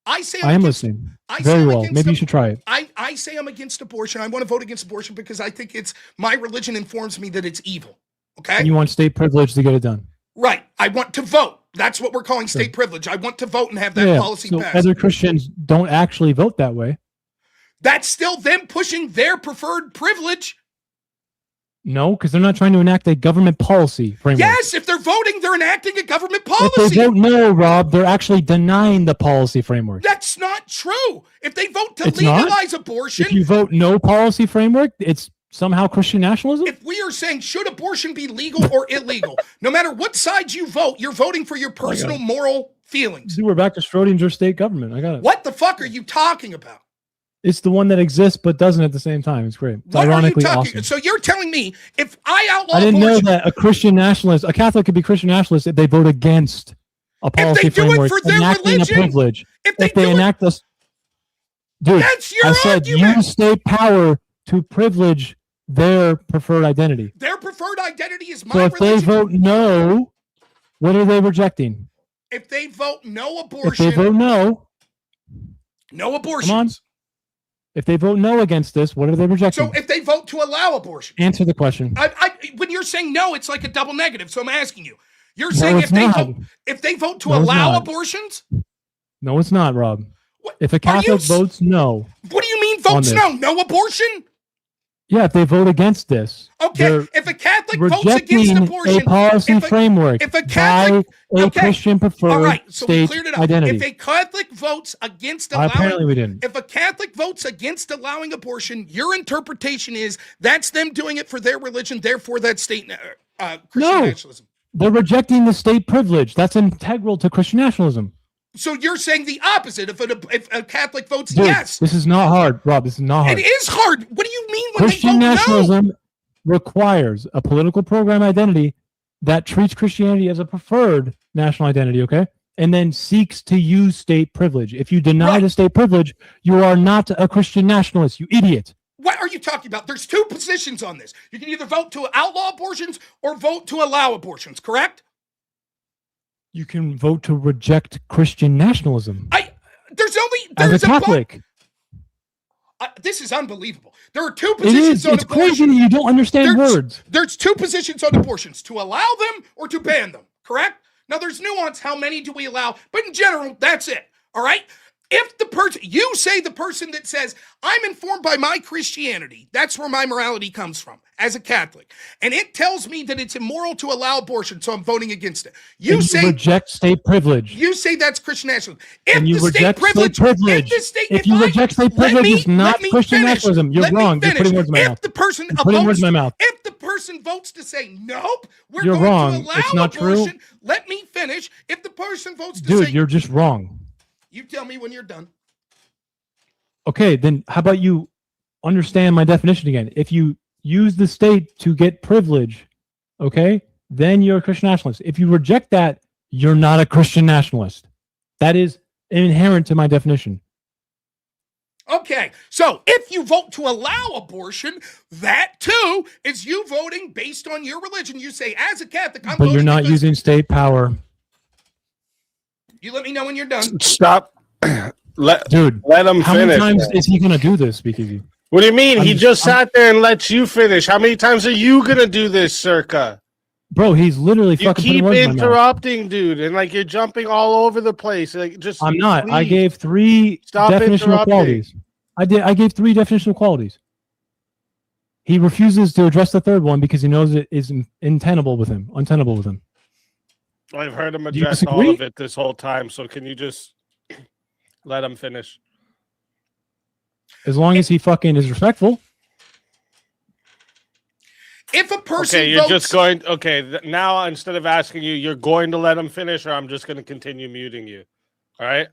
I say I am listening. Very well. Maybe you should try it. I say I'm against abortion. I want to vote against abortion because I think it's my religion informs me that it's evil. Okay. And you want state privilege to get it done. Right. I want to vote. That's what we're calling state privilege. I want to vote and have that policy passed. Other Christians don't actually vote that way. That's still them pushing their preferred privilege. No, because they're not trying to enact a government policy framework. Yes, if they're voting, they're enacting a government policy. If they vote no, Rob, they're actually denying the policy framework. That's not true. If they vote to legalize abortion. If you vote no policy framework, it's somehow Christian nationalism? If we are saying, should abortion be legal or illegal, no matter what side you vote, you're voting for your personal moral feelings. We're back to Schrodinger's state government. I got it. What the fuck are you talking about? It's the one that exists but doesn't at the same time. It's great. It's What are you ironically talking? awesome. So you're telling me if I outlaw I didn't know abortion, that a Christian nationalist, a Catholic could be Christian nationalist if they vote against a policy do it framework for their enacting religion, a privilege. if they do enact this, dude, that's your I said argument. use state power to privilege their preferred identity. Their preferred identity is my So if religion. they vote no, what are they rejecting? If they vote no If abortion, they vote no, no abortions. if they vote no against this, what are they rejecting? So if they vote to allow abortion, Answer the question. when you're saying no, it's like a double negative. So I'm asking you. You're No, saying it's not. if they vote to No, it's allow not. abortions, No, it's not, Rob. What- If a are you Catholic s- votes no, what do you mean On votes this. no? No abortion? yeah, if they vote against this, Okay. they're If a Catholic votes against rejecting abortion, a policy if a- framework if a Catholic- by a okay, Christian preferred all right. So we state cleared it up. identity. If a Catholic votes against allowing, Apparently, we didn't. if a Catholic votes against allowing abortion, your interpretation is that's them doing it for their religion. Therefore, that's state Christian No. nationalism. They're rejecting the state privilege. That's integral to Christian nationalism. So you're saying the opposite. If a Catholic votes Dude, yes, this is not hard, Rob. This is not hard. it is hard. What do you mean when Christian they vote nationalism requires a political program identity that treats Christianity as a preferred national identity, okay? And then seeks to use state privilege. If you deny Right. the state privilege, you are not a Christian nationalist, you idiot. What are you talking about? There's two positions on this. You can either vote to outlaw abortions or vote to allow abortions, correct? You can vote to reject Christian nationalism There's as a vote. Catholic. This is unbelievable. There are two It positions is. on It's crazy abortion. that you don't understand There's- words. There's two positions on abortions: to allow them or to ban them. Correct? Now, there's nuance. How many do we allow? But in general, that's it. All right. If the person, you say the person that says, I'm informed by my Christianity, that's where my morality comes from as a Catholic. And it tells me that it's immoral to allow abortion, so I'm voting against it. You And say reject state privilege. you say that's Christian nationalism. If And you the state reject privilege, state privilege. If you reject state privilege, it's not Christian nationalism. You're wrong. You're putting words in my If mouth. the person You're putting words in my mouth. if the person votes to say nope, we're You're going wrong. to allow It's not true. abortion. Let me finish. If the person votes to Dude, say, you're just wrong. you tell me when you're done. Okay, then how about you understand my definition again? If you use the state to get privilege, okay, then you're a Christian nationalist. If you reject that, you're not a Christian nationalist. That is inherent to my definition. Okay, so if you vote to allow abortion, that too is you voting based on your religion. You say, as a Catholic, I'm But voting you're not because-" using state power. You let me know when you're done. Stop. Let Dude, him how finish. many times is he going to do this, Speakeasy? What do you mean? I'm He just- just sat there and let you finish. How many times are you gonna do this, Circa? Bro, he's literally You fucking keep putting words in my mouth. interrupting, dude, and like you're jumping all over the place. Like, just I'm not. I please. gave three Stop definitional interrupting. qualities. I gave three definitional qualities. He refuses to address the third one because he knows it is untenable with him. I've heard him Do you address all disagree? of it this whole time. So can you just let him finish? As long as he fucking is respectful. If a person Okay, you're votes, just going. Okay, now instead of asking you, you're going to let him finish, or I'm just going to continue muting you. All right,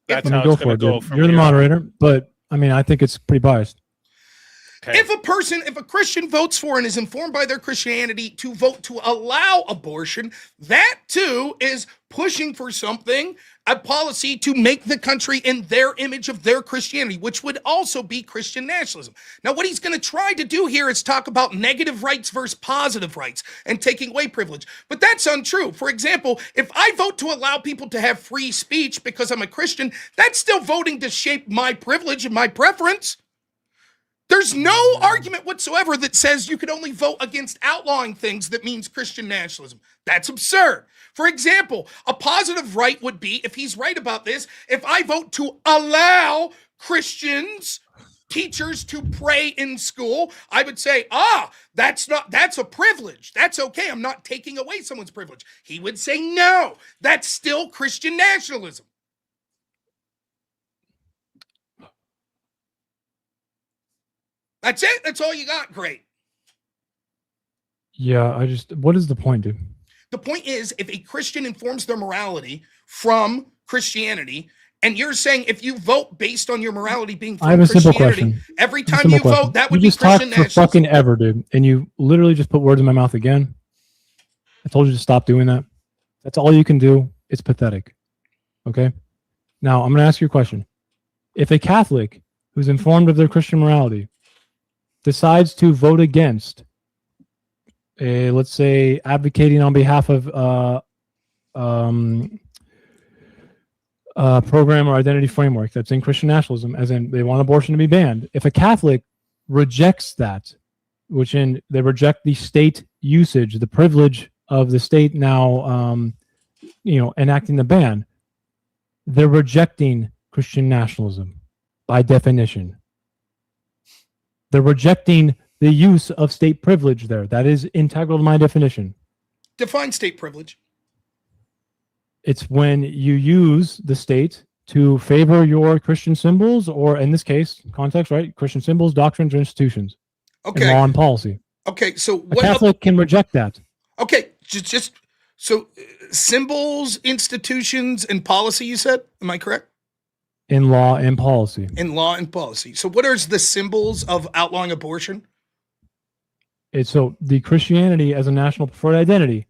that's I mean, how go it's for going it, to go. dude. From You're the here on. moderator, but I mean, I think it's pretty biased. Okay. if a Christian votes for and is informed by their Christianity to vote to allow abortion, that too is pushing for something, a policy to make the country in their image of their Christianity, which would also be Christian nationalism. Now, what he's going to try to do here is talk about negative rights versus positive rights and taking away privilege. But that's untrue. For example, if I vote to allow people to have free speech because I'm a Christian, that's still voting to shape my privilege and my preference. There's no argument whatsoever that says you could only vote against outlawing things that means Christian nationalism. That's absurd. For example, a positive right would be, if he's right about this, if I vote to allow Christians, teachers to pray in school, I would say, that's a privilege. That's okay. I'm not taking away someone's privilege. He would say, no, that's still Christian nationalism. That's it. That's all you got. Great. Yeah, what is the point, dude? The point is, if a Christian informs their morality from Christianity And you're saying if you vote based on your morality being from I have a simple Christianity, question. every time you vote, that would be Christian nationalism. You just talked for fucking nationalism. ever, dude, and you literally just put words in my mouth again. I told you to stop doing that. That's all you can do. It's pathetic. Okay? Now, I'm going to ask you a question. If a Catholic who's informed of their Christian morality decides to vote against let's say, advocating on behalf of program or identity framework that's in Christian nationalism, as in they want abortion to be banned. If a Catholic rejects that, they reject the state usage, the privilege of the state now, enacting the ban, they're rejecting Christian nationalism by definition. They're rejecting the use of state privilege there. That is integral to my definition. Define state privilege. It's when you use the state to favor your Christian symbols, or in this case, context, right? Christian symbols, doctrines, or institutions. Okay. And law and policy. Okay, so a Catholic can reject that. Okay, just so symbols, institutions, and policy, you said? Am I correct? In law and policy. In law and policy. So what are the symbols of outlawing abortion? So the Christianity as a national preferred identity.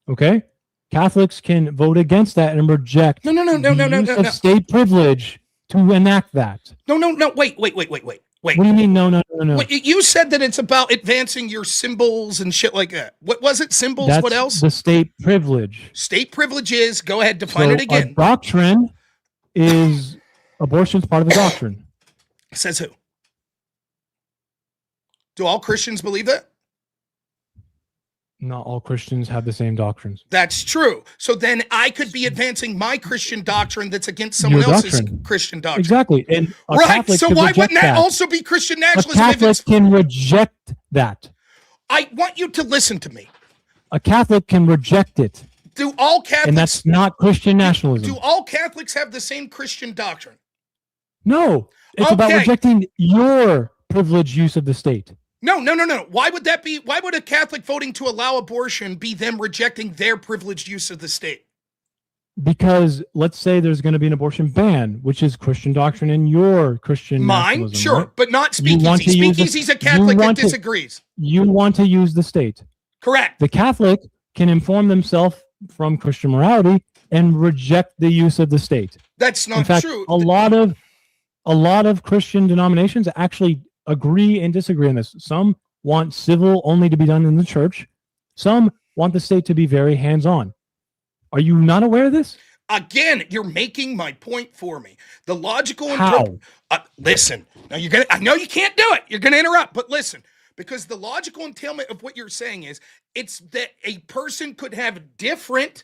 Okay? Catholics can vote against that and reject no. state privilege to enact that. No. Wait. What do you mean? No. Wait, you said that it's about advancing your symbols and shit like that. What was it? Symbols? That's what else? The state privilege. State privilege is, go ahead, define it again. Our doctrine is abortion's part of the doctrine. Says who? Do all Christians believe that? Not all Christians have the same doctrines. That's true. So then I could be advancing my Christian doctrine that's against someone else's Christian doctrine. Exactly. And right. So why wouldn't that also be Christian nationalism? A Catholic can reject that. I want you to listen to me. A Catholic can reject it. Do all Catholics... And that's not Christian nationalism. Do all Catholics have the same Christian doctrine? No. It's about rejecting your privileged use of the state. No. Why would that be? Why would a Catholic voting to allow abortion be them rejecting their privileged use of the state? Because let's say there's going to be an abortion ban, which is Christian doctrine in your Christian mine, sure, right? But not Speakeasy. Speakeasy's a Catholic that disagrees. You want to use the state. Correct. The Catholic can inform themselves from Christian morality and reject the use of the state. That's not in fact, true. A lot of Christian denominations actually agree and disagree on this. Some want civil only to be done in the church. Some want the state to be very hands-on. Are you not aware of this? Again, you're making my point for me. The logical... listen. Now I know you can't do it. You're going to interrupt, but listen. Because the logical entailment of what you're saying is, it's that a person could have different,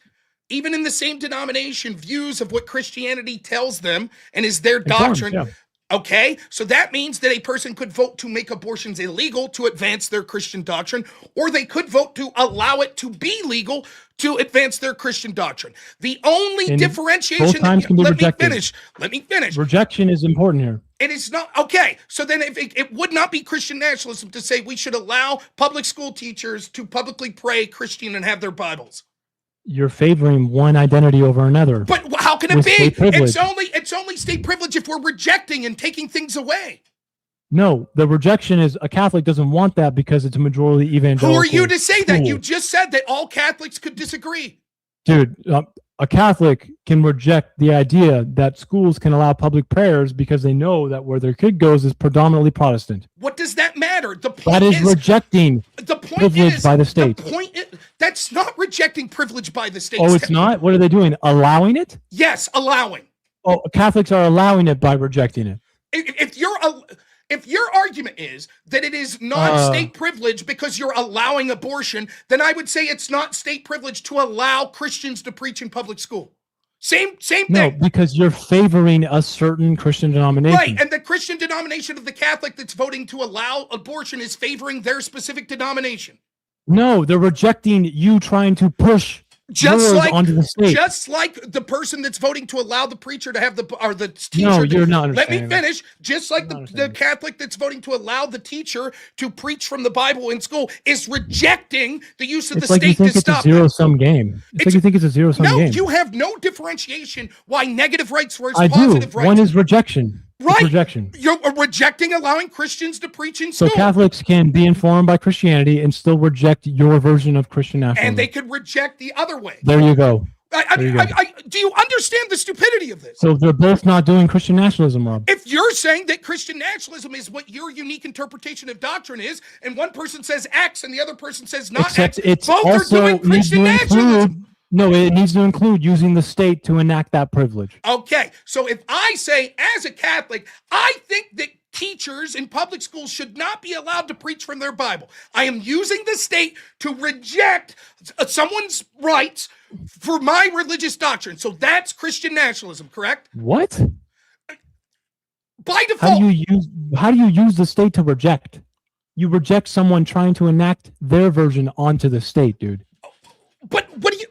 even in the same denomination, views of what Christianity tells them and is their doctrine. Yeah. Okay, so that means that a person could vote to make abortions illegal to advance their Christian doctrine, or they could vote to allow it to be legal to advance their Christian doctrine. The only differentiation... Both times can be rejected. Let me finish. Rejection is important here. It is not... Okay, so then if it would not be Christian nationalism to say we should allow public school teachers to publicly pray Christian and have their Bibles. You're favoring one identity over another. But how can it be? It's only state privilege if we're rejecting and taking things away. No, the rejection is a Catholic doesn't want that because it's a majority evangelical. Who are you to say that? You just said that all Catholics could disagree. Dude, a Catholic can reject the idea that schools can allow public prayers because they know that where their kid goes is predominantly Protestant. What does that matter? The point that is rejecting privilege by the state. That's not rejecting privilege by the state. Oh, it's not? What are they doing? Allowing it? Yes, allowing. Oh, Catholics are allowing it by rejecting it. If your argument is that it is not state privilege because you're allowing abortion, then I would say it's not state privilege to allow Christians to preach in public school. Same thing. No, because you're favoring a certain Christian denomination. Right, and the Christian denomination of the Catholic that's voting to allow abortion is favoring their specific denomination. No, they're rejecting you trying to push Just yours like, onto the state. just like the person that's voting to allow the preacher to have the teacher. No, you're not Let me understanding. finish. Just like the Catholic that's voting to allow the teacher to preach from the Bible in school is rejecting the use of It's the like you state think to it's a stop. zero-sum game. It's like you think it's a zero-sum No, game. you have no differentiation why negative rights versus I do. positive rights. One is rejection. It's Right. rejection. You're rejecting allowing Christians to preach in So school. Catholics can be informed by Christianity and still reject your version of Christian nationalism. And they could reject the other way. There you go. Do you understand the stupidity of this? So they're both not doing Christian nationalism, Rob. If you're saying that Christian nationalism is what your unique interpretation of doctrine is, and one person says X and the other person says not Except X, it's both are also doing needs Christian to nationalism. include. No, it needs to include using the state to enact that privilege. Okay, so if I say, as a Catholic, I think that teachers in public schools should not be allowed to preach from their Bible, I am using the state to reject someone's rights for my religious doctrine. So that's Christian nationalism, correct? What? By default. How do you use the state to reject? You reject someone trying to enact their version onto the state, dude. But what do you...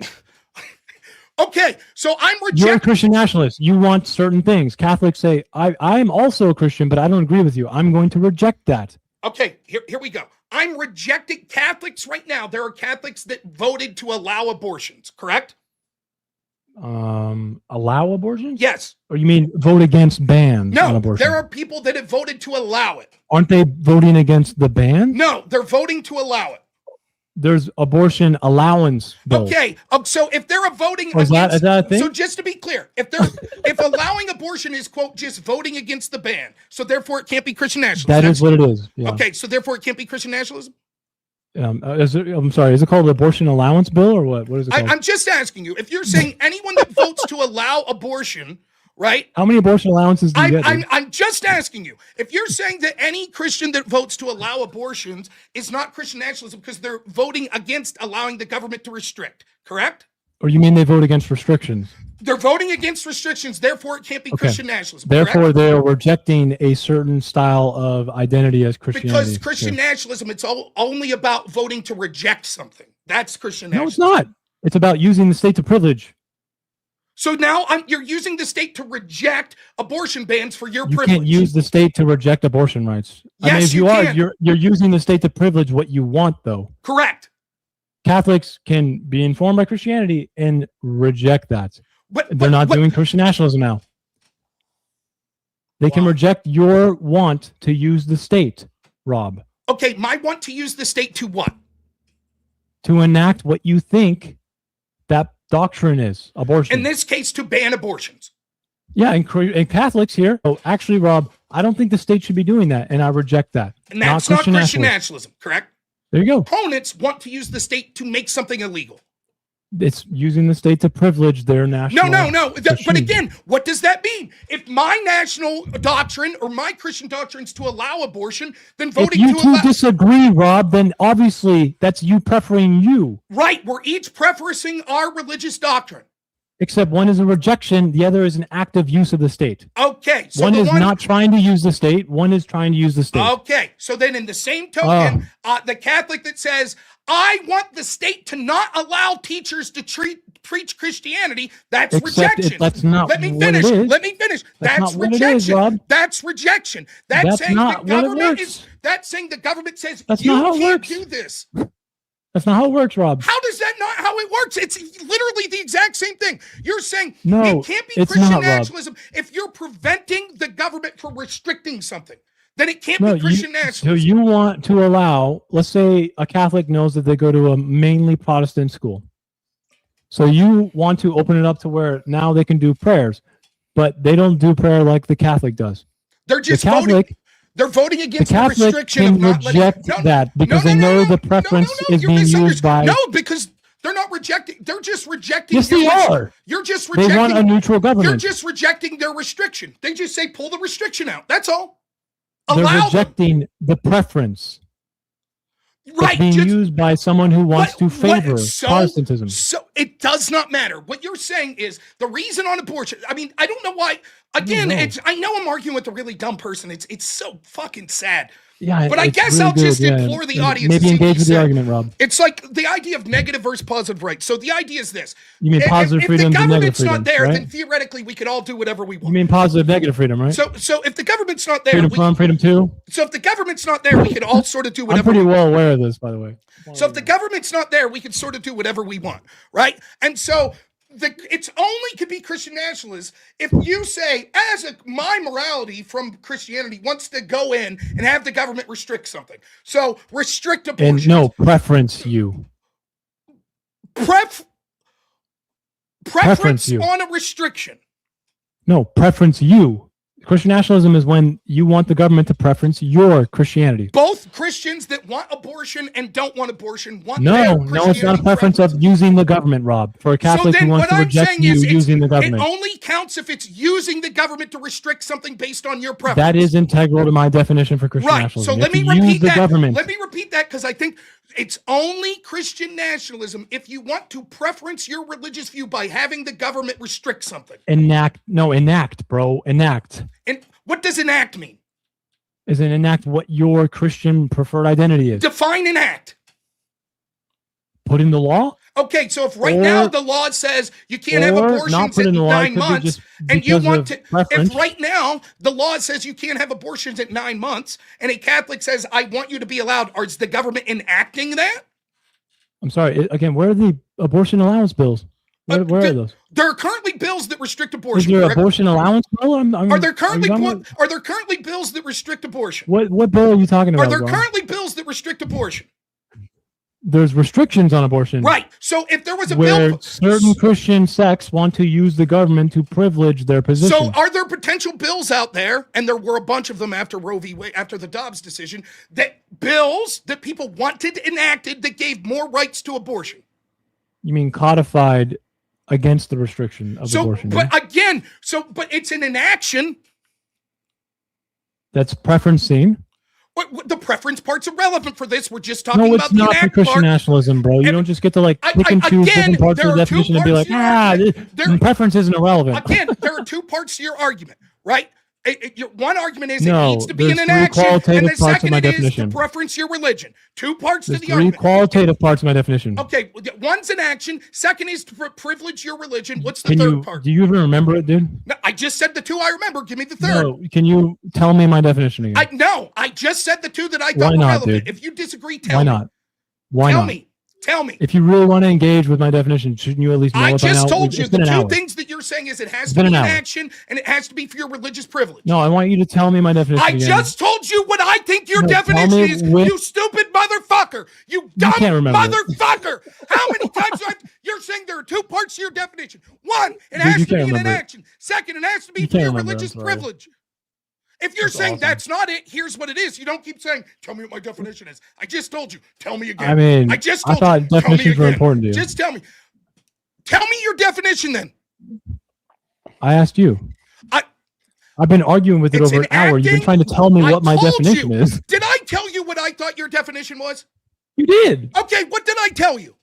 Okay, so I'm You're a rejecting... Christian nationalist. You want certain things. Catholics say, I'm also a Christian, but I don't agree with you. I'm going to reject that. Okay, here we go. I'm rejecting Catholics right now. There are Catholics that voted to allow abortions, correct? Allow abortions? Yes. Or you mean vote against bans on No, abortion? there are people that have voted to allow it. Aren't they voting against the ban? No, they're voting to allow it. There's abortion allowance bills. Okay, so if they're voting is that a thing? So just to be clear, if allowing abortion is quote just voting against the ban, so therefore it can't be Christian nationalism. That is what it is. Yeah. Okay, so therefore it can't be Christian nationalism. I'm sorry. Is it called abortion allowance bill or what? What is it called? I'm just asking you if you're saying anyone that votes to allow abortion, right? How many abortion allowances do you get? I'm just asking you if you're saying that any Christian that votes to allow abortions is not Christian nationalism because they're voting against allowing the government to restrict, correct? Or you mean they vote against restrictions? They're voting against restrictions, therefore it can't be Christian nationalism. Therefore, correct? they are rejecting a certain style of identity as Christianity. Because Christian nationalism, it's only about voting to reject something. That's Christian nationalism. No, it's not. It's about using the state to privilege. So now you're using the state to reject abortion bans for your You privilege. can't use the state to reject abortion rights. I mean, Yes, if you are, can. you're using the state to privilege what you want, though. Correct. Catholics can be informed by Christianity and reject that. They're not doing Christian nationalism now. They can reject your want to use the state, Rob. Okay, my want to use the state to what? To enact what you think that doctrine is, abortion. In this case, to ban abortions. Yeah, and Catholics here. Oh, actually, Rob, I don't think the state should be doing that, and I reject that. And that's not Christian nationalism, correct? There you go. Opponents want to use the state to make something illegal. It's using the state to privilege their national. No. But again, what does that mean? If my national doctrine or my Christian doctrine is to allow abortion, then voting if you two disagree, Rob, then obviously that's you preferring you. Right, we're each preferencing our religious doctrine. Except one is a rejection, the other is an active use of the state. Okay, so one is not trying to use the state, one is trying to use the state. Okay, so then in the same token, the Catholic that says, I want the state to not allow teachers to preach Christianity, that's rejection. That's not Let me what finish. it is. Let me finish. That's not what rejection. it is, Rob. That's rejection. That's saying not the what it government works. is. That's saying the government says That's you not how it can't works. do this. That's not how it works, Rob. How does that not how it works? It's literally the exact same thing. You're saying No, it can't be it's Christian not, Rob. nationalism if you're preventing the government from restricting something. Then it can't be Christian nationalism. So you want to allow, let's say a Catholic knows that they go to a mainly Protestant school. So you want to open it up to where now they can do prayers, but they don't do prayer like the Catholic does. They're just the Catholic, voting. They're voting against the the Catholic restriction can of not reject letting, that because they know the preference is you're being used misunderstood. by. No, because they're not rejecting. They're just rejecting. Yes, they are. You're just They rejecting. want a neutral government. You're just rejecting their restriction. They just say pull the restriction out. That's all. They're Allow rejecting the preference. Right, being just, used by someone who wants to favor Protestantism. So it does not matter. What you're saying is the reason on abortion. I mean, I don't know why. Again, I know I'm arguing with a really dumb person. It's so fucking sad. Yeah, But I it's guess really I'll just good, yeah. implore the And audience. maybe to see what engage you with the say. argument, Rob. It's like the idea of negative versus positive rights. So the idea is this. You mean positive If freedom the and negative government's freedom, not there, right? then theoretically we could all do whatever we want. You mean positive negative freedom, right? So if the government's not there, freedom from, freedom to. so if the government's not there, we could all sort of do I'm whatever. pretty well aware of this, by the way. So if the government's not there, we can sort of do whatever we want, right? And so it's only could be Christian nationalists if you say, my morality from Christianity wants to go in and have the government restrict something. So restrict abortion. And no, preference you. Preference you. on a restriction. No, preference you. Christian nationalism is when you want the government to preference your Christianity. Both Christians that want abortion and don't want abortion want No, it's not a preference of using the government, Rob. For a Catholic who wants to reject you using the government. It only counts if it's using the government to restrict something based on your preference. That is integral to my definition for Christian nationalism. So let me repeat that. Let me repeat that because I think it's only Christian nationalism if you want to preference your religious view by having the government restrict something. Enact, bro. Enact. And what does enact mean? Is it enact what your Christian preferred identity is? Define enact. Put in the law? Okay, so if now the law says you can't have abortions at 9 months, and you want to, if right now the law says you can't have abortions at 9 months, and a Catholic says, I want you to be allowed, is the government enacting that? I'm sorry, again, where are the abortion allowance bills? Where are those? There are currently bills that restrict abortion. Is there abortion allowance bill? Are there currently bills that restrict abortion? What bill are you talking about? Are there currently bills that restrict abortion? There's restrictions on abortion. Right. So if there was a where bill, certain Christian sects want to use the government to privilege their position. So are there potential bills out there, and there were a bunch of them after Roe v. Wade, after the Dobbs decision, bills that people wanted enacted that gave more rights to abortion? You mean codified against the restriction of abortion? But it's an inaction. That's preference seen. But the preference part's irrelevant for this. We're just talking about the enact part. No, it's not for Christian nationalism, bro. You don't just get to pick and choose different parts of the definition and be like, preference isn't irrelevant. Again, there are two parts to your argument, right? One argument is it needs to be an inaction, and the second is to preference your religion. Two parts to the argument. Three qualitative parts of my definition. Okay, one's an action. Second is to privilege your religion. What's the third part? Do you even remember it, dude? No, I just said the two I remember. Give me the third. No, can you tell me my definition again? I just said the two that I thought were relevant. Dude? If you disagree, tell me. Why not? Why not? Tell me. If you really want to engage with my definition, shouldn't you at least know I it by now? just told you the two things that you're saying is it has to be an action and it has to be for your religious privilege. No, I want you to tell me my definition again. Just told you what I think your definition is, you stupid motherfucker. You dumb motherfucker. How many times you're saying there are two parts to your definition? One, it has to be an action. Second, it has to be for your religious privilege. If you're saying that's not it, here's what it is. You don't keep saying, tell me what my definition is. I just told you. Tell me again. I mean, I thought definitions were important to you. Just tell me. Tell me your definition then. I asked you. I've been arguing with it over an hour. You've been trying to tell me what my definition is. Did I tell you what I thought your definition was? You did. Okay, what did I tell you?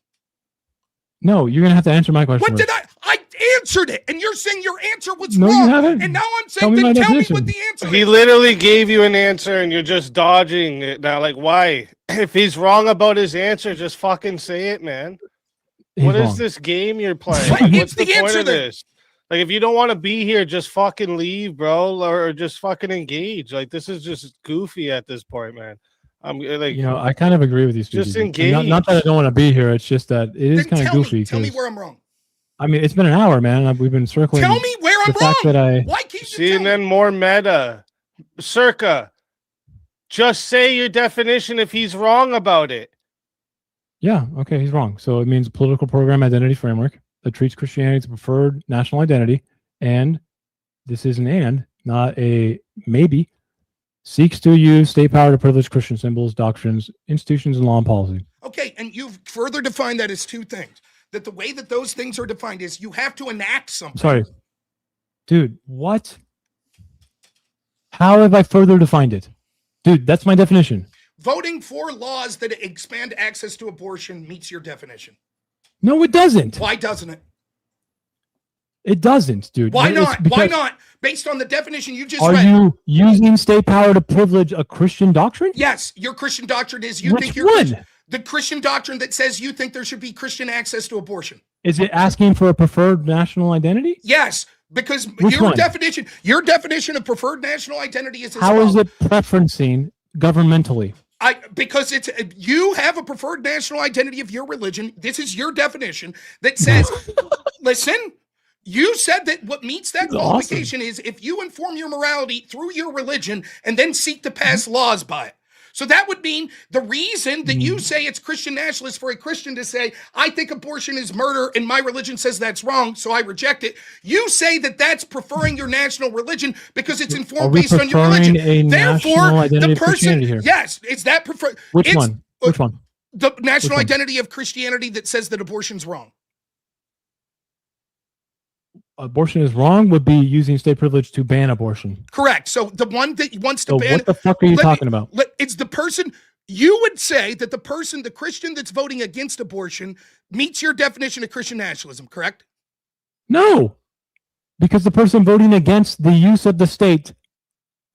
No, you're going to have to answer my question. What did I answered it, and you're saying your answer was wrong. You haven't. And now I'm saying, tell me what the answer is. He literally gave you an answer, and you're just dodging it now. Like, why? If he's wrong about his answer, just fucking say it, man. What is this game you're playing? What's the point of this? Like, if you don't want to be here, just fucking leave, bro, or just fucking engage. Like, this is just goofy at this point, man. I'm like, I kind of agree with you, Steve. Just engage. Not that I don't want to be here. It's just that it is kind of goofy. Tell me where I'm wrong. I mean, it's been an hour, man. We've been circling. Tell me where I'm wrong. Why keep see, and then more meta. Circa. Just say your definition if he's wrong about it. Yeah, okay, he's wrong. So it means political program identity framework that treats Christianity as a preferred national identity, and this is an and, not a maybe, seeks to use state power to privilege Christian symbols, doctrines, institutions, and law and policy. Okay, and you've further defined that as two things. That the way that those things are defined is you have to enact something. Sorry. Dude, what? How have I further defined it? Dude, that's my definition. Voting for laws that expand access to abortion meets your definition. No, it doesn't. Why doesn't it? It doesn't, dude. Why It's not? because- Why not? Based on the definition you just Are read. you using state power to privilege a Christian doctrine? Yes, your Christian doctrine is you Which think you're one? the Christian doctrine that says you think there should be Christian access to abortion. Is it asking for a preferred national identity? Yes, because Which your one? definition of preferred national identity is as How is follows. it preferencing governmentally? Because it's you have a preferred national identity of your religion. This is your definition that says, listen, you said that what meets that qualification is if you inform your morality through your religion and then seek to pass laws by it. So that would mean the reason that you say it's Christian nationalist for a Christian to say, I think abortion is murder and my religion says that's wrong, so I reject it. You say that that's preferring your national religion because it's informed based on your religion. Therefore, the person, yes, it's that prefer. Which one? Which one? The national identity of Christianity that says that abortion's wrong. Abortion is wrong would be using state privilege to ban abortion. Correct. So the one that wants to ban. What the fuck are you talking about? It's the person. You would say that the person, the Christian that's voting against abortion, meets your definition of Christian nationalism, correct? No, because the person voting against the use of the state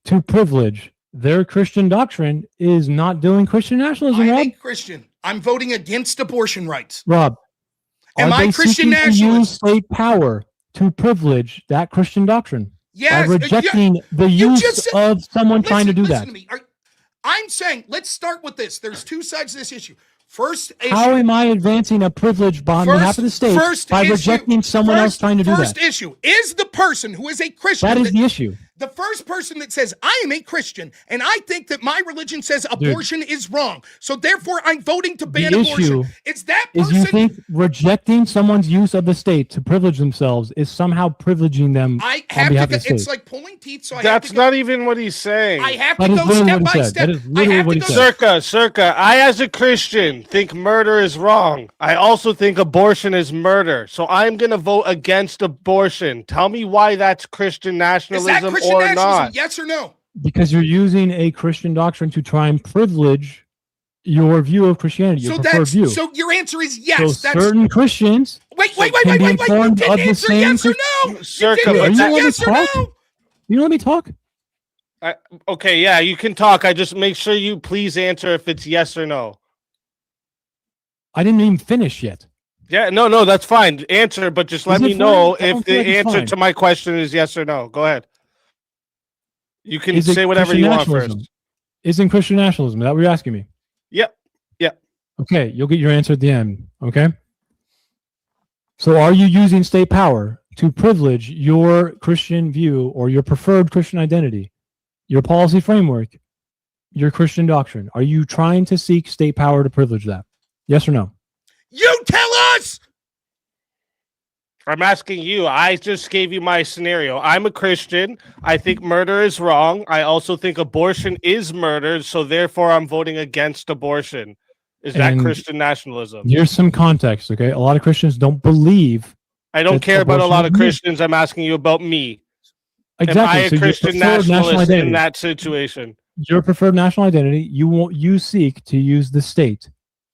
to privilege their Christian doctrine is not doing Christian nationalism, I'm Rob. a Christian. I'm voting against abortion rights. Rob, am I Christian nationalist? Use state power to privilege that Christian doctrine. Yes, by rejecting the use of someone trying to do that. To me. I'm saying, let's start with this. There's two sides to this issue. First issue. How am I advancing a privilege on behalf of the state by rejecting someone else trying to do that? First issue is the person who is a Christian. That is the issue. The first person that says, I am a Christian, and I think that my religion says abortion is wrong. So therefore, I'm voting to ban abortion. It's that person. Is you think rejecting someone's use of the state to privilege themselves is somehow privileging them on behalf of the state? It's like pulling teeth. So that's not even what he's saying. I have to go step by step. That is literally what he said. Circa, I as a Christian think murder is wrong. I also think abortion is murder. So I'm going to vote against abortion. Tell me why that's Christian nationalism or not. Yes or no? Because you're using a Christian doctrine to try and privilege your view of Christianity, your preferred view. So your answer is yes. So certain Christians wait. You didn't answer yes or no. Circa, are you yes or no? You let me talk? Okay, yeah, you can talk. I just make sure you please answer if it's yes or no. I didn't even finish yet. Yeah, no, that's fine. Answer, but just let me know if the answer to my question is yes or no. Go ahead. You can say whatever you want first. Isn't Christian nationalism? Is that what you're asking me? Yep. Okay, you'll get your answer at the end. Okay. So are you using state power to privilege your Christian view or your preferred Christian identity, your policy framework, your Christian doctrine? Are you trying to seek state power to privilege that? Yes or no? You tell us! I'm asking you. I just gave you my scenario. I'm a Christian. I think murder is wrong. I also think abortion is murder. So therefore, I'm voting against abortion. Is that Christian nationalism? Here's some context, okay? A lot of Christians don't believe. I don't care about a lot of Christians. I'm asking you about me. Exactly. Am I a Christian nationalist in that situation? Your preferred national identity, you seek to use the state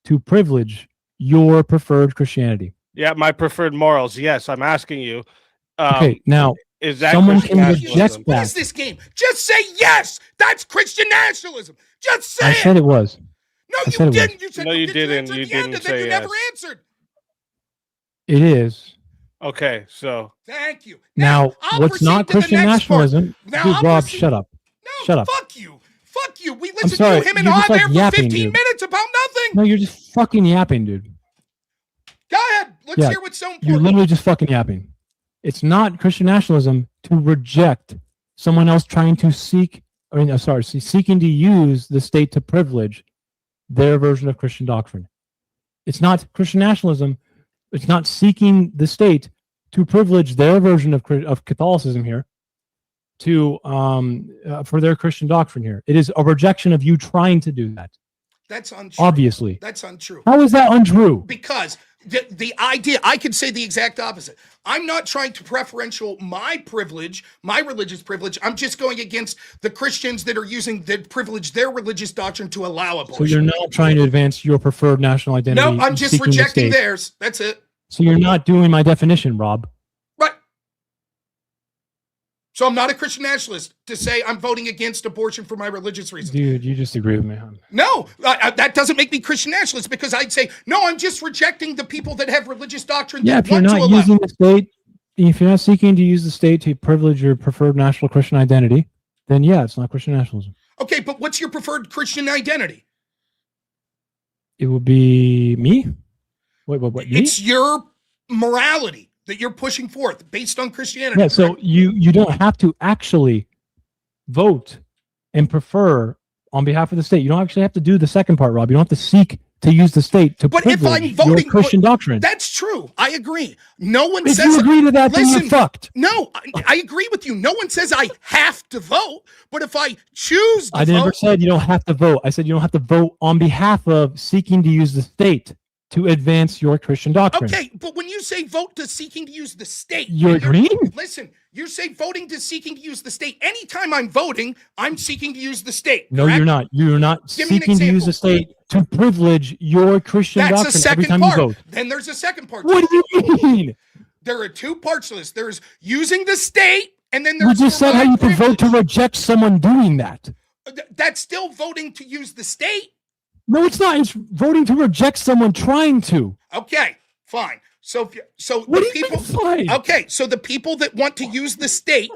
to privilege your preferred Christianity. Yeah, my preferred morals. Yes, I'm asking you. Okay, now is that someone can reject that? What is this game? Just say yes. That's Christian nationalism. Just say I said it was. No, you didn't. You said no, you didn't. You didn't say you yes. never answered. It is. Okay, so thank you. Now what's not Christian nationalism? Dude, Rob, shut up. No, shut up. Fuck you. Fuck you. We listened to him and on there for 15 minutes about nothing. No, you're just fucking yapping, dude. Go ahead. Let's hear what's so important. You're literally just fucking yapping. It's not Christian nationalism to reject someone else trying to seeking to use the state to privilege their version of Christian doctrine. It's not Christian nationalism. It's not seeking the state to privilege their version of Catholicism here to for their Christian doctrine here. It is a rejection of you trying to do that. That's untrue. Obviously. That's untrue. How is that untrue? Because the idea, I could say the exact opposite. I'm not trying to preferential my privilege, my religious privilege. I'm just going against the Christians that are using the privilege, their religious doctrine to allow abortion. So you're not trying to advance your preferred national identity. No, I'm just rejecting theirs. That's it. So you're not doing my definition, Rob. Right. So I'm not a Christian nationalist to say I'm voting against abortion for my religious reasons. Dude, you just agree with me, huh? No, that doesn't make me Christian nationalist because I'd say, no, I'm just rejecting the people that have religious doctrine Yeah, that if you're want to not allow. using the state, if you're not seeking to use the state to privilege your preferred national Christian identity, then yeah, it's not Christian nationalism. Okay, but what's your preferred Christian identity? It would be me? Wait, me? It's your morality that you're pushing forth based on Christianity. Yeah, so you don't have to actually vote and prefer on behalf of the state. You don't actually have to do the second part, Rob. You don't have to seek to use the state to But if privilege I'm voting, your Christian doctrine. That's true. I agree. No one If says you agree to that, then listen, you're fucked. No, I agree with you. No one says I have to vote, but if I choose to I never vote, said you don't have to vote. I said you don't have to vote on behalf of seeking to use the state to advance your Christian doctrine. okay, but when you say vote to seeking to use the state, You're agreeing? Listen, you say voting to seeking to use the state. Anytime I'm voting, I'm seeking to use the state. No, correct? you're not. You're not Give me an seeking to use example. the state to privilege your Christian That's a doctrine every second time part. you vote. Then there's a second part. What do you mean? There are two parts to this. There's using the state, and then You there's just said how you can vote to reject someone doing that. That's still voting to use the state. No, it's not. It's voting to reject someone trying to. Okay, fine. So What the do you people. mean fine? Okay, so the people that want to use the state,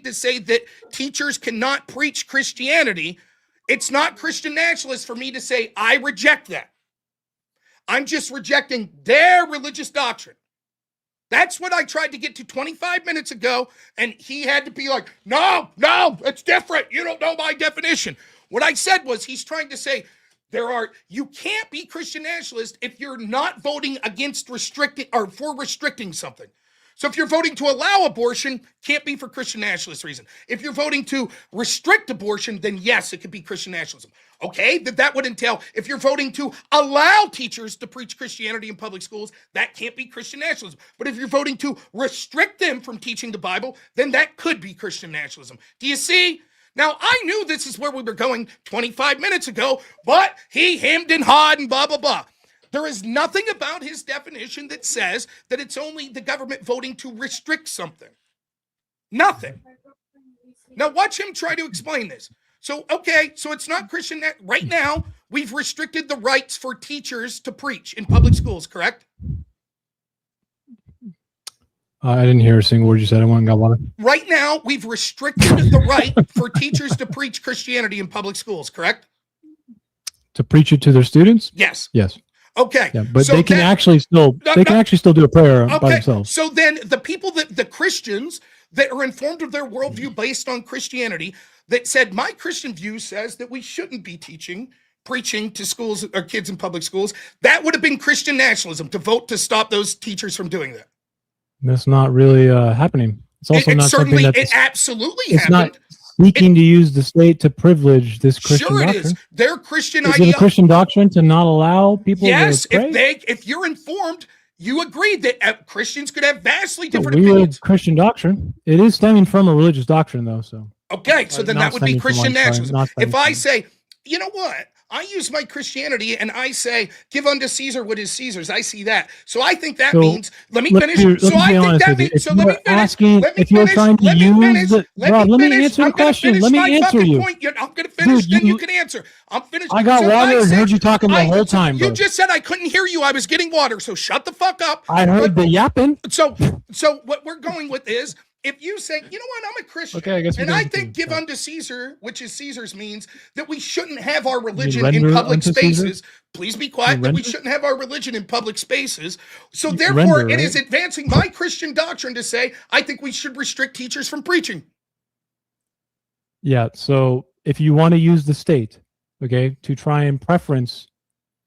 to say that teachers cannot preach Christianity, it's not Christian nationalist for me to say I reject that. I'm just rejecting their religious doctrine. That's what I tried to get to 25 minutes ago, and he had to be like, no, it's different. You don't know my definition. What I said was he's trying to say you can't be Christian nationalist if you're not voting against restricting or for restricting something. So if you're voting to allow abortion, can't be for Christian nationalist reason. If you're voting to restrict abortion, then yes, it could be Christian nationalism. Okay, that would entail if you're voting to allow teachers to preach Christianity in public schools, that can't be Christian nationalism. But if you're voting to restrict them from teaching the Bible, then that could be Christian nationalism. Do you see? Now, I knew this is where we were going 25 minutes ago, but he hemmed and hawed and blah, blah, blah. There is nothing about his definition that says that it's only the government voting to restrict something. Nothing. Now, watch him try to explain this. So it's not Christian. Right now, we've restricted the rights for teachers to preach in public schools, correct? I didn't hear a single word you said. I went and got water. Right now, we've restricted the right for teachers to preach Christianity in public schools, correct? To preach it to their students? Yes. Yes. Okay. Yeah, but so they can then, actually still do a prayer by okay. themselves. So then the Christians that are informed of their worldview based on Christianity that said, my Christian view says that we shouldn't be preaching to schools or kids in public schools, that would have been Christian nationalism to vote to stop those teachers from doing that. That's not really happening. It's also not something certainly, that's... it absolutely it's happened. Not seeking to use the state to privilege this Christian Sure, doctrine. it is. Their Christian Is idea. it a Christian doctrine to not allow people Yes, to pray? if you're informed, you agree that Christians could have vastly It's different a weird opinions. Christian doctrine. It is stemming from a religious doctrine, though. So Okay, so then not that would be stemming from Christian one, sorry, nationalism. not stemming If I from- say, you know what? I use my Christianity and I say, give unto Caesar what is Caesar's. I see that. So I think that means, let me finish. So I think that means, so let me finish. Let me finish. Let me answer the question. Let me answer you. I'm going to finish, Dude, then you can answer. I'm finished. I got water and heard you talking the whole time, You bro. just said I couldn't hear you. I was getting water, so shut the fuck up. I heard the yapping. So what we're going with is, if you say, you know what, I'm a Christian, Okay, I guess we and can I continue. think give unto Caesar, which is Caesar's, means that we shouldn't have our religion render in public unto Caesar? spaces. Please be quiet. That we render? shouldn't have our religion in public spaces. So You therefore, render, it is right? advancing my Christian doctrine to say, I think we should restrict teachers from preaching. Yeah. So if you want to use the state, okay, to try and preference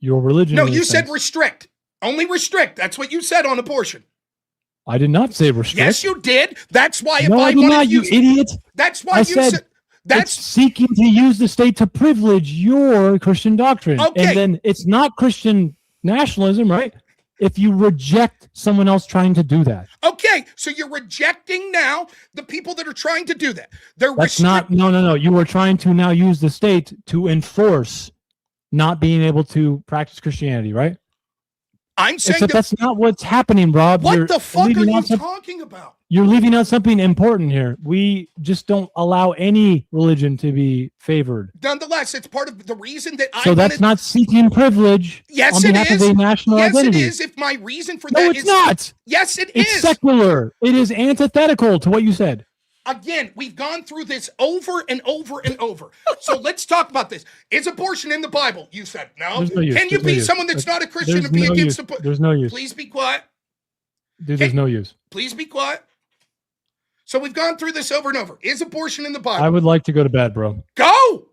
your religion. No, in a you said sense- restrict. Only restrict. That's what you said on abortion. I did not say restrict. Yes, you did. That's why if No, I I did wanted not, to you use, idiot. that's why I you said said that's it's seeking to use the state to privilege your Christian doctrine. Okay. And then it's not Christian nationalism, right? If you reject someone else trying to do that. okay. So you're rejecting now the people that are trying to do that. They're That's not, no. You were trying to now use the state to enforce not being able to practice Christianity, right? I'm saying Except that's not what's happening, Rob. What the fuck are you talking about? You're leaving out something important here. We just don't allow any religion to be favored. Nonetheless, it's part of the reason that So that's not seeking privilege yes, on it behalf is. of a national yes, identity. it is. If my reason for No, that it's not. Yes, it It's is. secular. It is antithetical to what you said. Again, we've gone through this over and over and over. So let's talk about this. Is abortion in the Bible? You said no. There's no use. Can you There's no be use. someone that's not a Christian There's and be no against use. the? There's no use. Please be quiet. Dude, there's no use. Please be quiet. So we've gone through this over and over. Is abortion in the Bible? I would like to go to bed, bro. Go.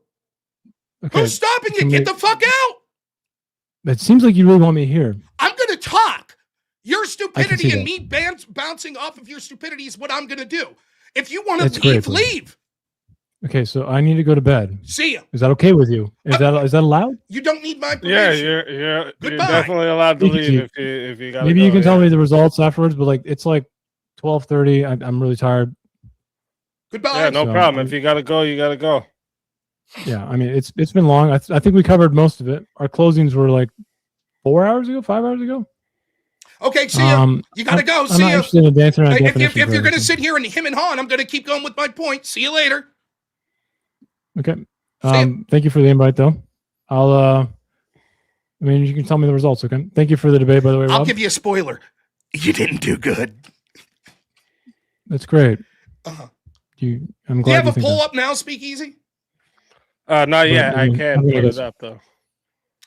Okay. Who's stopping you? Get the fuck out. It seems like you really want me here. I'm going to talk. Your see stupidity and that. me bouncing off of your stupidity is what I'm going to do. If you want That's to leave, great, leave. Okay, so I need to go to bed. See ya. Is that okay with you? Is that allowed? You don't need my permission. Yeah, you're Goodbye. definitely allowed to You can leave if you got. Maybe you can tell me the results afterwards, but like it's like 12:30. I'm really tired. Goodbye. Yeah, no So, problem. If you gotta go, you gotta go. Yeah, I mean it's been long. I think we covered most of it. Our closings were like 4 hours ago, 5 hours ago. Okay, see ya. You gotta go. I'm See not ya. interested in dancing around If definitions you're or gonna anything. sit here and him and Han, I'm gonna keep going with my point. See you later. Okay. Thank you for the invite, though. I mean, you can tell me the results. Okay. Thank you for the debate, by the way, Rob. I'll give you a spoiler. You didn't do good. That's great. Uh-huh. I'm glad Do you have a think poll that. up now, Speakeasy? Not yet. I I'm can't gonna put do it this. up though.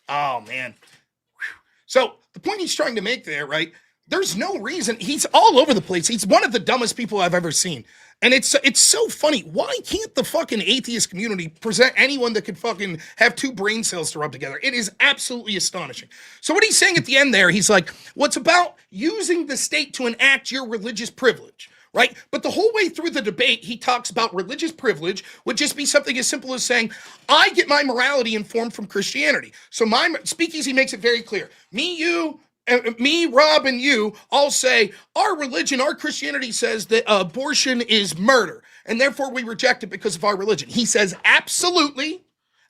Oh man. Whew. So the point he's trying to make there, right? There's no reason. He's all over the place. He's one of the dumbest people I've ever seen. And it's so funny. Why can't the fucking atheist community present anyone that could fucking have two brain cells to rub together? It is absolutely astonishing. So what he's saying at the end there, he's like, well, it's about using the state to enact your religious privilege, right? But the whole way through the debate, he talks about religious privilege would just be something as simple as saying, I get my morality informed from Christianity. So my Speakeasy makes it very clear. Me, Rob, and you all say our religion, our Christianity says that abortion is murder, and therefore we reject it because of our religion. He says, absolutely,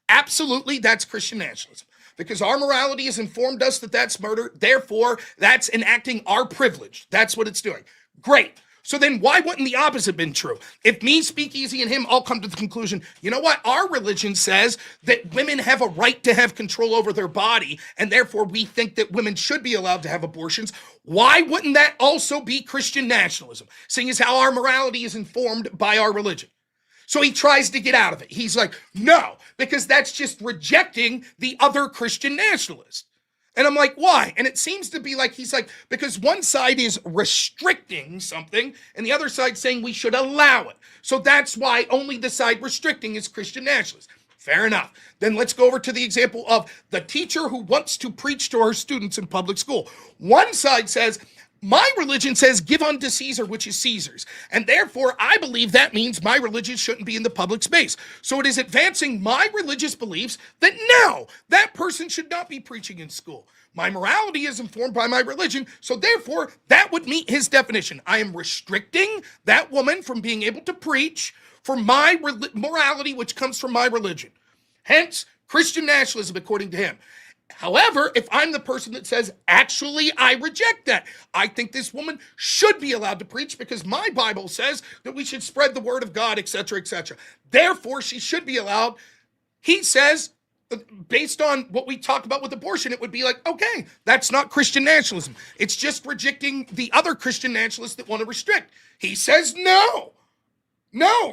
that's Christian nationalism. Because our morality has informed us that that's murder, therefore that's enacting our privilege. That's what it's doing. Great. So then why wouldn't the opposite been true? If me, Speakeasy, and him all come to the conclusion, you know what? Our religion says that women have a right to have control over their body, and therefore we think that women should be allowed to have abortions. Why wouldn't that also be Christian nationalism? Seeing as how our morality is informed by our religion. So he tries to get out of it. He's like, no, because that's just rejecting the other Christian nationalists. And I'm like, why? And it seems to be like, he's like, because one side is restricting something and the other side saying we should allow it. So that's why only the side restricting is Christian nationalist. Fair enough. Then let's go over to the example of the teacher who wants to preach to her students in public school. One side says, my religion says give unto Caesar, which is Caesar's. And therefore, I believe that means my religion shouldn't be in the public space. So it is advancing my religious beliefs that no, that person should not be preaching in school. My morality is informed by my religion. So therefore, that would meet his definition. I am restricting that woman from being able to preach for my morality, which comes from my religion. Hence, Christian nationalism, according to him. However, if I'm the person that says, actually, I reject that. I think this woman should be allowed to preach because my Bible says that we should spread the word of God, etc., etc. Therefore, she should be allowed. He says, based on what we talk about with abortion, it would be like, okay, that's not Christian nationalism. It's just rejecting the other Christian nationalists that want to restrict. He says, no,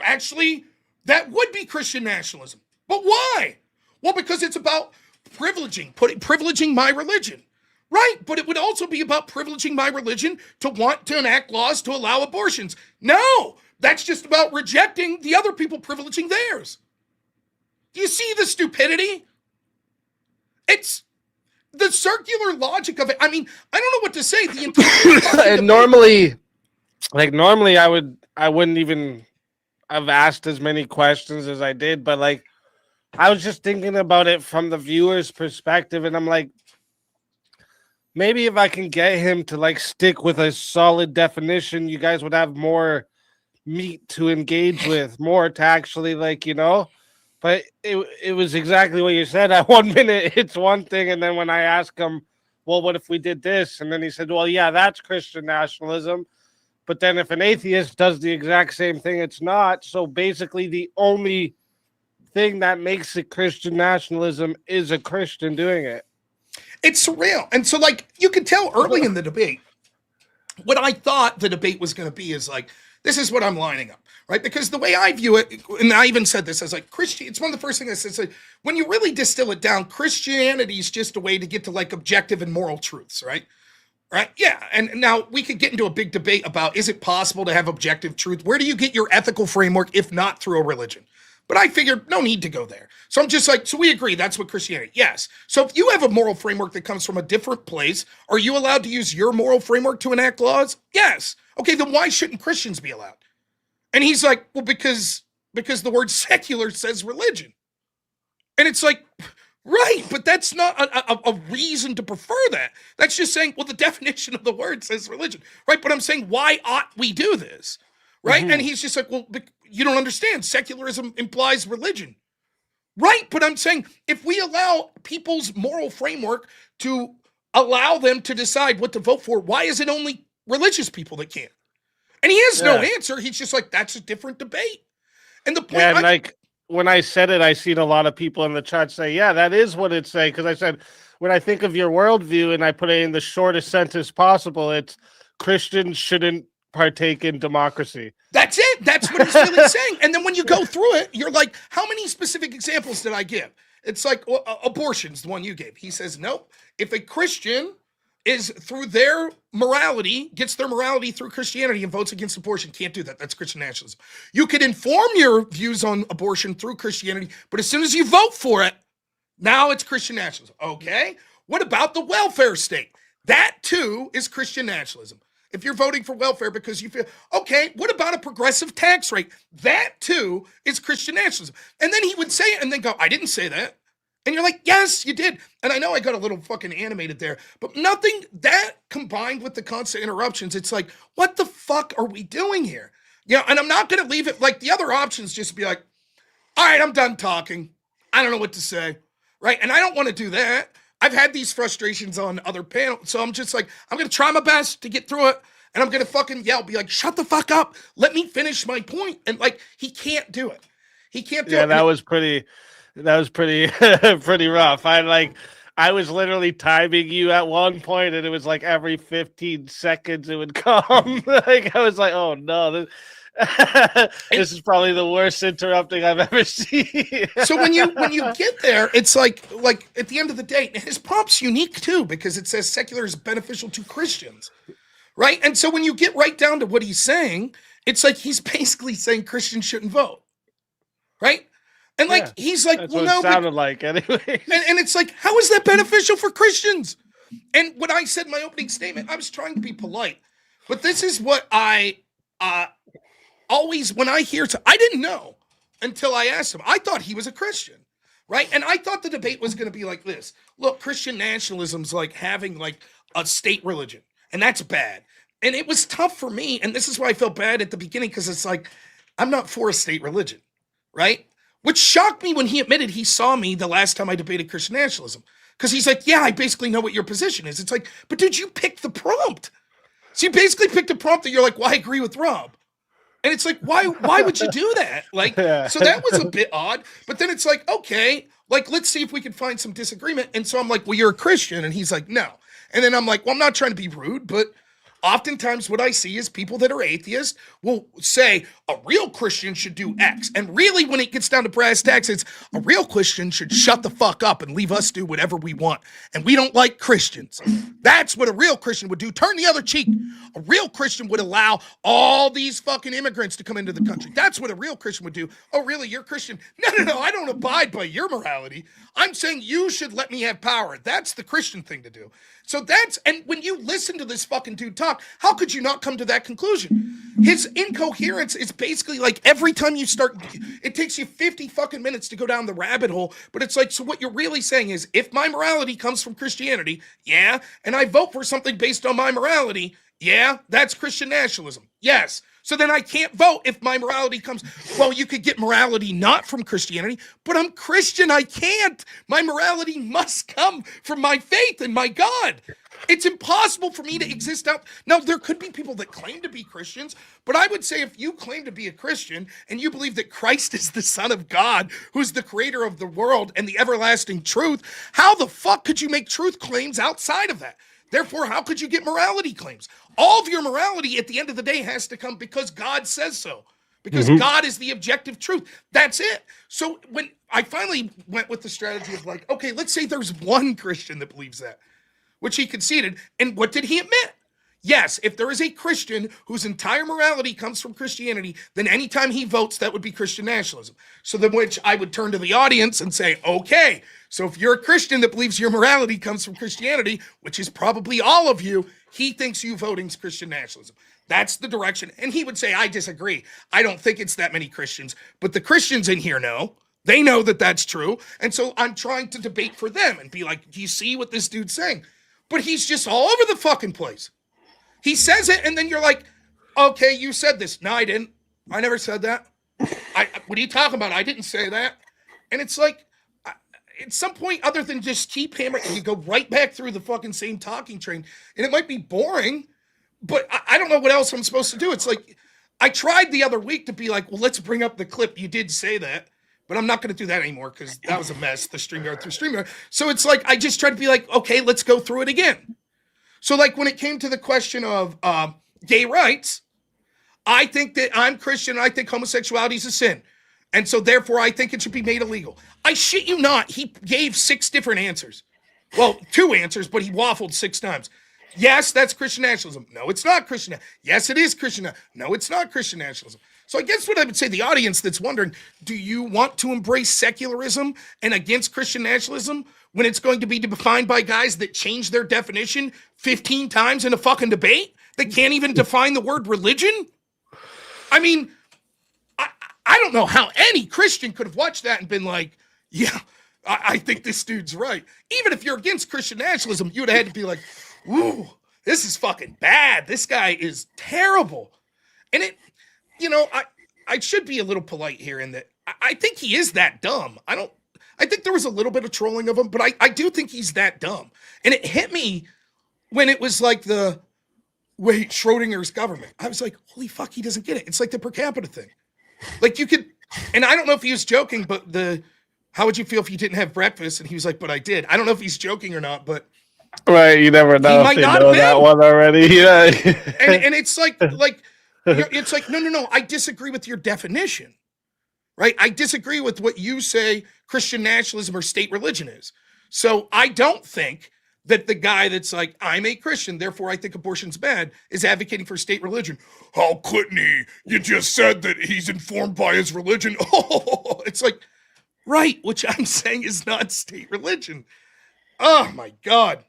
actually, that would be Christian nationalism. But why? Well, because it's about privileging my religion, right? But it would also be about privileging my religion to want to enact laws to allow abortions. No, that's just about rejecting the other people privileging theirs. Do you see the stupidity? It's the circular logic of it. I mean, I don't know what to say. The entire And normally I wouldn't even have asked as many questions as I did, but like I was just thinking about it from the viewer's perspective, and I'm like, maybe if I can get him to like stick with a solid definition, you guys would have more meat to engage with, more to actually like, you know. But it was exactly what you said. At 1 minute, it's one thing, and then when I ask him well, what if we did this? And then he said, well, yeah, that's Christian nationalism. But then if an atheist does the exact same thing, it's not. So basically the only thing that makes it Christian nationalism is a Christian doing it. It's surreal. And so, like, you could tell early in the debate, what I thought the debate was going to be is like, this is what I'm lining up, right? Because the way I view it, and I even said this, I was like, it's one of the first things I said, like, when you really distill it down, Christianity is just a way to get to like objective and moral truths, right? Right? Yeah. And now we could get into a big debate about, is it possible to have objective truth? Where do you get your ethical framework if not through a religion? But I figured no need to go there. So I'm just like, so we agree that's what Christianity, yes. So if you have a moral framework that comes from a different place, are you allowed to use your moral framework to enact laws? Yes. Okay, then why shouldn't Christians be allowed? And he's like, well, because the word secular says religion. And it's like, right, but that's not a reason to prefer that. That's just saying, well, the definition of the word says religion, right? But I'm saying, why ought we do this? Right? Mm-hmm. And he's just like, well, you don't understand. Secularism implies religion. Right? But I'm saying, if we allow people's moral framework to allow them to decide what to vote for, why is it only religious people that can't? And he has no answer. He's just like, that's a different debate. And the point, like, when I said it, I seen a lot of people in the chat say, yeah, that is what it's saying. Because I said, when I think of your worldview and I put it in the shortest sentence possible, it's Christians shouldn't partake in democracy. That's it. That's what he's really saying. And then when you go through it, you're like, how many specific examples did I give? It's like abortion's the one you gave. He says, nope. If a Christian is through their morality, gets their morality through Christianity and votes against abortion, can't do that. That's Christian nationalism. You could inform your views on abortion through Christianity, but as soon as you vote for it, now it's Christian nationalism. Okay. What about the welfare state? That too is Christian nationalism. If you're voting for welfare because you feel, okay, what about a progressive tax rate? That too is Christian nationalism. And then he would say it and then go, I didn't say that. And you're like, yes, you did. And I know I got a little fucking animated there, but nothing that combined with the constant interruptions, it's like, what the fuck are we doing here? Yeah, and I'm not going to leave it like the other options, just be like, all right, I'm done talking. I don't know what to say, right? And I don't want to do that. I've had these frustrations on other panels, so I'm just like, I'm going to try my best to get through it, and I'm going to fucking yell, be like, shut the fuck up. Let me finish my point. And like, he can't do it. He can't do it. Yeah, that was pretty pretty rough. I was literally timing you at one point, and it was like every 15 seconds it would come. Like, I was like, oh no, this is probably the worst interrupting I've ever seen. So when you get there, it's like at the end of the day, his prompt's unique too, because it says secular is beneficial to Christians, right? And so when you get right down to what he's saying, it's like he's basically saying Christians shouldn't vote, right? And like, he's like, that's well, what no, it sounded like anyway. And it's like, how is that beneficial for Christians? And when I said my opening statement, I was trying to be polite, but this is what I always, when I hear, I didn't know until I asked him. I thought he was a Christian, right? And I thought the debate was going to be like this. Look, Christian nationalism's like having like a state religion, and that's bad. And it was tough for me, and this is why I felt bad at the beginning, because it's like, I'm not for a state religion, right? Which shocked me when he admitted he saw me the last time I debated Christian nationalism. Because he's like, yeah, I basically know what your position is. It's like, but dude, you picked the prompt. So you basically picked a prompt that you're like, well, I agree with Rob. And it's like, why would you do that? Like, so that was a bit odd. But then it's like, okay, like, let's see if we can find some disagreement. And so I'm like, well, you're a Christian. And he's like, no. And then I'm like, well, I'm not trying to be rude, but oftentimes what I see is people that are atheists will say a real Christian should do X. And really, when it gets down to brass tacks, it's a real Christian should shut the fuck up and leave us do whatever we want. And we don't like Christians. That's what a real Christian would do. Turn the other cheek. A real Christian would allow all these fucking immigrants to come into the country. That's what a real Christian would do. Oh, really? You're Christian? No. I don't abide by your morality. I'm saying you should let me have power. That's the Christian thing to do. So and when you listen to this fucking dude talk, shocked. How could you not come to that conclusion? His incoherence is basically like every time you start, it takes you 50 fucking minutes to go down the rabbit hole. But it's like, so what you're really saying is, if my morality comes from Christianity, yeah, and I vote for something based on my morality, yeah, that's Christian nationalism. Yes. So then I can't vote if my morality comes. Well, you could get morality not from Christianity, but I'm Christian. I can't. My morality must come from my faith in my God. It's impossible for me to exist out. Now, there could be people that claim to be Christians, but I would say if you claim to be a Christian and you believe that Christ is the Son of God, who's the creator of the world and the everlasting truth, how the fuck could you make truth claims outside of that? Therefore, how could you get morality claims? All of your morality at the end of the day has to come because God says so. Because God is the objective truth. That's it. So when I finally went with the strategy of like, okay, let's say there's one Christian that believes that, which he conceded. And what did he admit? Yes, if there is a Christian whose entire morality comes from Christianity, then anytime he votes, that would be Christian nationalism. So then which I would turn to the audience and say, okay, so if you're a Christian that believes your morality comes from Christianity, which is probably all of you, he thinks you voting's Christian nationalism. That's the direction. And he would say, I disagree. I don't think it's that many Christians, but the Christians in here know. They know that that's true. And so I'm trying to debate for them and be like, do you see what this dude's saying? But he's just all over the fucking place. He says it, and then you're like, okay, you said this. No, I didn't. I never said that. What are you talking about? I didn't say that. And it's like, at some point, other than just keep hammering, you go right back through the fucking same talking train. And it might be boring, but I don't know what else I'm supposed to do. It's like, I tried the other week to be like, well, let's bring up the clip. You did say that. But I'm not going to do that anymore because that was a mess, the StreamYard through StreamYard. So it's like, I just tried to be like, okay, let's go through it again. So like when it came to the question of gay rights, I think that I'm Christian and I think homosexuality is a sin. And so therefore I think it should be made illegal. I shit you not, he gave 6 different answers. Well, 2 answers, but he waffled 6 times. Yes, that's Christian nationalism. No, it's not Christian. Yes, it is Christian. No, it's not Christian nationalism. So I guess what I would say, the audience that's wondering, do you want to embrace secularism and against Christian nationalism when it's going to be defined by guys that change their definition 15 times in a fucking debate that can't even define the word religion? I mean, I don't know how any Christian could have watched that and been like, yeah, I think this dude's right. Even if you're against Christian nationalism, you would have had to be like, ooh, this is fucking bad. This guy is terrible. And it, you know, I should be a little polite here in that I think he is that dumb. I think there was a little bit of trolling of him, but I do think he's that dumb. And it hit me when it was like wait, Schrodinger's government. I was like, holy fuck, he doesn't get it. It's like the per capita thing. Like you could, and I don't know if he was joking, but how would you feel if you didn't have breakfast? And he was like, but I did. I don't know if he's joking or not, but. Right, you never know if they know that one already. Yeah. and it's like, it's like, no, I disagree with your definition. Right? I disagree with what you say Christian nationalism or state religion is. So I don't think that the guy that's like, I'm a Christian, therefore I think abortion's bad, is advocating for state religion. How couldn't he? You just said that he's informed by his religion. Oh, it's like, right, which I'm saying is not state religion. Oh my God.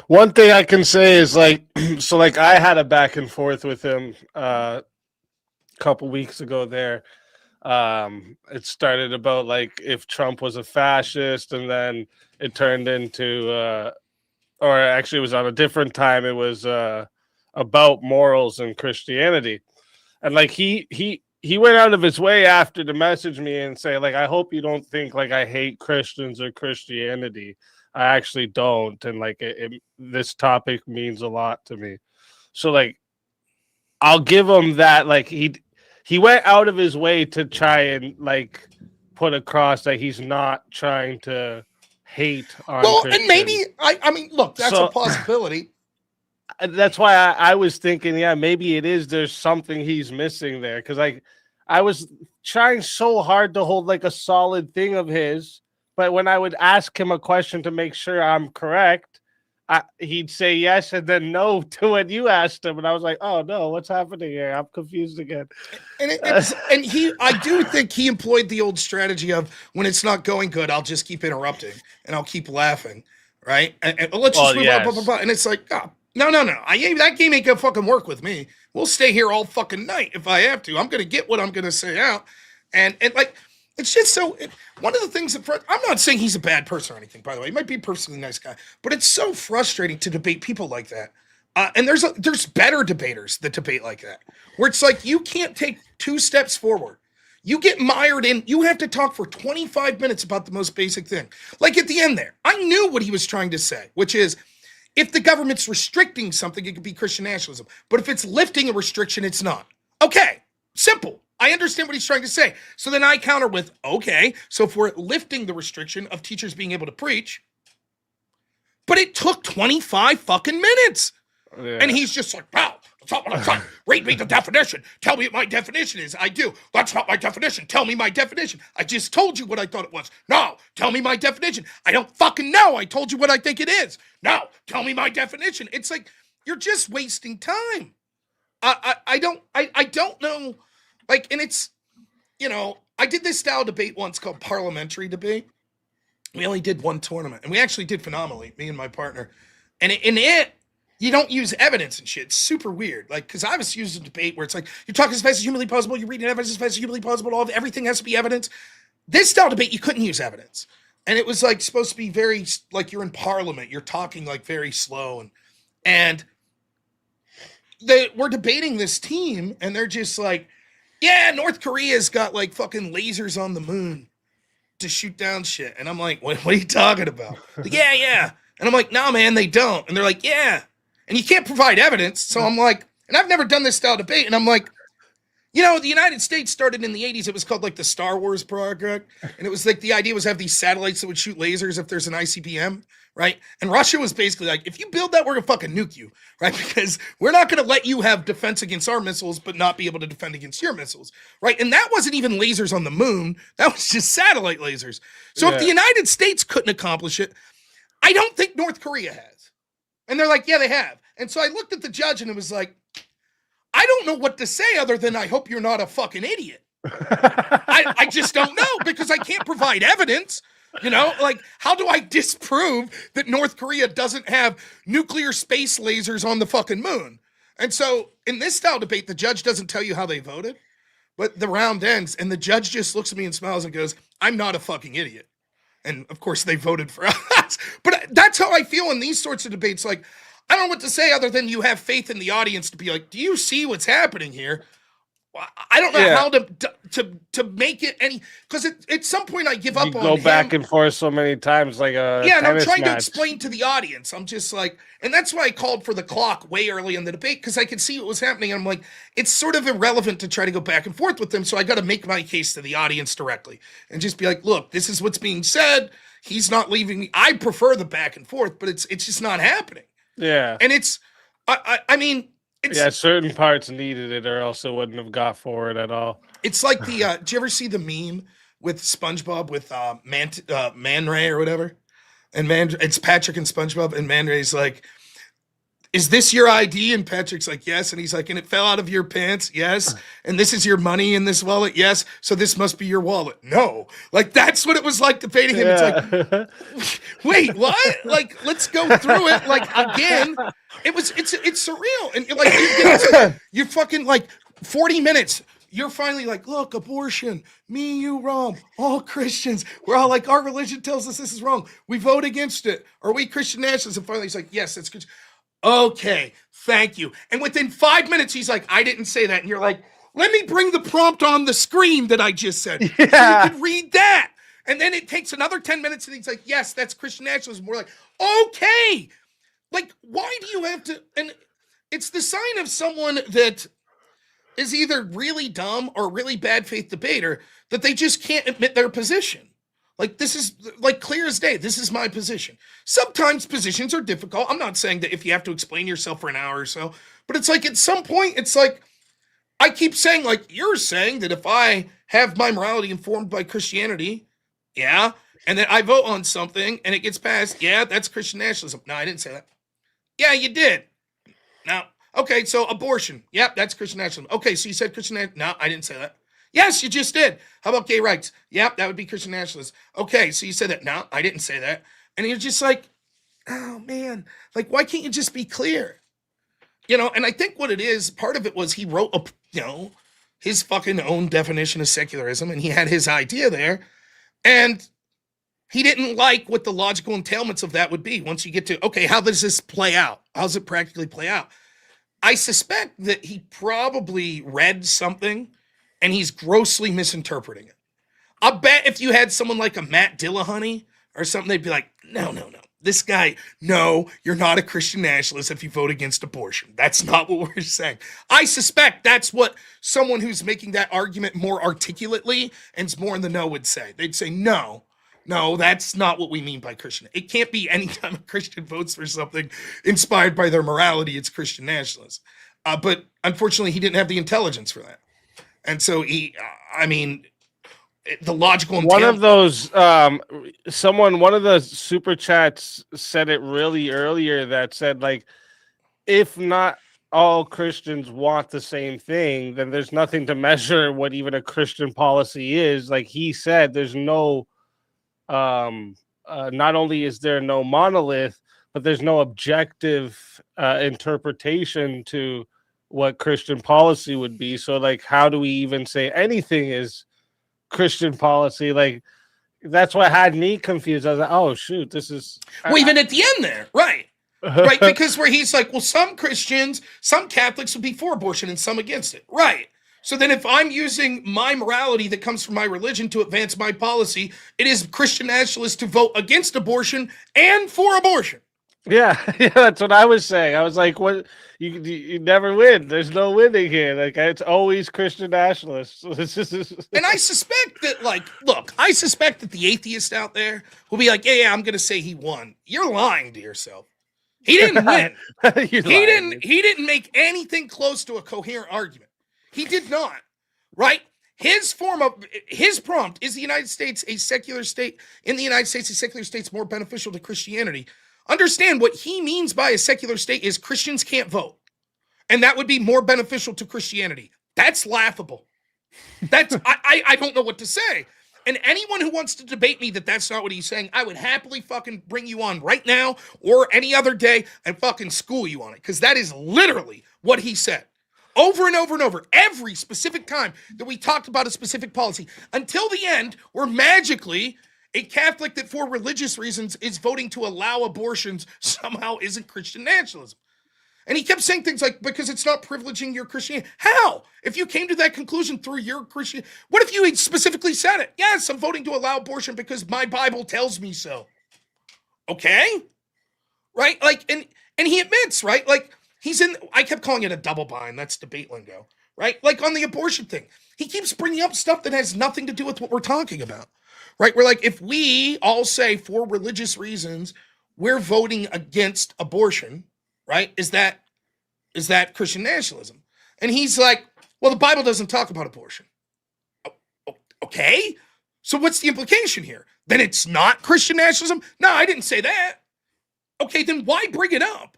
One thing I can say is like, so like I had a back and forth with him a couple weeks ago there. It started about like if Trump was a fascist, and then it turned into or actually it was on a different time, it was about morals and Christianity. And like he went out of his way after to message me and say like, I hope you don't think like I hate Christians or Christianity. I actually don't, and like this topic means a lot to me. So like I'll give him that. Like he went out of his way to try and like put across that he's not trying to hate on Christians. And maybe I mean, look, that's a possibility. That's why I was thinking, yeah, maybe it is. There's something he's missing there, because I was trying so hard to hold like a solid thing of his, but when I would ask him a question to make sure I'm correct, he'd say yes and then no to what you asked him, and I was like, oh no, what's happening here? I'm confused again. And I do think he employed the old strategy of when it's not going good, I'll just keep interrupting and I'll keep laughing, right? And let's just move on, blah, blah, blah. And it's like, oh, No. That game ain't gonna fucking work with me. We'll stay here all fucking night if I have to. I'm gonna get what I'm gonna say out, and like it's just so. One of the things that I'm not saying he's a bad person or anything. By the way, he might be a personally nice guy, but it's so frustrating to debate people like that. And there's better debaters that debate like that, where it's like you can't take 2 steps forward. You get mired in. You have to talk for 25 minutes about the most basic thing. Like at the end there, I knew what he was trying to say, which is, if the government's restricting something, it could be Christian nationalism. But if it's lifting a restriction, it's not. Okay, simple. I understand what he's trying to say. So then I counter with, okay, so if we're lifting the restriction of teachers being able to preach, but it took 25 fucking minutes. Yeah. And he's just like, wow, that's not what I'm trying. Read me the definition. Tell me what my definition is. I do. That's not my definition. Tell me my definition. I just told you what I thought it was. No, tell me my definition. I don't fucking know. I told you what I think it is. No, tell me my definition. It's like, you're just wasting time. I don't know. Like, and it's, I did this style debate once called parliamentary debate. We only did one tournament, and we actually did phenomenally, me and my partner. And in it, you don't use evidence and shit. It's super weird. Like, because I was using a debate where it's like, you talk as fast as humanly possible, you read evidence as fast as humanly possible, everything has to be evidence. This style debate, you couldn't use evidence. And it was like supposed to be very, like you're in parliament, you're talking like very slow. And we're debating this team, and they're just like, yeah, North Korea's got like fucking lasers on the moon to shoot down shit. And I'm like, what are you talking about? Like, yeah. And I'm like, no, man, they don't. And they're like, yeah. And you can't provide evidence. So I'm like, and I've never done this style debate. And I'm like, the United States started in the 80s. It was called like the Star Wars project. And it was like the idea was have these satellites that would shoot lasers if there's an ICBM, right? And Russia was basically like, if you build that, we're going to fucking nuke you, right? Because we're not going to let you have defense against our missiles, but not be able to defend against your missiles, right? And that wasn't even lasers on the moon. That was just satellite lasers. So if the United States couldn't accomplish it, I don't think North Korea has. And they're like, yeah, they have. And so I looked at the judge and it was like, I don't know what to say other than I hope you're not a fucking idiot. I just don't know, because I can't provide evidence. Like, how do I disprove that North Korea doesn't have nuclear space lasers on the fucking moon? And so in this style debate, the judge doesn't tell you how they voted, but the round ends and the judge just looks at me and smiles and goes, I'm not a fucking idiot. And of course they voted for us. But that's how I feel in these sorts of debates. Like, I don't know what to say other than you have faith in the audience to be like, do you see what's happening here? I don't know how to make it any, because at some point I give up on go back and forth so many times like a and I'm trying match. to explain to the audience. I'm just like, and that's why I called for the clock way early in the debate, because I could see what was happening. And I'm like, it's sort of irrelevant to try to go back and forth with them. So I got to make my case to the audience directly and just be like, look, this is what's being said. He's not leaving me. I prefer the back and forth, but it's just not happening. Yeah. And it's, I mean, it's, certain parts needed it, or else it wouldn't have got forward at all. It's like the, do you ever see the meme with SpongeBob with Man Ray or whatever? And it's Patrick and SpongeBob, and Man Ray's like, is this your ID? And Patrick's like, yes. And he's like, and it fell out of your pants? Yes. And this is your money in this wallet? Yes. So this must be your wallet. No. Like, that's what it was like debating him. Yeah. It's like, wait, what? Like, let's go through it. Like, again, it's surreal. And like, you're fucking like 40 minutes. You're finally like, look, abortion, me, you, wrong. All Christians, we're all like, our religion tells us this is wrong. We vote against it. Are we Christian nationalists? And finally he's like, yes, it's Christian. Okay, thank you. And within 5 minutes, he's like, I didn't say that. And you're like, let me bring the prompt on the screen that I just said. Yeah. So you can read that. And then it takes another 10 minutes and he's like, yes, that's Christian nationalism. We're like, okay. Like, why do you have to? And it's the sign of someone that is either really dumb or really bad faith debater that they just can't admit their position. Like, this is like clear as day. This is my position. Sometimes positions are difficult. I'm not saying that if you have to explain yourself for an hour or so, but it's like at some point, it's like, I keep saying, like, you're saying that if I have my morality informed by Christianity, yeah, and then I vote on something and it gets passed, yeah, that's Christian nationalism. No, I didn't say that. Yeah, you did. Now, okay, so abortion. Yep, that's Christian nationalism. Okay, so you said Christian nationalism. No, I didn't say that. Yes, you just did. How about gay rights? Yep, that would be Christian nationalism. Okay, so you said that. No, I didn't say that. And you're just like, oh, man. Like, why can't you just be clear? and I think what it is, part of it was he wrote his fucking own definition of secularism, and he had his idea there, and he didn't like what the logical entailments of that would be once you get to, okay, how does this play out? How does it practically play out? I suspect that he probably read something and he's grossly misinterpreting it. I'll bet if you had someone like a Matt Dillahunty or something, they'd be like, no. This guy, no, you're not a Christian nationalist if you vote against abortion. That's not what we're saying. I suspect that's what someone who's making that argument more articulately and is more in the know would say. They'd say, no, that's not what we mean by Christian. It can't be any time a Christian votes for something inspired by their morality, it's Christian nationalism. But unfortunately, he didn't have the intelligence for that. And so the logical one of those one of the super chats said it really earlier that said, like, if not all Christians want the same thing, then there's nothing to measure what even a Christian policy is. Like he said, there's no not only is there no monolith, but there's no objective interpretation to what Christian policy would be. So like, how do we even say anything is Christian policy? Like, that's what had me confused. I was like, oh shoot, this is even at the end there, right? Right, because where he's like, well, some Christians, some Catholics would be for abortion and some against it, right? So then if I'm using my morality that comes from my religion to advance my policy, it is Christian nationalist to vote against abortion and for abortion. Yeah, that's what I was saying. I was like, what? You never win. There's no winning here. Like, it's always Christian nationalists. And I suspect that, I suspect that the atheist out there will be like, yeah, I'm going to say he won. You're lying to yourself. He didn't win. He didn't make anything close to a coherent argument. He did not, right? His prompt is the United States a secular state. In the United States, a secular state's more beneficial to Christianity. Understand what he means by a secular state is Christians can't vote. And that would be more beneficial to Christianity. That's laughable. I don't know what to say. And anyone who wants to debate me that that's not what he's saying, I would happily fucking bring you on right now or any other day and fucking school you on it. Because that is literally what he said. Over and over and over, every specific time that we talked about a specific policy, until the end, where magically a Catholic that for religious reasons is voting to allow abortions somehow isn't Christian nationalism. And he kept saying things like, because it's not privileging your Christianity. How? If you came to that conclusion through your Christian, what if you specifically said it? Yes, I'm voting to allow abortion because my Bible tells me so. Okay? Right? Like, and he admits, right? Like, I kept calling it a double bind. That's debate lingo, right? Like on the abortion thing. He keeps bringing up stuff that has nothing to do with what we're talking about, right? We're like, if we all say for religious reasons, we're voting against abortion, right? Is that Christian nationalism? And he's like, well, the Bible doesn't talk about abortion. Okay. So what's the implication here? Then it's not Christian nationalism? No, I didn't say that. Okay, then why bring it up?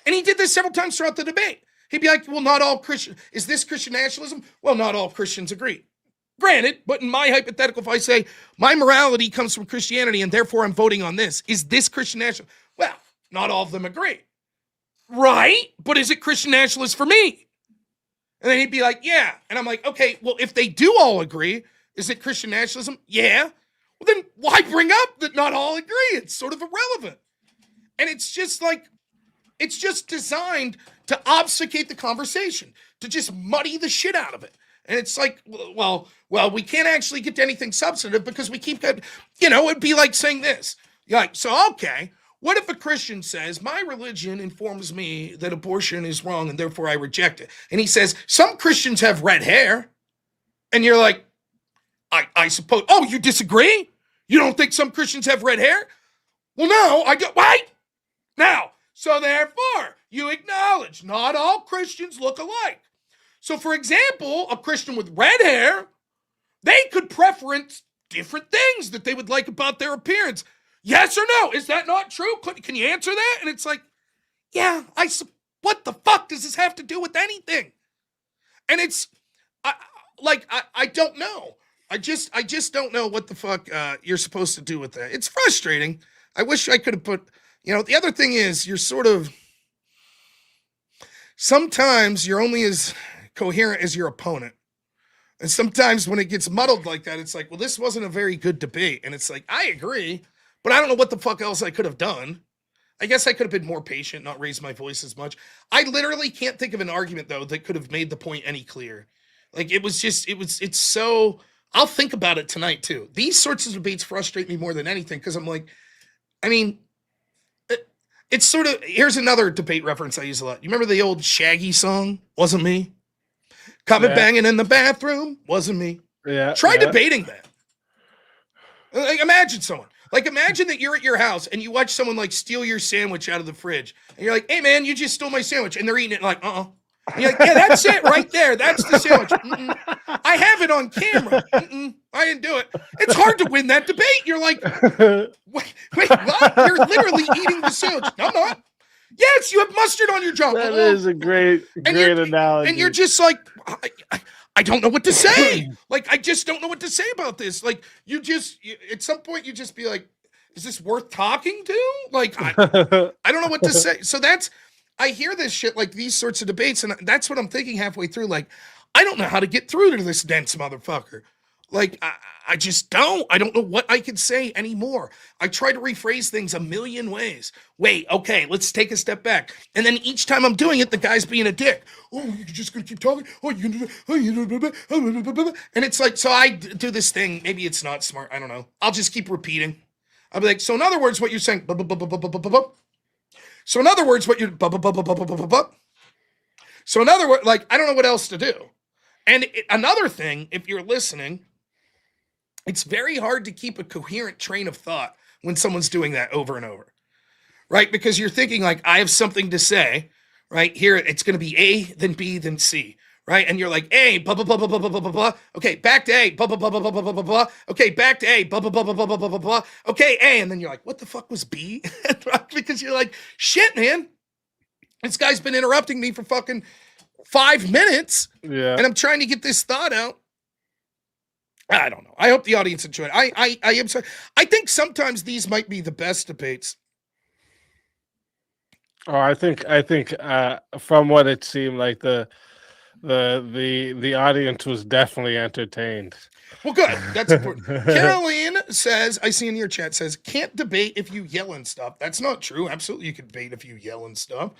And he did this several times throughout the debate. He'd be like, well, not all Christian. Is this Christian nationalism? Well, not all Christians agree. Granted, but in my hypothetical, if I say my morality comes from Christianity and therefore I'm voting on this, is this Christian nationalism? Well, not all of them agree. Right? But is it Christian nationalist for me? And then he'd be like, yeah. And I'm like, okay, well, if they do all agree, is it Christian nationalism? Yeah. Well, then why bring up that not all agree? It's sort of irrelevant. And it's just like, it's just designed to obfuscate the conversation, to just muddy the shit out of it. And it's like, well, we can't actually get to anything substantive because we keep, it'd be like saying this. You're like, so, okay, what if a Christian says, my religion informs me that abortion is wrong and therefore I reject it? And he says, some Christians have red hair. And you're like, I suppose, oh, you disagree? You don't think some Christians have red hair? Well, no, I don't, right? Now, so therefore, you acknowledge not all Christians look alike. So, for example, a Christian with red hair, they could preference different things that they would like about their appearance. Yes or no? Is that not true? Can you answer that? And it's like, yeah, what the fuck does this have to do with anything? And it's, I don't know. I just don't know what the fuck you're supposed to do with that. It's frustrating. I wish I could have put, the other thing is you're sort of sometimes you're only as coherent as your opponent. And sometimes when it gets muddled like that, it's like, well, this wasn't a very good debate. And it's like, I agree, but I don't know what the fuck else I could have done. I guess I could have been more patient, not raised my voice as much. I literally can't think of an argument, though, that could have made the point any clearer. Like, it's so, I'll think about it tonight, too. These sorts of debates frustrate me more than anything, because I'm like, I mean, it's sort of, here's another debate reference I use a lot. You remember the old Shaggy song? Wasn't me. Coming banging in the bathroom? Wasn't me. Yeah. Try debating that. Like, imagine someone. Like, imagine that you're at your house and you watch someone, like, steal your sandwich out of the fridge. And you're like, hey, man, you just stole my sandwich. And they're eating it like, And you're like, yeah, that's it right there. That's the sandwich. Mm-mm. I have it on camera. Mm-mm. I didn't do it. It's hard to win that debate. You're like, wait, what? You're literally eating the sandwich. No, I'm not. Yes, you have mustard on your jaw. That is a great analogy. And you're just like, I don't know what to say. Like, I just don't know what to say about this. Like, at some point, you just be like, is this worth talking to? Like, I don't know what to say. So I hear this shit, like these sorts of debates, and that's what I'm thinking halfway through. Like, I don't know how to get through to this dense motherfucker. Like, I just don't. I don't know what I could say anymore. I try to rephrase things a million ways. Wait, okay, let's take a step back. And then each time I'm doing it, the guy's being a dick. Oh, you're just going to keep talking? Oh, you're going to... And it's like, so I do this thing. Maybe it's not smart. I don't know. I'll just keep repeating. I'll be like, so in other words, what you're saying... So in other words, what you're... So in other words, like, I don't know what else to do. And another thing, if you're listening... It's very hard to keep a coherent train of thought when someone's doing that over and over, right? Because you're thinking like, I have something to say, right? Here, it's going to be A, then B, then C, right? And you're like, A, blah, blah, blah, blah, blah, blah, blah, blah. Okay, back to A, blah, blah, blah, blah, blah, blah, blah, blah. Okay, back to A, blah, blah, blah, blah, blah, blah, blah, blah, blah. Okay, A, and then you're like, what the fuck was B? Because you're like, shit, man. This guy's been interrupting me for fucking 5 minutes. Yeah. And I'm trying to get this thought out. I don't know. I hope the audience enjoyed it. I am sorry. I think sometimes these might be the best debates. Oh, I think from what it seemed like the audience was definitely entertained. Well, good. That's important. Caroline says, I see in your chat, says, can't debate if you yell and stuff. That's not true. Absolutely, you can debate if you yell and stuff.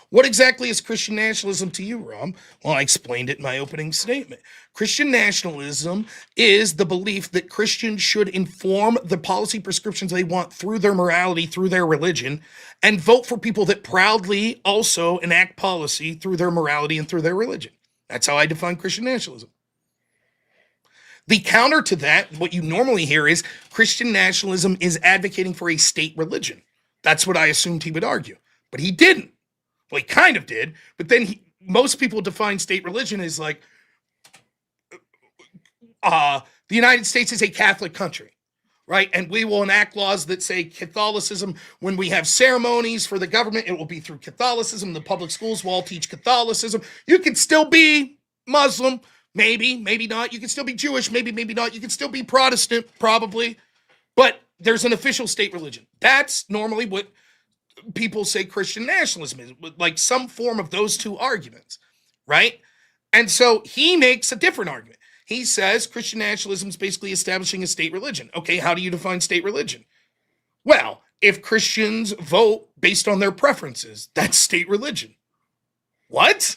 What exactly is Christian nationalism to you, Rom? Well, I explained it in my opening statement. Christian nationalism is the belief that Christians should inform the policy prescriptions they want through their morality, through their religion, and vote for people that proudly also enact policy through their morality and through their religion. That's how I define Christian nationalism. The counter to that, what you normally hear is Christian nationalism is advocating for a state religion. That's what I assumed he would argue, but he didn't. Well, he kind of did, but then most people define state religion as like, the United States is a Catholic country, right? And we will enact laws that say Catholicism, when we have ceremonies for the government, it will be through Catholicism. The public schools will all teach Catholicism. You can still be Muslim, maybe, maybe not. You can still be Jewish, maybe, maybe not. You can still be Protestant, probably. But there's an official state religion. That's normally what people say Christian nationalism is, like some form of those two arguments, right? And so he makes a different argument. He says Christian nationalism is basically establishing a state religion. Okay, how do you define state religion? Well, if Christians vote based on their preferences, that's state religion. What?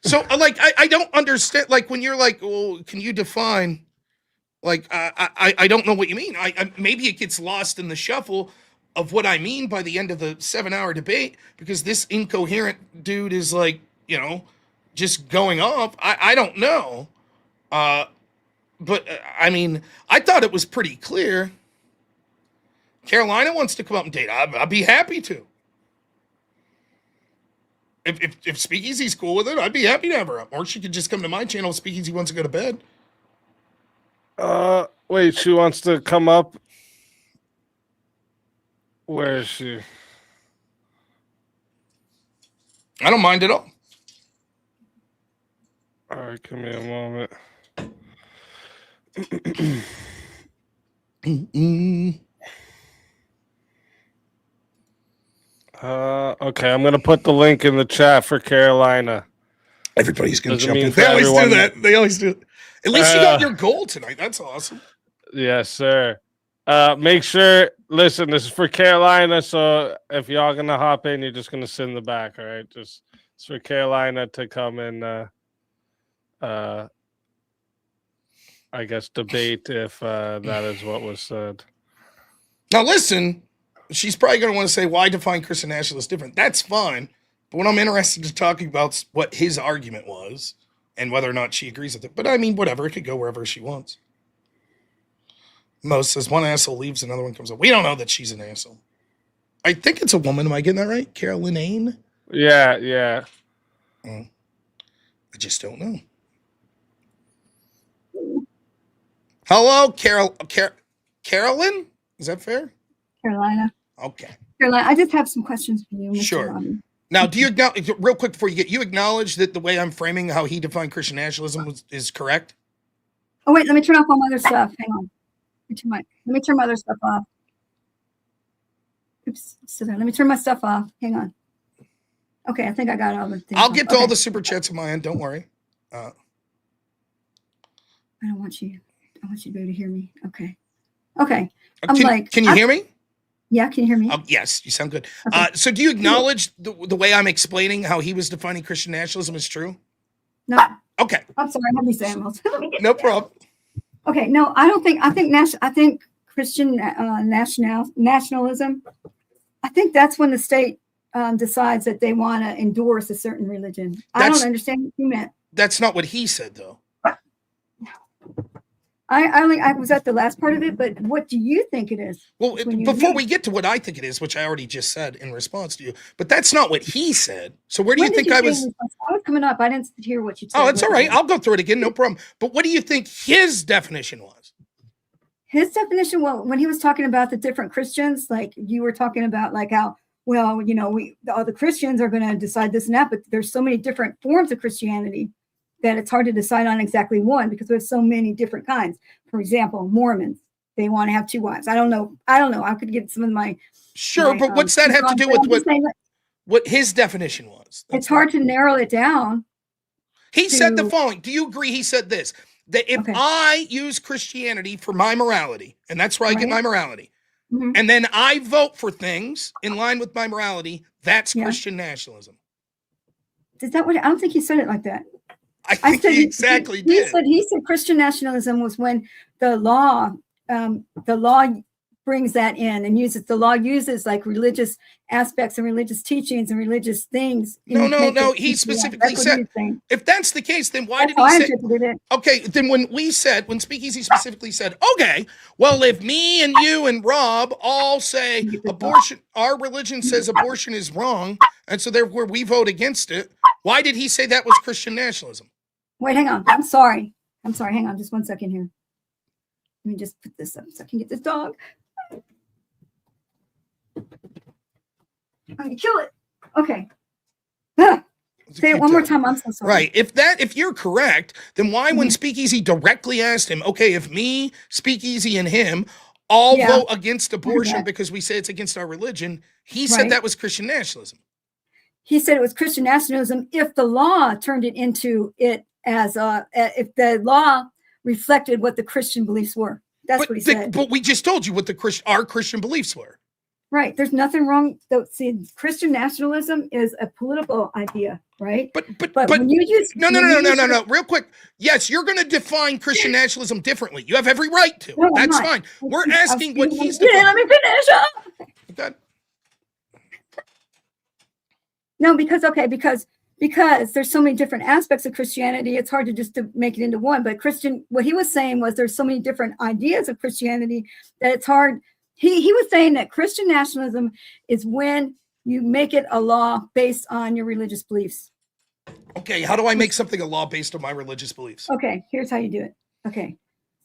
So, like, I don't understand. Like, when you're like, well, can you define? Like, I don't know what you mean. Maybe it gets lost in the shuffle of what I mean by the end of the 7-hour debate, because this incoherent dude is like, just going off. I don't know. But I mean, I thought it was pretty clear. Carolina wants to come up and date. I'd be happy to. If Speakeasy's cool with it, I'd be happy to have her up. Or she could just come to my channel if Speakeasy wants to go to bed. Wait, she wants to come up. Where is she? I don't mind at all. All right, give me a moment. Okay, I'm gonna put the link in the chat for Carolina. Everybody's gonna Doesn't jump mean in. for They always do everyone. that. They always do. At least you got your goal tonight. That's awesome. Yes, sir. Make sure. Listen, this is for Carolina. So if y'all gonna hop in, you're just gonna sit in the back. All right, just it's for Carolina to come and I guess debate if that is what was said. Now listen, she's probably going to want to say, why define Christian nationalists different? That's fine. But what I'm interested in talking about is what his argument was and whether or not she agrees with it. But I mean, whatever. It could go wherever she wants. Mo says one asshole leaves, another one comes up. We don't know that she's an asshole. I think it's a woman. Am I getting that right? Carolyn Ain? Yeah. I just don't know. Hello, Carolyn? Is that fair? Carolina. Okay. Carolina, I just have some questions for you, Mr. Sure. Robbie. Now, do you acknowledge, real quick before you get, you acknowledge that the way I'm framing how he defined Christian nationalism is correct? Oh, wait, let me turn off all my other stuff. Hang on. Let me turn my other stuff off. Oops. So let me turn my stuff off. Hang on. Okay, I think I got all the things. I'll get to okay. all the super chats on my end. Don't worry. I don't want you. I want you to be able to hear me. Okay. Can you hear me? Yeah, can you hear me? Oh, yes, you sound good. Okay. So do you acknowledge the way I'm explaining how he was defining Christian nationalism is true? No. Okay. I'm sorry. Let me say it. No problem. Okay. No, I don't think. I think Christian nationalism. I think that's when the state decides that they want to endorse a certain religion. I don't understand what you meant. That's not what he said, though. I was at the last part of it, but what do you think it is? Well, before we get to what I think it is, which I already just said in response to you, but that's not what he said. So where do you think I was? I was coming up. I didn't hear what you said. Oh, it's all right. I'll go through it again. No problem. But what do you think his definition was? His definition, well, when he was talking about the different Christians, like you were talking about, like how, well, you know, all the Christians are going to decide this and that, but there's so many different forms of Christianity that it's hard to decide on exactly one because there's so many different kinds. For example, Mormons, they want to have 2 wives. I don't know. I could get some of my. Sure, but what's that have to do with what his definition was? It's hard to narrow it down. He said the following. Do you agree? He said this, that if I use Christianity for my morality, and that's where I get my morality, and then I vote for things in line with my morality, that's Christian nationalism. Is that what? I don't think he said it like that. I think he exactly did. He said Christian nationalism was when the law brings that in and uses like religious aspects and religious teachings and religious things. No. He specifically said, if that's the case, then why did he say it? Okay, then when Speakeasy specifically said, okay, well, if me and you and Rob all say abortion, our religion says abortion is wrong, and so therefore we vote against it, why did he say that was Christian nationalism? Wait, hang on. I'm sorry. Hang on just 1 second here. Let me just put this up so I can get this dog. I'm gonna kill it. Okay. Say it one more time. I'm so sorry. Right. If you're correct, then why when Speakeasy directly asked him, okay, if me, Speakeasy, and him all vote against abortion because we say it's against our religion, he said that was Christian nationalism. He said it was Christian nationalism if the law turned it into it as if the law reflected what the Christian beliefs were. That's what he said. But we just told you what our Christian beliefs were. Right. There's nothing wrong. See, Christian nationalism is a political idea, right? But when you use no. Real quick. Yes, you're going to define Christian nationalism differently. You have every right to. No, that's fine. We're asking what he's defining. Yeah, let me finish. Okay. No, because there's so many different aspects of Christianity, it's hard to make it into one. But what he was saying was there's so many different ideas of Christianity that it's hard. He was saying that Christian nationalism is when you make it a law based on your religious beliefs. Okay, how do I make something a law based on my religious beliefs? Okay, here's how you do it. Okay,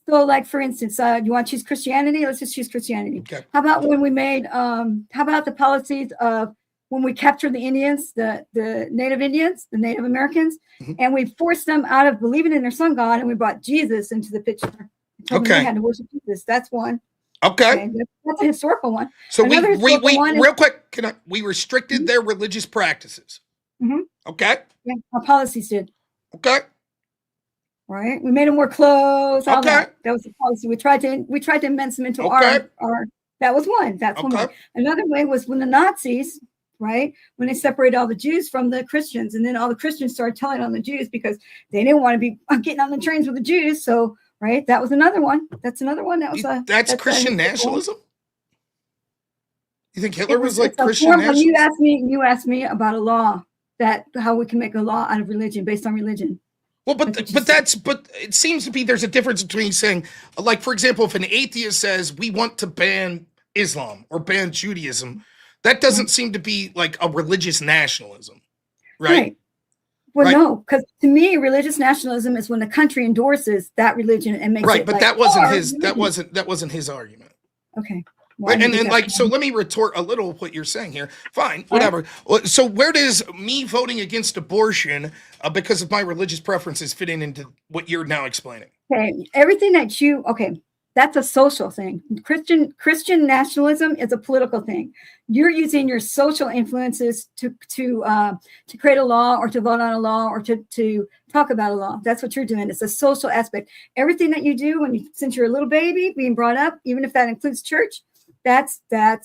so like for instance, you want to choose Christianity? Let's just choose Christianity. Okay. How about when we made? How about the policies of when we captured the Indians, the Native Indians, the Native Americans, and we forced them out of believing in their sun god, and we brought Jesus into the picture. Okay. They had to worship Jesus. That's one. Okay. That's a historical one. So Another we historical one is- real quick, we restricted their religious practices. Okay. Yeah, our policies did. Okay. Right. We made them wear clothes. All Okay. that was the policy. We tried to amend them into Okay. our. That was one. That's one Okay. way. Another way was when the Nazis, right, when they separated all the Jews from the Christians, and then all the Christians started telling on the Jews because they didn't want to be getting on the trains with the Jews. So, right, that was another one. That's another one. That was that's Christian nationalism. You think Hitler was like Christian form, nationalism? You asked me about a law that how we can make a law out of religion based on religion. Well, but it seems to be there's a difference between saying, like, for example, if an atheist says we want to ban Islam or ban Judaism, that doesn't seem to be like a religious nationalism, right? Well, no, because to me, religious nationalism is when the country endorses that religion and makes it but like, that wasn't his. religion. That wasn't his argument. Okay. Right, and like, so let me retort a little what you're saying here. Fine, whatever. So where does me voting against abortion because of my religious preferences fit into what you're now explaining? Okay, everything that that's a social thing. Christian nationalism is a political thing. You're using your social influences to create a law or to vote on a law or to talk about a law. That's what you're doing. It's a social aspect. Everything that you do since you're a little baby being brought up, even if that includes church, that's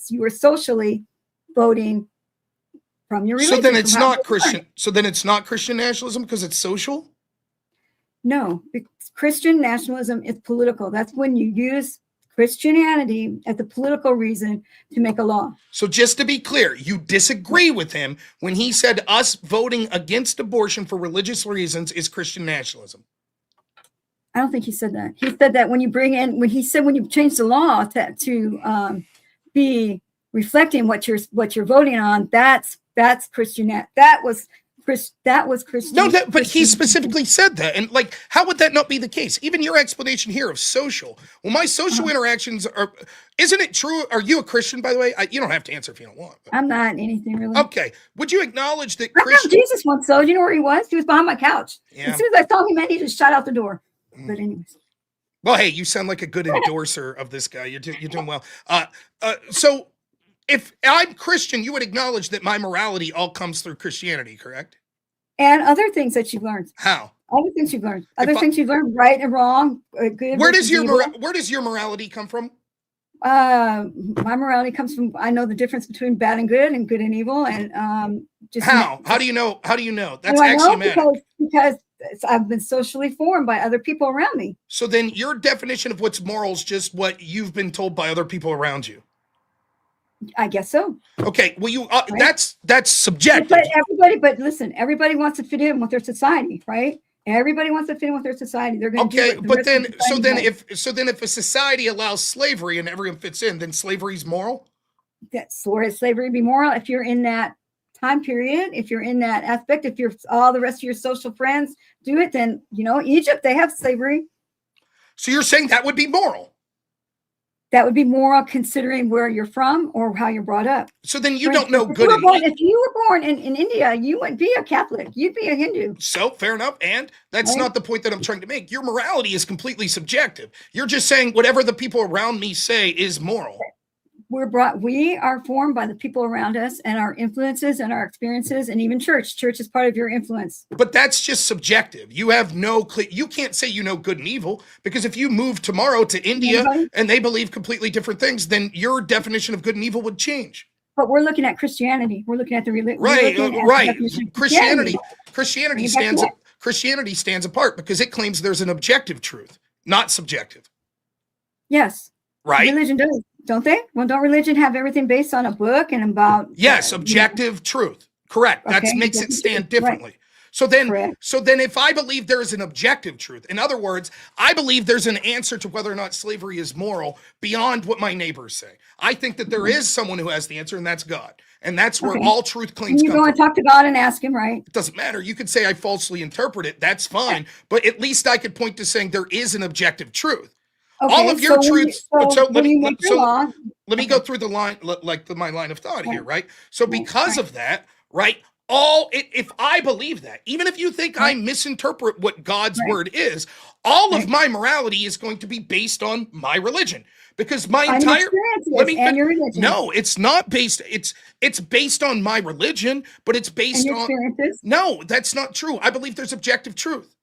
you are socially voting from your religion. So then it's not Christian. So then it's not Christian nationalism because it's social? No, Christian nationalism is political. That's when you use Christianity as a political reason to make a law. So just to be clear, you disagree with him when he said us voting against abortion for religious reasons is Christian nationalism. I don't think he said that. He said that when you change the law to be reflecting what you're voting on, that's Christian. That was Christian. No, but he specifically said that. And like, how would that not be the case? Even your explanation here of social. Well, my social interactions isn't it true? Are you a Christian, by the way? You don't have to answer if you don't want. I'm not anything really. Okay. Would you acknowledge that Christian? Jesus once, so you know where he was? He was behind my couch. Yeah. As soon as I saw him, man, he just shot out the door. But anyways. Well, hey, you sound like a good endorser of this guy. You're doing well. So if I'm Christian, you would acknowledge that my morality all comes through Christianity, correct? And other things that you've learned. How? Other things you've learned. Things you've learned, right and wrong, good. Where does your morality come from? My morality comes from I know the difference between bad and good and evil, and just how? How do you know? That's axiomatic. Because I've been socially formed by other people around me. So then your definition of what's moral is just what you've been told by other people around you. I guess so. Okay. Well, right? That's subjective. But listen, everybody wants to fit in with their society, right? Everybody wants to fit in with their society. They're going to do it. But then if a society allows slavery and everyone fits in, then slavery's moral? That's where slavery be moral. If you're in that time period, if you're in that aspect, if you're all the rest of your social friends do it, then Egypt, they have slavery. So you're saying that would be moral? That would be moral considering where you're from or how you're brought up. So then you don't know good and evil. If you were born in India, you wouldn't be a Catholic. You'd be a Hindu. So fair enough. And that's not the point that I'm trying to make. Your morality is completely subjective. You're just saying whatever the people around me say is moral. We are formed by the people around us and our influences and our experiences, and even church. Church is part of your influence. But that's just subjective. You have you can't say you know good and evil, because if you move tomorrow to India and they believe completely different things, then your definition of good and evil would change. But we're looking at Christianity. We're looking at the religion. Right. Christianity stands apart because it claims there's an objective truth, not subjective. Yes. Right. Religion does. Don't they? Well, don't religion have everything based on a book and about? Yes, objective truth. Correct. That makes it stand differently. Right. So then if I believe there is an objective truth, in other words, I believe there's an answer to whether or not slavery is moral beyond what my neighbors say. I think that there is someone who has the answer, and that's God. And that's where all truth claims come from. You go and talk to God and ask him, right? It doesn't matter. You could say I falsely interpret it. That's fine. But at least I could point to saying there is an objective truth. Okay, all of your truths. Let me go through the line, my line of thought here, right? So because of that, right, if I believe that, even if you think I misinterpret what God's word is, all of my morality is going to be based on my religion. Because my entire your religion. No, it's not based. It's based on my religion, but it's based on experiences. No, that's not true. I believe there's objective truth.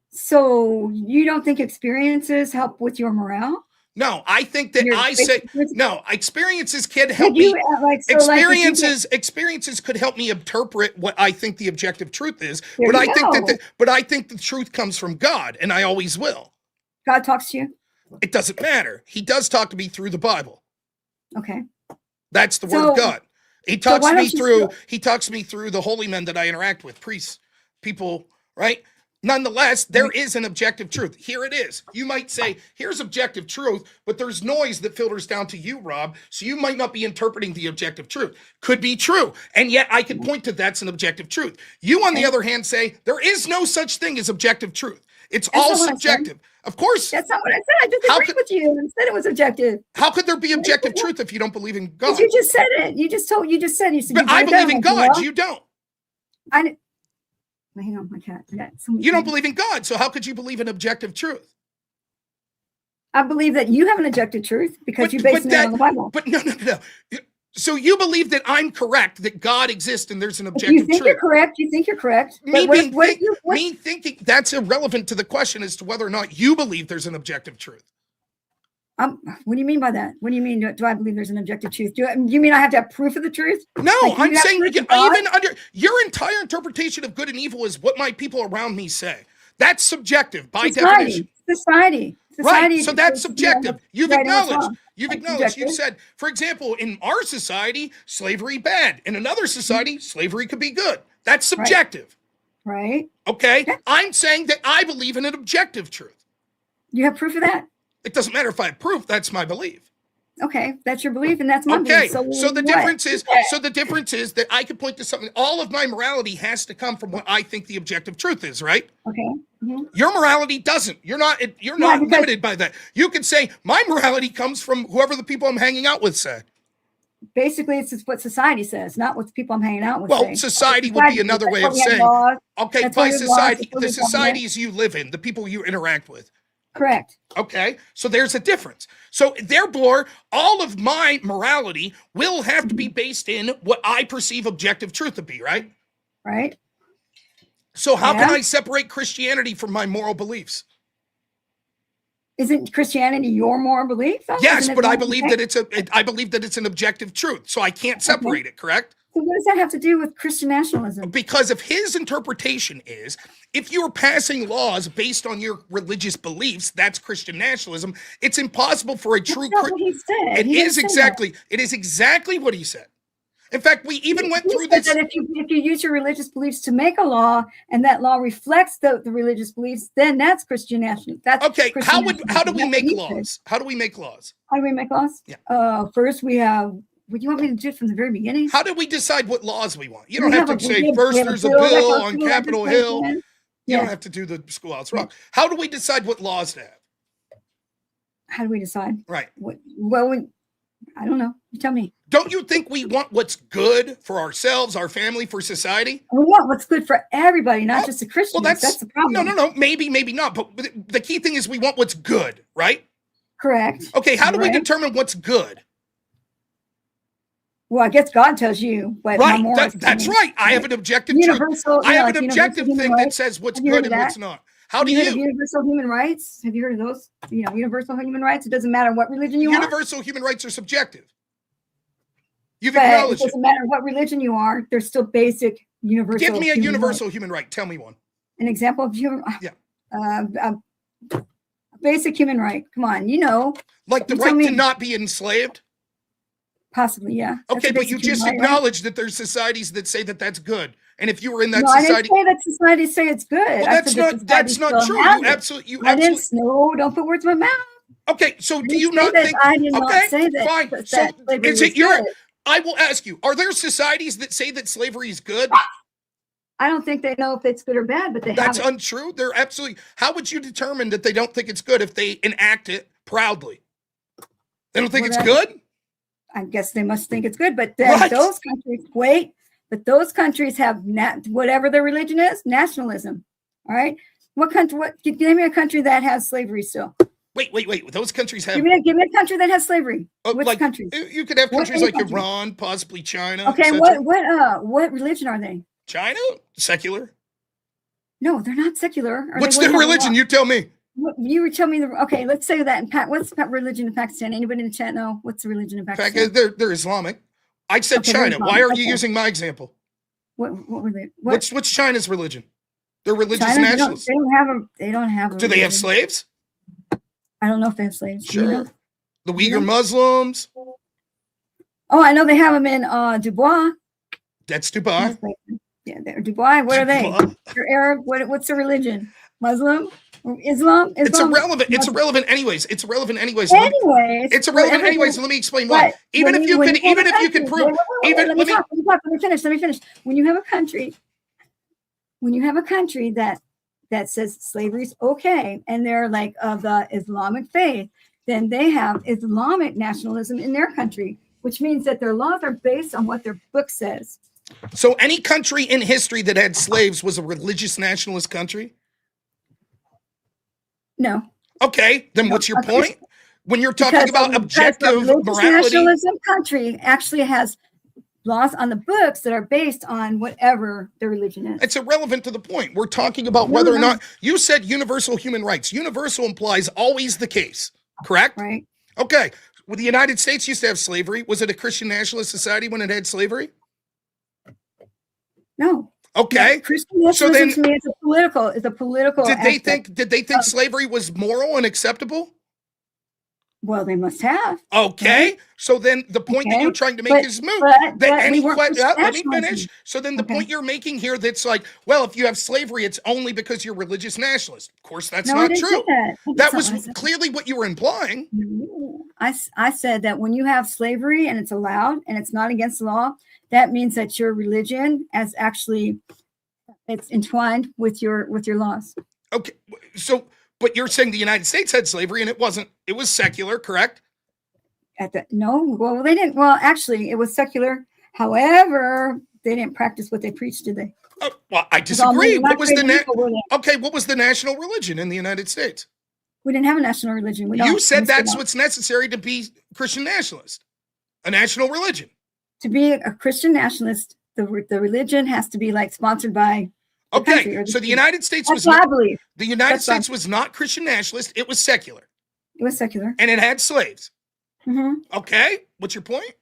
So you don't think experiences help with your morale? No, I think that experiences can help me. Experiences could help me interpret what I think the objective truth is. But I think the truth comes from God, and I always will. God talks to you? It doesn't matter. He does talk to me through the Bible. Okay. That's the word of God. He talks to me through the holy men that I interact with, priests, people, right? Nonetheless, there is an objective truth. Here it is. You might say, here's objective truth, but there's noise that filters down to you, Rob, so you might not be interpreting the objective truth. Could be true, and yet I could point to that's an objective truth. You, on the other hand, say, there is no such thing as objective truth. It's all subjective. Of course. That's not what I said. I disagreed with you and said it was objective. How could there be objective truth if you don't believe in God? You just said it. You said. But I believe in God. You don't. Hang on, my cat. You don't believe in God, so how could you believe in objective truth? I believe that you have an objective truth because you base it on the Bible. But no. So you believe that I'm correct, that God exists and there's an objective truth. You think you're correct. Me thinking that's irrelevant to the question as to whether or not you believe there's an objective truth. What do you mean by that? What do you mean? Do I believe there's an objective truth? Do you mean I have to have proof of the truth? No, I'm saying even under your entire interpretation of good and evil is what my people around me say. That's subjective by definition. Society. Right. So that's subjective. You've acknowledged. You've said, for example, in our society, slavery bad. In another society, slavery could be good. That's subjective. Right. Okay. I'm saying that I believe in an objective truth. You have proof of that? It doesn't matter if I have proof. That's my belief. Okay, that's your belief, and that's my belief. So the difference is that I could point to something. All of my morality has to come from what I think the objective truth is, right? Okay. Mm-hmm. Your morality doesn't. You're not limited by that. You can say my morality comes from whoever the people I'm hanging out with say. Basically, it's what society says, not what the people I'm hanging out with say. Well, society would be another way of saying. Okay, by society, the societies you live in, the people you interact with. Correct. Okay, so there's a difference. So therefore, all of my morality will have to be based in what I perceive objective truth to be, right? Right. So how can I separate Christianity from my moral beliefs? Isn't Christianity your moral belief? Yes, but I believe that it's an objective truth, so I can't separate it, correct? So what does that have to do with Christian nationalism? Because if his interpretation is, if you are passing laws based on your religious beliefs, that's Christian nationalism. It's impossible for a true Christian. It is exactly what he said. In fact, we even went through this. That if you use your religious beliefs to make a law, and that law reflects the religious beliefs, then that's Christian nationalism. That's okay. Christian How do we make laws? How do we make laws? How do we make laws? Yeah. First, we have. Would you want me to do it from the very beginning? How do we decide what laws we want? You don't have to say first there's a bill on Capitol Hill. You don't have to do the Schoolhouse Rock. How do we decide what laws to have? How do we decide? Right. I don't know. You tell me. Don't you think we want what's good for ourselves, our family, for society? We want what's good for everybody, not just the Christians. Well, that's the problem. No. Maybe not. But the key thing is we want what's good, right? Correct. Okay. How do we determine what's good? Well, I guess God tells you. But right. That's right. I have an objective truth. I have an objective thing that says what's good and what's not. How do you? Universal human rights? Have you heard of those? Universal human rights. It doesn't matter what religion you are. Universal human rights are subjective. You've acknowledged it. It doesn't matter what religion you are. There's still basic universal. Give me a universal human right. Tell me one. An example of human. Yeah. Basic human right. Come on, like the right to not be enslaved. Possibly, yeah. Okay, but you just acknowledged that there's societies that say that that's good. And if you were in that society, I didn't say that societies say it's good. Well, that's not true. You absolutely. Don't put words in my mouth. Okay, so do you not think? I did not say that. Fine. So is it your? I will ask you: are there societies that say that slavery is good? I don't think they know if it's good or bad, but that's untrue. They're absolutely. How would you determine that they don't think it's good if they enact it proudly? They don't think it's good. I guess they must think it's good, but then those countries But those countries have whatever their religion is, nationalism. All right. What country? Give me a country that has slavery still. Wait. Those countries have. Give me a country that has slavery. Which like, countries? You could have countries like country? Iran, possibly China. Okay. What religion are they? China? Secular? No, they're not secular. What's their religion? You tell me. You would tell me okay, let's say that. What's the religion in Pakistan? Anybody in the chat know what's the religion in Pakistan? They're Islamic. I said China. Why are you using my example? What were they? What's China's religion? They're religious China, nationalists. They don't have. Do they have slaves? I don't know if they have slaves. Sure. The Uyghur Muslims. Oh, I know they have them in Dubai. That's Dubai. Yeah, they're Dubai. What are they? They're Arab. What's their religion? Muslim? Islam? It's irrelevant. It's irrelevant anyways. It's irrelevant anyways. Let me explain why. Even if you could prove. Let me finish. When you have a country that says slavery's okay, and they're like of the Islamic faith, then they have Islamic nationalism in their country, which means that their laws are based on what their book says. So any country in history that had slaves was a religious nationalist country? No. Okay, then what's your point? When you're talking about objective morality. Nationalism country actually has laws on the books that are based on whatever the religion is. It's irrelevant to the point. We're talking about whether or not you said universal human rights. Universal implies always the case, correct? Right. Okay. Well, the United States used to have slavery. Was it a Christian nationalist society when it had slavery? No. Okay. No, Christian nationalism to me is a political. Did they think slavery was moral and acceptable? Well, they must have. Okay. Right? So then the point that you're trying to make is moot. Let me finish. So then the point you're making here that's like, well, if you have slavery, it's only because you're religious nationalist. Of course, that's not true. That was clearly what you were implying. I said that when you have slavery and it's allowed and it's not against the law, that means that your religion is actually it's entwined with your laws. Okay. So but you're saying the United States had slavery and it wasn't. It was secular, correct? Well, they didn't. Well, actually, it was secular. However, they didn't practice what they preached, did they? Well, I disagree. What was the national religion in the United States? We didn't have a national religion. You said that's what's necessary to be Christian nationalist, a national religion. To be a Christian nationalist, the religion has to be like sponsored by. Okay, so the United States was not, the United States was not Christian nationalist. It was secular. It was secular, and it had slaves. Mm-hmm. Okay, what's your point?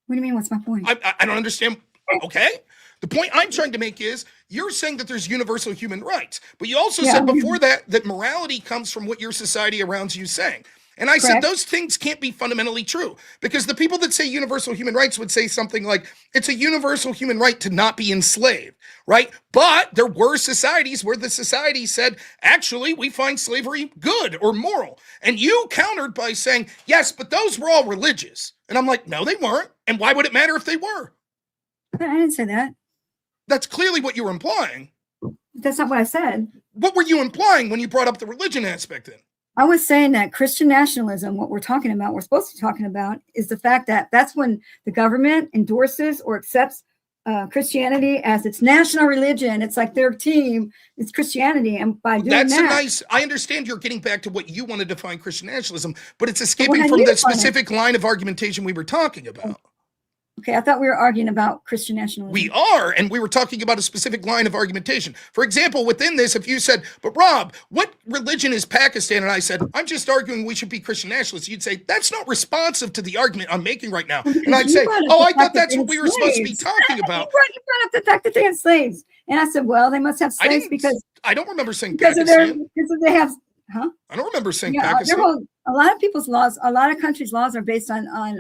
What do you mean? What's my point? I don't understand. Okay, the point I'm trying to make is you're saying that there's universal human rights, but you also said before that morality comes from what your society around you is saying. And I said those things can't be fundamentally true because the people that say universal human rights would say something like it's a universal human right to not be enslaved, right? But there were societies where the society said, actually, we find slavery good or moral. And you countered by saying, yes, but those were all religious. And I'm like, no, they weren't. And why would it matter if they were? I didn't say that. That's clearly what you were implying. That's not what I said. What were you implying when you brought up the religion aspect then? I was saying that Christian nationalism, what we're supposed to be talking about, is the fact that that's when the government endorses or accepts Christianity as its national religion. It's like their team is Christianity. And by doing I understand you're getting back to what you want to define Christian nationalism, but it's escaping from the specific line of argumentation we were talking about. Okay, I thought we were arguing about Christian nationalism. We are, and we were talking about a specific line of argumentation. For example, within this, if you said, but Rob, what religion is Pakistan? And I said, I'm just arguing we should be Christian nationalists. You'd say, that's not responsive to the argument I'm making right now. And I'd say, I thought that's what we were supposed to be talking about. You brought up the fact that they had slaves. And I said, well, they must have slaves because... I don't remember saying Pakistan. Because they have... Huh? I don't remember saying Pakistan. A lot of people's laws, a lot of countries' laws are based on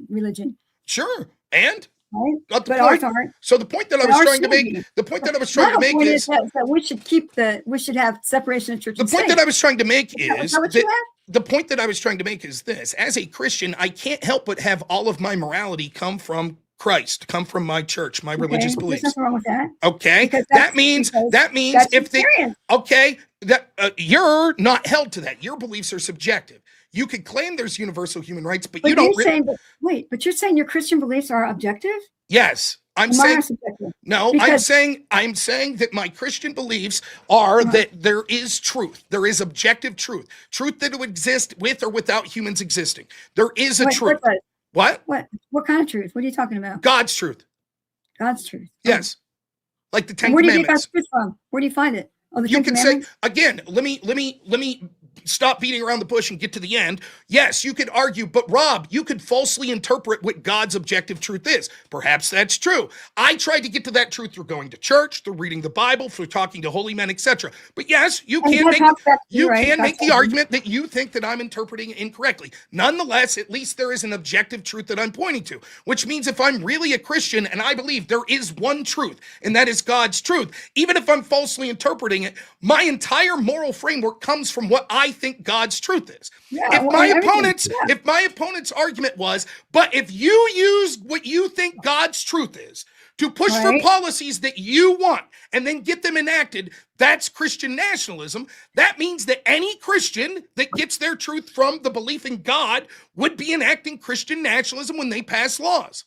religion. Sure. And but ours aren't. So the point that I was trying to make, is that we should have separation of church and state. The point that I was trying to make is this: as a Christian, I can't help but have all of my morality come from Christ, come from my church, my religious beliefs. There's nothing wrong with that. Okay, that means if they that you're not held to that. Your beliefs are subjective. You could claim there's universal human rights, but you don't. But you're saying your Christian beliefs are objective? Yes. I'm Mine saying are subjective. no. Because- I'm saying that my Christian beliefs are that there is truth. There is objective truth. Truth that would exist with or without humans existing. There is a truth. What? What kind of truth? What are you talking about? God's truth. God's truth. Yes. Like the Ten Where do you get Commandments. God's truth from? Where do you find it? Oh, the You Ten can say Commandments? again, let me stop beating around the bush and get to the end. Yes, you could argue, but Rob, you could falsely interpret what God's objective truth is. Perhaps that's true. I tried to get to that truth through going to church, through reading the Bible, through talking to holy men, etc. But yes, you can make the argument that you think that I'm interpreting it incorrectly. Nonetheless, at least there is an objective truth that I'm pointing to, which means if I'm really a Christian and I believe there is one truth, and that is God's truth, even if I'm falsely interpreting it, my entire moral framework comes from what I think God's truth is. If my opponent's argument was, but if you use what you think God's truth is to push for policies that you want and then get them enacted, that's Christian nationalism. That means that any Christian that gets their truth from the belief in God would be enacting Christian nationalism when they pass laws.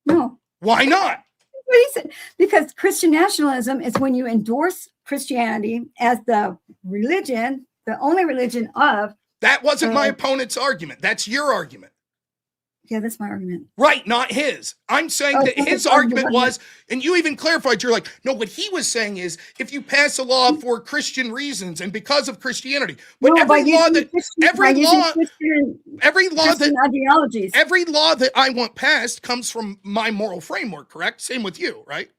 No. Why not? What he said, because Christian nationalism is when you endorse Christianity as the religion, the only religion of. That wasn't my opponent's argument. That's your argument. Yeah, that's my argument. Right, not his. I'm saying that his argument was, and you even clarified, you're like, no, what he was saying is if you pass a law for Christian reasons and because of Christianity, but every law that I want passed comes from my moral framework, correct? Same with you, right?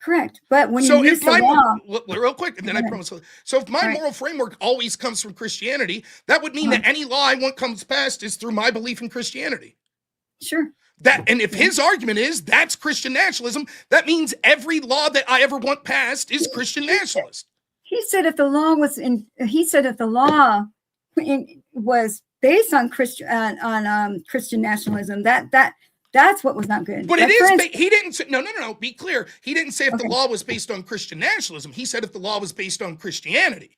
Correct. But when you use the law, real quick, and then I promise. So if my moral framework always comes from Christianity, that would mean that any law I want comes passed is through my belief in Christianity. Sure. And if his argument is that's Christian nationalism, that means every law that I ever want passed is Christian nationalist. He said if the law was based on Christian nationalism, that's what was not good. But he didn't say, no, be clear. He didn't say if the law was based on Christian nationalism. He said if the law was based on Christianity.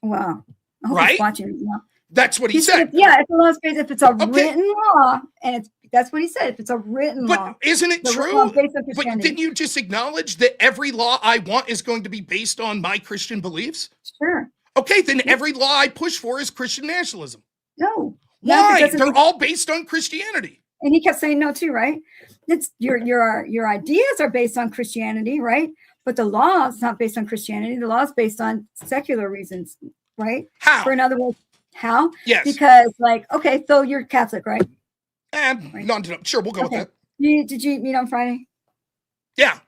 Wow. I hope he's watching now. That's what he said. If the law is based, if it's a written law, and that's what he said, if it's a written law. But isn't it true? But didn't you just acknowledge that every law I want is going to be based on my Christian beliefs? Sure. Okay, then every law I push for is Christian nationalism. No. Why? They're all based on Christianity. And he kept saying no too, right? It's your ideas are based on Christianity, right? But the law is not based on Christianity. The law is based on secular reasons, right? How? For another word, how? Yes. Because, okay, so you're Catholic, right? Sure, we'll go with that. Did you meet on Friday? Yeah.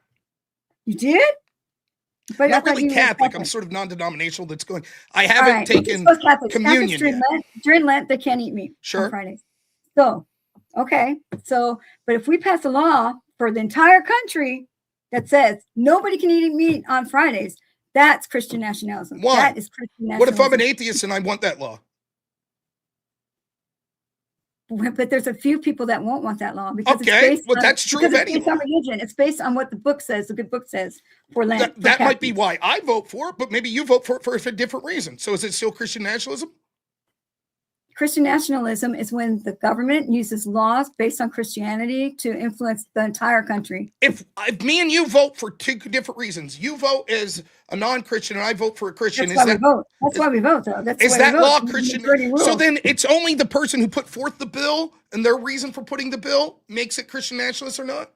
You did? But not really Catholic. I'm sort of non-denominational. That's going. I haven't taken communion yet. During Lent, they can't eat meat on Fridays. So, okay. So, but if we pass a law for the entire country that says nobody can eat meat on Fridays, that's Christian nationalism. Why? That is Christian nationalism. What if I'm an atheist and I want that law? But there's a few people that won't want that law because that's true of any law. Religion. It's based on what the book says. The good book says for land. That might be why I vote for it, but maybe you vote for it for a different reason. So is it still Christian nationalism? Christian nationalism is when the government uses laws based on Christianity to influence the entire country. If me and you vote for two different reasons, you vote as a non-Christian and I vote for a Christian. That's why we vote, though. Is that law Christian? So then it's only the person who put forth the bill and their reason for putting the bill makes it Christian nationalist or not?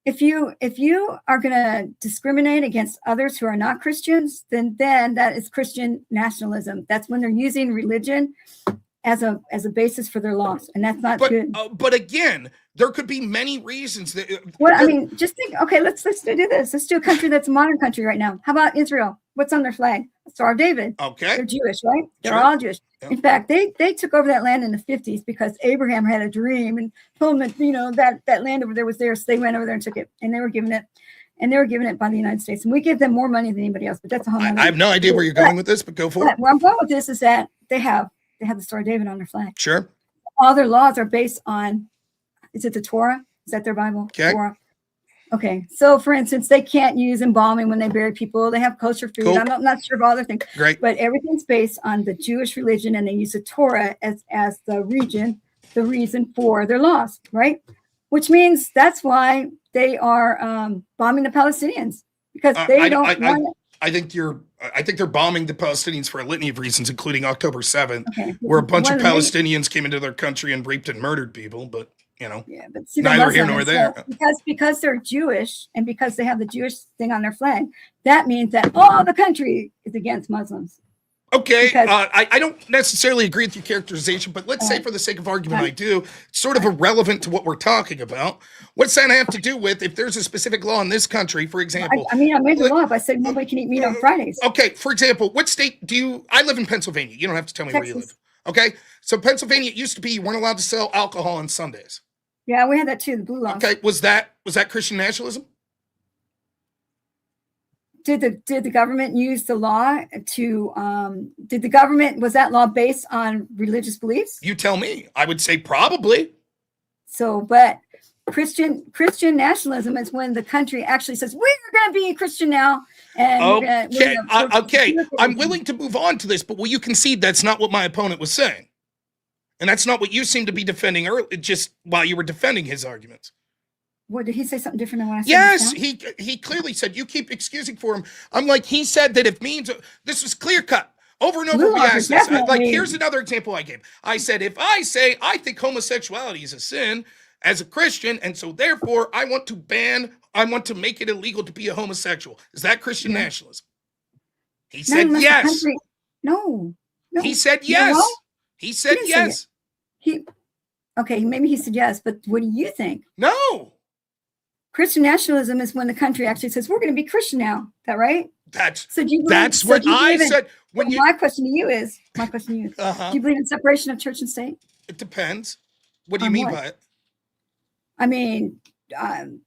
If you are going to discriminate against others who are not Christians, then that is Christian nationalism. That's when they're using religion as a basis for their laws, and that's not good. But again, there could be many reasons that. Just think. Okay, let's do this. Let's do a country that's a modern country right now. How about Israel? What's on their flag? A Star of David. Okay, they're Jewish, right? They're all Jewish. Yeah. In fact, they took over that land in the 50s because Abraham had a dream and told them that that land over there was theirs. So they went over there and took it, and they were given it. And they were given it by the United States, and we give them more money than anybody else. But that's a whole. I have no idea where you're going with this, but go for it. Where I'm going with this is that they have the Star of David on their flag. Sure. All their laws are based on, is it the Torah? Is that their Bible? Okay. Torah. Okay. So, for instance, they can't use embalming when they bury people. They have kosher food. Cool. I'm not sure of all other things. Great. But everything's based on the Jewish religion, and they use the Torah as the reason for their laws, right? which means that's why they are bombing the Palestinians because they don't want. I think they're bombing the Palestinians for a litany of reasons, including October 7th, where a bunch of Palestinians came into their country and raped and murdered people. But but see, neither here nor there. Because they're Jewish and because they have the Jewish thing on their flag, that means that all the country is against Muslims. Okay, I don't necessarily agree with your characterization, but let's say for the sake of argument I do. It's sort of irrelevant to what we're talking about. What's that have to do with if there's a specific law in this country, for example? I made the law up. I said nobody can eat meat on Fridays. Okay, for example, what state do you... I live in Pennsylvania. You don't have to tell me Texas. Where you live. Okay, so Pennsylvania, it used to be you weren't allowed to sell alcohol on Sundays. Yeah, we had that too, the blue law. Okay, was that Christian nationalism? Did the government use the law to was that law based on religious beliefs? You tell me. I would say probably. So, but Christian nationalism is when the country actually says we're going to be Christian now. And okay. I'm willing to move on to this, but will you concede that's not what my opponent was saying, and that's not what you seem to be defending earlier, just while you were defending his arguments. What, did he say something different than what I said? Yes, he clearly said, you keep excusing for him. I'm like, he said that if means, this was clear cut. Over and over we asked this. Like, here's another example I gave. I said, if I say I think homosexuality is a sin as a Christian, and so therefore I want to make it illegal to be a homosexual. Is that Christian nationalism? He said yes. No. He said yes. He said yes. Okay, maybe he said yes, but what do you think? No. Christian nationalism is when the country actually says we're going to be Christian now. Is that right? That's what I said. My question to you is, do you believe in separation of church and state? It depends. What do you mean by it? I mean,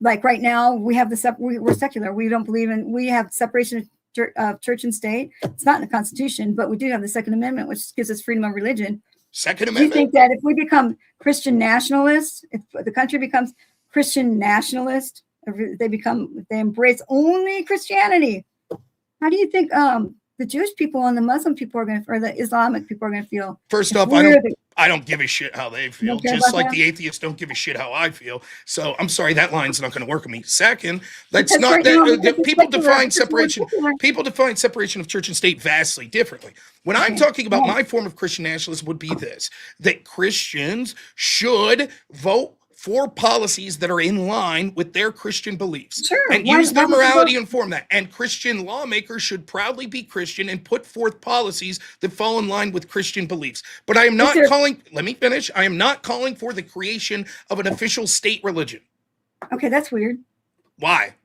like right now we have we're secular. We have separation of church and state. It's not in the Constitution, but we do have the Second Amendment, which gives us freedom of religion. Second Amendment. Do you think that if we become Christian nationalists, if the country becomes Christian nationalist, they embrace only Christianity, how do you think the Jewish people and the Muslim people or the Islamic people are going to feel? First off, I don't give a shit how they feel, just like the atheists don't give a shit how I feel. So I'm sorry, that line's not going to work with me. Second, people define separation of church and state vastly differently. When I'm talking about my form of Christian nationalism would be this, that Christians should vote for policies that are in line with their Christian beliefs and use their morality to inform that. And Christian lawmakers should proudly be Christian and put forth policies that fall in line with Christian beliefs. But I am not let me finish. I am not calling for the creation of an official state religion. Okay, that's weird. Why?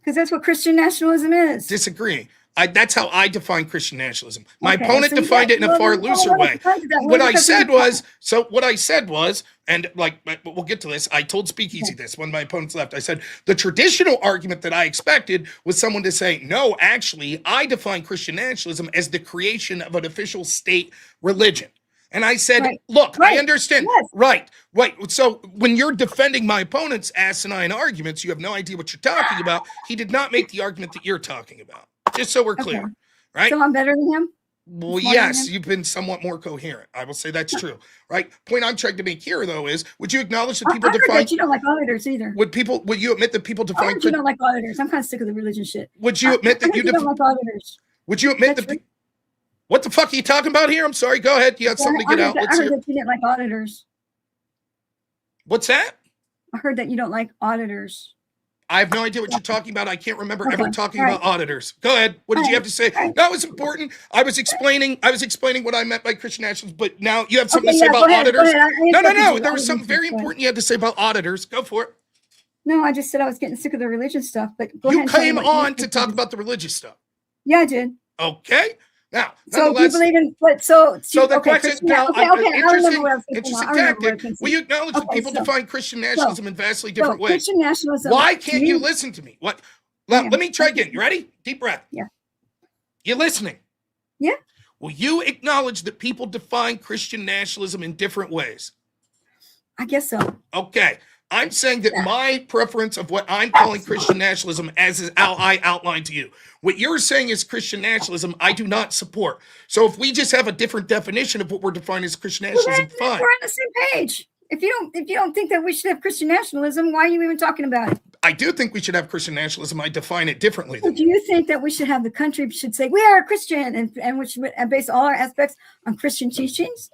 Because that's what Christian nationalism is. Disagree. That's how I define Christian nationalism. My opponent defined it in a far looser way. What I said was, and we'll get to this. I told Speakeasy this when my opponents left. I said, the traditional argument that I expected was someone to say, no, actually, I define Christian nationalism as the creation of an official state religion. And I said, look, I understand. Yes. Right. So when you're defending my opponent's asinine arguments, you have no idea what you're talking about. He did not make the argument that you're talking about. Just so we're clear, right? So I'm better than him? Well, yes, you've been somewhat more coherent. I will say that's true, right? Point I'm trying to make here, though, is would you acknowledge that people define... that you don't like auditors either. Would you admit that people define... you don't like auditors. I'm kind of sick of the religion shit. Would you admit that you don't like auditors? Would you admit that... What the fuck are you talking about here? I'm sorry, go ahead. You had something to get out. I heard that you didn't like auditors. What's that? I heard that you don't like auditors. I have no idea what you're talking about. I can't remember ever talking about auditors. Go ahead. What did you have to say? That was important. I was explaining what I meant by Christian nationalism, but now you have something to say about auditors. No. There was something very important you had to say about auditors. Go for it. No, I just said I was getting sick of the religious stuff, but you came on to talk about the religious stuff. Yeah, I did. Okay. Now, so you believe in what? So the question now. I remember what I was interesting tactic. Will you acknowledge that people define Christian nationalism in vastly different ways? Christian nationalism. Why can't you listen to me? What? Let me try again. You ready? Deep breath. Yeah. You listening? Yeah. Will you acknowledge that people define Christian nationalism in different ways? I guess so. Okay. I'm saying that my preference of what I'm calling Christian nationalism, as is how I outlined to you, what you're saying is Christian nationalism, I do not support. So if we just have a different definition of what we're defining as Christian nationalism, fine. We're on the same page. If you don't think that we should have Christian nationalism, why are you even talking about it? I do think we should have Christian nationalism. I define it differently. Do you think that we should have the country should say we are Christian and we should base all our aspects on Christian teachings?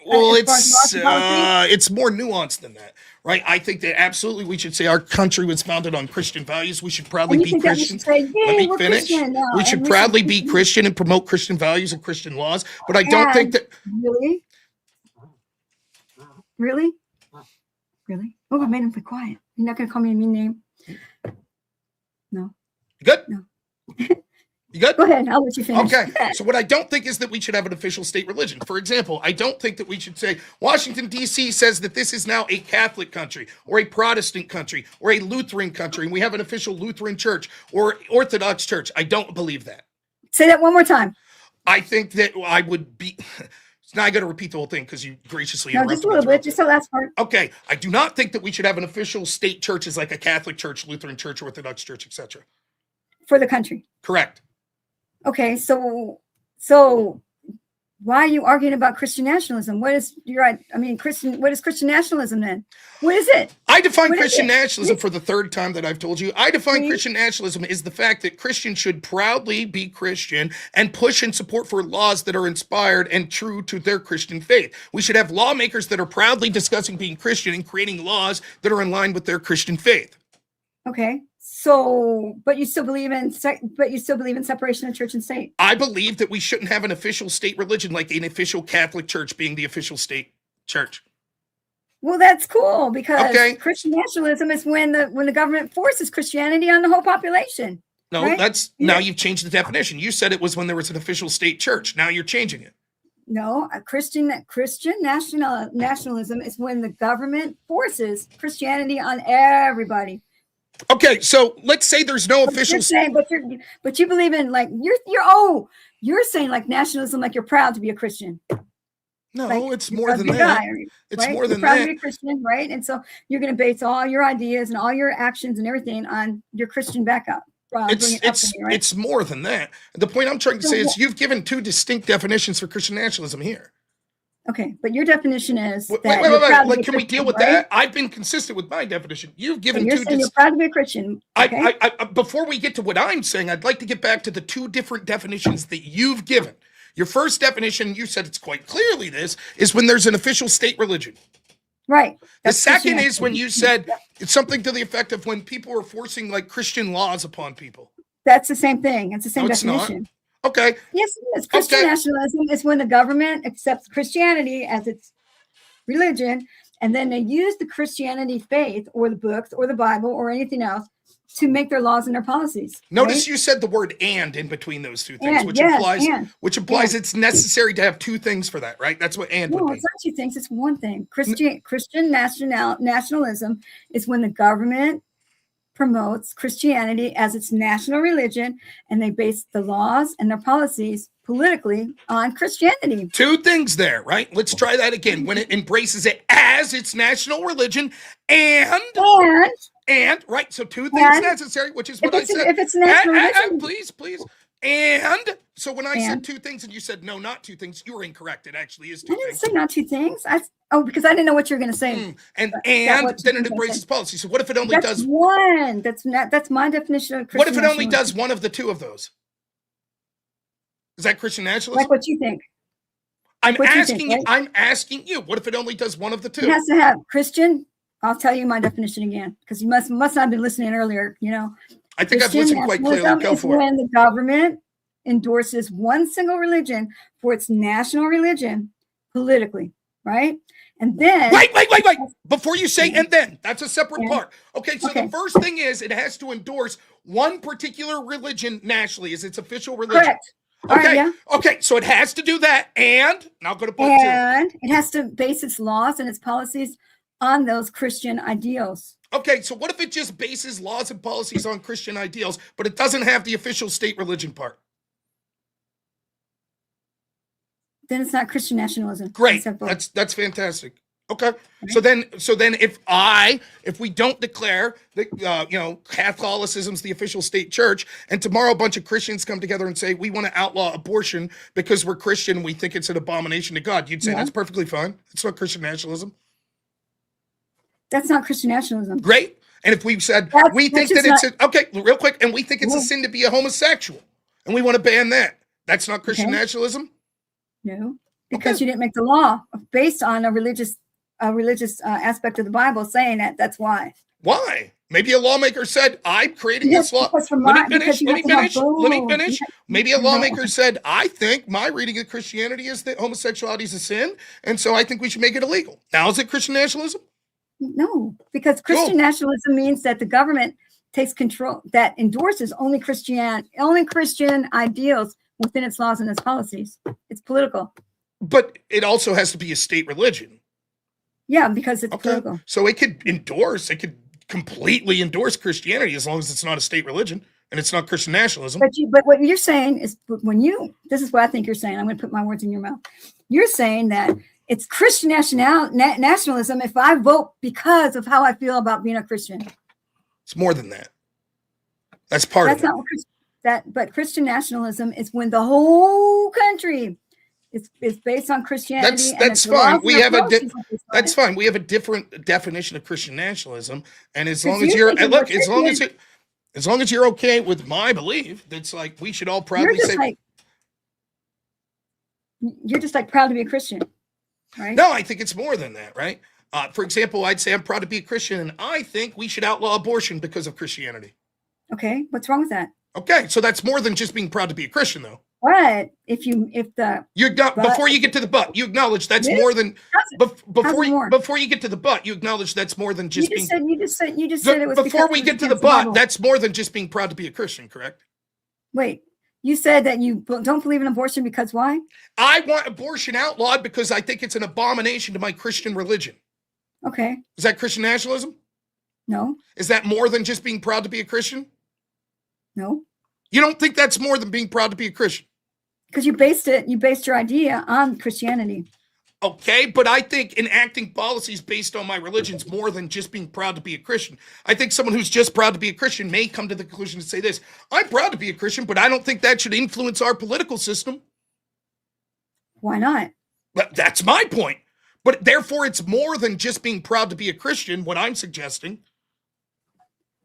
Well, it's more nuanced than that, right? I think that absolutely we should say our country was founded on Christian values. We should proudly be Christian. Let me finish. We should proudly be Christian and promote Christian values and Christian laws. But I don't think that really. Oh, I made him be quiet. You're not going to call me a mean name. No. You good? No. You good? Go ahead. I'll let you finish. Okay. So what I don't think is that we should have an official state religion. For example, I don't think that we should say Washington, D.C. says that this is now a Catholic country or a Protestant country or a Lutheran country, and we have an official Lutheran church or Orthodox church. I don't believe that. Say that one more time. I think that I would be... Now I got to repeat the whole thing because you graciously interrupted. No, just a little bit, just the last part. Okay. I do not think that we should have an official state churches like a Catholic church, Lutheran church, Orthodox church, etc. For the country. Correct. Okay, so why are you arguing about Christian nationalism? What is Christian nationalism then? What is it? I define Christian nationalism for the third time that I've told you. I define Christian nationalism is the fact that Christians should proudly be Christian and push and support for laws that are inspired and true to their Christian faith. We should have lawmakers that are proudly discussing being Christian and creating laws that are in line with their Christian faith. Okay. So, but you still believe in separation of church and state. I believe that we shouldn't have an official state religion like an official Catholic church being the official state church. Well, that's cool because Christian nationalism is when the government forces Christianity on the whole population. No, right? Now you've changed the definition. You said it was when there was an official state church. Now you're changing it. No, Christian nationalism is when the government forces Christianity on everybody. Okay, so let's say there's no official. But you believe in like you're saying like nationalism, like you're proud to be a Christian. No, like, it's more than that. It's more than proud that. To be a Christian, right? And so you're going to base all your ideas and all your actions and everything on your Christian backup. It's more than that. The point I'm trying to say is you've given two distinct definitions for Christian nationalism here. Okay, but your definition is wait. Like, can we deal with that? I've been consistent with my definition. You've given you're saying you're proud to be a Christian. Okay? I before we get to what I'm saying, I'd like to get back to the two different definitions that you've given. Your first definition, you said it's quite clearly this, is when there's an official state religion. Right. The second is when you said it's something to the effect of when people are forcing like Christian laws upon people. That's the same thing. It's the same definition. It's not. Okay. Yes, it is. Christian nationalism is when the government accepts Christianity as its religion, and then they use the Christianity faith or the books or the Bible or anything else to make their laws and their policies. Notice you said the word "and" in between those two things, which implies it's necessary to have two things for that, right? That's what "and" would be. No, it's not two things. It's one thing. Christian nationalism is when the government promotes Christianity as its national religion, and they base the laws and their policies politically on Christianity. Two things there, right? Let's try that again. When it embraces it as its national religion and right, so two things necessary, which is what I said. If it's national religion, please. And so when I said two things and you said no, not two things, you were incorrect. It actually is two things. I didn't say not two things. Because I didn't know what you were going to say. And then it embraces policy. So what if it only does one? That's my definition of Christian. What if it only does one of the two of those? Is that Christian nationalism? Like what you think? I'm asking you. What if it only does one of the two? It has to have Christian. I'll tell you my definition again because you must not have been listening earlier. You know. I think I've listened quite clearly. Go for it. When the government endorses one single religion for its national religion politically, right? And then wait. Before you say and then, that's a separate part. Okay, so the first thing is it has to endorse one particular religion nationally as its official religion. Correct. Okay. Okay, so it has to do that, and now go to part two. And it has to base its laws and its policies on those Christian ideals. Okay, so what if it just bases laws and policies on Christian ideals, but it doesn't have the official state religion part? Then it's not Christian nationalism. Great, that's fantastic. Okay, right. So then, if we don't declare that Catholicism's the official state church, and tomorrow a bunch of Christians come together and say we want to outlaw abortion because we're Christian and we think it's an abomination to God, you'd say that's perfectly fine. It's not Christian nationalism. That's not Christian nationalism. Great. And if we said we think that it's okay, real quick, and we think it's a sin to be a homosexual, and we want to ban that, that's not Christian nationalism? No, because you didn't make the law based on a religious aspect of the Bible saying that. That's why. Why? Maybe a lawmaker said, I'm creating this law. Let me finish. Maybe a lawmaker said, I think my reading of Christianity is that homosexuality is a sin, and so I think we should make it illegal. Now, is it Christian nationalism? No, because Christian nationalism means that the government takes control, that endorses only Christian ideals within its laws and its policies. It's political. But it also has to be a state religion. Yeah, because it's political. So it could completely endorse Christianity as long as it's not a state religion and it's not Christian nationalism. But what you're saying is, this is what I think you're saying. I'm going to put my words in your mouth. You're saying that it's Christian nationalism if I vote because of how I feel about being a Christian. It's more than that. That's part of it. Not what but Christian nationalism is when the whole country is based on Christianity. That's fine. We have that's fine. We have a different definition of Christian nationalism, and as long as as long as you're okay with my belief, that's like we should all proudly say. You're just like proud to be a Christian, right? No, I think it's more than that, right? For example, I'd say I'm proud to be a Christian, and I think we should outlaw abortion because of Christianity. Okay, what's wrong with that? Okay, so that's more than just being proud to be a Christian, though. But before you get to the but, you acknowledge that's more than before you get to the but, you acknowledge that's more than just being. You just said it was before we get to the but. That's more than just being proud to be a Christian, correct? Wait, you said that you don't believe in abortion because why? I want abortion outlawed because I think it's an abomination to my Christian religion. Okay. Is that Christian nationalism? No. Is that more than just being proud to be a Christian? No. You don't think that's more than being proud to be a Christian? Because you based your idea on Christianity. Okay, but I think enacting policies based on my religion is more than just being proud to be a Christian. I think someone who's just proud to be a Christian may come to the conclusion to say this: I'm proud to be a Christian, but I don't think that should influence our political system. Why not? But that's my point. But therefore, it's more than just being proud to be a Christian, what I'm suggesting.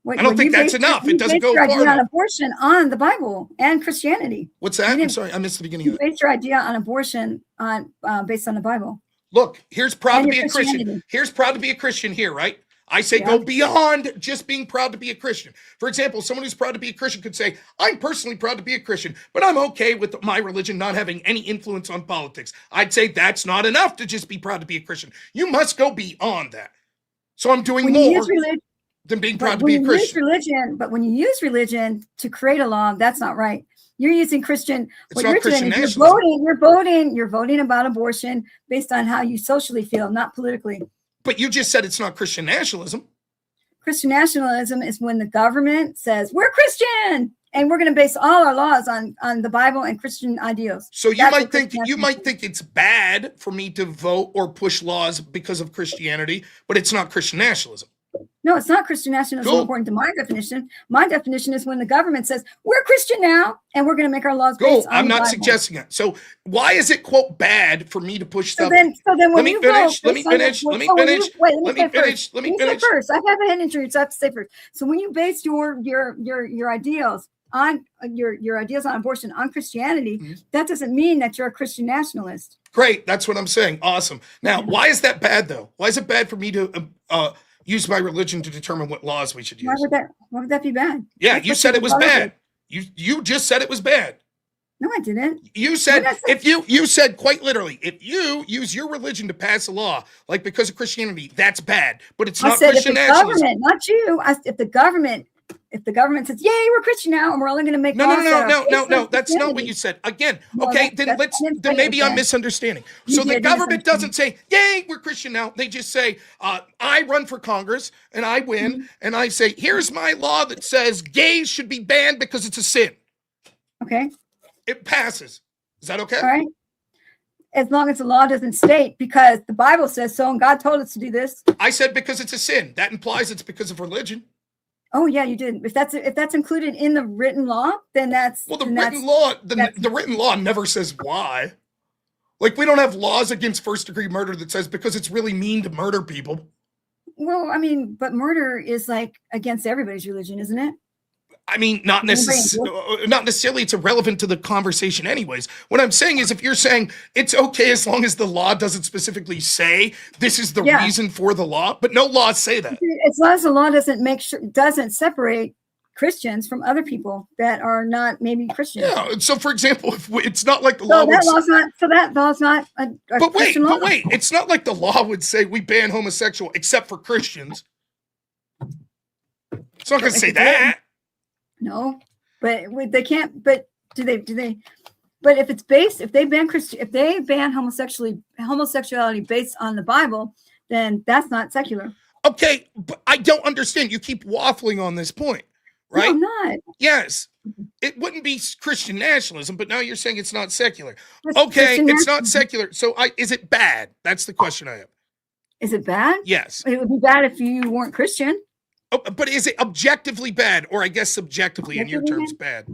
I don't think that's enough. It doesn't go far enough. On abortion on the Bible and Christianity. What's that? I'm sorry, I missed the beginning of that. You based your idea on abortion on based on the Bible. Look, here's proud to be a Christian. Here's proud to be a Christian here, right? I say go beyond just being proud to be a Christian. For example, someone who's proud to be a Christian could say, I'm personally proud to be a Christian, but I'm okay with my religion not having any influence on politics. I'd say that's not enough to just be proud to be a Christian. You must go beyond that. So I'm doing more than being proud to be a Christian. But when you use religion to create a law, that's not right. You're using Christian. It's not Christian nationalism. You're voting about abortion based on how you socially feel, not politically. But you just said it's not Christian nationalism. Christian nationalism is when the government says we're Christian and we're going to base all our laws on the Bible and Christian ideals. So you might think it's bad for me to vote or push laws because of Christianity, but it's not Christian nationalism. No, it's not Christian nationalism according to my definition. My definition is when the government says we're Christian now and we're going to make our laws based on I'm the not Bible. suggesting it. So why is it quote bad for me to push stuff? So then when you finish. Let me finish. I have a hand injury, so I have to say first. So when you base your ideals on your ideas on abortion on Christianity, that doesn't mean that you're a Christian nationalist. Great, that's what I'm saying. Awesome. Now, why is that bad though? Why is it bad for me to use my religion to determine what laws we should use? Why would that be bad? Yeah, you said it was bad. You just said it was bad. No, I didn't. You said you said quite literally, if you use your religion to pass a law, like because of Christianity, that's bad. But it's not Christian nationalism. Government, not you. If the government says, "Yay, we're Christian now, and we're only going to make no, that's not what you said. Again, okay, then maybe I'm misunderstanding. So the government doesn't say, "Yay, we're Christian now." They just say, "I run for Congress and I win, and I say, here's my law that says gays should be banned because it's a sin." Okay. It passes. Is that okay? All right. As long as the law doesn't state because the Bible says so, and God told us to do this. I said because it's a sin. That implies it's because of religion. Oh yeah, you did. If that's included in the written law, then that's the written law never says why. Like we don't have laws against first degree murder that says because it's really mean to murder people. Well, I mean, but murder is like against everybody's religion, isn't it? I mean, not necessarily it's irrelevant to the conversation anyways. What I'm saying is if you're saying it's okay as long as the law doesn't specifically say this is the reason for the law, but no laws say that. As long as the law doesn't separate Christians from other people that are not maybe Christians. Yeah. So for example, if it's not like the law that law's not a but Christian law. wait, it's not like the law would say we ban homosexual except for Christians. It's not going to say that. No, but they can't. But do they? But if they ban homosexuality based on the Bible, then that's not secular. Okay, but I don't understand. You keep waffling on this point, right? No, I'm not. Yes, it wouldn't be Christian nationalism, but now you're saying it's not secular. It's Okay, Christian it's not secular. So is it bad? That's the question I have. Is it bad? Yes. It would be bad if you weren't Christian. Oh, but is it objectively bad, or I guess subjectively in your terms bad?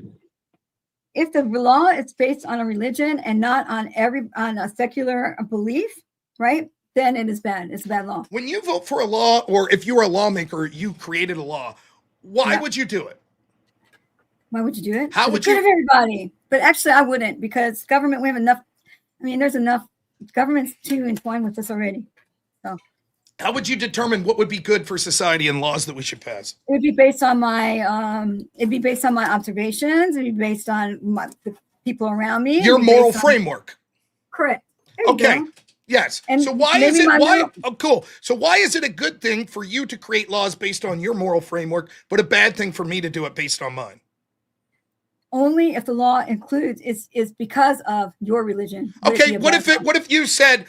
If the law is based on a religion and not on a secular belief, right? Then it is bad. It's a bad law. When you vote for a law, or if you were a lawmaker, you created a law. Why would you do it? Why would you do it? How would you? Good of everybody. But actually, I wouldn't, because government. We have enough. I mean, there's enough governments too entwined with this already. So. How would you determine what would be good for society and laws that we should pass? It would be based on my observations. It'd be based on the people around me. Your moral framework. Correct. Okay. Yes. And so why is it cool. So why is it a good thing for you to create laws based on your moral framework, but a bad thing for me to do it based on mine? Only if the law includes is because of your religion. Okay, what if you said,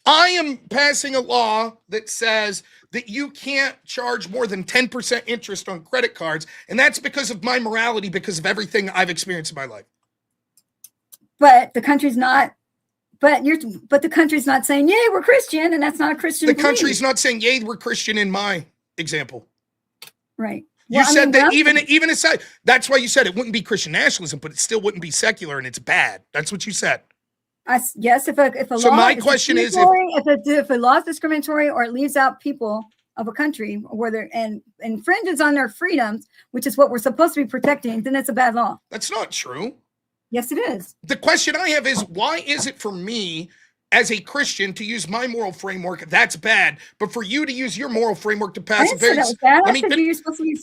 I am passing a law that says that you can't charge more than 10% interest on credit cards, and that's because of my morality, because of everything I've experienced in my life. But the country's not. But the country's not saying, "Yay, we're Christian," and that's not a Christian. The country's not saying, "Yay, we're Christian." In my example, right? You said that even aside, that's why you said it wouldn't be Christian nationalism, but it still wouldn't be secular, and it's bad. That's what you said. Yes, if a so law my question is if a law is discriminatory or it leaves out people of a country where they're and infringes on their freedoms, which is what we're supposed to be protecting, then it's a bad law. That's not true. Yes, it is. The question I have is, why is it for me as a Christian to use my moral framework, that's bad, but for you to use your moral framework to pass a very you're supposed to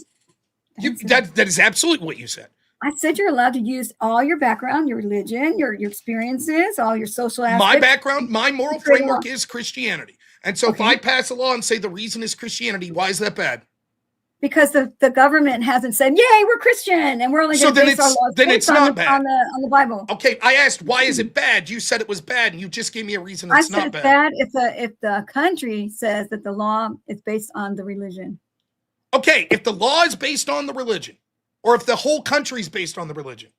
use that is absolutely what you said. I said you're allowed to use all your background, your religion, your experiences, all your social aspects. My background, my moral framework is Christianity. And so if I pass a law and say the reason is Christianity, why is that bad? Because the government hasn't said, "Yay, we're Christian," and we're only going to base our laws it's not bad on the Bible. Okay, I asked why is it bad. You said it was bad, and you just gave me a reason it's not bad. I said it's bad if the country says that the law is based on the religion. Okay, if the law is based on the religion, or if the whole country is based on the religion,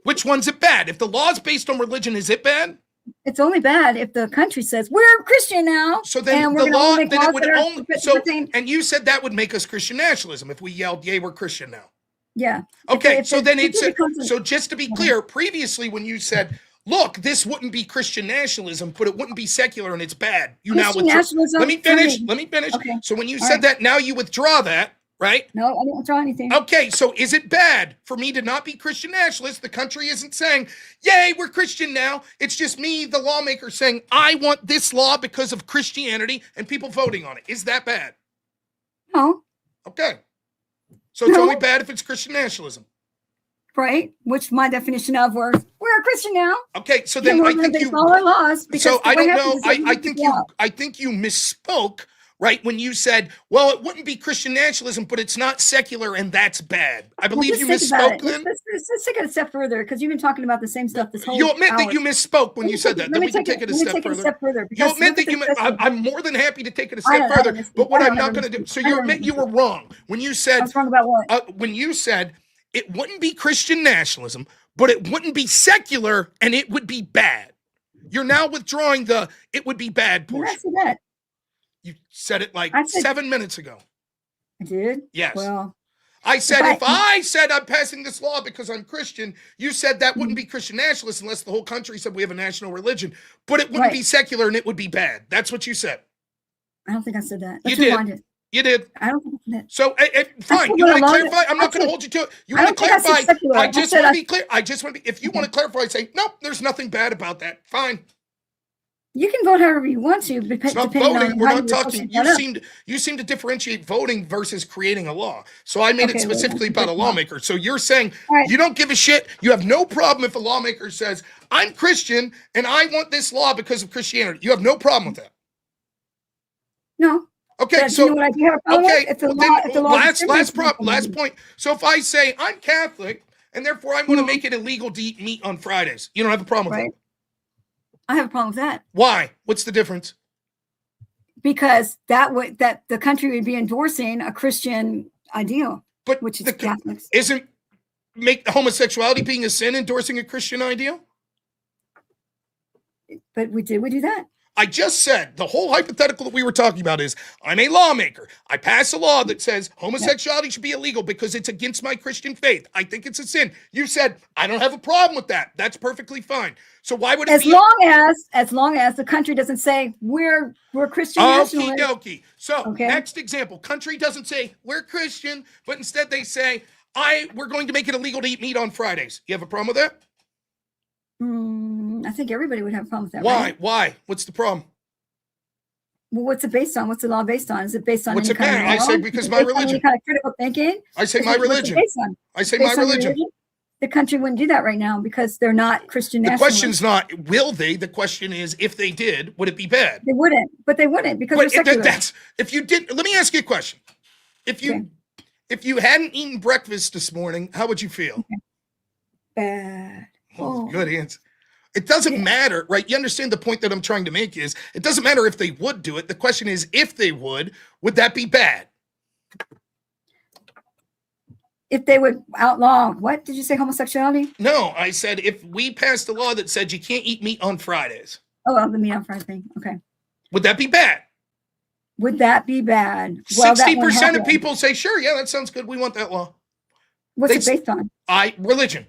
which one's it bad? If the law is based on religion, is it bad? It's only bad if the country says we're Christian now. So then the law, then it would only. So, and you said that would make us Christian nationalism if we yelled, "Yay, we're Christian now." Yeah. Okay. So then it's so just to be clear, previously when you said, "Look, this wouldn't be Christian nationalism, but it wouldn't be secular, and it's bad," you now withdraw. Let me finish. Let me finish. Okay. So when you said that, now you withdraw that. Right? No, I didn't withdraw anything. Okay, so is it bad for me to not be Christian nationalist? The country isn't saying, "Yay, we're Christian now." It's just me, the lawmaker, saying, "I want this law because of Christianity," and people voting on it. Is that bad? No. Okay. So it's only bad if it's Christian nationalism. Right, which my definition of we're a Christian now. Okay, so then I think you follow our laws. So I don't know. I think you misspoke. Right, when you said, "Well, it wouldn't be Christian nationalism, but it's not secular, and that's bad." I believe you misspoke then. Let's take it a step further, because you've been talking about the same stuff this whole You admit that you misspoke when you said that. Then we can take it a step further. You admit that I'm more than happy to take it a step further, but what I'm not going to do. So you admit you were wrong when you said. I was wrong about what? When you said it wouldn't be Christian nationalism, but it wouldn't be secular, and it would be bad. You're now withdrawing the "it would be bad" portion. Did I say that? You said it like 7 minutes ago. I did? Yes. Well, I said, if I said I'm passing this law because I'm Christian, you said that wouldn't be Christian nationalist unless the whole country said we have a national religion, but it wouldn't be secular and it would be bad. That's what you said. I don't think I said that. You Let's did. rewind it. You did. I don't think I said that. So, fine. said You want to along- clarify? I'm I not going to said- hold you to it. You I want to don't think I said clarify? secular. I I just said want I- to be clear. I just want to be, if you want to clarify, say, nope, there's nothing bad about that. Fine. You can vote however you want to, It's not depending voting. on We're how not your talking. question You seem to differentiate voting versus creating a law. So I made it Okay, well, specifically that's about a different. lawmaker. So you're saying All right. you don't give a shit. You have no problem if a lawmaker says, I'm Christian and I want this law because of Christianity. You have no problem with that. No. Okay, But so you know what I do have a problem okay, with? If the well, law, then if the law last point. So if I say I'm Catholic and therefore I want to make it illegal to eat meat on Fridays, you don't have a problem with Right. that. I have a problem with that Why? What's the difference? because that the country would be endorsing a Christian ideal, But which is the, Catholics. isn't make homosexuality being a sin endorsing a Christian ideal? But we do that. I just said the whole hypothetical that we were talking about is I'm a lawmaker. I pass a law that says homosexuality should be illegal because it's against my Christian faith. I think it's a sin. You said I don't have a problem with that. That's perfectly fine. So why would it As be long as the country doesn't say we're Christian Okie nationalists. dokie. So Okay. next example, country doesn't say we're Christian, but instead they say we're going to make it illegal to eat meat on Fridays. You have a problem with that? I think everybody would have a problem with that. Why? Right? Why? What's the problem? Well, what's it based on? What's the law based on? Is it based on What's any it kind matter? of I law? said because Is it my based on religion. any kind of critical thinking? I say Is my it- what's it religion. based on? I say my Based on your religion. The country wouldn't do that right now because they're not Christian The nationalists. question's not will they. The question is if they did, would it be bad? They wouldn't because But they're secular. that's if you did. Let me ask you a question. If you hadn't eaten breakfast this morning, how would you feel? Bad. Well, Oh. good answer. It doesn't matter, right? You understand the point that I'm trying to make is it doesn't matter if they would do it. The question is if they would that be bad? If they would outlaw, what did you say, homosexuality? No, I said if we passed a law that said you can't eat meat on Fridays, Oh, the meat on Friday thing. Okay. would that be bad? Would that be bad? Well, that 60% won't of happen. people say, sure, yeah, that sounds good. We want that law. What's they- it based on? Religion.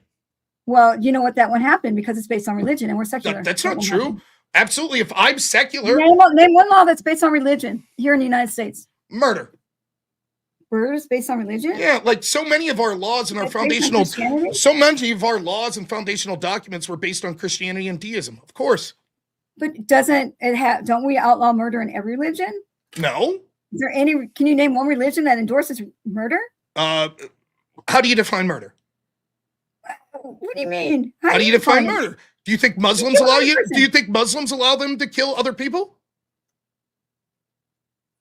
Well, you know what? That won't happen because it's based on religion and we're secular. That's That not won't true. happen. Absolutely. If I'm secular, Name one law that's based on religion here in the United States. murder. Murder is based on religion? Yeah, like so many of our laws and our It's based on foundational, Christianity? so many of our laws and foundational documents were based on Christianity and deism. Of course. But doesn't it have, don't we outlaw murder in every religion? No. Is there any, can you name one religion that endorses murder? How do you define murder? What do you mean? How do you define it? murder? Do you think Muslims kill allow one you? person. Do you think Muslims allow them to kill other people?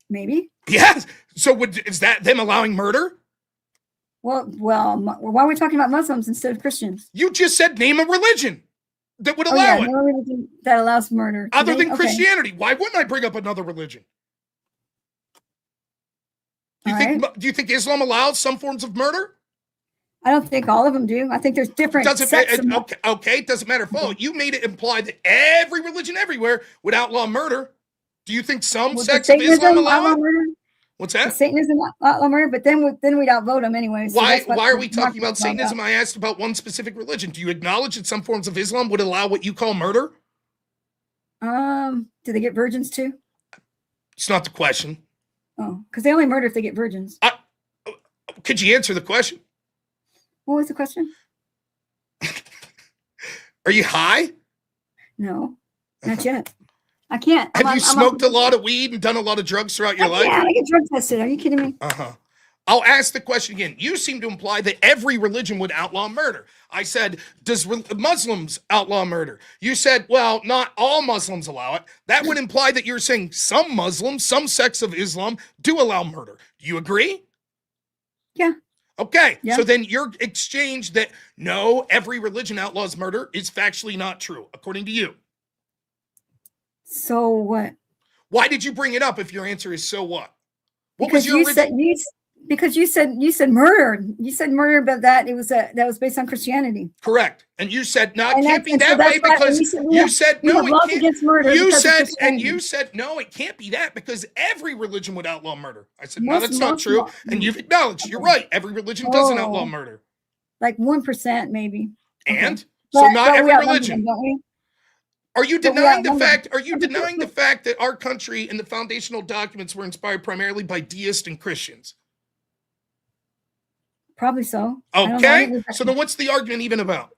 Maybe. Yes. So is that them allowing murder? Well, why are we talking about Muslims instead of Christians? You just said name a religion that would Oh, allow yeah, it, no religion that allows murder. other Today? than Okay. Christianity. Why wouldn't I bring up another religion? Do you All think right. Do you think Islam allows some forms of murder? I don't think all of them do. I think there's different Doesn't sects of- okay, it doesn't matter. Follow. You made it imply that every religion everywhere would outlaw murder. Do you think some Would sects of Satanism Islam allow outlaw it? murder? What's Does that? Satanism outlaw murder? But then we'd outvote them anyway. So Why that's what are we we're talking about talking Satanism? I asked about one specific religion. Do you acknowledge that some forms of Islam would allow what you call murder? Do they get virgins too? It's not the question. Oh, because they only murder if they get virgins. Could you answer the question? What was the question? Are you high? No, not yet. I can't. Have you smoked a lot of weed and done a lot of drugs throughout your life? Yeah, I get drug tested. Are you kidding me? Uh-huh. I'll ask the question again. You seem to imply that every religion would outlaw murder. I said, does Muslims outlaw murder? You said, well, not all Muslims allow it. That would imply that you're saying some Muslims, some sects of Islam do allow murder. Do you agree? Yeah. Okay. Yeah. So then your exchange that no, every religion outlaws murder is factually not true, according to you. So what? Why did you bring it up if your answer is so what? What Because was your you original? said because you said murder. You said murder, but that was based on Christianity. Correct. And you said, no, it And can't that's- be and so that that's way why- and because you said you said, we no, have it laws can't. against murder You because of said, and Christianity. you said, no, it can't be that because every religion would outlaw murder. I said, no, Most- that's not most true. law- And you've acknowledged, you're right. Every religion doesn't outlaw Oh. murder. Like 1% maybe. Okay. And so not we every outnumber religion. them, don't we? Are you But we denying the outnumber fact? them. Are you denying the fact that our country and the foundational documents were inspired primarily by deists and Christians? Probably so. I don't know. I Okay, didn't read so then what's the argument even about?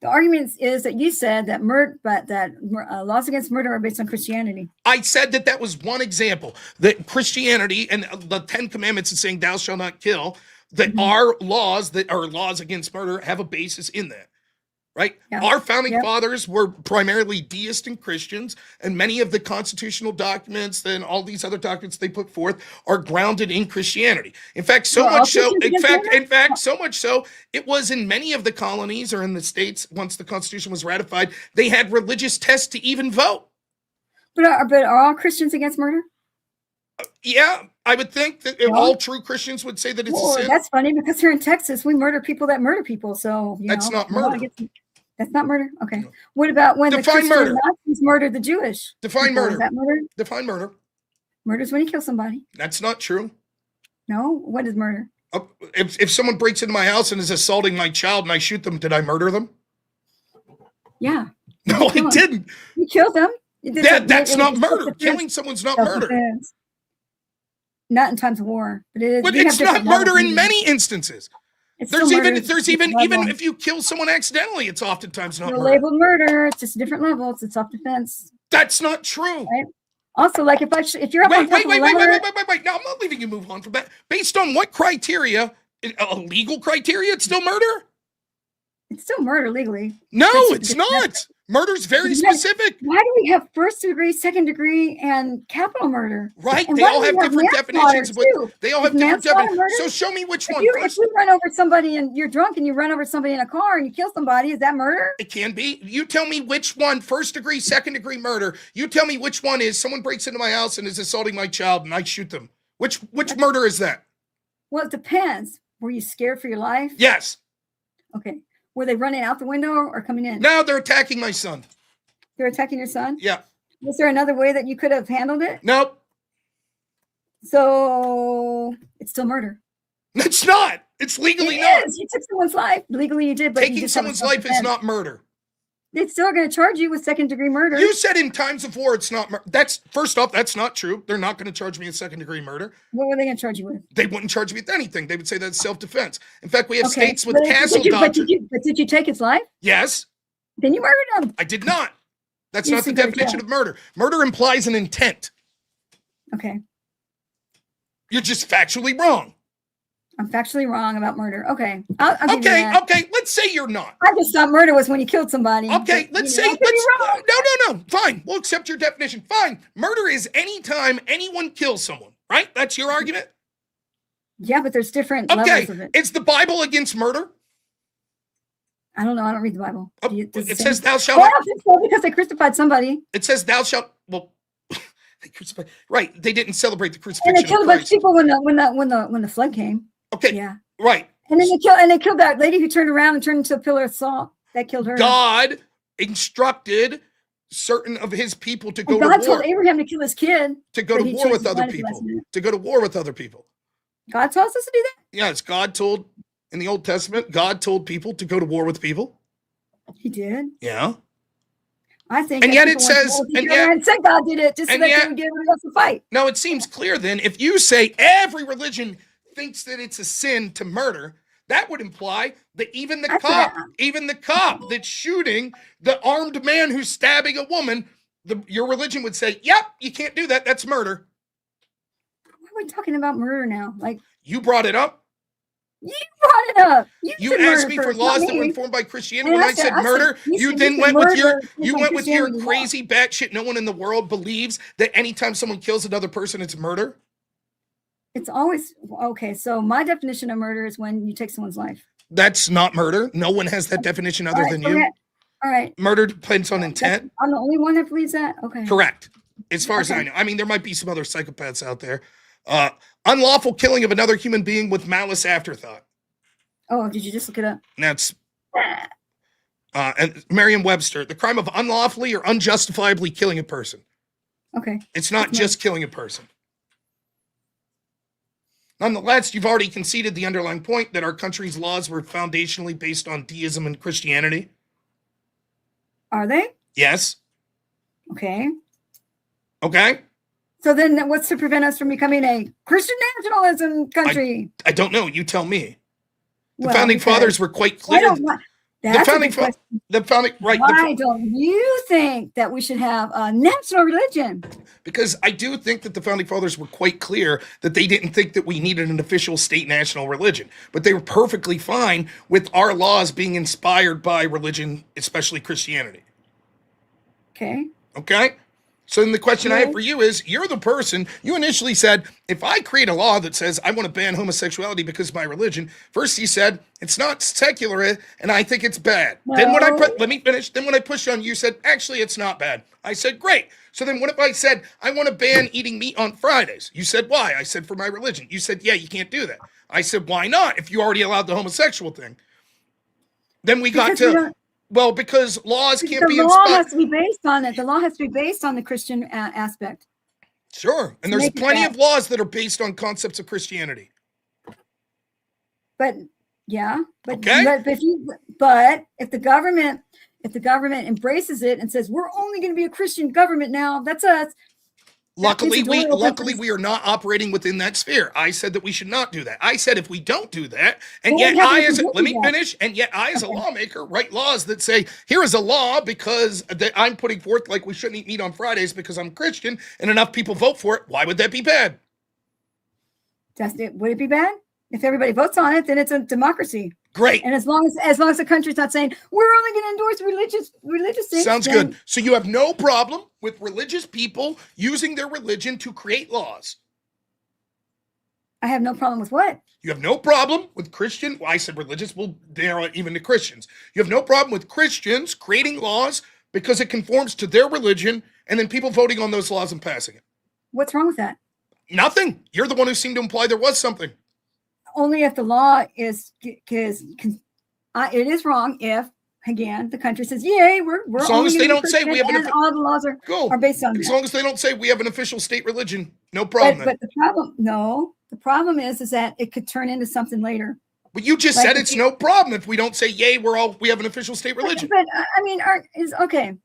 The argument is that you said that laws against murder are based on Christianity. I said that that was one example, that Christianity and the 10 Commandments is saying thou shalt not kill, that our laws that are laws against murder have a basis in that, right? Yeah. Our founding Yep. fathers were primarily deist and Christians, and many of the constitutional documents and all these other documents they put forth are grounded in Christianity. In fact, so Well, all much so, Christians against murder? so much so, it was in many of the colonies or in the states, once the Constitution was ratified, they had religious tests to even vote. But are all Christians against murder? Yeah, I would think that Yeah. all true Christians would say that it's Well, a sin. that's funny because here in Texas, we murder people that murder people. So That's not we're murder. That's not murder. Okay. What about when Define the Christian murder. Nazis murdered the Jewish? Define people? murder. Is that murder? Define murder. Murder is when you kill somebody. That's not true. No. What is murder? If someone breaks into my house and is assaulting my child and I shoot them, did I murder them? Yeah. No, I kill 'em. didn't. You killed them. That's not murder. Killing someone's not murder. Self-defense. Not in times of war, but it is. But we have it's not different murder levels. in many instances. It's There's still even murder. there's It's even different even level. if you kill someone accidentally, it's oftentimes not You're murder. labeled murder. It's just a different level. It's self-defense. That's not true. Right. Also, like if you're up on Wait, top wait, of wait, a wait, ladder, wait, wait, wait, wait. Now I'm not leaving you move on from that. Based on what criteria? A legal criteria? It's still murder? it's still murder legally. No, That's- it's not. Murder's very Yes. specific. Why do we have first degree, second degree, and capital murder? Right? And They why all do have we different manslaughter, definitions, but too? they all Is have different manslaughter definitions. murder? So show me which If one you, first. if you run over somebody and you're drunk and you run over somebody in a car and you kill somebody, is that murder? It can be. You tell me which one, first degree, second degree murder. You tell me which one is someone breaks into my house and is assaulting my child and I shoot them. Which murder is that? Well, it depends. Were you scared for your life? Yes. Okay. Were they running out the window or coming in? Now they're attacking my son. They're attacking your son? Yeah. Was there another way that you could have handled it? Nope. So it's still murder. It's not. It's legally It not. is. You took someone's life. Legally you did, but you Taking just have a someone's life is self-defense. not murder. They're still going to charge you with second degree murder. You said in times of war it's not murder. That's first off, that's not true. They're not going to charge me with second degree murder. What were they going to charge you with? They wouldn't charge me with anything. They would say that's self-defense. In fact, we have Okay, states with but castle did you, but doctrine. did you take his life? Yes, Then you murdered him. I did not. That's You not the should go to definition jail. of murder. Murder implies an intent. Okay. You're just factually wrong. I'm factually wrong about murder. Okay. I'll give you Okay, that. okay. Let's say you're not. I just thought murder was when you killed somebody. Okay, but, let's you say know, I could be wrong. no. Fine, we'll accept your definition. Fine. Murder is any time anyone kills someone. Right? That's your argument. Yeah, but there's different Okay. levels of it. Is the Bible against murder? I don't know. I don't read the Bible. Oh, Do you- does it say- says thou Oh, shalt. I don't think so because they crucified somebody It says thou shalt. Well, they crucified. Right. They didn't celebrate the and crucifixion they of killed a bunch of Christ. people when the flood came. Okay. Yeah, Right. and then they killed that lady who turned around and turned into a pillar of salt. That killed her. God instructed certain of his people to go And God to told war. Abraham to kill his kid. To go but to he war changed with his other mind at the last people. minute. To go to war with other people. God tells us to do that. Yes, God told in the Old Testament, God told people to go to war with people. He did. Yeah. I think. And that yet it people went to says- war with and each other yet- and said God did it just so and that yet- they would get everybody else to fight. Now it seems clear then, if you say every religion thinks that it's a sin to murder, that would imply that even the cop that's shooting the armed man who's stabbing a woman, your religion would say, yep, you can't do that. That's murder. Why are we talking about murder now? Like You brought it up. you brought it up. You said asked murder me for first, laws not that were me. informed by Christianity. And When I said murder, you said then went with your murder is like Christianity law. crazy batshit. No one in the world believes that anytime someone kills another person, it's murder. It's always okay. So my definition of murder is when you take someone's life. That's not murder. No one has that definition other All right, than so you. all right. Murder depends on intent. I'm the only one that believes that. Okay. Correct. As far as I know. I mean, there might be some other psychopaths out there. Unlawful killing of another human being with malice afterthought. Oh, did you just look it up? And that's and Merriam-Webster, the crime of unlawfully or unjustifiably killing a person. Okay. It's not That's just killing a person. Nonetheless, you've already conceded the underlying point that our country's laws were foundationally based on deism and Christianity. Are they? Yes. Okay. Okay. So then what's to prevent us from becoming a Christian nationalism country? I don't know. You tell me. The Well, founding because fathers were quite I clear. don't want, that's a good question. Right. Why don't you think that we should have a national religion? Because I do think that the founding fathers were quite clear that they didn't think that we needed an official state national religion, but they were perfectly fine with our laws being inspired by religion, especially Christianity. Okay. Okay? So then the question I have for you is, you're the person, you initially said, if I create a law that says I want to ban homosexuality because of my religion, first you said, it's not secular and I think it's bad. No. Then when let me finish, then when I pushed on you said, actually it's not bad. I said, great. So then what if I said, I want to ban eating meat on Fridays? You said, why? I said, for my religion. You said, yeah, you can't do that. I said, why not? If you already allowed the homosexual thing. Then we got to... Well, because laws can't be inspired. The law has to be based on it. The law has to be based on the Christian aspect. Sure. And there's plenty of laws that are based on concepts of Christianity. But yeah, but okay. But if the government embraces it and says we're only going to be a Christian government now, that's us. Luckily, we are not operating within that sphere. I said that we should not do that. I said if we don't do that, and yet let me finish, and yet I as a lawmaker write laws that say, here is a law because that I'm putting forth like we shouldn't eat meat on Fridays because I'm Christian, and enough people vote for it. Why would that be bad? Would it be bad? If everybody votes on it, then it's a democracy. Great. And as long as the country's not saying we're only going to endorse religious things. Sounds good. So you have no problem with religious people using their religion to create laws. I have no problem with what? You have no problem with Christian. Well, I said religious will narrow it even to Christians. You have no problem with Christians creating laws because it conforms to their religion, and then people voting on those laws and passing it. What's wrong with that? Nothing. You're the one who seemed to imply there was something. Only if the law is, because it is wrong if, again, the country says, yay, we're as long as they don't say we have all the laws are based on as long as they don't say we have an official state religion, no problem. But the problem is that it could turn into something later. But you just said it's no problem if we don't say yay, we have an official state religion. But I mean, okay.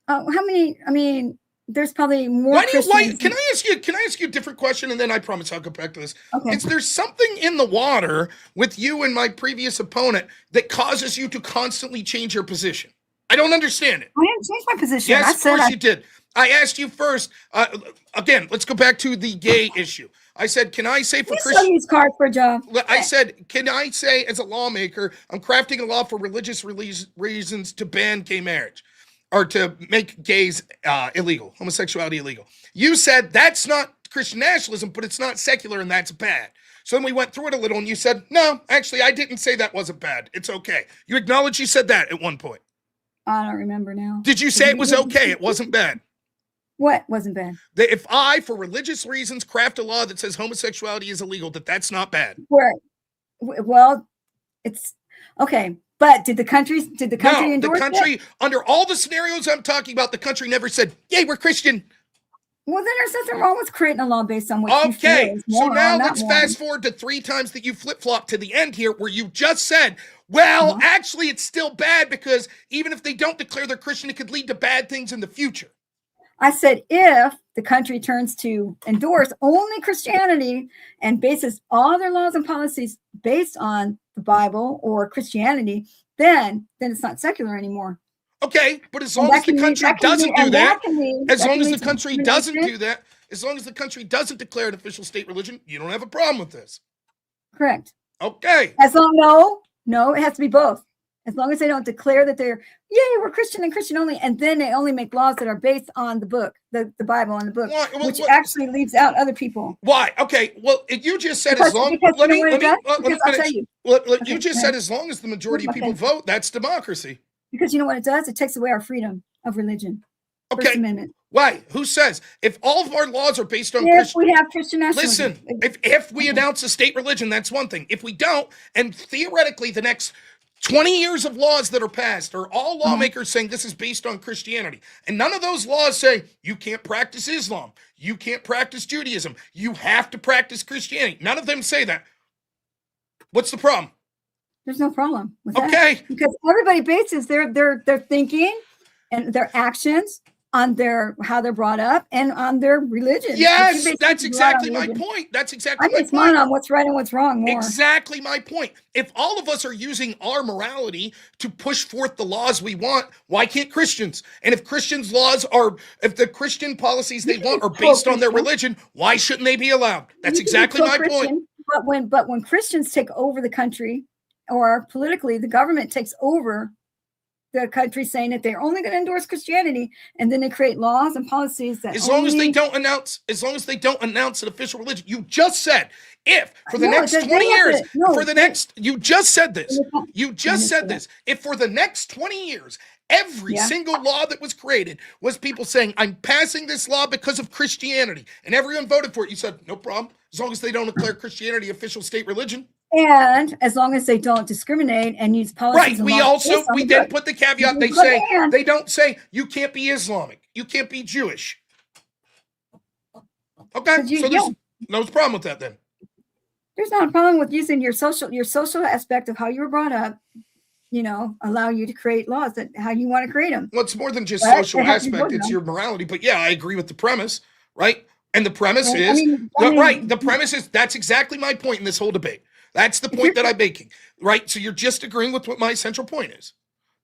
How many? I mean, there's probably more. Can I ask you a different question, and then I promise I'll go back to this. Okay. Is there something in the water with you and my previous opponent that causes you to constantly change your position? I don't understand it. I didn't change my position. Yes, of course you did. I asked you first. Again, let's go back to the gay issue. I said, can I say for Christian use cards for a job? I said, can I say as a lawmaker, I'm crafting a law for religious reasons to ban gay marriage? Or to make gays illegal, homosexuality illegal. You said that's not Christian nationalism, but it's not secular and that's bad. So then we went through it a little and you said, no, actually, I didn't say that wasn't bad. It's okay. You acknowledged you said that at one point. I don't remember now. Did you say it was okay? It wasn't bad. What wasn't bad? That if I, for religious reasons, craft a law that says homosexuality is illegal, that's not bad. Well, it's okay. But did the country endorse the country, it? Under all the scenarios I'm talking about, the country never said, yay, we're Christian. Well, then there's nothing wrong with creating a law based on what you feel is so now let's moral. fast forward to 3 times that you flip-flop to the end here where you just said, well, actually, it's still bad because even if they don't declare they're Christian, it could lead to bad things in the future. I said, if the country turns to endorse only Christianity and bases all their laws and policies based on the Bible or Christianity, then it's not secular anymore. Okay, but as long as the country doesn't do that, as long as the country doesn't do that, as long as the country doesn't declare an official state religion, you don't have a problem with this. Correct. Okay. No, it has to be both. As long as they don't declare that they're, yay, we're Christian and Christian only, and then they only make laws that are based on the book, the Bible and the book, which actually leaves out other people. Why? Okay, well, you just said as long as as long as the majority of people vote, that's democracy. Because you know what it does? It takes away our freedom of religion. Okay. First Amendment. Why? Who says? If all of our laws are based on we have Christian nationalism. Listen, if we announce a state religion, that's one thing. If we don't, and theoretically the next 20 years of laws that are passed are all lawmakers saying this is based on Christianity. And none of those laws say you can't practice Islam. You can't practice Judaism. You have to practice Christianity. None of them say that. What's the problem? There's no problem with that. Okay. Because everybody bases their thinking and their actions, on their how they're brought up, and on their religion. Yes, that's exactly my point. That's exactly my point. I'm on what's right and what's wrong more. Exactly my point. If all of us are using our morality to push forth the laws we want, why can't Christians? And if Christians' laws are, if the Christian policies they want are based on their religion, why shouldn't they be allowed? That's exactly my point. But when Christians take over the country, or politically the government takes over the country, saying that they're only going to endorse Christianity, and then they create laws and policies that as long as they don't announce an official religion. You just said if for the next 20 years, you just said this. You just said this. If for the next 20 years, every single law that was created was people saying, I'm passing this law because of Christianity, and everyone voted for it, you said, no problem, as long as they don't declare Christianity official state religion. And as long as they don't discriminate and use policies. Right. We then put the caveat. They don't say you can't be Islamic. You can't be Jewish. Okay. So there's no problem with that then. There's not a problem with using your social aspect of how you were brought up, allow you to create laws that how you want to create them. Well, it's more than just social aspect. It's your morality. But yeah, I agree with the premise, right? And the premise the premise is that's exactly my point in this whole debate. That's the point that I'm making, right? So you're just agreeing with what my central point is.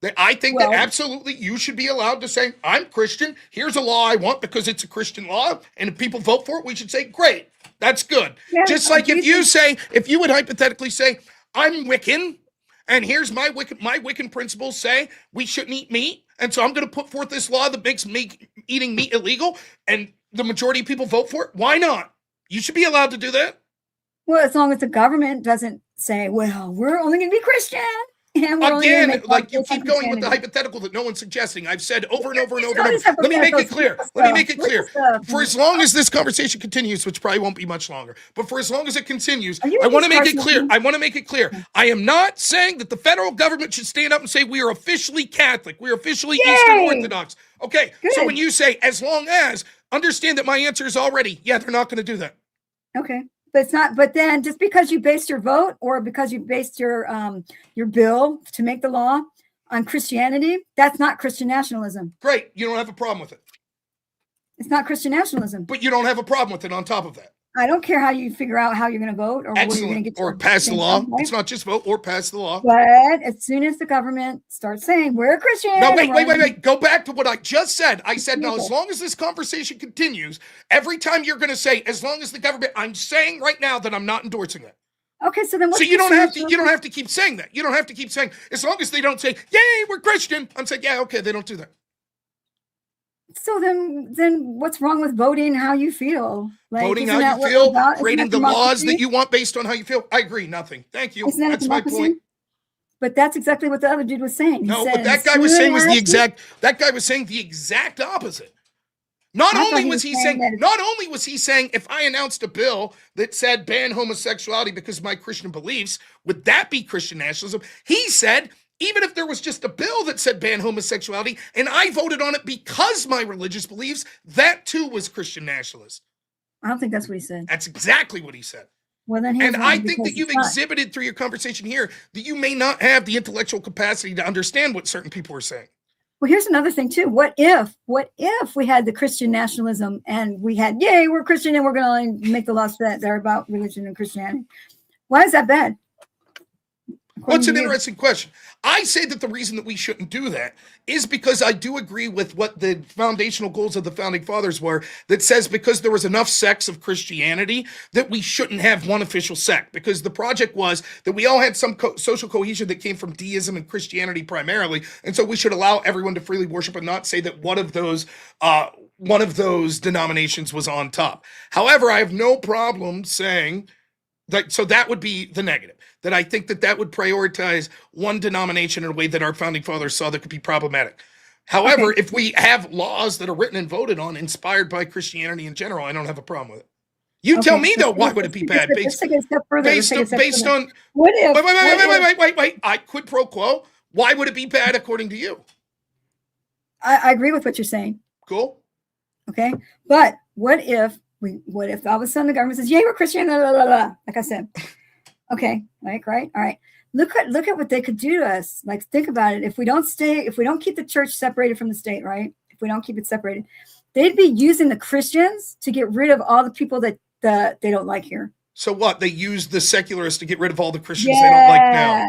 That I think that absolutely you should be allowed to say, I'm Christian, here's a law I want because it's a Christian law, and if people vote for it, we should say, great, that's good. Yeah, just like if you would hypothetically say, I'm Wiccan, and here's my Wiccan principles say we shouldn't eat meat, and so I'm going to put forth this law that makes eating meat illegal, and the majority of people vote for it, why not? You should be allowed to do that. Well, as long as the government doesn't say, well, we're only going to be Christian. And again, like you keep going with the hypothetical that no one's suggesting. I've said over and over and over and over. Let me make it clear. For as long as this conversation continues, which probably won't be much longer, but for as long as it continues, I want to make it clear. I am not saying that the federal government should stand up and say we are officially Catholic. We are officially Eastern Orthodox. Okay, so when you say as long as, understand that my answer is already, they're not going to do that. Okay. But it's not. But then, just because you based your vote, or because you based your bill to make the law on Christianity, that's not Christian nationalism. Great, you don't have a problem with it. It's not Christian nationalism. But you don't have a problem with it. On top of that, I don't care how you figure out how you're going to vote, or excellent, what you're going to get, or pass the law. It's not just vote or pass the law. But as soon as the government starts saying we're Christian, no, wait. Go back to what I just said. I said now, as long as this conversation continues, every time you're going to say, as long as the government, I'm saying right now that I'm not endorsing that. Okay, so then you don't have to keep saying that. You don't have to keep saying, as long as they don't say, yay, we're Christian. I'm saying, yeah, okay, they don't do that. So then what's wrong with voting how you feel? Like, voting how you feel, creating the laws that you want based on how you feel. I agree. Nothing. Thank you. That's my point. But that's exactly what the other dude was saying. But that guy was saying the exact opposite. Not only was he saying if I announced a bill that said ban homosexuality because of my Christian beliefs, would that be Christian nationalism? He said, even if there was just a bill that said ban homosexuality and I voted on it because my religious beliefs, that too was Christian nationalist. I don't think that's what he said. That's exactly what he said. Well, then I think that you've exhibited through your conversation here that you may not have the intellectual capacity to understand what certain people are saying. Well, here's another thing too. What if we had the Christian nationalism and we had, yay, we're Christian and we're going to make the laws that are about religion and Christianity? Why is that bad? What's an interesting question? I say that the reason that we shouldn't do that is because I do agree with what the foundational goals of the founding fathers were, that says because there was enough sects of Christianity that we shouldn't have one official sect, because the project was that we all had some social cohesion that came from deism and Christianity primarily, and so we should allow everyone to freely worship and not say that one of those denominations was on top. However, I have no problem saying that, so that would be the negative. That I think that would prioritize one denomination in a way that our founding fathers saw that could be problematic. However, if we have laws that are written and voted on inspired by Christianity in general, I don't have a problem with it. You tell me though, why would it be bad? Based on what if? Wait. I quid pro quo. Why would it be bad according to you? I agree with what you're saying. Cool. Okay, but what if all of a sudden the government says, "Yay, we're Christian," blah, blah, blah, blah, like I said. Okay, right, all right. look at what they could do to us. Like, think about it. If we don't keep the church separated from the state, right? If we don't keep it separated, they'd be using the Christians to get rid of all the people that they don't like here. So what? They use the secularists to get rid of all the Christians they don't like now.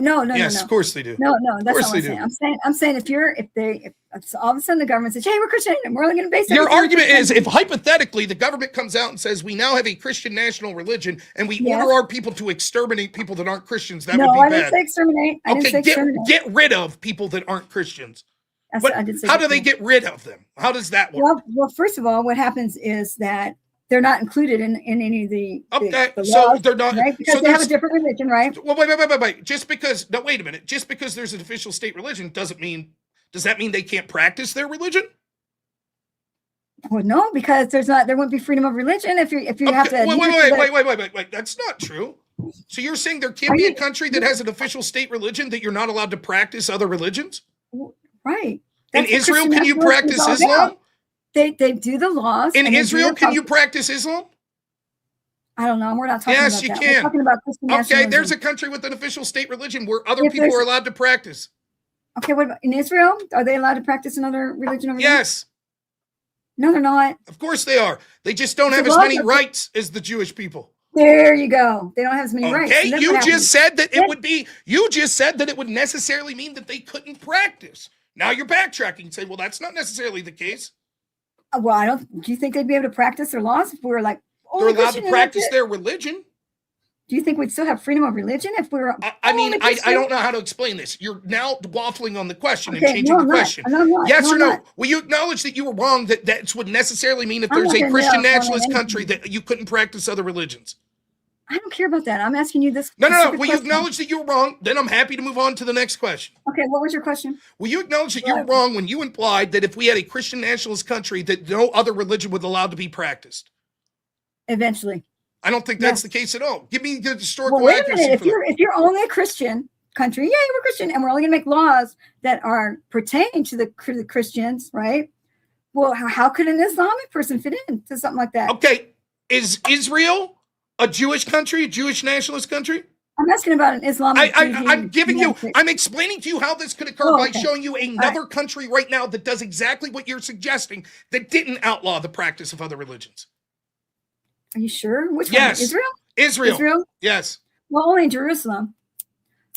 No. Yes, of course they do. No, that's not what I'm saying. I'm saying if all of a sudden the government says, "Hey, we're Christian, and we're only going to base your argument is if hypothetically the government comes out and says we now have a Christian national religion and we order our people to exterminate people that aren't Christians, that would be bad. No, I didn't say exterminate. I didn't say exterminate. Get rid of people that aren't Christians. I did say how do they get rid of them? How does that work? Well, first of all, what happens is that they're not included in any of the laws, so they're not, right? Because they have a different religion, right? Well, wait. Just because there's an official state religion does that mean they can't practice their religion? Well, no, because there wouldn't be freedom of religion if you have to. Wait. That's not true. So you're saying there can't be a country that has an official state religion that you're not allowed to practice other religions? Right. In Israel, can you practice Islam? They do the laws. In Israel, can you practice Islam? I don't know. We're not talking about that. Yes, you can. We're talking about Christian nationalism. There's a country with an official state religion where other people are allowed to practice. Okay, what about in Israel? Are they allowed to practice another religion over there? Yes. No, they're not. Of course they are. They just don't have as many rights as the Jewish people. There you go. They don't have as many rights. Okay, you just said that it would necessarily mean that they couldn't practice. Now you're backtracking and say, well, that's not necessarily the case. Well, do you think they'd be able to practice their laws if we were like, they're allowed to practice their religion? Do you think we'd still have freedom of religion if we were? I don't know how to explain this. You're now waffling on the question and changing the question. Yes or no? Will you acknowledge that you were wrong, that would necessarily mean if there's a Christian nationalist country that you couldn't practice other religions? I don't care about that. I'm asking you this. No. Will you acknowledge that you were wrong? Then I'm happy to move on to the next question. Okay, what was your question? Will you acknowledge that you were wrong when you implied that if we had a Christian nationalist country that no other religion would allow to be practiced? Eventually. I don't think that's the case at all. Give me the historical accuracy. If you're only a Christian country, we're Christian, and we're only going to make laws that are pertaining to the Christians, right? Well, how could an Islamic person fit into something like that? Okay, is Israel a Jewish country, a Jewish nationalist country? I'm asking about an Islamic. I'm explaining to you how this could occur by showing you another country right now that does exactly what you're suggesting, that didn't outlaw the practice of other religions. Are you sure? Which one? Israel? Yes. Well, only in Jerusalem.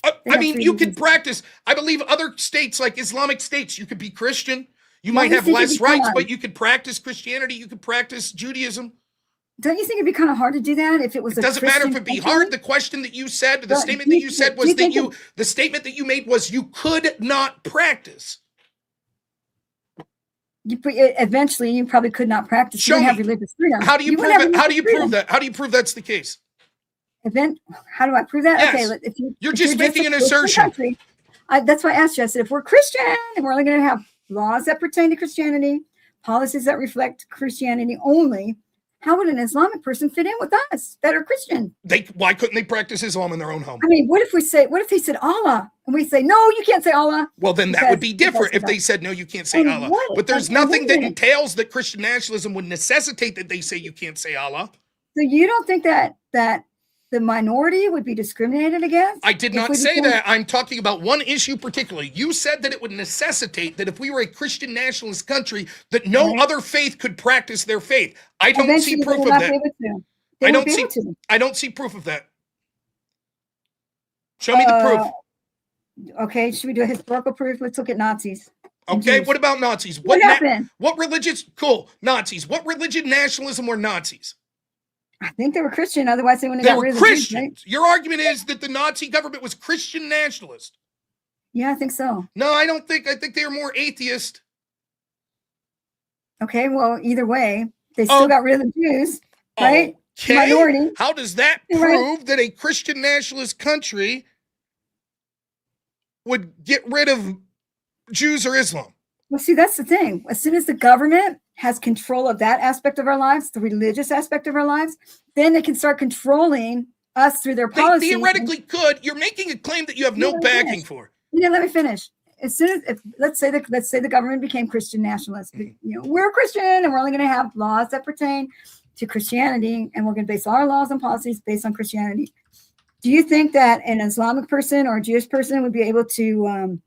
I mean, you could practice. I believe other states, like Islamic states, you could be Christian. You might have less rights, but you could practice Christianity. You could practice Judaism. Don't you think it'd be kind of hard to do that if it was? It doesn't matter if it'd be hard. The question that you said, the statement that you said was that the statement that you made was you could not practice. Eventually, you probably could not practice. Show you me. Have religious freedom. How do you prove it? How do you prove that? How do you prove that's the case? How do I prove that? Yes. Okay, you're just making an assertion. Country, that's why I asked you. I said, if we're Christian and we're only going to have laws that pertain to Christianity, policies that reflect Christianity only, how would an Islamic person fit in with us that are Christian? Why couldn't they practice Islam in their own home? I mean, what if he said Allah and we say, no, you can't say Allah? Well, then that would be different if they said, no, you can't say Allah. But there's nothing that entails that Christian nationalism would necessitate that they say you can't say Allah. So you don't think that the minority would be discriminated against? I did not say that. I'm talking about one issue particularly. You said that it would necessitate that if we were a Christian nationalist country, that no other faith could practice their faith. I don't see proof of that. I don't see proof of that. Show me the proof. Okay, should we do a historical proof? Let's look at Nazis. Okay, what about Nazis? What happened? What religious? Cool, Nazis. What religion nationalism were Nazis? I think they were Christian, otherwise they wouldn't have got rid of Christians. the Jews, right? Your argument is that the Nazi government was Christian nationalist. Yeah, I think so. No, I don't think. I think they were more atheist. Okay, well, either way, they still got rid of the Jews, right? Okay. Minority. How does that prove that a Christian nationalist country would get rid of Jews or Islam? Well, see, that's the thing. As soon as the government has control of that aspect of our lives, the religious aspect of our lives, then they can start controlling us through their policies. They theoretically could. You're making a claim that you have no backing for. Yeah, let me finish. As soon as, let's say the government became Christian nationalist, we're Christian and we're only going to have laws that pertain to Christianity, and we're going to base our laws and policies based on Christianity. Do you think that an Islamic person or a Jewish person would be able to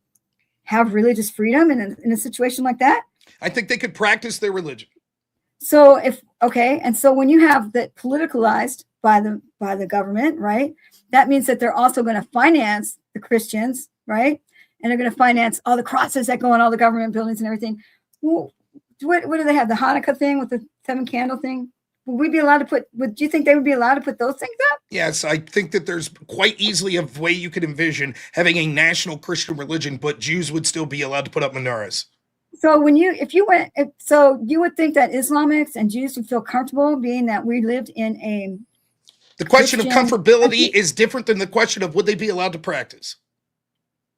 have religious freedom in a situation like that? I think they could practice their religion. So and so when you have that politicalized by the government, right? That means that they're also going to finance the Christians, right? And they're going to finance all the crosses that go on all the government buildings and everything. Well, what do they have? The Hanukkah thing with the 7 candle thing? Would we be allowed to put? Do you think they would be allowed to put those things up? Yes, I think that there's quite easily a way you could envision having a national Christian religion, but Jews would still be allowed to put up menorahs. So you would think that Islamics and Jews would feel comfortable being that we lived in a. The question Christian of comfortability country? is different than the question of would they be allowed to practice.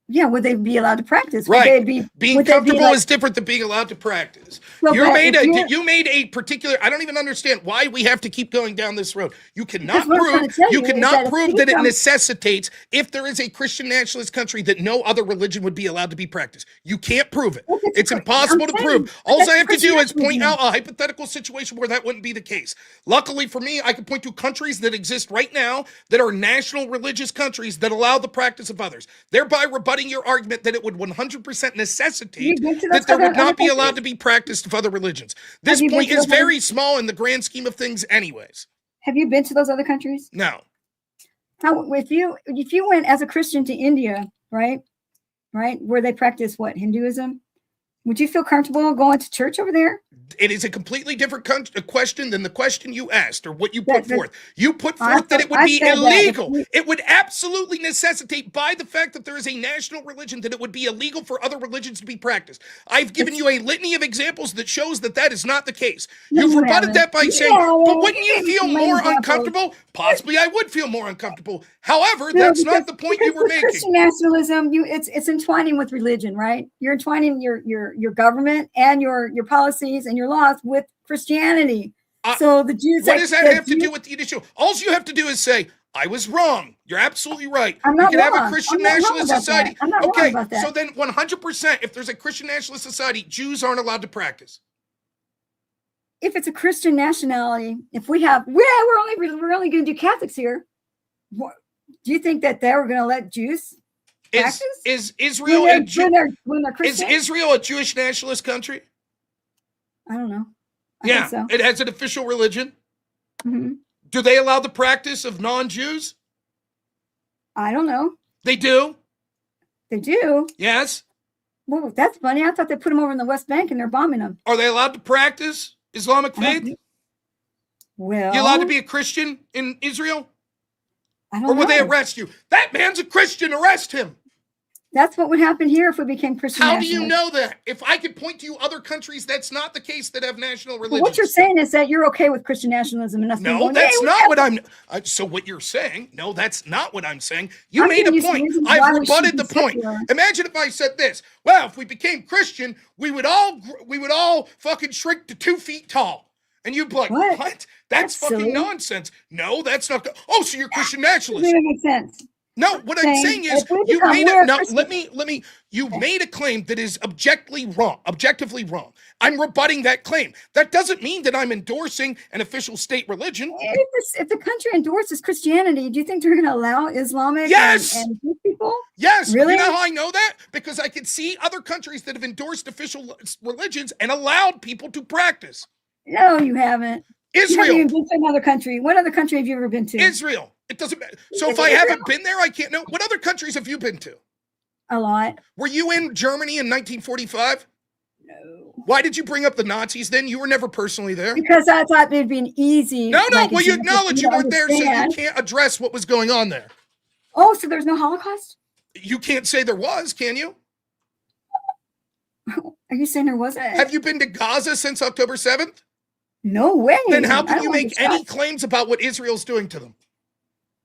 Yeah, would they be allowed to practice? Right. Being comfortable like, is different than being allowed to practice. So You made a particular. I don't even understand why we have to keep going down this road. You cannot prove. You cannot prove that it necessitates if there is a Christian nationalist country that no other religion would be allowed to be practiced. You can't prove it. It's impossible to prove. All I have to do is point out a hypothetical situation where that wouldn't be the case. Luckily for me, I can point to countries that exist right now that are national religious countries that allow the practice of others, thereby rebutting your argument that it would 100% necessitate that there would not be allowed to be practiced of other religions. This point is very small in the grand scheme of things anyways. Have you been to those other countries? No. If you went as a Christian to India, right, where they practice what, Hinduism, would you feel comfortable going to church over there? It is a completely different question than the question you asked or what you put forth. You put forth that it would be illegal. It would absolutely necessitate by the fact that there is a national religion that it would be illegal for other religions to be practiced. I've given you a litany of examples that shows that that is not the case. You've rebutted that by saying, but wouldn't you feel more uncomfortable? Possibly I would feel more uncomfortable. However, that's not the point you were making. Christian nationalism, it's entwining with religion, right? You're entwining your government and your policies and your laws with Christianity. So the Jews. What does that have to do with the issue? All you have to do is say, I was wrong. You're absolutely right. I'm not you can wrong. have a Christian I'm not nationalist wrong about society. that. I'm not wrong about that. So then 100%, if there's a Christian nationalist society, Jews aren't allowed to practice. If it's a Christian nationality, if we have, we're only going to do Catholics here. Do you think that they were going to let Jews practice? Is Israel when they're Christian? Is Israel a Jewish nationalist country? I don't know. I Yeah, think so. it has an official religion. Mm-hmm. Do they allow the practice of non-Jews? I don't know. They do. They do. Yes. Well, that's funny. I thought they put them over in the West Bank and they're bombing them. Are they allowed to practice Islamic faith? Well, you allowed to be a Christian in Israel? I don't know. Or would they know. arrest you? That man's a Christian. Arrest him. That's what would happen here if we became Christian. How do you know that? If I could point to you other countries, that's not the case that have national religions. Well, what you're saying is that you're okay with Christian nationalism and nothing. No, that's not what I'm. So what you're saying? No, that's not what I'm saying. You made a point. I've rebutted the point. Imagine if I said this. Well, if we became Christian, we would all fucking shrink to 2 feet tall. And you'd be like, what? That's fucking silly. Nonsense. No, that's not. Oh, so you're Christian nationalist. That makes sense. No, what I'm saying is you made it. No, let me. You made a claim that is objectively wrong. I'm rebutting that claim. That doesn't mean that I'm endorsing an official state religion. If the country endorses Christianity, do you think they're going to allow Islamic and Jewish people? Yes. Really? You know how I know that? Because I can see other countries that have endorsed official religions and allowed people to practice. No, you haven't. Israel. You haven't even been to another country. What other country have you ever been to? Israel. It doesn't matter. So if I haven't been there, I can't know. What other countries have you been to? A lot. Were you in Germany in 1945? No. Why did you bring up the Nazis then? You were never personally there. Because I thought it'd be an easy. No. Well, you acknowledge you weren't there, so you can't address what was going on there. Oh, so there's no Holocaust? You can't say there was, can you? Are you saying there wasn't? Have you been to Gaza since October 7th? No way. Then how can you make any claims about what Israel's doing to them?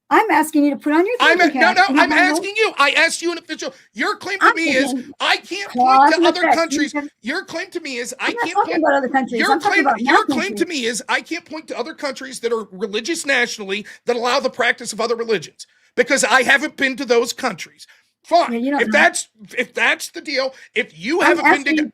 I'm asking you to put on your I'm asking you. I asked you an official. Your claim to me is I can't point to other countries. Your claim to me is I can't point about other countries. Your claim to me is I can't point to other countries that are religious nationally that allow the practice of other religions because I haven't been to those countries. Fine. Yeah, if that's the deal, if you haven't been to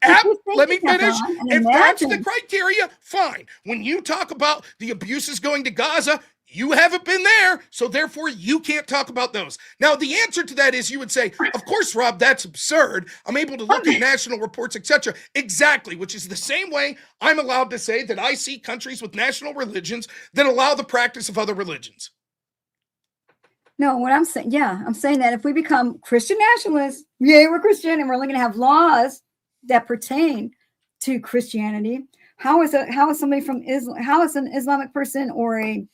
let me finish. If that's the criteria, fine. When you talk about the abuses going to Gaza, You haven't been there, so therefore you can't talk about those. Now, the answer to that is you would say, of course, Rob, that's absurd. I'm able to look at national reports, etc. Exactly, which is the same way I'm allowed to say that I see countries with national religions that allow the practice of other religions. No, what I'm saying, I'm saying that if we become Christian nationalists, yay, we're Christian, and we're only going to have laws that pertain to Christianity. How is somebody from Islam? How is an Islamic person or a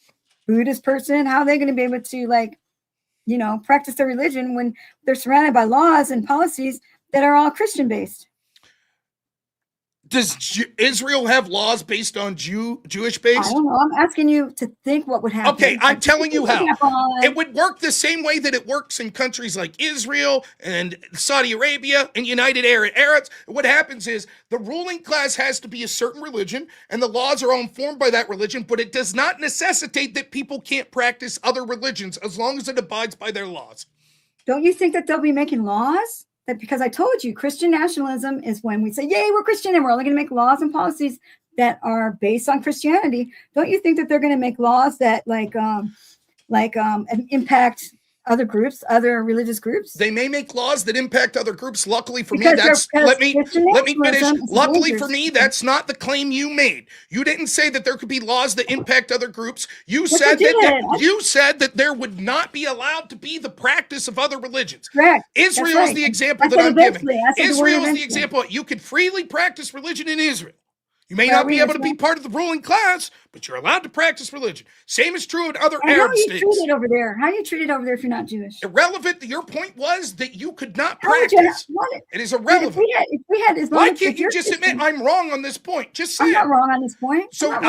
Buddhist person? How are they going to be able to practice their religion when they're surrounded by laws and policies that are all Christian based? Does Israel have laws based on Jewish based? I don't know. I'm asking you to think what would happen. Okay, I'm telling you how. It would work the same way that it works in countries like Israel and Saudi Arabia and United Arab Emirates. What happens is the ruling class has to be a certain religion, and the laws are all informed by that religion, but it does not necessitate that people can't practice other religions as long as it abides by their laws. Don't you think that they'll be making laws? Because I told you, Christian nationalism is when we say, yay, we're Christian, and we're only going to make laws and policies that are based on Christianity. Don't you think that they're going to make laws that impact other groups, other religious groups? They may make laws that impact other groups. Luckily for me, let me finish. Luckily for me, that's not the claim you made. You didn't say that there could be laws that impact other groups. You said that there would not be allowed to be the practice of other religions. Correct. Israel is the example that I'm giving. Israel is the example. You could freely practice religion in Israel. You may not be able to be part of the ruling class, but you're allowed to practice religion. Same is true in other Arab states. How are you treated over there? How are you treated over there if you're not Jewish? Irrelevant. Your point was that you could not practice. It is irrelevant. If we had Islamic, why can't you just admit I'm wrong on this point? Just say I'm not wrong on this point. So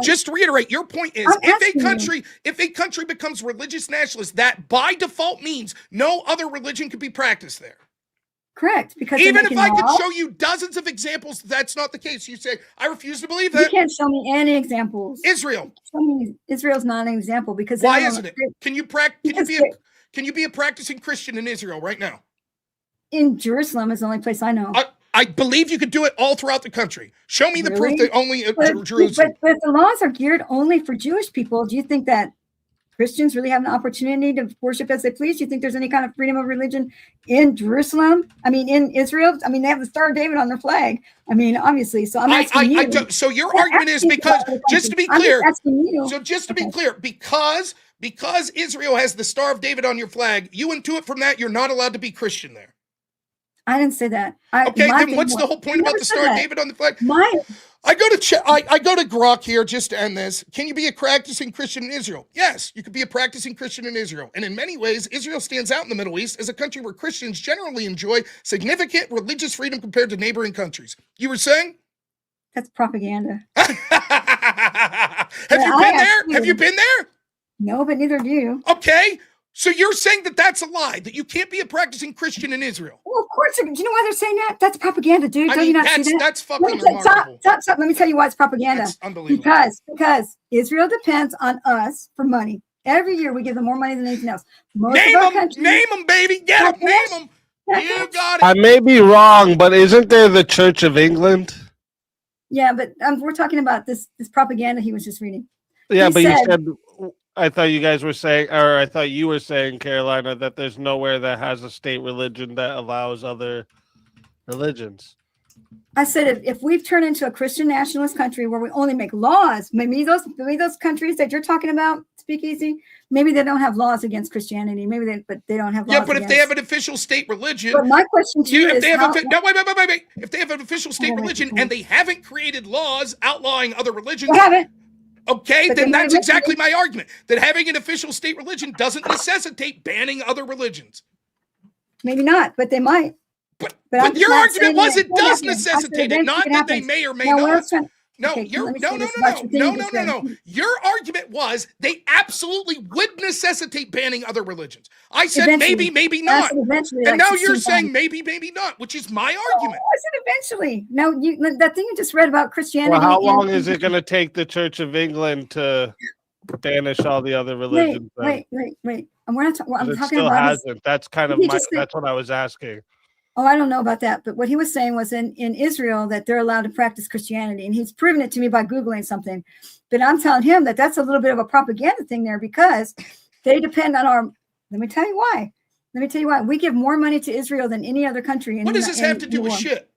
just to reiterate, your point is if a country becomes religious nationalist, that by default means no other religion could be practiced there. Correct. Because even if I could show you dozens of examples, that's not the case. You say, I refuse to believe that. You can't show me any examples. Israel. Israel's not an example because why isn't it? Can you be a practicing Christian in Israel right now? In Jerusalem is the only place I know. I believe you could do it all throughout the country. Show me the proof that only Jerusalem. But if the laws are geared only for Jewish people, do you think that Christians really have an opportunity to worship as they please? Do you think there's any kind of freedom of religion in Jerusalem? I mean, in Israel? I mean, they have the Star of David on their flag. I mean, obviously. So I'm asking you. So your argument is because, just to be clear, because Israel has the Star of David on your flag, you intuit from that you're not allowed to be Christian there. I didn't say that. Then what's the whole point about the Star of David on the flag? I go to Grok here just to end this. Can you be a practicing Christian in Israel? Yes, you could be a practicing Christian in Israel. And in many ways, Israel stands out in the Middle East as a country where Christians generally enjoy significant religious freedom compared to neighboring countries. You were saying? That's propaganda. Have you been there? Have you been there? No, but neither do you. Okay. So you're saying that that's a lie, that you can't be a practicing Christian in Israel? Well, of course. Do you know why they're saying that? That's propaganda, dude. Don't you not see that? That's fucking remarkable. Stop. Let me tell you why it's propaganda. That's unbelievable. Because Israel depends on us for money. Every year we give them more money than anything else. Name them, baby. Get them. Name them. You got it. I may be wrong, but isn't there the Church of England? Yeah, but we're talking about this propaganda he was just reading. Yeah, but you said... I thought you guys were saying, or I thought you were saying, Carolina, that there's nowhere that has a state religion that allows other religions. I said if we've turned into a Christian nationalist country where we only make laws, maybe those countries that you're talking about, speakeasy, maybe they don't have laws against Christianity. But they don't have laws. Yeah, but if they have an official state religion, but my question to you is, wait. If they have an official state religion and they haven't created laws outlawing other religions, they haven't. Okay, then that's exactly my argument. That having an official state religion doesn't necessitate banning other religions. Maybe not, but they might. But your argument was it does necessitate it, not that they may or may not. No. Your argument was they absolutely would necessitate banning other religions. I said maybe not. And now you're saying maybe not, which is my argument. I said eventually. No, that thing you just read about Christianity. Well, how long is it going to take the Church of England to banish all the other religions? Wait. I'm talking still about hasn't. That's kind of that's what I was asking. Oh, I don't know about that. But what he was saying was in Israel that they're allowed to practice Christianity. And he's proven it to me by Googling something. But I'm telling him that that's a little bit of a propaganda thing there because they depend on our, let me tell you why. We give more money to Israel than any other country. What does this have to do with shit?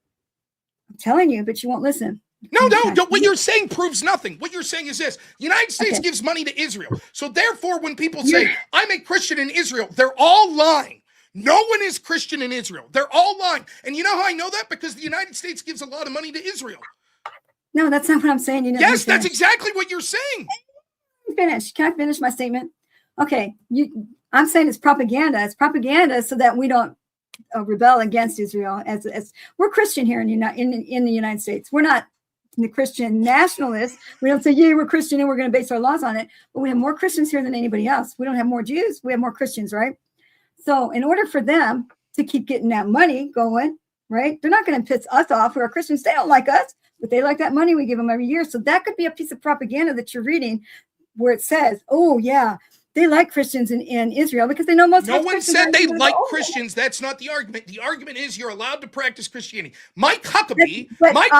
I'm telling you, but you won't listen. No. What you're saying proves nothing. What you're saying is this. The United States gives money to Israel. So therefore, when people say, I'm a Christian in Israel, they're all lying. No one is Christian in Israel. They're all lying. And you know how I know that? Because the United States gives a lot of money to Israel. No, that's not what I'm saying. Yes, that's exactly what you're saying. Finish. Can I finish my statement? Okay. I'm saying it's propaganda. It's propaganda so that we don't rebel against Israel. As we're Christian here in the United States. We're not the Christian nationalists. We don't say, yeah, we're Christian and we're going to base our laws on it. But we have more Christians here than anybody else. We don't have more Jews. We have more Christians, right? So in order for them to keep getting that money going, right, they're not going to piss us off who are Christians. They don't like us, but they like that money we give them every year. So that could be a piece of propaganda that you're reading where it says, oh, yeah, they like Christians in Israel because they know most No of one Christians said they like yeah. Christians. That's not the argument. The argument is you're allowed to practice Christianity. Mike Huckabee, Mike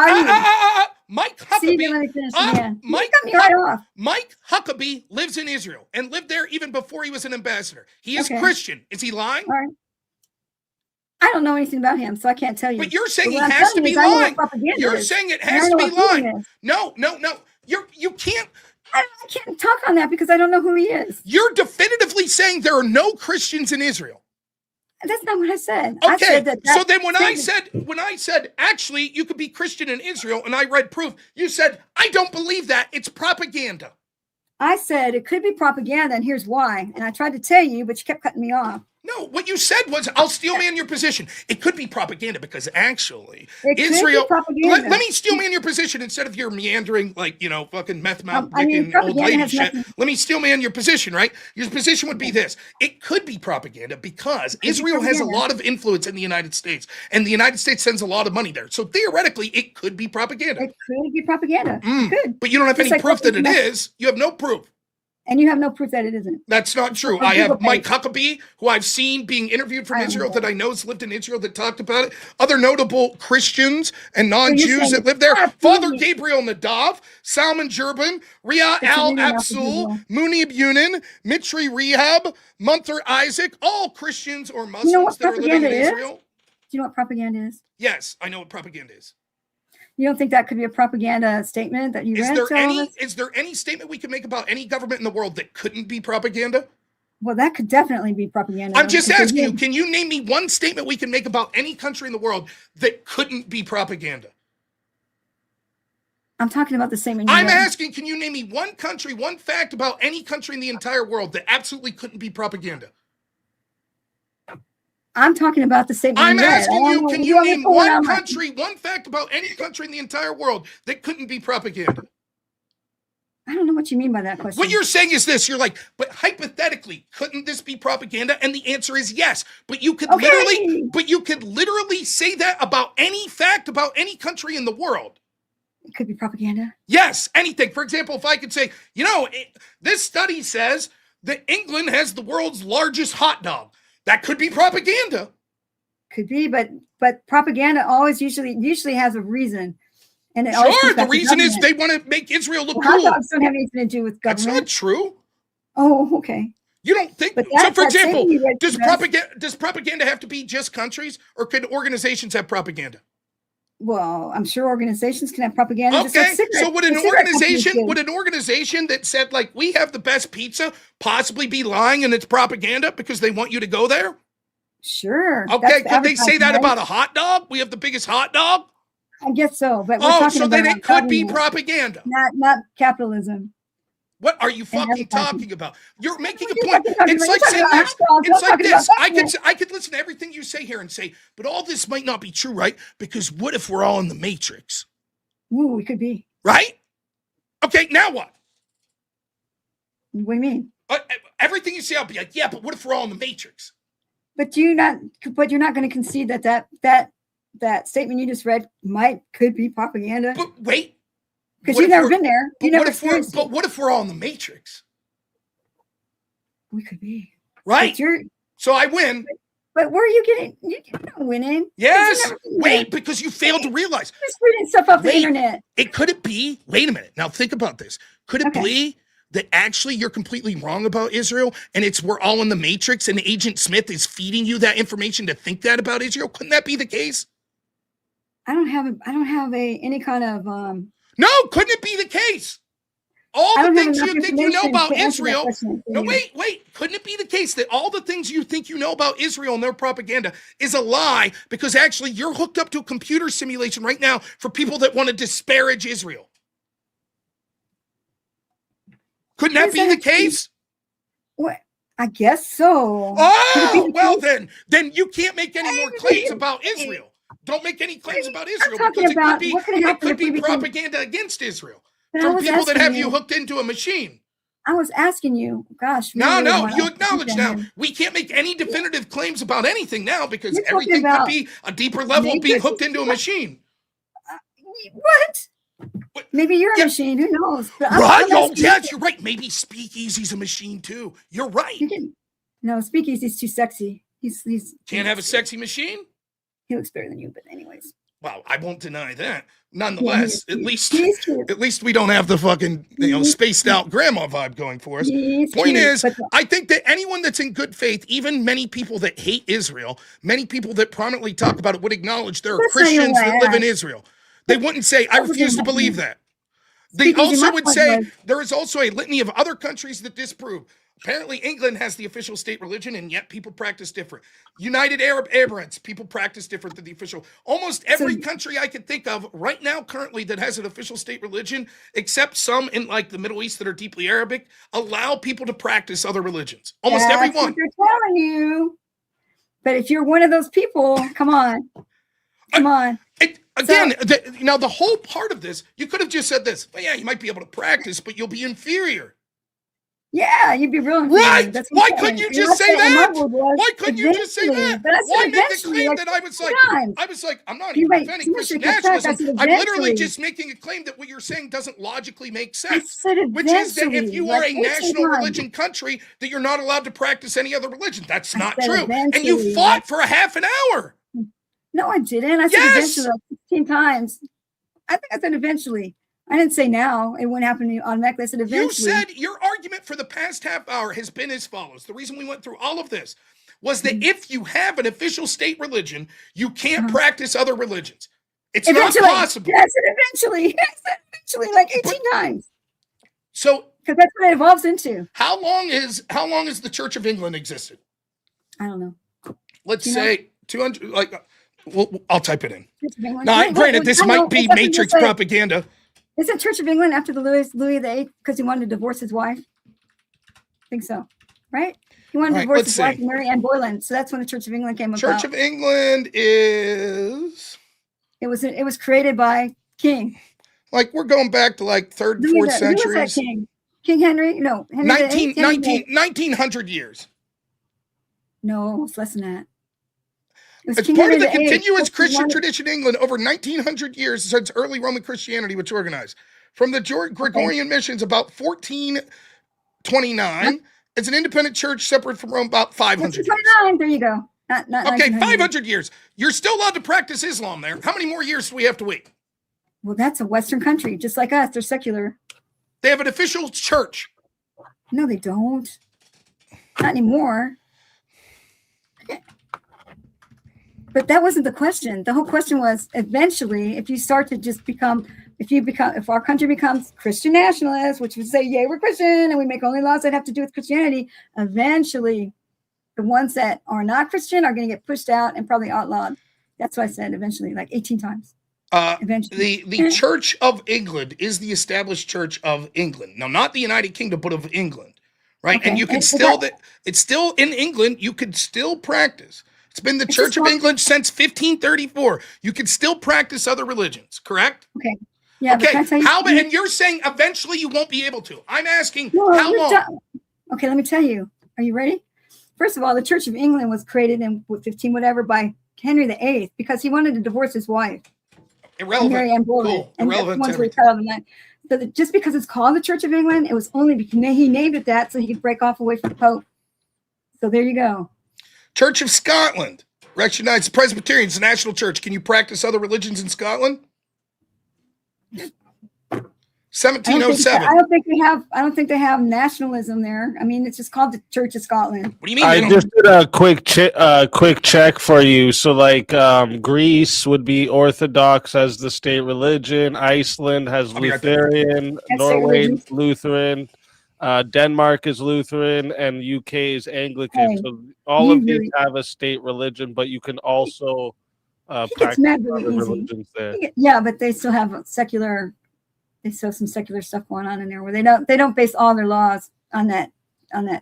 Huckabee lives in Israel and lived there even before he was an ambassador. He is Christian. Is he lying? All right. I don't know anything about him, so I can't tell you. But you're saying he has to be lying. You're saying it has to be lying. No. You can't. I can't talk on that because I don't know who he is. You're definitively saying there are no Christians in Israel. That's not what I said. Okay. I said that so then when I said actually you could be Christian in Israel and I read proof, you said, I don't believe that. It's propaganda. I said it could be propaganda, and here's why. And I tried to tell you, but you kept cutting me off. No, what you said was, I'll steel man your position. It could be propaganda because actually Israel, let me steel man your position instead of your meandering, like, fucking meth mouth old lady shit. Let me steel man your position, right? Your position would be this. It could be propaganda because Israel has a lot of influence in the United States and the United States sends a lot of money there. So theoretically, it could be propaganda. It could be propaganda. It could. But you don't have any proof that it is. You have no proof. And you have no proof that it isn't. That's not true. I have Mike Huckabee, who I've seen being interviewed from Israel that I know has lived in Israel that talked about it. Other notable Christians and non-Jews that live there. Father Gabriel Nadav, Salman Jurban, Ria Al-Absul, Munib Yunin, Mitri Rehab, Munther Isaac, all Christians or Muslims that are living in Israel. Do you know what propaganda is? Yes, I know what propaganda is. You don't think that could be a propaganda statement that you read? Is there any statement we can make about any government in the world that couldn't be propaganda? Well, that could definitely be propaganda. I'm just asking you, can you name me one statement we can make about any country in the world that couldn't be propaganda? I'm talking about the statement. I'm asking, can you name me one country, one fact about any country in the entire world that absolutely couldn't be propaganda? I'm talking about the statement. I'm asking you, can you name one country, one fact about any country in the entire world that couldn't be propaganda? I don't know what you mean by that question. What you're saying is this, you're like, but hypothetically, couldn't this be propaganda? And the answer is yes. But you could literally say that about any fact about any country in the world. It could be propaganda. Yes, anything. For example, if I could say, this study says that England has the world's largest hot dog. That could be propaganda. Could be, but propaganda always usually has a reason. And the reason is they want to make Israel look cool. Hot dogs don't have anything to do with government. That's not true. Oh, okay. You don't think so? For example, does propaganda have to be just countries, or could organizations have propaganda? Well, I'm sure organizations can have propaganda. Okay, so would an organization that said, like, we have the best pizza possibly be lying and it's propaganda because they want you to go there? Sure. Okay, could they say that about a hot dog? We have the biggest hot dog? I guess so, but we're talking about then it could be propaganda. Not capitalism. What are you fucking talking about? You're making a point. It's like saying this. It's like this. I could listen to everything you say here and say, but all this might not be true, right? Because what if we're all in the Matrix? Ooh, we could be. Right? Okay, now what? What do you mean? Everything you say, I'll be like, yeah, but what if we're all in the Matrix? But you're not going to concede that statement you just read could be propaganda. But wait. Because you've never been there. But what if we're all in the Matrix? We could be. Right. So I win. But where are you getting? You're not winning. Yes. Wait, because you failed to realize. Just reading stuff off the internet. Could it be? Wait a minute. Now think about this. Could it be that actually you're completely wrong about Israel, and we're all in the Matrix, and Agent Smith is feeding you that information to think that about Israel? Couldn't that be the case? I don't have any kind of No, couldn't it be the case? All the things you think you know about Israel. No, wait. Couldn't it be the case that all the things you think you know about Israel and their propaganda is a lie, because actually you're hooked up to a computer simulation right now for people that want to disparage Israel? Couldn't that be the case? What? I guess so. Oh, well then you can't make any more claims about Israel. Don't make any claims about Israel, because it could be propaganda against Israel from people that have you hooked into a machine. I was asking you, gosh. No, you acknowledge now. We can't make any definitive claims about anything now, because everything could be a deeper level of being hooked into a machine. What? Maybe you're a machine. Who knows? Right? Oh, yes, you're right. Maybe Speakeasy's a machine too. You're right. No, Speakeasy's too sexy. He's can't have a sexy machine. He looks better than you, but anyways. Well, I won't deny that. Nonetheless, at least we don't have the fucking spaced out grandma vibe going for us. Point is, I think that anyone that's in good faith, even many people that hate Israel, many people that prominently talk about it, would acknowledge there are Christians that live in Israel. They wouldn't say, I refuse to believe that. They also would say there is also a litany of other countries that disprove. Apparently, England has the official state religion, and yet people practice different. United Arab Emirates, people practice different than the official. Almost every country I can think of right now currently that has an official state religion, except some in like the Middle East that are deeply Arabic, allow people to practice other religions. Almost every one. They're telling you. But if you're one of those people, come on. Come on. Again, the whole part of this, you could have just said this. Well, yeah, you might be able to practice, but you'll be inferior. Yeah, you'd be real. Right? Why couldn't you just say that? Why couldn't you just say that? Why make the claim that I was like, I'm not even defending Christian nationalism. I'm literally just making a claim that what you're saying doesn't logically make sense. Which is that if you are a national religion country, that you're not allowed to practice any other religion. That's not true. And you fought for a half an hour. No, I didn't. I said eventually like 16 times. I think I said eventually. I didn't say now. It wouldn't happen to you automatically. I said eventually. You said your argument for the past half hour has been as follows. The reason we went through all of this was that if you have an official state religion, you can't practice other religions. It's not possible. I said eventually. I said eventually like 18 times. So, because that's what it evolves into. How long has the Church of England existed? I don't know. Let's say 200. Well, I'll type it in. Now, granted, this might be Matrix propaganda. Is it Church of England after the Louis VIII because he wanted to divorce his wife? I think so, right? He wanted to divorce his wife, Mary Ann Boleyn. So that's when the Church of England came about. Church of England is. It was created by King. Like we're going back to like 3rd, 4th centuries. Who was that King? King Henry? No, Henry 1900 years. No, it's less than that. As part of the continuous Christian tradition in England, over 1900 years since early Roman Christianity was organized. From the Gregorian missions about 1429, it's an independent church separate from Rome about 500 years. There you go. Not okay, 500 years. You're still allowed to practice Islam there. How many more years do we have to wait? Well, that's a Western country, just like us. They're secular. They have an official church. No, they don't. Not anymore. But that wasn't the question. The whole question was eventually, if you start to just if our country becomes Christian nationalist, which would say, yay, we're Christian, and we make only laws that have to do with Christianity, eventually the ones that are not Christian are going to get pushed out and probably outlawed. That's what I said eventually, like 18 times. Eventually. The Church of England is the established Church of England. Now, not the United Kingdom, but of England, right? Okay. And you can it's still in England, you could still practice. It's been the Church of England since 1534. You can still practice other religions, correct? Okay. Yeah. Okay. And you're saying eventually you won't be able to. I'm asking how long? Okay, let me tell you. Are you ready? First of all, the Church of England was created in 15 whatever by Henry VIII because he wanted to divorce his wife. Irrelevant. Mary Ann Boleyn. Cool. Irrelevant. So just because it's called the Church of England, it was only because he named it that so he could break off away from the Pope. So there you go. Church of Scotland. Recognized Presbyterians, the national church. Can you practice other religions in Scotland? 1707. I don't think they have nationalism there. I mean, it's just called the Church of Scotland. What do you mean? I just did a quick check for you. So, like, Greece would be Orthodox as the state religion. Iceland has Lutheran. Norway Lutheran. Denmark is Lutheran, and UK is Anglican. Hey, so all of these have a state religion, but you can also practice other religions there. Yeah, but they still have secular. They still have some secular stuff going on in there where they don't base all their laws on that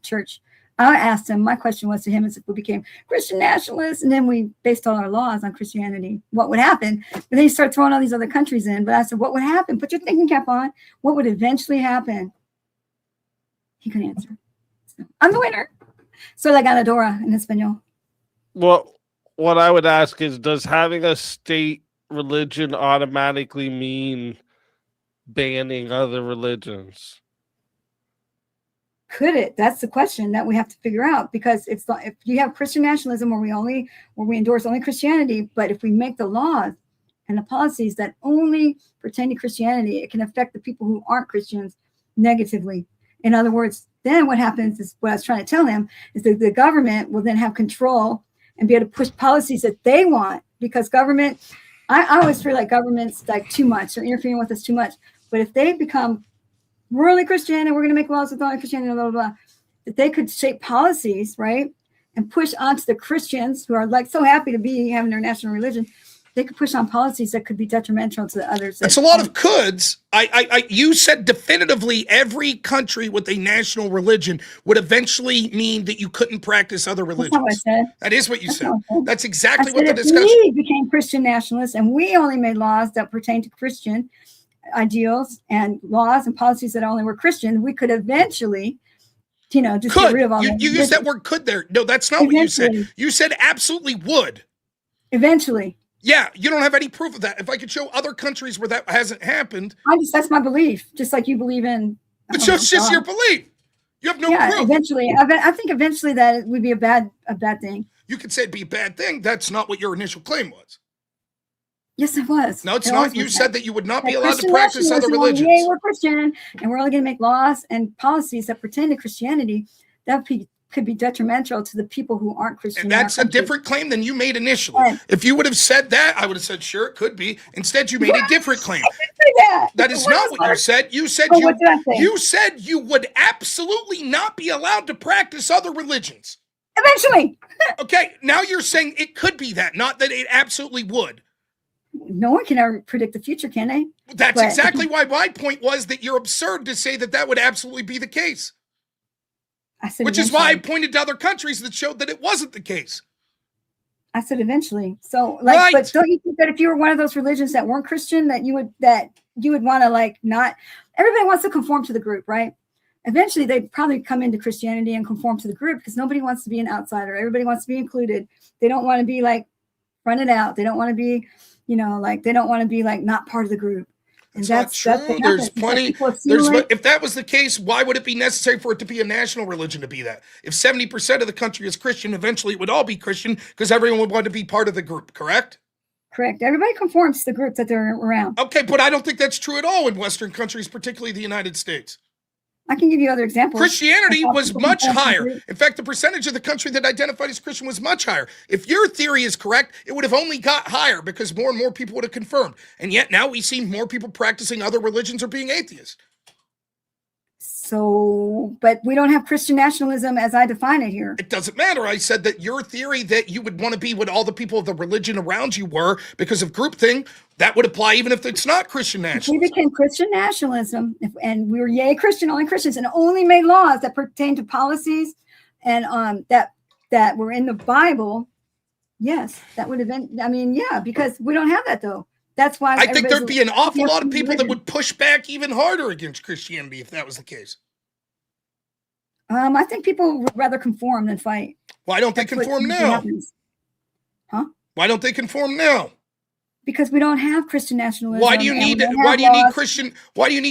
church. I asked him. My question was to him: is if we became Christian nationalists and then we based all our laws on Christianity, what would happen? But then you start throwing all these other countries in. But I said, what would happen? Put your thinking cap on. What would eventually happen? He couldn't answer. So, I'm the winner. So la ganadora in Espanol. Well, what I would ask is, does having a state religion automatically mean banning other religions? Could it? That's the question that we have to figure out, because if you have Christian nationalism where we endorse only Christianity, but if we make the laws and the policies that only pertain to Christianity, it can affect the people who aren't Christians negatively. In other words, then what happens is, what I was trying to tell him is that the government will then have control and be able to push policies that they want, because government, I always feel like government's like too much or interfering with us too much. But if they become really Christian and we're going to make laws with only Christianity, blah, blah, blah, that they could shape policies, right? And push onto the Christians who are like so happy to be having their national religion. They could push on policies that could be detrimental to the others. That's a lot of coulds. You said definitively every country with a national religion would eventually mean that you couldn't practice other religions. That's not what I said. That is what you said. That's I exactly said what the if discussion. we became Christian nationalists and we only made laws that pertain to Christian ideals and laws and policies that only were Christian, we could eventually, just get rid of all that. You used that word could there. No, that's not what you said. You said absolutely would. Eventually. Yeah, you don't have any proof of that. If I could show other countries where that hasn't happened. That's my belief, just like you believe in. It's just your belief. You have no proof. Eventually. I think eventually that it would be a bad thing. You could say it'd be a bad thing. That's not what your initial claim was. Yes, it was. No, it's not. You said that you would not be allowed to practice other religions. Yeah, we're Christian, and we're only going to make laws and policies that pertain to Christianity. That could be detrimental to the people who aren't Christian. And that's a different claim than you made initially. If you would have said that, I would have said, sure, it could be. Instead, you made a different claim. That is not what you said. You said you said you would absolutely not be allowed to practice other religions. Eventually. Okay, now you're saying it could be that, not that it absolutely would. No one can ever predict the future, can they? That's exactly why my point was that you're absurd to say that would absolutely be the case. Which is why I pointed to other countries that showed that it wasn't the case. I said eventually. So, like, but don't you think that if you were one of those religions that weren't Christian, that you would want to like not? Everybody wants to conform to the group, right? Eventually, they'd probably come into Christianity and conform to the group, because nobody wants to be an outsider. Everybody wants to be included. They don't want to be like fronted out. They don't want to be, they don't want to be like not part of the group. And that's not true. There's plenty. If that was the case, why would it be necessary for it to be a national religion to be that? If 70% of the country is Christian, eventually it would all be Christian because everyone would want to be part of the group, correct? Correct. Everybody conforms to the group that they're around. Okay, but I don't think that's true at all in Western countries, particularly the United States. I can give you other examples. Christianity was much higher. In fact, the percentage of the country that identified as Christian was much higher. If your theory is correct, it would have only got higher because more and more people would have confirmed. And yet now we see more people practicing other religions or being atheists. So, but we don't have Christian nationalism as I define it here. It doesn't matter. I said that your theory that you would want to be what all the people of the religion around you were because of group thing, that would apply even if it's not Christian nationalism. If we became Christian nationalism, and we were Christian, only Christians, and only made laws that pertain to policies and that were in the Bible, yes, that would have been, because we don't have that though. That's why I think there'd be an awful lot of people that would push back even harder against Christianity if that was the case. I think people would rather conform than fight. Why don't they conform now? Huh? Why don't they conform now? Because we don't have Christian nationalism. Why do you need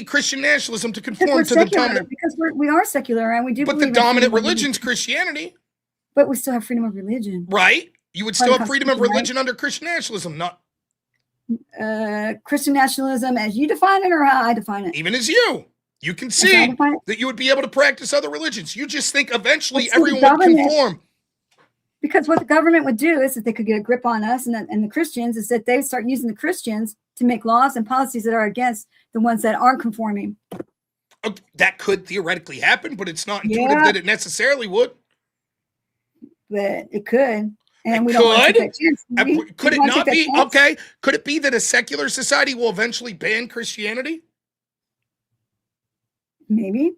Christian nationalism to conform to the dominant? Because we are secular and we do. But the dominant religion's Christianity. But we still have freedom of religion. Right? You would still have freedom of Constitution, right? religion under Christian nationalism, not Christian nationalism as you define it or how I define it? even as you. You can As I see define it? that you would be able to practice other religions. You just think eventually Well, see, everyone would government- conform. Because what the government would do is that they could get a grip on us and the Christians is that they start using the Christians to make laws and policies that are against the ones that aren't conforming. Okay, that could theoretically happen, but it's not intuitive Yeah. that it necessarily would. But it could. And It we don't want to could? take that chance. Could We it wanna take not that be? chance. Okay. Could it be that a secular society will eventually ban Christianity? Maybe.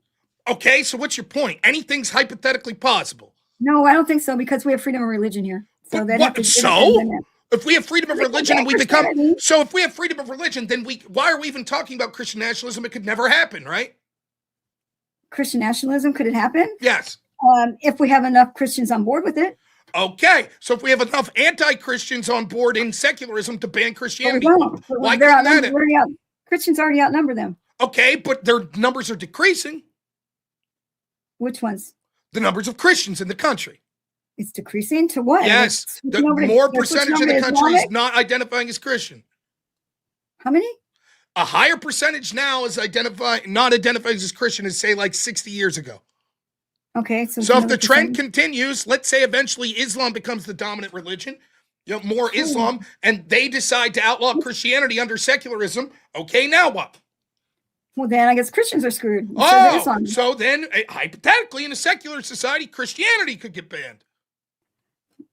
Okay, so what's your point? Anything's hypothetically possible. No, I don't think so because we have freedom of religion here. So But they'd what- have to so? If we have freedom of religion and we become Christianity. so if we have freedom of religion, then why are we even talking about Christian nationalism? It could never happen, right? Christian nationalism, could it happen? Yes. If we have enough Christians on board with it. Okay. So if we have enough anti-Christians on board in secularism to ban But we Christianity, don't. But why they're couldn't that outnumbered. Christians already outnumber them. okay, but their numbers are decreasing. Which ones? The numbers of Christians in the country. It's decreasing to what? Yes. It's The switching over to- more they're switching percentage of over the to country is Islamic? not identifying as Christian. How many? A higher percentage now is not identifying as Christian as say like 60 years ago. Okay. So, So if another the trend percentage. continues, let's say eventually Islam becomes the dominant religion, more Islam, and they decide to outlaw Christianity under secularism. Okay, now what? Well, then I guess Christians are screwed. Oh, so then hypothetically in a secular society, Christianity could get banned.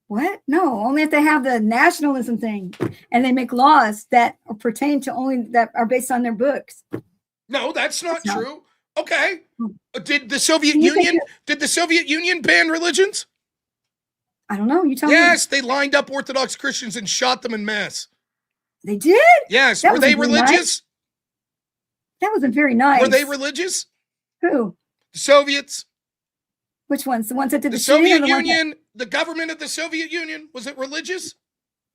What? No, only if they have the nationalism thing and they make laws that pertain to only that are based on their books. No, that's not No. true. Okay. Hmm. Did the Soviet You think Union ban religions? I don't know. You tell me. Yes, they lined up Orthodox Christians and shot them in mass. They did? Yes, That were they wasn't very nice. religious? That wasn't very nice. Were they religious? Who? The Soviets, Which ones? The ones that did the the shooting or Soviet the ones that- Union, the government of the Soviet Union, was it religious?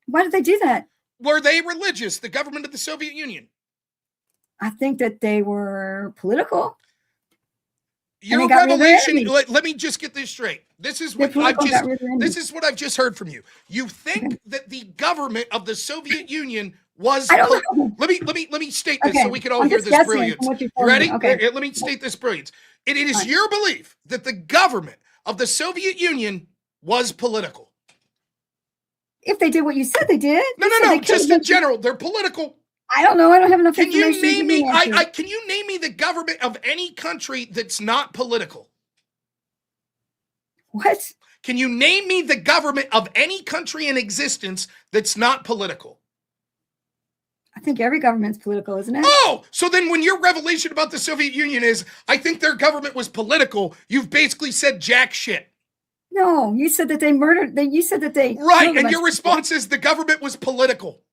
Why did they do that? Were they religious, the government of the Soviet Union? I think that they were political. Your they got rid of their revelation, enemies. let me just get this straight. This is They're what I've political, just got rid of their this enemies. is what I've just heard from you. You think that the government of the Soviet Union was I don't know. let me state this Okay, so we can all I'm hear just this guessing brilliance. from what you're You telling me. ready? Okay. Here, let me state this brilliance. It is Fine. your belief that the government of the Soviet Union was political. If they did what you said they did. No, you said no, they no. Just killed in general, they're political. I don't know. I don't have enough Can you information. to name give me? you an answer. Can you name me the government of any country that's not political? What? Can you name me the government of any country in existence that's not political? I think every government's political, isn't it? Oh, so then when your revelation about the Soviet Union is, I think their government was political, you've basically said jack shit. No, you said that they murdered. You said that they Right, killed a and bunch your of response is the government was political. people.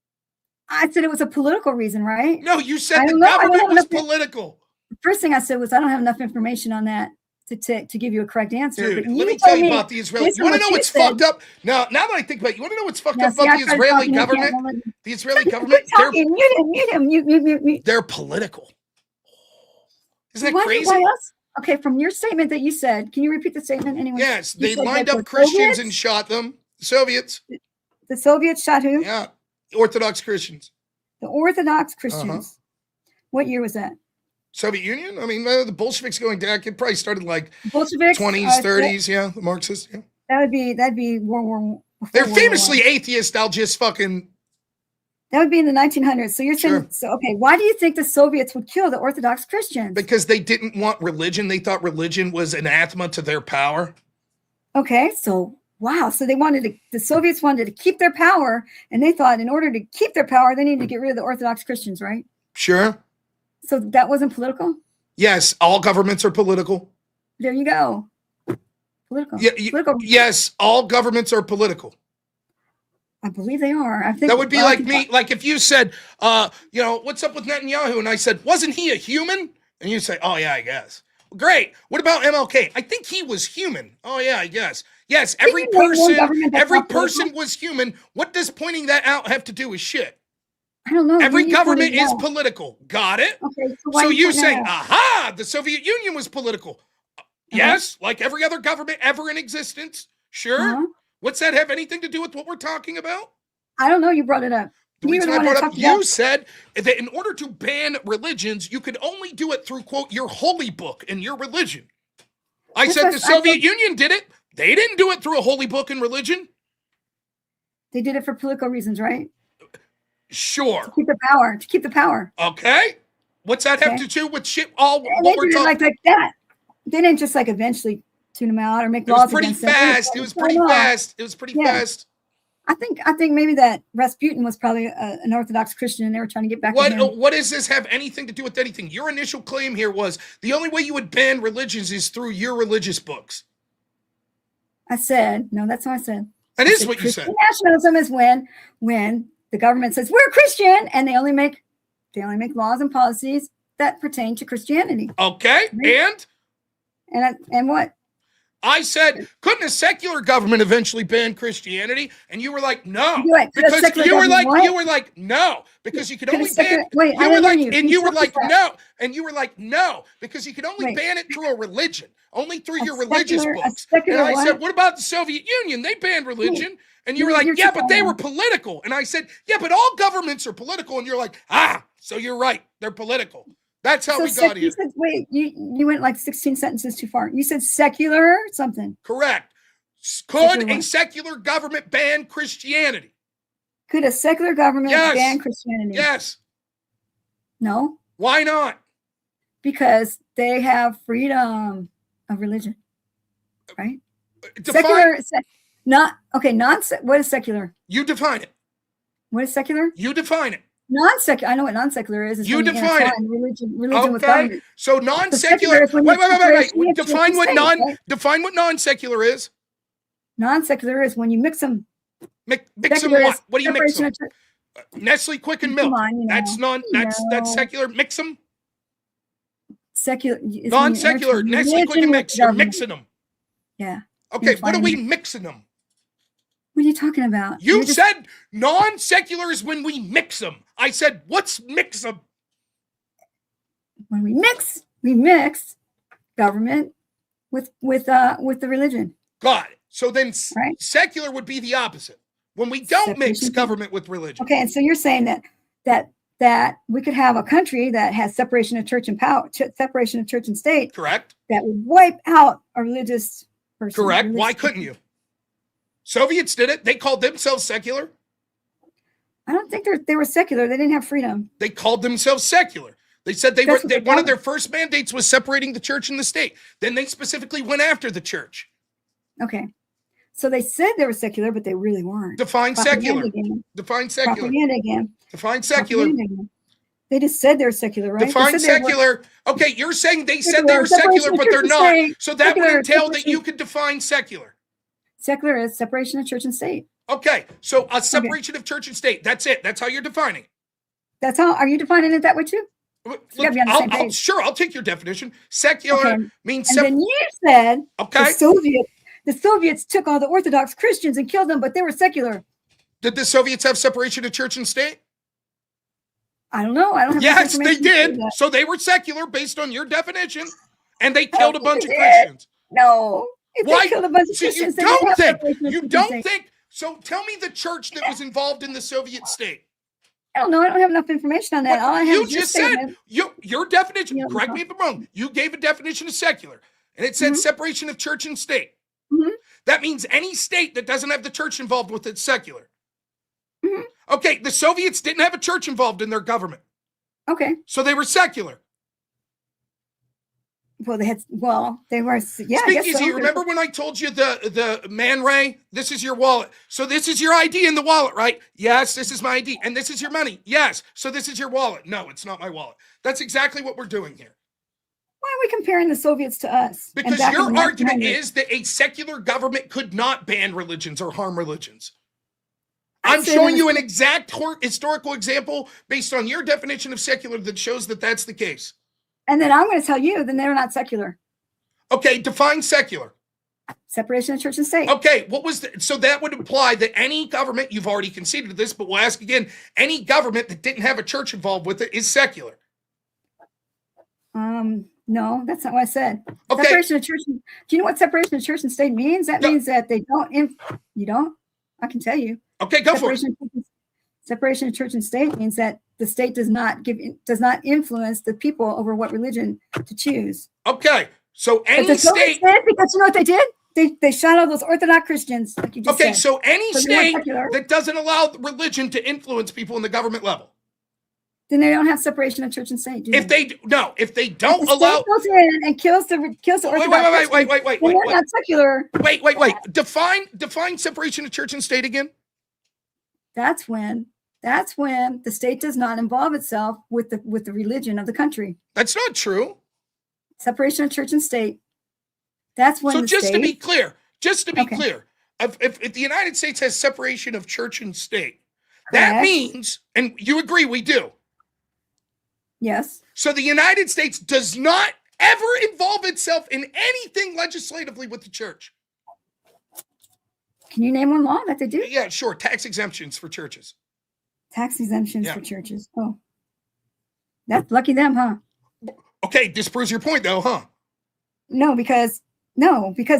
I said it was a political reason, right? No, you said I the don't know, I don't government have was enough- political. The first thing I said was I don't have enough information on that to give you a correct answer. Dude, but let me you tell told you me about the Israeli. based You on want to what know you what's said- fucked up? Now that I think about it, you want to know what's fucked Now, up see, I about the started Israeli talking, you can't government? let me- The Israeli Quit government, talking. Mute him. Mute. they're political. Isn't that Why crazy? else? Okay, from your statement that you said, can you repeat the statement anyway? Yes, You they said lined that up the Christians Soviets- and shot them. Soviets, The Soviets shot who? yeah, Orthodox Christians. The Orthodox Uh-huh. Christians. What year was that? Soviet Union? I mean, the Bolsheviks going back, it probably started like Bolsheviks. 20s, 30s, yeah, the Marxists, yeah. That'd be World War. before They're World War famously I. atheist. I'll just fucking, That would be in the 1900s. So you're saying, Sure. so okay, why do you think the Soviets would kill the Orthodox Christians? because they didn't want religion. They thought religion was anathema to their power. Okay, so wow, so the Soviets wanted to keep their power, and they thought in order to keep their power, they needed to get rid of the Orthodox Christians, right? Sure. So that wasn't political. Yes, all governments are political. There you go. Political. Yeah, political. yes, all governments are political. I believe they are. I think That would be I like think- me, like if you said, what's up with Netanyahu? And I said, wasn't he a human? And you say, oh yeah, I guess. Great. What about MLK? I think he was human. Oh yeah, I guess. Yes, every you name one government that's every not political? person was human. What does pointing that out have to do with shit? I don't know. Every You government pointed it is out. political. Got it? Okay, so why So are you pointing say, that out? aha, the Soviet Union was political. Yes, like every other government ever in existence. Sure. Uh-huh. What's that have anything to do with what we're talking about? I don't know. You brought it up. The You were reason the I one that brought up, talked you about- said that in order to ban religions, you could only do it through, quote, your holy book and your religion. I That's said what the I Soviet thought- Union did it. They didn't do it through a holy book and religion. They did it for political reasons, right? Sure. To keep the power. To keep the power. Okay. What's that have Okay. to do with shit? All And what they we're did it talking. like that. They didn't just like eventually tune them out or make It was laws pretty against them. fast. It was pretty fast. It was pretty Yeah. fast. I think maybe that Rasputin was probably an Orthodox Christian, and they were trying to get back at him. What does this have anything to do with anything? Your initial claim here was the only way you would ban religions is through your religious books. I said no. That's what I said. That I is said what you Christian said. nationalism is when the government says we're Christian, and they only make laws and policies that pertain to Christianity. Okay, Right. And what? I said, couldn't a secular government eventually ban Christianity? And you were like, no, Do it. Could a because secular you were government like, what? you were like, no, because you could Could a only secular- ban. wait, I You were didn't like, hear you. and Can you you were stop like, that? no, and you were like, no, because you could only Wait. ban it through a religion, only through A your religious secular- a books. secular And I said, what? what about the Soviet Union? They banned religion. And you were You're like, too yeah, but they far. were political. And I said, yeah, but all governments are political. And you're like, so you're right, they're political. That's how we got here. You said, wait, you went like 16 sentences too far. You said secular something. Correct. Could Secular a what? secular government ban Christianity? Could a secular government Yes. ban Christianity? Yes. No, Why not? because they have freedom of religion, right? Define. Secular, what is secular? You define it. What is secular? You define it. Non-secular. I know what non-secular is. It's You when define it. intertwine religion with Okay. government. So secular non-secular. is when Wait. you separate Define church what and state, right? define what non-secular is. Non-secular is when you mix them. Mix them Secular what? is What do you mix separation them? of church- Nestle Quick and Come Milk. on, That's that's secular. Mix them. Secular. is when you Non-secular. intertwine Nestle Quick religion and with Mix. You're government. mixing them. Yeah. Okay. What are we Intertwine. mixing them? What are you talking about? You You're just- said non-secular is when we mix them. I said, what's mix them? when we mix government with the religion. Got it. So then Right. secular would be the opposite. When we don't mix Separation. government with religion. Okay, and so you're saying that we could have a country that has separation of church and power, separation of church and state, Correct. that would wipe out a religious person. Correct. religious Why couldn't you? Soviets did it. They called themselves secular. I don't think they were secular. They didn't have freedom. They called themselves secular. They said That's what they one of called their first mandates was separating the church and the state. Then they specifically went after the church. Okay, so they said they were secular, but they really weren't. Define secular. Propaganda game. Define secular. Propaganda game. Define secular. Propaganda game. They just said they're secular, right? They Define said they were- secular. Okay, you're saying they said they Secular, were secular, separation of but church they're and not. state. So that would Secular, entail that separation- you could define secular. Secular is separation of church and state. Okay, so a separation of church and state. That's it. That's how you're defining it. That's how. Are you defining it that way too? Look, gotta be on the same page. sure, I'll take your definition. Secular Okay. means And then you said okay. the Soviets took all the Orthodox Christians and killed them, but they were secular. Did the Soviets have separation of church and state? I don't know. I don't have Yes, enough they information to say did. that. So they were secular based on your definition, and they I killed a don't bunch of think they did. Christians. No. If Why? they killed a bunch of So you Christians, they didn't don't have think? separation of You church and don't state. think? So tell me the church that was involved in the Soviet state. I don't know. I don't have enough information on that. All I have You is your just said statement. your definition. You know, Correct me if I'm wrong. You gave a definition of secular, and it said Mhm. separation of church and state. Mhm. That means any state that doesn't have the church involved with it secular. Mhm. Okay, the Soviets didn't have a church involved in their government, Okay. so they were secular. Well, they were. Yeah. I Speak guess easy. so. Remember when I told you the Man Ray? This is your wallet. So this is your ID in the wallet, right? Yes, this is my ID. And this is your money. Yes. So this is your wallet. No, it's not my wallet. That's exactly what we're doing here. Why are we comparing the Soviets to us? And Because back in your the argument 1900s? is that a secular government could not ban religions or harm religions. I I'm said showing it you was- an exact historical example based on your definition of secular that shows that that's the case. And then I'm going to tell you, then they're not secular. Okay, define secular. Separation of church and state. Okay, so that would imply that any government, you've already conceded this, but we'll ask again, any government that didn't have a church involved with it is secular. No, that's not what I said. Okay. Separation of church. Do you know what separation of church and state means? That means that they don't. You don't? I can tell you. Okay, go for it. Separation of church and state means that the state does not influence the people over what religion to choose. Okay, so any But state, because you know what they did? They shot all those Orthodox Christians. Like you just okay, said. so any So they're state secular. that doesn't allow religion to influence people in the government level. Then they don't have separation of church and state. Do If they don't If the allow, state goes in and kills the Orthodox wait, Christians, then they're not secular. wait. Define separation of church and state again. That's when the state does not involve itself with the religion of the country. That's not true. Separation of church and state. That's when. So the just state, to be clear, Okay. if the United States has separation of church and state, that Correct. means, and you agree we do. Yes. So the United States does not ever involve itself in anything legislatively with the church. Can you name one law that they do? Yeah, sure. Tax exemptions for churches. Tax exemptions Yeah. for churches. Oh, that's lucky them, huh? Okay, this proves your point though, huh? No, because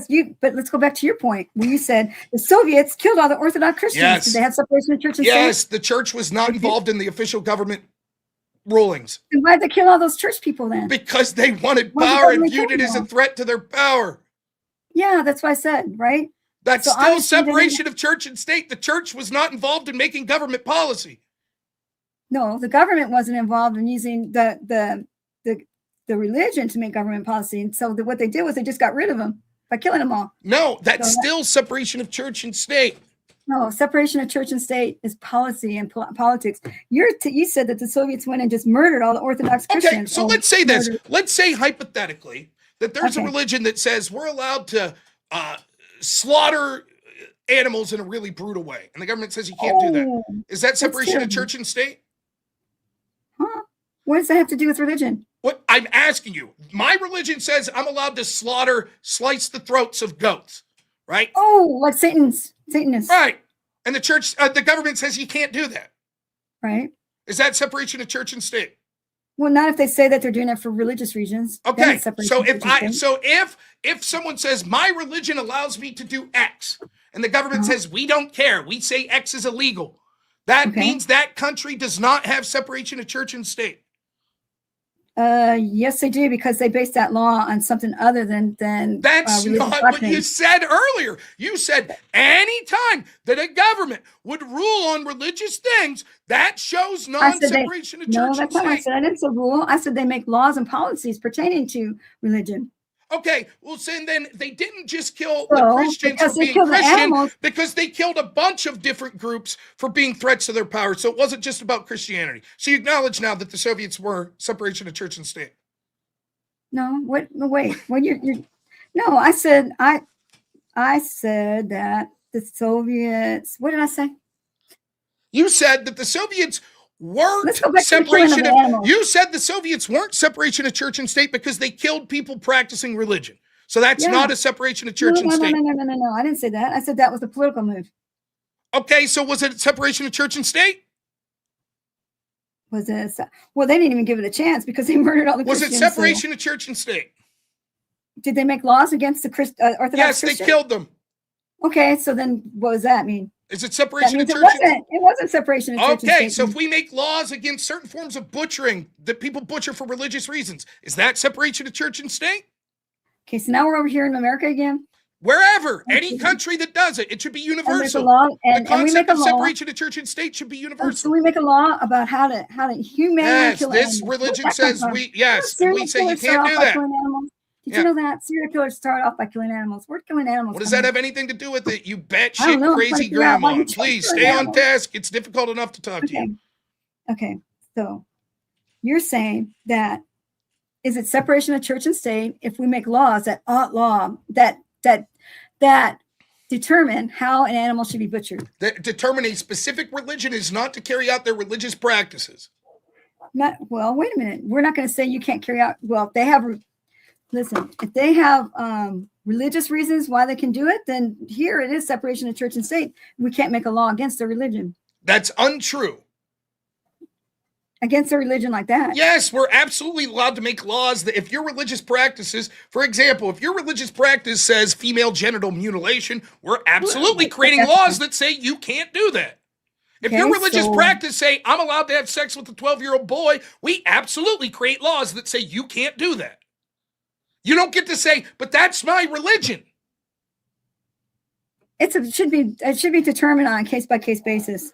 you. But let's go back to your point where you said the Soviets killed all the Orthodox Christians. Yes. Did they have separation of church and Yes, state? the church was not involved in the official government rulings And why'd they kill all those church people then? because they wanted Why did power and government viewed it kill as a them? threat to their power. Yeah, that's what I said, right? That's So still obviously they didn't- separation of church and state. The church was not involved in making government policy. No, the government wasn't involved in using the religion to make government policy. And so what they did was they just got rid of them by killing them all. No, that's So still separation of church and state. No, separation of church and state is policy and politics. You said that the Soviets went and just murdered all the Orthodox Okay, Christians. so Oh, let's say this. murdered. Let's say hypothetically that there's a Okay. religion that says we're allowed to slaughter animals in a really brutal way, and the government says you can't do that. Oh, Is that separation of terrible. church and state? huh? What does that have to do with religion? What I'm asking you, my religion says I'm allowed to slice the throats of goats, right? Oh, like Satanists. Right. And the church, the government says you can't do that. Right. Is that separation of church and state? Well, not if they say that they're doing it for religious reasons. Then Okay. it's separation So of church and state. if someone says my religion allows me to do X, and the government Uh-huh. says we don't care, we say X is illegal, that Okay. means that country does not have separation of church and state. Yes, they do, because they base that law on something other than That's religious not what doctrine. you said earlier. You said any time that a government would rule on religious things, that shows I said non-separation of no, church and that's not what I state. said. I didn't say rule. I said they make laws and policies pertaining to religion. Okay, well, so then they didn't just kill So, the Christians because for they being killed the Christian, animals- because they killed a bunch of different groups for being threats to their power. So it wasn't just about Christianity. So you acknowledge now that the Soviets were separation of church and state. No, what? No, wait. When you're no, I said that the Soviets. What did I say? You said that the Soviets weren't Let's go back to the killing of separation the of, animals. you said the Soviets weren't separation of church and state because they killed people practicing religion. So that's Yeah. not a separation of church and no, state. no. I didn't say that. I said that was a political move. Okay, so was it separation of church and state? Was it? Well, they didn't even give it a chance because they murdered all the Was it Christians. so- separation of church and state? Did they make laws against the Orthodox Yes, they Christians? killed them. Okay, so then what does that mean? Is it That separation of means church and it wasn't separation of church and Okay, state. so if we make laws against certain forms of butchering that people butcher for religious reasons, is that separation of church and state? Okay, so now we're over here in America again. Wherever, any country that does it, it should be And there's a universal. law, The and we make concept a of law. separation of church and state should be So universal. we make a law about how to humanely Yes, kill this animals. religion Where's that come says from? we say you Serial killers start can't off do by that. killing animals. Did Yeah. you know that serial killers start off by killing animals? Where'd killing animals? What does come that in? have anything to do with it? You I don't batshit know. I'm trying to crazy figure out why grandma. you chose Please killing stay on animals. task. It's difficult enough to talk to Okay. you. Okay. So you're saying that is it separation of church and state if we make laws that determine how an animal should be butchered? That determine a specific religion is not to carry out their religious practices. Not well. Wait a minute. We're not going to say you can't carry out. Well, if they have. Listen, if they have religious reasons why they can do it, then here it is separation of church and state. We can't make a law against their religion. That's untrue. against a religion like that. Yes, we're absolutely allowed to make laws that if your religious practices, for example, if your religious practice says female genital mutilation, we're absolutely creating laws that say you can't do that. If your religious practice say I'm allowed to have sex with a 12-year-old boy, we absolutely create laws that say you can't do that. You don't get to say, but that's my religion. It should be determined on a case-by-case basis.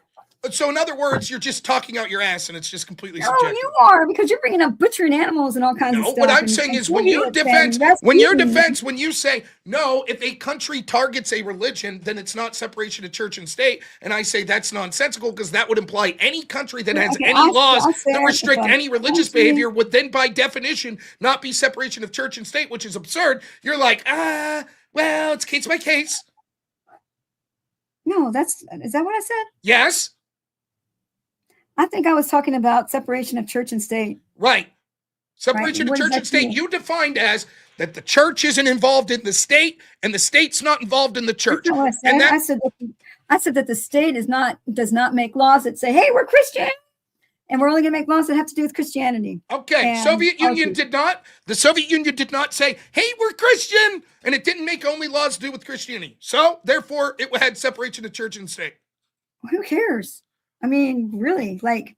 So in other words, you're just talking out your ass and it's just completely subjective. Oh, you are, because you're bringing up butchering animals and all kinds of stuff. No, what I'm saying is when you say, no, if a country targets a religion, then it's not separation of church and state. And I say that's nonsensical because that would imply any country that has any laws that restrict any religious behavior would then by definition not be separation of church and state, which is absurd. You're like, well, it's case by case. No, is that what I said? Yes. I think I was talking about separation of church and state. Right. Separation of church and state, you defined as that the church isn't involved in the state and the state's not involved in the church. That's not what I said. I said that the state does not make laws that say, hey, we're Christian. And we're only going to make laws that have to do with Christianity. Okay. The Soviet Union did not say, hey, we're Christian. And it didn't make only laws to do with Christianity. So therefore it had separation of church and state. Who cares? I mean, really, like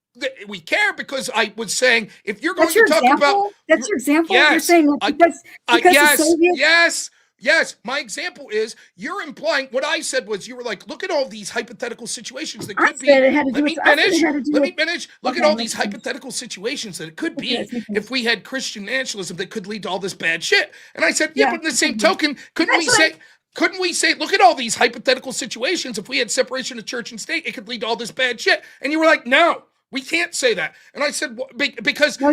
we care because I was saying if you're going to talk about that's your example. Yes, you're saying because yes, the Soviets, yes. My example is you're implying what I said was you were like, look at all these hypothetical situations that could be. Let me finish. Look at all these hypothetical situations that it could be if we had Christian nationalism that could lead to all this bad shit. And I said, yeah, but in the same token, couldn't we say, look at all these hypothetical situations. If we had separation of church and state, it could lead to all this bad shit. And you were like, no, we can't say that. And I said, because I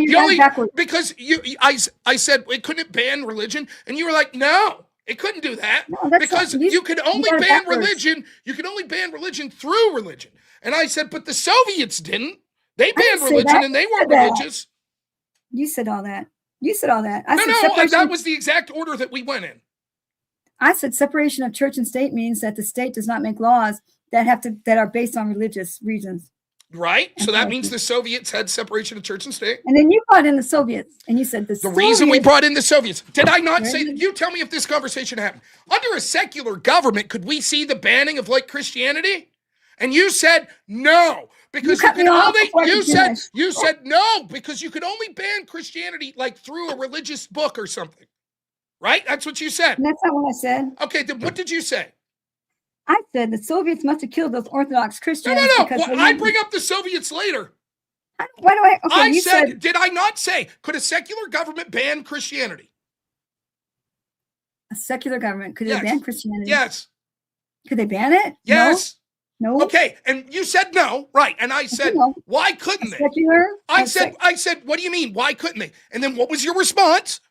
said, it couldn't ban religion. And you were like, no, it couldn't do that because you could only ban religion. You could only ban religion through religion. And I said, but the Soviets didn't. They banned religion and they weren't religious. You said all that. I said that was the exact order that we went in. I said separation of church and state means that the state does not make laws that are based on religious reasons. Right. So that means the Soviets had separation of church and state. And then you brought in the Soviets and you said the reason we brought in the Soviets. Did I not say that? You tell me if this conversation happened. Under a secular government, could we see the banning of like Christianity? And you said no. Because you said no, because you could only ban Christianity like through a religious book or something. Right? That's what you said. And that's not what I said. Okay, then what did you say? I said the Soviets must have killed those Orthodox Christians. No. I bring up the Soviets later. Why do I? Okay, I said, did I not say, could a secular government ban Christianity? A secular government, could they ban Christianity? Yes. Could they ban it? Yes. No. Okay, and you said no, right? And I said, why couldn't they? Secular? I said, what do you mean? Why couldn't they? And then what was your response?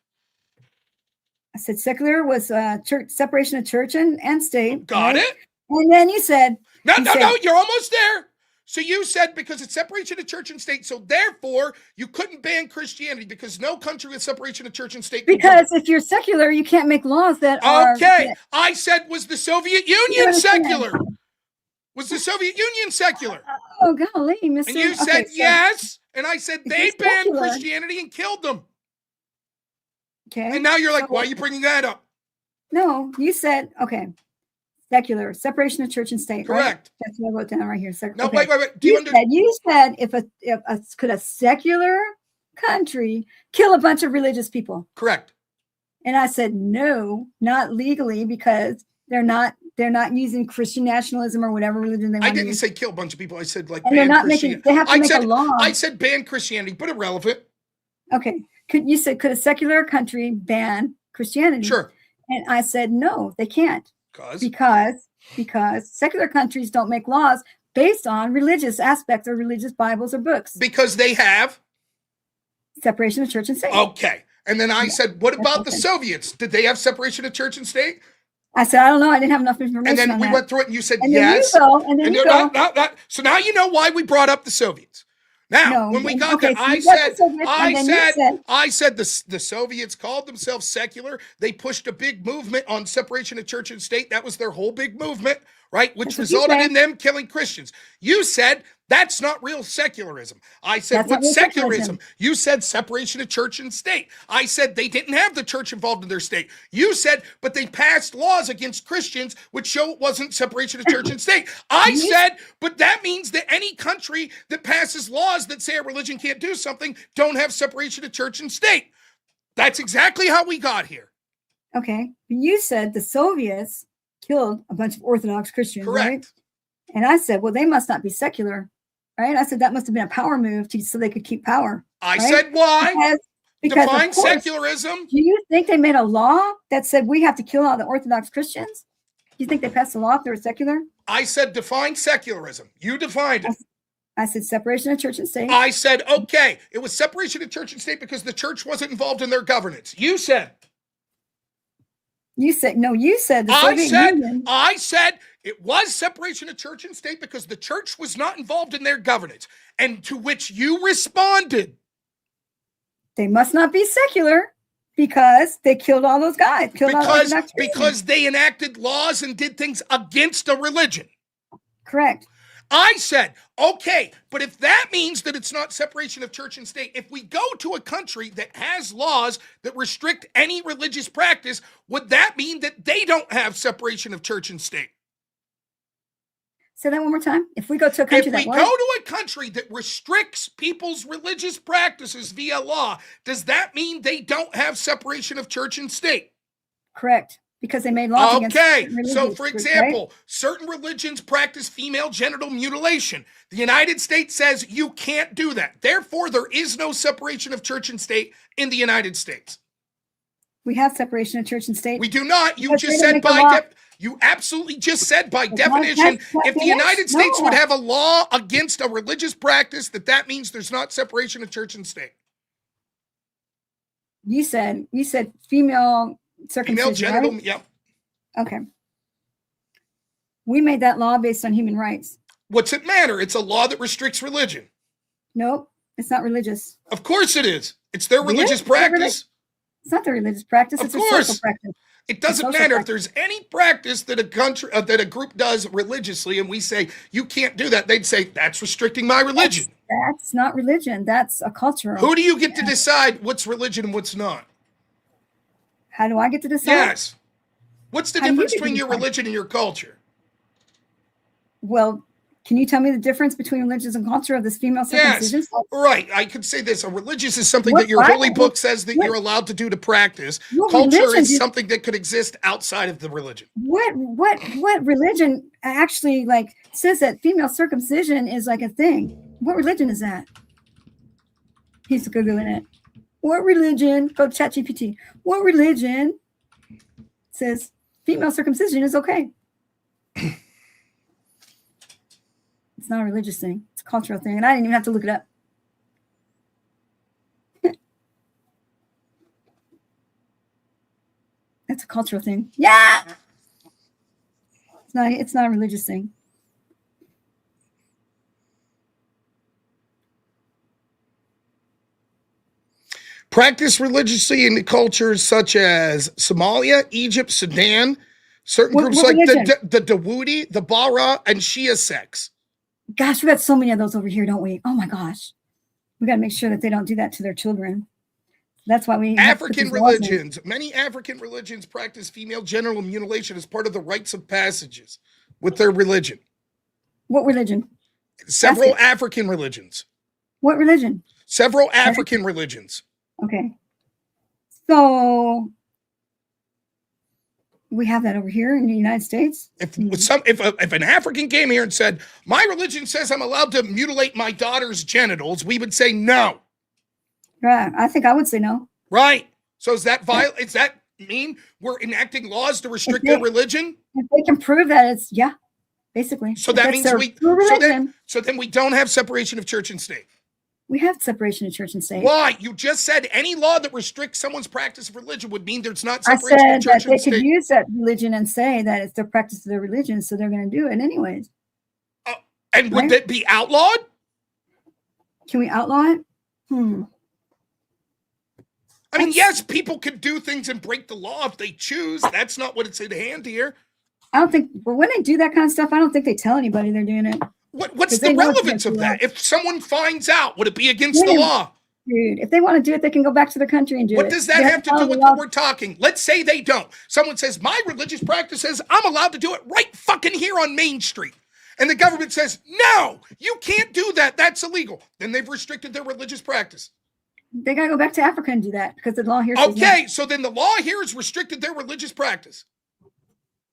I said secular was church separation of church and state. Got it. And then you said no, you're almost there. So you said because it's separation of church and state, so therefore you couldn't ban Christianity because no country with separation of church and state. Because if you're secular, you can't make laws that are. Okay, I said was the Soviet Union secular? Was the Soviet Union secular? Oh golly, Mr. And you said yes, and I said they banned Christianity and killed them. Okay. And now you're like, why are you bringing that up? No, you said, okay, secular, separation of church and state. Correct. Right? That's what I wrote down right here. No, okay. wait. You said could a secular country kill a bunch of religious people? Correct. And I said, no, not legally because they're not using Christian nationalism or whatever religion they want. I didn't say kill a bunch of people. I said like and ban they're not Christianity. They have to make a law. I said ban Christianity, but irrelevant. Okay. Could a secular country ban Christianity? Sure. And I said, no, they can't. Because secular countries don't make laws based on religious aspects or religious Bibles or books. Because they have separation of church and state. Okay. And then I said, what about the Soviets? Did they have separation of church and state? I said, I don't know. I didn't have enough information. And then we went through it and you said and yes. And then you go. So now you know why we brought up the Soviets. Now, when we got there, I said the Soviets called themselves secular. They pushed a big movement on separation of church and state. That was their whole big movement, right? Which That's what you resulted said. in them killing Christians. You said that's not real secularism. I said, That's not what's real secularism? You said separation of church and state. I said they didn't have the church involved in their state. You said, but they passed laws against Christians which show it wasn't separation of church and state. I said, but that means that any country that passes laws that say a religion can't do something don't have separation of church and state. That's exactly how we got here. Okay. You said the Soviets killed a bunch of Orthodox Christians, Correct. right? And I said, well, they must not be secular, right? I said that must have been a power move so they could keep power. I right? said why? Because define of course, secularism. do you think they made a law that said we have to kill all the Orthodox Christians? Do you think they passed a law if they were secular? I said define secularism. You defined it. I said separation of church and state. I said, okay, it was separation of church and state because the church wasn't involved in their governance. You said. You said, no, you said the Soviet Union. I said it was separation of church and state because the church was not involved in their governance. And to which you responded. They must not be secular because they killed all those guys. Because they enacted laws and did things against a religion. Correct. I said, okay, but if that means that it's not separation of church and state, if we go to a country that has laws that restrict any religious practice, would that mean that they don't have separation of church and state? Say that one more time. If we go to a country if we go to a country that restricts people's religious practices via law, does that mean they don't have separation of church and state? Correct. Because they made laws against so for example, right? Certain religions practice female genital mutilation. The United States says you can't do that. Therefore, there is no separation of church and state in the United States. We have separation of church and state. We do not. You just said you absolutely just said by definition, if the United States would have a law against a religious practice, that means there's not separation of church and state. You said female circumcision, genital, right? Yep. Okay. We made that law based on human rights. What's it matter? It's a law that restricts religion. Nope, it's not religious. Of course it is. It's their religious practice. It's not their religious practice. It's a social practice. It doesn't matter if there's any practice that a group does religiously, and we say you can't do that. They'd say that's restricting my religion. That's not religion. That's a culture. Who do you get to decide what's religion and what's not? How do I get to decide? Yes. What's the difference between your religion and your culture? Well, can you tell me the difference between religion and culture of this female circumcision? Yes, right. I could say this. A religious is something that your holy book says that you're allowed to do to practice. Culture is something that could exist outside of the religion. What religion actually says that female circumcision is like a thing? What religion is that? He's Googling it. What religion? Go to ChatGPT. What religion says female circumcision is okay? It's not a religious thing. It's a cultural thing. And I didn't even have to look it up. That's a cultural thing. Yeah. It's not a religious thing. Practice religiously in cultures such as Somalia, Egypt, Sudan, certain groups like the Dawoodi, the Bahra, and Shia sects. Gosh, we got so many of those over here, don't we? Oh my gosh. We got to make sure that they don't do that to their children. That's why we many African religions practice female genital mutilation as part of the rites of passages with their religion. What religion? Several African religions. What religion? Several African religions. Okay. So we have that over here in the United States. If an African came here and said, my religion says I'm allowed to mutilate my daughter's genitals, we would say no. Right. I think I would say no. Right. So is that does that mean we're enacting laws to restrict their religion? If they can prove that basically. So that means so then we don't have separation of church and state. We have separation of church and state. Why? You just said any law that restricts someone's practice of religion would mean there's not separation of church and state. I said that they could use that religion and say that it's the practice of their religion, so they're going to do it anyways. And would that be outlawed? Can we outlaw it? I mean, yes, people could do things and break the law if they choose. That's not what it's in hand here. I don't think. But when they do that kind of stuff, I don't think they tell anybody they're doing it. What's the relevance of that? If someone finds out, would it be against the law? Dude, if they want to do it, they can go back to their country and do it. What does that have to do with what we're talking? Let's say they don't. Someone says, my religious practice says I'm allowed to do it right fucking here on Main Street. And the government says, no, you can't do that. That's illegal. Then they've restricted their religious practice. They got to go back to Africa and do that because the law here says okay, so then the law here has restricted their religious practice.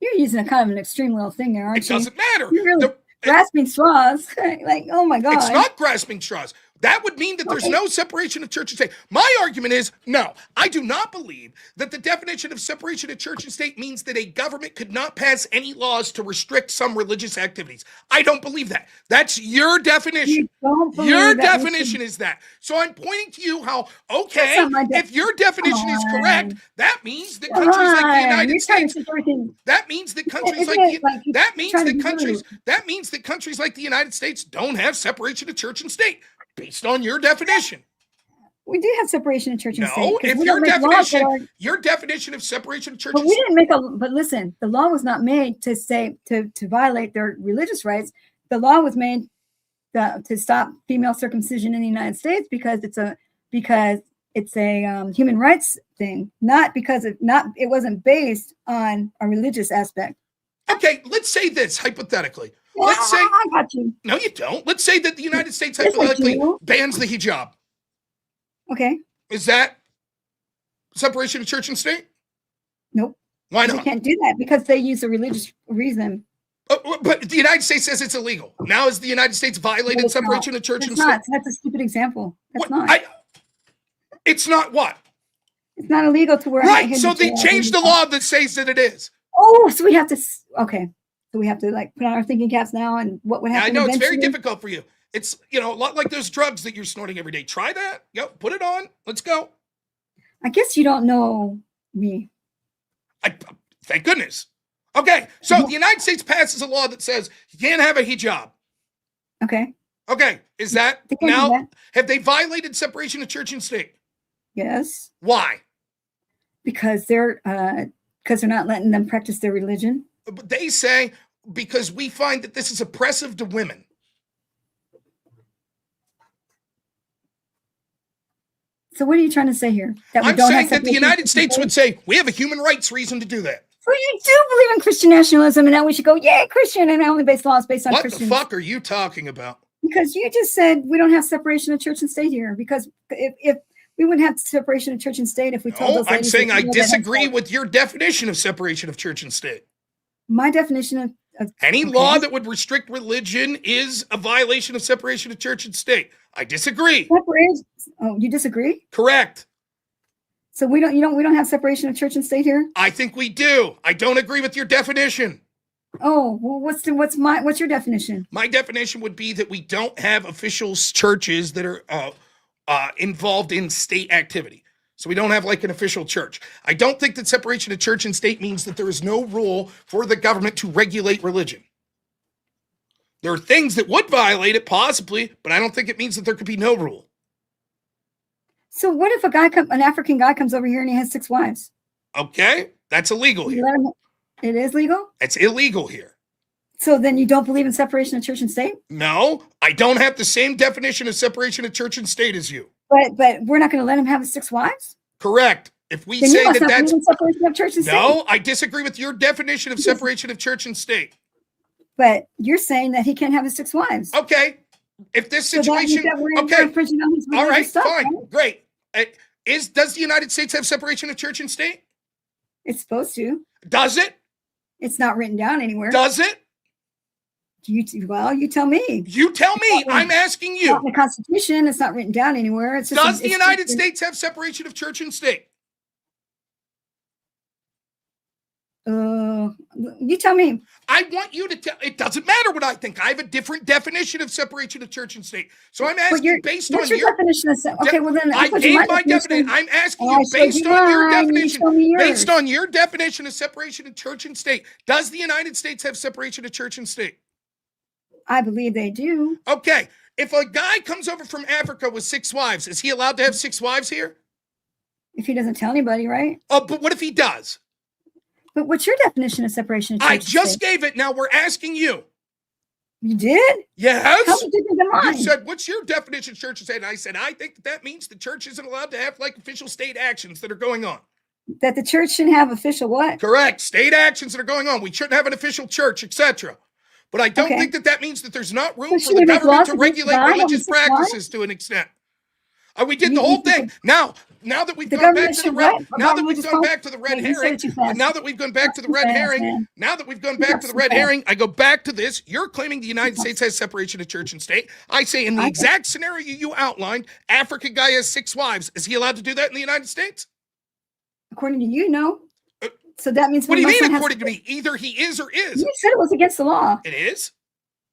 You're using a kind of an extreme little thing there, aren't you? It doesn't matter. You're really grasping straws. Like, oh my God. It's not grasping straws. That would mean that there's no separation of church and state. My argument is, no, I do not believe that the definition of separation of church and state means that a government could not pass any laws to restrict some religious activities. I don't believe that. That's your definition. Your definition is that. So I'm pointing to you how, okay, if your definition is correct, that means that countries like the United States, that means that countries that countries like the United States don't have separation of church and state. Based on your definition. We do have separation of church and state. No, if your definition of separation of church and state. But we didn't make but listen, the law was not made to say, to violate their religious rights. The law was made to stop female circumcision in the United States because it's a human rights thing, not because it wasn't based on a religious aspect. Okay, let's say this hypothetically. Let's say I got you. No, you don't. Let's say that the United States hypothetically bans the hijab. Okay. Is that separation of church and state? Nope. Why not? They can't do that because they use a religious reason. But the United States says it's illegal. Now is the United States violated separation of church and state? That's a stupid example. That's It's not what? It's not illegal to wear. Right. So they changed the law that says that it is. Oh, so we have to. Okay. So we have to like put on our thinking caps now, and what would happen? I know it's very difficult for you. It's a lot like those drugs that you're snorting every day. Try that. Yep, put it on. Let's go. I guess you don't know me. Thank goodness. Okay, so the United States passes a law that says you can't have a hijab. Okay. Okay, is that now? Have they violated separation of church and state? Yes. Why? Because they're not letting them practice their religion. But they say because we find that this is oppressive to women. So what are you trying to say here? I'm saying that the United States would say we have a human rights reason to do that. Well, you do believe in Christian nationalism, and now we should go, yay, Christian, and only base laws based on Christians. What the fuck are you talking about? Because you just said we don't have separation of church and state here. Because if we wouldn't have separation of church and state if we told those ladies. I'm saying I disagree with your definition of separation of church and state. My definition of any law that would restrict religion is a violation of separation of church and state. I disagree. Oh, you disagree? Correct. So we don't have separation of church and state here? I think we do. I don't agree with your definition. Oh, well, what's your definition? My definition would be that we don't have official churches that are involved in state activity. So we don't have like an official church. I don't think that separation of church and state means that there is no rule for the government to regulate religion. There are things that would violate it possibly, but I don't think it means that there could be no rule. So what if an African guy comes over here and he has 6 wives? Okay, that's illegal here. It is legal? It's illegal here. So then you don't believe in separation of church and state? No, I don't have the same definition of separation of church and state as you. But we're not going to let him have 6 wives? Correct. If we then say that that's separation of church and state. No, I disagree with your definition of separation of church and state. But you're saying that he can't have his 6 wives. Okay. If this situation, okay, all right, fine, right? Great. Does the United States have separation of church and state? It's supposed to. Does it? It's not written down anywhere. Does it? You tell me. You tell me. I'm asking you. It's not in the Constitution. It's not written down anywhere. It's just Does the United States have separation of church and state? You tell me. I want you to tell. It doesn't matter what I think. I have a different definition of separation of church and state. So I'm asking based on your definition. Okay, well then I gave my definition. I'm asking you based on your definition. Based on your definition of separation of church and state. Does the United States have separation of church and state? I believe they do. Okay. If a guy comes over from Africa with 6 wives, is he allowed to have 6 wives here? If he doesn't tell anybody, right? Oh, but what if he does? But what's your definition of separation of church I and just state? gave it. Now we're asking you. You did? Yes. How different than mine? You said, what's your definition of church and state? And I said, I think that means the church isn't allowed to have like official state actions that are going on. That the church shouldn't have official what? Correct. State actions that are going on. We shouldn't have an official church, etc. But I don't think that means that there's not room So for the should we make government laws to against regulate God on religious the 6th line? practices to an extent. We did the You- whole you thing. think Now that we've the gone back government to the should red, what? now About that we've religious gone cults? back to the red Man, you said herring, it too fast. now that we've gone back to the Too red fast, herring, man. now that we've gone You back got to the too red fast. herring, I go back to this. You're claiming the United States has separation of church and state. I say in the I- exact scenario you outlined, African guy has 6 wives. Is he allowed to do that in the United States? According to you, no. So that means What do we you must mean not have- according to me? Either he is or is. You said it was against the law. It is.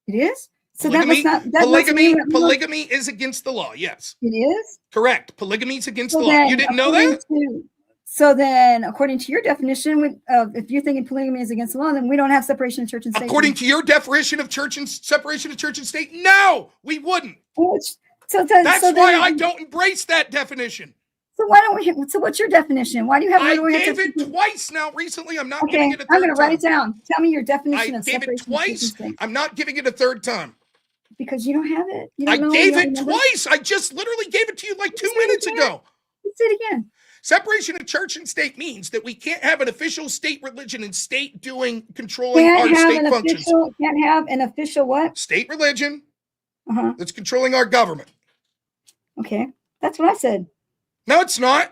It is? So Polygamy, that must not polygamy is against the law. Yes. It is? Correct. Polygamy is against So the law. then, You didn't know according that? So then, according to your definition, if you're thinking polygamy is against the law, then we don't have separation of church and state. According to your definition of church and separation of church and state, no, we wouldn't. That's why I don't embrace that definition. So why don't we? So what's your definition? Why do you have? I why do we have gave to- it twice now recently. I'm not Okay, giving it a I'm third going to write it time. down. Tell me your I definition of gave it separation of church and twice. state. I'm not giving it a third time. Because you don't have it. You I don't know, gave you don't it remember? twice. I just literally gave it to you like 2 Say it minutes again. ago. Let's say it again. Separation of church and state means that we can't have an official state religion and state controlling our state functions. Can't have an official what? State religion Uh-huh. that's controlling our government. Okay. That's what I said. No, it's not.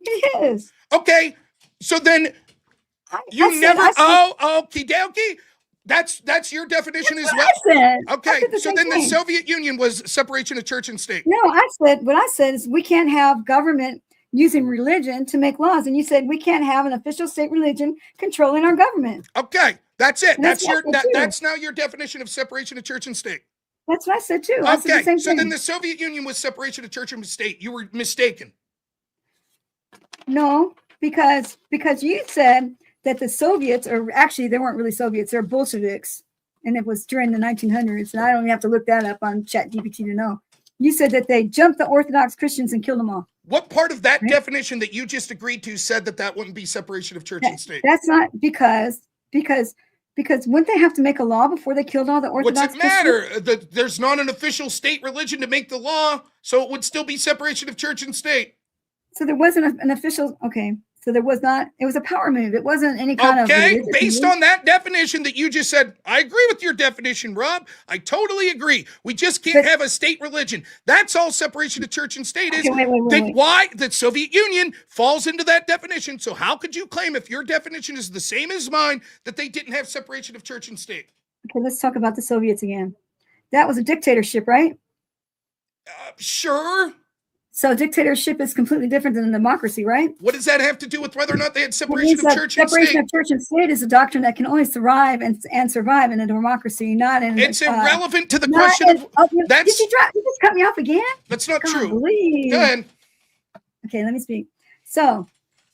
It is. Okay, so then you never. Okie dokie. That's your definition as well. I said. Okay, I said the so same then the thing. Soviet Union was separation of church and state. No, what I said is we can't have government using religion to make laws. And you said we can't have an official state religion controlling our government. Okay, that's it. And that's what I said too. That's now your definition of separation of church and state. That's what I said too. I said the Okay, same so thing. then the Soviet Union was separation of church and state. You were mistaken. No, because you said that the Soviets, or actually they weren't really Soviets, they're Bolsheviks. And it was during the 1900s. And I don't even have to look that up on ChatGPT to know. You said that they jumped the Orthodox Christians and killed them all. What part of that Right. definition that you just agreed to said that wouldn't be separation of church and state? That's not because wouldn't they have to make a law before they killed all the What's Orthodox it matter? Christians? There's not an official state religion to make the law, so it would still be separation of church and state. So there wasn't an official. Okay, so there was not. It was a power move. It wasn't any kind of. Okay, religious based move. on that definition that you just said, I agree with your definition, Rob. I totally agree. We just can't have a state religion. That's all separation of church and state is. Okay, wait. Then why the Soviet Union falls into that definition? So how could you claim, if your definition is the same as mine, that they didn't have separation of church and state? Okay, let's talk about the Soviets again. That was a dictatorship, right? Sure. So dictatorship is completely different than a democracy, right? What does that have to do with whether or not they had It separation means of that church and separation state? of church and state is a doctrine that can only thrive and survive in a democracy, not in. It's irrelevant to the not question in- of that's Did you just cut me off again? that's not true. Golly. Go ahead. Okay, let me speak. So,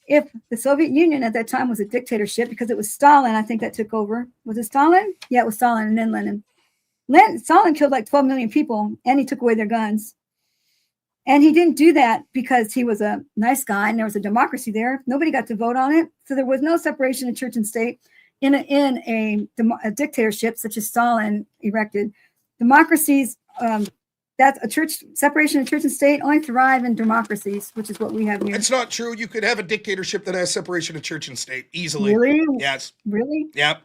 if the Soviet Union at that time was a dictatorship, because it was Stalin, I think that took over. Was it Stalin? Yeah, it was Stalin, and then Lenin. Stalin killed like 12 million people, and he took away their guns. And he didn't do that because he was a nice guy and there was a democracy there. Nobody got to vote on it. So there was no separation of church and state in a dictatorship such as Stalin erected. Democracies, that's a church separation of church and state only thrive in democracies, which is what we have here. It's not true. You could have a dictatorship that has separation of church and state easily. Really? Yes. Really? Yep.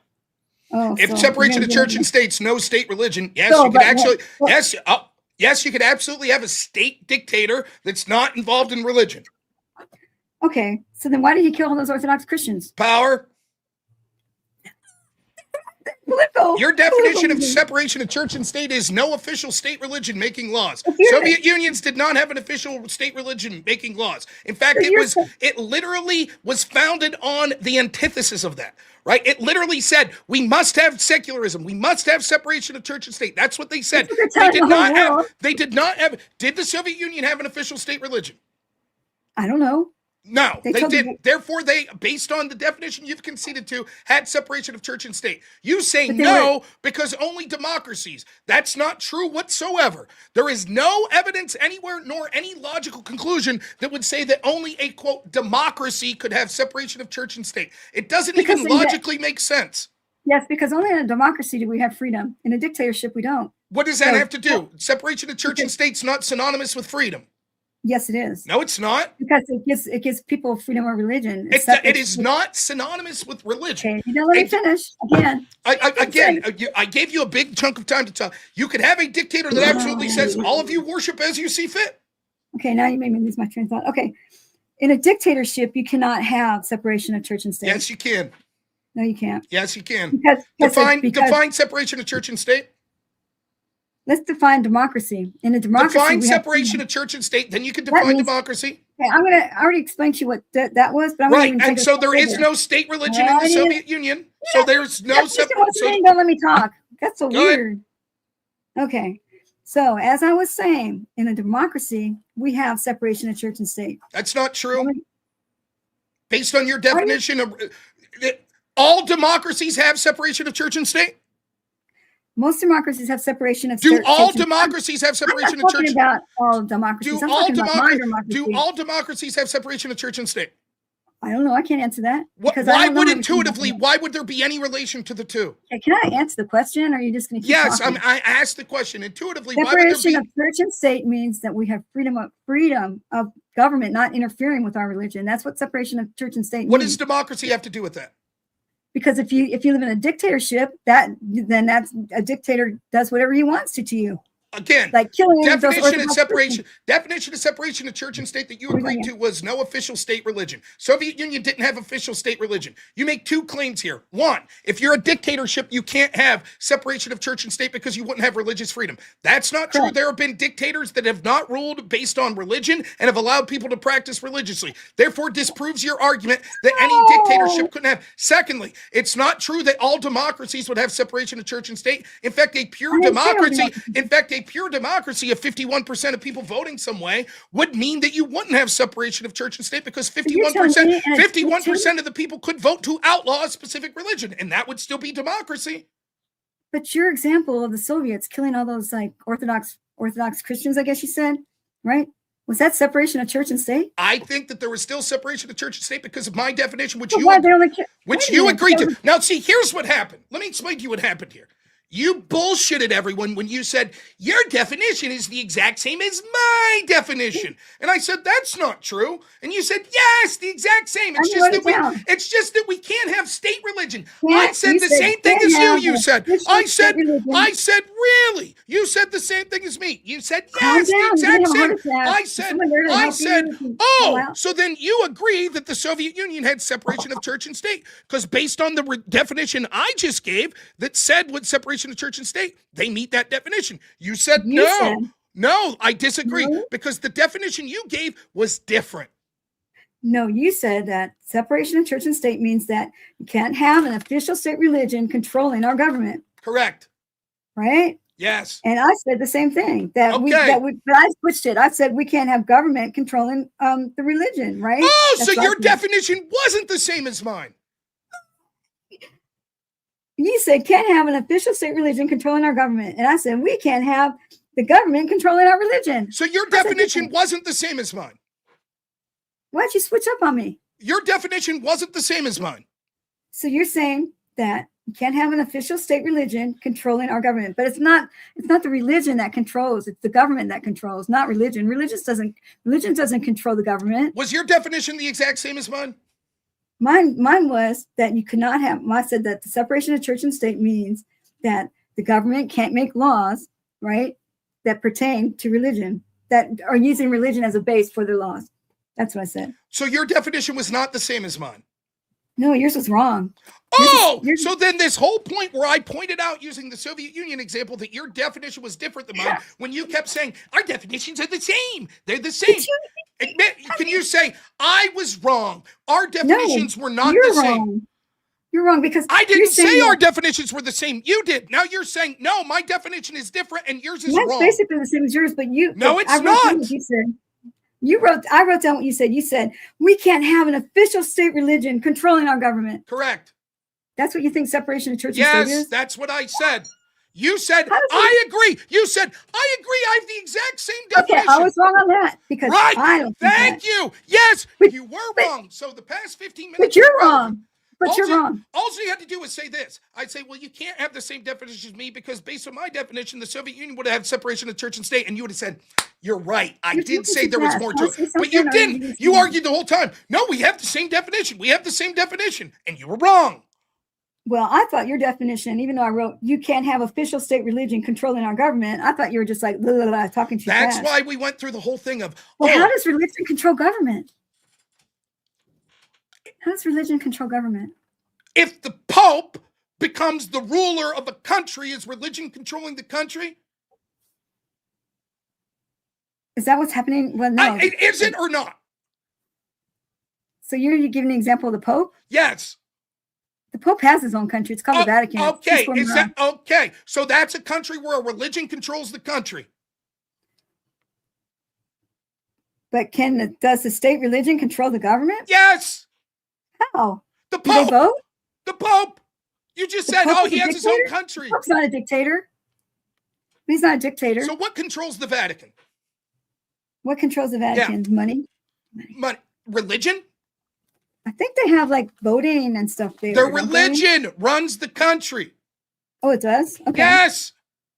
Oh, If so separation of maybe- church and state's no state religion, yes, So, you could but- actually, but- yes, yes, you could absolutely have a state dictator that's not involved in religion. Okay, so then why did he kill all those Orthodox Christians? Power. Political. Your definition of Political. separation of church and state is no official state religion making laws. If you're- Soviet unions did not have an official state religion making laws. In fact, If you're- it literally was founded on the antithesis of that, right? It literally said, we must have secularism. We must have separation of church and state. That's what they said. That's what they're They telling did the not whole world. have, they did not have, did the Soviet Union have an official state religion? I don't know. No, they told didn't. Therefore, they, based on the definition you've conceded to, had separation of church and state. You say But they no because only democracies. That's not true whatsoever. There is no evidence anywhere nor any logical conclusion that would say that only a, quote, democracy could have separation of church and state. It doesn't Because even in that- logically make sense. Yes, because only in a democracy do we have freedom. In a dictatorship, we don't. What does that So- have to do? Separation of church and state's not synonymous with freedom. Yes, it is. No, it's not. Because it gives people freedom of religion. It is not synonymous with religion. Okay, you don't let me finish again. I gave you a big chunk of time to talk. You could have a dictator that absolutely says all of you worship as you see fit. Okay, now you made me lose my train of thought. Okay, in a dictatorship, you cannot have separation of church and state. Yes, you can. No, you can't. Yes, you can. Because Define separation of church and state. let's define democracy. In a democracy, Define we have separation freedom. of church and state. Then you can That define means- democracy. Okay, I already explained to you what that was, but I'm Right, gonna and so there is no state religion in the Soviet Union. So there's no separation. Don't let me talk. That's so Go ahead. weird. Okay, so as I was saying, in a democracy, we have separation of church and state. That's not true. Let me- Based on your definition of all democracies have separation of church and state. Most democracies have separation of Do church all and- democracies have I'm separation not of talking church? about all democracies. Do I'm all, talking about my democracy. do all democracies have separation of church and state? I don't know. I can't answer that. because I Why don't know would anything about intuitively? that. Why would there be any relation to the two? Okay, can I answer the question, or are you just going to keep Yes, talking? I asked the question intuitively. Why would there Separation be? of church and state means that we have freedom of government not interfering with our religion. That's what separation of church and state What means. does democracy have to do with that? Because if you live in a dictatorship, that's a dictator does whatever he wants to you, Again, like killing those definition of Orthodox separation. Definition of separation of church and state that you agreed to was no official state religion. Soviet Union didn't have official state religion. You make two claims here. One, if you're a dictatorship, you can't have separation of church and state because you wouldn't have religious freedom. That's not true. Correct. There have been dictators that have not ruled based on religion and have allowed people to practice religiously. Therefore, disproves your argument that any dictatorship couldn't have. Secondly, it's not true that all democracies would have separation of church and state. In fact, a pure I didn't say all democracy, a pure democracy of 51% of people voting some way would mean that you wouldn't have separation of church and state because you're telling me 51% in a 51% of the people could vote to outlaw a specific religion, and that would still be democracy. But your example of the Soviets killing all those like Orthodox Christians, I guess you said, right? Was that separation of church and state? I think that there was still separation of church and state because of my definition, which But you why they only wait a you minute, agreed they to. Now, see, here's what happened. Let me explain to you what happened here. You bullshitted everyone when you said your definition is the exact same as my definition, and I said that's not true. And you said yes, the exact same. It's I just wrote that it down. it's just that we can't have state religion. Yeah, I said you the said same thing can't as you. have You a said. official I state said. religion. I said really. You said the same thing as me. You said Calm yes, the down, exact you have a same. heart attack. I Is said. someone there to I help said. you to chill Oh, out? so then you agree that the Soviet Union had separation of church and state because based on the definition I just gave that said what separation of church and state, they meet that definition. You said You no. said- No, I disagree No? because the definition you gave was different. No, you said that separation of church and state means that you can't have an official state religion controlling our government, Correct. right? Yes. And I said the same thing but I switched it. I said we can't have government controlling the religion, right? Oh, That's so what I your said. definition wasn't the same as mine. You said can't have an official state religion controlling our government, and I said we can't have the government controlling our religion. So your I said definition different. wasn't the same as mine. Why'd you switch up on me? Your definition wasn't the same as mine. So you're saying that you can't have an official state religion controlling our government, but it's not the religion that controls, it's the government that controls, not religion. Religion doesn't control the government. Was your definition the exact same as mine? Mine was that you could not have. I said that the separation of church and state means that the government can't make laws, right, that pertain to religion, that are using religion as a base for their laws. That's what I said. So your definition was not the same as mine. No, yours was wrong. Oh, Yours is- so then this whole point where I pointed out using the Soviet Union example that your definition was different than mine when you kept saying our definitions are the same. They're the same. Can you say I was wrong? Our definitions were not you're the same. wrong. You're wrong because I you're didn't say saying our that definitions were the same. You did. Now you're saying no, my definition is different and yours is mine's wrong. basically the same as yours, but No, but it's I wrote down not. what you said. I wrote down what you said. You said, we can't have an official state religion controlling our government. Correct. That's what you think separation of church and state is? Yes, that's what I said. You said, I agree. You said, I agree. I have the exact same definition. Okay, I was wrong on that because right. I don't think Thank that. you. Yes, But- you were but- wrong. So the past 15 minutes. But you're were relevant. wrong. But you're wrong. All you had to do was say this. I'd say, well, you can't have the same definition as me because based on my definition, the Soviet Union would have had separation of church and state. And you would have said, you're right. I did say there was more to it. But you didn't. You argued the whole time. No, we have the same definition. We have the same definition. And you were wrong. Well, I thought your definition, even though I wrote, you can't have official state religion controlling our government, I thought you were just like, blah, blah, blah, talking too That's fast. why we went through the whole thing of, Well, how does religion control government? How does religion control government? If the Pope becomes the ruler of a country, is religion controlling the country? Is that what's happening? Well, no. Is it or not? So you're giving an example of the Pope? Yes. The Pope has his own country. It's called the Vatican. Okay. Is that okay? So that's a country where a religion controls the country. But does the state religion control the government? Yes. How? The Do they Pope. vote? The Pope. You just The said, Pope oh, is he a has his own dictator? country. The Pope's not a dictator. He's not a dictator. So what controls the Vatican? What controls the Vatican? Money? Money. Religion? I think they have like voting and stuff there. Their don't they? religion runs the country. Oh, it does? Okay. Yes.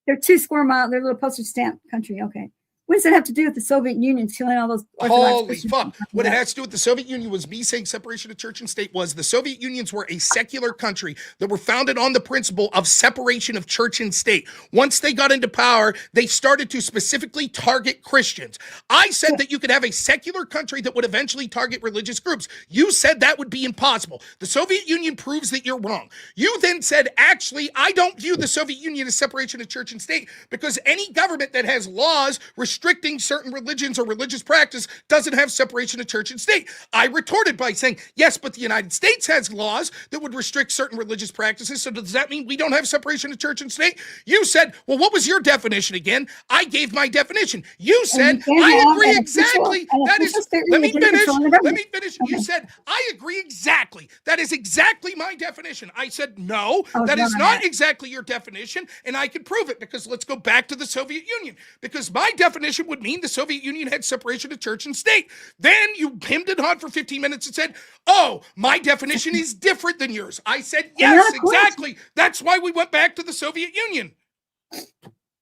They're 2 square mile. They're a little postage stamp country. Okay. What does that have to do with the Soviet Union killing all those Orthodox Holy Christians? fuck. What it has to do with the Soviet Union was me saying separation of church and state was the Soviet Unions were a secular country that were founded on the principle of separation of church and state. Once they got into power, they started to specifically target Christians. I said that you could have a secular country that would eventually target religious groups. You said that would be impossible. The Soviet Union proves that you're wrong. You then said, actually, I don't view the Soviet Union as separation of church and state because any government that has laws restricting certain religions or religious practice doesn't have separation of church and state. I retorted by saying, yes, but the United States has laws that would restrict certain religious practices. So does that mean we don't have separation of church and state? You said, well, what was your definition again? I gave my definition. You said, I agree exactly. That is, let me finish. Let me finish. You said, I agree exactly. That is exactly my definition. I said, no, that is not exactly your definition. And I can prove it because let's go back to the Soviet Union because my definition would mean the Soviet Union had separation of church and state. Then you hemmed and hawed for 15 minutes and said, oh, my definition is different than yours. I said, yes, exactly. That's why we went back to the Soviet Union.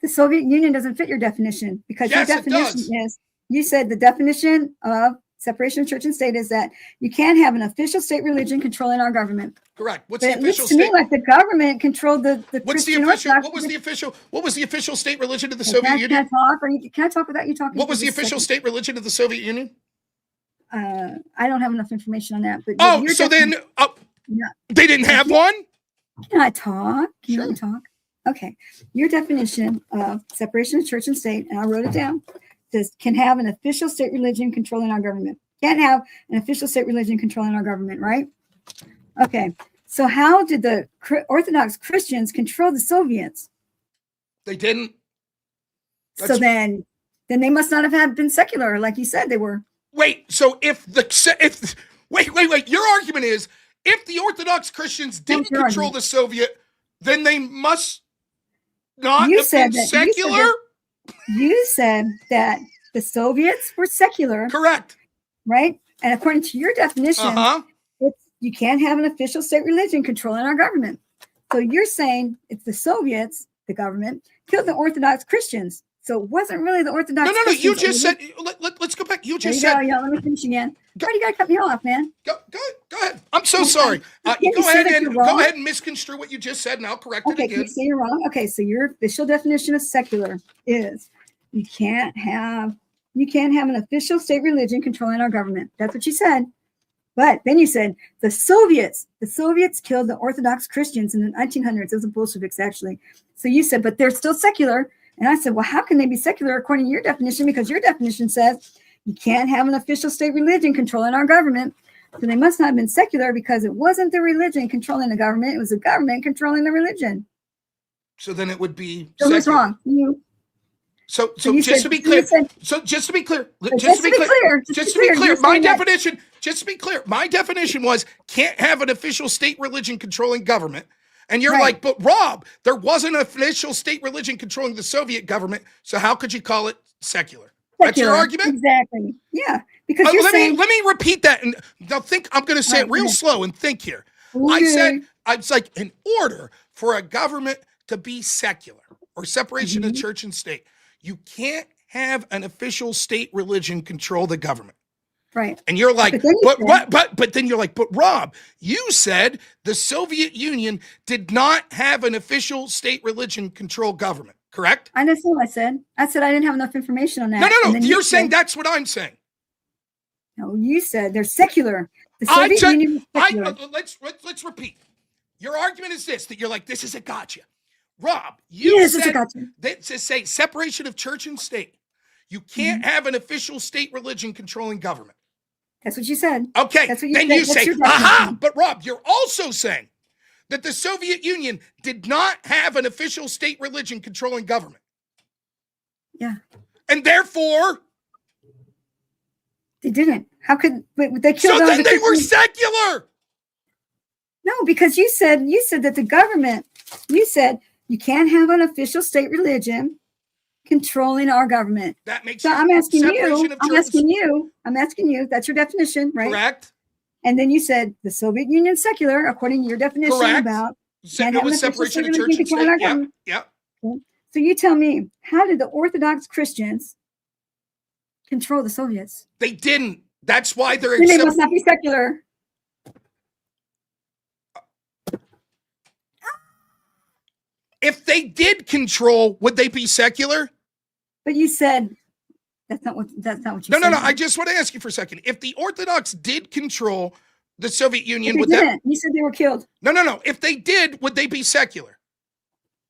The Soviet Union doesn't fit your definition because Yes, your definition is, you said the definition of separation of church and state is that you can't have an official state religion controlling our government. Correct. What's But the it looks official to me state? like the government controlled the What's the Christian official? Orthodox. What was the official state religion of the Can Soviet I Union? talk? Can I talk without you talking? What was for the just a official second? state religion of the Soviet Union? I don't have enough information on that. But Oh, your so then Yeah. they didn't have one? Can I talk? Can Sure. you talk? Okay. Your definition of separation of church and state, and I wrote it down, says can have an official state religion controlling our government. Can't have an official state religion controlling our government, right? Okay. So how did the Orthodox Christians control the Soviets? They didn't. So then they must not have been secular, like you said they were. Wait, so wait, your argument is if the Orthodox Christians didn't your control argument. the Soviet, then they must not You have said been that- you said secular? that- You said that the Soviets were secular, Correct. right? And according to your definition, Uh-huh. you can't have an official state religion controlling our government. So you're saying it's the Soviets, the government, killed the Orthodox Christians. So it wasn't really the Orthodox No. Christians. You just said, let's go back. You There just you said, go. Yeah, let me finish again. Go- Why do you gotta cut me off, man? go ahead. I'm so sorry. Can You you go say ahead that and you're go wrong? ahead and misconstrue what you just said, and I'll correct Okay, it can you again. say you're wrong? Okay, so your official definition of secular is you can't have an official state religion controlling our government. That's what you said. But then you said the Soviets killed the Orthodox Christians in the 1900s. Those are Bolsheviks, actually. So you said, but they're still secular. And I said, well, how can they be secular according to your definition? Because your definition says you can't have an official state religion controlling our government. So they must not have been secular because it wasn't the religion controlling the government. It was the government controlling the religion. So then it would be So who's secular. wrong? You. So you just said- to be you clear, said- just to be clear, you're my saying that- definition, just to be clear, my definition was can't have an official state religion controlling government. And you're Right. like, but Rob, there wasn't an official state religion controlling the Soviet government, so how could you call it secular? That's your Secular. argument? Exactly. Yeah. Because you're let saying me repeat that, and now think. I'm going to say Right, it real okay. slow and think here. I Okay. said, it's like in order for a government to be secular or separation of church and state, you can't have an official state religion control the government. right. And you're like, But then you but said- what? But then you're like, but Rob, you said the Soviet Union did not have an official state religion control government, correct? I know what I said. I said I didn't have enough information on that. No, And no, then no. you You're saying said- that's what I'm saying. No, you said they're secular. The I Soviet said, Union is secular. let's repeat. Your argument is this: that you're like, this is a gotcha. Rob, you Yes, it's a said gotcha. that to say separation of church and state, you can't have an official state religion controlling government. That's what you said. Okay, That's what you then said. you That's say, your aha, definition. but Rob, you're also saying that the Soviet Union did not have an official state religion controlling government. Yeah. And therefore, They didn't. How could they so killed all then the they were Christians? secular. No, because you said that the government, you said you can't have an official state religion controlling our government. That makes So it I'm asking separation you, of church I'm asking you, that's your definition, right? correct? And then you said the Soviet Union secular, according to your definition Correct. about So can't it have was an official separation of state church religion and state. controlling our Yeah, government. yeah. So you tell me, how did the Orthodox Christians control the Soviets? They didn't. That's why they're Then they must not be secular. If they did control, would they be secular? But you said that's not what you No, said. no, no. I just want to ask you for a second. If the Orthodox did control the Soviet But Union, they would that? didn't. You said they were killed. No, no, no. If they did, would they be secular?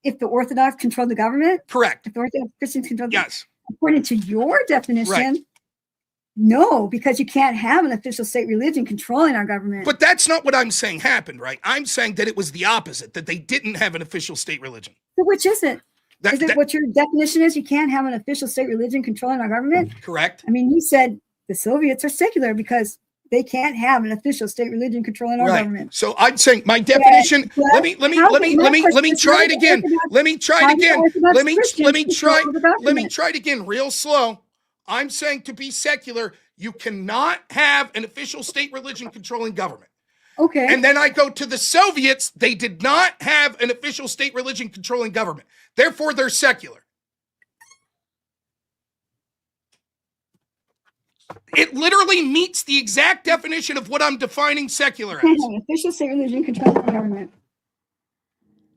If the Orthodox controlled the government, Correct. if the Orthodox Christians controlled Yes. according to your definition, Right. no, because you can't have an official state religion controlling our government. But that's not what I'm saying happened, right? I'm saying that it was the opposite, that they didn't have an official state religion. So which is it? That, Is it that- what your definition is? You can't have an official state religion controlling our government? correct? I mean, you said the Soviets are secular because they can't have an official state religion controlling our Right. government. So I'm saying my definition. but Let me how the try it again. Orthodox- Let me try how it the again. Orthodox Let me Christians try. control the Let me government? try it again, real slow. I'm saying to be secular, you cannot have an official state religion controlling government. Okay. And then I go to the Soviets. They did not have an official state religion controlling government. Therefore, they're secular. It literally meets the exact definition of what I'm defining secular Can't as. have an official state religion controlling our government.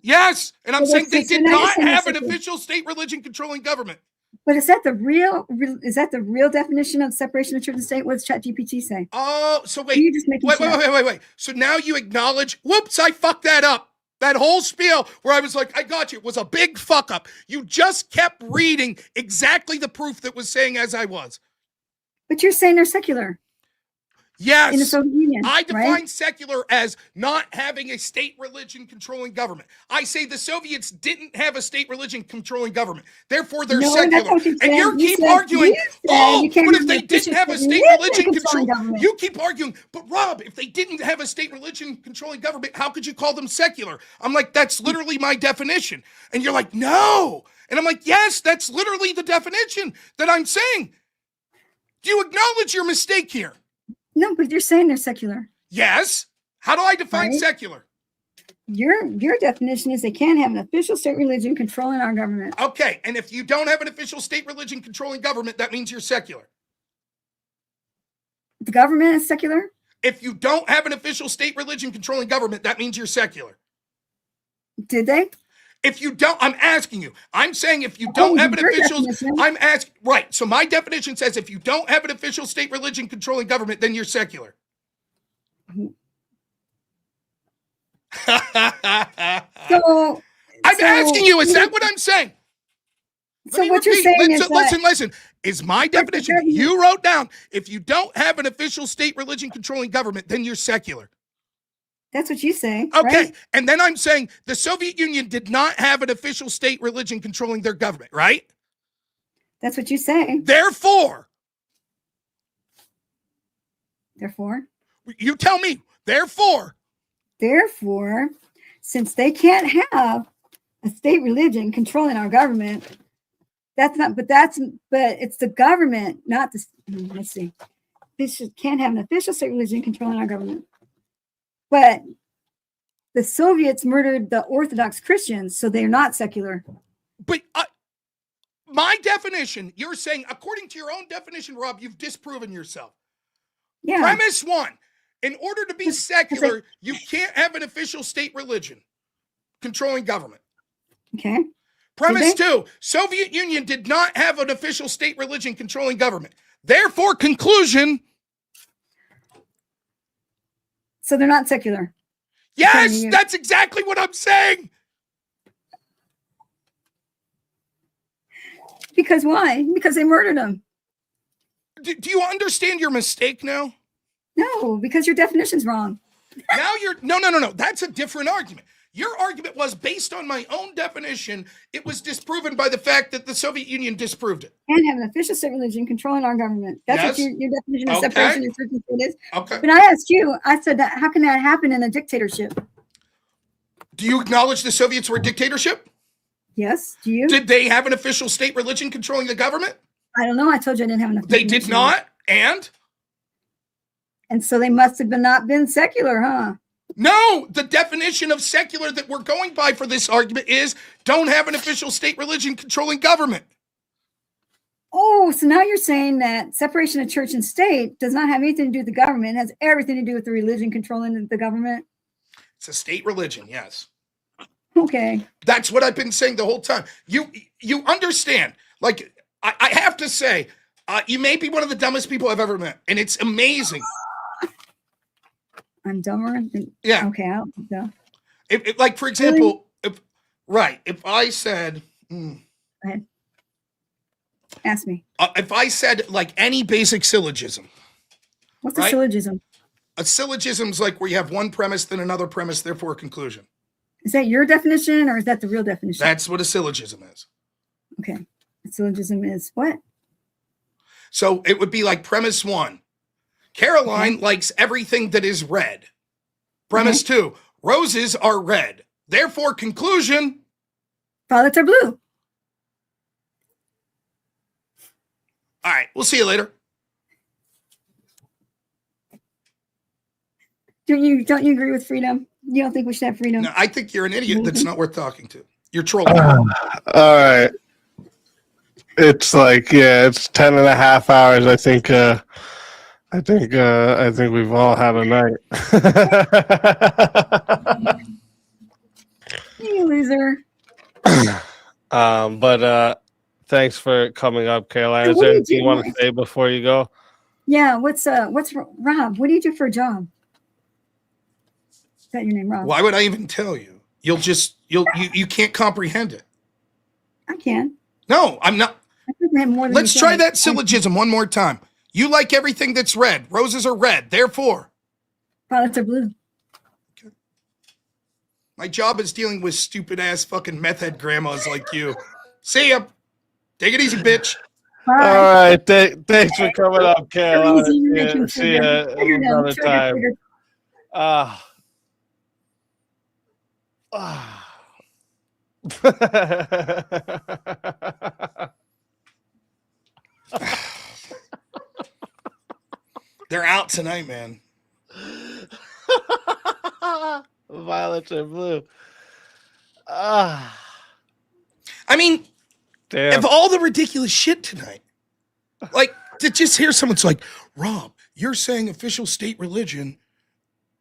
Yes. And I'm So saying they that's- so did now you're not saying have they're an secular. official state religion controlling government. But is that the real definition of separation of church and state? What does ChatGPT say? Oh, so Are wait. you just making Wait. shit up? So now you acknowledge, whoops, I fucked that up. That whole spiel where I was like, I got you, was a big fuck up. You just kept reading exactly the proof that was saying as I was. But you're saying they're secular in the Yes. Soviet Union. I define right? secular as not having a state religion controlling government. I say the Soviets didn't have a state religion controlling government. Therefore, they're No, that's secular. what you And said. you You keep said- arguing, you said oh, you can't but if have they an didn't official have a state state religion religion controlling control, government. you keep arguing, but Rob, if they didn't have a state religion controlling government, how could you call them secular? I'm like, that's literally my definition. And you're like, no. And I'm like, yes, that's literally the definition that I'm saying. Do you acknowledge your mistake here? No, but you're saying they're secular. Yes. How do I define Right. secular? Your definition is they can't have an official state religion controlling our government. Okay. And if you don't have an official state religion controlling government, that means you're secular. The government is secular. If you don't have an official state religion controlling government, that means you're secular. Did they? If you don't, I'm asking you. I'm saying if you don't have an your official, definition. I'm asking, right. So my definition says if you don't have an official state religion controlling government, then you're secular. So I'm so- asking you, is that what I'm saying? Let So me what you're repeat. saying is Listen, that listen. Is my definition that you wrote down, if you don't have an official state religion controlling government, then you're secular. that's what you say. Okay. Right? And then I'm saying the Soviet Union did not have an official state religion controlling their government, right? That's what you say. Therefore, you tell me. Therefore, since they can't have a state religion controlling our government, but it's the government, not the, let's see. This can't have an official state religion controlling our government. But the Soviets murdered the Orthodox Christians, so they're not secular. but my definition, you're saying, according to your own definition, Rob, you've disproven yourself. Yeah. Premise one, in order to be secular, you can't have an official state religion controlling government. Okay. Premise two, Soviet Union did not have an official state religion controlling government. Therefore, conclusion. So they're not secular. Yes, that's exactly what I'm saying. Because why? Because they murdered them. Do you understand your mistake now? No, because your definition's wrong. Now you're no. That's a different argument. Your argument was based on my own definition. It was disproven by the fact that the Soviet Union disproved it. And have an official state religion controlling our government. That's what your definition of separation of church and state is. Okay. But I asked you, I said, that how can that happen in a dictatorship? Do you acknowledge the Soviets were a dictatorship? Yes. Do you? Did they have an official state religion controlling the government? I don't know. I told you I didn't have enough. They did not. And so they must have not been secular, huh? no, the definition of secular that we're going by for this argument is don't have an official state religion controlling government. Oh, so now you're saying that separation of church and state does not have anything to do with the government. It has everything to do with the religion controlling the government. It's a state religion, yes. Okay. That's what I've been saying the whole time. You understand. Like, I have to say, you may be one of the dumbest people I've ever met. And it's amazing. I'm dumber? Yeah. Okay, I'll go. If like, for example, if I said... Go ahead. Ask me. If I said, like, any basic syllogism. What's a syllogism? A syllogism's like where you have one premise, then another premise, therefore a conclusion. Is that your definition or is that the real definition? That's what a syllogism is. Okay. A syllogism is what? So it would be like premise one. Caroline likes everything that is red. Premise two. Roses are red. Therefore, conclusion. Violets are blue. All right. We'll see you later. Don't you agree with freedom? You don't think we should have freedom? No, I think you're an idiot that's not worth talking to. You're trolling. All right. It's like, it's 10 and a half hours. I think we've all had a night. You loser. But thanks for coming up, Caroline. Is there anything you want to say before you go? Yeah. What's Rob? What do you do for a job? Is that your name, Rob? Why would I even tell you? You can't comprehend it. I can. No, I'm not. I comprehend more than Let's try that syllogism one more time. You like everything that's red. Roses are red. Therefore, violets are blue. Okay. My job is dealing with stupid ass fucking meth head grandmas like you. See ya. Take it easy, bitch. Bye. All right. Thanks for coming up, Caroline. See ya another time. They're out tonight, man. Violets are blue. I mean, damn. Of all the ridiculous shit tonight, like to just hear someone's like, Rob, you're saying official state religion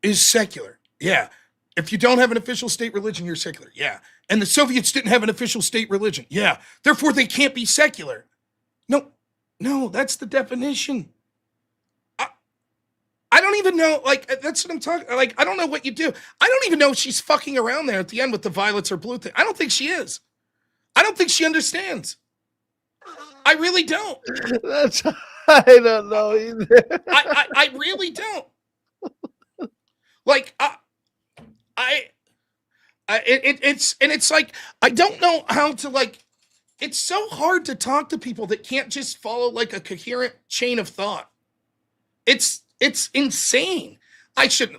is secular. Yeah. If you don't have an official state religion, you're secular. Yeah. And the Soviets didn't have an official state religion. Yeah. Therefore, they can't be secular. No, that's the definition. I don't even know, like, that's what I'm talking, like, I don't know what you do. I don't even know if she's fucking around there at the end with the violets or blue thing. I don't think she is. I don't think she understands. I really don't. I don't know either. I really don't. Like, it's like, I don't know how to, like, it's so hard to talk to people that can't just follow like a coherent chain of thought. It's insane. I should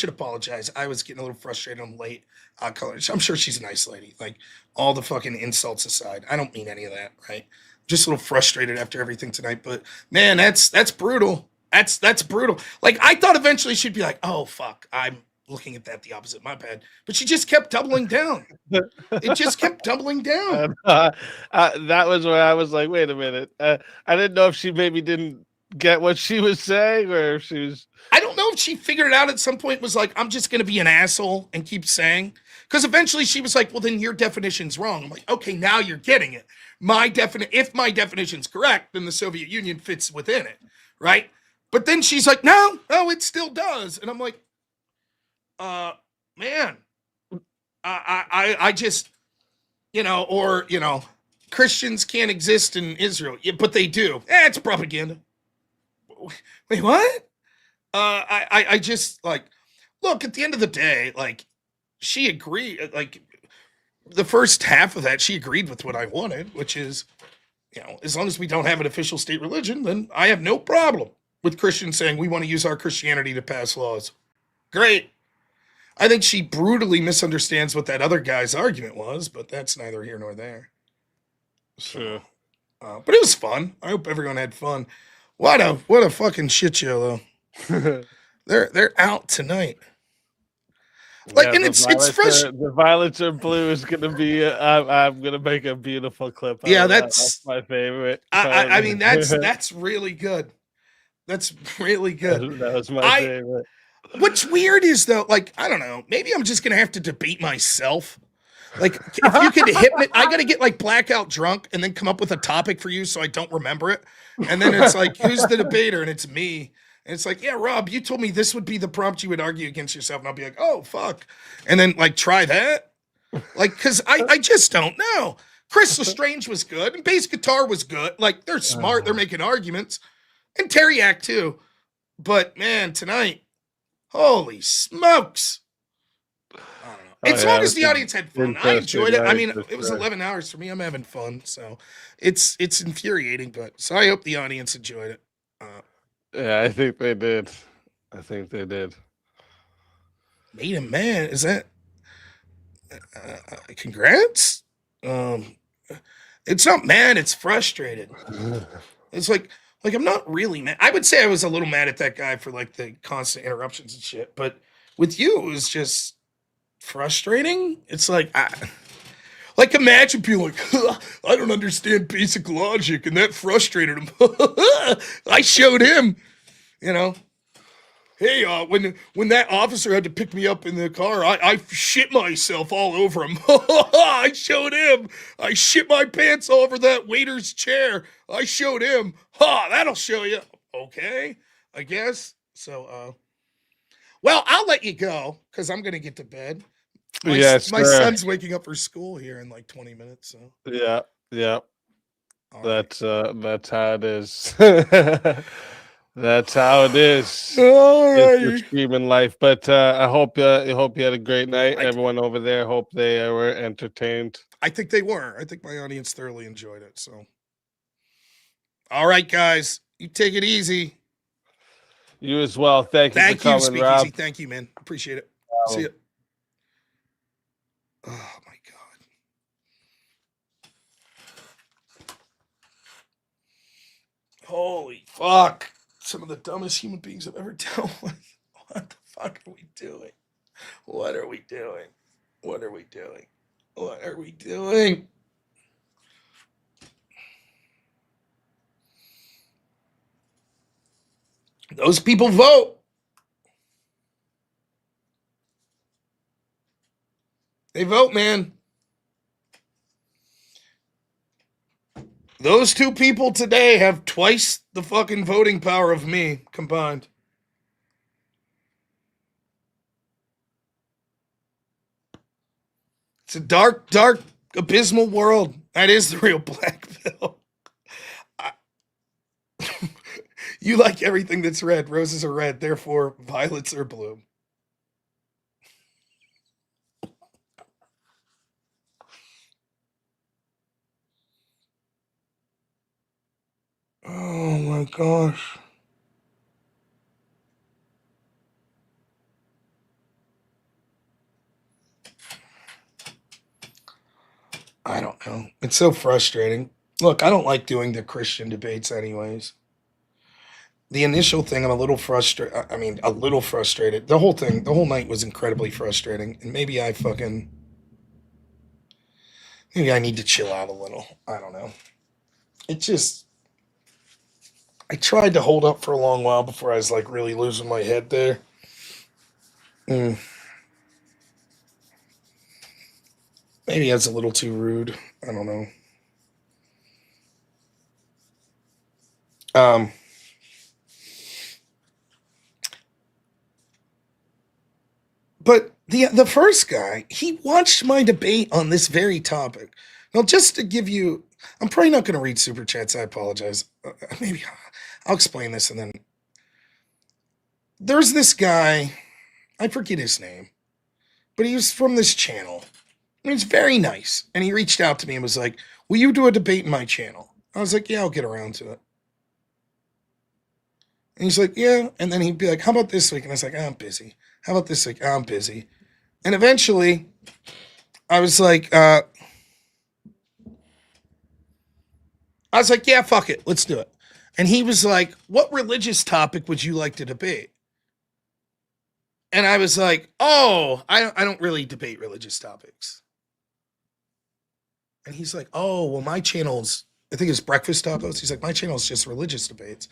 apologize. I was getting a little frustrated. I'm late. I'm sure she's a nice lady. Like, all the fucking insults aside, I don't mean any of that, right? Just a little frustrated after everything tonight. But man, that's brutal. That's brutal. Like, I thought eventually she'd be like, oh fuck, I'm looking at that the opposite. My bad. But she just kept doubling down. It just kept doubling down. That was where I was like, wait a minute. I didn't know if she maybe didn't get what she was saying, or if she was. I don't know if she figured it out at some point, was like, I'm just going to be an asshole and keep saying. Because eventually she was like, well, then your definition's wrong. I'm like, okay, now you're getting it. If my definition's correct, then the Soviet Union fits within it, right? But then she's like, no, it still does. And I'm like, man, I just, Christians can't exist in Israel. Yeah, but they do. It's propaganda. Wait, what? I just, like, look, at the end of the day, like, she agreed, like, the first half of that, she agreed with what I wanted, which is, as long as we don't have an official state religion, then I have no problem with Christians saying we want to use our Christianity to pass laws. Great. I think she brutally misunderstands what that other guy's argument was, but that's neither here nor there. Sure. But it was fun. I hope everyone had fun. What a fucking shit show, though. They're out tonight. Like, Yeah, and it's frustrating. The violets are blue is gonna be. I'm gonna make a beautiful clip. Yeah, that's my favorite. I mean, that's really good. That's really good. That was my favorite. What's weird is, though, like, I don't know, maybe I'm just gonna have to debate myself. Like, if you could I gotta get like blackout drunk and then come up with a topic for you so I don't remember it. And then it's like, who's the debater? And it's me. And it's like, yeah, Rob, you told me this would be the prompt you would argue against yourself. And I'll be like, oh, fuck. And then, like, try that. Like, because I just don't know. Chris Lestrange was good, and bass guitar was good. Like, they're smart. They're making arguments. And Teriak, too. But, man, tonight, holy smokes. I don't know. As long as the audience had fun. I enjoyed it. I mean, it was 11 hours for me. I'm having fun. So it's infuriating, but so I hope the audience enjoyed it. Yeah, I think they did. Made him mad. Is that? Congrats. It's not mad. It's frustrated. It's like I'm not really mad. I would say I was a little mad at that guy for like the constant interruptions and shit. But with you, it was just frustrating. It's like, like, imagine being like, I don't understand basic logic, and that frustrated him. I showed him, Hey, when that officer had to pick me up in the car, I shit myself all over him. I showed him. I shit my pants all over that waiter's chair. I showed him. That'll show you. Okay, I guess. So, well, I'll let you go because I'm gonna get to bed. My son's waking up for school here in like 20 minutes. So yeah. That's how it is. That's how it is. All right. It's streaming life. But I hope you had a great night. Everyone over there, hope they were entertained. I think they were. I think my audience thoroughly enjoyed it. So, all right, guys, you take it easy. You as well. Thank you for coming, Speakeasy. Rob. Thank you, man. Appreciate it. See you. Oh my God. Holy fuck. Some of the dumbest human beings I've ever dealt with. What the fuck are we doing? What are we doing? What are we doing? What are we doing? Those people vote. They vote, man. Those two people today have twice the fucking voting power of me combined. It's a dark, dark, abysmal world. That is the real black pill. You like everything that's red. Roses are red. Therefore, violets are blue. Oh my gosh. I don't know. It's so frustrating. Look, I don't like doing the Christian debates anyways. The initial thing, I'm a little frustrated. I mean, a little frustrated. The whole thing, the whole night was incredibly frustrating. And maybe maybe I need to chill out a little. I don't know. It just, I tried to hold up for a long while before I was like really losing my head there. Maybe that's a little too rude. I don't know. But the first guy, he watched my debate on this very topic. Now, just to give you, I'm probably not going to read super chats. I apologize. Maybe I'll explain this, and then there's this guy. I forget his name, but he was from this channel. And he's very nice, and he reached out to me and was like, "Will you do a debate in my channel?" I was like, "Yeah, I'll get around to it." And he's like, "Yeah," and then he'd be like, "How about this week?" And I was like, "I'm busy." How about this week? I'm busy. And eventually, I was like, yeah, fuck it. Let's do it. And he was like, what religious topic would you like to debate? And I was like, oh, I don't really debate religious topics. And he's like, oh, well, my channel's, I think it's Breakfast Tacos. He's like, my channel's just religious debates.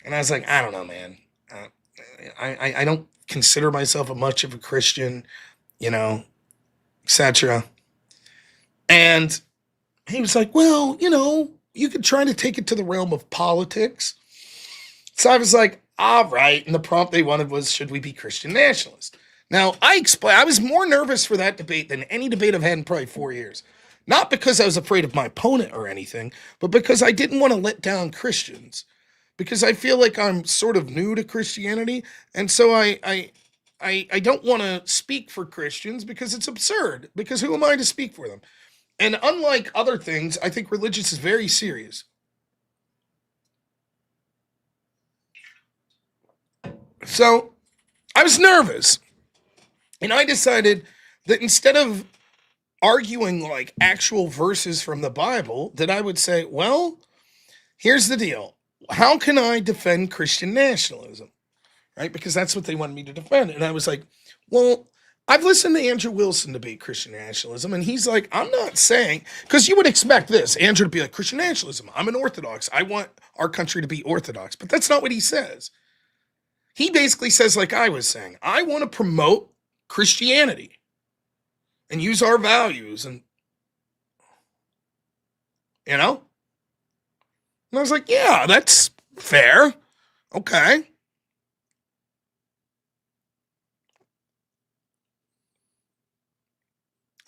And I was like, I don't know, man. I don't consider myself much of a Christian, etc. And he was like, well, you could try to take it to the realm of politics. So I was like, all right. And the prompt they wanted was, should we be Christian nationalists? Now, I was more nervous for that debate than any debate I've had in probably 4 years. Not because I was afraid of my opponent or anything, but because I didn't want to let down Christians. Because I feel like I'm sort of new to Christianity. And so I don't want to speak for Christians because it's absurd. Because who am I to speak for them? And unlike other things, I think religious is very serious. So I was nervous. And I decided that instead of arguing like actual verses from the Bible, that I would say, well, here's the deal. How can I defend Christian nationalism? Right? Because that's what they wanted me to defend. And I was like, well, I've listened to Andrew Wilson debate Christian nationalism, and he's like, I'm not saying, because you would expect this, Andrew to be like, Christian nationalism, I'm an Orthodox. I want our country to be Orthodox. But that's not what he says. He basically says, like I was saying, I want to promote Christianity and use our values and, And I was like, yeah, that's fair. Okay.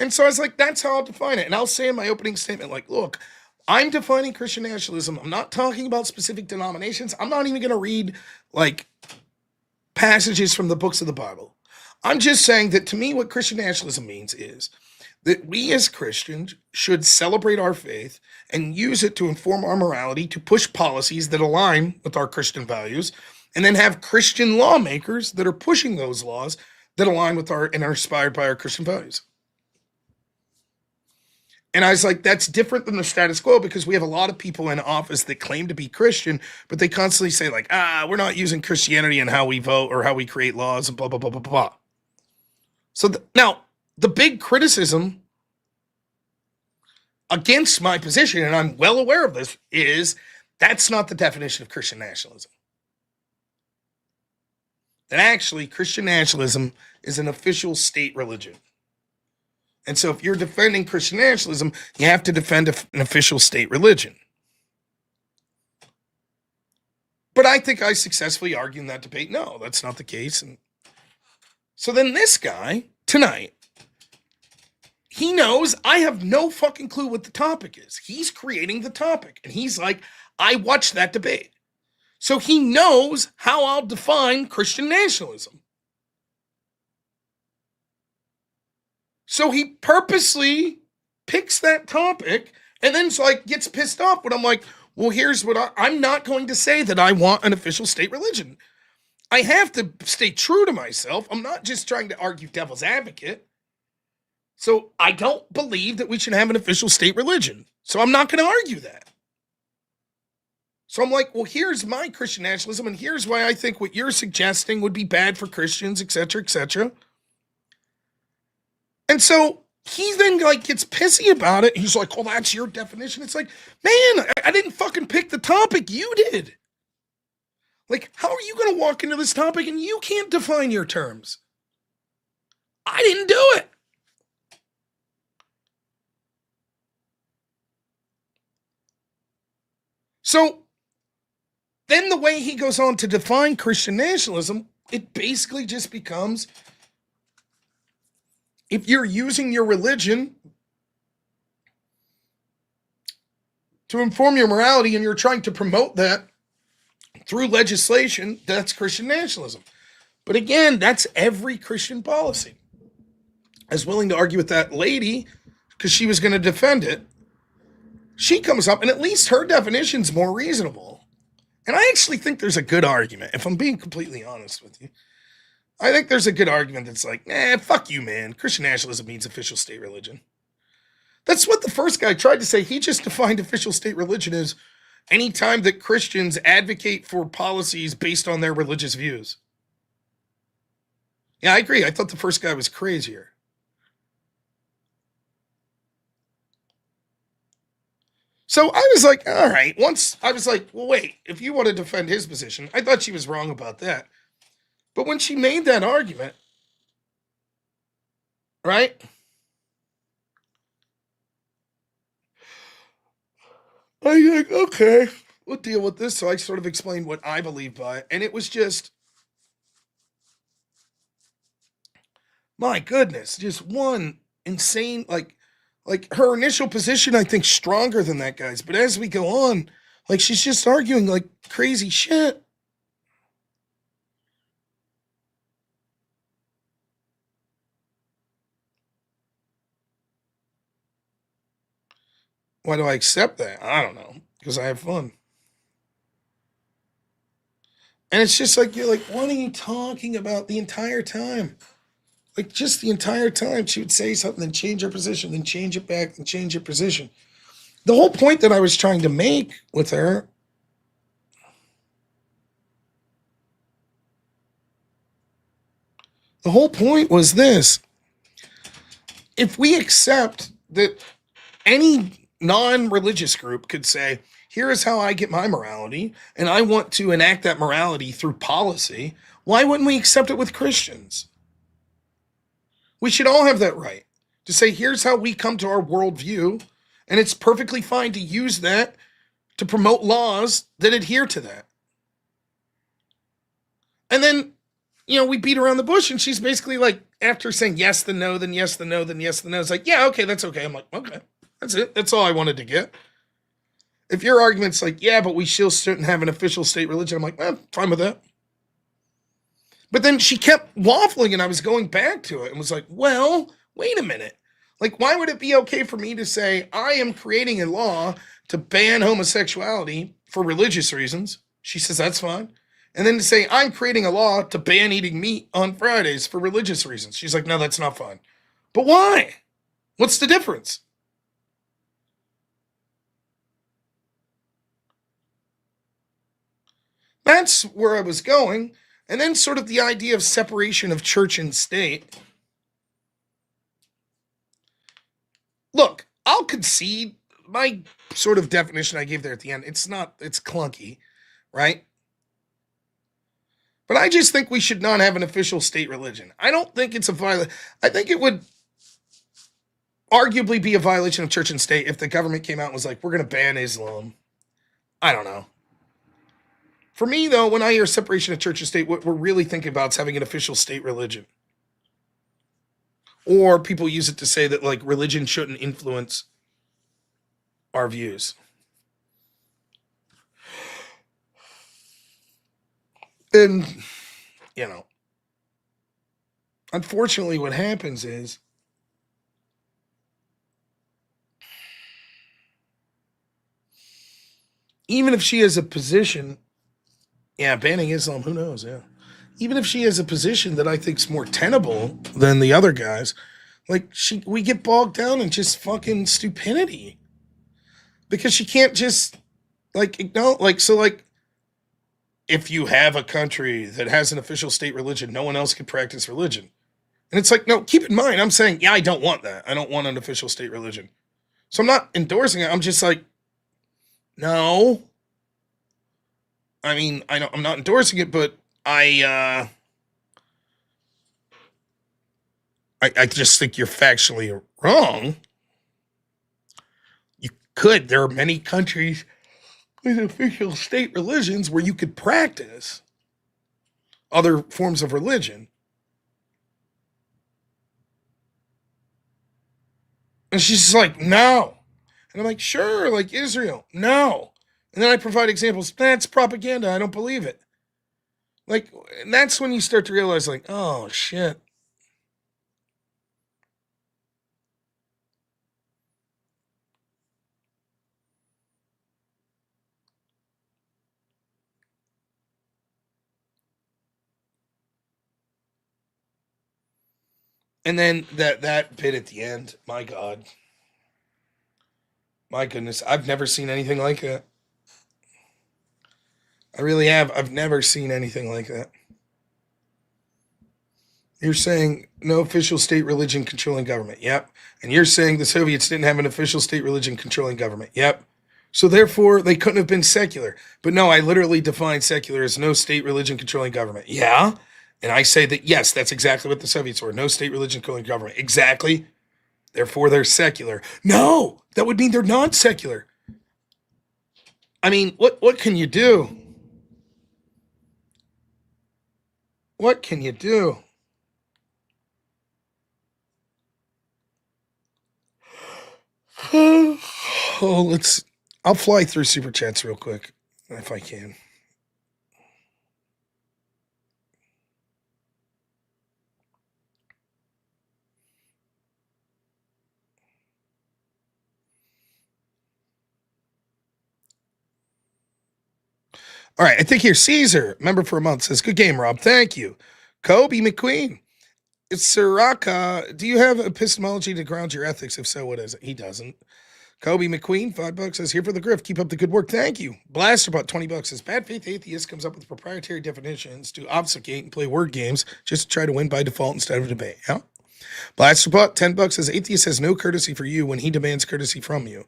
And so I was like, that's how I'll define it. And I'll say in my opening statement, like, look, I'm defining Christian nationalism. I'm not talking about specific denominations. I'm not even going to read like passages from the books of the Bible. I'm just saying that to me, what Christian nationalism means is that we as Christians should celebrate our faith and use it to inform our morality, to push policies that align with our Christian values, and then have Christian lawmakers that are pushing those laws that align with and are inspired by our Christian values. And I was like, that's different than the status quo because we have a lot of people in office that claim to be Christian, but they constantly say like, we're not using Christianity in how we vote or how we create laws and blah, blah, blah, blah, blah. So now the big criticism against my position, and I'm well aware of this, is that's not the definition of Christian nationalism. That actually Christian nationalism is an official state religion. And so if you're defending Christian nationalism, you have to defend an official state religion. But I think I successfully argued in that debate, no, that's not the case. And so then this guy, tonight, he knows I have no fucking clue what the topic is. He's creating the topic. And he's like, I watched that debate. So he knows how I'll define Christian nationalism. So he purposely picks that topic and then gets pissed off when I'm like, well, here's what I'm not going to say that I want an official state religion. I have to stay true to myself. I'm not just trying to argue devil's advocate. So I don't believe that we should have an official state religion. So I'm not going to argue that. So I'm like, well, here's my Christian nationalism, and here's why I think what you're suggesting would be bad for Christians, etc., etc. And so he then like gets pissy about it. He's like, well, that's your definition. It's like, man, I didn't fucking pick the topic. You did. Like, how are you going to walk into this topic and you can't define your terms? I didn't do it. So then the way he goes on to define Christian nationalism, it basically just becomes, if you're using your religion to inform your morality and you're trying to promote that through legislation, that's Christian nationalism. But again, that's every Christian policy. I was willing to argue with that lady because she was going to defend it. She comes up, and at least her definition's more reasonable. And I actually think there's a good argument, if I'm being completely honest with you. I think there's a good argument that's like, fuck you, man. Christian nationalism means official state religion. That's what the first guy tried to say. He just defined official state religion as any time that Christians advocate for policies based on their religious views. Yeah, I agree. I thought the first guy was crazier. So I was like, all right. Once I was like, well, wait, if you want to defend his position, I thought she was wrong about that. But when she made that argument, right? I was like, okay, we'll deal with this. So I sort of explained what I believe by it. And it was just, my goodness, just one insane, like her initial position, I think, stronger than that guy's. But as we go on, like, she's just arguing like crazy shit. Why do I accept that? I don't know. Because I have fun. And it's just like, you're like, what are you talking about the entire time? Like, just the entire time, she would say something, then change her position, then change it back, then change her position. The whole point that I was trying to make with her, the whole point was this. If we accept that any non-religious group could say, here is how I get my morality, and I want to enact that morality through policy, why wouldn't we accept it with Christians? We should all have that right to say, here's how we come to our worldview, and it's perfectly fine to use that to promote laws that adhere to that. And then, we beat around the bush, and she's basically like, after saying yes, then no, then yes, then no, then yes, then no, it's like, yeah, okay, that's okay. I'm like, okay, that's it. That's all I wanted to get. If your argument's like, yeah, but we still shouldn't have an official state religion, I'm like, fine with that. But then she kept waffling, and I was going back to it and was like, well, wait a minute. Like, why would it be okay for me to say I am creating a law to ban homosexuality for religious reasons? She says that's fine. And then to say I'm creating a law to ban eating meat on Fridays for religious reasons. She's like, no, that's not fine. But why? What's the difference? That's where I was going. And then sort of the idea of separation of church and state. Look, I'll concede my sort of definition I gave there at the end. It's clunky, right? But I just think we should not have an official state religion. I don't think it's a violation. I think it would arguably be a violation of church and state if the government came out and was like, we're going to ban Islam. I don't know. For me, though, when I hear separation of church and state, what we're really thinking about is having an official state religion. Or people use it to say that, like, religion shouldn't influence our views. And, unfortunately what happens is even if she has a position, yeah, banning Islam, who knows? Yeah. Even if she has a position that I think's more tenable than the other guys, like we get bogged down in just fucking stupidity. Because she can't just if you have a country that has an official state religion, no one else can practice religion. And it's like, no, keep in mind, I'm saying, yeah, I don't want that. I don't want an official state religion. So I'm not endorsing it. I'm just like, no. I mean, I'm not endorsing it, but I just think you're factually wrong. There are many countries with official state religions where you could practice other forms of religion. And she's just like, no. And I'm like, sure, like Israel, no. And then I provide examples. That's propaganda. I don't believe it. Like, and that's when you start to realize, like, oh, shit. And then that bit at the end, my God. My goodness, I've never seen anything like that. I really have. I've never seen anything like that. You're saying no official state religion controlling government. Yep. And you're saying the Soviets didn't have an official state religion controlling government. Yep. So therefore, they couldn't have been secular. But no, I literally define secular as no state religion controlling government. Yeah. And I say that, yes, that's exactly what the Soviets were. No state religion controlling government. Exactly. Therefore, they're secular. No, that would mean they're non-secular. I mean, what can you do? What can you do? I'll fly through Super Chats real quick, if I can. All right, I think here Caesar, member for a month, says, good game, Rob. Thank you. Kobe McQueen. It's Siraka. Do you have epistemology to ground your ethics? If so, what is it? He doesn't. Kobe McQueen, $5 says, here for the grift. Keep up the good work. Thank you. Blasterbot, $20 says, bad faith atheist comes up with proprietary definitions to obfuscate and play word games just to try to win by default instead of debate. Yeah. Blasterbot, $10 says, atheist has no courtesy for you when he demands courtesy from you.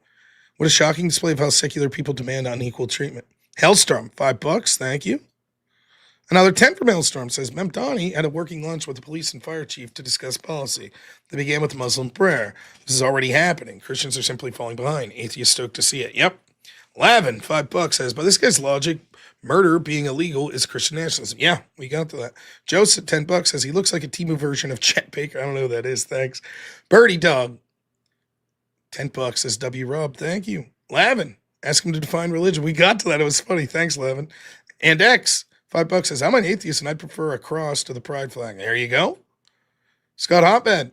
What a shocking display of how secular people demand unequal treatment. Hellstorm, $5. Thank you. Another 10 from Hellstorm says, Mem Donnie had a working lunch with the police and fire chief to discuss policy. They began with Muslim prayer. This is already happening. Christians are simply falling behind. Atheists stoked to see it. Yep. 11, $5 says, by this guy's logic, murder being illegal is Christian nationalism. Yeah, we got to that. Joseph, $10 says, he looks like a Temu version of Chet Baker. I don't know who that is. Thanks. Birdie Dog, $10 says, W Rob. Thank you. Lavin, ask him to define religion. We got to that. It was funny. Thanks, Lavin. And X, $5 says, I'm an atheist and I'd prefer a cross to the pride flag. There you go. Scott Hotbed,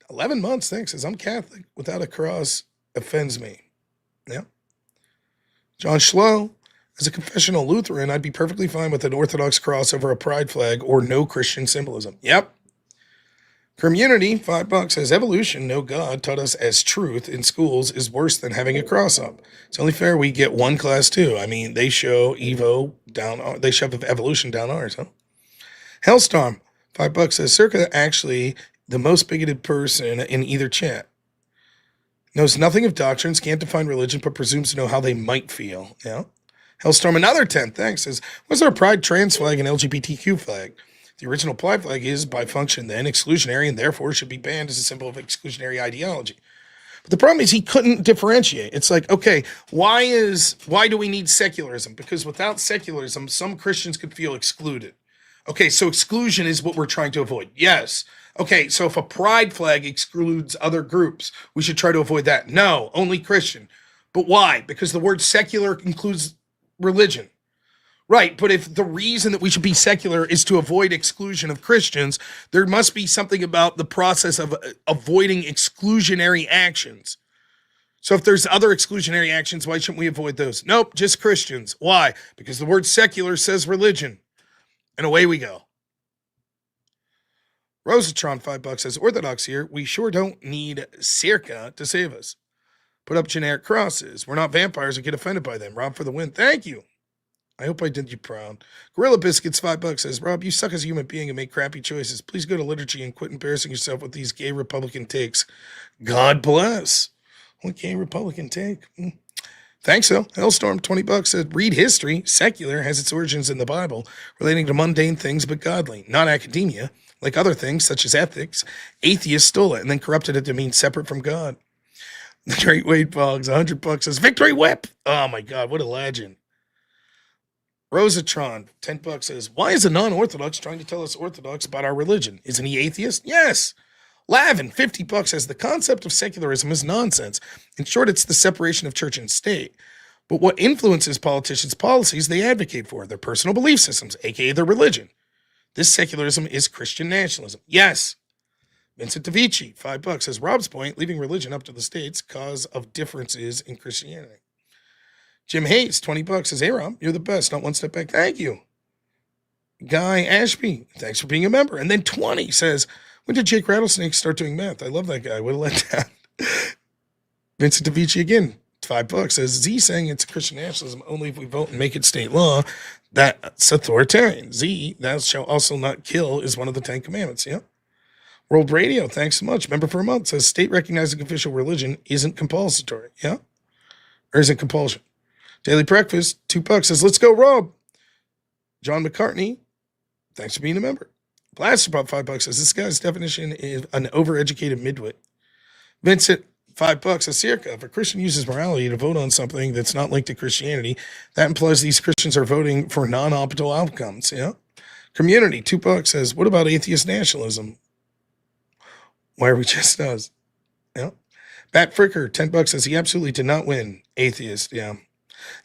11 months, thanks, says, I'm Catholic. Without a cross offends me. Yeah. John Schlow, as a confessional Lutheran, I'd be perfectly fine with an Orthodox cross over a pride flag or no Christian symbolism. Yep. Community, $5 says, evolution, no God, taught us as truth in schools is worse than having a cross up. It's only fair we get one class too. I mean, they show Evo down, they shove evolution down ours, huh? Hellstorm, $5 says, Circa actually the most bigoted person in either chat. Knows nothing of doctrines, can't define religion, but presumes to know how they might feel. Yeah. Hellstorm, another 10, thanks, says, was there a pride trans flag and LGBTQ flag? The original pride flag is, by function, then exclusionary and therefore should be banned as a symbol of exclusionary ideology. But the problem is he couldn't differentiate. It's like, okay, why do we need secularism? Because without secularism, some Christians could feel excluded. Okay, so exclusion is what we're trying to avoid. Yes. Okay, so if a pride flag excludes other groups, we should try to avoid that. No, only Christian. But why? Because the word secular includes religion. Right, but if the reason that we should be secular is to avoid exclusion of Christians, there must be something about the process of avoiding exclusionary actions. So if there's other exclusionary actions, why shouldn't we avoid those? Nope, just Christians. Why? Because the word secular says religion. And away we go. Rosatron, $5 says, Orthodox here, we sure don't need Circa to save us. Put up generic crosses. We're not vampires and get offended by them. Rob for the win. Thank you. I hope I did you proud. Gorilla Biscuits, $5 says, Rob, you suck as a human being and make crappy choices. Please go to liturgy and quit embarrassing yourself with these gay Republican takes. God bless. What gay Republican take? Thanks, though. Hellstorm, $20 said, read history. Secular has its origins in the Bible, relating to mundane things but godly, not academia. Like other things, such as ethics, atheists stole it and then corrupted it to mean separate from God. The Great Wade Boggs, $100 says, Victory Whip! Oh my God, what a legend. Rosatron, $10 says, why is a non-Orthodox trying to tell us Orthodox about our religion? Isn't he atheist? Yes. Lavin, $50 says, the concept of secularism is nonsense. In short, it's the separation of church and state. But what influences politicians' policies they advocate for? Their personal belief systems, aka their religion. This secularism is Christian nationalism. Yes. Vincent DeVici, $5 says, Rob's point, leaving religion up to the states, cause of differences in Christianity. Jim Hayes, $20 says, hey Rob, you're the best, not one step back. Thank you. Guy Ashby, thanks for being a member. And then 20 says, when did Jake Rattlesnake start doing math? I love that guy. What a letdown. Vincent DeVici again, $5 says, Z saying it's Christian nationalism only if we vote and make it state law. That's authoritarian. Z, thou shalt also not kill, is one of the 10 commandments. Yep. World Radio, thanks so much. Member for a month says state recognizing official religion isn't compulsory. Yeah. Or isn't compulsion. Daily Breakfast, $2 says, let's go, Rob. John McCartney, thanks for being a member. Blasterpop, $5 says, this guy's definition is an overeducated midwit. Vincent, $5 says, Circa, if a Christian uses morality to vote on something that's not linked to Christianity, that implies these Christians are voting for non-optimal outcomes. Yeah. Community, $2 says, what about atheist nationalism? Why are we just us? Yeah. Bat Fricker, $10 says, he absolutely did not win. Atheist, yeah.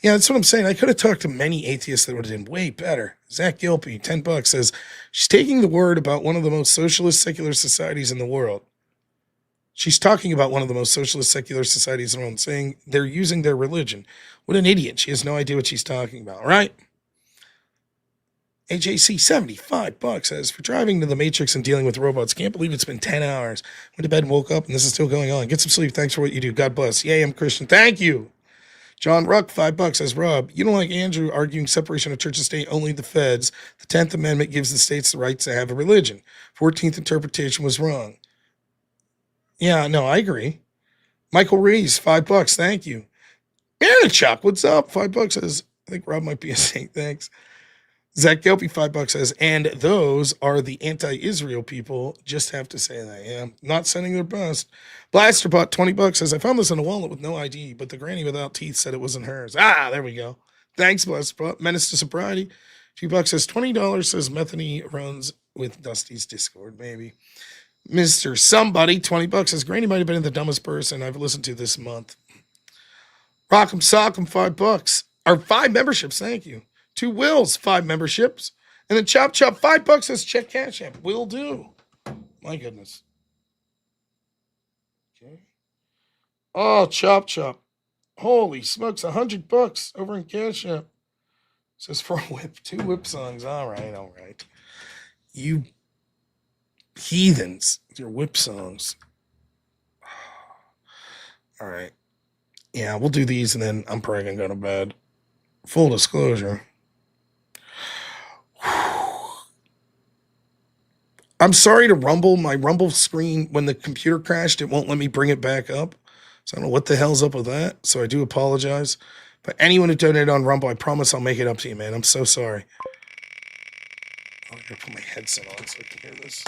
Yeah, that's what I'm saying. I could have talked to many atheists that would have done way better. Zach Gilpy, $10 says, she's taking the word about one of the most socialist secular societies in the world. She's talking about one of the most socialist secular societies in the world, saying they're using their religion. What an idiot. She has no idea what she's talking about, right? AJC, $75 says, for driving to the Matrix and dealing with robots, can't believe it's been 10 hours. Went to bed and woke up and this is still going on. Get some sleep. Thanks for what you do. God bless. Yay, I'm Christian. Thank you. John Ruck, $5 says, Rob, you don't like Andrew arguing separation of church and state, only the feds. The 10th Amendment gives the states the right to have a religion. 14th interpretation was wrong. Yeah, no, I agree. Michael Rees, $5, thank you. Aaron Chuck, what's up? $5 says, I think Rob might be a saint, thanks. Zach Gelpy, $5 says, and those are the anti-Israel people. Just have to say that, yeah. Not sending their best. Blasterbot, $20 says, I found this in a wallet with no ID, but the granny without teeth said it wasn't hers. Ah, there we go. Thanks, Blasterbot. Menace to Sobriety, $2 says, $20 says, Methany runs with Dusty's Discord, maybe. Mr. Somebody, $20 says, Granny might have been the dumbest person I've listened to this month. Rock'em Sock'em, $5. Or 5 memberships, thank you. 2 Wills, 5 memberships. And then Chop Chop, $5 says check Cash App. Will do. My goodness. Okay. Oh, Chop Chop. Holy smokes, $100 over in Cash App. Says for a whip. 2 whip songs. All right. You heathens with your whip songs. All right. Yeah, we'll do these and then I'm probably going to go to bed. Full disclosure. I'm sorry to Rumble. My Rumble screen, when the computer crashed, it won't let me bring it back up. So I don't know what the hell's up with that. So I do apologize. But anyone who donated on Rumble, I promise I'll make it up to you, man. I'm so sorry. I'm going to put my headset on so I can hear this.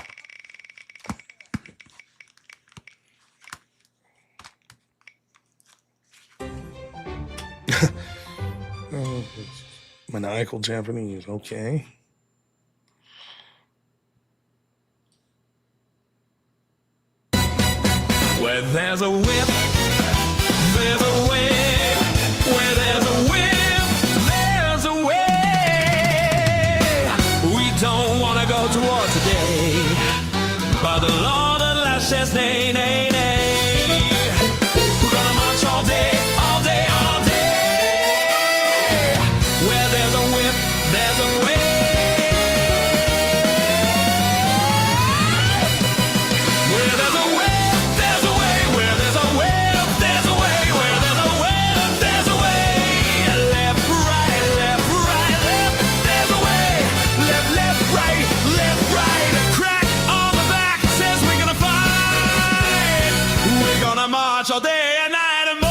Oh, maniacal Japanese. Okay. Where there's a whip, there's a way. Where there's a whip, there's a way. We don't want to go to war today, but the Lord at last says nay, nay, nay. We're gonna march all march all day and night and more.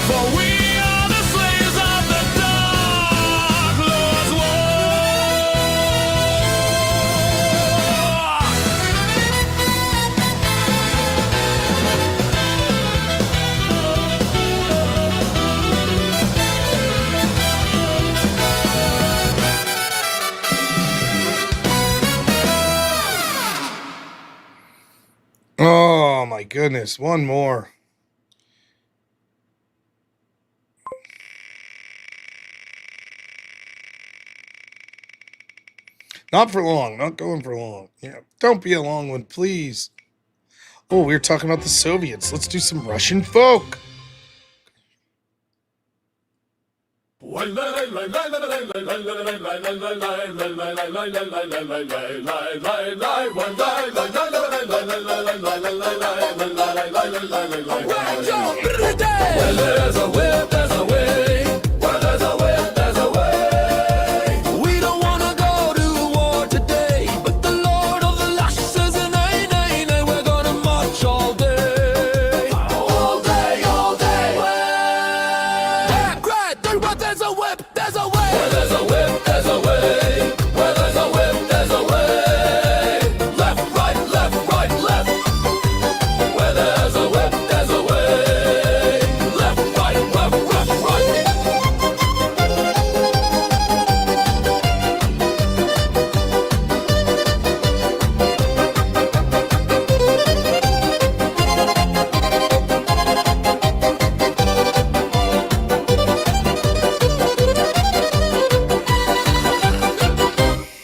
For we are the slaves of the dark Lord's war. Oh my goodness, one more. Not for long, not going for long. Yeah, don't be a long one, please. Oh, we were talking about the Soviets. Let's do some Russian folk. Where there's a will, there's a way. Where there's a will, there's a way. We don't wanna go to war today, but the Lord of the Lash says nay, nay, nay. We're gonna march all day. All day, all day. Yeah, cry, there's a whip, there's a way. Where there's a whip, there's a way. Where there's a whip, there's a way. Left, right, left, right, left. Where there's a whip, there's a way. Left, right, left, left, right.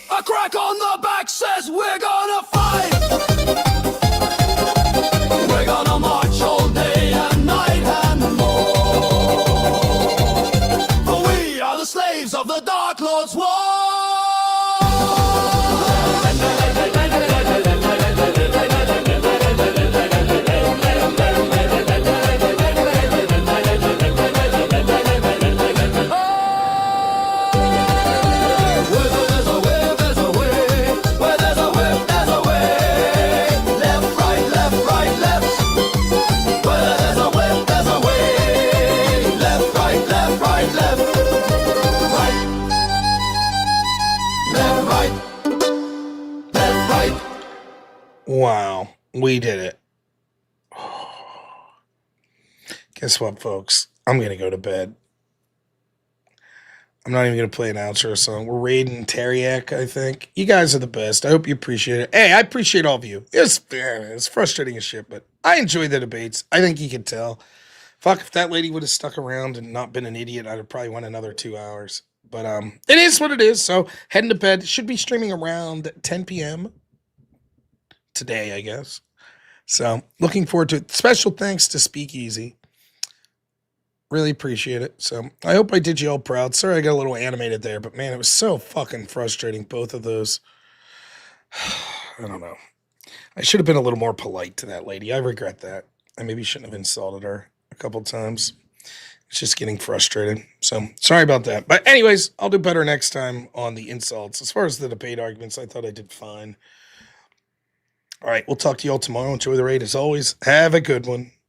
A crack on the back says we're gonna fight. We're gonna march all day and night and more. For we are the slaves of the Dark Lord's war. Where there's a will, there's a way. Where there's a will, there's a way. Left, right, left, right, left. Where there's a will, there's a way. Left, right, left, right, left. Right. Left, right. Left, right. Wow, we did it. Guess what, folks? I'm going to go to bed. I'm not even going to play an outro song. We're raiding Teriak, I think. You guys are the best. I hope you appreciate it. Hey, I appreciate all of you. It's frustrating as shit, but I enjoy the debates. I think you can tell. Fuck, if that lady would have stuck around and not been an idiot, I'd have probably won another 2 hours. But it is what it is. So heading to bed. Should be streaming around 10 p.m. today, I guess. So looking forward to it. Special thanks to Speakeasy. Really appreciate it. So I hope I did you all proud. Sorry I got a little animated there, but man, it was so fucking frustrating, both of those. I don't know. I should have been a little more polite to that lady. I regret that. I maybe shouldn't have insulted her a couple times. It's just getting frustrated. So sorry about that. But anyways, I'll do better next time on the insults. As far as the debate arguments, I thought I did fine. All right, we'll talk to you all tomorrow. Enjoy the raid as always. Have a good one.